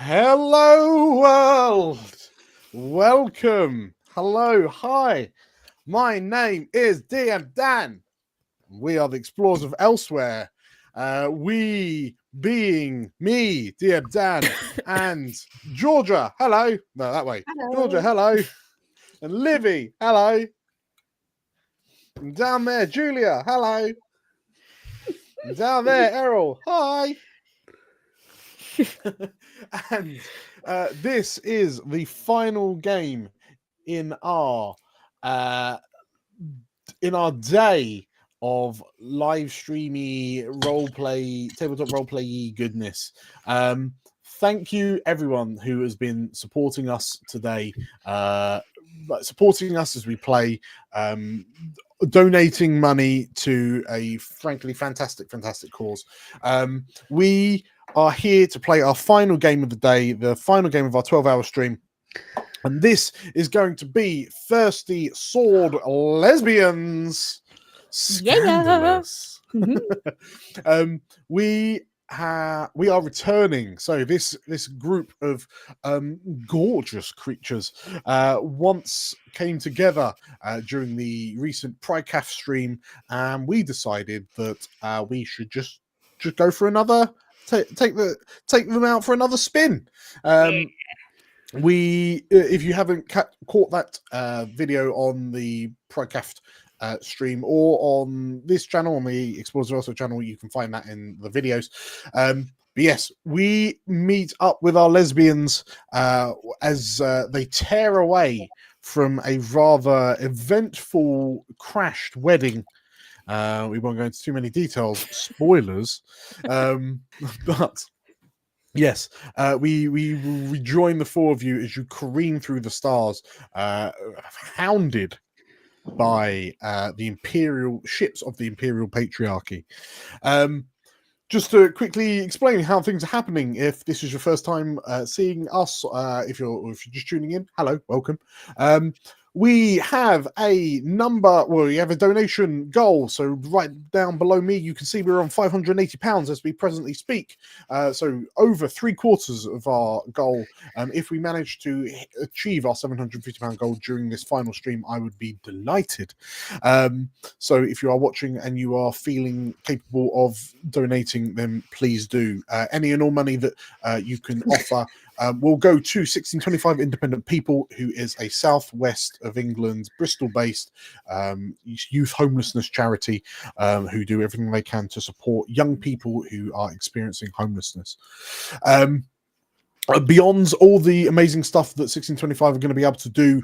Hello, world. Welcome. Hello. Hi. My name is DM Dan. We are the Explorers of Elsewhere. We being me, DM Dan, and Georgia. Hello. No, that way. Hello. Georgia, hello. And Livy, hello. And down there, Julia, hello. And down there, Errol, hi. And this is the final game in our day of live streamy tabletop role play goodness. Thank you everyone who has been supporting us today, supporting us as we play, donating money to a frankly fantastic cause. We are here to play our final game of the day, the final game of our 12-hour stream. And this is going to be Thirsty Sword Lesbians. Scandalous. We are returning. So this group of gorgeous creatures once came together during the recent Pridecast stream, and we decided that we should just go for another take them out for another spin. If you haven't caught that video on the Pridecast stream or on this channel, on the Explorers of Elsewhere channel, you can find that in the videos. But yes, we meet up with our lesbians as they tear away from a rather eventful crashed wedding. We won't go into too many details, spoilers, but yes, we rejoin the four of you as you careen through the stars, hounded by the Imperial ships of the Imperial Patriarchy. Just to quickly explain how things are happening, if this is your first time seeing us, if you're just tuning in, hello, welcome. We have a donation goal. So right down below me, you can see we're on £580 as we presently speak. So over 3/4 of our goal. If we manage to achieve our £750 goal during this final stream, I would be delighted. So if you are watching and you are feeling capable of donating, then please do. Any and all money that you can offer will go to 1625 Independent People, who is a southwest of England, Bristol-based youth homelessness charity, who do everything they can to support young people who are experiencing homelessness. Beyond all the amazing stuff that 1625 are going to be able to do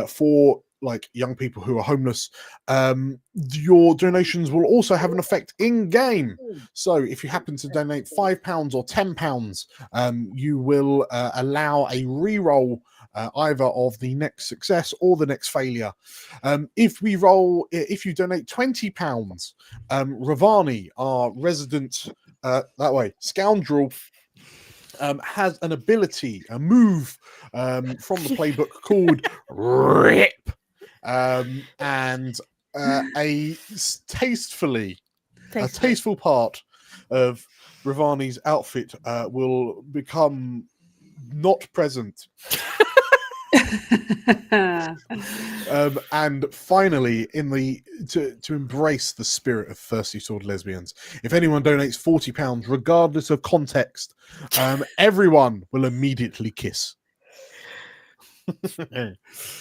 for like young people who are homeless, your donations will also have an effect in game. So if you happen to donate £5 or £10, you will allow a reroll either of the next success or the next failure. If you donate £20, Ravani, our resident scoundrel, has an ability, a move from the playbook called Rip. And a tasteful part of Ravani's outfit will become not present. And finally, to embrace the spirit of Thirsty Sword Lesbians, if anyone donates £40, regardless of context, everyone will immediately kiss.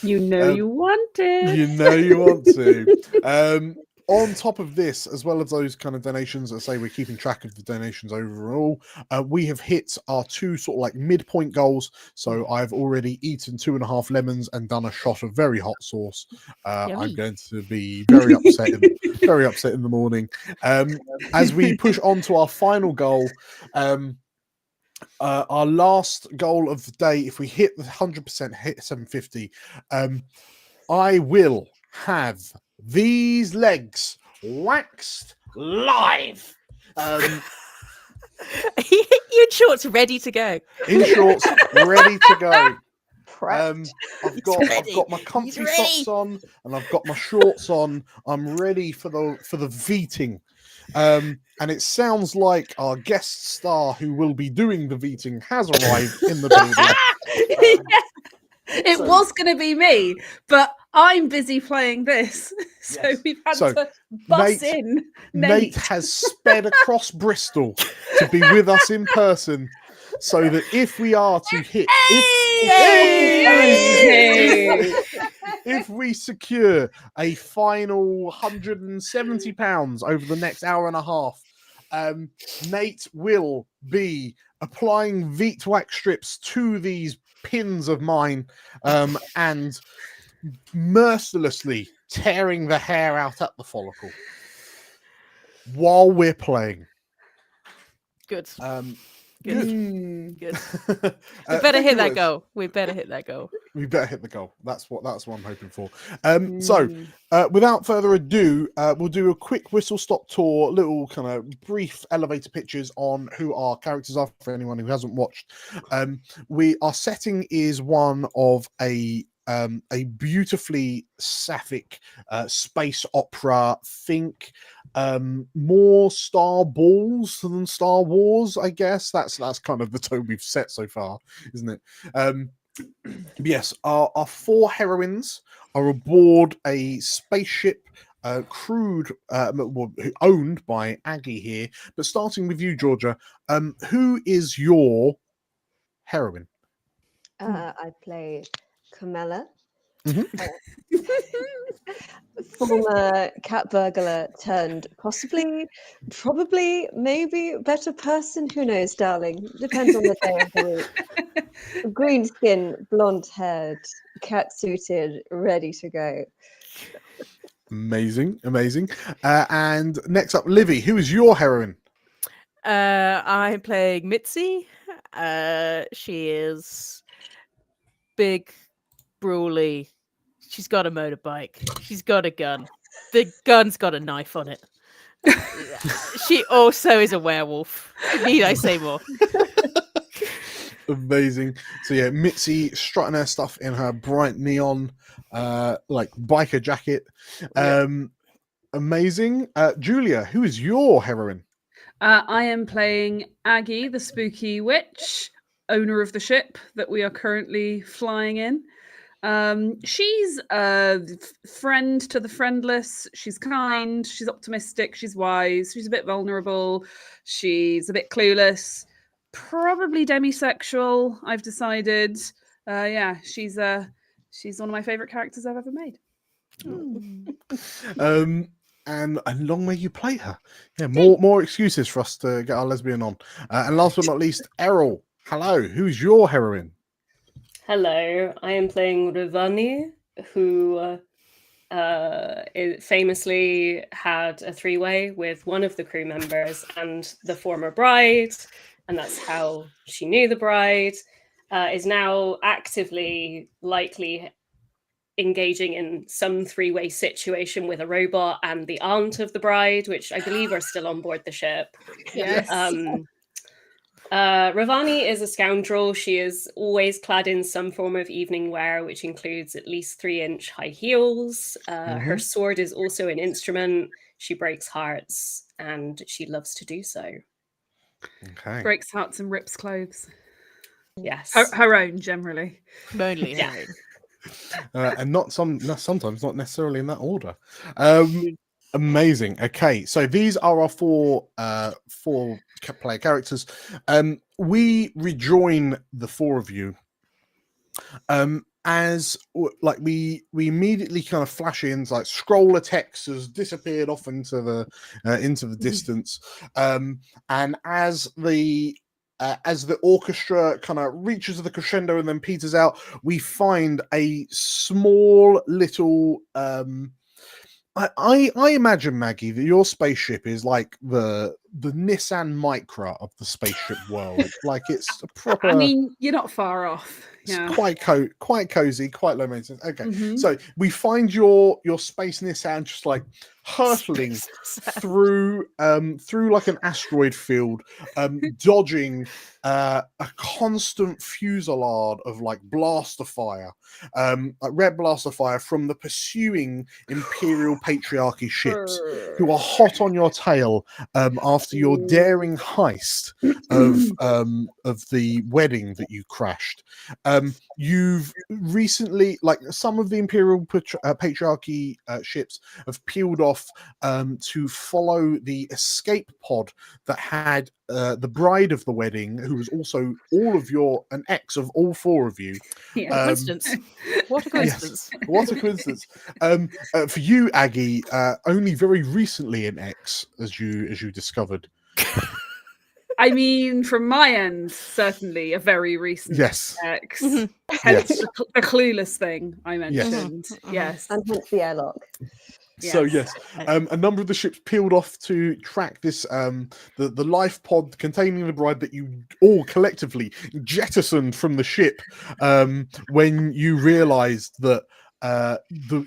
You know you want it. You know you want to. On top of this, as well as those kind of donations, I say we're keeping track of the donations overall. We have hit our two sort of like midpoint goals. So I've already eaten 2.5 lemons and done a shot of very hot sauce. I'm going to be very upset, very upset in the morning. As we push on to our final goal, our last goal of the day, if we hit the 100%, hit 750, I will have these legs waxed live. You in shorts, ready to go. In shorts, ready to go. I've got my comfy socks on, and I've got my shorts on. I'm ready for the veeting. And it sounds like our guest star who will be doing the Veeting has arrived in the building. It was going to be me, but I'm busy playing this. So we've had to bus in Nate has sped across Bristol to be with us in person, so that if we are to hit, if we secure a final £170 over the next hour and a half, Nate will be applying Veet wax strips to these pins of mine and mercilessly tearing the hair out at the follicle while we're playing. Good. Good. Good. We better hit that goal. We better hit that goal. We better hit the goal. That's what I'm hoping for. So, without further ado, we'll do a quick whistle-stop tour, little kind of brief elevator pitches on who our characters are for anyone who hasn't watched. Our setting is one of a beautifully sapphic space opera. Think more Star Balls than Star Wars, I guess. That's kind of the tone we've set so far, isn't it? Yes, our four heroines are aboard a spaceship crewed, owned by Aggie here. But starting with you, Georgia, who is your heroine? I play Camilla. Mm-hmm. Former cat burglar turned probably, maybe better person. Who knows, darling? Depends on the day of the week. Green skin, blonde haired, cat suited, ready to go. Amazing. And next up, Livy, who is your heroine? I'm playing Mitzi. She is big, brawly. She's got a motorbike. She's got a gun. The gun's got a knife on it. She also is a werewolf. Need I say more? Amazing. So yeah, Mitzi strutting her stuff in her bright neon like biker jacket. Amazing. Julia, who is your heroine? I am playing Aggie, the spooky witch, owner of the ship that we are currently flying in. She's a friend to the friendless. She's kind, she's optimistic, she's wise, she's a bit vulnerable, she's a bit clueless, probably demisexual, I've decided. She's one of my favorite characters I've ever made. And long may you play her. Yeah, more excuses for us to get our lesbian on. And last but not least, Errol. Hello, who's your heroine? Hello, I am playing Ravani, who famously had a three-way with one of the crew members and the former bride, and that's how she knew the bride, is now actively likely engaging in some three-way situation with a robot and the aunt of the bride, which I believe are still on board the ship. Yes. Ravani is a scoundrel. She is always clad in some form of evening wear, which includes at least 3-inch high heels. Her sword is also an instrument. She breaks hearts, and she loves to do so. Okay. Breaks hearts and rips clothes. Yes. Her own, generally. Only her own. And sometimes not necessarily in that order. Amazing. Okay, so these are our four player characters. We rejoin the four of you as like we immediately kind of flash in, like scroll of text has disappeared off into the distance, and as the orchestra kind of reaches the crescendo and then peters out, we find a small little I imagine, Maggie, that your spaceship is like the Nissan Micra of the spaceship world. Like it's a proper. I mean, you're not far off. Yeah. Quite cozy, quite low maintenance. Okay, Mhm. so we find your space Nissan just like hurtling through like an asteroid field, dodging a constant fusillade of like blaster fire, like red blaster fire from the pursuing Imperial Patriarchy ships who are hot on your tail after your daring heist of the wedding that you crashed. You've recently, like some of the Imperial Patriarchy ships have peeled off to follow the escape pod that had the bride of the wedding, who was also an ex of all four of you. Yeah. Coincidence. What a coincidence. Yes, what a coincidence. For you, Aggie, only very recently an ex, as you discovered. I mean, from my end, certainly a very recent Yes. ex. Mhm. Hence Yes. the clueless thing I Yes. mentioned. Yes. And hence the airlock. So yes, a number of the ships peeled off to track this the life pod containing the bride that you all collectively jettisoned from the ship when you realised that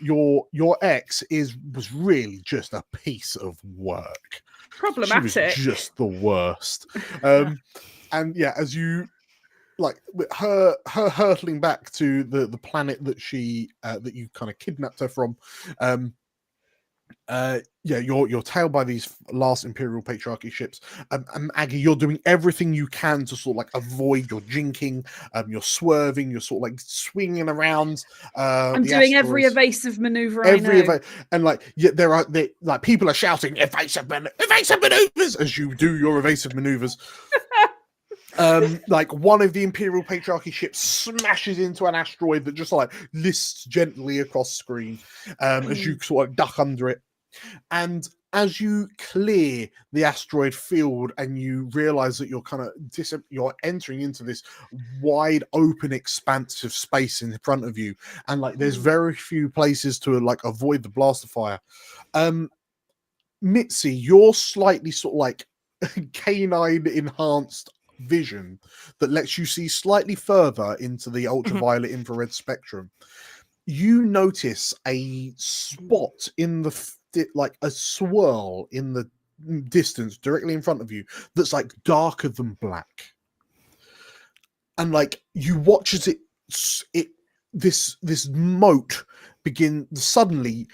your ex was really just a piece of work. Problematic. She was just the worst. And yeah, as you like with her hurtling back to the planet that she that you kind of kidnapped her from, you're tailed by these last Imperial Patriarchy ships. Aggie, you're doing everything you can to sort of like avoid your jinking, you're swerving, you're sort of like swinging around. I'm the doing every asteroids. evasive maneuver I know. And like like people are shouting evasive maneuvers as you do your evasive maneuvers. Like one of the Imperial Patriarchy ships smashes into an asteroid that just like lists gently across screen as you sort of duck under it. And as you clear the asteroid field and you realize that you're kind of you're entering into this wide open expanse of space in front of you, and like there's very few places to like avoid the blaster fire. Mitzi, you're slightly sort of like canine enhanced vision that lets you see slightly further into the ultraviolet infrared spectrum. You notice a spot in the like a swirl in the distance directly in front of you that's like darker than black, and like you watch as this moat suddenly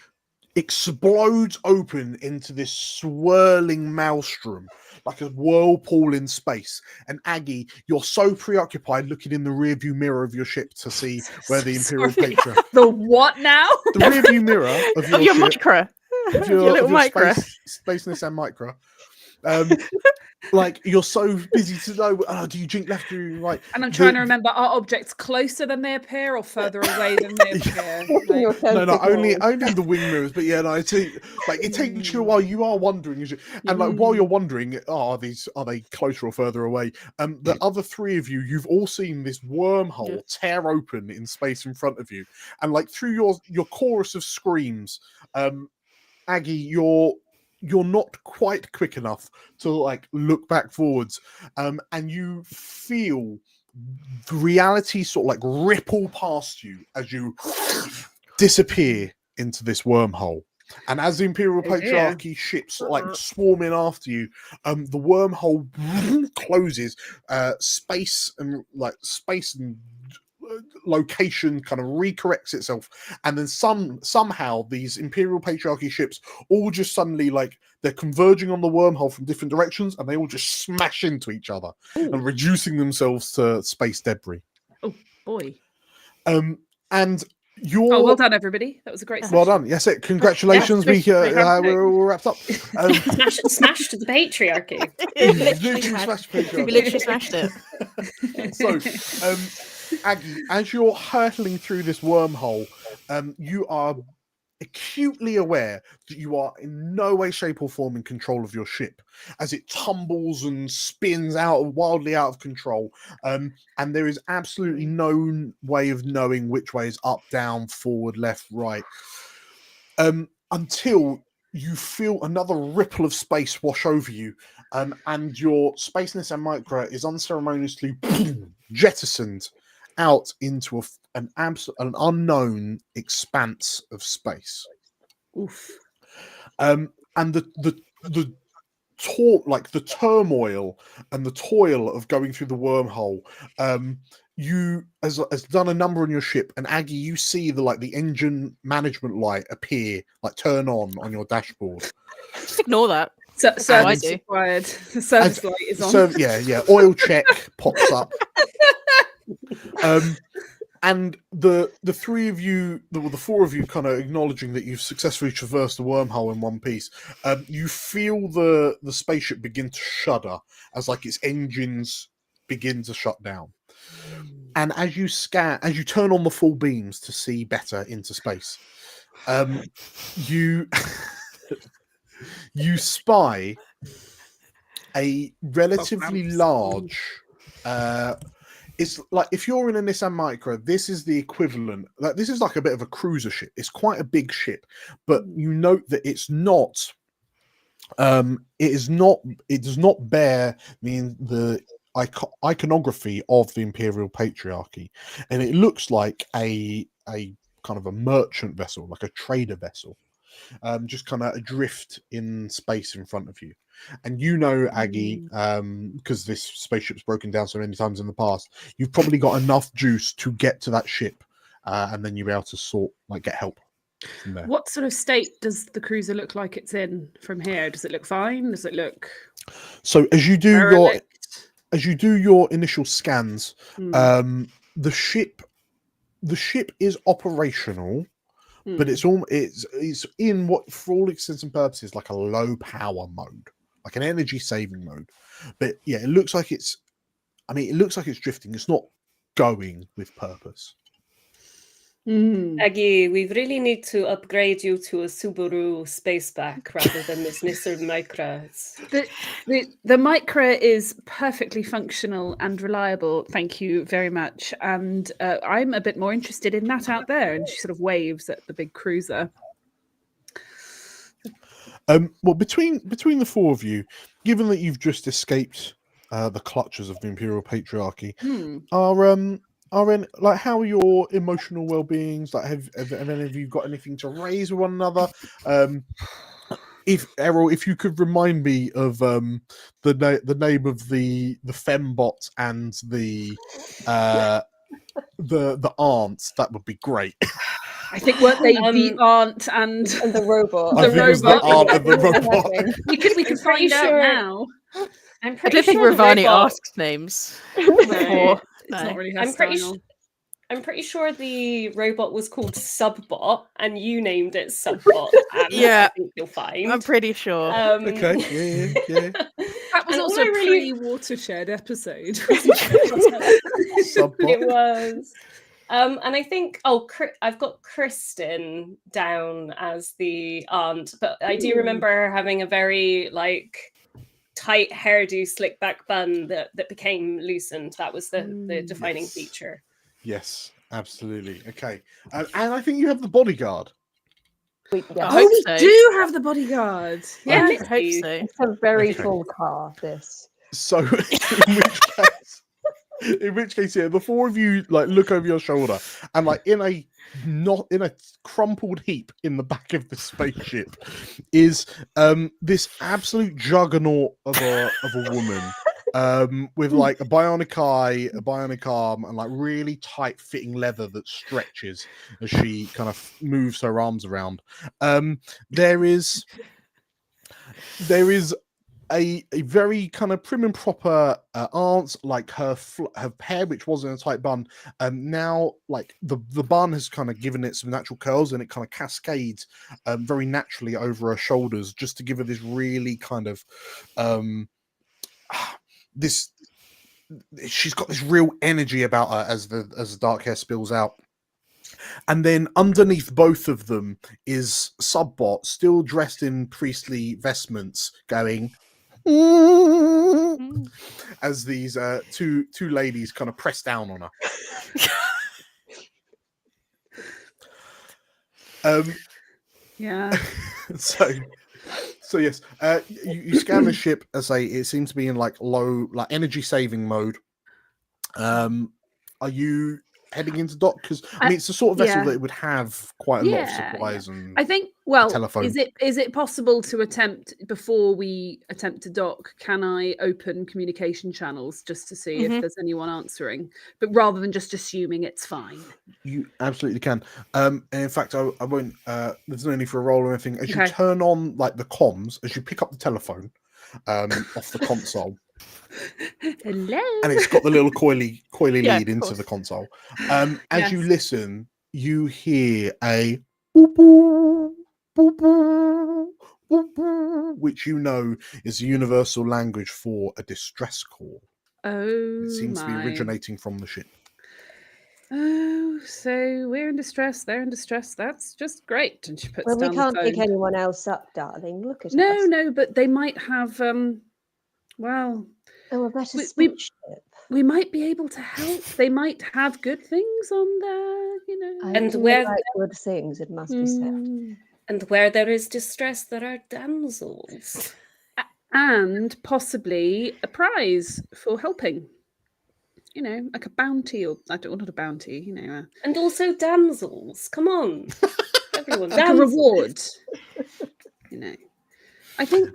explodes open into this swirling maelstrom, like a whirlpool in space. And Aggie, you're so preoccupied looking in the rearview mirror of your ship to see where the Imperial Patron. The what now? The rearview mirror of your ship, micro. of Your little micro. Spaceness and micro. Like you're so busy to know, do you jink left, do you right? And I'm trying to remember, are objects closer than they appear or further away than they appear? Like, No, only the wing mirrors, but yeah, no, it takes you a while. You are wondering, and like while you're wondering, are they closer or further away? The other three of you've all seen this wormhole tear open in space in front of you, and like through your chorus of screams, Aggie, you're not quite quick enough to like look back forwards, and you feel the reality sort of like ripple past you as you disappear into this wormhole. And as the Imperial Patriarchy ships like swarm in after you, the wormhole closes, space and location kind of recorrects itself, and then somehow these Imperial Patriarchy ships all just suddenly like they're converging on the wormhole from different directions, and they all just smash into each other and reducing themselves to space debris. Oh boy! And you're well done, everybody. That was a great session. well done. Yes, congratulations. We're all wrapped up. Smashed the patriarchy. We literally smashed it. So, Aggie, as you're hurtling through this wormhole, you are acutely aware that you are in no way, shape, or form in control of your ship as it tumbles and spins wildly out of control. And there is absolutely no way of knowing which way is up, down, forward, left, right, until you feel another ripple of space wash over you, and your spaceness and micro is unceremoniously jettisoned out into an unknown expanse of space. Oof. And the turmoil and the toil of going through the wormhole. You has done a number on your ship, and Aggie, you see the engine management light appear, turn on your dashboard. Just ignore that. Service required. The service light is on. Yeah. Oil check pops up. And the three of you, the four of you, kind of acknowledging that you've successfully traversed the wormhole in one piece. You feel the spaceship begin to shudder as its engines begin to shut down. And as you turn on the full beams to see better into space, you spy a relatively large. It's if you're in a Nissan Micra, this is the equivalent. This is a bit of a cruiser ship. It's quite a big ship, but you note that it's not. It does not bear the iconography of the Imperial Patriarchy, and it looks like a kind of a merchant vessel, like a trader vessel, just kind of adrift in space in front of you. And Aggie, because this spaceship's broken down so many times in the past, you've probably got enough juice to get to that ship, and then you'll be able to get help from there. What sort of state does the cruiser look like it's in from here? Does it look fine? Does it look? So as you do your initial scans, the ship is operational. But it's in what, for all intents and purposes, like a low power mode, like an energy saving mode. But yeah, it looks like it's drifting. It's not going with purpose. Aggie, we really need to upgrade you to a Subaru Spaceback rather than this Nissan Micra. The Micra is perfectly functional and reliable. Thank you very much. And I'm a bit more interested in that out there. And she sort of waves at the big cruiser. Well, between the four of you, given that you've just escaped the clutches of the Imperial Patriarchy, how are your emotional well-beings? Have any of you got anything to raise with one another? If Errol, if you could remind me of the name of the fembot and the aunts, that would be great. I think weren't they the aunt and the robot? I think it was the aunt and the robot. We could find out now. I'm I pretty don't think sure the Ravani robot- asks names. Right. It's No. not really her I'm pretty style. I'm pretty sure the robot was called Subbot, and you named it Subbot. And Yeah. I think you'll find. I'm pretty sure. Okay, yeah. That was And also all I a really- pre-watershed episode. It was. And I think I've got Kristen down as the aunt, but I do remember her having a very tight hairdo, slick back bun that became loosened. That was the defining Yes. feature. Yes, absolutely. Okay, and I think you have the bodyguard. I Oh, hope we so. do have the bodyguard. Yeah, I hope so. It's a very Okay. full car, this. So, in which case, yeah, the four of you look over your shoulder, and in a crumpled heap in the back of the spaceship is this absolute juggernaut of a woman. With a bionic eye, a bionic arm, and really tight fitting leather that stretches as she kind of moves her arms around. There is a very kind of prim and proper aunt, her hair, which was in a tight bun, now the bun has kind of given it some natural curls, and it kind of cascades very naturally over her shoulders, just to give her this really kind of she's got this real energy about her as the dark hair spills out. And then underneath both of them is Subbot, still dressed in priestly vestments, going as these two ladies kind of press down on her. Yeah. So yes, you scan the ship. As it seems to be in low energy saving mode. are you heading into dock? Because I mean, it's the sort of vessel that it would have quite a lot of supplies and I think. Well, telephone. is it possible to attempt before we attempt to dock? Can I open communication channels just to see if there's anyone answering, but rather than just assuming it's fine? You absolutely can. And in fact, I won't. There's no need for a roll or anything. As you Okay. turn on like the comms, as you pick up the telephone off the console. Hello. And it's got the little coily Yeah, lead of into course. the console. As you Yes. listen, you hear a boop, boop, boop, boop, boop, boop, which you know is the universal language for a distress call. Oh, It seems to be my. originating from the ship. Oh, so we're in distress. They're in distress. That's just great. And she puts Well, we down can't the pick phone. anyone else up, darling. Look at No, us. no, but they might have. Well, Oh, a better we, spaceship. we might be able to help. They might have good things on there, you know. I And do where like good things, it must be said. And where there is distress, there are damsels. And possibly a prize for helping. You know, like a bounty, or I don't want a bounty. You know, And also damsels. Come on, everyone. like a damsels. reward. You know, I think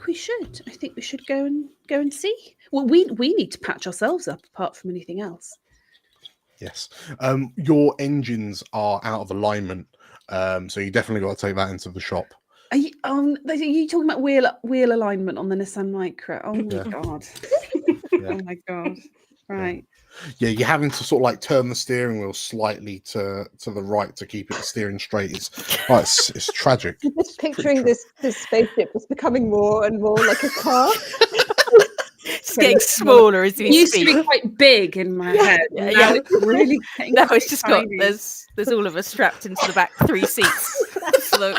we should. I think we should go and see. Well, we need to patch ourselves up apart from anything else. Yes. Your engines are out of alignment, so you definitely got to take that into the shop. Are you talking about wheel alignment on the Nissan Micra? Oh my Yeah. god! Yeah. Oh my god! Right. Yeah, you're having to sort of like turn the steering wheel slightly to the right to keep it steering straight. It's tragic. I'm just picturing this spaceship is becoming more and more like a car. It's getting smaller as we used speak. to be quite big in my head. Yeah, Now yeah. it's really getting Now quite it's just got tiny. there's all of us strapped into the back 3 seats. So,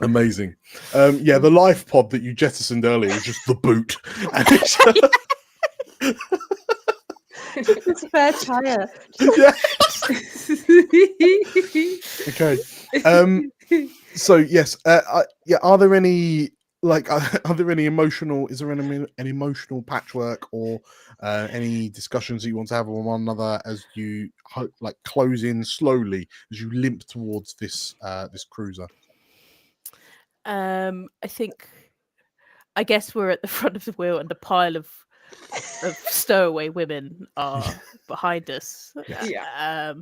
Amazing. Yeah, the life pod that you jettisoned earlier was just the boot. And it's, Just a spare tire. okay. So yes, yeah. Are there any emotional? Is there an emotional patchwork or any discussions that you want to have with one another as you close in slowly as you limp towards this cruiser? I guess we're at the front of the wheel and the pile of stowaway women are behind us. Yeah.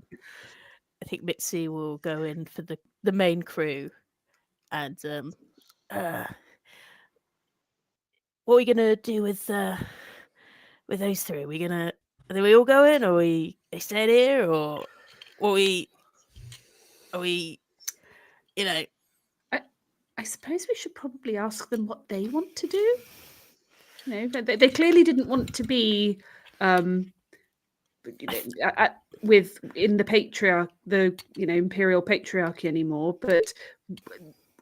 I think Mitzi will go in for the main crew, and what are we gonna do with those three? Are we all going, or are we staying here, or are we you know? I suppose we should probably ask them what they want to do. You know, they clearly didn't want to be within the imperial patriarchy anymore. But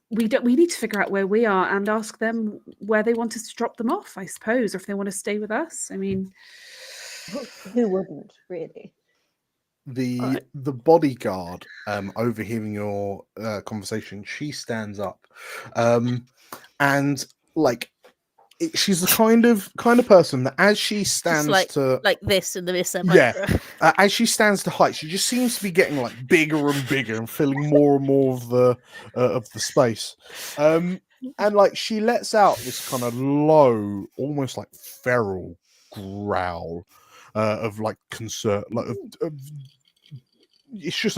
we need to figure out where we are and ask them where they want us to drop them off. I suppose, or if they want to stay with us. I mean, who wouldn't really? The bodyguard, overhearing your conversation, she stands up, and she's the kind of person that as she stands like this in the Nissan Micra. As she stands to height, she just seems to be getting bigger and bigger and filling more and more of the space. And she lets out this kind of low, almost like feral growl. Of concern, it's just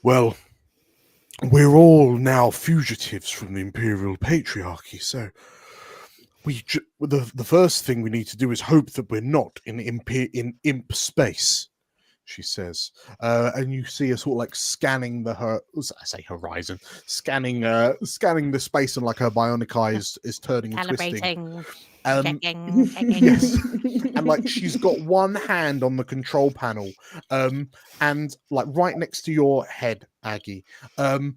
well, we're all now fugitives from the imperial patriarchy, so the first thing we need to do is hope that we're not in imp space, she says, and you see her sort of scanning horizon, scanning the space, and her bionic eye is turning and twisting. Checking. Yes, and she's got one hand on the control panel, and right next to your head, Aggie, and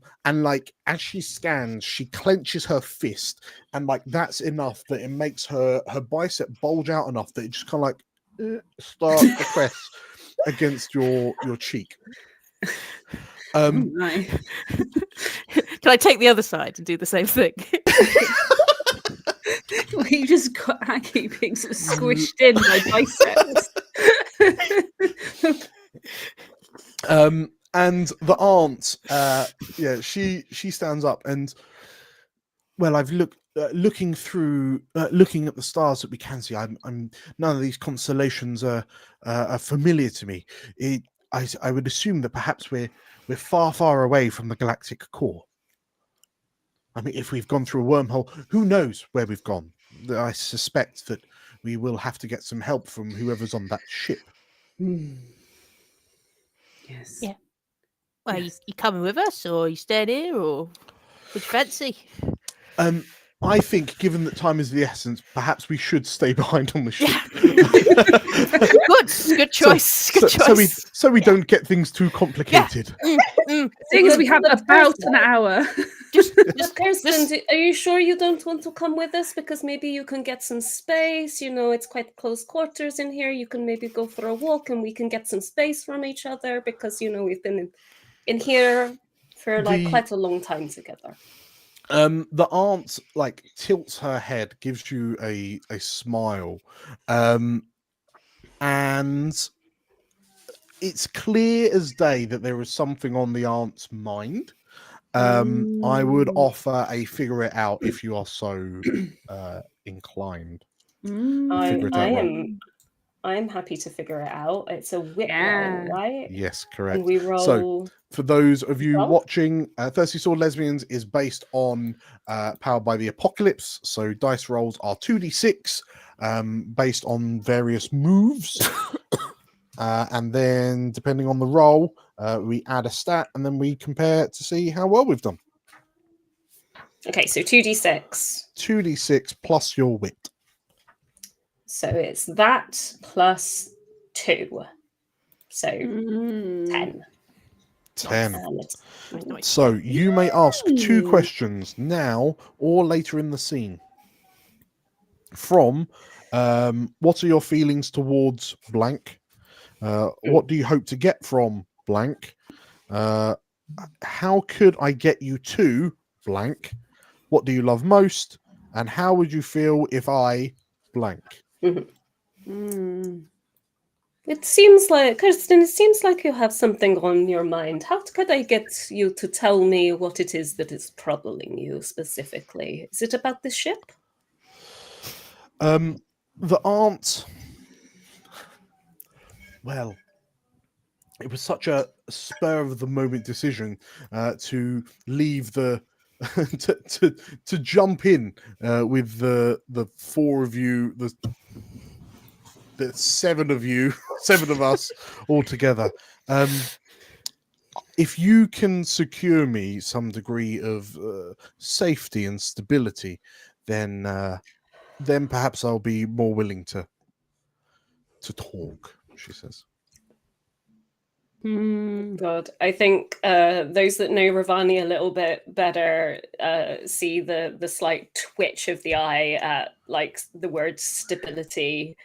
as she scans, she clenches her fist, and that's enough that it makes her bicep bulge out enough that it just kind of start to press against your cheek. Nice. Can I take the other side and do the same thing? You just got Aggie being sort of squished in by biceps. And the aunt, she stands up and, well, I've looking through, looking at the stars that we can see. I'm none of these constellations are familiar to me. I would assume that perhaps we're far away from the galactic core. I mean, if we've gone through a wormhole, who knows where we've gone? I suspect that we will have to get some help from whoever's on that ship. Yes. Yeah. Well, you coming with us, or you staying here, or what you fancy? I think, given that time is the essence, perhaps we should stay behind on the ship. Good choice. Good choice. So we don't get things too complicated. Seeing as we have about an hour. Kirsten, are you sure you don't want to come with us? Because maybe you can get some space. You know, it's quite close quarters in here. You can maybe go for a walk, and we can get some space from each other. Because we've been in here for quite a long time together. The aunt tilts her head, gives you a smile, and it's clear as day that there is something on the aunt's mind. I would offer a figure it out if you are so inclined. I'm happy to figure it out. It's a wit roll, right? Yes, correct. And we roll. So, for those of you watching, Thirsty Sword Lesbians is based on Powered by the Apocalypse. So, dice rolls are 2d6 based on various moves. And then, depending on the roll, we add a stat and then we compare to see how well we've done. Okay, so 2d6. 2d6 plus your wit. So it's that plus 2. So 10. 10. So you may ask 2 questions now or later in the scene. From what are your feelings towards blank? What do you hope to get from blank? How could I get you to blank? What do you love most? And how would you feel if I blank? It seems like, Kirsten, it seems like you have something on your mind. How could I get you to tell me what it is that is troubling you specifically? Is it about the ship? The aunt... Well, it was such a spur-of-the-moment decision to leave the... to jump in with the 4 of you, the 7 of you, 7 of us all together. If you can secure me some degree of safety and stability, then perhaps I'll be more willing to talk, she says. God, I think those that know Ravani a little bit better see the slight twitch of the eye at the word stability.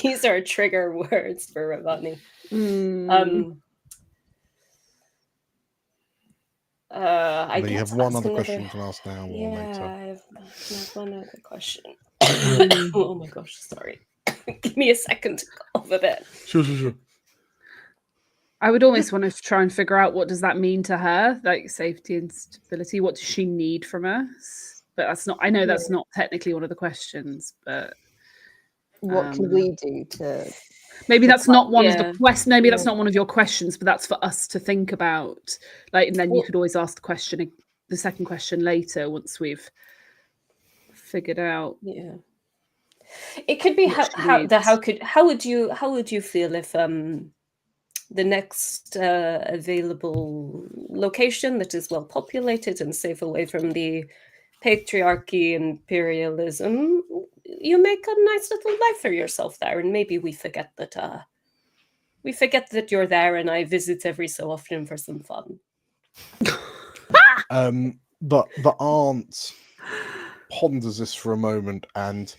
These are trigger words for Ravani. You have one other question you can ask now or later. I have one other question. Oh my gosh, sorry. Give me a second to go off a bit. Sure. I would almost want to try and figure out what does that mean to her, like safety and stability. What does she need from us? But that's not. I know that's not technically one of the questions. But what can we do to? Maybe that's not one of the questions. Maybe that's not one of your questions, but that's for us to think about. And then you could always ask the second question later once we've figured out. Yeah. It could be how would you feel if the next available location that is well populated and safe away from the patriarchy, imperialism, you make a nice little life for yourself there, and maybe we forget that you're there, and I visit every so often for some fun. The aunt ponders this for a moment and,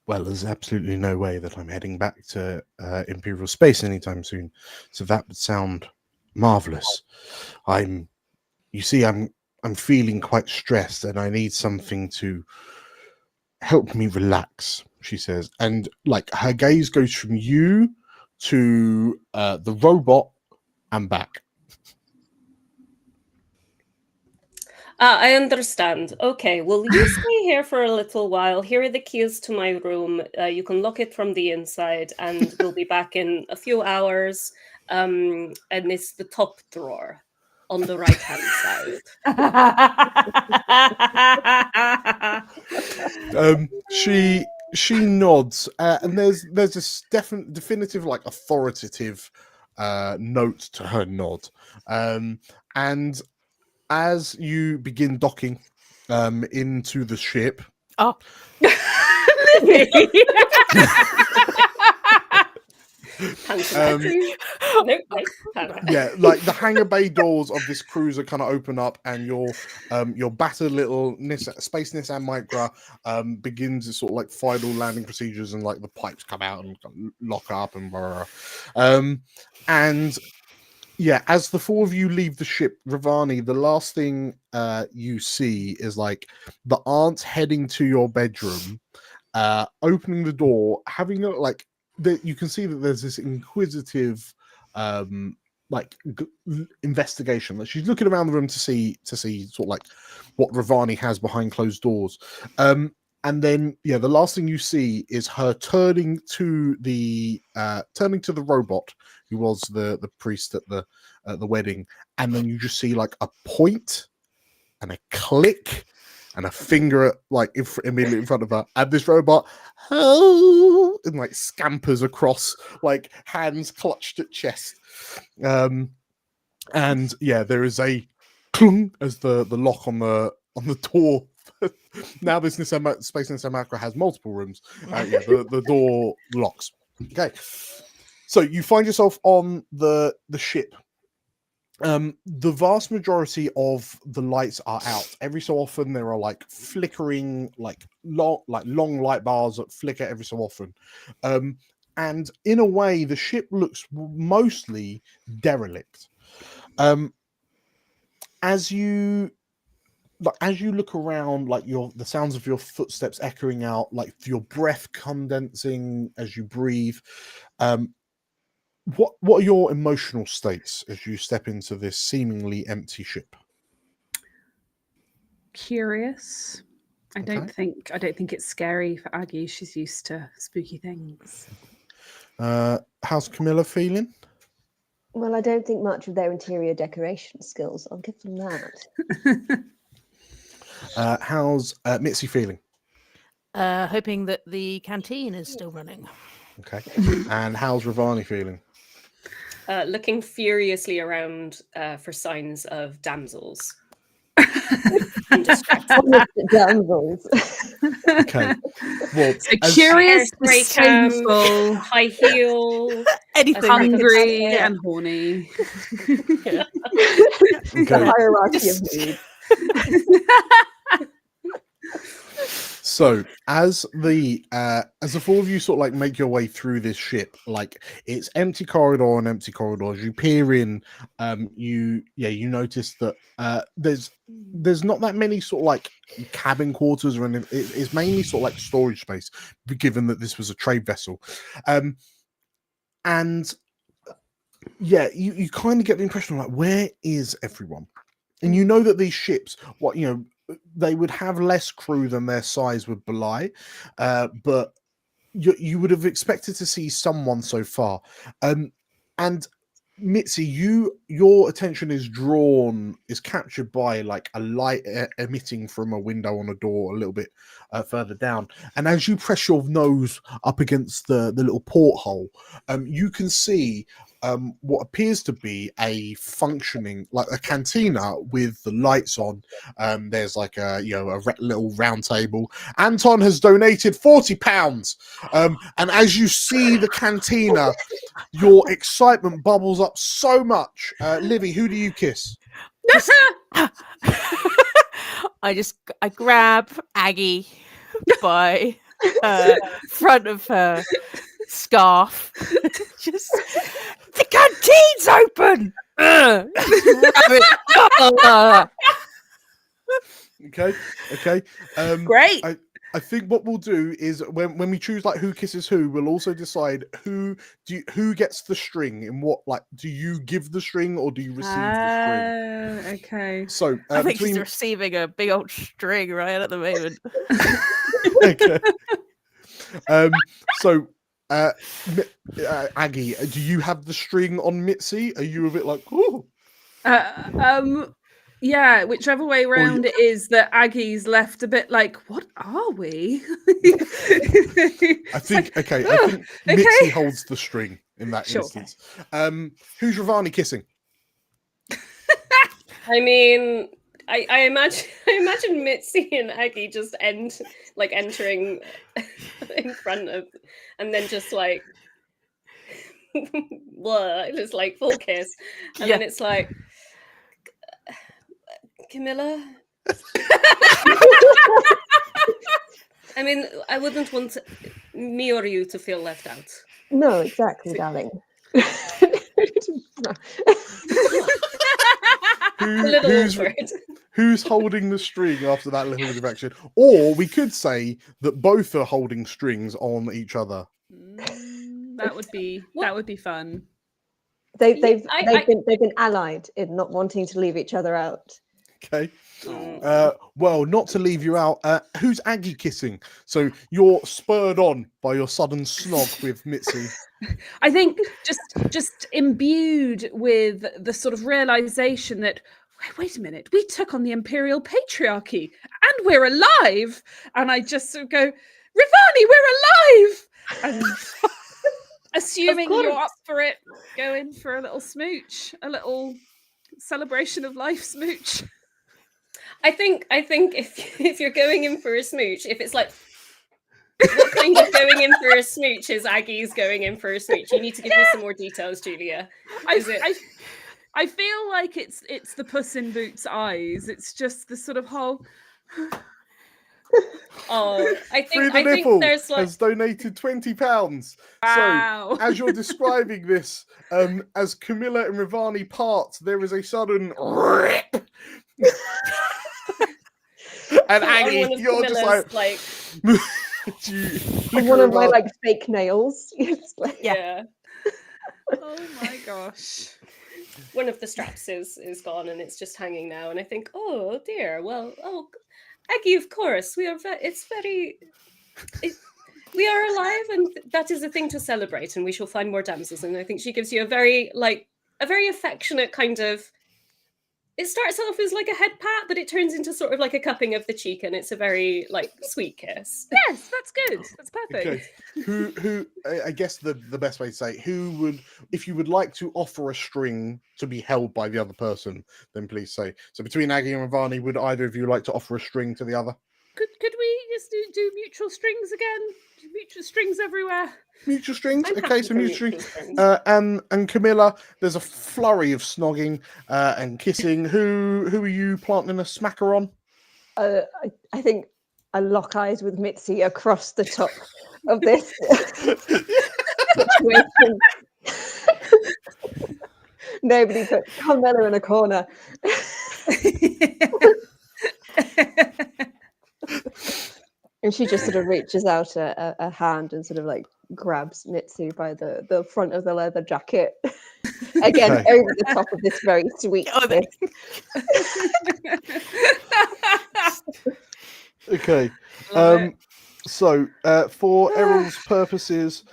well, there's absolutely no way that I'm heading back to Imperial space anytime soon. So that would sound marvelous. I'm I'm feeling quite stressed and I need something to help me relax, she says. And like her gaze goes from you to the robot and back. I understand. Okay, well, you stay here for a little while. Here are the keys to my room. You can lock it from the inside, and we'll be back in a few hours. And it's the top drawer on the right-hand side. She nods, and there's this definitive, like, authoritative note to her nod, and as you begin docking into the ship. Oh, Yeah, like the hangar bay doors of this cruiser kind of open up, and your battered little Space Nissan Micra begins its sort of like final landing procedures, and like the pipes come out and lock up and blah, blah, blah. And yeah, as the four of you leave the ship, Ravani, the last thing you see is like the aunt heading to your bedroom, opening the door, having a, like, you can see that there's this inquisitive investigation. Like, she's looking around the room to see sort of like what Ravani has behind closed doors. And then the last thing you see is her turning to the robot who was the priest at the wedding, and then you just see like a point and a click and a finger like immediately in front of her, and this robot and like scampers across, like hands clutched at chest. And yeah, there is a clunk as the lock on the door. Now this Space Nissan Micra has multiple rooms. The door locks. Okay, so you find yourself on the ship. The vast majority of the lights are out. Every so often there are like flickering, long light bars that flicker every so often. And in a way, the ship looks mostly derelict. As you look around, like the sounds of your footsteps echoing out, like your breath condensing as you breathe. What are your emotional states as you step into this seemingly empty ship? Curious. I don't think it's scary for Aggie. She's used to spooky things. How's Camilla feeling? Well, I don't think much of their interior decoration skills. I'll give them that. How's Mitzi feeling? Hoping that the canteen is still running. Okay. And how's Ravani feeling? Looking furiously around for signs of damsels. Damsels. Okay. Well, curious, disdainful, high heel, anything hungry and horny. Okay. The hierarchy of needs. So as the four of you sort of like make your way through this ship, like it's empty corridor and empty corridors. You peer in, you notice that there's not that many sort of like cabin quarters or anything. It's mainly sort of like storage space, given that this was a trade vessel. And yeah, you kind of get the impression of like, where is everyone? And you know that these ships, they would have less crew than their size would belie, but you would have expected to see someone so far. And Mitzi, your attention is captured by like a light emitting from a window on a door a little bit further down. And as you press your nose up against the little porthole, you can see what appears to be a functioning, like a cantina with the lights on. There's like a little round table. Anton has donated £40. And as you see the cantina, your excitement bubbles up so much. Livy, who do you kiss? I grab Aggie by front of her scarf. Just, the canteen's open. Okay. Great. I think what we'll do is when we choose like who kisses who, we'll also decide who gets the string and what, like, do you give the string or do you receive the string? Okay. So I think between he's receiving a big old string right at the moment. okay. So Aggie, do you have the string on Mitzi? Are you a bit like, oh? Yeah, whichever way round it is, that Aggie's left a bit like, what are we? I think Mitzi holds the string in that Sure. instance. Who's Ravani kissing? I mean, I imagine Mitzi and Aggie just entering in front of, and then just like, blah, just like full kiss, and then it's like, Camilla. I mean, I wouldn't want me or you to feel left out. No, exactly, darling. Who's holding the string after that little bit of action? Or we could say that both are holding strings on each other. That would be fun. They've been allied in not wanting to leave each other out. Okay. Well, not to leave you out, who's Aggie kissing? So you're spurred on by your sudden snog with Mitzi. I think just imbued with the sort of realization that, wait a minute, we took on the imperial patriarchy and we're alive. And I just sort of go, Ravani, we're alive. And assuming you're up for it, go in for a little smooch, a little celebration of life smooch. I think if you're going in for a smooch, if it's like, what kind of going in for a smooch is Aggie's going in for a smooch? You need to give me some more details, Julia. I feel like it's the Puss in Boots eyes. It's just the sort of whole. Oh, I think there's like has donated £20. Wow. So as you're describing this, as Camilla and Ravani part, there is a sudden rip. And Aggie, you're just like one of my like fake nails. Yeah. Oh my gosh. One of the straps is gone and it's just hanging now, and I think, oh dear. Well, Aggie, of course, we are. We are alive, and that is a thing to celebrate. And we shall find more damsels. And I think she gives you a very affectionate kind of. It starts off as like a head pat, but it turns into sort of like a cupping of the cheek, and it's a very like sweet kiss. Yes, that's good. That's perfect. Okay. Who? I guess the best way to say, who would, if you would like to offer a string to be held by the other person, then please say. So between Aggie and Ravani, would either of you like to offer a string to the other? Could we just do mutual strings again? Mutual strings everywhere. Mutual strings. I'm Okay, happy so for mutual mutual strings. strings. And Camilla, there's a flurry of snogging and kissing. Who are you planting a smacker on? I think I lock eyes with Mitzi across the top of this situation. Nobody put Carmela in a corner. And she just sort of reaches out a hand and sort of like grabs Mitzi by the front of the leather jacket. Again, Okay. over the top of this very sweet kiss. Okay. Love it. So for Errol's purposes,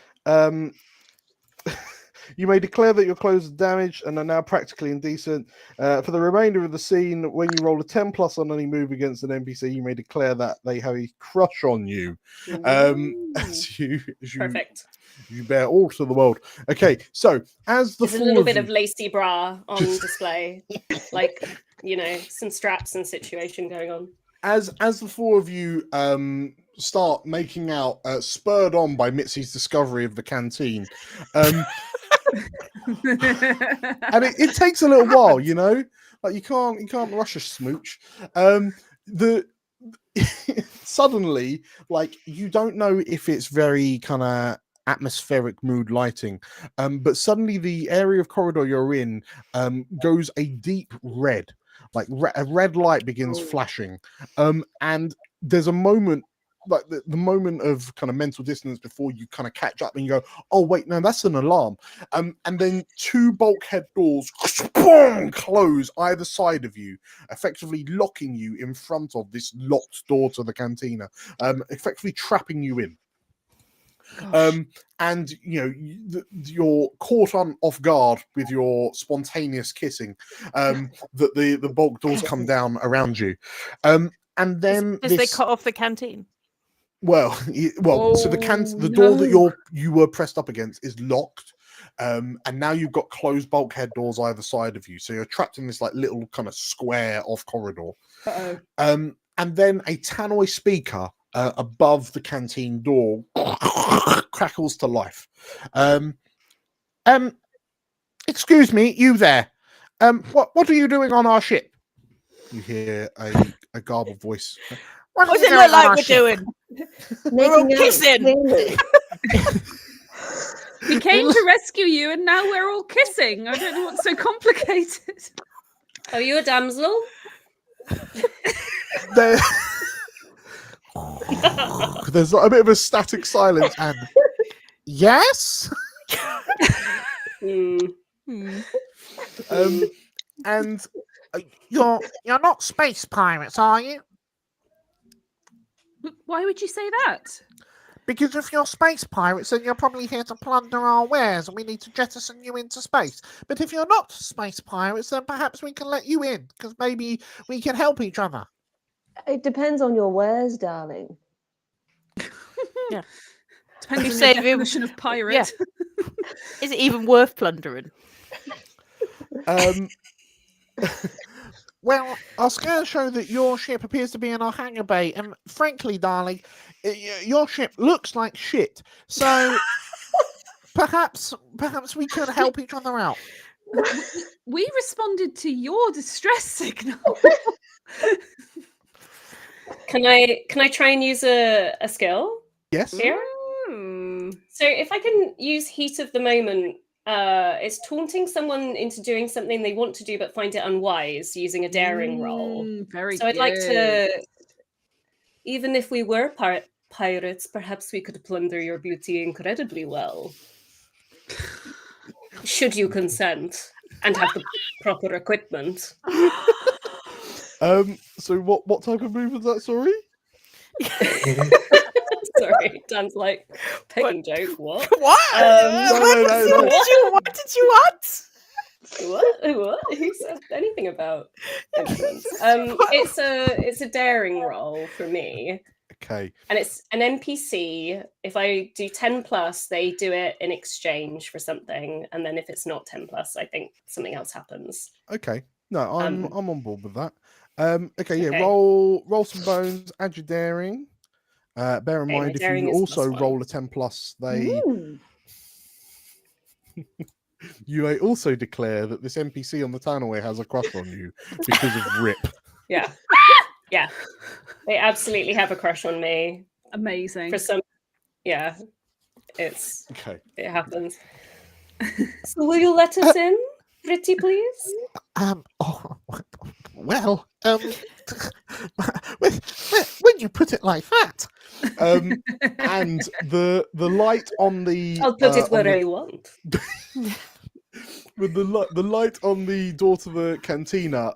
you may declare that your clothes are damaged and are now practically indecent. For the remainder of the scene, when you roll a 10+ on any move against an NPC, you may declare that they have a crush on you. As you Perfect. You bear all to the world. Okay, so as the There's a four little of bit you, of lacy bra on display, like some straps and situation going on. as the four of you start making out, spurred on by Mitzi's discovery of the canteen, and it takes a little while, like you can't rush a smooch. Suddenly, like, you don't know if it's very kind of atmospheric mood lighting, but suddenly the area of corridor you're in goes a deep red, like a red light begins flashing, and there's a moment, like the moment of kind of mental dissonance before you kind of catch up and you go, oh wait, no, that's an alarm. And then two bulkhead doors close either side of you, effectively locking you in front of this locked door to the cantina, effectively trapping you in. And you're caught off guard with your spontaneous kissing, that the bulk doors come down around you, and then They cut off the canteen. so the door that you were pressed up against is locked, and now you've got closed bulkhead doors either side of you, so you're trapped in this like little kind of square off corridor. And then a tannoy speaker above the canteen door crackles to life. Excuse me, you there? What are you doing on our ship? You hear a garbled voice. What does it look like we're doing? We're all kissing. We came to rescue you, and now we're all kissing. I don't know what's so complicated. Are you a damsel? There's a bit of a static silence, and yes. And you're not space pirates, are you? Why would you say that? Because if you're space pirates, then you're probably here to plunder our wares, and we need to jettison you into space. But if you're not space pirates, then perhaps we can let you in, because maybe we can help each other. It depends on your wares, darling. Yeah. Depends You on say your definition of pirate. Yeah. Is it even worth plundering? Well, our scans show that your ship appears to be in our hangar bay, and frankly, darling, your ship looks like shit. So perhaps we can help each other out. We responded to your distress signal. Can I try and use a skill? Yes. Here? So if I can use heat of the moment, it's taunting someone into doing something they want to do but find it unwise using a daring roll. Very so I'd like to, even if we were pirates, perhaps we could plunder your beauty incredibly well. Should you consent and have the proper equipment. So what type of move was that? Sorry. Sorry, Dan's like pegging joke. What? What? No. What did you want? What? Who said anything about influence? It's a daring roll for me. Okay. And it's an NPC. If I do 10 plus, they do it in exchange for something, and then if it's not 10 plus, I think something else happens. Okay. No, I'm on board with that. Okay, yeah. Okay. Roll some bones. Add your daring. Bear in mind, if you also roll a 10 plus, you may also declare that this NPC on the Tanaway has a crush on you because of Rip. Yeah. Yeah. They absolutely have a crush on me. Amazing. For some, yeah. It happens. So will you let us in, pretty please? Well, when you put it like that. And the light on the I'll put it where I want. With the light on the door to the cantina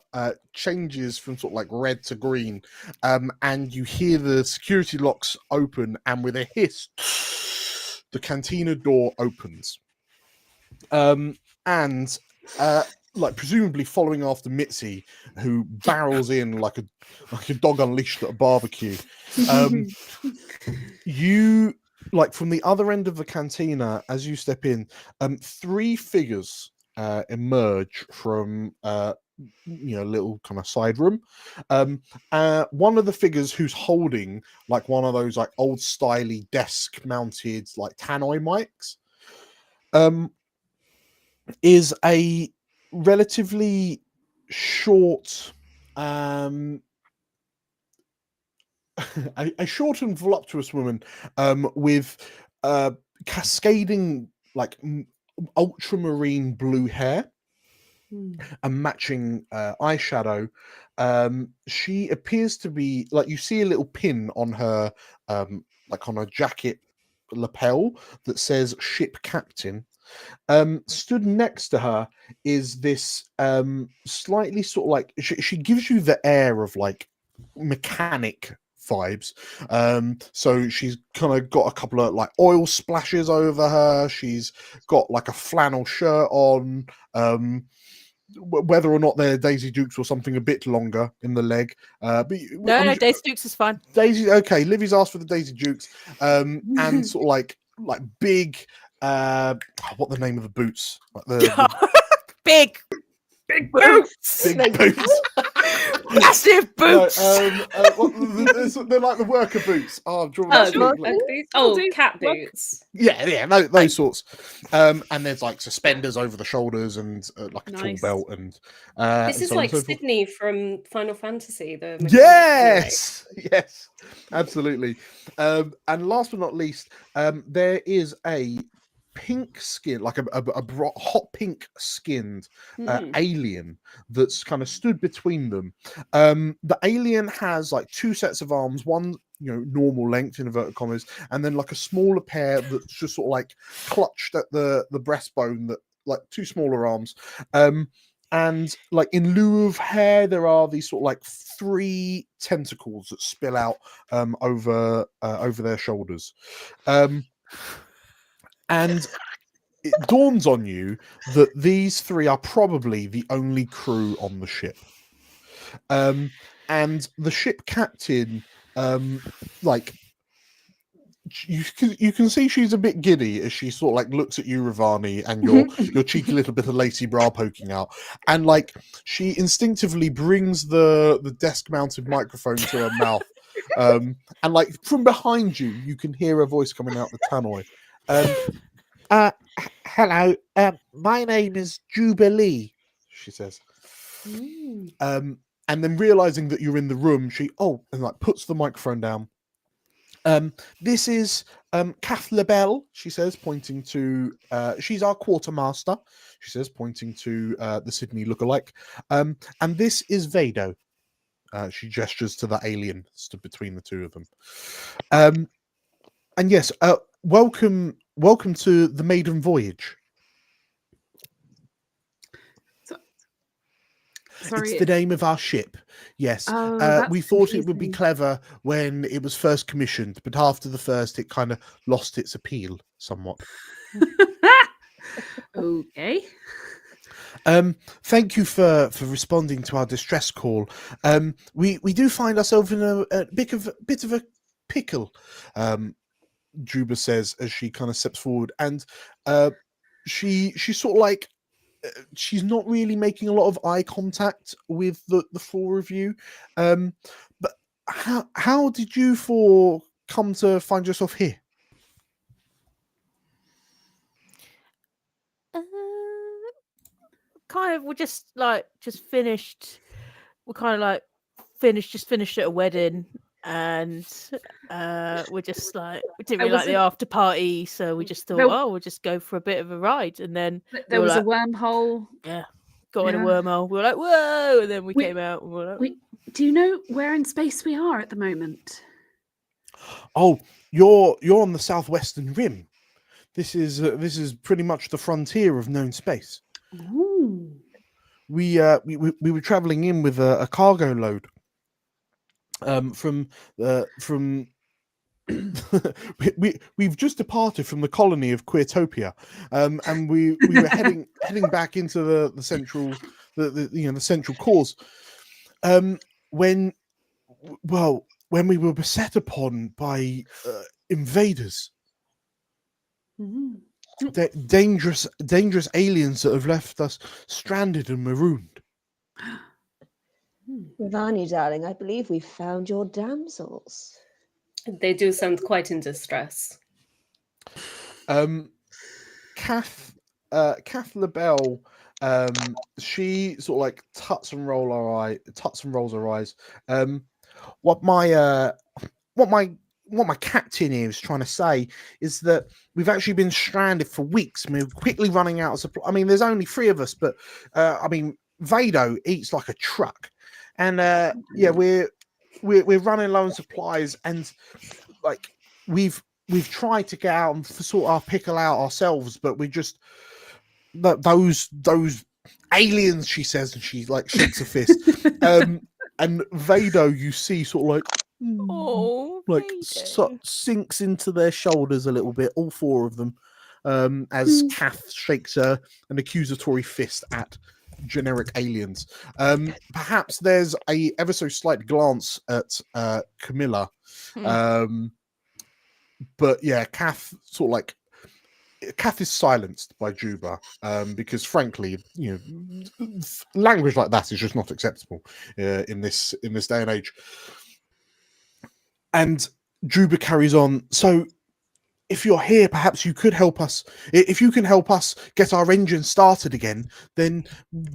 changes from sort of like red to green, and you hear the security locks open, and with a hiss, the cantina door opens, and like presumably following after Mitzi, who barrels in like a dog unleashed at a barbecue. You, like, from the other end of the cantina, as you step in, three figures emerge from little kind of side room. One of the figures who's holding like one of those like old styly desk mounted like tannoy mics is a relatively short a short and voluptuous woman with cascading like ultramarine blue hair, and matching eyeshadow. She appears to be like, you see a little pin on her, like on her jacket lapel that says ship captain. Stood next to her is this slightly sort of like, she gives you the air of like mechanic vibes. So she's kind of got a couple of like oil splashes over her. She's got like a flannel shirt on. Whether or not they're Daisy Dukes or something a bit longer in the leg. But No, Daisy Dukes is fine. Daisy, okay. Livy's asked for the Daisy Dukes, and sort of like big. What the name of the boots? Like the Big boots. big boots. Massive boots. No, they're like the worker boots. Oh, I'm drawing cat boots. Yeah, those sorts. And there's like suspenders over the shoulders and like a tool belt and. This is so like so forth. Sydney from Final Fantasy. The mechanic, Yes, yes, absolutely. And last but not least, there is a pink skin, like a hot pink skinned alien that's kind of stood between them. The alien has like two sets of arms, one normal length in inverted commas, and then like a smaller pair that's just sort of like clutched at the breastbone, that like two smaller arms. And like in lieu of hair, there are these sort of like 3 tentacles that spill out over their shoulders. And it dawns on you that these 3 are probably the only crew on the ship. And the ship captain, like you can see she's a bit giddy as she sort of like looks at you, Ravani, and your cheeky little bit of lacy bra poking out, and like she instinctively brings the desk mounted microphone to her mouth, and like from behind you, you can hear her voice coming out the tannoy. Hello, my name is Jubilee, she says. And then realizing that you're in the room, she and like puts the microphone down. This is Kath LaBelle, she says, pointing to she's our quartermaster, she says, pointing to the Sydney lookalike. And this is Vado. She gestures to the alien stood between the two of them. And yes, welcome to the maiden voyage. Sorry, it's the name of our ship. Yes. We thought it would be clever when it was first commissioned, but after the first, it kind of lost its appeal somewhat. Okay. Thank you for responding to our distress call. We do find ourselves in a bit of a pickle. Juba says as she kind of steps forward, and she's sort of like she's not really making a lot of eye contact with the 4 of you. But how did you 4 come to find yourself here? Kind of, we just finished. We kind of like finished at a wedding, and we're just like, we didn't really like the after party, so we just thought, we'll just go for a bit of a ride, and then there was a wormhole. Yeah, got in a wormhole. We were like, whoa, and then we came out, and we were like, do you know where in space we are at the moment? Oh, you're on the southwestern rim. This is pretty much the frontier of known space. Ooh. We were traveling in with a cargo load from we've just departed from the colony of Queertopia, and we were heading back into the central the central cause when we were beset upon by invaders. Mm-hmm. Dangerous aliens that have left us stranded and marooned. Ravani, darling, I believe we found your damsels. They do sound quite in distress. Kath LaBelle, she sort of like tuts and rolls her eyes. What my what my captain here is trying to say is that we've actually been stranded for weeks. I mean, we're quickly running out of supply. I mean, there's only 3 of us, but I mean, Vado eats like a truck, and yeah, we're running low on supplies, and like we've tried to get out and sort our pickle out ourselves, but we just those aliens, she says, and she like shakes a fist. And Vado, you see, sort of like sinks into their shoulders a little bit, all 4 of them, as Kath shakes an accusatory fist at generic aliens. Perhaps there's a ever so slight glance at Camilla, but yeah, Kath sort of like Kath is silenced by Juba because, frankly, you know, language like that is just not acceptable in this day and age. And Juba carries on. So, if you're here, perhaps you could help us. If you can help us get our engine started again, then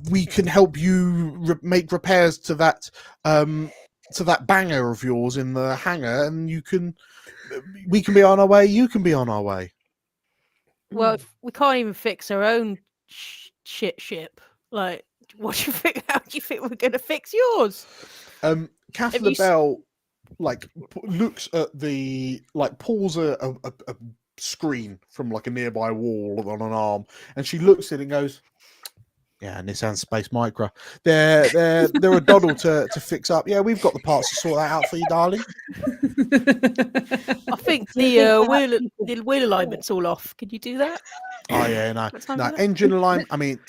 we can help you make repairs to that banger of yours in the hangar, and we can be on our way. You can be on our way. Well, if we can't even fix our own shit ship. Like, what do you think? How do you think we're going to fix yours? Kath LaBelle like looks at the pulls a screen from like a nearby wall on an arm, and she looks at it and goes, "Yeah, Nissan Space Micro. They're a doddle to fix up. Yeah, we've got the parts to sort that out for you, darling." I think the wheel alignment's all off. Can you do that? Oh yeah, no, engine alignment. I mean,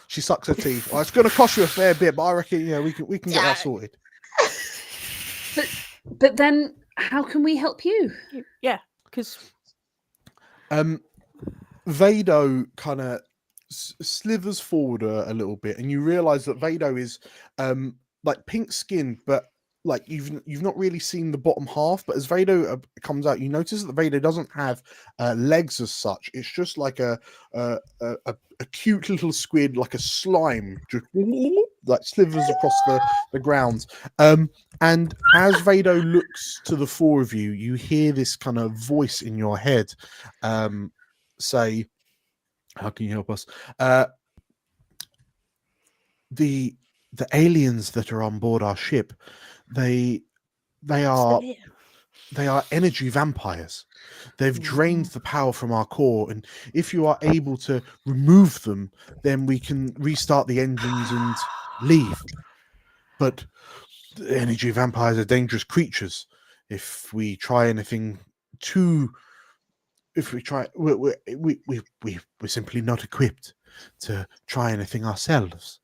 she sucks her teeth. Well, it's going to cost you a fair bit, but I reckon we can get that sorted. But then, how can we help you? Yeah, because Vado kind of slithers forward a little bit, and you realize that Vado is like pink skinned, but like you've not really seen the bottom half. But as Vado comes out, you notice that Vado doesn't have legs as such. It's just like a cute little squid, like a slime, just like slithers across the ground. And as Vado looks to the 4 of you, you hear this kind of voice in your head say, "How can you help us?" The aliens that are on board our ship, they are energy vampires. They've drained the power from our core, and if you are able to remove them, then we can restart the engines and leave. But energy vampires are dangerous creatures. If we try anything we're simply not equipped to try anything ourselves.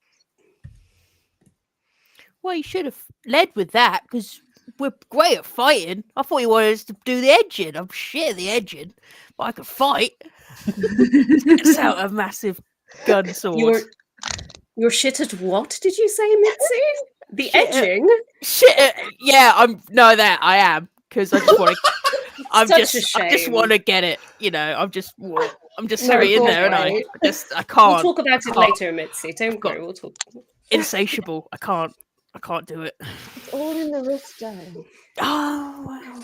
Well, you should have led with that, because we're great at fighting. I thought you wanted us to do the engine. I'm shit at the engine, but I could fight. It's out a massive gun sword. You're shit at what? Did you say, Mitzi? The edging? Yeah, I am, because I just want to. I just want to get it. You know, I'm just straight in there, and I can't. We'll talk about it later, Mitzi. Don't worry. We'll talk. Insatiable. I can't do it. It's all in the wrist, darling. Oh, well.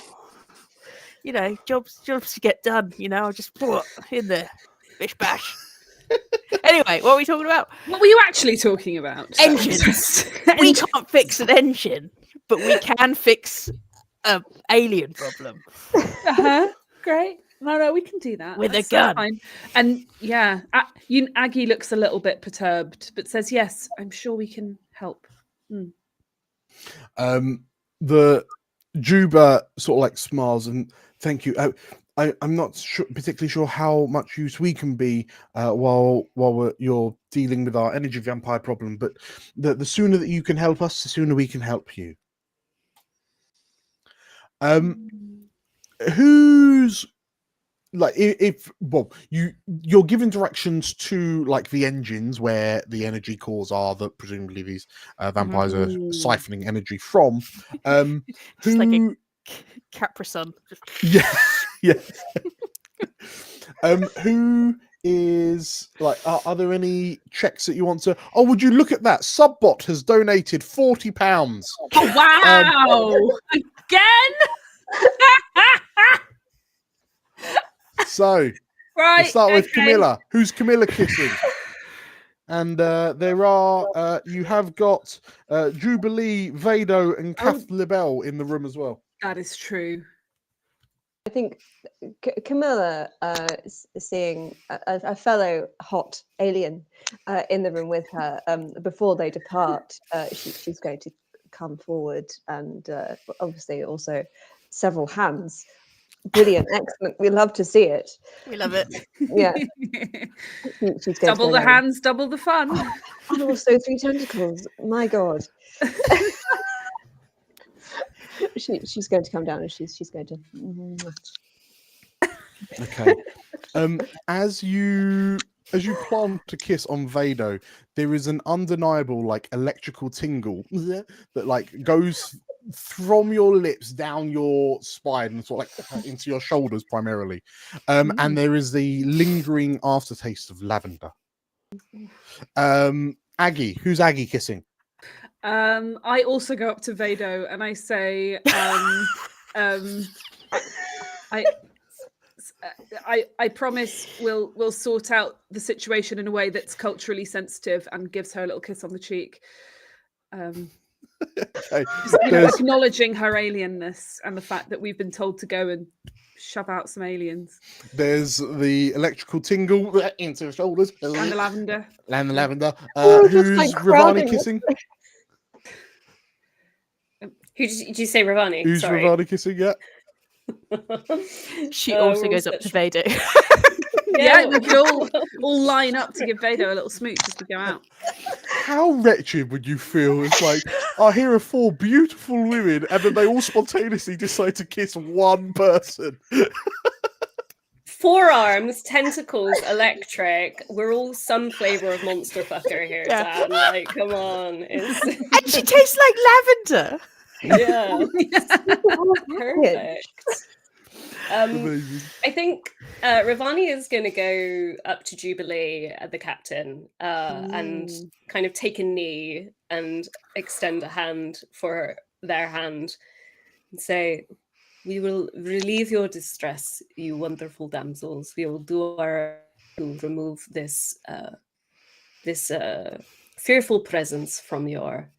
You know, jobs to get done. You know, I just in there, bish bash. Anyway, what are we talking about? What were you actually talking about? Engines. We can't fix an engine, but we can fix an alien problem. Great. No, we can do that with a gun. Fine. And yeah, Aggie looks a little bit perturbed, but says, "Yes, I'm sure we can help." The Juba sort of like smiles and thank you. I'm not particularly sure how much use we can be while you're dealing with our energy vampire problem, but the sooner that you can help us, the sooner we can help you. Who's like you're given directions to like the engines where the energy cores are that presumably these vampires are siphoning energy from. Just like a Capri-Sun. Yeah. Who is like? Are there any checks that you want to? Oh, would you look at that? Subbot has donated £40. Oh wow! Again. So Right. we start with okay. Camilla. Who's Camilla kissing? And there are you have got Jubilee, Vado, and Kath Libel in the room as well. That is true. I think Camilla seeing a fellow hot alien in the room with her before they depart, she's going to come forward and obviously also several hands. Brilliant, excellent. We love to see it. We love it. Yeah. She's going Double to the go down. hands, double the fun. And also 3 tentacles. My God. She's going to come down and she's going to. Okay. As you plant a kiss on Vado, there is an undeniable like electrical tingle that like goes from your lips down your spine and sort of like into your shoulders primarily. And there is the lingering aftertaste of lavender. Aggie, who's Aggie kissing? I also go up to Vado and I say, I promise we'll sort out the situation in a way that's culturally sensitive, and gives her a little kiss on the cheek. Okay. Just, acknowledging her alienness and the fact that we've been told to go and shove out some aliens. There's the electrical tingle into the shoulders. And the lavender. And the lavender. Oh, Who's like Ravani crowding. kissing? Who did you say, Ravani? Who's Sorry. Ravani kissing? Yeah. She also goes up to Vado. Yeah, we could all line up to give Vado a little smooch as we go out. How wretched would you feel if, like, here are 4 beautiful women, and then they all spontaneously decide to kiss one person? Forearms, tentacles, electric. We're all some flavor of monster fucker here, Dan. Like, come on. And she tastes like lavender. Yeah. Perfect. I think Ravani is going to go up to Jubilee, the captain, and kind of take a knee and extend a hand for their hand and say, "We will relieve your distress, you wonderful damsels. We will do our to remove this fearful presence from your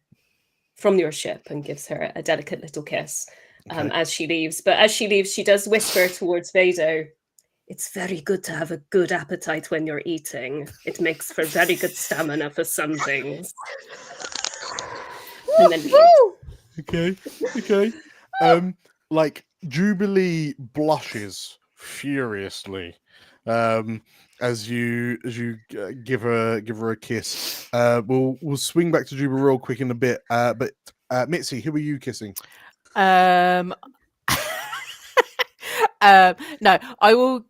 ship," and gives her a delicate little kiss. As she leaves. But as she leaves, she does whisper towards Vado, "It's very good to have a good appetite when you're eating. It makes for very good stamina for some things." And then leaves. Okay. Like Jubilee blushes furiously as you give her a kiss. We'll swing back to Jubilee real quick in a bit. But Mitzi, who are you kissing? No, I will.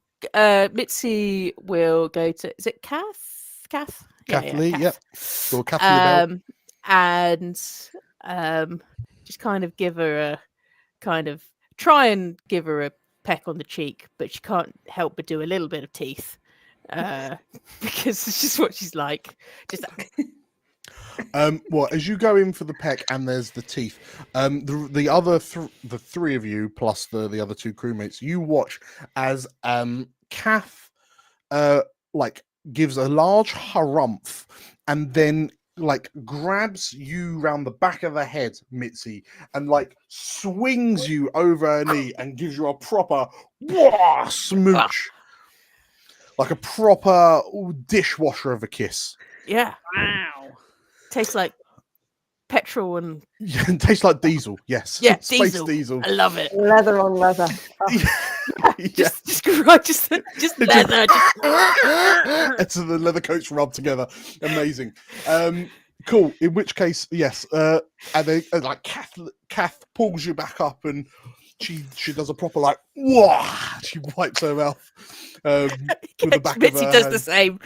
Mitzi will go to. Is it Kath? Kath? Kathleen, Kath. Or Kathleen. And just kind of give her a try and give her a peck on the cheek, but she can't help but do a little bit of teeth because it's just what she's like. Just. Well, as you go in for the peck and there's the teeth, the other the 3 of you plus the other 2 crewmates, you watch as Kath like gives a large harumph and then like grabs you round the back of the head, Mitzi, and like swings you over her knee and gives you a proper smooch, like a proper dishwasher of a kiss. Yeah. Wow. Tastes like petrol and it tastes like diesel. Yes. Yeah, Space diesel. I love it. Leather on leather. Oh. Just leather. Just It's the leather coats rubbed together. Amazing. Cool. In which case, yes. And then like Kath pulls you back up and she does a proper like whoa. She wipes her mouth. With the back Mitzi of her does hand. the same.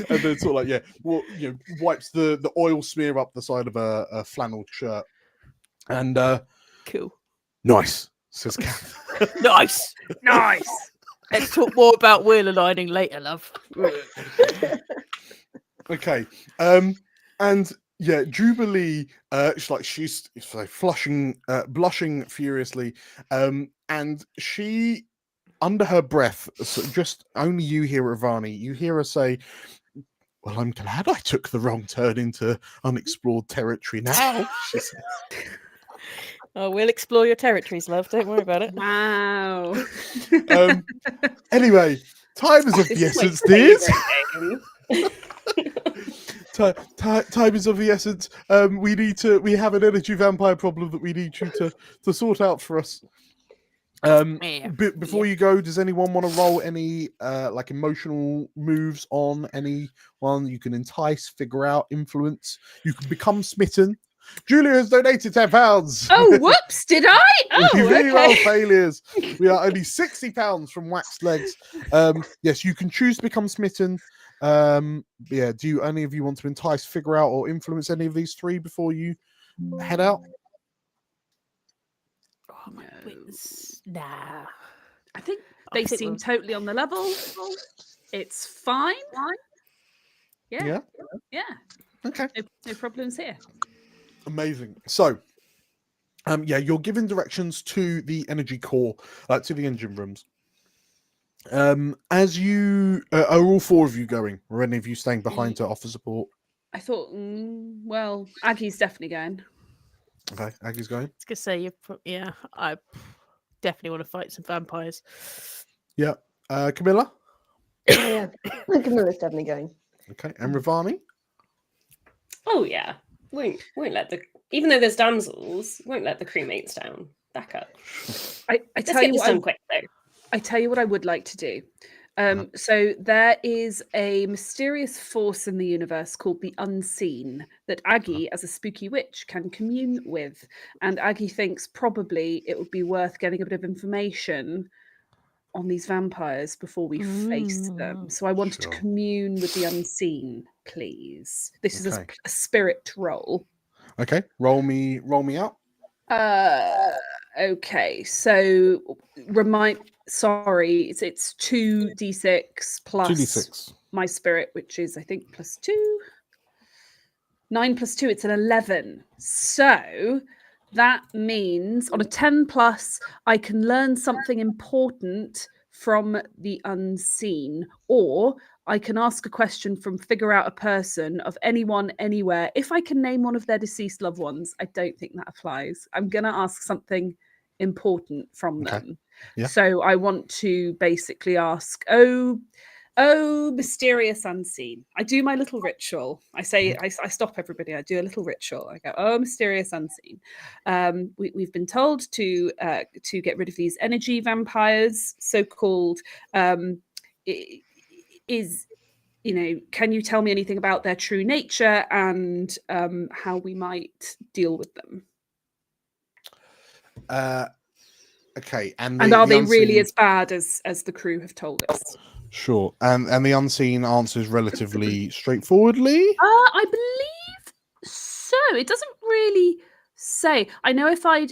And then sort of like wipes the oil smear up the side of a flannel shirt. And cool. Nice, says Kath. Nice. Let's talk more about wheel aligning later, love. Okay. And yeah, Jubilee, she's blushing furiously, and she under her breath, so just only you hear it, Ravani. You hear her say, "Well, I'm glad I took the wrong turn into unexplored territory now," she says. Oh, we'll explore your territories, love. Don't worry about it. Wow. Anyway, time is of the This is my essence, dears. favorite game. Time is of the essence. We have an energy vampire problem that we need you to sort out for us. Before you go, does anyone want to roll any like emotional moves on anyone? You can entice, figure out, influence. You can become smitten. Julia has donated £10. Oh, whoops! Did I? Oh, We really well okay. failures. We are only £60 from Waxed Legs. Yes, you can choose to become smitten. Yeah, do any of you want to entice, figure out, or influence any of these three before you head out? Oh, my goodness. Nah. I think they seem totally on the level. It's fine. Yeah. Okay. No problems here. Amazing. So, yeah, you're given directions to the energy core, to the engine rooms. As you are all four of you going, or any of you staying behind to offer support? I thought, well, Aggie's definitely going. Okay, Aggie's going. I was gonna say yeah, I definitely want to fight some vampires. Yeah. Camilla? Yeah, Camilla's definitely going. Okay, and Ravani? Oh yeah, won't let the even though there's damsels, won't let the crewmates down. Back up. I Let's tell get you this what done quick though. I tell you what I would like to do. So there is a mysterious force in the universe called the Unseen that Aggie, as a spooky witch, can commune with. And Aggie thinks probably it would be worth getting a bit of information on these vampires before we face them. So I wanted to commune with the Unseen, please. This is a spirit roll. Okay, roll me out. Okay, so sorry, it's 2d6 plus 2d6. my spirit, which is I think plus 2. 9 plus 2, it's an 11. So that means on a 10 plus, I can learn something important from the Unseen, or I can ask a question from figure out a person of anyone, anywhere. If I can name one of their deceased loved ones, I don't think that applies. I'm going to ask something important from them. Yeah. So I want to basically ask, oh, mysterious Unseen. I do my little ritual. I say, I stop everybody. I do a little ritual. I go, oh, mysterious Unseen. We've been told to get rid of these energy vampires, so-called. Can you tell me anything about their true nature and how we might deal with them? Okay, and are they Unseen... really as bad as the crew have told us? Sure, and the Unseen answers relatively straightforwardly. I believe so. It doesn't really say. I know if I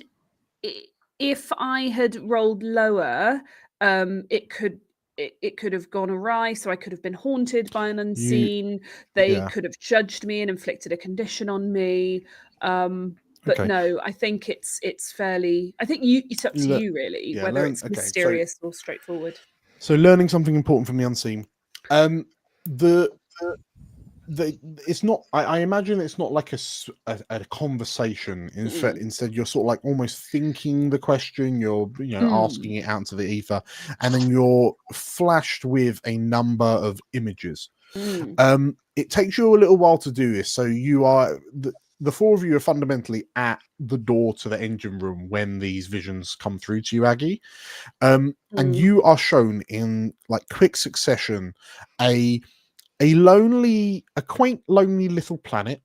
had rolled lower, it could have gone awry. So I could have been haunted by an Unseen. They could have judged me and inflicted a condition on me. But no, I think it's fairly. I think it's up to you really whether it's mysterious or straightforward. So learning something important from the Unseen. It's not. I imagine it's not like a conversation. Instead, you're sort of like almost thinking the question. You're asking it out into the ether, and then you're flashed with a number of images. It takes you a little while to do this. So you are the four of you are fundamentally at the door to the engine room when these visions come through to you, Aggie. And you are shown in like quick succession a quaint, lonely little planet.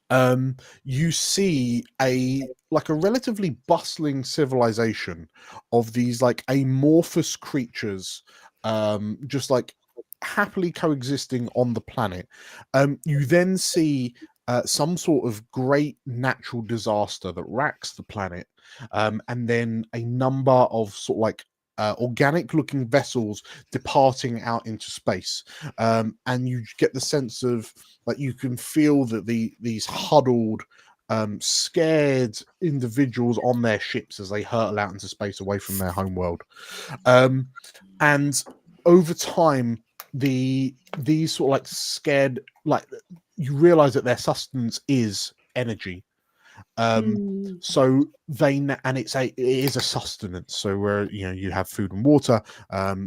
You see a relatively bustling civilization of these like amorphous creatures, just like happily coexisting on the planet. You then see some sort of great natural disaster that racks the planet, and then a number of sort of like organic looking vessels departing out into space, and you get the sense of like you can feel that these huddled scared individuals on their ships as they hurtle out into space away from their home world. And over time, these sort of like scared, like you realize that their sustenance is energy. So it is a sustenance. So where you have food and water,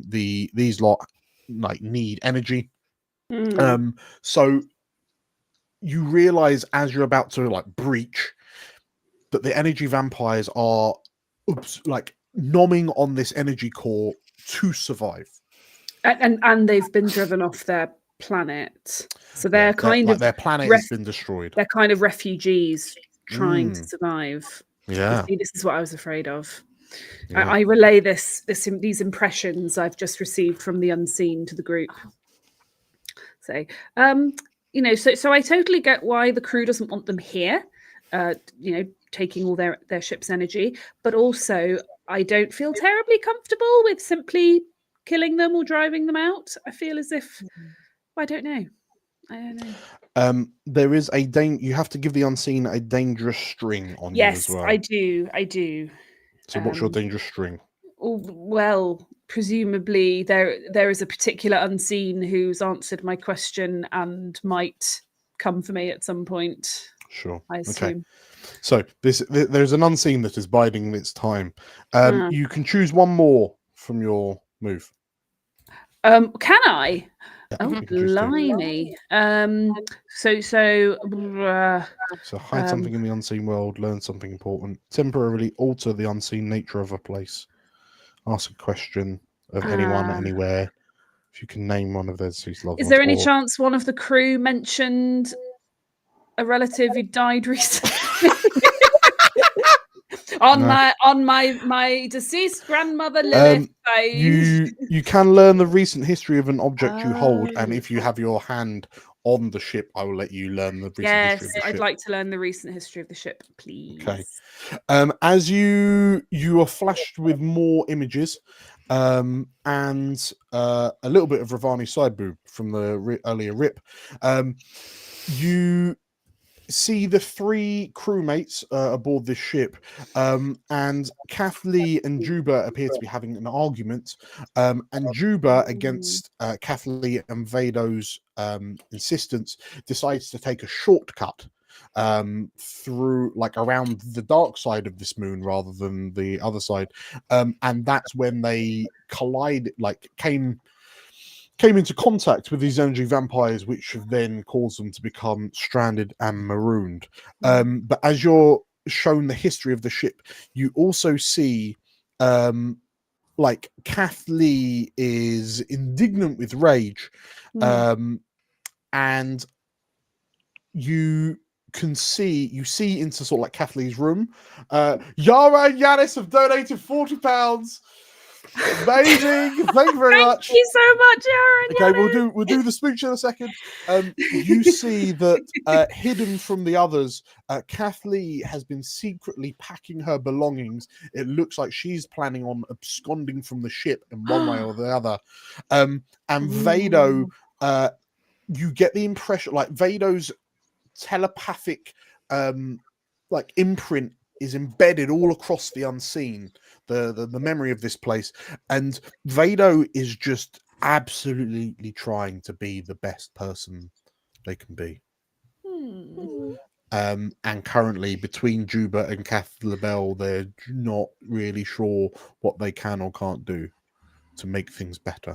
these lot like need energy. So you realize as you're about to like breach that the energy vampires are like nomming on this energy core to survive, and they've been driven off their planet, so they're kind of their planet has been destroyed. They're kind of refugees trying to survive. Yeah, see, this is what I was afraid of. Yeah. I relay these impressions I've just received from the unseen to the group. So so I totally get why the crew doesn't want them here, taking all their ship's energy, but also I don't feel terribly comfortable with simply killing them or driving them out. I feel as if I don't know. There is you have to give the unseen a dangerous string on you as well. Yes, I do. So what's your dangerous string? Well, presumably there is a particular unseen who's answered my question and might come for me at some point. Sure. I assume. Okay. So there's an unseen that is biding its time. You can choose one more from your move. Can I? Yeah, Oh, blimey. So hide something in the unseen world, learn something important, temporarily alter the unseen nature of a place, ask a question of anyone, anywhere. If you can name one of those who's loved. Is there any chance one of the crew mentioned a relative who died recently? on my deceased grandmother Lilith. You can learn the recent history of an object you hold, and if you have your hand on the ship, I will let you learn the recent history of the ship. I'd like to learn the recent history of the ship, please. Okay. As you are flashed with more images, and a little bit of Ravani side boob from the earlier rip, you see the three crewmates aboard this ship, and Kathleen and Juba appear to be having an argument, and Juba, against Kathleen and Vado's insistence, decides to take a shortcut through, like, around the dark side of this moon rather than the other side, and that's when they collide, like came into contact with these energy vampires, which have then caused them to become stranded and marooned. But as you're shown the history of the ship, you also see like Kathleen is indignant with rage, and you see into sort of like Kathleen's room. Yara and Yanis have donated £40. Amazing! Thank you very much. Thank you so much, Yara. Okay, we'll do the smooch in a second. You see that hidden from the others, Kathleen has been secretly packing her belongings. It looks like she's planning on absconding from the ship in one way or the other. And Vado, you get the impression like Vado's telepathic like imprint is embedded all across the unseen, the memory of this place, and Vado is just absolutely trying to be the best person they can be. And currently between Juba and Kath LaBelle, they're not really sure what they can or can't do to make things better.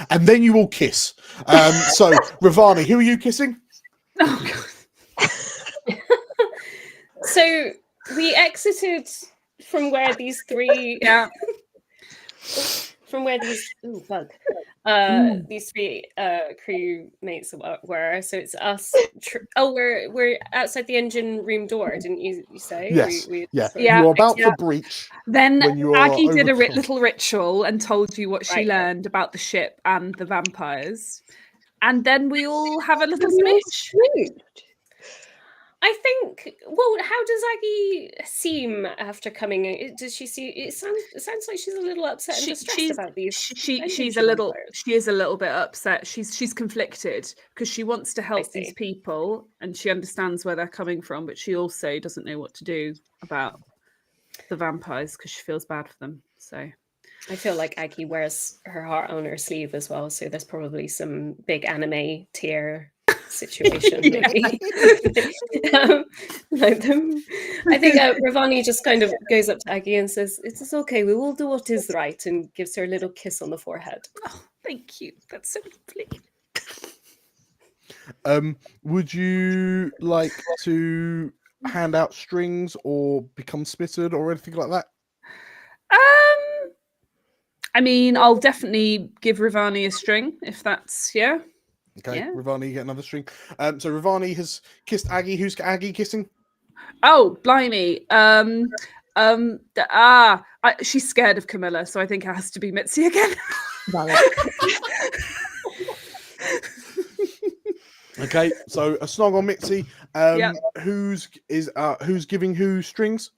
And then you all kiss. So Ravani, who are you kissing? Oh God. So we exited from where these three from where these these three crewmates were. So it's us. We're outside the engine room door, didn't you say? Yes. You're about to breach. Then Aggie did a overcome. little ritual and told you what she learned about the ship and the vampires, and then we all have a little smooch. I think. Well, how does Aggie seem after coming in? Does she see? It sounds like she's a little upset and distressed about these. She's a little. She is a little bit upset. She's conflicted because she wants to help these people and she understands where they're coming from, but she also doesn't know what to do about the vampires because she feels bad for them. So. I feel like Aggie wears her heart on her sleeve as well, so there's probably some big anime tear situation. Maybe. I think Ravani just kind of goes up to Aggie and says, "It's okay. We will do what is right," and gives her a little kiss on the forehead. Oh, thank you. That's so lovely. Would you like to hand out strings or become spitted or anything like that? I mean, I'll definitely give Ravani a string if that's okay. Yeah. Ravani, get another string. So Ravani has kissed Aggie. Who's Aggie kissing? Oh, blimey. She's scared of Camilla, so I think it has to be Mitzi again. Okay, so a snog on Mitzi. Who's giving who strings?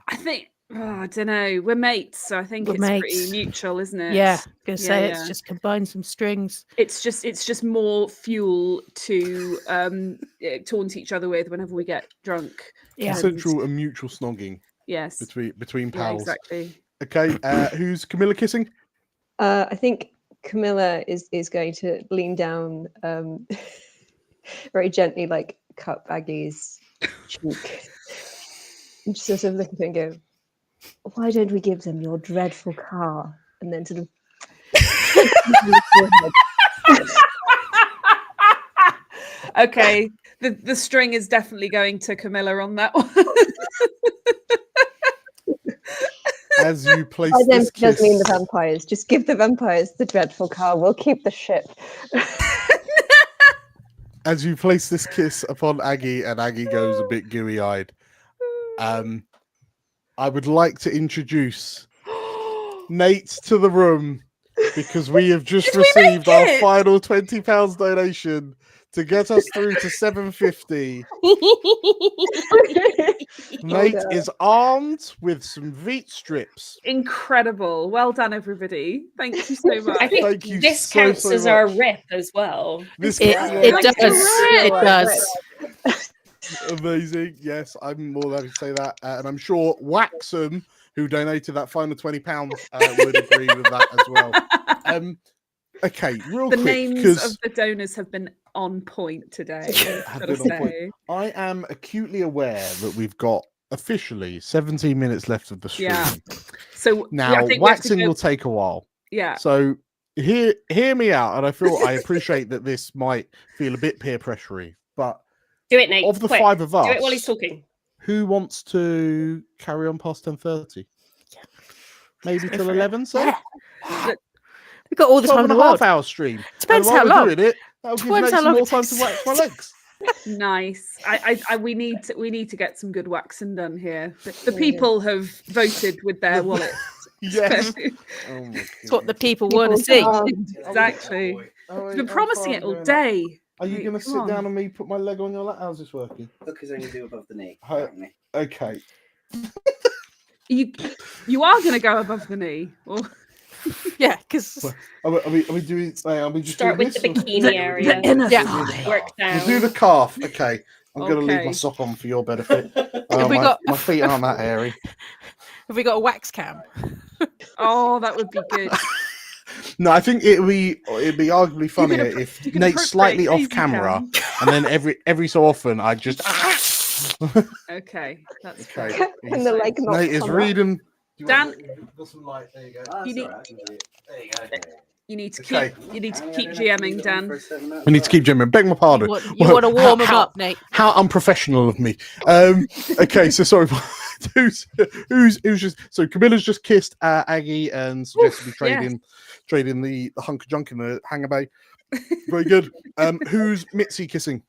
I think. I don't know. We're mates, so I think it's pretty neutral, isn't it? Yeah, gonna say it's just combine some strings. It's just more fuel to taunt each other with whenever we get drunk. Yeah, consensual and mutual snogging. Yes, between pals. Yeah, exactly. Okay, who's Camilla kissing? I think Camilla is going to lean down very gently, like cup Aggie's cheek, and just sort of look at her and go, "Why don't we give them your dreadful car?" And then sort of okay, the string is definitely going to Camilla on that one. As you place I this kiss, does mean the vampires. Just give the vampires the dreadful car. We'll keep the ship. As you place this kiss upon Aggie, and Aggie goes a bit gooey-eyed, I would like to introduce Nate to the room because we have just received our final £20 donation to get us through to 750. Nate is armed with some Veet strips. Incredible. Well done, everybody. Thank you so much. I think this counts as our rip as well. It does. Amazing. Yes, I'm more than happy to say that. And I'm sure Waxham, who donated that final £20, would agree with that as well. Okay, real the quick. Names of the donors have been on point today. I am acutely aware that we've got officially 17 minutes left of the stream. Yeah. So now waxing will take a while. Yeah. So hear me out, and I appreciate that this might feel a bit peer pressury, but do it, Nate. Of the five of us, do it while he's talking. Who wants to carry on past 10:30? Maybe till 11. So we've got all the time in the world. 12.5-hour stream. Depends how long. That'll give Nate some more time to wax my legs. Nice. We need to get some good waxing done here. The people have voted with their wallets. Yes. It's what the people want to see. Exactly. We've been promising it all day. Are you going to sit down and me put my leg on your lap? How's this working? Hook is only do above the knee. Okay. You are going to go above the knee. Or... Yeah, because are we doing? Are we just start with the bikini area? Work down. We'll do the calf. Okay. I'm going to leave my sock on for your benefit. My feet aren't that hairy. Have we got a wax cam? Oh, that would be good. No, I think it'd be arguably funnier if Nate's slightly off camera, and then every so often I just. Okay, that's okay. And the leg Nate is reading. Dan, got some light. There you go. You need to keep GMing, Dan. I need to keep GMing. Beg my pardon. You want to warm him up, Nate. How unprofessional of me. Okay, so sorry. who's just so Camilla's just kissed Aggie and suggested we trade in the hunk of junk in the hangar bay. Very good. Who's Mitzi kissing?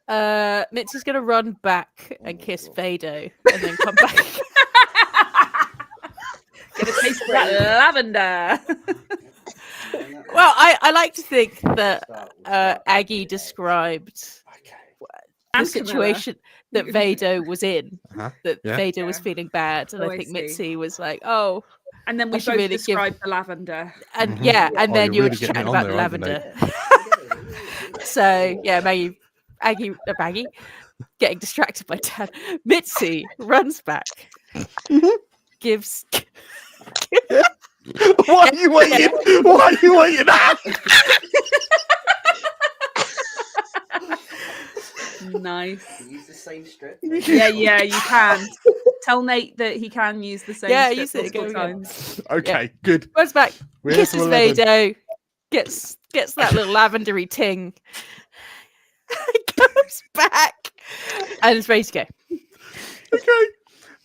Mitzi's gonna run back and kiss Vado and then come back. Gonna taste that lavender. Well, I like to think that Aggie described And situation that Vado was in. Uh-huh. That Yeah. Vado was feeling bad, and Oh, I I think see. Mitzi was like, "Oh." And then we I should both really give- described the lavender. And Mhm. yeah, and Oh, then you're you were really just getting chatting it on about the there, aren't you, lavender. So yeah, Maggie, getting distracted by Dan. Mitzi runs back, gives. Why are you waiting? Why are you waiting? Nice. Use the same strip. Yeah, you can. Tell Nate that he can use the same Yeah, strip use it multiple again. times. Okay, good. Runs back, We're here kisses till 11. Vado, gets that little lavendery ting, goes back, and is ready to go. Okay.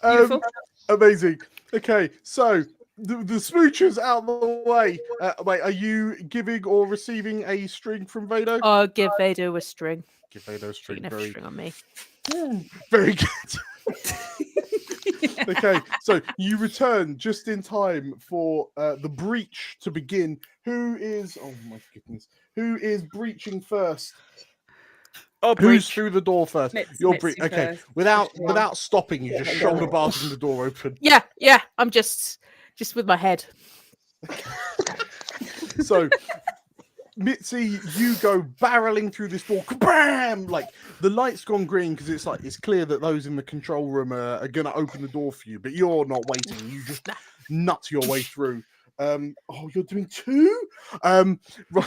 Beautiful. Amazing. Okay, so the smoocher's out of the way. Wait, are you giving or receiving a string from Vado? I'll give Vado a string. Give Vado a She string. can have a Very, string on me. very good. Okay, so you return just in time for the breach to begin. Who is? Oh my goodness! Who is breaching first? Oh, Who's through the door first? You're Mitzi okay. first. Without stopping, you just shoulder barging the door open. Yeah. I'm just with my head. So, Mitzi, you go barreling through this door. Bam! Like the light's gone green because it's clear that those in the control room are gonna open the door for you, but you're not waiting. You just nut your way through. Oh, you're doing two? Right.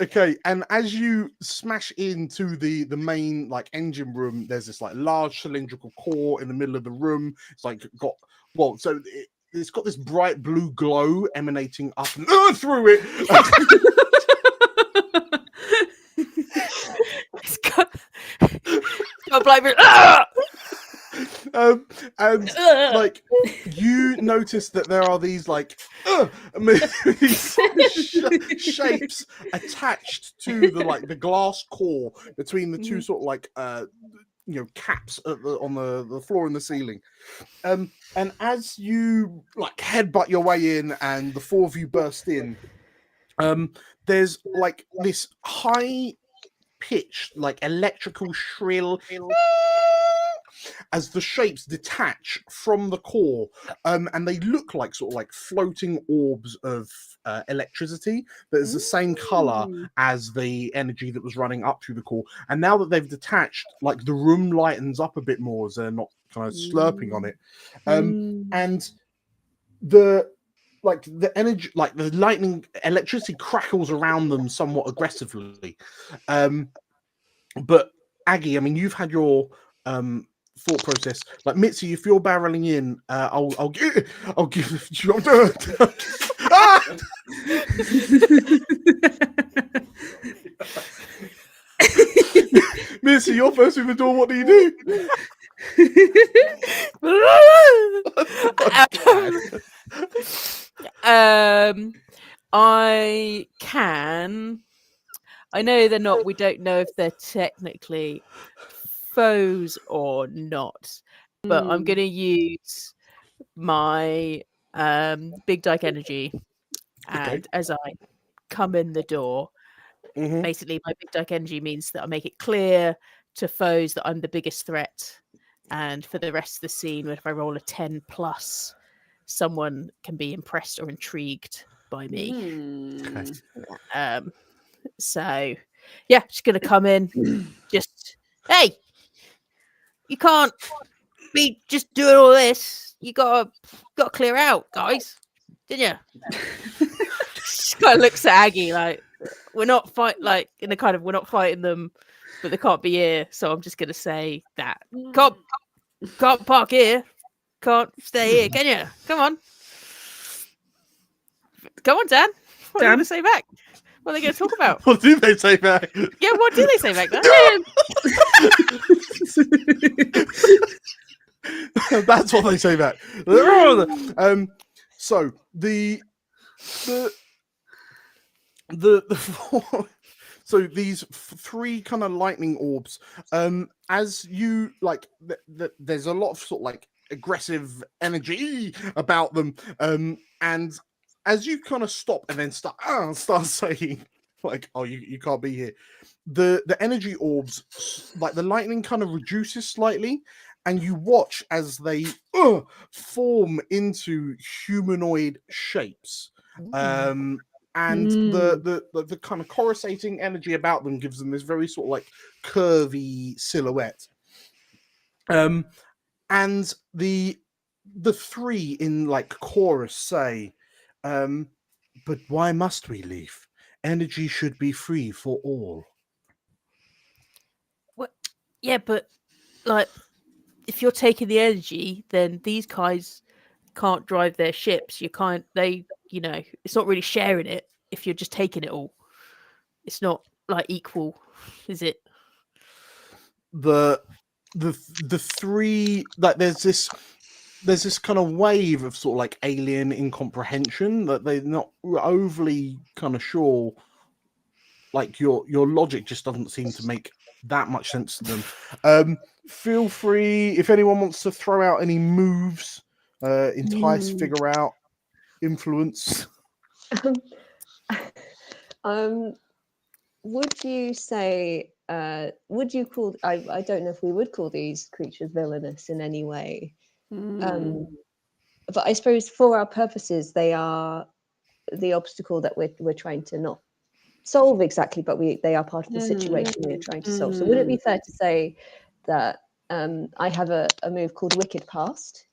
Okay, and as you smash into the main like engine room, there's this like large cylindrical core in the middle of the room. It's like it's got this bright blue glow emanating up and through it. It's got black. And like you notice that there are these like these shapes attached to the glass core between the two sort of like caps on the floor and the ceiling. And as you like headbutt your way in and the four of you burst in, there's like this high pitched like electrical shrill as the shapes detach from the core, and they look like sort of like floating orbs of electricity that is the same color as the energy that was running up through the core. And now that they've detached, like the room lightens up a bit more as they're not kind of slurping on it. And the energy, like the lightning, electricity crackles around them somewhat aggressively. But Aggie, I mean, you've had your thought process. Like Mitzi, if you're barreling in, I'll give you. Mitzi, you're first through the door. What do you do? I know they're not. We don't know if they're technically foes or not, but I'm going to use my big dyke energy, and as I come in the door, basically my big dyke energy means that I make it clear to foes that I'm the biggest threat, and for the rest of the scene, if I roll a 10 plus, someone can be impressed or intrigued by me. So yeah, just gonna come in, just hey, you can't be just doing all this. You gotta clear out, guys. Didn't you? Just kind of looks at Aggie like we're not we're not fighting them, but they can't be here. So I'm just gonna say that can't park here, can't stay here, can you? Come on, Dan. What are you gonna say back? What are they going to talk about? What do they say back? Yeah, what do they say back then? That's what they say back. So the so these three kind of lightning orbs, as you like, there's a lot of sort of like aggressive energy about them, and as you kind of stop and then start saying, like, oh, you can't be here. The energy orbs, like the lightning kind of reduces slightly, and you watch as they form into humanoid shapes. And the kind of coruscating energy about them gives them this very sort of like curvy silhouette. And the three in like chorus say, but why must we leave? Energy should be free for all. What? Yeah, but like, if you're taking the energy, then these guys can't drive their ships. You can't. It's not really sharing it if you're just taking it all. It's not like equal, is it? The three, like, there's this kind of wave of sort of like alien incomprehension that they're not overly kind of sure. Like your logic just doesn't seem to make that much sense to them. Feel free if anyone wants to throw out any moves, entice, figure out, influence. Would you say? Would you call? I don't know if we would call these creatures villainous in any way. But I suppose for our purposes, they are the obstacle that we're trying to not solve exactly, but they are part of the situation we're trying to solve. So would it be fair to say that I have a move called Wicked Past?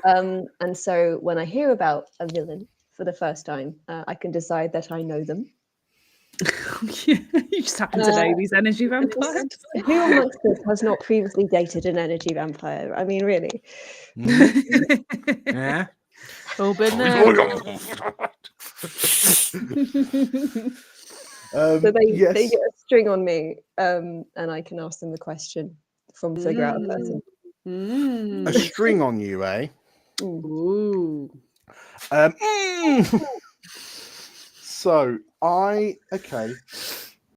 And so when I hear about a villain for the first time, I can decide that I know them. You just happen to know these energy vampires. Who amongst us has not previously dated an energy vampire? I mean, really. Yeah. All been there. So they yes. get a string on me, and I can ask them the question from figure out a person. A string on you, eh? Ooh. So okay.